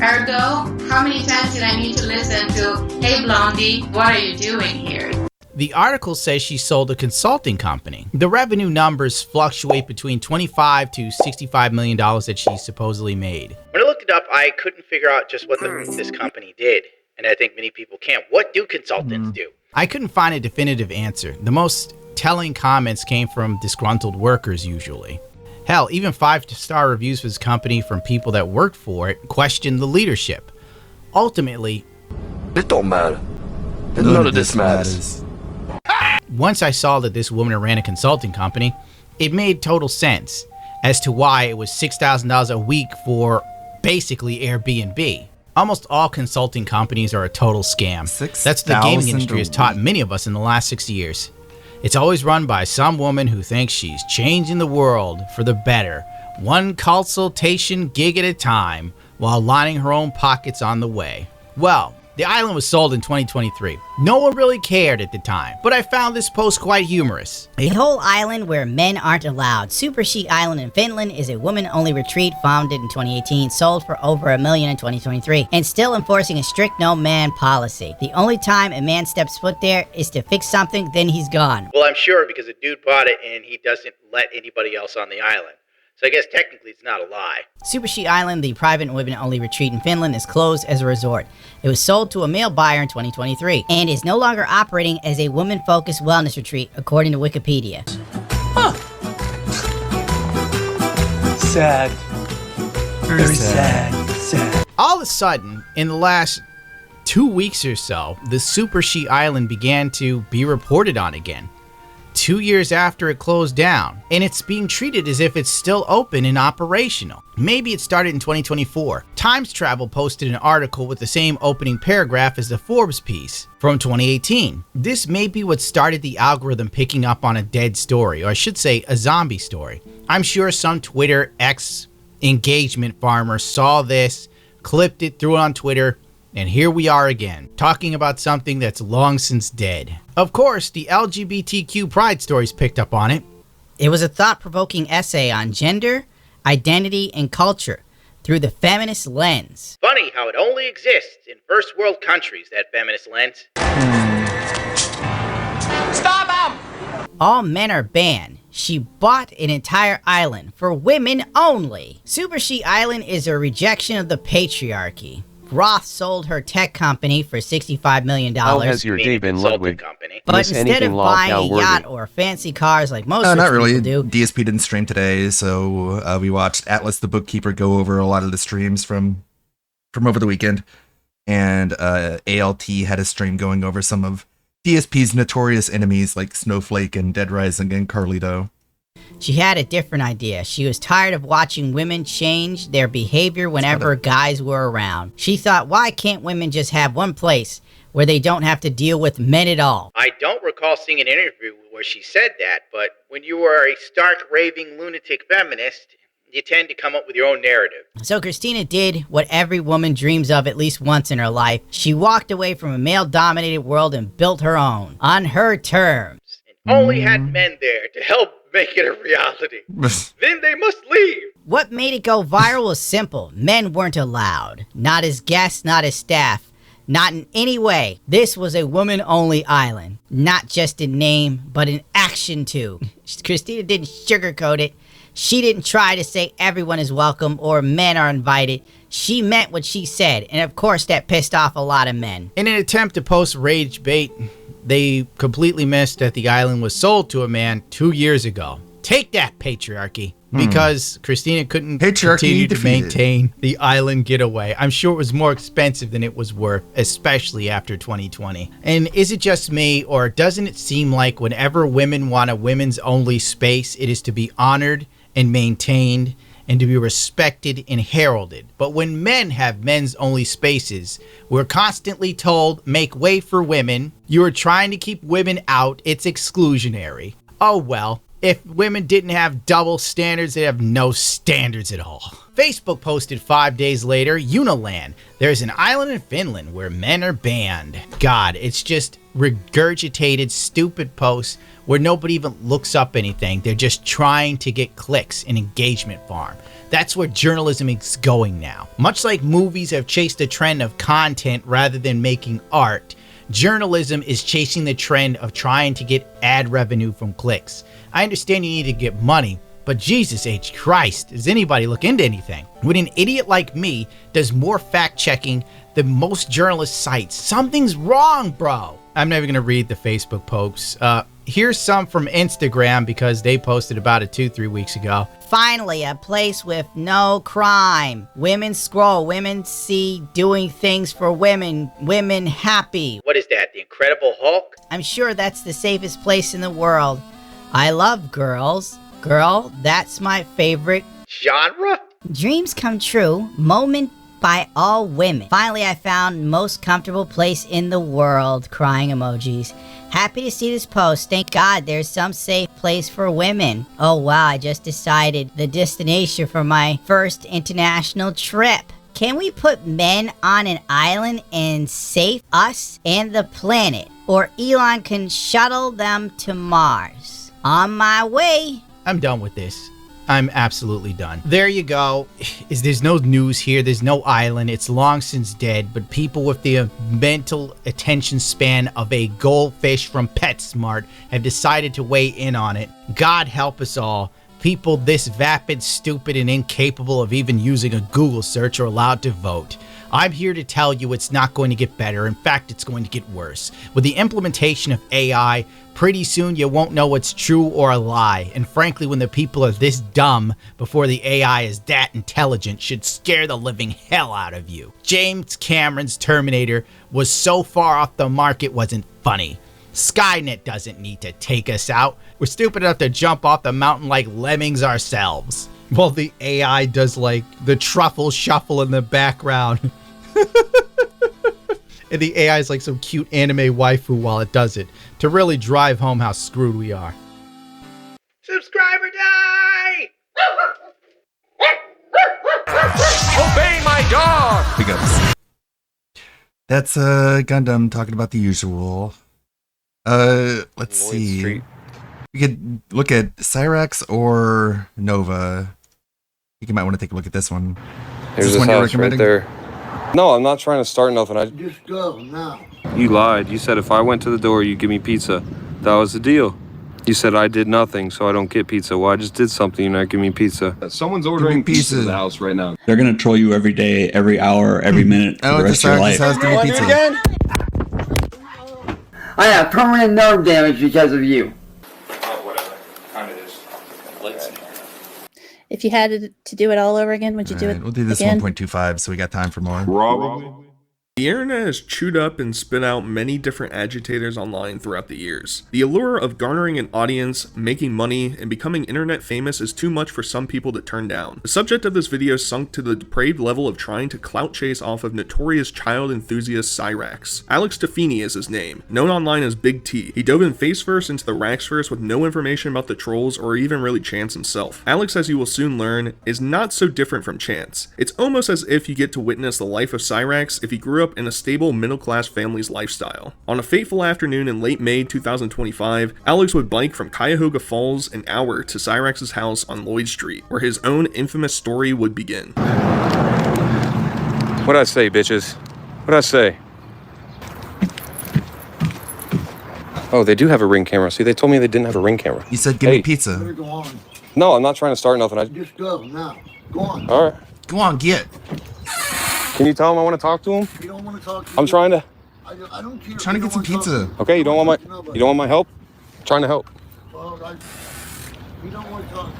Speaker 21: Ergo, how many times did I need to listen to, "Hey Blondie, what are you doing here?"
Speaker 8: The article says she sold a consulting company. The revenue numbers fluctuate between $25 to $65 million that she supposedly made.
Speaker 20: When I looked it up, I couldn't figure out just what this company did. And I think many people can't. What do consultants do?
Speaker 8: I couldn't find a definitive answer. The most telling comments came from disgruntled workers usually. Hell, even 5-star reviews for this company from people that worked for it questioned the leadership. Ultimately,
Speaker 22: it don't matter. None of this matters.
Speaker 8: Once I saw that this woman ran a consulting company, it made total sense as to why it was $6,000 a week for basically Airbnb. Almost all consulting companies are a total scam. That's what the gaming industry has taught many of us in the last 6 years. It's always run by some woman who thinks she's changing the world for the better, one consultation gig at a time, while lining her own pockets on the way. Well, the island was sold in 2023. No one really cared at the time, but I found this post quite humorous.
Speaker 17: A whole island where men aren't allowed. Super She Island in Finland is a women-only retreat founded in 2018, sold for over $1 million in 2023, and still enforcing a strict no-man policy. The only time a man steps foot there is to fix something, then he's gone.
Speaker 20: Well, I'm sure because a dude bought it and he doesn't let anybody else on the island. So I guess technically it's not a lie.
Speaker 17: Super She Island, the private women-only retreat in Finland, is closed as a resort. It was sold to a male buyer in 2023 and is no longer operating as a woman-focused wellness retreat, according to Wikipedia.
Speaker 22: Sad. Very sad. Sad.
Speaker 8: All of a sudden, in the last 2 weeks or so, the Super She Island began to be reported on again. 2 years after it closed down, and it's being treated as if it's still open and operational. Maybe it started in 2024. Times Travel posted an article with the same opening paragraph as the Forbes piece from 2018. This may be what started the algorithm picking up on a dead story, or I should say a zombie story. I'm sure some Twitter X engagement farmer saw this, clipped it, threw it on Twitter, and here we are again, talking about something that's long since dead. Of course, the LGBTQ pride stories picked up on it.
Speaker 17: It was a thought-provoking essay on gender, identity, and culture through the feminist lens.
Speaker 20: Funny how it only exists in first world countries, that feminist lens.
Speaker 21: Stop him!
Speaker 17: All men are banned. She bought an entire island for women only. Super She Island is a rejection of the patriarchy. Roth sold her tech company for $65 million.
Speaker 9: How has your day been, Ludwig?
Speaker 17: But instead of buying a yacht or fancy cars like most
Speaker 2: not really.
Speaker 17: people do,
Speaker 2: DSP didn't stream today, so we watched Atlas the Bookkeeper go over a lot of the streams from over the weekend, and ALT had a stream going over some of DSP's notorious enemies like Snowflake and Dead Rising and Carlito.
Speaker 17: She had a different idea. She was tired of watching women change their behavior whenever guys were around. She thought, why can't women just have one place where they don't have to deal with men at all.
Speaker 20: I don't recall seeing an interview where she said that, but when you are a stark, raving, lunatic feminist, you tend to come up with your own narrative.
Speaker 17: So Christina did what every woman dreams of at least once in her life. She walked away from a male-dominated world and built her own, on her terms.
Speaker 20: Only had men there to help make it a reality. Then they must leave.
Speaker 17: What made it go viral was simple. Men weren't allowed. Not as guests, not as staff. Not in any way. This was a woman-only island. Not just in name, but in action too. Christina didn't sugarcoat it. She didn't try to say everyone is welcome or men are invited. She meant what she said, and of course that pissed off a lot of men.
Speaker 8: In an attempt to post rage bait, they completely missed that the island was sold to a man 2 years ago. Take that, patriarchy. Because Christina couldn't continue to maintain the island getaway. I'm sure it was more expensive than it was worth, especially after 2020. And is it just me, or doesn't it seem like whenever women want a women's only space, it is to be honored and maintained and to be respected and heralded? But when men have men's only spaces, we're constantly told, make way for women. You are trying to keep women out. It's exclusionary. Oh well. If women didn't have double standards, they'd have no standards at all. Facebook posted 5 days later, Uniland. There's an island in Finland where men are banned. God, it's just regurgitated, stupid posts where nobody even looks up anything. They're just trying to get clicks and engagement farm. That's where journalism is going now. Much like movies have chased a trend of content rather than making art, journalism is chasing the trend of trying to get ad revenue from clicks. I understand you need to get money, but Jesus H. Christ, does anybody look into anything? When an idiot like me does more fact-checking than most journalist sites, something's wrong, bro. I'm never going to read the Facebook posts. Here's some from Instagram because they posted about it 2-3 weeks ago.
Speaker 17: Finally, a place with no crime. Women scroll, women see doing things for women, women happy.
Speaker 20: What is that, the Incredible Hulk?
Speaker 17: I'm sure that's the safest place in the world. I love girls. Girl, that's my favorite
Speaker 20: genre.
Speaker 17: Dreams come true. Moment by all women. Finally, I found most comfortable place in the world. Crying emojis. Happy to see this post. Thank God there's some safe place for women. Oh wow, I just decided the destination for my first international trip. Can we put men on an island and save us and the planet? Or Elon can shuttle them to Mars. On my way.
Speaker 8: I'm done with this. I'm absolutely done. There you go. There's no news here. There's no island. It's long since dead. But people with the mental attention span of a goldfish from PetSmart have decided to weigh in on it. God help us all. People this vapid, stupid, and incapable of even using a Google search are allowed to vote. I'm here to tell you it's not going to get better. In fact, it's going to get worse. With the implementation of AI, pretty soon you won't know what's true or a lie. And frankly, when the people are this dumb before the AI is that intelligent, should scare the living hell out of you. James Cameron's Terminator was so far off the mark it wasn't funny. Skynet doesn't need to take us out. We're stupid enough to jump off the mountain like lemmings ourselves. Well, the AI does like the truffle shuffle in the background. And the AI is like some cute anime waifu while it does it, to really drive home how screwed we are.
Speaker 20: Subscriber die!
Speaker 1: Obey my dog!
Speaker 2: Big ups. That's Gundam talking about the usual. Let's see.
Speaker 6: Street.
Speaker 2: We could look at Cyrax or Nova. I think you might want to take a look at this one.
Speaker 6: There's
Speaker 2: Is
Speaker 6: this
Speaker 2: one you're
Speaker 6: house right
Speaker 2: recommending?
Speaker 6: there. No, I'm not trying to start nothing.
Speaker 7: Just go now.
Speaker 6: You lied. You said if I went to the door, you'd give me pizza. That was the deal. You said I did nothing, so I don't get pizza. Well, I just did something. You're not giving me pizza.
Speaker 23: Someone's ordering pizza in the house right now.
Speaker 24: They're gonna troll you every day, every hour, every minute for the rest of your life.
Speaker 7: I have permanent nerve damage because of you.
Speaker 23: Whatever. Kind of is. Let's see.
Speaker 25: If you had to do it all over again, would you do it
Speaker 2: We'll do this
Speaker 25: again?
Speaker 2: 1.25, so we got time for more.
Speaker 23: Probably.
Speaker 3: The internet has chewed up and spit out many different agitators online throughout the years. The allure of garnering an audience, making money, and becoming internet famous is too much for some people to turn down. The subject of this video sunk to the depraved level of trying to clout chase off of notorious child enthusiast Cyrax. Alex Tefini is his name, known online as Big T. He dove in face first into the Raxverse with no information about the trolls or even really Chance himself. Alex, as you will soon learn, is not so different from Chance. It's almost as if you get to witness the life of Cyrax if he grew up in a stable middle-class family's lifestyle. On a fateful afternoon in late May 2025, Alex would bike from Cuyahoga Falls an hour to Cyrax's house on Lloyd Street, where his own infamous story would begin.
Speaker 6: What'd I say, bitches? What'd I say? Oh, they do have a Ring camera. See, they told me they didn't have a Ring camera.
Speaker 2: You said give me pizza.
Speaker 4: Go on.
Speaker 6: No, I'm not trying to start nothing.
Speaker 4: Just go now. Go on.
Speaker 6: All right.
Speaker 2: Go on, get.
Speaker 6: Can you tell him I want to talk to him?
Speaker 4: You don't want to talk to
Speaker 6: I'm trying to.
Speaker 4: I don't care.
Speaker 2: I'm trying to get some pizza.
Speaker 6: Okay, you don't want my help? I'm trying to help.
Speaker 4: You don't want to talk.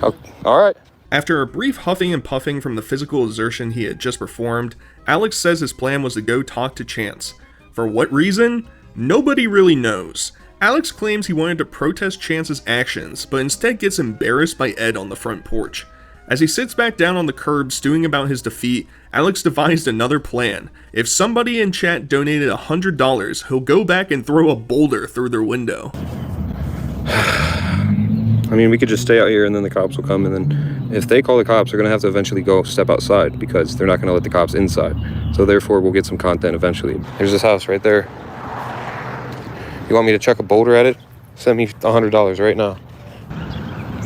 Speaker 6: Oh, all right.
Speaker 3: After a brief huffing and puffing from the physical exertion he had just performed, Alex says his plan was to go talk to Chance. For what reason? Nobody really knows. Alex claims he wanted to protest Chance's actions, but instead gets embarrassed by Ed on the front porch. As he sits back down on the curb stewing about his defeat, Alex devised another plan. If somebody in chat donated $100, he'll go back and throw a boulder through their window.
Speaker 6: I mean, we could just stay out here and then the cops will come, and then if they call the cops, they're going to have to eventually go step outside because they're not going to let the cops inside. So therefore, we'll get some content eventually. Here's this house right there. You want me to chuck a boulder at it? Send me $100 right now.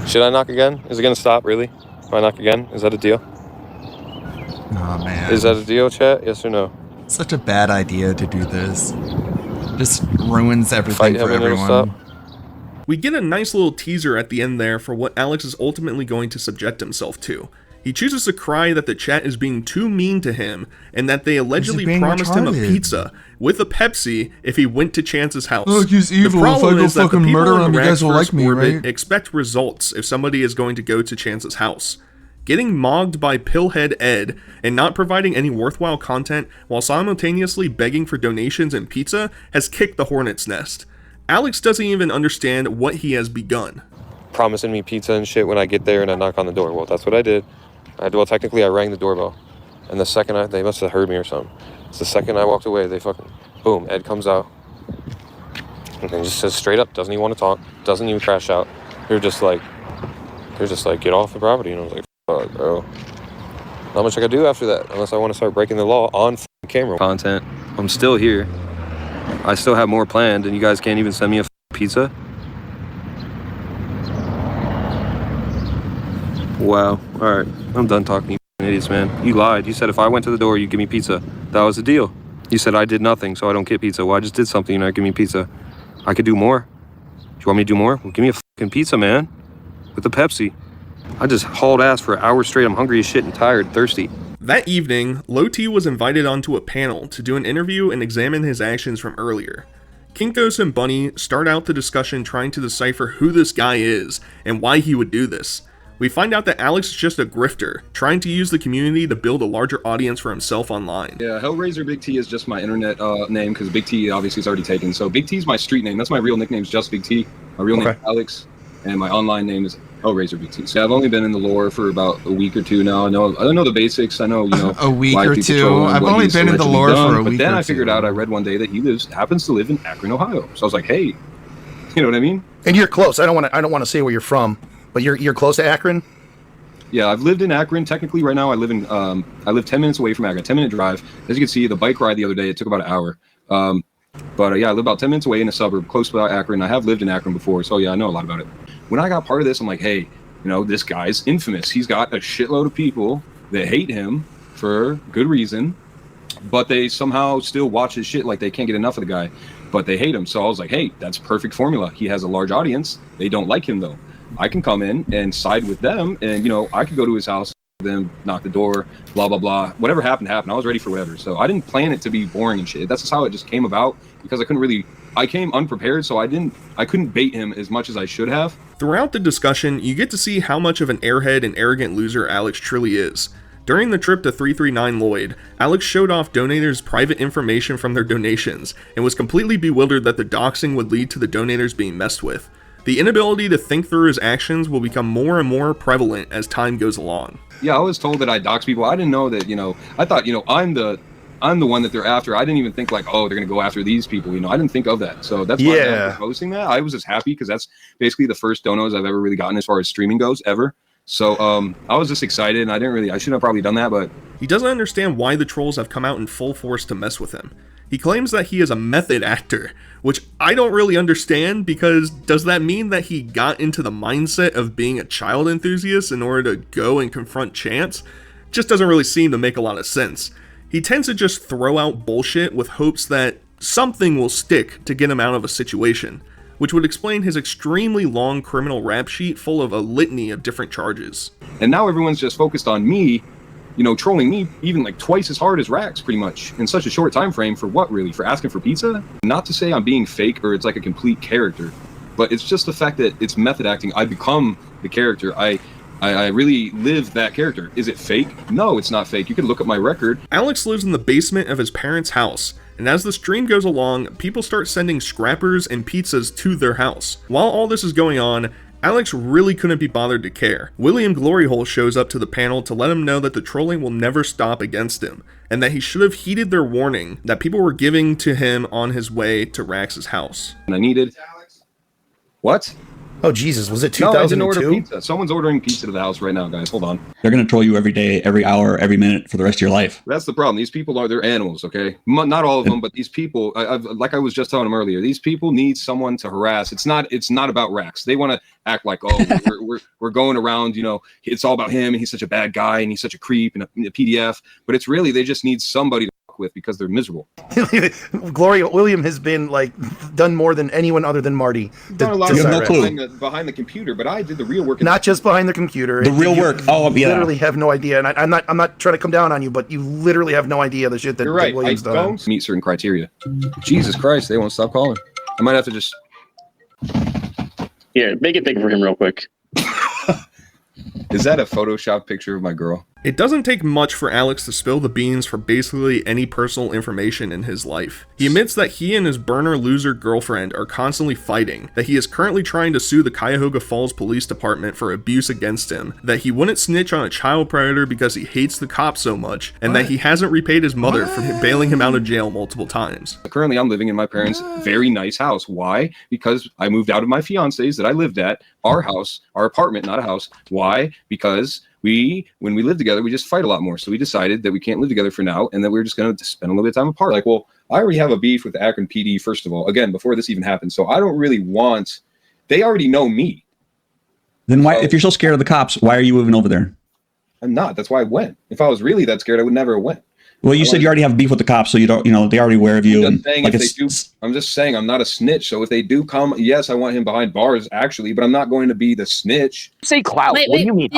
Speaker 6: Should I knock again? Is it going to stop, really? If I knock again, is that a deal?
Speaker 2: Oh man.
Speaker 6: Is that a deal, chat? Yes or no?
Speaker 2: Such a bad idea to do this. Just ruins everything for everyone.
Speaker 3: We get a nice little teaser at the end there for what Alex is ultimately going to subject himself to. He chooses to cry that the chat is being too mean to him and that they allegedly promised him a pizza with a Pepsi if he went to Chance's house.
Speaker 2: Look, he's evil.
Speaker 3: The problem
Speaker 2: if I go
Speaker 3: is that the
Speaker 2: fucking
Speaker 3: people
Speaker 2: murder
Speaker 3: in
Speaker 2: him,
Speaker 3: the
Speaker 2: you guys will
Speaker 3: Raxverse
Speaker 2: like me,
Speaker 3: orbit
Speaker 2: right?
Speaker 3: expect results if somebody is going to go to Chance's house. Getting mogged by Pillhead Ed and not providing any worthwhile content while simultaneously begging for donations and pizza has kicked the hornet's nest. Alex doesn't even understand what he has begun.
Speaker 6: Promising me pizza and shit when I get there and I knock on the door. Well, that's what I did. Technically I rang the doorbell. And the second they must have heard me or something. It's the second I walked away, they fucking, boom, Ed comes out. And he just says straight up, doesn't even want to talk, doesn't even crash out. They're just like, get off the property. And I was like, fuck, bro. Not much I could do after that, unless I want to start breaking the law on camera. Content. I'm still here. I still have more planned, and you guys can't even send me a pizza? Wow. Alright. I'm done talking to you idiots, man. You lied. You said if I went to the door, you'd give me pizza. That was the deal. You said I did nothing, so I don't get pizza. Well, I just did something, and I give me pizza. I could do more. Do you want me to do more? Well, give me a fucking pizza, man. With a Pepsi. I just hauled ass for an hour straight. I'm hungry as shit and tired, thirsty.
Speaker 3: That evening, Low T was invited onto a panel to do an interview and examine his actions from earlier. Kinkos and Bunny start out the discussion trying to decipher who this guy is and why he would do this. We find out that Alex is just a grifter, trying to use the community to build a larger audience for himself online.
Speaker 11: Yeah, Hellraiser Big T is just my internet name because Big T obviously is already taken. So Big T is my street name. That's my real nickname is just Big T. My real name is Alex, and my online name is Hellraiser Big T. So I've only been in the lore for about a week or two now. I don't know the basics. I know,
Speaker 2: a week or two. I've only been in the lore for a week or two.
Speaker 11: But then I figured out, I read one day that he happens to live in Akron, Ohio. So I was like, hey, you know what I mean?
Speaker 12: And you're close. I don't want to say where you're from, but you're close to Akron.
Speaker 11: Yeah, I've lived in Akron. Technically, right now I live 10 minutes away from Akron. 10-minute drive. As you can see, the bike ride the other day, it took about an hour. Yeah, I live about 10 minutes away in a suburb close to Akron. I have lived in Akron before, so yeah, I know a lot about it. When I got part of this, I'm like, hey, this guy's infamous. He's got a shitload of people that hate him for good reason, but they somehow still watch his shit like they can't get enough of the guy, but they hate him. So I was like, hey, that's perfect formula. He has a large audience. They don't like him, though. I can come in and side with them, and, I could go to his house, them knock the door, blah, blah, blah. Whatever happened. I was ready for whatever. So I didn't plan it to be boring and shit. That's just how it just came about, because I came unprepared, so I couldn't bait him as much as I should have.
Speaker 3: Throughout the discussion, you get to see how much of an airhead and arrogant loser Alex truly is. During the trip to 339 Lloyd, Alex showed off donators' private information from their donations and was completely bewildered that the doxing would lead to the donators being messed with. The inability to think through his actions will become more and more prevalent as time goes along.
Speaker 11: Yeah, I was told that I dox people. I didn't know that, I thought, I'm the one that they're after. I didn't even think like, oh, they're going to go after these people. I didn't think of that. So that's why I'm posting that. I was just happy because that's basically the first donos I've ever really gotten as far as streaming goes ever. So I was just excited, and I shouldn't have probably done that, but...
Speaker 3: He doesn't understand why the trolls have come out in full force to mess with him. He claims that he is a method actor, which I don't really understand, because does that mean that he got into the mindset of being a child enthusiast in order to go and confront Chance? Just doesn't really seem to make a lot of sense. He tends to just throw out bullshit with hopes that something will stick to get him out of a situation, which would explain his extremely long criminal rap sheet full of a litany of different charges.
Speaker 11: And now everyone's just focused on me, trolling me even like twice as hard as Rax, pretty much, in such a short time frame. For what, really? For asking for pizza? Not to say I'm being fake or it's like a complete character, but it's just the fact that it's method acting. I become the character. I really live that character. Is it fake? No, it's not fake. You can look at my record.
Speaker 3: Alex lives in the basement of his parents' house, and as the stream goes along, people start sending scrappers and pizzas to their house. While all this is going on, Alex really couldn't be bothered to care. William Gloryhole shows up to the panel to let him know that the trolling will never stop against him, and that he should have heeded their warning that people were giving to him on his way to Rax's house.
Speaker 11: And I needed... What?
Speaker 12: Oh, Jesus, was it 2002?
Speaker 11: No, I didn't order pizza. Someone's ordering pizza to the house right now, guys. Hold on.
Speaker 24: They're going to troll you every day, every hour, every minute for the rest of your life.
Speaker 11: That's the problem. These people they're animals, okay? Not all of them, but these people, like I was just telling them earlier, these people need someone to harass. It's not about Rax. They want to act like, oh, we're going around, it's all about him, and he's such a bad guy, and he's such a creep, and a PDF. But it's really, they just need somebody to fuck with because they're miserable.
Speaker 12: Gloria William has been done more than anyone other than Marty.
Speaker 11: Done a lot of behind the computer, but I did the real work.
Speaker 12: Not just behind the computer.
Speaker 24: The real work. Oh, yeah.
Speaker 12: Literally have no idea, and I'm not trying to come down on you, but you literally have no idea the shit that,
Speaker 11: You're right.
Speaker 12: that William's
Speaker 11: I
Speaker 12: done.
Speaker 11: don't meet certain criteria. Jesus Christ, they won't stop calling. I might have to just...
Speaker 5: Here, make it big for him real quick.
Speaker 11: Is that a Photoshop picture of my girl?
Speaker 3: It doesn't take much for Alex to spill the beans for basically any personal information in his life. He admits that he and his burner loser girlfriend are constantly fighting, that he is currently trying to sue the Cuyahoga Falls Police Department for abuse against him, that he wouldn't snitch on a child predator because he hates the cops so much, and that he hasn't repaid his mother for bailing him out of jail multiple times.
Speaker 11: Currently, I'm living in my parents' very nice house. Why? Because I moved out of my fiance's that I lived at, our house, our apartment, not a house. Why? Because when we live together, we just fight a lot more. So we decided that we can't live together for now, and that we're just going to spend a little bit of time apart. Like, well, I already have a beef with the Akron PD, first of all, again, before this even happened. So I don't really want, they already know me.
Speaker 24: Then why, if you're so scared of the cops, why are you moving over there?
Speaker 11: I'm not. That's why I went. If I was really that scared, I would never have went.
Speaker 24: Well, you said you already have beef with the cops, so you don't, they're already aware of you.
Speaker 11: I'm just saying I'm not a snitch. So if they do come, yes, I want him behind bars, actually, but I'm not going to be the snitch.
Speaker 5: Say clout.
Speaker 21: Wait,
Speaker 5: what do you mean?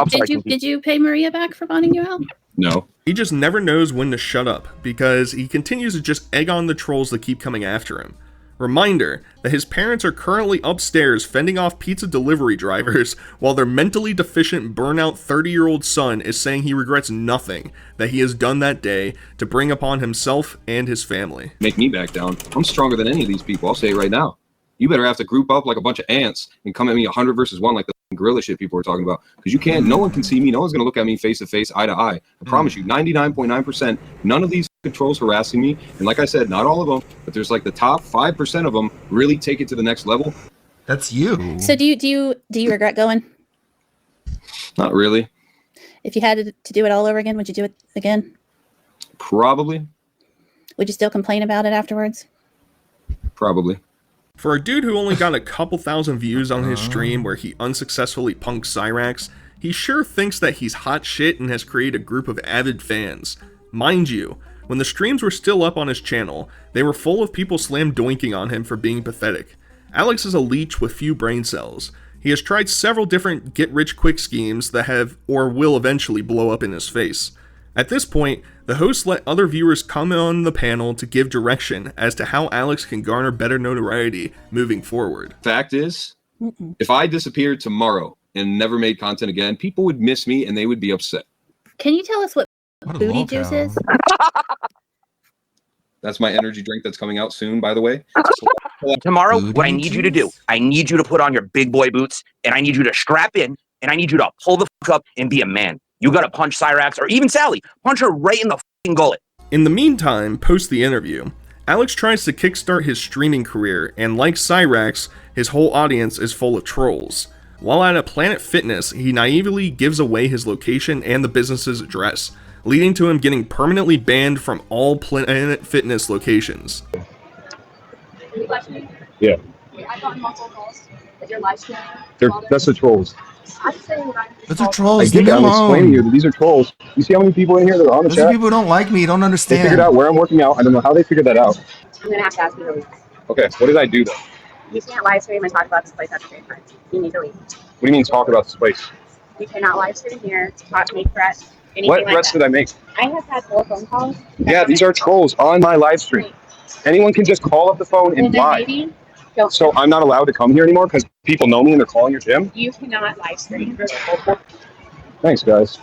Speaker 21: Did you pay Maria back for bonding you out?
Speaker 11: No.
Speaker 3: He just never knows when to shut up, because he continues to just egg on the trolls that keep coming after him. Reminder that his parents are currently upstairs fending off pizza delivery drivers while their mentally deficient burnout 30-year-old son is saying he regrets nothing that he has done that day to bring upon himself and his family.
Speaker 11: Make me back down. I'm stronger than any of these people. I'll say it right now. You better have to group up like a bunch of ants and come at me 100 versus 1 like the gorilla shit people are talking about. Because you can't, no one can see me. No one's going to look at me face to face, eye to eye. I promise you, 99.9%, none of these trolls harassing me. And like I said, not all of them, but there's like the top 5% of them really take it to the next level.
Speaker 2: That's you.
Speaker 21: So do you regret going?
Speaker 11: Not really.
Speaker 21: If you had to do it all over again, would you do it again?
Speaker 11: Probably.
Speaker 21: Would you still complain about it afterwards?
Speaker 11: Probably.
Speaker 3: For a dude who only got a couple thousand views on his stream where he unsuccessfully punked Cyrax, he sure thinks that he's hot shit and has created a group of avid fans. Mind you, when the streams were still up on his channel, they were full of people slam doinking on him for being pathetic. Alex is a leech with few brain cells. He has tried several different get-rich-quick schemes that have or will eventually blow up in his face. At this point, the host let other viewers come on the panel to give direction as to how Alex can garner better notoriety moving forward.
Speaker 11: Fact is, if I disappeared tomorrow and never made content again, people would miss me and they would be upset.
Speaker 21: Can you tell us what
Speaker 5: Booty juices?
Speaker 11: That's my energy drink that's coming out soon, by the way.
Speaker 10: Tomorrow, what I need you to do, I need you to put on your big boy boots, and I need you to strap in, and I need you to pull the fuck up and be a man. You gotta punch Cyrax, or even Sally. Punch her right in the fucking gullet.
Speaker 3: In the meantime, post the interview, Alex tries to kickstart his streaming career, and like Cyrax, his whole audience is full of trolls. While at a Planet Fitness, he naively gives away his location and the business's address, leading to him getting permanently banned from all Planet Fitness locations.
Speaker 11: Yeah.
Speaker 5: I've gotten multiple calls with your live stream.
Speaker 11: That's the trolls.
Speaker 2: Those are trolls.
Speaker 11: I
Speaker 2: Leave
Speaker 11: get
Speaker 2: me
Speaker 11: that. I'm explaining
Speaker 2: alone.
Speaker 11: you. These are trolls. You see how many people in here that are on the
Speaker 2: Those
Speaker 11: chat?
Speaker 2: are people who don't like me. Don't
Speaker 11: They
Speaker 2: understand.
Speaker 11: figured out where I'm working out. I don't know how they figured that out.
Speaker 5: I'm gonna have to ask you to leave.
Speaker 11: Okay, what did I do though?
Speaker 5: You can't live stream and talk about this place at the same time. You need to leave.
Speaker 11: What do you mean talk about this place?
Speaker 5: You cannot live stream here, talk, make threats, anything
Speaker 11: What
Speaker 5: like
Speaker 11: threats
Speaker 5: that.
Speaker 11: did I make?
Speaker 5: I have had 4 phone calls.
Speaker 11: Yeah, these are trolls on my live stream. Anyone can just call up the phone and lie. So I'm not allowed to come here anymore because people know me and they're calling your gym?
Speaker 5: You cannot live stream.
Speaker 11: Thanks, guys.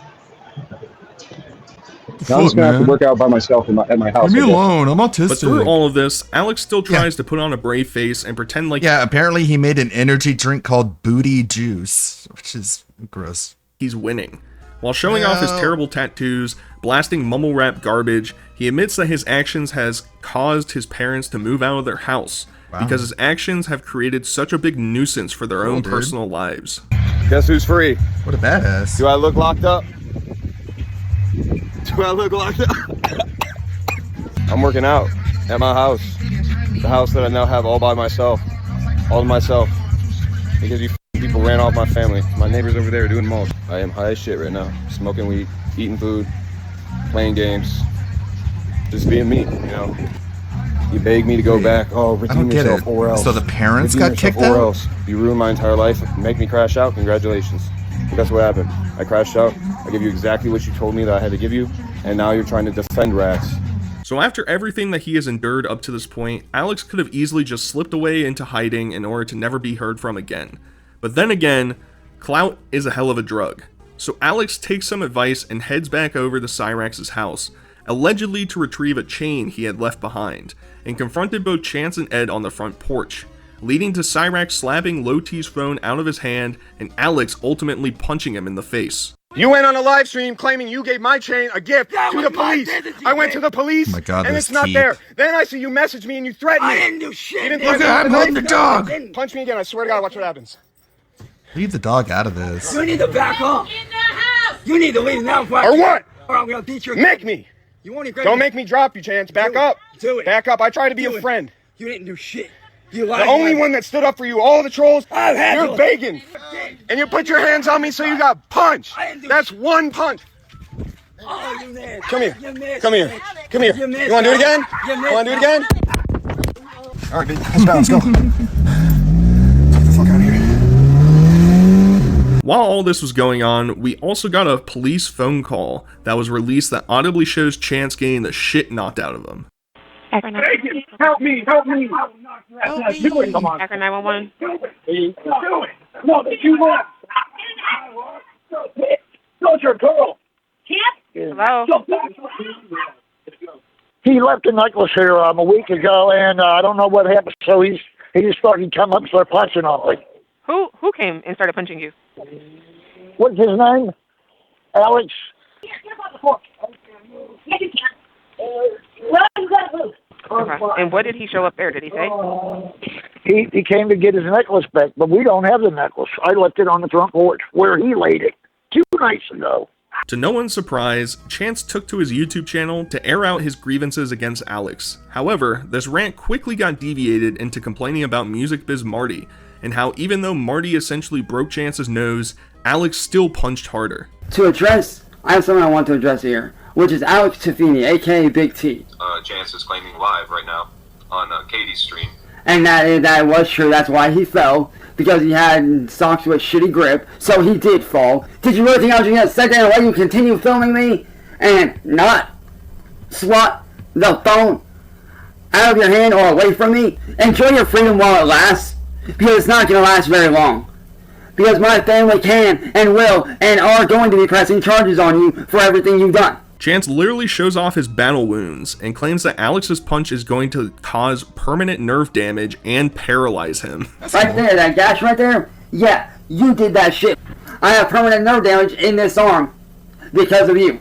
Speaker 11: Now I'm just gonna have to work out by myself at my house.
Speaker 2: Leave me
Speaker 11: I guess.
Speaker 2: alone. I'm autistic.
Speaker 3: But through all of this, Alex still tries to put on a brave face and pretend like
Speaker 2: apparently he made an energy drink called Booty Juice, which is gross.
Speaker 3: He's winning. While showing off his terrible tattoos, blasting mumble rap garbage, he admits that his actions has caused his parents to move out of their house because his actions have created such a big nuisance for their own personal lives.
Speaker 11: Guess who's free?
Speaker 2: What a badass.
Speaker 11: Do I look locked up? Do I look locked up? I'm working out at my house. The house that I now have all by myself. All to myself. Because you people ran off my family. My neighbors over there are doing mulch. I am high as shit right now. Smoking weed, eating food, playing games. Just being me, you know. You beg me to go back. Oh, redeem yourself or else.
Speaker 2: So the parents
Speaker 11: Redeem
Speaker 2: got kicked
Speaker 11: yourself or
Speaker 2: out?
Speaker 11: else. You ruined my entire life. Make me crash out. Congratulations. That's what happened. I crashed out. I gave you exactly what you told me that I had to give you. And now you're trying to defend Rax.
Speaker 3: So after everything that he has endured up to this point, Alex could have easily just slipped away into hiding in order to never be heard from again. But then again, clout is a hell of a drug. So Alex takes some advice and heads back over to Cyrax's house, allegedly to retrieve a chain he had left behind, and confronted both Chance and Ed on the front porch, leading to Cyrax slapping Low T's phone out of his hand and Alex ultimately punching him in the face.
Speaker 11: You went on a live stream claiming you gave my chain a gift to the police. I went to the police,
Speaker 2: my God,
Speaker 11: and
Speaker 2: this
Speaker 11: it's not
Speaker 2: teeth.
Speaker 11: there. Then I see you message me and you threatened me.
Speaker 4: I didn't do shit.
Speaker 11: You didn't
Speaker 2: Look,
Speaker 11: threaten
Speaker 2: I'm
Speaker 11: me.
Speaker 2: letting the dog.
Speaker 11: Punch me again. I swear to God, watch what happens.
Speaker 2: Leave the dog out of this.
Speaker 4: You need to back up. You need to leave now.
Speaker 11: Or what?
Speaker 4: Or I'm gonna beat your.
Speaker 11: Make me.
Speaker 4: You want to
Speaker 11: Don't make me drop you, Chance. Back up.
Speaker 4: Do it.
Speaker 11: Back up. I try to be a friend.
Speaker 4: You didn't do shit. You lied.
Speaker 11: The only one that stood up for you, all the trolls,
Speaker 4: had
Speaker 11: you're
Speaker 4: to.
Speaker 11: begging. And you put your hands on me so you got punched. That's one punch.
Speaker 4: Oh, you mad.
Speaker 11: Come here.
Speaker 4: You mad.
Speaker 11: Come here. Come here.
Speaker 4: You mad.
Speaker 11: You want to do it again?
Speaker 4: You
Speaker 11: You
Speaker 4: mad.
Speaker 11: want to do it again?
Speaker 2: All right, dude. Let's go.
Speaker 3: While all this was going on, we also got a police phone call that was released that audibly shows Chance getting the shit knocked out of him.
Speaker 11: Help me. Help me. Come on.
Speaker 14: Akron 911.
Speaker 11: Do it. No, you won't. Don't your girl.
Speaker 14: Hello?
Speaker 15: He left a necklace here a week ago, and I don't know what happened. So he just started come up and started punching on me.
Speaker 14: Who came and started punching you?
Speaker 15: What's his name? Alex.
Speaker 14: Okay. And what did he show up there? Did he say?
Speaker 15: He came to get his necklace back, but we don't have the necklace. I left it on the front porch where he laid it 2 nights ago.
Speaker 3: To no one's surprise, Chance took to his YouTube channel to air out his grievances against Alex. However, this rant quickly got deviated into complaining about Music Biz Marty, and how even though Marty essentially broke Chance's nose, Alex still punched harder.
Speaker 7: To address, I have someone I want to address here, which is Alex Tiffini, aka Big T.
Speaker 6: Chance is claiming live right now on Katie's stream.
Speaker 7: And that was true, that's why he fell, because he had socks with shitty grip, so he did fall. Did you really think I was going to sit there and let you continue filming me and not swat the phone out of your hand or away from me? Enjoy your freedom while it lasts, because it's not going to last very long. Because my family can and will and are going to be pressing charges on you for everything you've done.
Speaker 3: Chance literally shows off his battle wounds and claims that Alex's punch is going to cause permanent nerve damage and paralyze him.
Speaker 7: Right there, that gash right there? Yeah, you did that shit. I have permanent nerve damage in this arm because of you.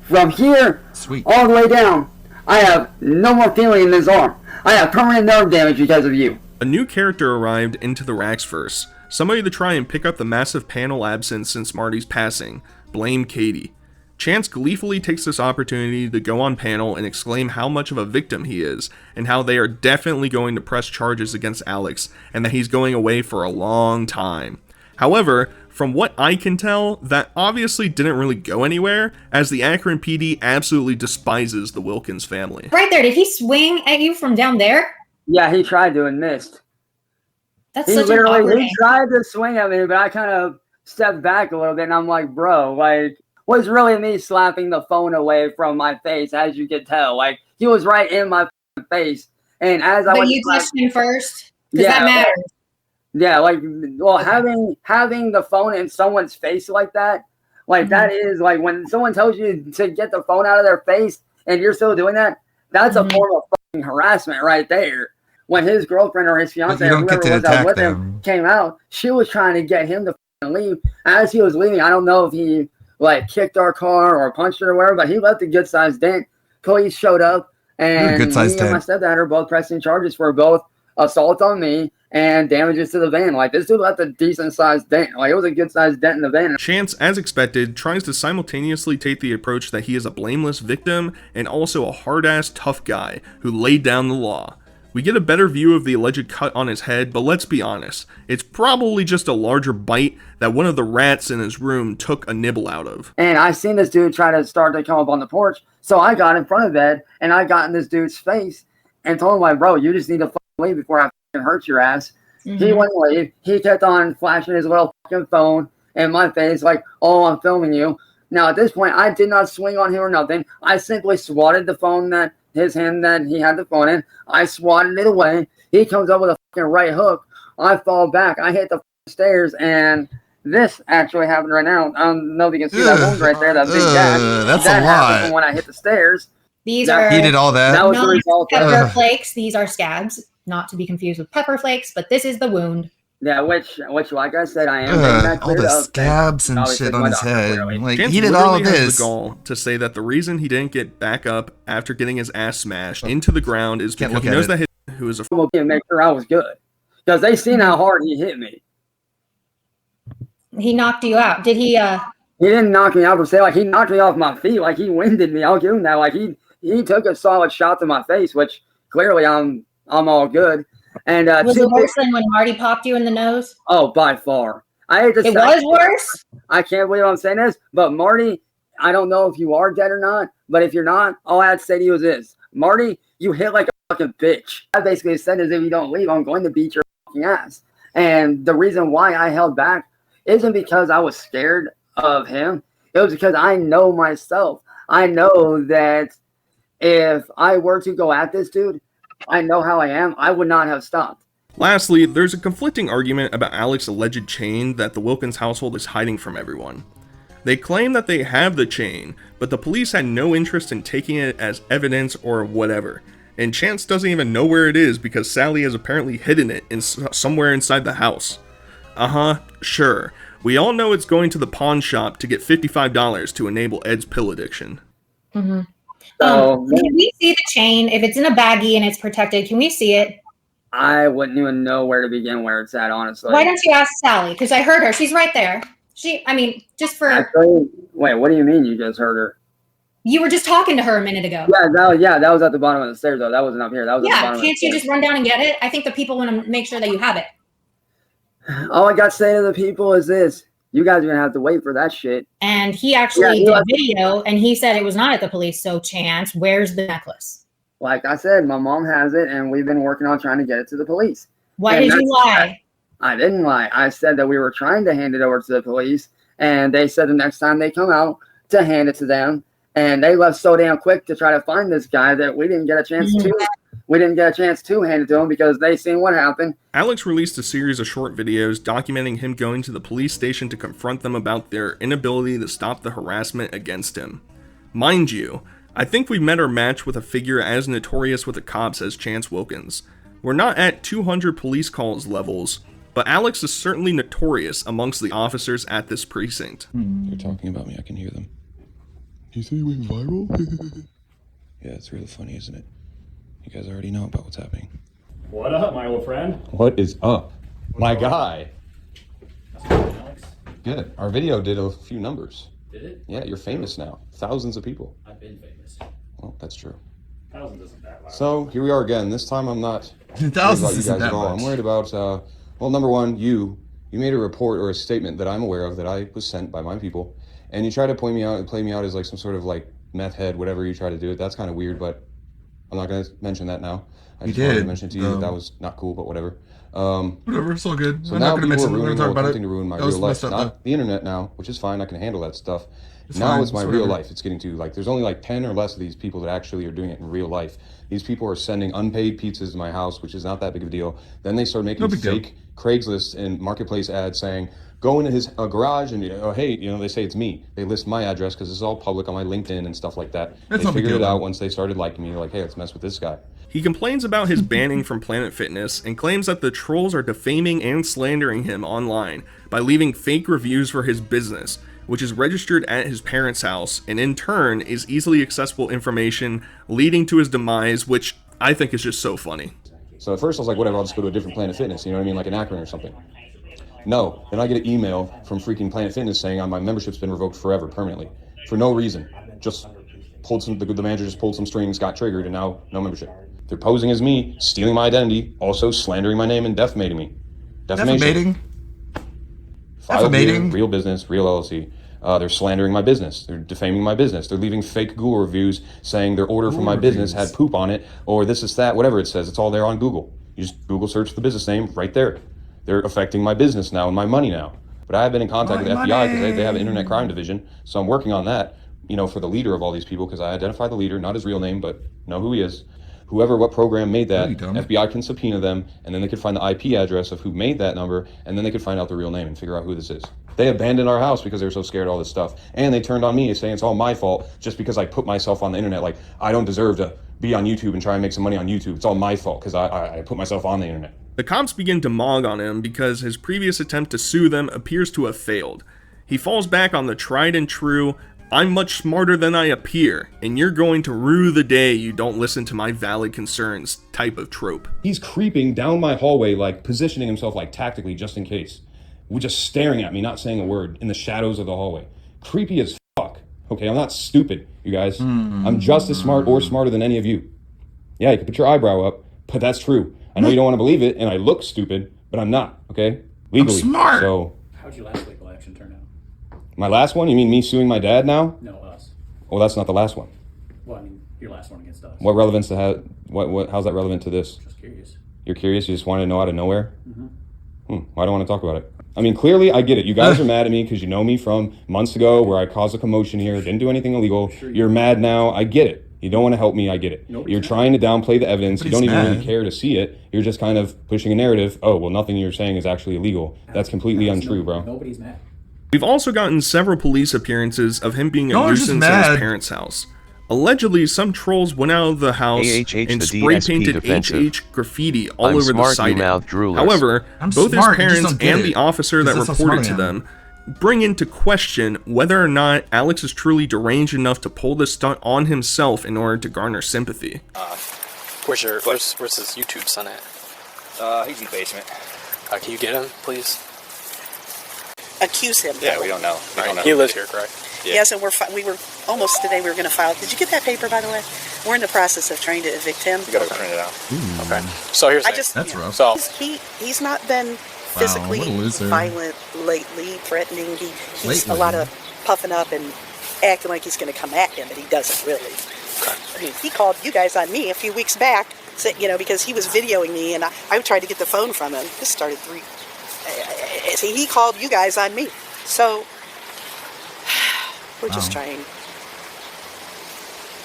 Speaker 7: From here, all the way down, I have no more feeling in this arm. I have permanent nerve damage because of you.
Speaker 3: A new character arrived into the Raxverse, somebody to try and pick up the massive panel absence since Marty's passing. Blame Katie. Chance gleefully takes this opportunity to go on panel and exclaim how much of a victim he is, and how they are definitely going to press charges against Alex, and that he's going away for a long time. However, from what I can tell, that obviously didn't really go anywhere, as the Akron PD absolutely despises the Wilkins family.
Speaker 13: Right there, did he swing at you from down there?
Speaker 7: Yeah, he tried to and missed.
Speaker 13: That's
Speaker 7: He
Speaker 13: such an awkward
Speaker 7: literally, he
Speaker 13: angle.
Speaker 7: tried to swing at me, but I kind of stepped back a little bit, and I'm like, bro, like, was really me slapping the phone away from my face, as you could tell. Like, he was right in my face, and as I
Speaker 13: But
Speaker 7: went
Speaker 13: you
Speaker 7: to slap-
Speaker 13: touched him first? Because that matters.
Speaker 7: Yeah, like, well, having the phone in someone's face like that, like, that is, like, when someone tells you to get the phone out of their face, and you're still doing that, that's a form of fucking harassment right there. When his girlfriend or his fiance
Speaker 2: you
Speaker 7: or
Speaker 2: don't get
Speaker 7: whoever
Speaker 2: to
Speaker 7: was out
Speaker 2: attack
Speaker 7: with
Speaker 2: them.
Speaker 7: him came out, she was trying to get him to fucking leave. As he was leaving, I don't know if he, like, kicked our car or punched her or whatever, but he left a good-sized dent. Police showed up, and me
Speaker 2: good-sized
Speaker 7: and my
Speaker 2: dent.
Speaker 7: stepdad are both pressing charges for both assault on me and damages to the van. Like, this dude left a decent-sized dent. Like, it was a good-sized dent in the van.
Speaker 3: Chance, as expected, tries to simultaneously take the approach that he is a blameless victim and also a hard-ass tough guy who laid down the law. We get a better view of the alleged cut on his head, but let's be honest, it's probably just a larger bite that one of the rats in his room took a nibble out of.
Speaker 7: And I seen this dude try to start to come up on the porch, so I got in front of Ed, and I got in this dude's face and told him, like, bro, you just need to fucking leave before I fucking hurt your ass. He wouldn't leave. He kept on flashing his little fucking phone in my face, like, oh, I'm filming you. Now, at this point, I did not swing on him or nothing. I simply swatted the phone that his hand that he had the phone in. I swatted it away. He comes up with a fucking right hook. I fall back. I hit the stairs, and this actually happened right now. I don't know if you can see that wound right there, that big gash.
Speaker 2: That's
Speaker 7: that
Speaker 2: a
Speaker 7: happened
Speaker 2: lot.
Speaker 7: when I hit the stairs.
Speaker 13: These
Speaker 7: That-
Speaker 13: are
Speaker 2: He did all that.
Speaker 7: That was the
Speaker 13: not
Speaker 7: result of
Speaker 13: pepper flakes. These are scabs, not to be confused with pepper flakes, but this is the wound.
Speaker 7: Yeah, which, like I said, I am getting that
Speaker 2: all
Speaker 7: cleared
Speaker 2: the
Speaker 7: up.
Speaker 2: scabs and
Speaker 7: Obviously,
Speaker 2: shit on
Speaker 7: my
Speaker 2: his
Speaker 7: doctor,
Speaker 2: head.
Speaker 7: clearly.
Speaker 2: Like,
Speaker 3: Chance
Speaker 2: he did all
Speaker 3: literally
Speaker 2: of
Speaker 3: has
Speaker 2: this.
Speaker 3: the gall to say that the reason he didn't get back up after getting his ass smashed into the ground is
Speaker 2: Can't
Speaker 3: because he
Speaker 2: look at
Speaker 3: knows
Speaker 2: it.
Speaker 3: that his who is a
Speaker 7: And make sure I was good. Because they seen how hard he hit me.
Speaker 13: He knocked you out. Did he,
Speaker 7: He didn't knock me out per se. Like, he knocked me off my feet. Like, he winded me. I'll give him that. Like, he took a solid shot to my face, which clearly I'm all good. And
Speaker 13: was it worse than when Marty popped you in the nose?
Speaker 7: Oh, by far. I hate to
Speaker 13: It
Speaker 7: say
Speaker 13: was worse?
Speaker 7: I can't believe I'm saying this, but Marty, I don't know if you are dead or not, but if you're not, all I have to say to you is this. Marty, you hit like a fucking bitch. I basically said is if you don't leave, I'm going to beat your fucking ass. And the reason why I held back isn't because I was scared of him. It was because I know myself. I know that if I were to go at this dude, I know how I am. I would not have stopped.
Speaker 3: Lastly, there's a conflicting argument about Alex's alleged chain that the Wilkins household is hiding from everyone. They claim that they have the chain, but the police had no interest in taking it as evidence or whatever. And Chance doesn't even know where it is because Sally has apparently hidden it in somewhere inside the house. Sure. We all know it's going to the pawn shop to get $55 to enable Ed's pill addiction.
Speaker 13: Mm-hmm. Can we see the chain? If it's in a baggie and it's protected, can we see it?
Speaker 7: I wouldn't even know where to begin where it's at, honestly.
Speaker 13: Why don't you ask Sally? Because I heard her. She's right there. Just for...
Speaker 7: Actually, wait, what do you mean you just heard her?
Speaker 13: You were just talking to her a minute ago.
Speaker 7: That was at the bottom of the stairs, though. That wasn't up here. That was at the bottom
Speaker 13: Can't
Speaker 7: of the
Speaker 13: you
Speaker 7: stairs.
Speaker 13: just run down and get it? I think the people want to make sure that you have it.
Speaker 7: All I got to say to the people is this. You guys are going to have to wait for that shit.
Speaker 13: And he actually did a video, and he said it was not at the police. So, Chance, where's the necklace?
Speaker 7: Like I said, my mom has it, and we've been working on trying to get it to the police.
Speaker 13: Why did you lie?
Speaker 7: I didn't lie. I said that we were trying to hand it over to the police, and they said the next time they come out to hand it to them. And they left so damn quick to try to find this guy that we didn't get a chance to. We didn't get a chance to hand it to him because they seen what happened.
Speaker 3: Alex released a series of short videos documenting him going to the police station to confront them about their inability to stop the harassment against him. Mind you, I think we met our match with a figure as notorious with the cops as Chance Wilkins. We're not at 200 police calls levels, but Alex is certainly notorious amongst the officers at this precinct.
Speaker 6: They're talking about me, I can hear them. You say you went viral? Yeah, it's really funny, isn't it? You guys already know about what's happening.
Speaker 16: What up, my old friend?
Speaker 6: What is up? My guy. Good. Our video did a few numbers.
Speaker 16: Did it?
Speaker 6: Yeah, you're famous now. Thousands of people.
Speaker 16: I've been famous.
Speaker 6: Well, that's true.
Speaker 16: Thousands isn't that loud.
Speaker 6: So, here we are again. This time I'm not worried
Speaker 2: Thousands
Speaker 6: about you
Speaker 2: isn't
Speaker 6: guys
Speaker 2: that
Speaker 6: at all.
Speaker 2: much.
Speaker 6: I'm worried about, well, number one, you made a report or a statement that I'm aware of that I was sent by my people. And you try to point me out and play me out as like some sort of like meth head, whatever you try to do it. That's kind of weird, but I'm not going to mention that now. I just wanted to mention to you that was not cool, but whatever.
Speaker 2: Whatever, it's all good.
Speaker 6: So
Speaker 2: I'm
Speaker 6: now
Speaker 2: not going to
Speaker 6: people
Speaker 2: mention
Speaker 6: are
Speaker 2: it. We're
Speaker 6: ruining
Speaker 2: going to talk
Speaker 6: or
Speaker 2: about
Speaker 6: attempting
Speaker 2: it.
Speaker 6: to ruin my
Speaker 2: That was
Speaker 6: real life.
Speaker 2: messed up,
Speaker 6: Not the internet now, which is fine. I can handle that stuff.
Speaker 2: It's
Speaker 6: Now
Speaker 2: fine,
Speaker 6: it's my
Speaker 2: it's
Speaker 6: real
Speaker 2: whatever.
Speaker 6: life. It's getting to like there's only like 10 or less of these people that actually are doing it in real life. These people are sending unpaid pizzas to my house, which is not that big of a deal. Then they start making fake Craigslist and marketplace ads saying, go into his garage and, hey, they say it's me. They list my address because it's all public on my LinkedIn and stuff like that.
Speaker 2: That's
Speaker 6: They
Speaker 2: not a big
Speaker 6: figured it
Speaker 2: deal,
Speaker 6: out
Speaker 2: though.
Speaker 6: once they started liking me. They're like, hey, let's mess with this guy.
Speaker 3: He complains about his banning from Planet Fitness and claims that the trolls are defaming and slandering him online by leaving fake reviews for his business, which is registered at his parents' house, and in turn is easily accessible information leading to his demise, which I think is just so funny.
Speaker 6: So at first I was like, whatever, I'll just go to a different Planet Fitness, you know what I mean, like in Akron or something. No, then I get an email from freaking Planet Fitness saying my membership's been revoked forever, permanently, for no reason. Just pulled the manager just pulled some strings, got triggered, and now no membership. They're posing as me, stealing my identity, also slandering my name and defamating me. Defamation. Filed here, real business, real LLC. They're slandering my business. They're defaming my business. They're leaving fake Google reviews saying their order for my business had poop on it, or this is that, whatever it says. It's all there on Google. You just Google search the business name right there. They're affecting my business now and my money now. But I have been in contact with the FBI because they have an internet crime division, so I'm working on that, for the leader of all these people, because I identify the leader, not his real name, but know who he is. Whoever, what program made that, FBI can subpoena them, and then they could find the IP address of who made that number, and then they could find out the real name and figure out who this is. They abandoned our house because they were so scared of all this stuff. And they turned on me saying it's all my fault just because I put myself on the internet. Like, I don't deserve to be on YouTube and try and make some money on YouTube. It's all my fault because I put myself on the internet.
Speaker 3: The cops begin to mog on him because his previous attempt to sue them appears to have failed. He falls back on the tried and true, I'm much smarter than I appear, and you're going to rue the day you don't listen to my valid concerns type of trope.
Speaker 6: He's creeping down my hallway, like positioning himself like tactically just in case. Just staring at me, not saying a word, in the shadows of the hallway. Creepy as fuck. Okay, I'm not stupid, you guys. I'm just as smart or smarter than any of you. Yeah, you can put your eyebrow up, but that's true. I know you don't want to believe it, and I look stupid, but I'm not, okay? Legally.
Speaker 2: I'm smart.
Speaker 6: So,
Speaker 16: How'd your last legal action turn out?
Speaker 6: my last one? You mean me suing my dad now?
Speaker 16: No, us.
Speaker 6: Well, that's not the last one.
Speaker 16: Well, I mean, your last one against us.
Speaker 6: What relevance to have? How's that relevant to this?
Speaker 16: Just curious.
Speaker 6: You're curious? You just wanted to know out of nowhere? Why do I want to talk about it? I mean, clearly, I get it. You guys are mad at me because you know me from months ago where I caused a commotion here, didn't do anything illegal. You're mad now. I get it. You don't want to help me. I get it. You're trying to downplay the evidence. You don't even really care to see it. You're just kind of pushing a narrative. Oh, well, nothing you're saying is actually illegal. That's completely untrue, bro.
Speaker 16: Nobody's mad.
Speaker 3: We've also gotten several police appearances of him being a nuisance at his parents' house. Allegedly, some trolls went out of the house and spray painted HH graffiti all over the siding. However, both his parents and the officer that reported to them bring into question whether or not Alex is truly deranged enough to pull this stunt on himself in order to garner sympathy.
Speaker 18: Where's his YouTube son at?
Speaker 23: He's in the basement.
Speaker 18: Can you get him, please?
Speaker 19: Accuse him.
Speaker 23: Yeah, we don't know.
Speaker 18: He lives here, correct?
Speaker 19: Yeah. Yes, and we were almost today. We were going to file. Did you get that paper, by the way? We're in the process of trying to evict him.
Speaker 23: You got to print it out.
Speaker 18: Okay. So here's
Speaker 19: that's
Speaker 2: rough.
Speaker 18: So
Speaker 19: he's not been physically violent lately, threatening. He's a lot of puffing up and acting like he's going to come at him, but he doesn't really.
Speaker 18: Okay.
Speaker 19: I mean, he called you guys on me a few weeks back, because he was videoing me, and I tried to get the phone from him. This started he called you guys on me, so. We're just trying.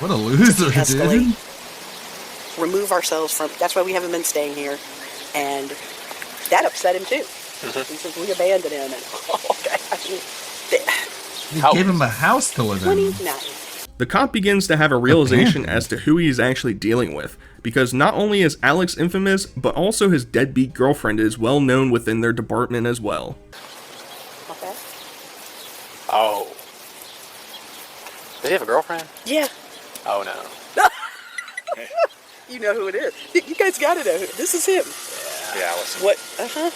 Speaker 2: What a loser, dude.
Speaker 19: Remove ourselves from. That's why we haven't been staying here, and that upset him too. He says we abandoned him, and
Speaker 2: He gave him a house to live in.
Speaker 19: 29.
Speaker 3: The cop begins to have a realization as to who he is actually dealing with, because not only is Alex infamous, but also his deadbeat girlfriend is well known within their department as well.
Speaker 19: Okay.
Speaker 18: Oh. Does he have a girlfriend?
Speaker 19: Yeah.
Speaker 18: Oh no.
Speaker 19: You know who it is. You guys gotta know who. This is him.
Speaker 18: Yeah, listen.
Speaker 19: What? Uh-huh.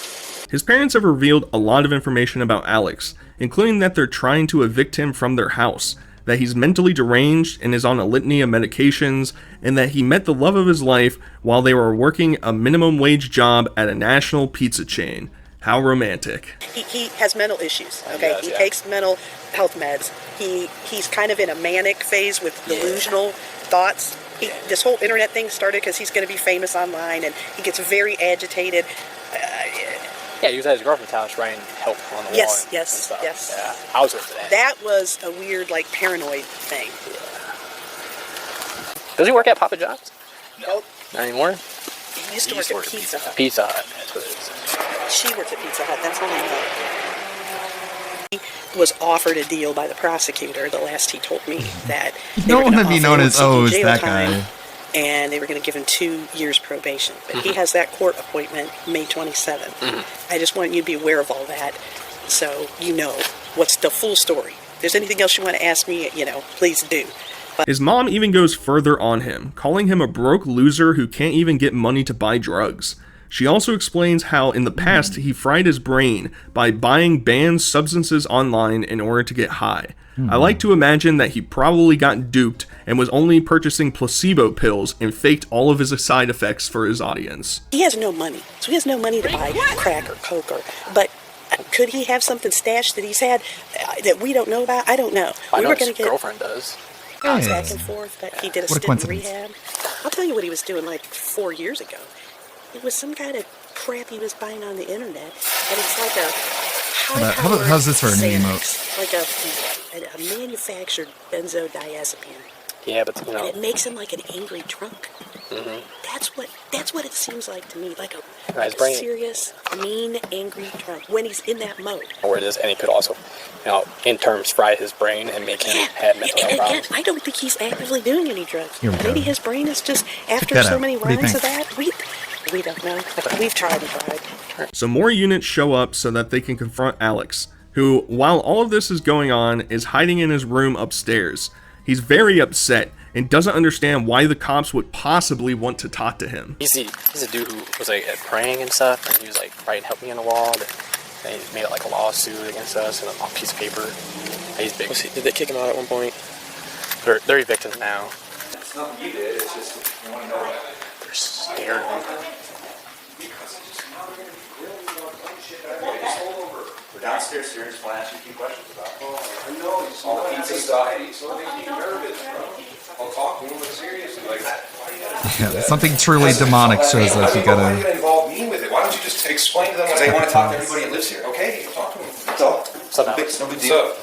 Speaker 3: His parents have revealed a lot of information about Alex, including that they're trying to evict him from their house, that he's mentally deranged and is on a litany of medications, and that he met the love of his life while they were working a minimum wage job at a national pizza chain. How romantic.
Speaker 19: He has mental issues, okay?
Speaker 18: He does,
Speaker 19: he takes mental health meds. He's kind of in a manic phase with delusional thoughts. This whole internet thing started because he's going to be famous online, and he gets very agitated.
Speaker 18: Yeah, he was at his girlfriend's house writing help on the wall.
Speaker 19: Yes,
Speaker 18: and stuff.
Speaker 19: yes.
Speaker 18: Yeah, I was with that.
Speaker 19: That was a weird, like, paranoid thing.
Speaker 18: Does he work at Papa John's?
Speaker 19: No.
Speaker 18: Not anymore?
Speaker 19: He used to work at Pizza Hut.
Speaker 18: Pizza Hut, that's what it is.
Speaker 19: She worked at Pizza Hut, that's all I know. He was offered a deal by the prosecutor, the last he told me, that
Speaker 2: You don't want to be known as, oh, it's that guy.
Speaker 19: And they were going to give him 2 years probation. But he has that court appointment May 27th. I just want you to be aware of all that, so you know what's the full story. If there's anything else you want to ask me, please do. But
Speaker 3: His mom even goes further on him, calling him a broke loser who can't even get money to buy drugs. She also explains how in the past he fried his brain by buying banned substances online in order to get high. I like to imagine that he probably got duped and was only purchasing placebo pills and faked all of his side effects for his audience.
Speaker 19: he has no money, so he has no money to buy crack or coke. But could he have something stashed that he's had that we don't know about? I don't know.
Speaker 18: I know
Speaker 19: were
Speaker 18: his
Speaker 19: going to get
Speaker 18: girlfriend does.
Speaker 19: back and forth. But he did a
Speaker 2: What a
Speaker 19: stint in
Speaker 2: coincidence.
Speaker 19: rehab. I'll tell you what he was doing like 4 years ago. It was some kind of crap he was buying on the internet, and it's like a
Speaker 2: How's this for an
Speaker 19: Xanax, like a manufactured benzodiazepine.
Speaker 18: Yeah, but
Speaker 19: And it makes him like an angry drunk.
Speaker 18: Mhm.
Speaker 19: That's what it seems like to me, like a
Speaker 18: Right, his brain-
Speaker 19: serious, mean, angry drunk when he's in that mode.
Speaker 18: Or it is, and he could also, in terms, fry his brain and make him have mental health
Speaker 19: And
Speaker 18: problems.
Speaker 19: I don't think he's actively doing any drugs.
Speaker 2: Here we go.
Speaker 19: Maybe his brain is just after
Speaker 2: that
Speaker 19: so
Speaker 2: out.
Speaker 19: many
Speaker 2: What do you
Speaker 19: rounds of
Speaker 2: think?
Speaker 19: that. We don't know. We've tried and tried.
Speaker 3: So more units show up so that they can confront Alex, who, while all of this is going on, is hiding in his room upstairs. He's very upset and doesn't understand why the cops would possibly want to talk to him.
Speaker 18: He's a dude who was like praying and stuff, and he was like writing "help me" on the wall. And he made it like a lawsuit against us and a piece of paper. He's big. Did they kick him out at one point? They're evicting him now.
Speaker 23: It's nothing you did, it's just you want to know that.
Speaker 18: They're scared of him.
Speaker 23: We're downstairs here, just want to ask you a few questions about it. I know, it's all the pizza stuff. So they get nervous, bro. I'll talk to him, but seriously, like,
Speaker 2: Yeah, something truly demonic shows up. You
Speaker 23: Why are you
Speaker 2: gotta.
Speaker 23: going to involve me with it? Why don't you just explain to them what they want to talk to everybody that lives here? Okay, talk to them. That's all. It's no big deal.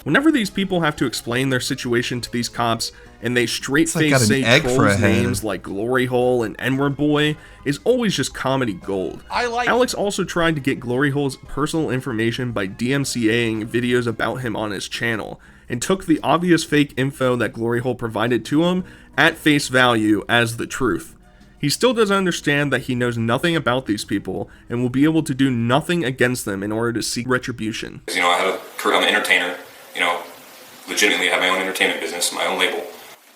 Speaker 3: Whenever these people have to explain their situation to these cops, and they straight
Speaker 2: like got
Speaker 3: face
Speaker 2: an
Speaker 3: say
Speaker 2: egg for a
Speaker 3: trolls'
Speaker 2: head.
Speaker 3: names like Glory Hole and N-word Boy, is always just comedy gold. Alex also tried to get Glory Hole's personal information by DMCAing videos about him on his channel, and took the obvious fake info that Glory Hole provided to him at face value as the truth. He still doesn't understand that he knows nothing about these people and will be able to do nothing against them in order to seek retribution.
Speaker 11: You know, I'm an entertainer, legitimately have my own entertainment business, my own label.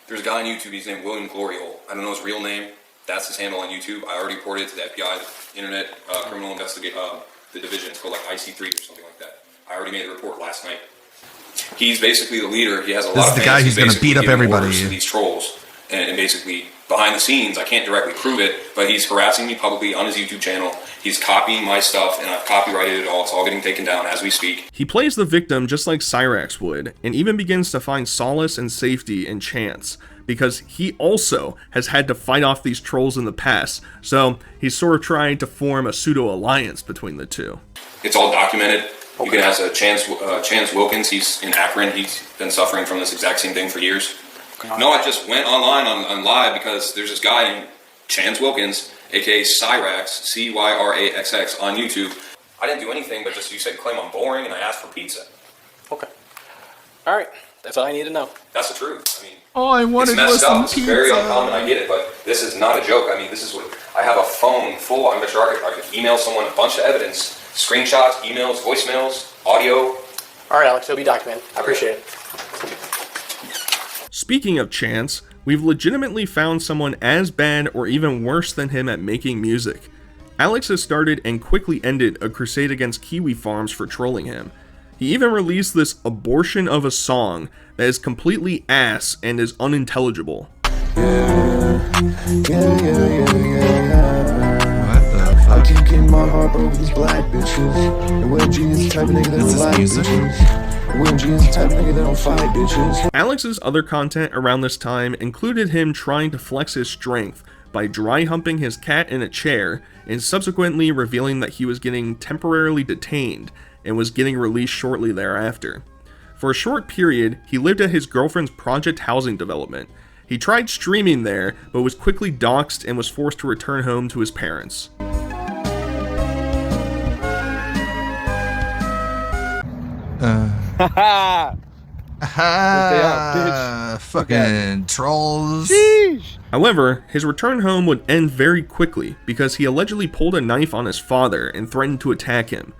Speaker 11: There's a guy on YouTube, he's named William Gloryhole. I don't know his real name. That's his handle on YouTube. I already reported it to the FBI, the Internet Criminal Investigation, the division. It's called like IC3 or something like that. I already made a report last night. He's basically the leader. He has a lot
Speaker 2: This
Speaker 11: of
Speaker 2: is the
Speaker 11: fans.
Speaker 2: guy
Speaker 11: He's
Speaker 2: who's gonna
Speaker 11: basically
Speaker 2: beat up
Speaker 11: giving
Speaker 2: everybody.
Speaker 11: orders to these trolls. And basically, behind the scenes, I can't directly prove it, but he's harassing me publicly on his YouTube channel. He's copying my stuff, and I've copyrighted it all. It's all getting taken down as we speak.
Speaker 3: He plays the victim just like Cyrax would, and even begins to find solace and safety in chance, because he also has had to fight off these trolls in the past, so he's sort of trying to form a pseudo-alliance between the two.
Speaker 11: It's all documented. You can ask Chance Wilkins. He's in Akron. He's been suffering from this exact same thing for years. No, I just went online on live because there's this guy named Chance Wilkins, aka Cyrax, Cyraxx on YouTube. I didn't do anything, but just you said claim I'm boring, and I asked for pizza.
Speaker 18: Okay. All right. That's all I need to know.
Speaker 11: That's the truth. I mean,
Speaker 2: All I wanted
Speaker 11: it's messed
Speaker 2: was
Speaker 11: up.
Speaker 2: some
Speaker 11: This is very
Speaker 2: pizza.
Speaker 11: uncommon. I get it, but this is not a joke. I mean, this is what I have a phone full. I'm sure I could email someone a bunch of evidence, screenshots, emails, voicemails, audio.
Speaker 18: All right, Alex, it'll be documented. I appreciate it.
Speaker 3: Speaking of Chance, we've legitimately found someone as bad or even worse than him at making music. Alex has started and quickly ended a crusade against Kiwi Farms for trolling him. He even released this abortion of a song that is completely ass and is unintelligible.
Speaker 1: I keep getting my heart broke with these black bitches. And when jeans type of nigga that don't like bitches. When jeans type of nigga that don't fight bitches.
Speaker 3: Alex's other content around this time included him trying to flex his strength by dry humping his cat in a chair and subsequently revealing that he was getting temporarily detained and was getting released shortly thereafter. For a short period, he lived at his girlfriend's project housing development. He tried streaming there, but was quickly doxxed and was forced to return home to his parents.
Speaker 2: Fucking trolls.
Speaker 3: However, his return home would end very quickly because he allegedly pulled a knife on his father and threatened to attack him.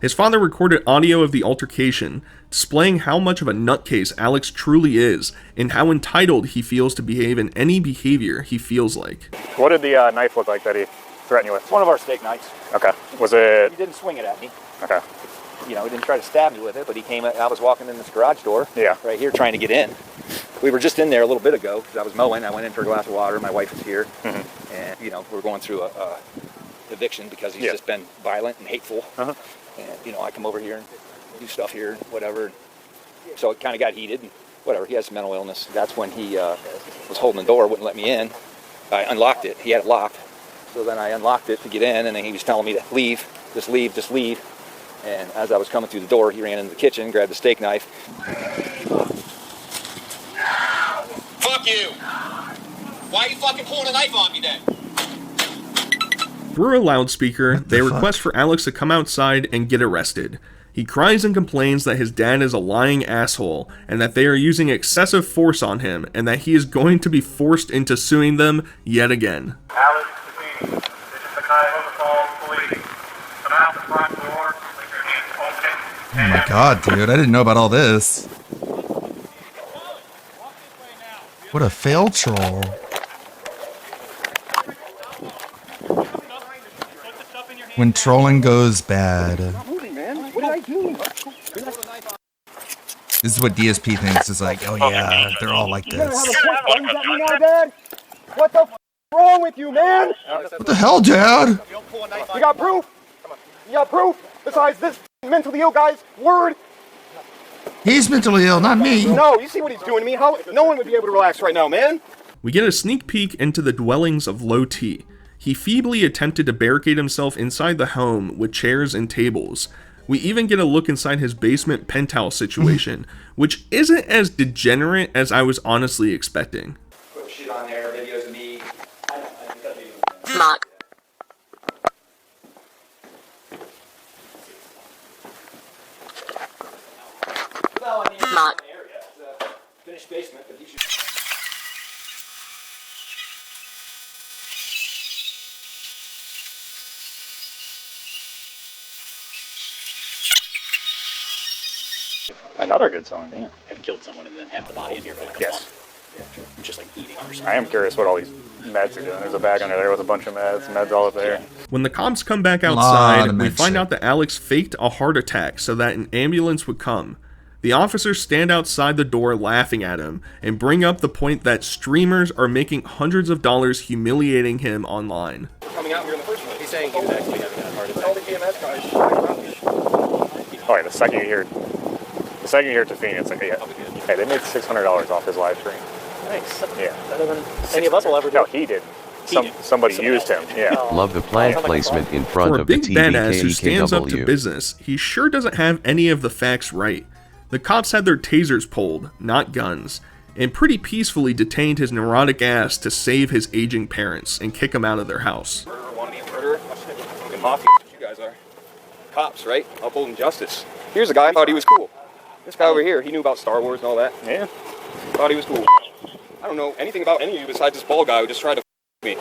Speaker 3: His father recorded audio of the altercation, displaying how much of a nutcase Alex truly is and how entitled he feels to behave in any behavior he feels like.
Speaker 8: What did the knife look like that he threatened you with?
Speaker 9: It's one of our steak knives.
Speaker 8: Okay. Was it?
Speaker 9: He didn't swing it at me.
Speaker 8: Okay.
Speaker 9: You know, he didn't try to stab me with it, but he came. I was walking in this garage door.
Speaker 8: Yeah.
Speaker 9: Right here, trying to get in. We were just in there a little bit ago because I was mowing. I went in for a glass of water. My wife was here, and you know, we're going through a eviction because he's just been violent and hateful. And you know, I come over here and do stuff here, whatever. So it kind of got heated, and whatever. He has some mental illness. That's when he was holding the door, wouldn't let me in. I unlocked it. He had it locked. So then I unlocked it to get in, and then he was telling me to leave, just leave, just leave. And as I was coming through the door, he ran into the kitchen, grabbed the steak knife.
Speaker 17: Fuck you! Why are you fucking pulling a knife on me then?
Speaker 3: Through a loudspeaker, they request for Alex to come outside and get arrested. He cries and complains that his dad is a lying asshole and that they are using excessive force on him and that he is going to be forced into suing them yet again.
Speaker 22: Alex, this is the Cuyahoga Falls Police. Come out the front door. Leave your hands open.
Speaker 2: Oh my god, dude, I didn't know about all this. What a failed troll. When trolling goes bad.
Speaker 9: What did I do?
Speaker 2: This is what DSP thinks. Is like, oh yeah, they're all like this.
Speaker 9: What the f wrong with you, man?
Speaker 2: What the hell, Dad?
Speaker 9: You got proof? You got proof? Besides this mentally ill guy's word?
Speaker 2: He's mentally ill, not me.
Speaker 9: No, you see what he's doing to me? How? No one would be able to relax right now, man.
Speaker 3: We get a sneak peek into the dwellings of Low T. He feebly attempted to barricade himself inside the home with chairs and tables. We even get a look inside his basement penthouse situation, which isn't as degenerate as I was honestly expecting.
Speaker 9: Put shit on there, videos of me.
Speaker 21: Mark. Mark.
Speaker 9: Finished basement, but you should.
Speaker 8: Another good song, damn.
Speaker 16: Have killed someone and then have the body in here for like a
Speaker 8: Yes.
Speaker 16: month. Just like eating or something.
Speaker 8: I am curious what all these meds are doing. There's a bag under there with a bunch of meds all up there.
Speaker 3: When the cops come back
Speaker 2: Lot
Speaker 3: outside,
Speaker 2: of
Speaker 3: we
Speaker 2: med
Speaker 3: find
Speaker 2: shit.
Speaker 3: out that Alex faked a heart attack so that an ambulance would come. The officers stand outside the door laughing at him and bring up the point that streamers are making hundreds of dollars humiliating him online.
Speaker 9: Coming out here in the first place.
Speaker 18: He's saying he was actually having a heart
Speaker 9: Tell the
Speaker 18: attack.
Speaker 9: EMS guys.
Speaker 8: Oh yeah, the second you hear Tafini, it's like, yeah. Hey, they made $600 off his live stream.
Speaker 18: Thanks.
Speaker 8: Yeah.
Speaker 18: Better than any of us will ever do.
Speaker 8: No, he did. Somebody used him. Yeah.
Speaker 25: Love the plant placement in front
Speaker 3: For a
Speaker 25: of the
Speaker 3: big badass who stands up to
Speaker 25: TVKEKW.
Speaker 3: business, he sure doesn't have any of the facts right. The cops had their tasers pulled, not guns, and pretty peacefully detained his neurotic ass to save his aging parents and kick him out of their house.
Speaker 9: Murderer, want to be a murderer? Fucking mafia, you guys are. Cops, right? Upholding justice. Here's a guy who thought he was cool.
Speaker 6: This guy over here, he knew about Star Wars and all that.
Speaker 8: Yeah.
Speaker 6: Thought he was cool. I don't know anything about any of you besides this bald guy who just tried to me.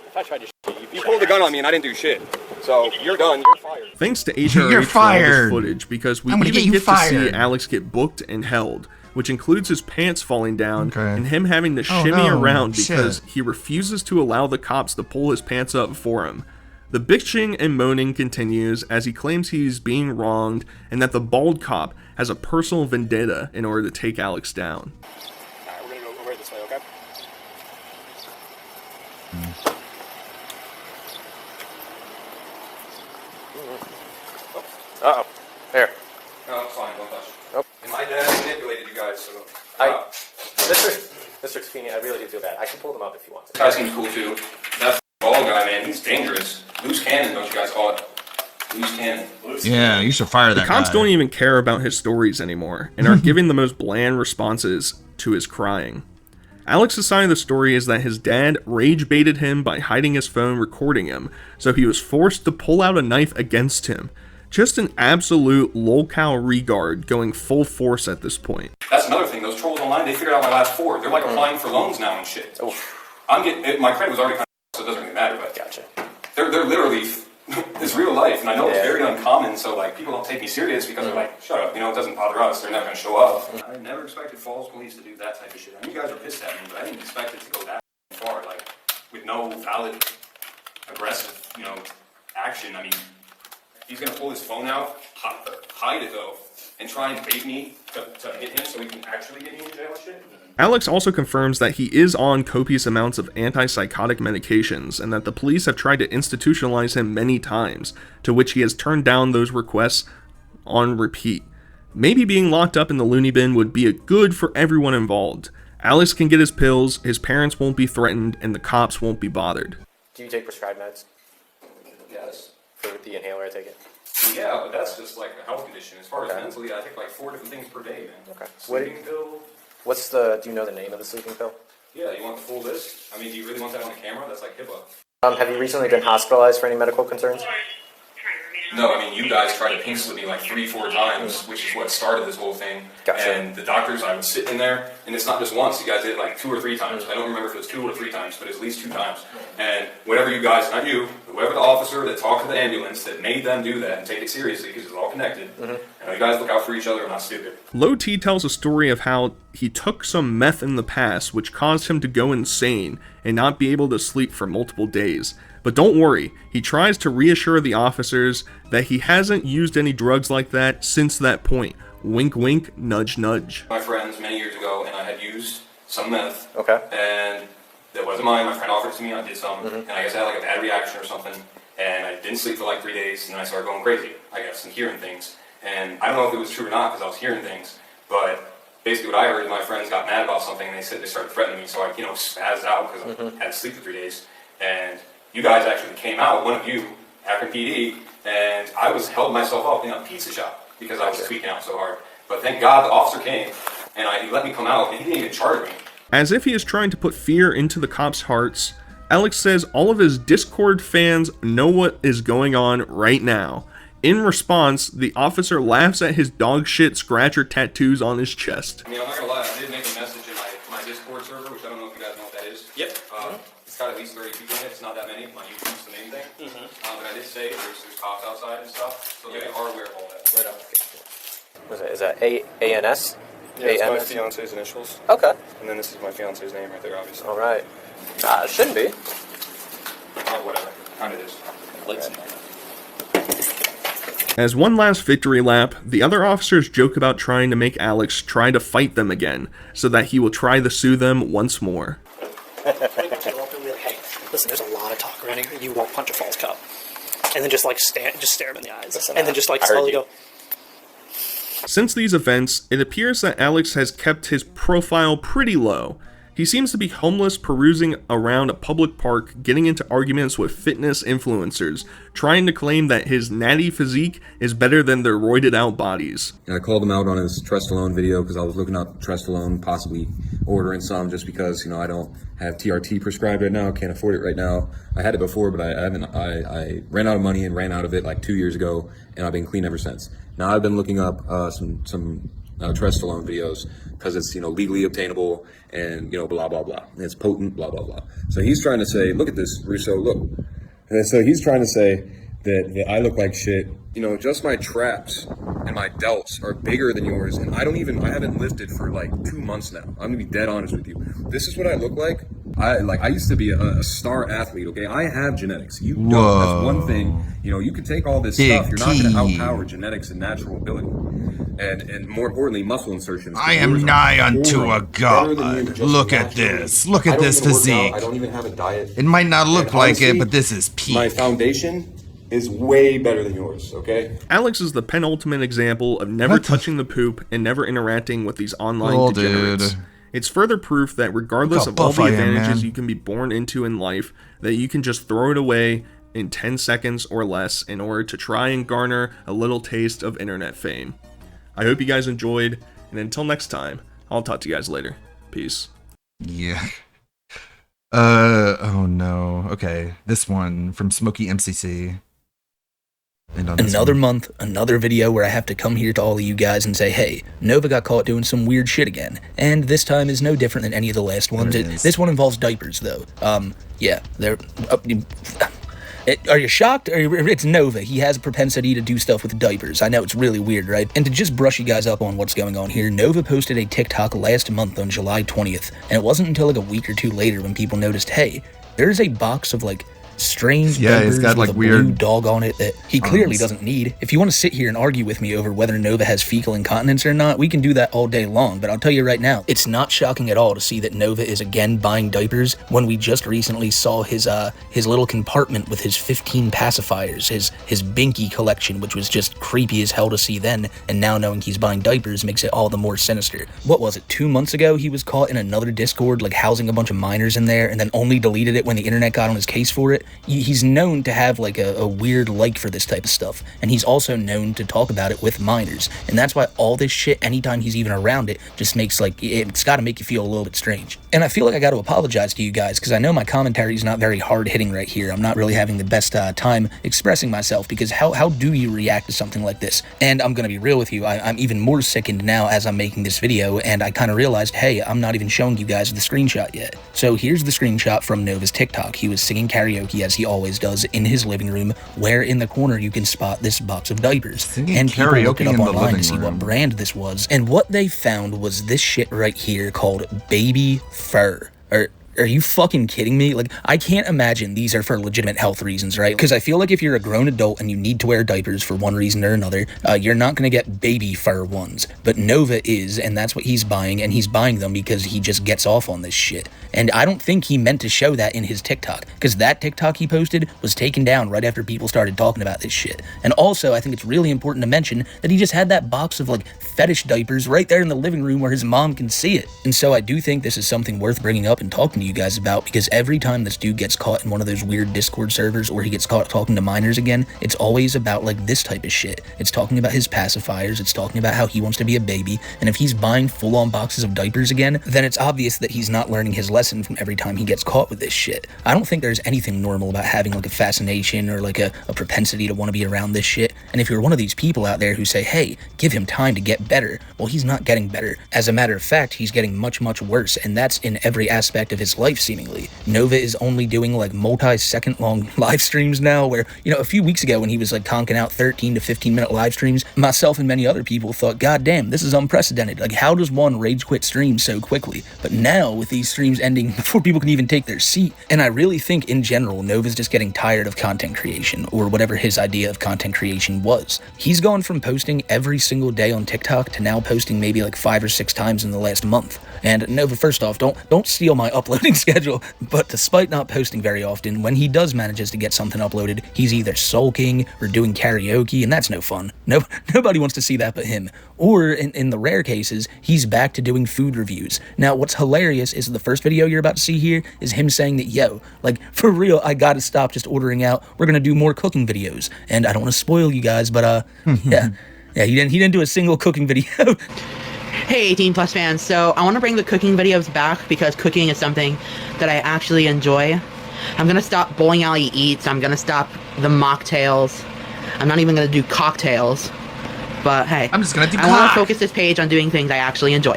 Speaker 8: If I tried to
Speaker 6: You pulled the gun on me and I didn't do shit. So you're done. You're fired.
Speaker 3: Thanks to HRH
Speaker 2: You're
Speaker 3: for all this
Speaker 2: fired.
Speaker 3: footage, because we
Speaker 2: I'm gonna
Speaker 3: even
Speaker 2: get you
Speaker 3: get to see
Speaker 2: fired.
Speaker 3: Alex get booked and held, which includes his pants falling down
Speaker 2: Okay.
Speaker 3: and him having to
Speaker 2: Oh,
Speaker 3: shimmy
Speaker 2: no.
Speaker 3: around
Speaker 2: Shit.
Speaker 3: because he refuses to allow the cops to pull his pants up for him. The bitching and moaning continues as he claims he's being wronged and that the bald cop has a personal vendetta in order to take Alex down.
Speaker 8: Alright, we're gonna go right this way, okay?
Speaker 6: Uh-oh. There. No, it's fine. Don't touch it. Nope. And my dad manipulated you guys, so...
Speaker 18: Mr. Tafini, I really do feel bad. I can pull them up if you want to.
Speaker 6: This guy seems cool, too. That bald guy, man, he's dangerous. Loose cannon, don't you guys call it? Loose cannon.
Speaker 2: Yeah, you should fire that
Speaker 3: The cops
Speaker 2: guy.
Speaker 3: don't even care about his stories anymore and are giving the most bland responses to his crying. Alex's side of the story is that his dad rage baited him by hiding his phone recording him, so he was forced to pull out a knife against him. Just an absolute lol-cow regard going full force at this point.
Speaker 6: That's another thing. Those trolls online, they figured out my last four. They're like applying for loans now and shit. I'm getting... My credit was already kind of... so it doesn't really matter, but...
Speaker 18: Gotcha.
Speaker 6: They're literally... it's real life, and I know it's very uncommon, so like people don't take me serious because they're like, shut up, you know, it doesn't bother us, they're never going to show up. I never expected Falls Police to do that type of shit. I mean, you guys are pissed at me, but I didn't expect it to go that far, like, with no valid, aggressive, you know, action. I mean, he's going to pull his phone out, hide it though, and try and bait me to hit him so he can actually get me in jail and shit.
Speaker 3: Alex also confirms that he is on copious amounts of antipsychotic medications and that the police have tried to institutionalize him many times, to which he has turned down those requests on repeat. Maybe being locked up in the loony bin would be a good for everyone involved. Alex can get his pills, his parents won't be threatened, and the cops won't be bothered.
Speaker 18: Do you take prescribed meds?
Speaker 6: Yes.
Speaker 18: For the inhaler, I take it?
Speaker 6: Yeah, but that's just like a health condition. As far as mentally, I take like 4 different things per day, man.
Speaker 18: Okay.
Speaker 6: Sleeping pill.
Speaker 18: Do you know the name of the sleeping pill?
Speaker 6: Yeah, you want the full list? I mean, do you really want that on the camera? That's like HIPAA.
Speaker 18: Have you recently been hospitalized for any medical concerns?
Speaker 6: No, I mean, you guys tried to pink slip me like 3-4 times, which is what started this whole thing.
Speaker 18: Gotcha.
Speaker 6: And the doctors, I was sitting in there, and it's not just once, you guys did it like 2 or 3 times. I don't remember if it was 2 or 3 times, but at least 2 times. And whatever you guys, not you, whoever the officer that talked to the ambulance that made them do that and take it seriously, because it's all connected. I know you guys look out for each other, I'm not stupid.
Speaker 3: Low T tells a story of how he took some meth in the past, which caused him to go insane and not be able to sleep for multiple days. But don't worry, he tries to reassure the officers that he hasn't used any drugs like that since that point. Wink wink, nudge nudge.
Speaker 6: My friends many years ago, and I had used some meth.
Speaker 18: Okay.
Speaker 6: And that wasn't mine, my friend offered it to me, I did some, and I guess I had like a bad reaction or something, and I didn't sleep for like 3 days, and then I started going crazy, I guess, and hearing things. And I don't know if it was true or not, because I was hearing things, but basically what I heard is my friends got mad about something, and they started threatening me, so I, you know, spazzed out, because I hadn't slept for 3 days, and you guys actually came out, one of you, Akron PD, and I was held myself up in a pizza shop, because I was tweaking out so hard. But thank God the officer came, and he let me come out, and he didn't even charge me.
Speaker 3: As if he is trying to put fear into the cops' hearts, Alex says all of his Discord fans know what is going on right now. In response, the officer laughs at his dog shit scratcher tattoos on his chest.
Speaker 6: I mean, I'm not gonna lie, I did make a message in my Discord server, which I don't know if you guys know what that is. Yep. It's got at least 30 people in it, it's not that many, my YouTube's the main thing. But I did say there's cops outside and stuff, so they are aware of all that. Right on.
Speaker 18: Is that ANS?
Speaker 6: Yeah, it's my fiance's initials.
Speaker 18: Okay.
Speaker 6: And then this is my fiance's name right there, obviously.
Speaker 18: All right. It shouldn't be.
Speaker 6: Whatever. Kind of is.
Speaker 3: As one last victory lap, the other officers joke about trying to make Alex try to fight them again, so that he will try to sue them once more.
Speaker 18: Hey, listen, there's a lot of talk around here. You won't punch a false cop. And then just like stare him in the eyes. Listen, and then just like slowly go.
Speaker 3: Since these events, it appears that Alex has kept his profile pretty low, He seems to be homeless, perusing around a public park, getting into arguments with fitness influencers, trying to claim that his natty physique is better than their roided out bodies.
Speaker 11: And I called him out on his Trestolone video because I was looking up Trestolone, possibly ordering some just because, I don't have TRT prescribed right now, can't afford it right now. I had it before, but I haven't. I ran out of money and ran out of it like 2 years ago, and I've been clean ever since. Now I've been looking up some Trestolone videos because it's legally obtainable and blah blah blah. And it's potent, blah blah blah. So he's trying to say, look at this, Russo, look. And so he's trying to say that I look like shit. Just my traps and my delts are bigger than yours, and I haven't lifted for like 2 months now. I'm gonna be dead honest with you. This is what I look like. I used to be a star athlete, okay? I have genetics. You don't. That's one thing. You can take all this stuff. You're not gonna outpower genetics and natural ability. And more importantly, muscle insertions.
Speaker 2: I am nigh unto a god. Look at this. Look at this physique.
Speaker 11: I don't even have a diet.
Speaker 2: It might not look like it, but this is peak.
Speaker 11: My foundation is way better than yours, okay?
Speaker 3: Alex is the penultimate example of never touching the poop and never interacting with these online degenerates.
Speaker 2: Dude.
Speaker 3: It's further proof that regardless of all the advantages you can be born into in life, that you can just throw it away in 10 seconds or less in order to try and garner a little taste of internet fame. I hope you guys enjoyed, and until next time, I'll talk to you guys later. Peace.
Speaker 2: Yeah. Oh no. Okay. This one from Smokey MCC.
Speaker 5: Another month, another video where I have to come here to all of you guys and say, hey, Nova got caught doing some weird shit again. And this time is no different than any of the last ones. This one involves diapers, though. Yeah, they're... Are you shocked? It's Nova. He has a propensity to do stuff with diapers. I know it's really weird, right? And to just brush you guys up on what's going on here, Nova posted a TikTok last month on July 20th, and it wasn't until like a week or two later when people noticed, hey, there's a box of like strange diapers
Speaker 2: got like
Speaker 5: with a
Speaker 2: weird
Speaker 5: blue dog on it that he clearly doesn't need. If you want to sit here and argue with me over whether Nova has fecal incontinence or not, we can do that all day long, but I'll tell you right now, it's not shocking at all to see that Nova is again buying diapers when we just recently saw his little compartment with his 15 pacifiers, his Binky collection, which was just creepy as hell to see then, and now knowing he's buying diapers makes it all the more sinister. What was it, 2 months ago he was caught in another Discord, like housing a bunch of minors in there, and then only deleted it when the internet got on his case for it? He's known to have like a weird like for this type of stuff, and he's also known to talk about it with minors, and that's why all this shit, anytime he's even around it, just makes like, it's got to make you feel a little bit strange. And I feel like I got to apologize to you guys, because I know my commentary is not very hard-hitting right here. I'm not really having the best time expressing myself, because how do you react to something like this? And I'm gonna be real with you, I'm even more sickened now as I'm making this video, and I kind of realized, hey, I'm not even showing you guys the screenshot yet. So here's the screenshot from Nova's TikTok. He was singing karaoke as he always does in his living room, where in the corner you can spot this box of diapers.
Speaker 2: Singing
Speaker 5: and people
Speaker 2: karaoke
Speaker 5: looked it up
Speaker 2: in the
Speaker 5: online to
Speaker 2: living
Speaker 5: see what
Speaker 2: room.
Speaker 5: brand this was, and what they found was this shit right here called Baby Fur. Are you fucking kidding me? Like, I can't imagine these are for legitimate health reasons, right? Because I feel like if you're a grown adult and you need to wear diapers for one reason or another, you're not going to get baby fur ones. But Nova is, and that's what he's buying, and he's buying them because he just gets off on this shit. And I don't think he meant to show that in his TikTok, because that TikTok he posted was taken down right after people started talking about this shit. And also, I think it's really important to mention that he just had that box of, like, fetish diapers right there in the living room where his mom can see it. And so I do think this is something worth bringing up and talking to you guys about, because every time this dude gets caught in one of those weird Discord servers or he gets caught talking to minors again, it's always about like this type of shit. It's talking about his pacifiers, it's talking about how he wants to be a baby, and if he's buying full-on boxes of diapers again, then it's obvious that he's not learning his lesson from every time he gets caught with this shit. I don't think there's anything normal about having like a fascination or like a propensity to want to be around this shit, and if you're one of these people out there who say, hey, give him time to get better, well, he's not getting better. As a matter of fact, he's getting much, much worse, and that's in every aspect of his life, seemingly. Nova is only doing like multi-second long live streams now, where, you know, a few weeks ago when he was like conking out 13 to 15 minute live streams, myself and many other people thought, god damn, this is unprecedented. Like, how does one rage quit streams so quickly? But now, with these streams ending before people can even take their seat, and I really think in general, Nova's just getting tired of content creation, or whatever his idea of content creation was. He's gone from posting every single day on TikTok to now posting maybe like 5 or 6 times in the last month. And Nova, first off, don't steal my uploading schedule, but despite not posting very often, when he does manages to get something uploaded, he's either sulking or doing karaoke, and that's no fun. Nobody wants to see that but him. Or, in the rare cases, he's back to doing food reviews. Now, what's hilarious is the first video you're about to see here is him saying that, yo, like, for real, I gotta stop just ordering out. We're gonna do more cooking videos. And I don't want to spoil you guys, but, yeah, he didn't do a single cooking video.
Speaker 4: Hey 18 plus fans, so I want to bring the cooking videos back because cooking is something that I actually enjoy. I'm going to stop Bowling Alley Eats, I'm going to stop the mocktails, I'm not even going to do cocktails, but hey,
Speaker 2: I'm just going to do
Speaker 4: I want to focus this page on doing things I actually enjoy.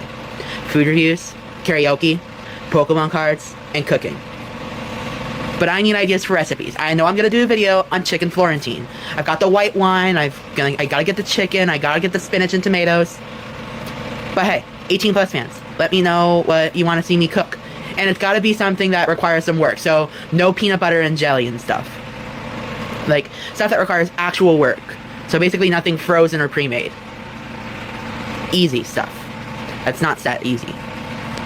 Speaker 4: Food reviews, karaoke, Pokemon cards, and cooking. But I need ideas for recipes. I know I'm going to do a video on chicken Florentine. I've got the white wine, I got to get the chicken, I got to get the spinach and tomatoes. But hey, 18 plus fans, let me know what you want to see me cook. And it's got to be something that requires some work. So no peanut butter and jelly and stuff. Like stuff that requires actual work. So basically nothing frozen or pre-made. Easy stuff. That's not that easy.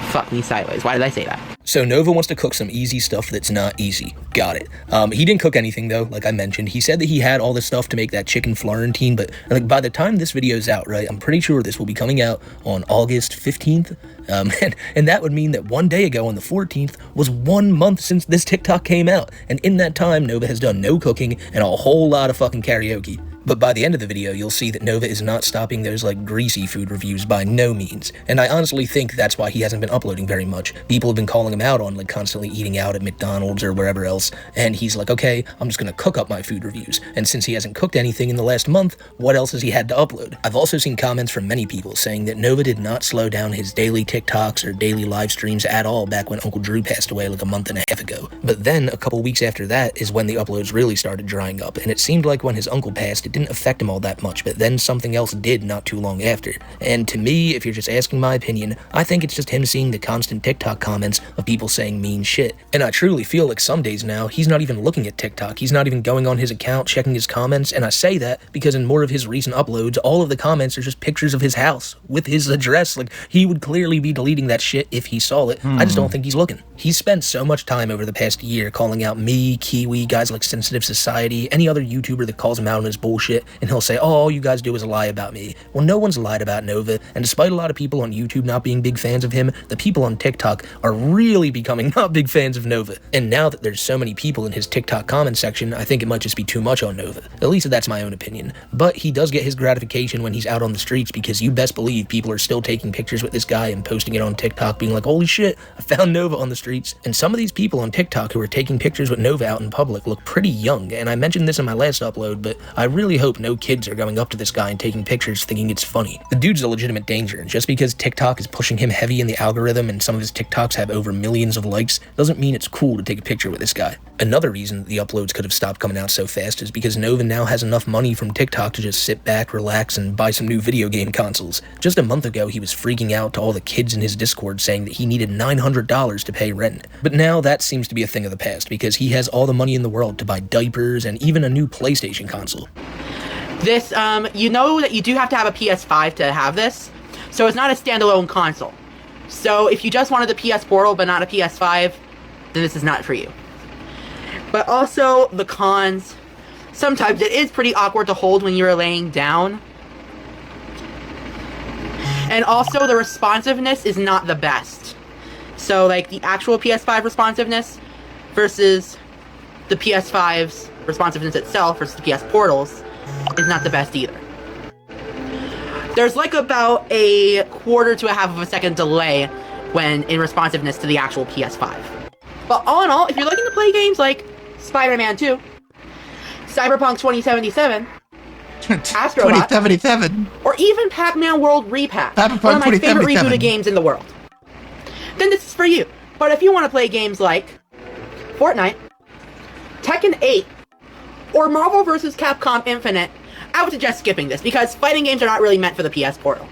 Speaker 4: Fuck me sideways. Why did I say that?
Speaker 5: So Nova wants to cook some easy stuff that's not easy. Got it. He didn't cook anything though, like I mentioned. He said that he had all this stuff to make that chicken Florentine, but like by the time this video's out, right, I'm pretty sure this will be coming out on August 15th. And that would mean that one day ago on the 14th was 1 month since this TikTok came out. And in that time, Nova has done no cooking and a whole lot of fucking karaoke. But by the end of the video, you'll see that Nova is not stopping those, like, greasy food reviews by no means. And I honestly think that's why he hasn't been uploading very much. People have been calling him out on, like, constantly eating out at McDonald's or wherever else. And he's like, okay, I'm just gonna cook up my food reviews. And since he hasn't cooked anything in the last month, what else has he had to upload? I've also seen comments from many people saying that Nova did not slow down his daily TikToks or daily live streams at all back when Uncle Drew passed away like a month and a half ago. But then, a couple weeks after that, is when the uploads really started drying up. And it seemed like when his uncle passed, it didn't affect him all that much, but then something else did not too long after. And to me, if you're just asking my opinion, I think it's just him seeing the constant TikTok comments of people saying mean shit. And I truly feel like some days now, he's not even looking at TikTok. He's not even going on his account, checking his comments, and I say that because in more of his recent uploads, all of the comments are just pictures of his house with his address. Like, he would clearly be deleting that shit if he saw it. I just don't think he's looking. He's spent so much time over the past year calling out me, Kiwi, guys like Sensitive Society, any other YouTuber that calls him out on his bullshit, and he'll say, oh, all you guys do is lie about me. Well, no one's lied about Nova, and despite a lot of people on YouTube not being big fans of him, the people on TikTok are really becoming not big fans of Nova. And now that there's so many people in his TikTok comment section, I think it might just be too much on Nova. At least that's my own opinion. But he does get his gratification when he's out on the streets, because you best believe people are still taking pictures with this guy and posting it on TikTok being like, holy shit, I found Nova on the streets. And some of these people on TikTok who are taking pictures with Nova out in public look pretty young, and I mentioned this in my last upload, but I really hope no kids are going up to this guy and taking pictures thinking it's funny. The dude's a legitimate danger, and just because TikTok is pushing him heavy in the algorithm and some of his TikToks have over millions of likes, doesn't mean it's cool to take a picture with this guy. Another reason that the uploads could have stopped coming out so fast is because Nova now has enough money from TikTok to just sit back, relax, and buy some new video game consoles. Just a month ago, he was freaking out to all the kids in his Discord saying that he needed $900 to pay rent. But now that seems to be a thing of the past, because he has all the money in the world to buy diapers and even a new PlayStation console.
Speaker 4: This, you know that you do have to have a PS5 to have this, so it's not a standalone console. So if you just wanted the PS Portal but not a PS5, then this is not for you. But also, the cons, sometimes it is pretty awkward to hold when you're laying down. And also, the responsiveness is not the best. So, like, the actual PS5 responsiveness versus the PS5's responsiveness itself versus the PS Portals is not the best either. There's like about a quarter to a half of a second delay when in responsiveness to the actual PS5. But all in all, if you're looking to play games like Spider-Man 2, Cyberpunk 2077, Astrobot,
Speaker 2: 2077,
Speaker 4: or even Pac-Man World Repack,
Speaker 2: Cyberpunk
Speaker 4: one of my favorite
Speaker 2: 2077.
Speaker 4: rebooted games in the world, then this is for you. But if you want to play games like Fortnite, Tekken 8, or Marvel vs. Capcom Infinite, I would suggest skipping this, because fighting games are not really meant for the PS Portal.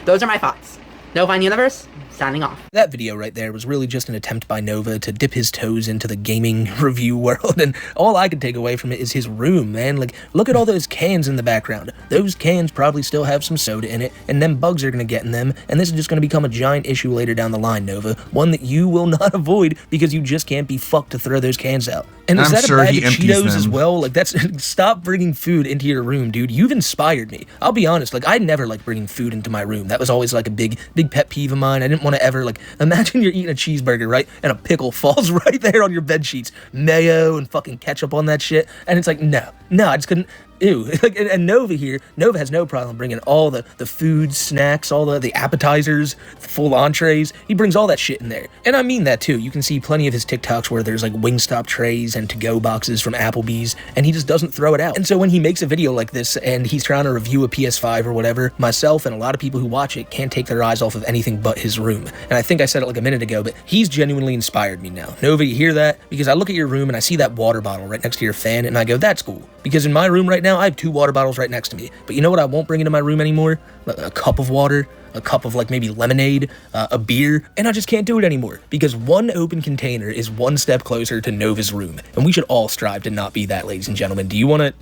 Speaker 4: Those are my thoughts. No Fine Universe, signing off.
Speaker 5: That video right there was really just an attempt by Nova to dip his toes into the gaming review world, and all I could take away from it is his room, man. Like, look at all those cans in the background. Those cans probably still have some soda in it, and then bugs are gonna get in them, and this is just gonna become a giant issue later down the line, Nova. One that you will not avoid because you just can't be fucked to throw those cans out. And is that a bag of Cheetos as well? Like, that's stop bringing food into your room, dude. You've inspired me. I'll be honest, like, I never liked bringing food into my room. That was always like a big pet peeve of mine. I didn't want to ever, like, imagine you're eating a cheeseburger, right? And a pickle falls right there on your bed sheets. Mayo and fucking ketchup on that shit. And it's like, no, I just couldn't. Ew. Like, and Nova here, Nova has no problem bringing all the food, snacks, all the appetizers, full entrees. He brings all that shit in there. And I mean that too. You can see plenty of his TikToks where there's like Wingstop trays and to-go boxes from Applebee's, and he just doesn't throw it out. And so when he makes a video like this and he's trying to review a PS5 or whatever, myself and a lot of people who watch it can't take their eyes off of anything but his room. And I think I said it like a minute ago, but he's genuinely inspired me now. Nova, you hear that? Because I look at your room and I see that water bottle right next to your fan, and I go, that's cool. Because in my room right now, I have 2 water bottles right next to me. But you know what I won't bring into my room anymore? A cup of water, a cup of like maybe lemonade, a beer, and I just can't do it anymore. Because one open container is one step closer to Nova's room. And we should all strive to not be that, ladies and gentlemen. Do you want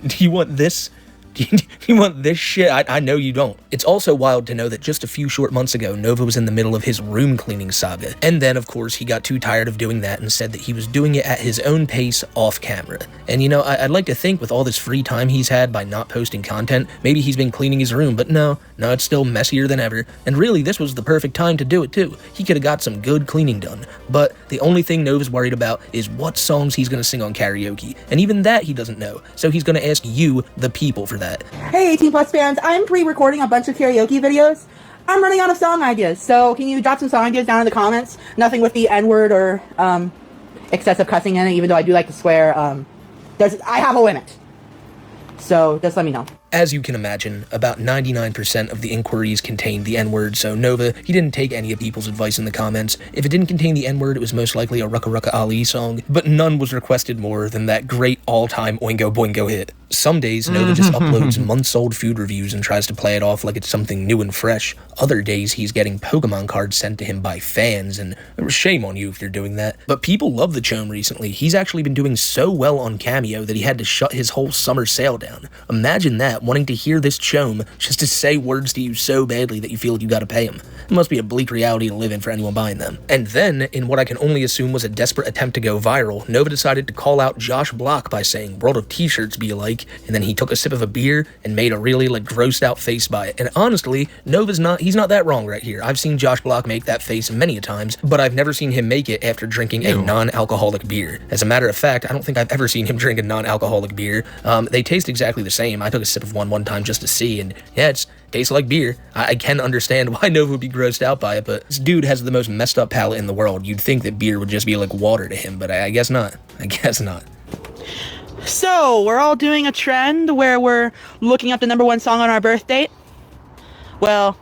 Speaker 5: this? Do you want this shit? I know you don't. It's also wild to know that just a few short months ago, Nova was in the middle of his room cleaning saga. And then, of course, he got too tired of doing that and said that he was doing it at his own pace off camera. And you know, I'd like to think with all this free time he's had by not posting content, maybe he's been cleaning his room, but no, it's still messier than ever. And really, this was the perfect time to do it too. He could have got some good cleaning done. But the only thing Nova's worried about is what songs he's gonna sing on karaoke. And even that he doesn't know. So he's gonna ask you, the people, for that.
Speaker 4: Hey 18 Plus fans, I'm pre-recording a bunch of karaoke videos. I'm running out of song ideas, so can you drop some song ideas down in the comments? Nothing with the N-word or excessive cussing in it, even though I do like to swear. I have a limit. So just let me know.
Speaker 5: As you can imagine, about 99% of the inquiries contained the N-word, so Nova, he didn't take any of people's advice in the comments. If it didn't contain the N-word, it was most likely a Rucka Rucka Ali song, but none was requested more than that great all-time Oingo Boingo hit. Some days, Nova just uploads months-old food reviews and tries to play it off like it's something new and fresh. Other days, he's getting Pokemon cards sent to him by fans, and shame on you if you're doing that. But people love the Chome recently. He's actually been doing so well on Cameo that he had to shut his whole summer sale down. Imagine that, wanting to hear this Chome just to say words to you so badly that you feel like you gotta pay him. It must be a bleak reality to live in for anyone buying them. And then, in what I can only assume was a desperate attempt to go viral, Nova decided to call out Josh Block by saying, "World of T-shirts be alike," and then he took a sip of a beer and made a really grossed out face by it. And honestly, he's not that wrong right here. I've seen Josh Block make that face many a times, but I've never seen him make it after drinking a non-alcoholic beer. As a matter of fact, I don't think I've ever seen him drink a non-alcoholic beer. They taste exactly the same. I took a sip of one time just to see, and yeah, it tastes like beer. I can understand why Nova would be grossed out by it, but this dude has the most messed up palate in the world. You'd think that beer would just be like water to him, but I guess not.
Speaker 4: So, we're all doing a trend where we're looking up the #1 song on our birth date? Well,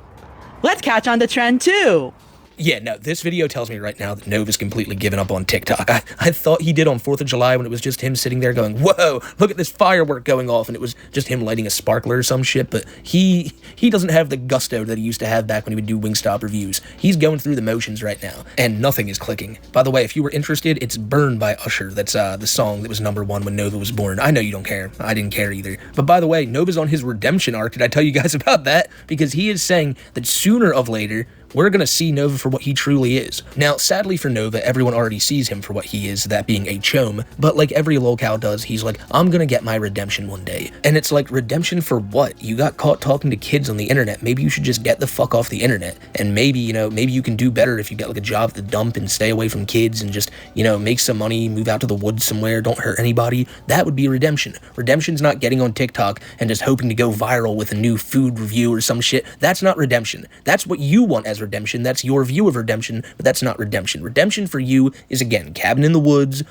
Speaker 4: let's catch on the trend too!
Speaker 5: Yeah, no, this video tells me right now that Nova's completely given up on TikTok. I thought he did on 4th of July when it was just him sitting there going, whoa, look at this firework going off, and it was just him lighting a sparkler or some shit, but he doesn't have the gusto that he used to have back when he would do Wingstop reviews. He's going through the motions right now, and nothing is clicking. By the way, if you were interested, it's Burn by Usher. That's the song that was #1 when Nova was born. I know you don't care. I didn't care either. But by the way, Nova's on his redemption arc. Did I tell you guys about that? Because he is saying that sooner or later, we're gonna see Nova for what he truly is. Now, sadly for Nova, everyone already sees him for what he is, that being a chome, but like every lolcow does, he's like, I'm gonna get my redemption one day. And it's like, redemption for what? You got caught talking to kids on the internet. Maybe you should just get the fuck off the internet. And maybe, maybe you can do better if you get like a job at the dump and stay away from kids and just, make some money, move out to the woods somewhere, don't hurt anybody. That would be redemption. Redemption's not getting on TikTok and just hoping to go viral with a new food review or some shit. That's not redemption. That's what you want as redemption. That's your view of redemption, but that's not redemption. Redemption for you is, again, cabin in the woods,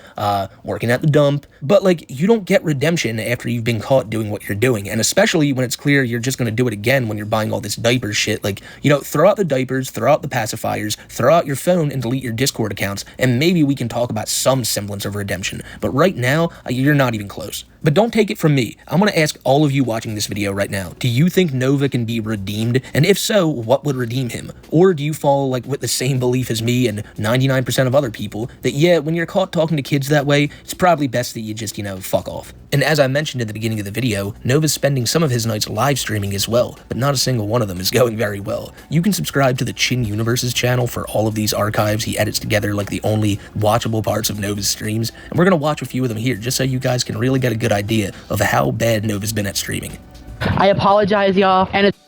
Speaker 5: working at the dump, but you don't get redemption after you've been caught doing what you're doing, and especially when it's clear you're just going to do it again when you're buying all this diaper shit. Throw out the diapers, throw out the pacifiers, throw out your phone and delete your Discord accounts, and maybe we can talk about some semblance of redemption, but right now, you're not even close. But don't take it from me. I'm going to ask all of you watching this video right now, do you think Nova can be redeemed? And if so, what would redeem him? Or do you fall like with the same belief as me and 99% of other people that, yeah, when you're caught talking to kids that way, it's probably best that you just, fuck off. And as I mentioned at the beginning of the video, Nova's spending some of his nights live streaming as well, but not a single one of them is going very well. You can subscribe to the Chin Universe's channel for all of these archives. He edits together like the only watchable parts of Nova's streams, and we're going to watch a few of them here just so you guys can really get a good idea of how bad Nova's been at streaming.
Speaker 4: I apologize, y'all, and it's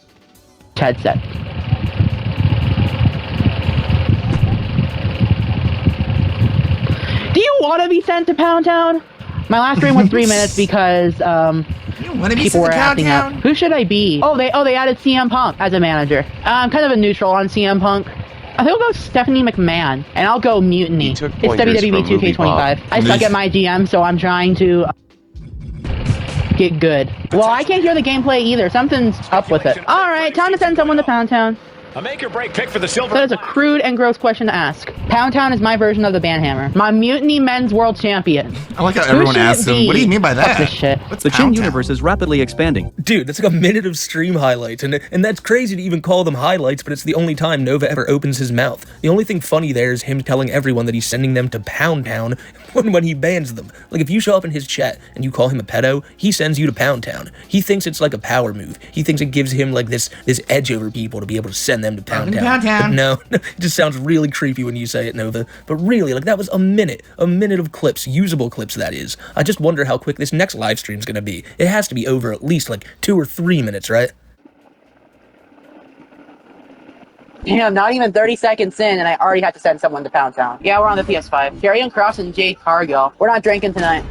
Speaker 4: headset. Do you want to be sent to Pound Town? My last stream was 3 minutes because people were acting up. Who should I be? Oh, they added CM Punk as a manager. I'm kind of a neutral on CM Punk. I think I'll go Stephanie McMahon, and I'll go Mutiny. It's WWE 2K25. I suck at my GM, so I'm trying to get good. Well, I can't hear the gameplay either. Something's up with it. All right, time to send someone to Pound Town.
Speaker 23: A make-or-break pick for the silver.
Speaker 4: That is a crude and gross question to ask. Pound Town is my version of the Banhammer. My Mutiny Men's World Champion.
Speaker 2: I like how everyone asks him, what do you mean by that?
Speaker 4: Fuck this shit.
Speaker 10: The Chin Universe is rapidly expanding.
Speaker 5: Dude, that's like a minute of stream highlights, and that's crazy to even call them highlights, but it's the only time Nova ever opens his mouth. The only thing funny there is him telling everyone that he's sending them to Pound Town when he bans them. Like, if you show up in his chat and you call him a pedo, he sends you to Pound Town. He thinks it's like a power move. He thinks it gives him like this edge over people to be able to send them to Pound Town. But no, it just sounds really creepy when you say it, Nova. But really, like, that was a minute of clips, usable clips, that is. I just wonder how quick this next live stream's gonna be. It has to be over at least like 2 or 3 minutes, right?
Speaker 4: Damn, not even 30 seconds in, and I already had to send someone to Pound Town. Yeah, we're on the PS5. Karrion Kross and Jade Cargill. We're not drinking tonight.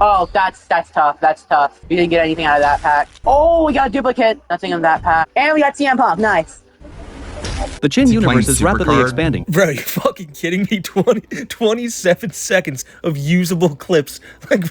Speaker 4: Oh, that's tough. That's tough. We didn't get anything out of that pack. Oh, we got a duplicate. Nothing in that pack. And we got CM Punk. Nice.
Speaker 10: The Chin Universe is rapidly expanding.
Speaker 5: Bro, you fucking kidding me? 27 seconds of usable clips. Like,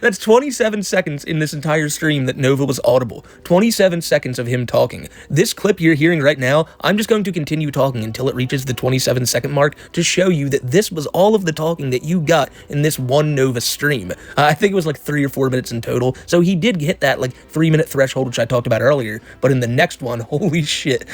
Speaker 5: that's 27 seconds in this entire stream that Nova was audible. 27 seconds of him talking. This clip you're hearing right now, I'm just going to continue talking until it reaches the 27-second mark to show you that this was all of the talking that you got in this one Nova stream. I think it was like 3 or 4 minutes in total, so he did hit that like 3-minute threshold, which I talked about earlier, but in the next one, holy shit.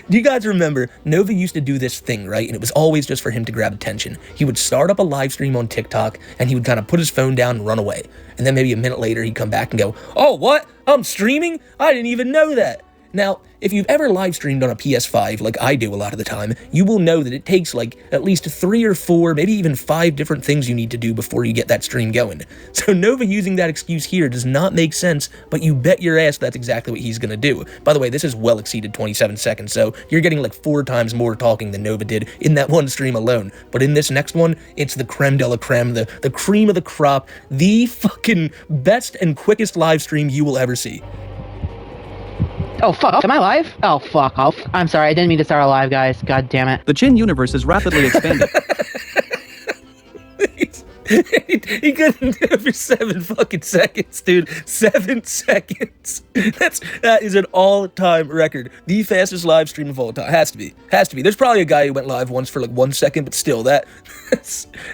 Speaker 5: Do you guys remember, Nova used to do this thing, right? And it was always just for him to grab attention. He would start up a live stream on TikTok, and he would kind of put his phone down and run away. And then maybe a minute later, he'd come back and go, oh, what? I'm streaming? I didn't even know that. Now, if you've ever live streamed on a PS5, like I do a lot of the time, you will know that it takes like at least 3 or 4, maybe even 5 different things you need to do before you get that stream going. So Nova using that excuse here does not make sense, but you bet your ass that's exactly what he's gonna do. By the way, this has well exceeded 27 seconds, so you're getting like 4 times more talking than Nova did in that one stream alone. But in this next one, it's the creme de la creme, the cream of the crop, the fucking best and quickest live stream you will ever see.
Speaker 4: Oh, fuck. Am I live? Oh, fuck off. I'm sorry. I didn't mean to start a live, guys. God damn it.
Speaker 10: The Chin Universe is rapidly expanding.
Speaker 5: He couldn't do it for 7 fucking seconds, dude. 7 seconds. That is an all-time record. The fastest live stream of all time. Has to be. There's probably a guy who went live once for like 1 second, but still, that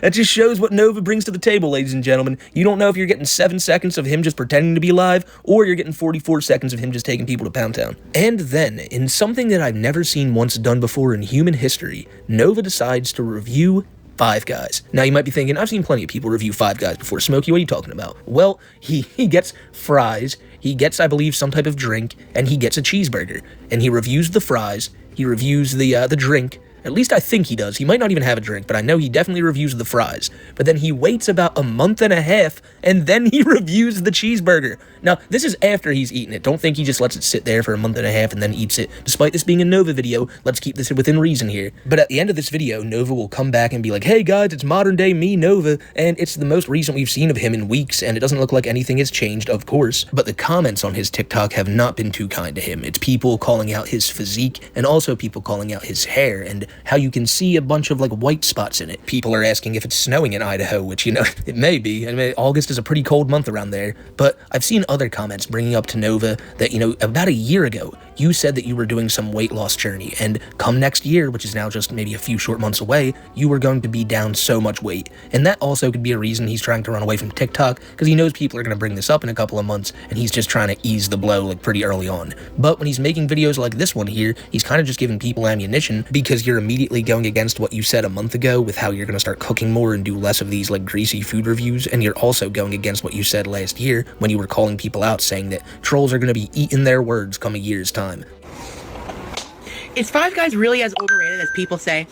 Speaker 5: just shows what Nova brings to the table, ladies and gentlemen. You don't know if you're getting 7 seconds of him just pretending to be live, or you're getting 44 seconds of him just taking people to Pound Town. And then, in something that I've never seen once done before in human history, Nova decides to review Five Guys. Now you might be thinking, I've seen plenty of people review Five Guys before. Smokey, what are you talking about? Well, he gets fries, he gets, I believe, some type of drink, and he gets a cheeseburger. And he reviews the fries, he reviews the drink. At least I think he does. He might not even have a drink, but I know he definitely reviews the fries. But then he waits about a month and a half, and then he reviews the cheeseburger. Now, this is after he's eaten it. Don't think he just lets it sit there for a month and a half and then eats it. Despite this being a Nova video, let's keep this within reason here. But at the end of this video, Nova will come back and be like, hey guys, it's modern day me, Nova, and it's the most recent we've seen of him in weeks, and it doesn't look like anything has changed, of course. But the comments on his TikTok have not been too kind to him. It's people calling out his physique, and also people calling out his hair, and how you can see a bunch of like white spots in it. People are asking if it's snowing in Idaho, which, you know, it may be. I mean, August is a pretty cold month around there, but I've seen other comments bringing up to Nova that, you know, about a year ago, you said that you were doing some weight loss journey, and come next year, which is now just maybe a few short months away, you were going to be down so much weight. And that also could be a reason he's trying to run away from TikTok, because he knows people are going to bring this up in a couple of months, and he's just trying to ease the blow like pretty early on. But when he's making videos like this one here, he's kind of just giving people ammunition, because you're immediately going against what you said a month ago with how you're going to start cooking more and do less of these like greasy food reviews, and you're also going against what you said last year when you were calling people out saying that trolls are going to be eating their words come a year's time.
Speaker 4: Is Five Guys really as overrated as people say?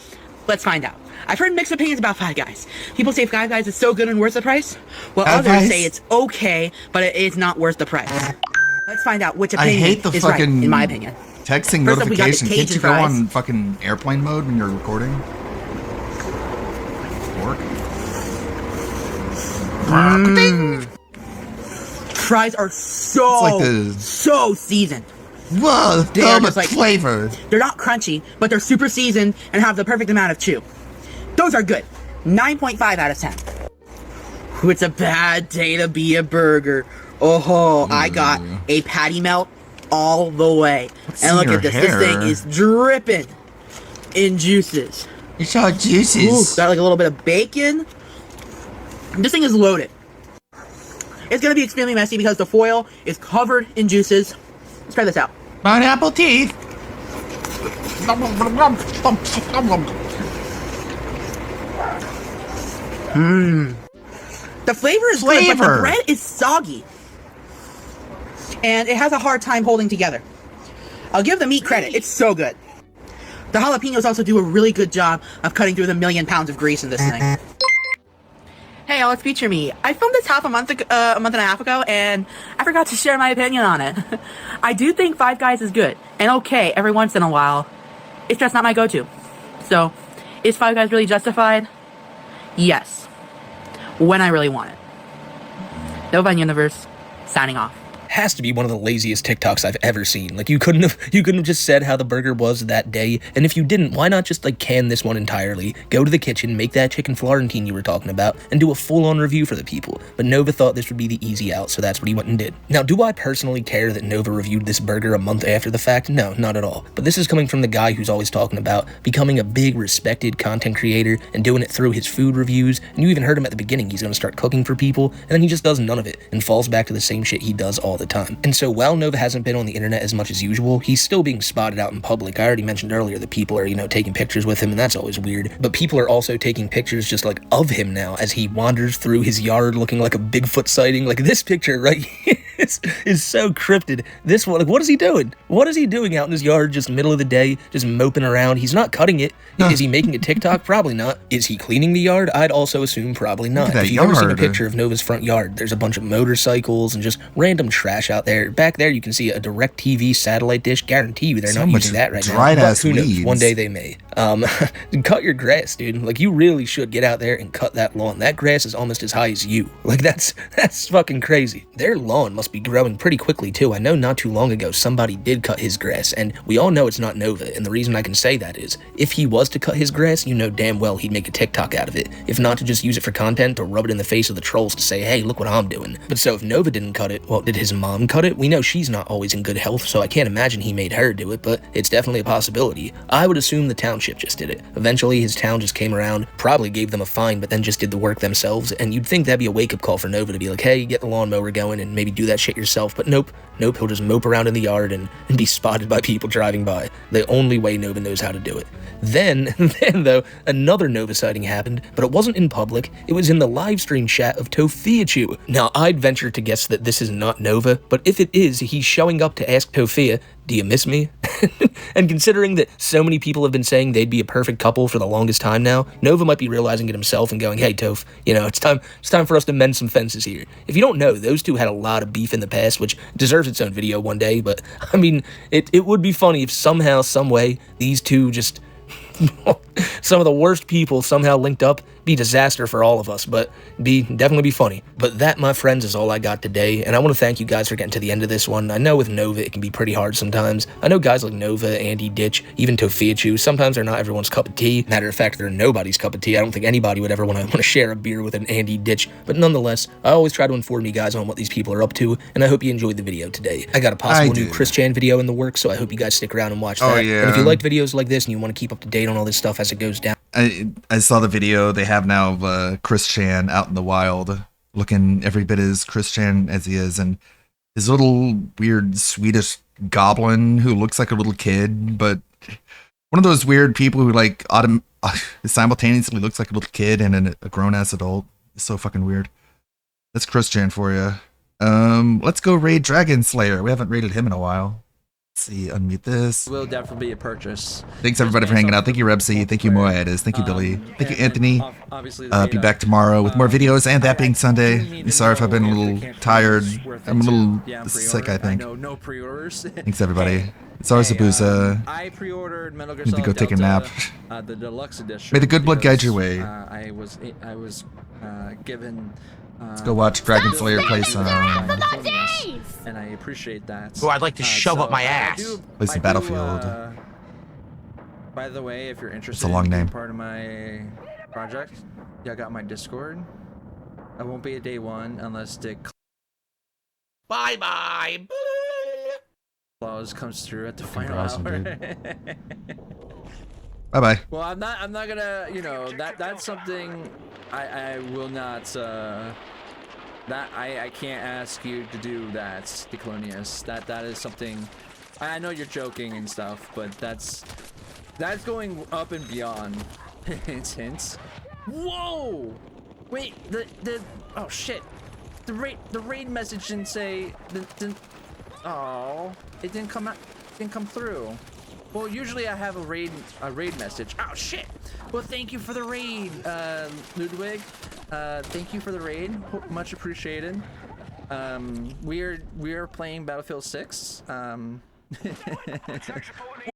Speaker 4: Let's find out. I've heard mixed opinions about Five Guys. People say Five Guys is so good and worth the price, while others say it's okay, but it is not worth the price. Let's find out which opinion is right, in my opinion.
Speaker 2: Texting
Speaker 4: First up, we got the
Speaker 2: notification. Can't
Speaker 4: Cajun
Speaker 2: you go
Speaker 4: fries.
Speaker 2: on fucking airplane mode when you're recording? Work.
Speaker 4: Fries are so seasoned.
Speaker 2: Whoa,
Speaker 4: They are just
Speaker 2: flavor.
Speaker 4: They're not crunchy, but they're super seasoned and have the perfect amount of chew. Those are good. 9.5 out of 10. Ooh, it's a bad day to be a burger. Oh, I got a patty melt all the way. And look at this. This thing is dripping in juices.
Speaker 2: It's all juices.
Speaker 4: Ooh, got like a little bit of bacon. This thing is loaded. It's going to be extremely messy because the foil is covered in juices. Let's try this out.
Speaker 2: Pineapple teeth.
Speaker 4: The flavor is good, but the bread is soggy. And it has a hard time holding together. I'll give the meat credit. It's so good. The jalapenos also do a really good job of cutting through the 1,000,000 pounds of grease in this thing. Hey, Alex, feature me. I filmed this a month and a half ago, and I forgot to share my opinion on it. I do think Five Guys is good and okay every once in a while. It's just not my go-to. So, is Five Guys really justified? Yes. When I really want it. Nova Universe, signing off.
Speaker 5: Has to be one of the laziest TikToks I've ever seen. Like, you couldn't have just said how the burger was that day, and if you didn't, why not just like can this one entirely, go to the kitchen, make that chicken Florentine you were talking about, and do a full-on review for the people? But Nova thought this would be the easy out, so that's what he went and did. Now, do I personally care that Nova reviewed this burger a month after the fact? No, not at all. But this is coming from the guy who's always talking about becoming a big, respected content creator and doing it through his food reviews, and you even heard him at the beginning, he's gonna start cooking for people, and then he just does none of it, and falls back to the same shit he does all the time. And so while Nova hasn't been on the internet as much as usual, he's still being spotted out in public. I already mentioned earlier that people are, you know, taking pictures with him, and that's always weird. But people are also taking pictures just like of him now as he wanders through his yard looking like a Bigfoot sighting. Like this picture right here is so cryptid. This one, like, what is he doing? What is he doing out in his yard just middle of the day, just moping around? He's not cutting it. Is he making a TikTok? Probably not. Is he cleaning the yard? I'd also assume probably not. If you've ever seen a picture of Nova's front yard, there's a bunch of motorcycles and just random trash out there. Back there, you can see a DirecTV satellite dish. Guarantee you they're not using that right now. But who knows? One day they may. Cut your grass, dude. Like, you really should get out there and cut that lawn. That grass is almost as high as you. Like, that's fucking crazy. Their lawn must be growing pretty quickly, too. I know not too long ago somebody did cut his grass, and we all know it's not Nova, and the reason I can say that is, if he was to cut his grass, you know damn well he'd make a TikTok out of it. If not to just use it for content, or rub it in the face of the trolls to say, hey, look what I'm doing. But so if Nova didn't cut it, well, did his mom cut it? We know she's not always in good health, so I can't imagine he made her do it, but it's definitely a possibility. I would assume the township just did it. Eventually, his town just came around, probably gave them a fine, but then just did the work themselves, and you'd think that'd be a wake-up call for Nova to be like, hey, get the lawnmower going and maybe do that shit yourself, but nope, he'll just mope around in the yard and be spotted by people driving by. The only way Nova knows how to do it. Then though, another Nova sighting happened, but it wasn't in public, it was in the live stream chat of Tofiachu. Now, I'd venture to guess that this is not Nova, but if it is, he's showing up to ask Tofia, do you miss me? And considering that so many people have been saying they'd be a perfect couple for the longest time now, Nova might be realizing it himself and going, hey, Toph, you know, it's time for us to mend some fences here. If you don't know, those two had a lot of beef in the past, which deserves its own video one day, but, I mean, it would be funny if somehow, some way, these two just... some of the worst people somehow linked up be disaster for all of us, but definitely be funny. But that, my friends, is all I got today, and I want to thank you guys for getting to the end of this one. I know with Nova, it can be pretty hard sometimes. I know guys like Nova, Andy, Ditch, even Tofiachu, sometimes they're not everyone's cup of tea. Matter of fact, they're nobody's cup of tea. I don't think anybody would ever want to share a beer with an Andy Ditch, but nonetheless, I always try to inform you guys on what these people are up to, and I hope you enjoyed the video today. I got a possible new Chris Chan video in the works, so I hope you guys stick around and watch that.
Speaker 2: Yeah.
Speaker 5: And if you liked videos like this and you want to keep up to date on all this stuff as it goes down,
Speaker 2: I saw the video they have now of Chris Chan out in the wild, looking every bit as Chris Chan as he is, and his little weird Swedish goblin who looks like a little kid, but one of those weird people who like simultaneously looks like a little kid and a grown-ass adult. It's so fucking weird. That's Chris Chan for you. Let's go raid Dragon Slayer. We haven't raided him in a while. Let's see, unmute this.
Speaker 12: Will definitely be a purchase.
Speaker 2: Thanks everybody for hanging out. Thank you Rebsy. Thank you Moedas. Thank you Billy. Thank you Anthony. Be back tomorrow with more videos, and that being Sunday. Sorry if I've been a little tired. I'm a little sick, I think.
Speaker 12: No pre-orders.
Speaker 2: Thanks everybody. It's always Abusa.
Speaker 12: I pre-ordered Metal Gear
Speaker 2: Need to go
Speaker 12: Solid
Speaker 2: take a
Speaker 12: Delta,
Speaker 2: nap.
Speaker 12: the deluxe edition.
Speaker 2: May the good blood guide your way.
Speaker 12: I was given.
Speaker 2: Let's go watch Dragon Slayer play some.
Speaker 12: And I appreciate that.
Speaker 14: Oh, I'd like to shove up my ass.
Speaker 2: Play some Battlefield.
Speaker 12: By the way, if you're interested
Speaker 2: It's a long
Speaker 12: in being
Speaker 2: name.
Speaker 12: part of my project, I got my Discord. I won't be a day one unless Dick
Speaker 14: Bye.
Speaker 12: Claus comes through at the final
Speaker 2: awesome,
Speaker 12: hour.
Speaker 2: Bye bye.
Speaker 12: Well, I'm not gonna, that's something I will not, that I can't ask you to do that, Declonius. That is something, I know you're joking and stuff, but that's going up and beyond. Hints. Whoa! Wait, oh shit. The raid message didn't say, oh, it didn't come through. Well, usually I have a raid message. Oh shit! Well, thank you for the raid, Ludwig. Thank you for the raid. Much appreciated. We are playing Battlefield 6.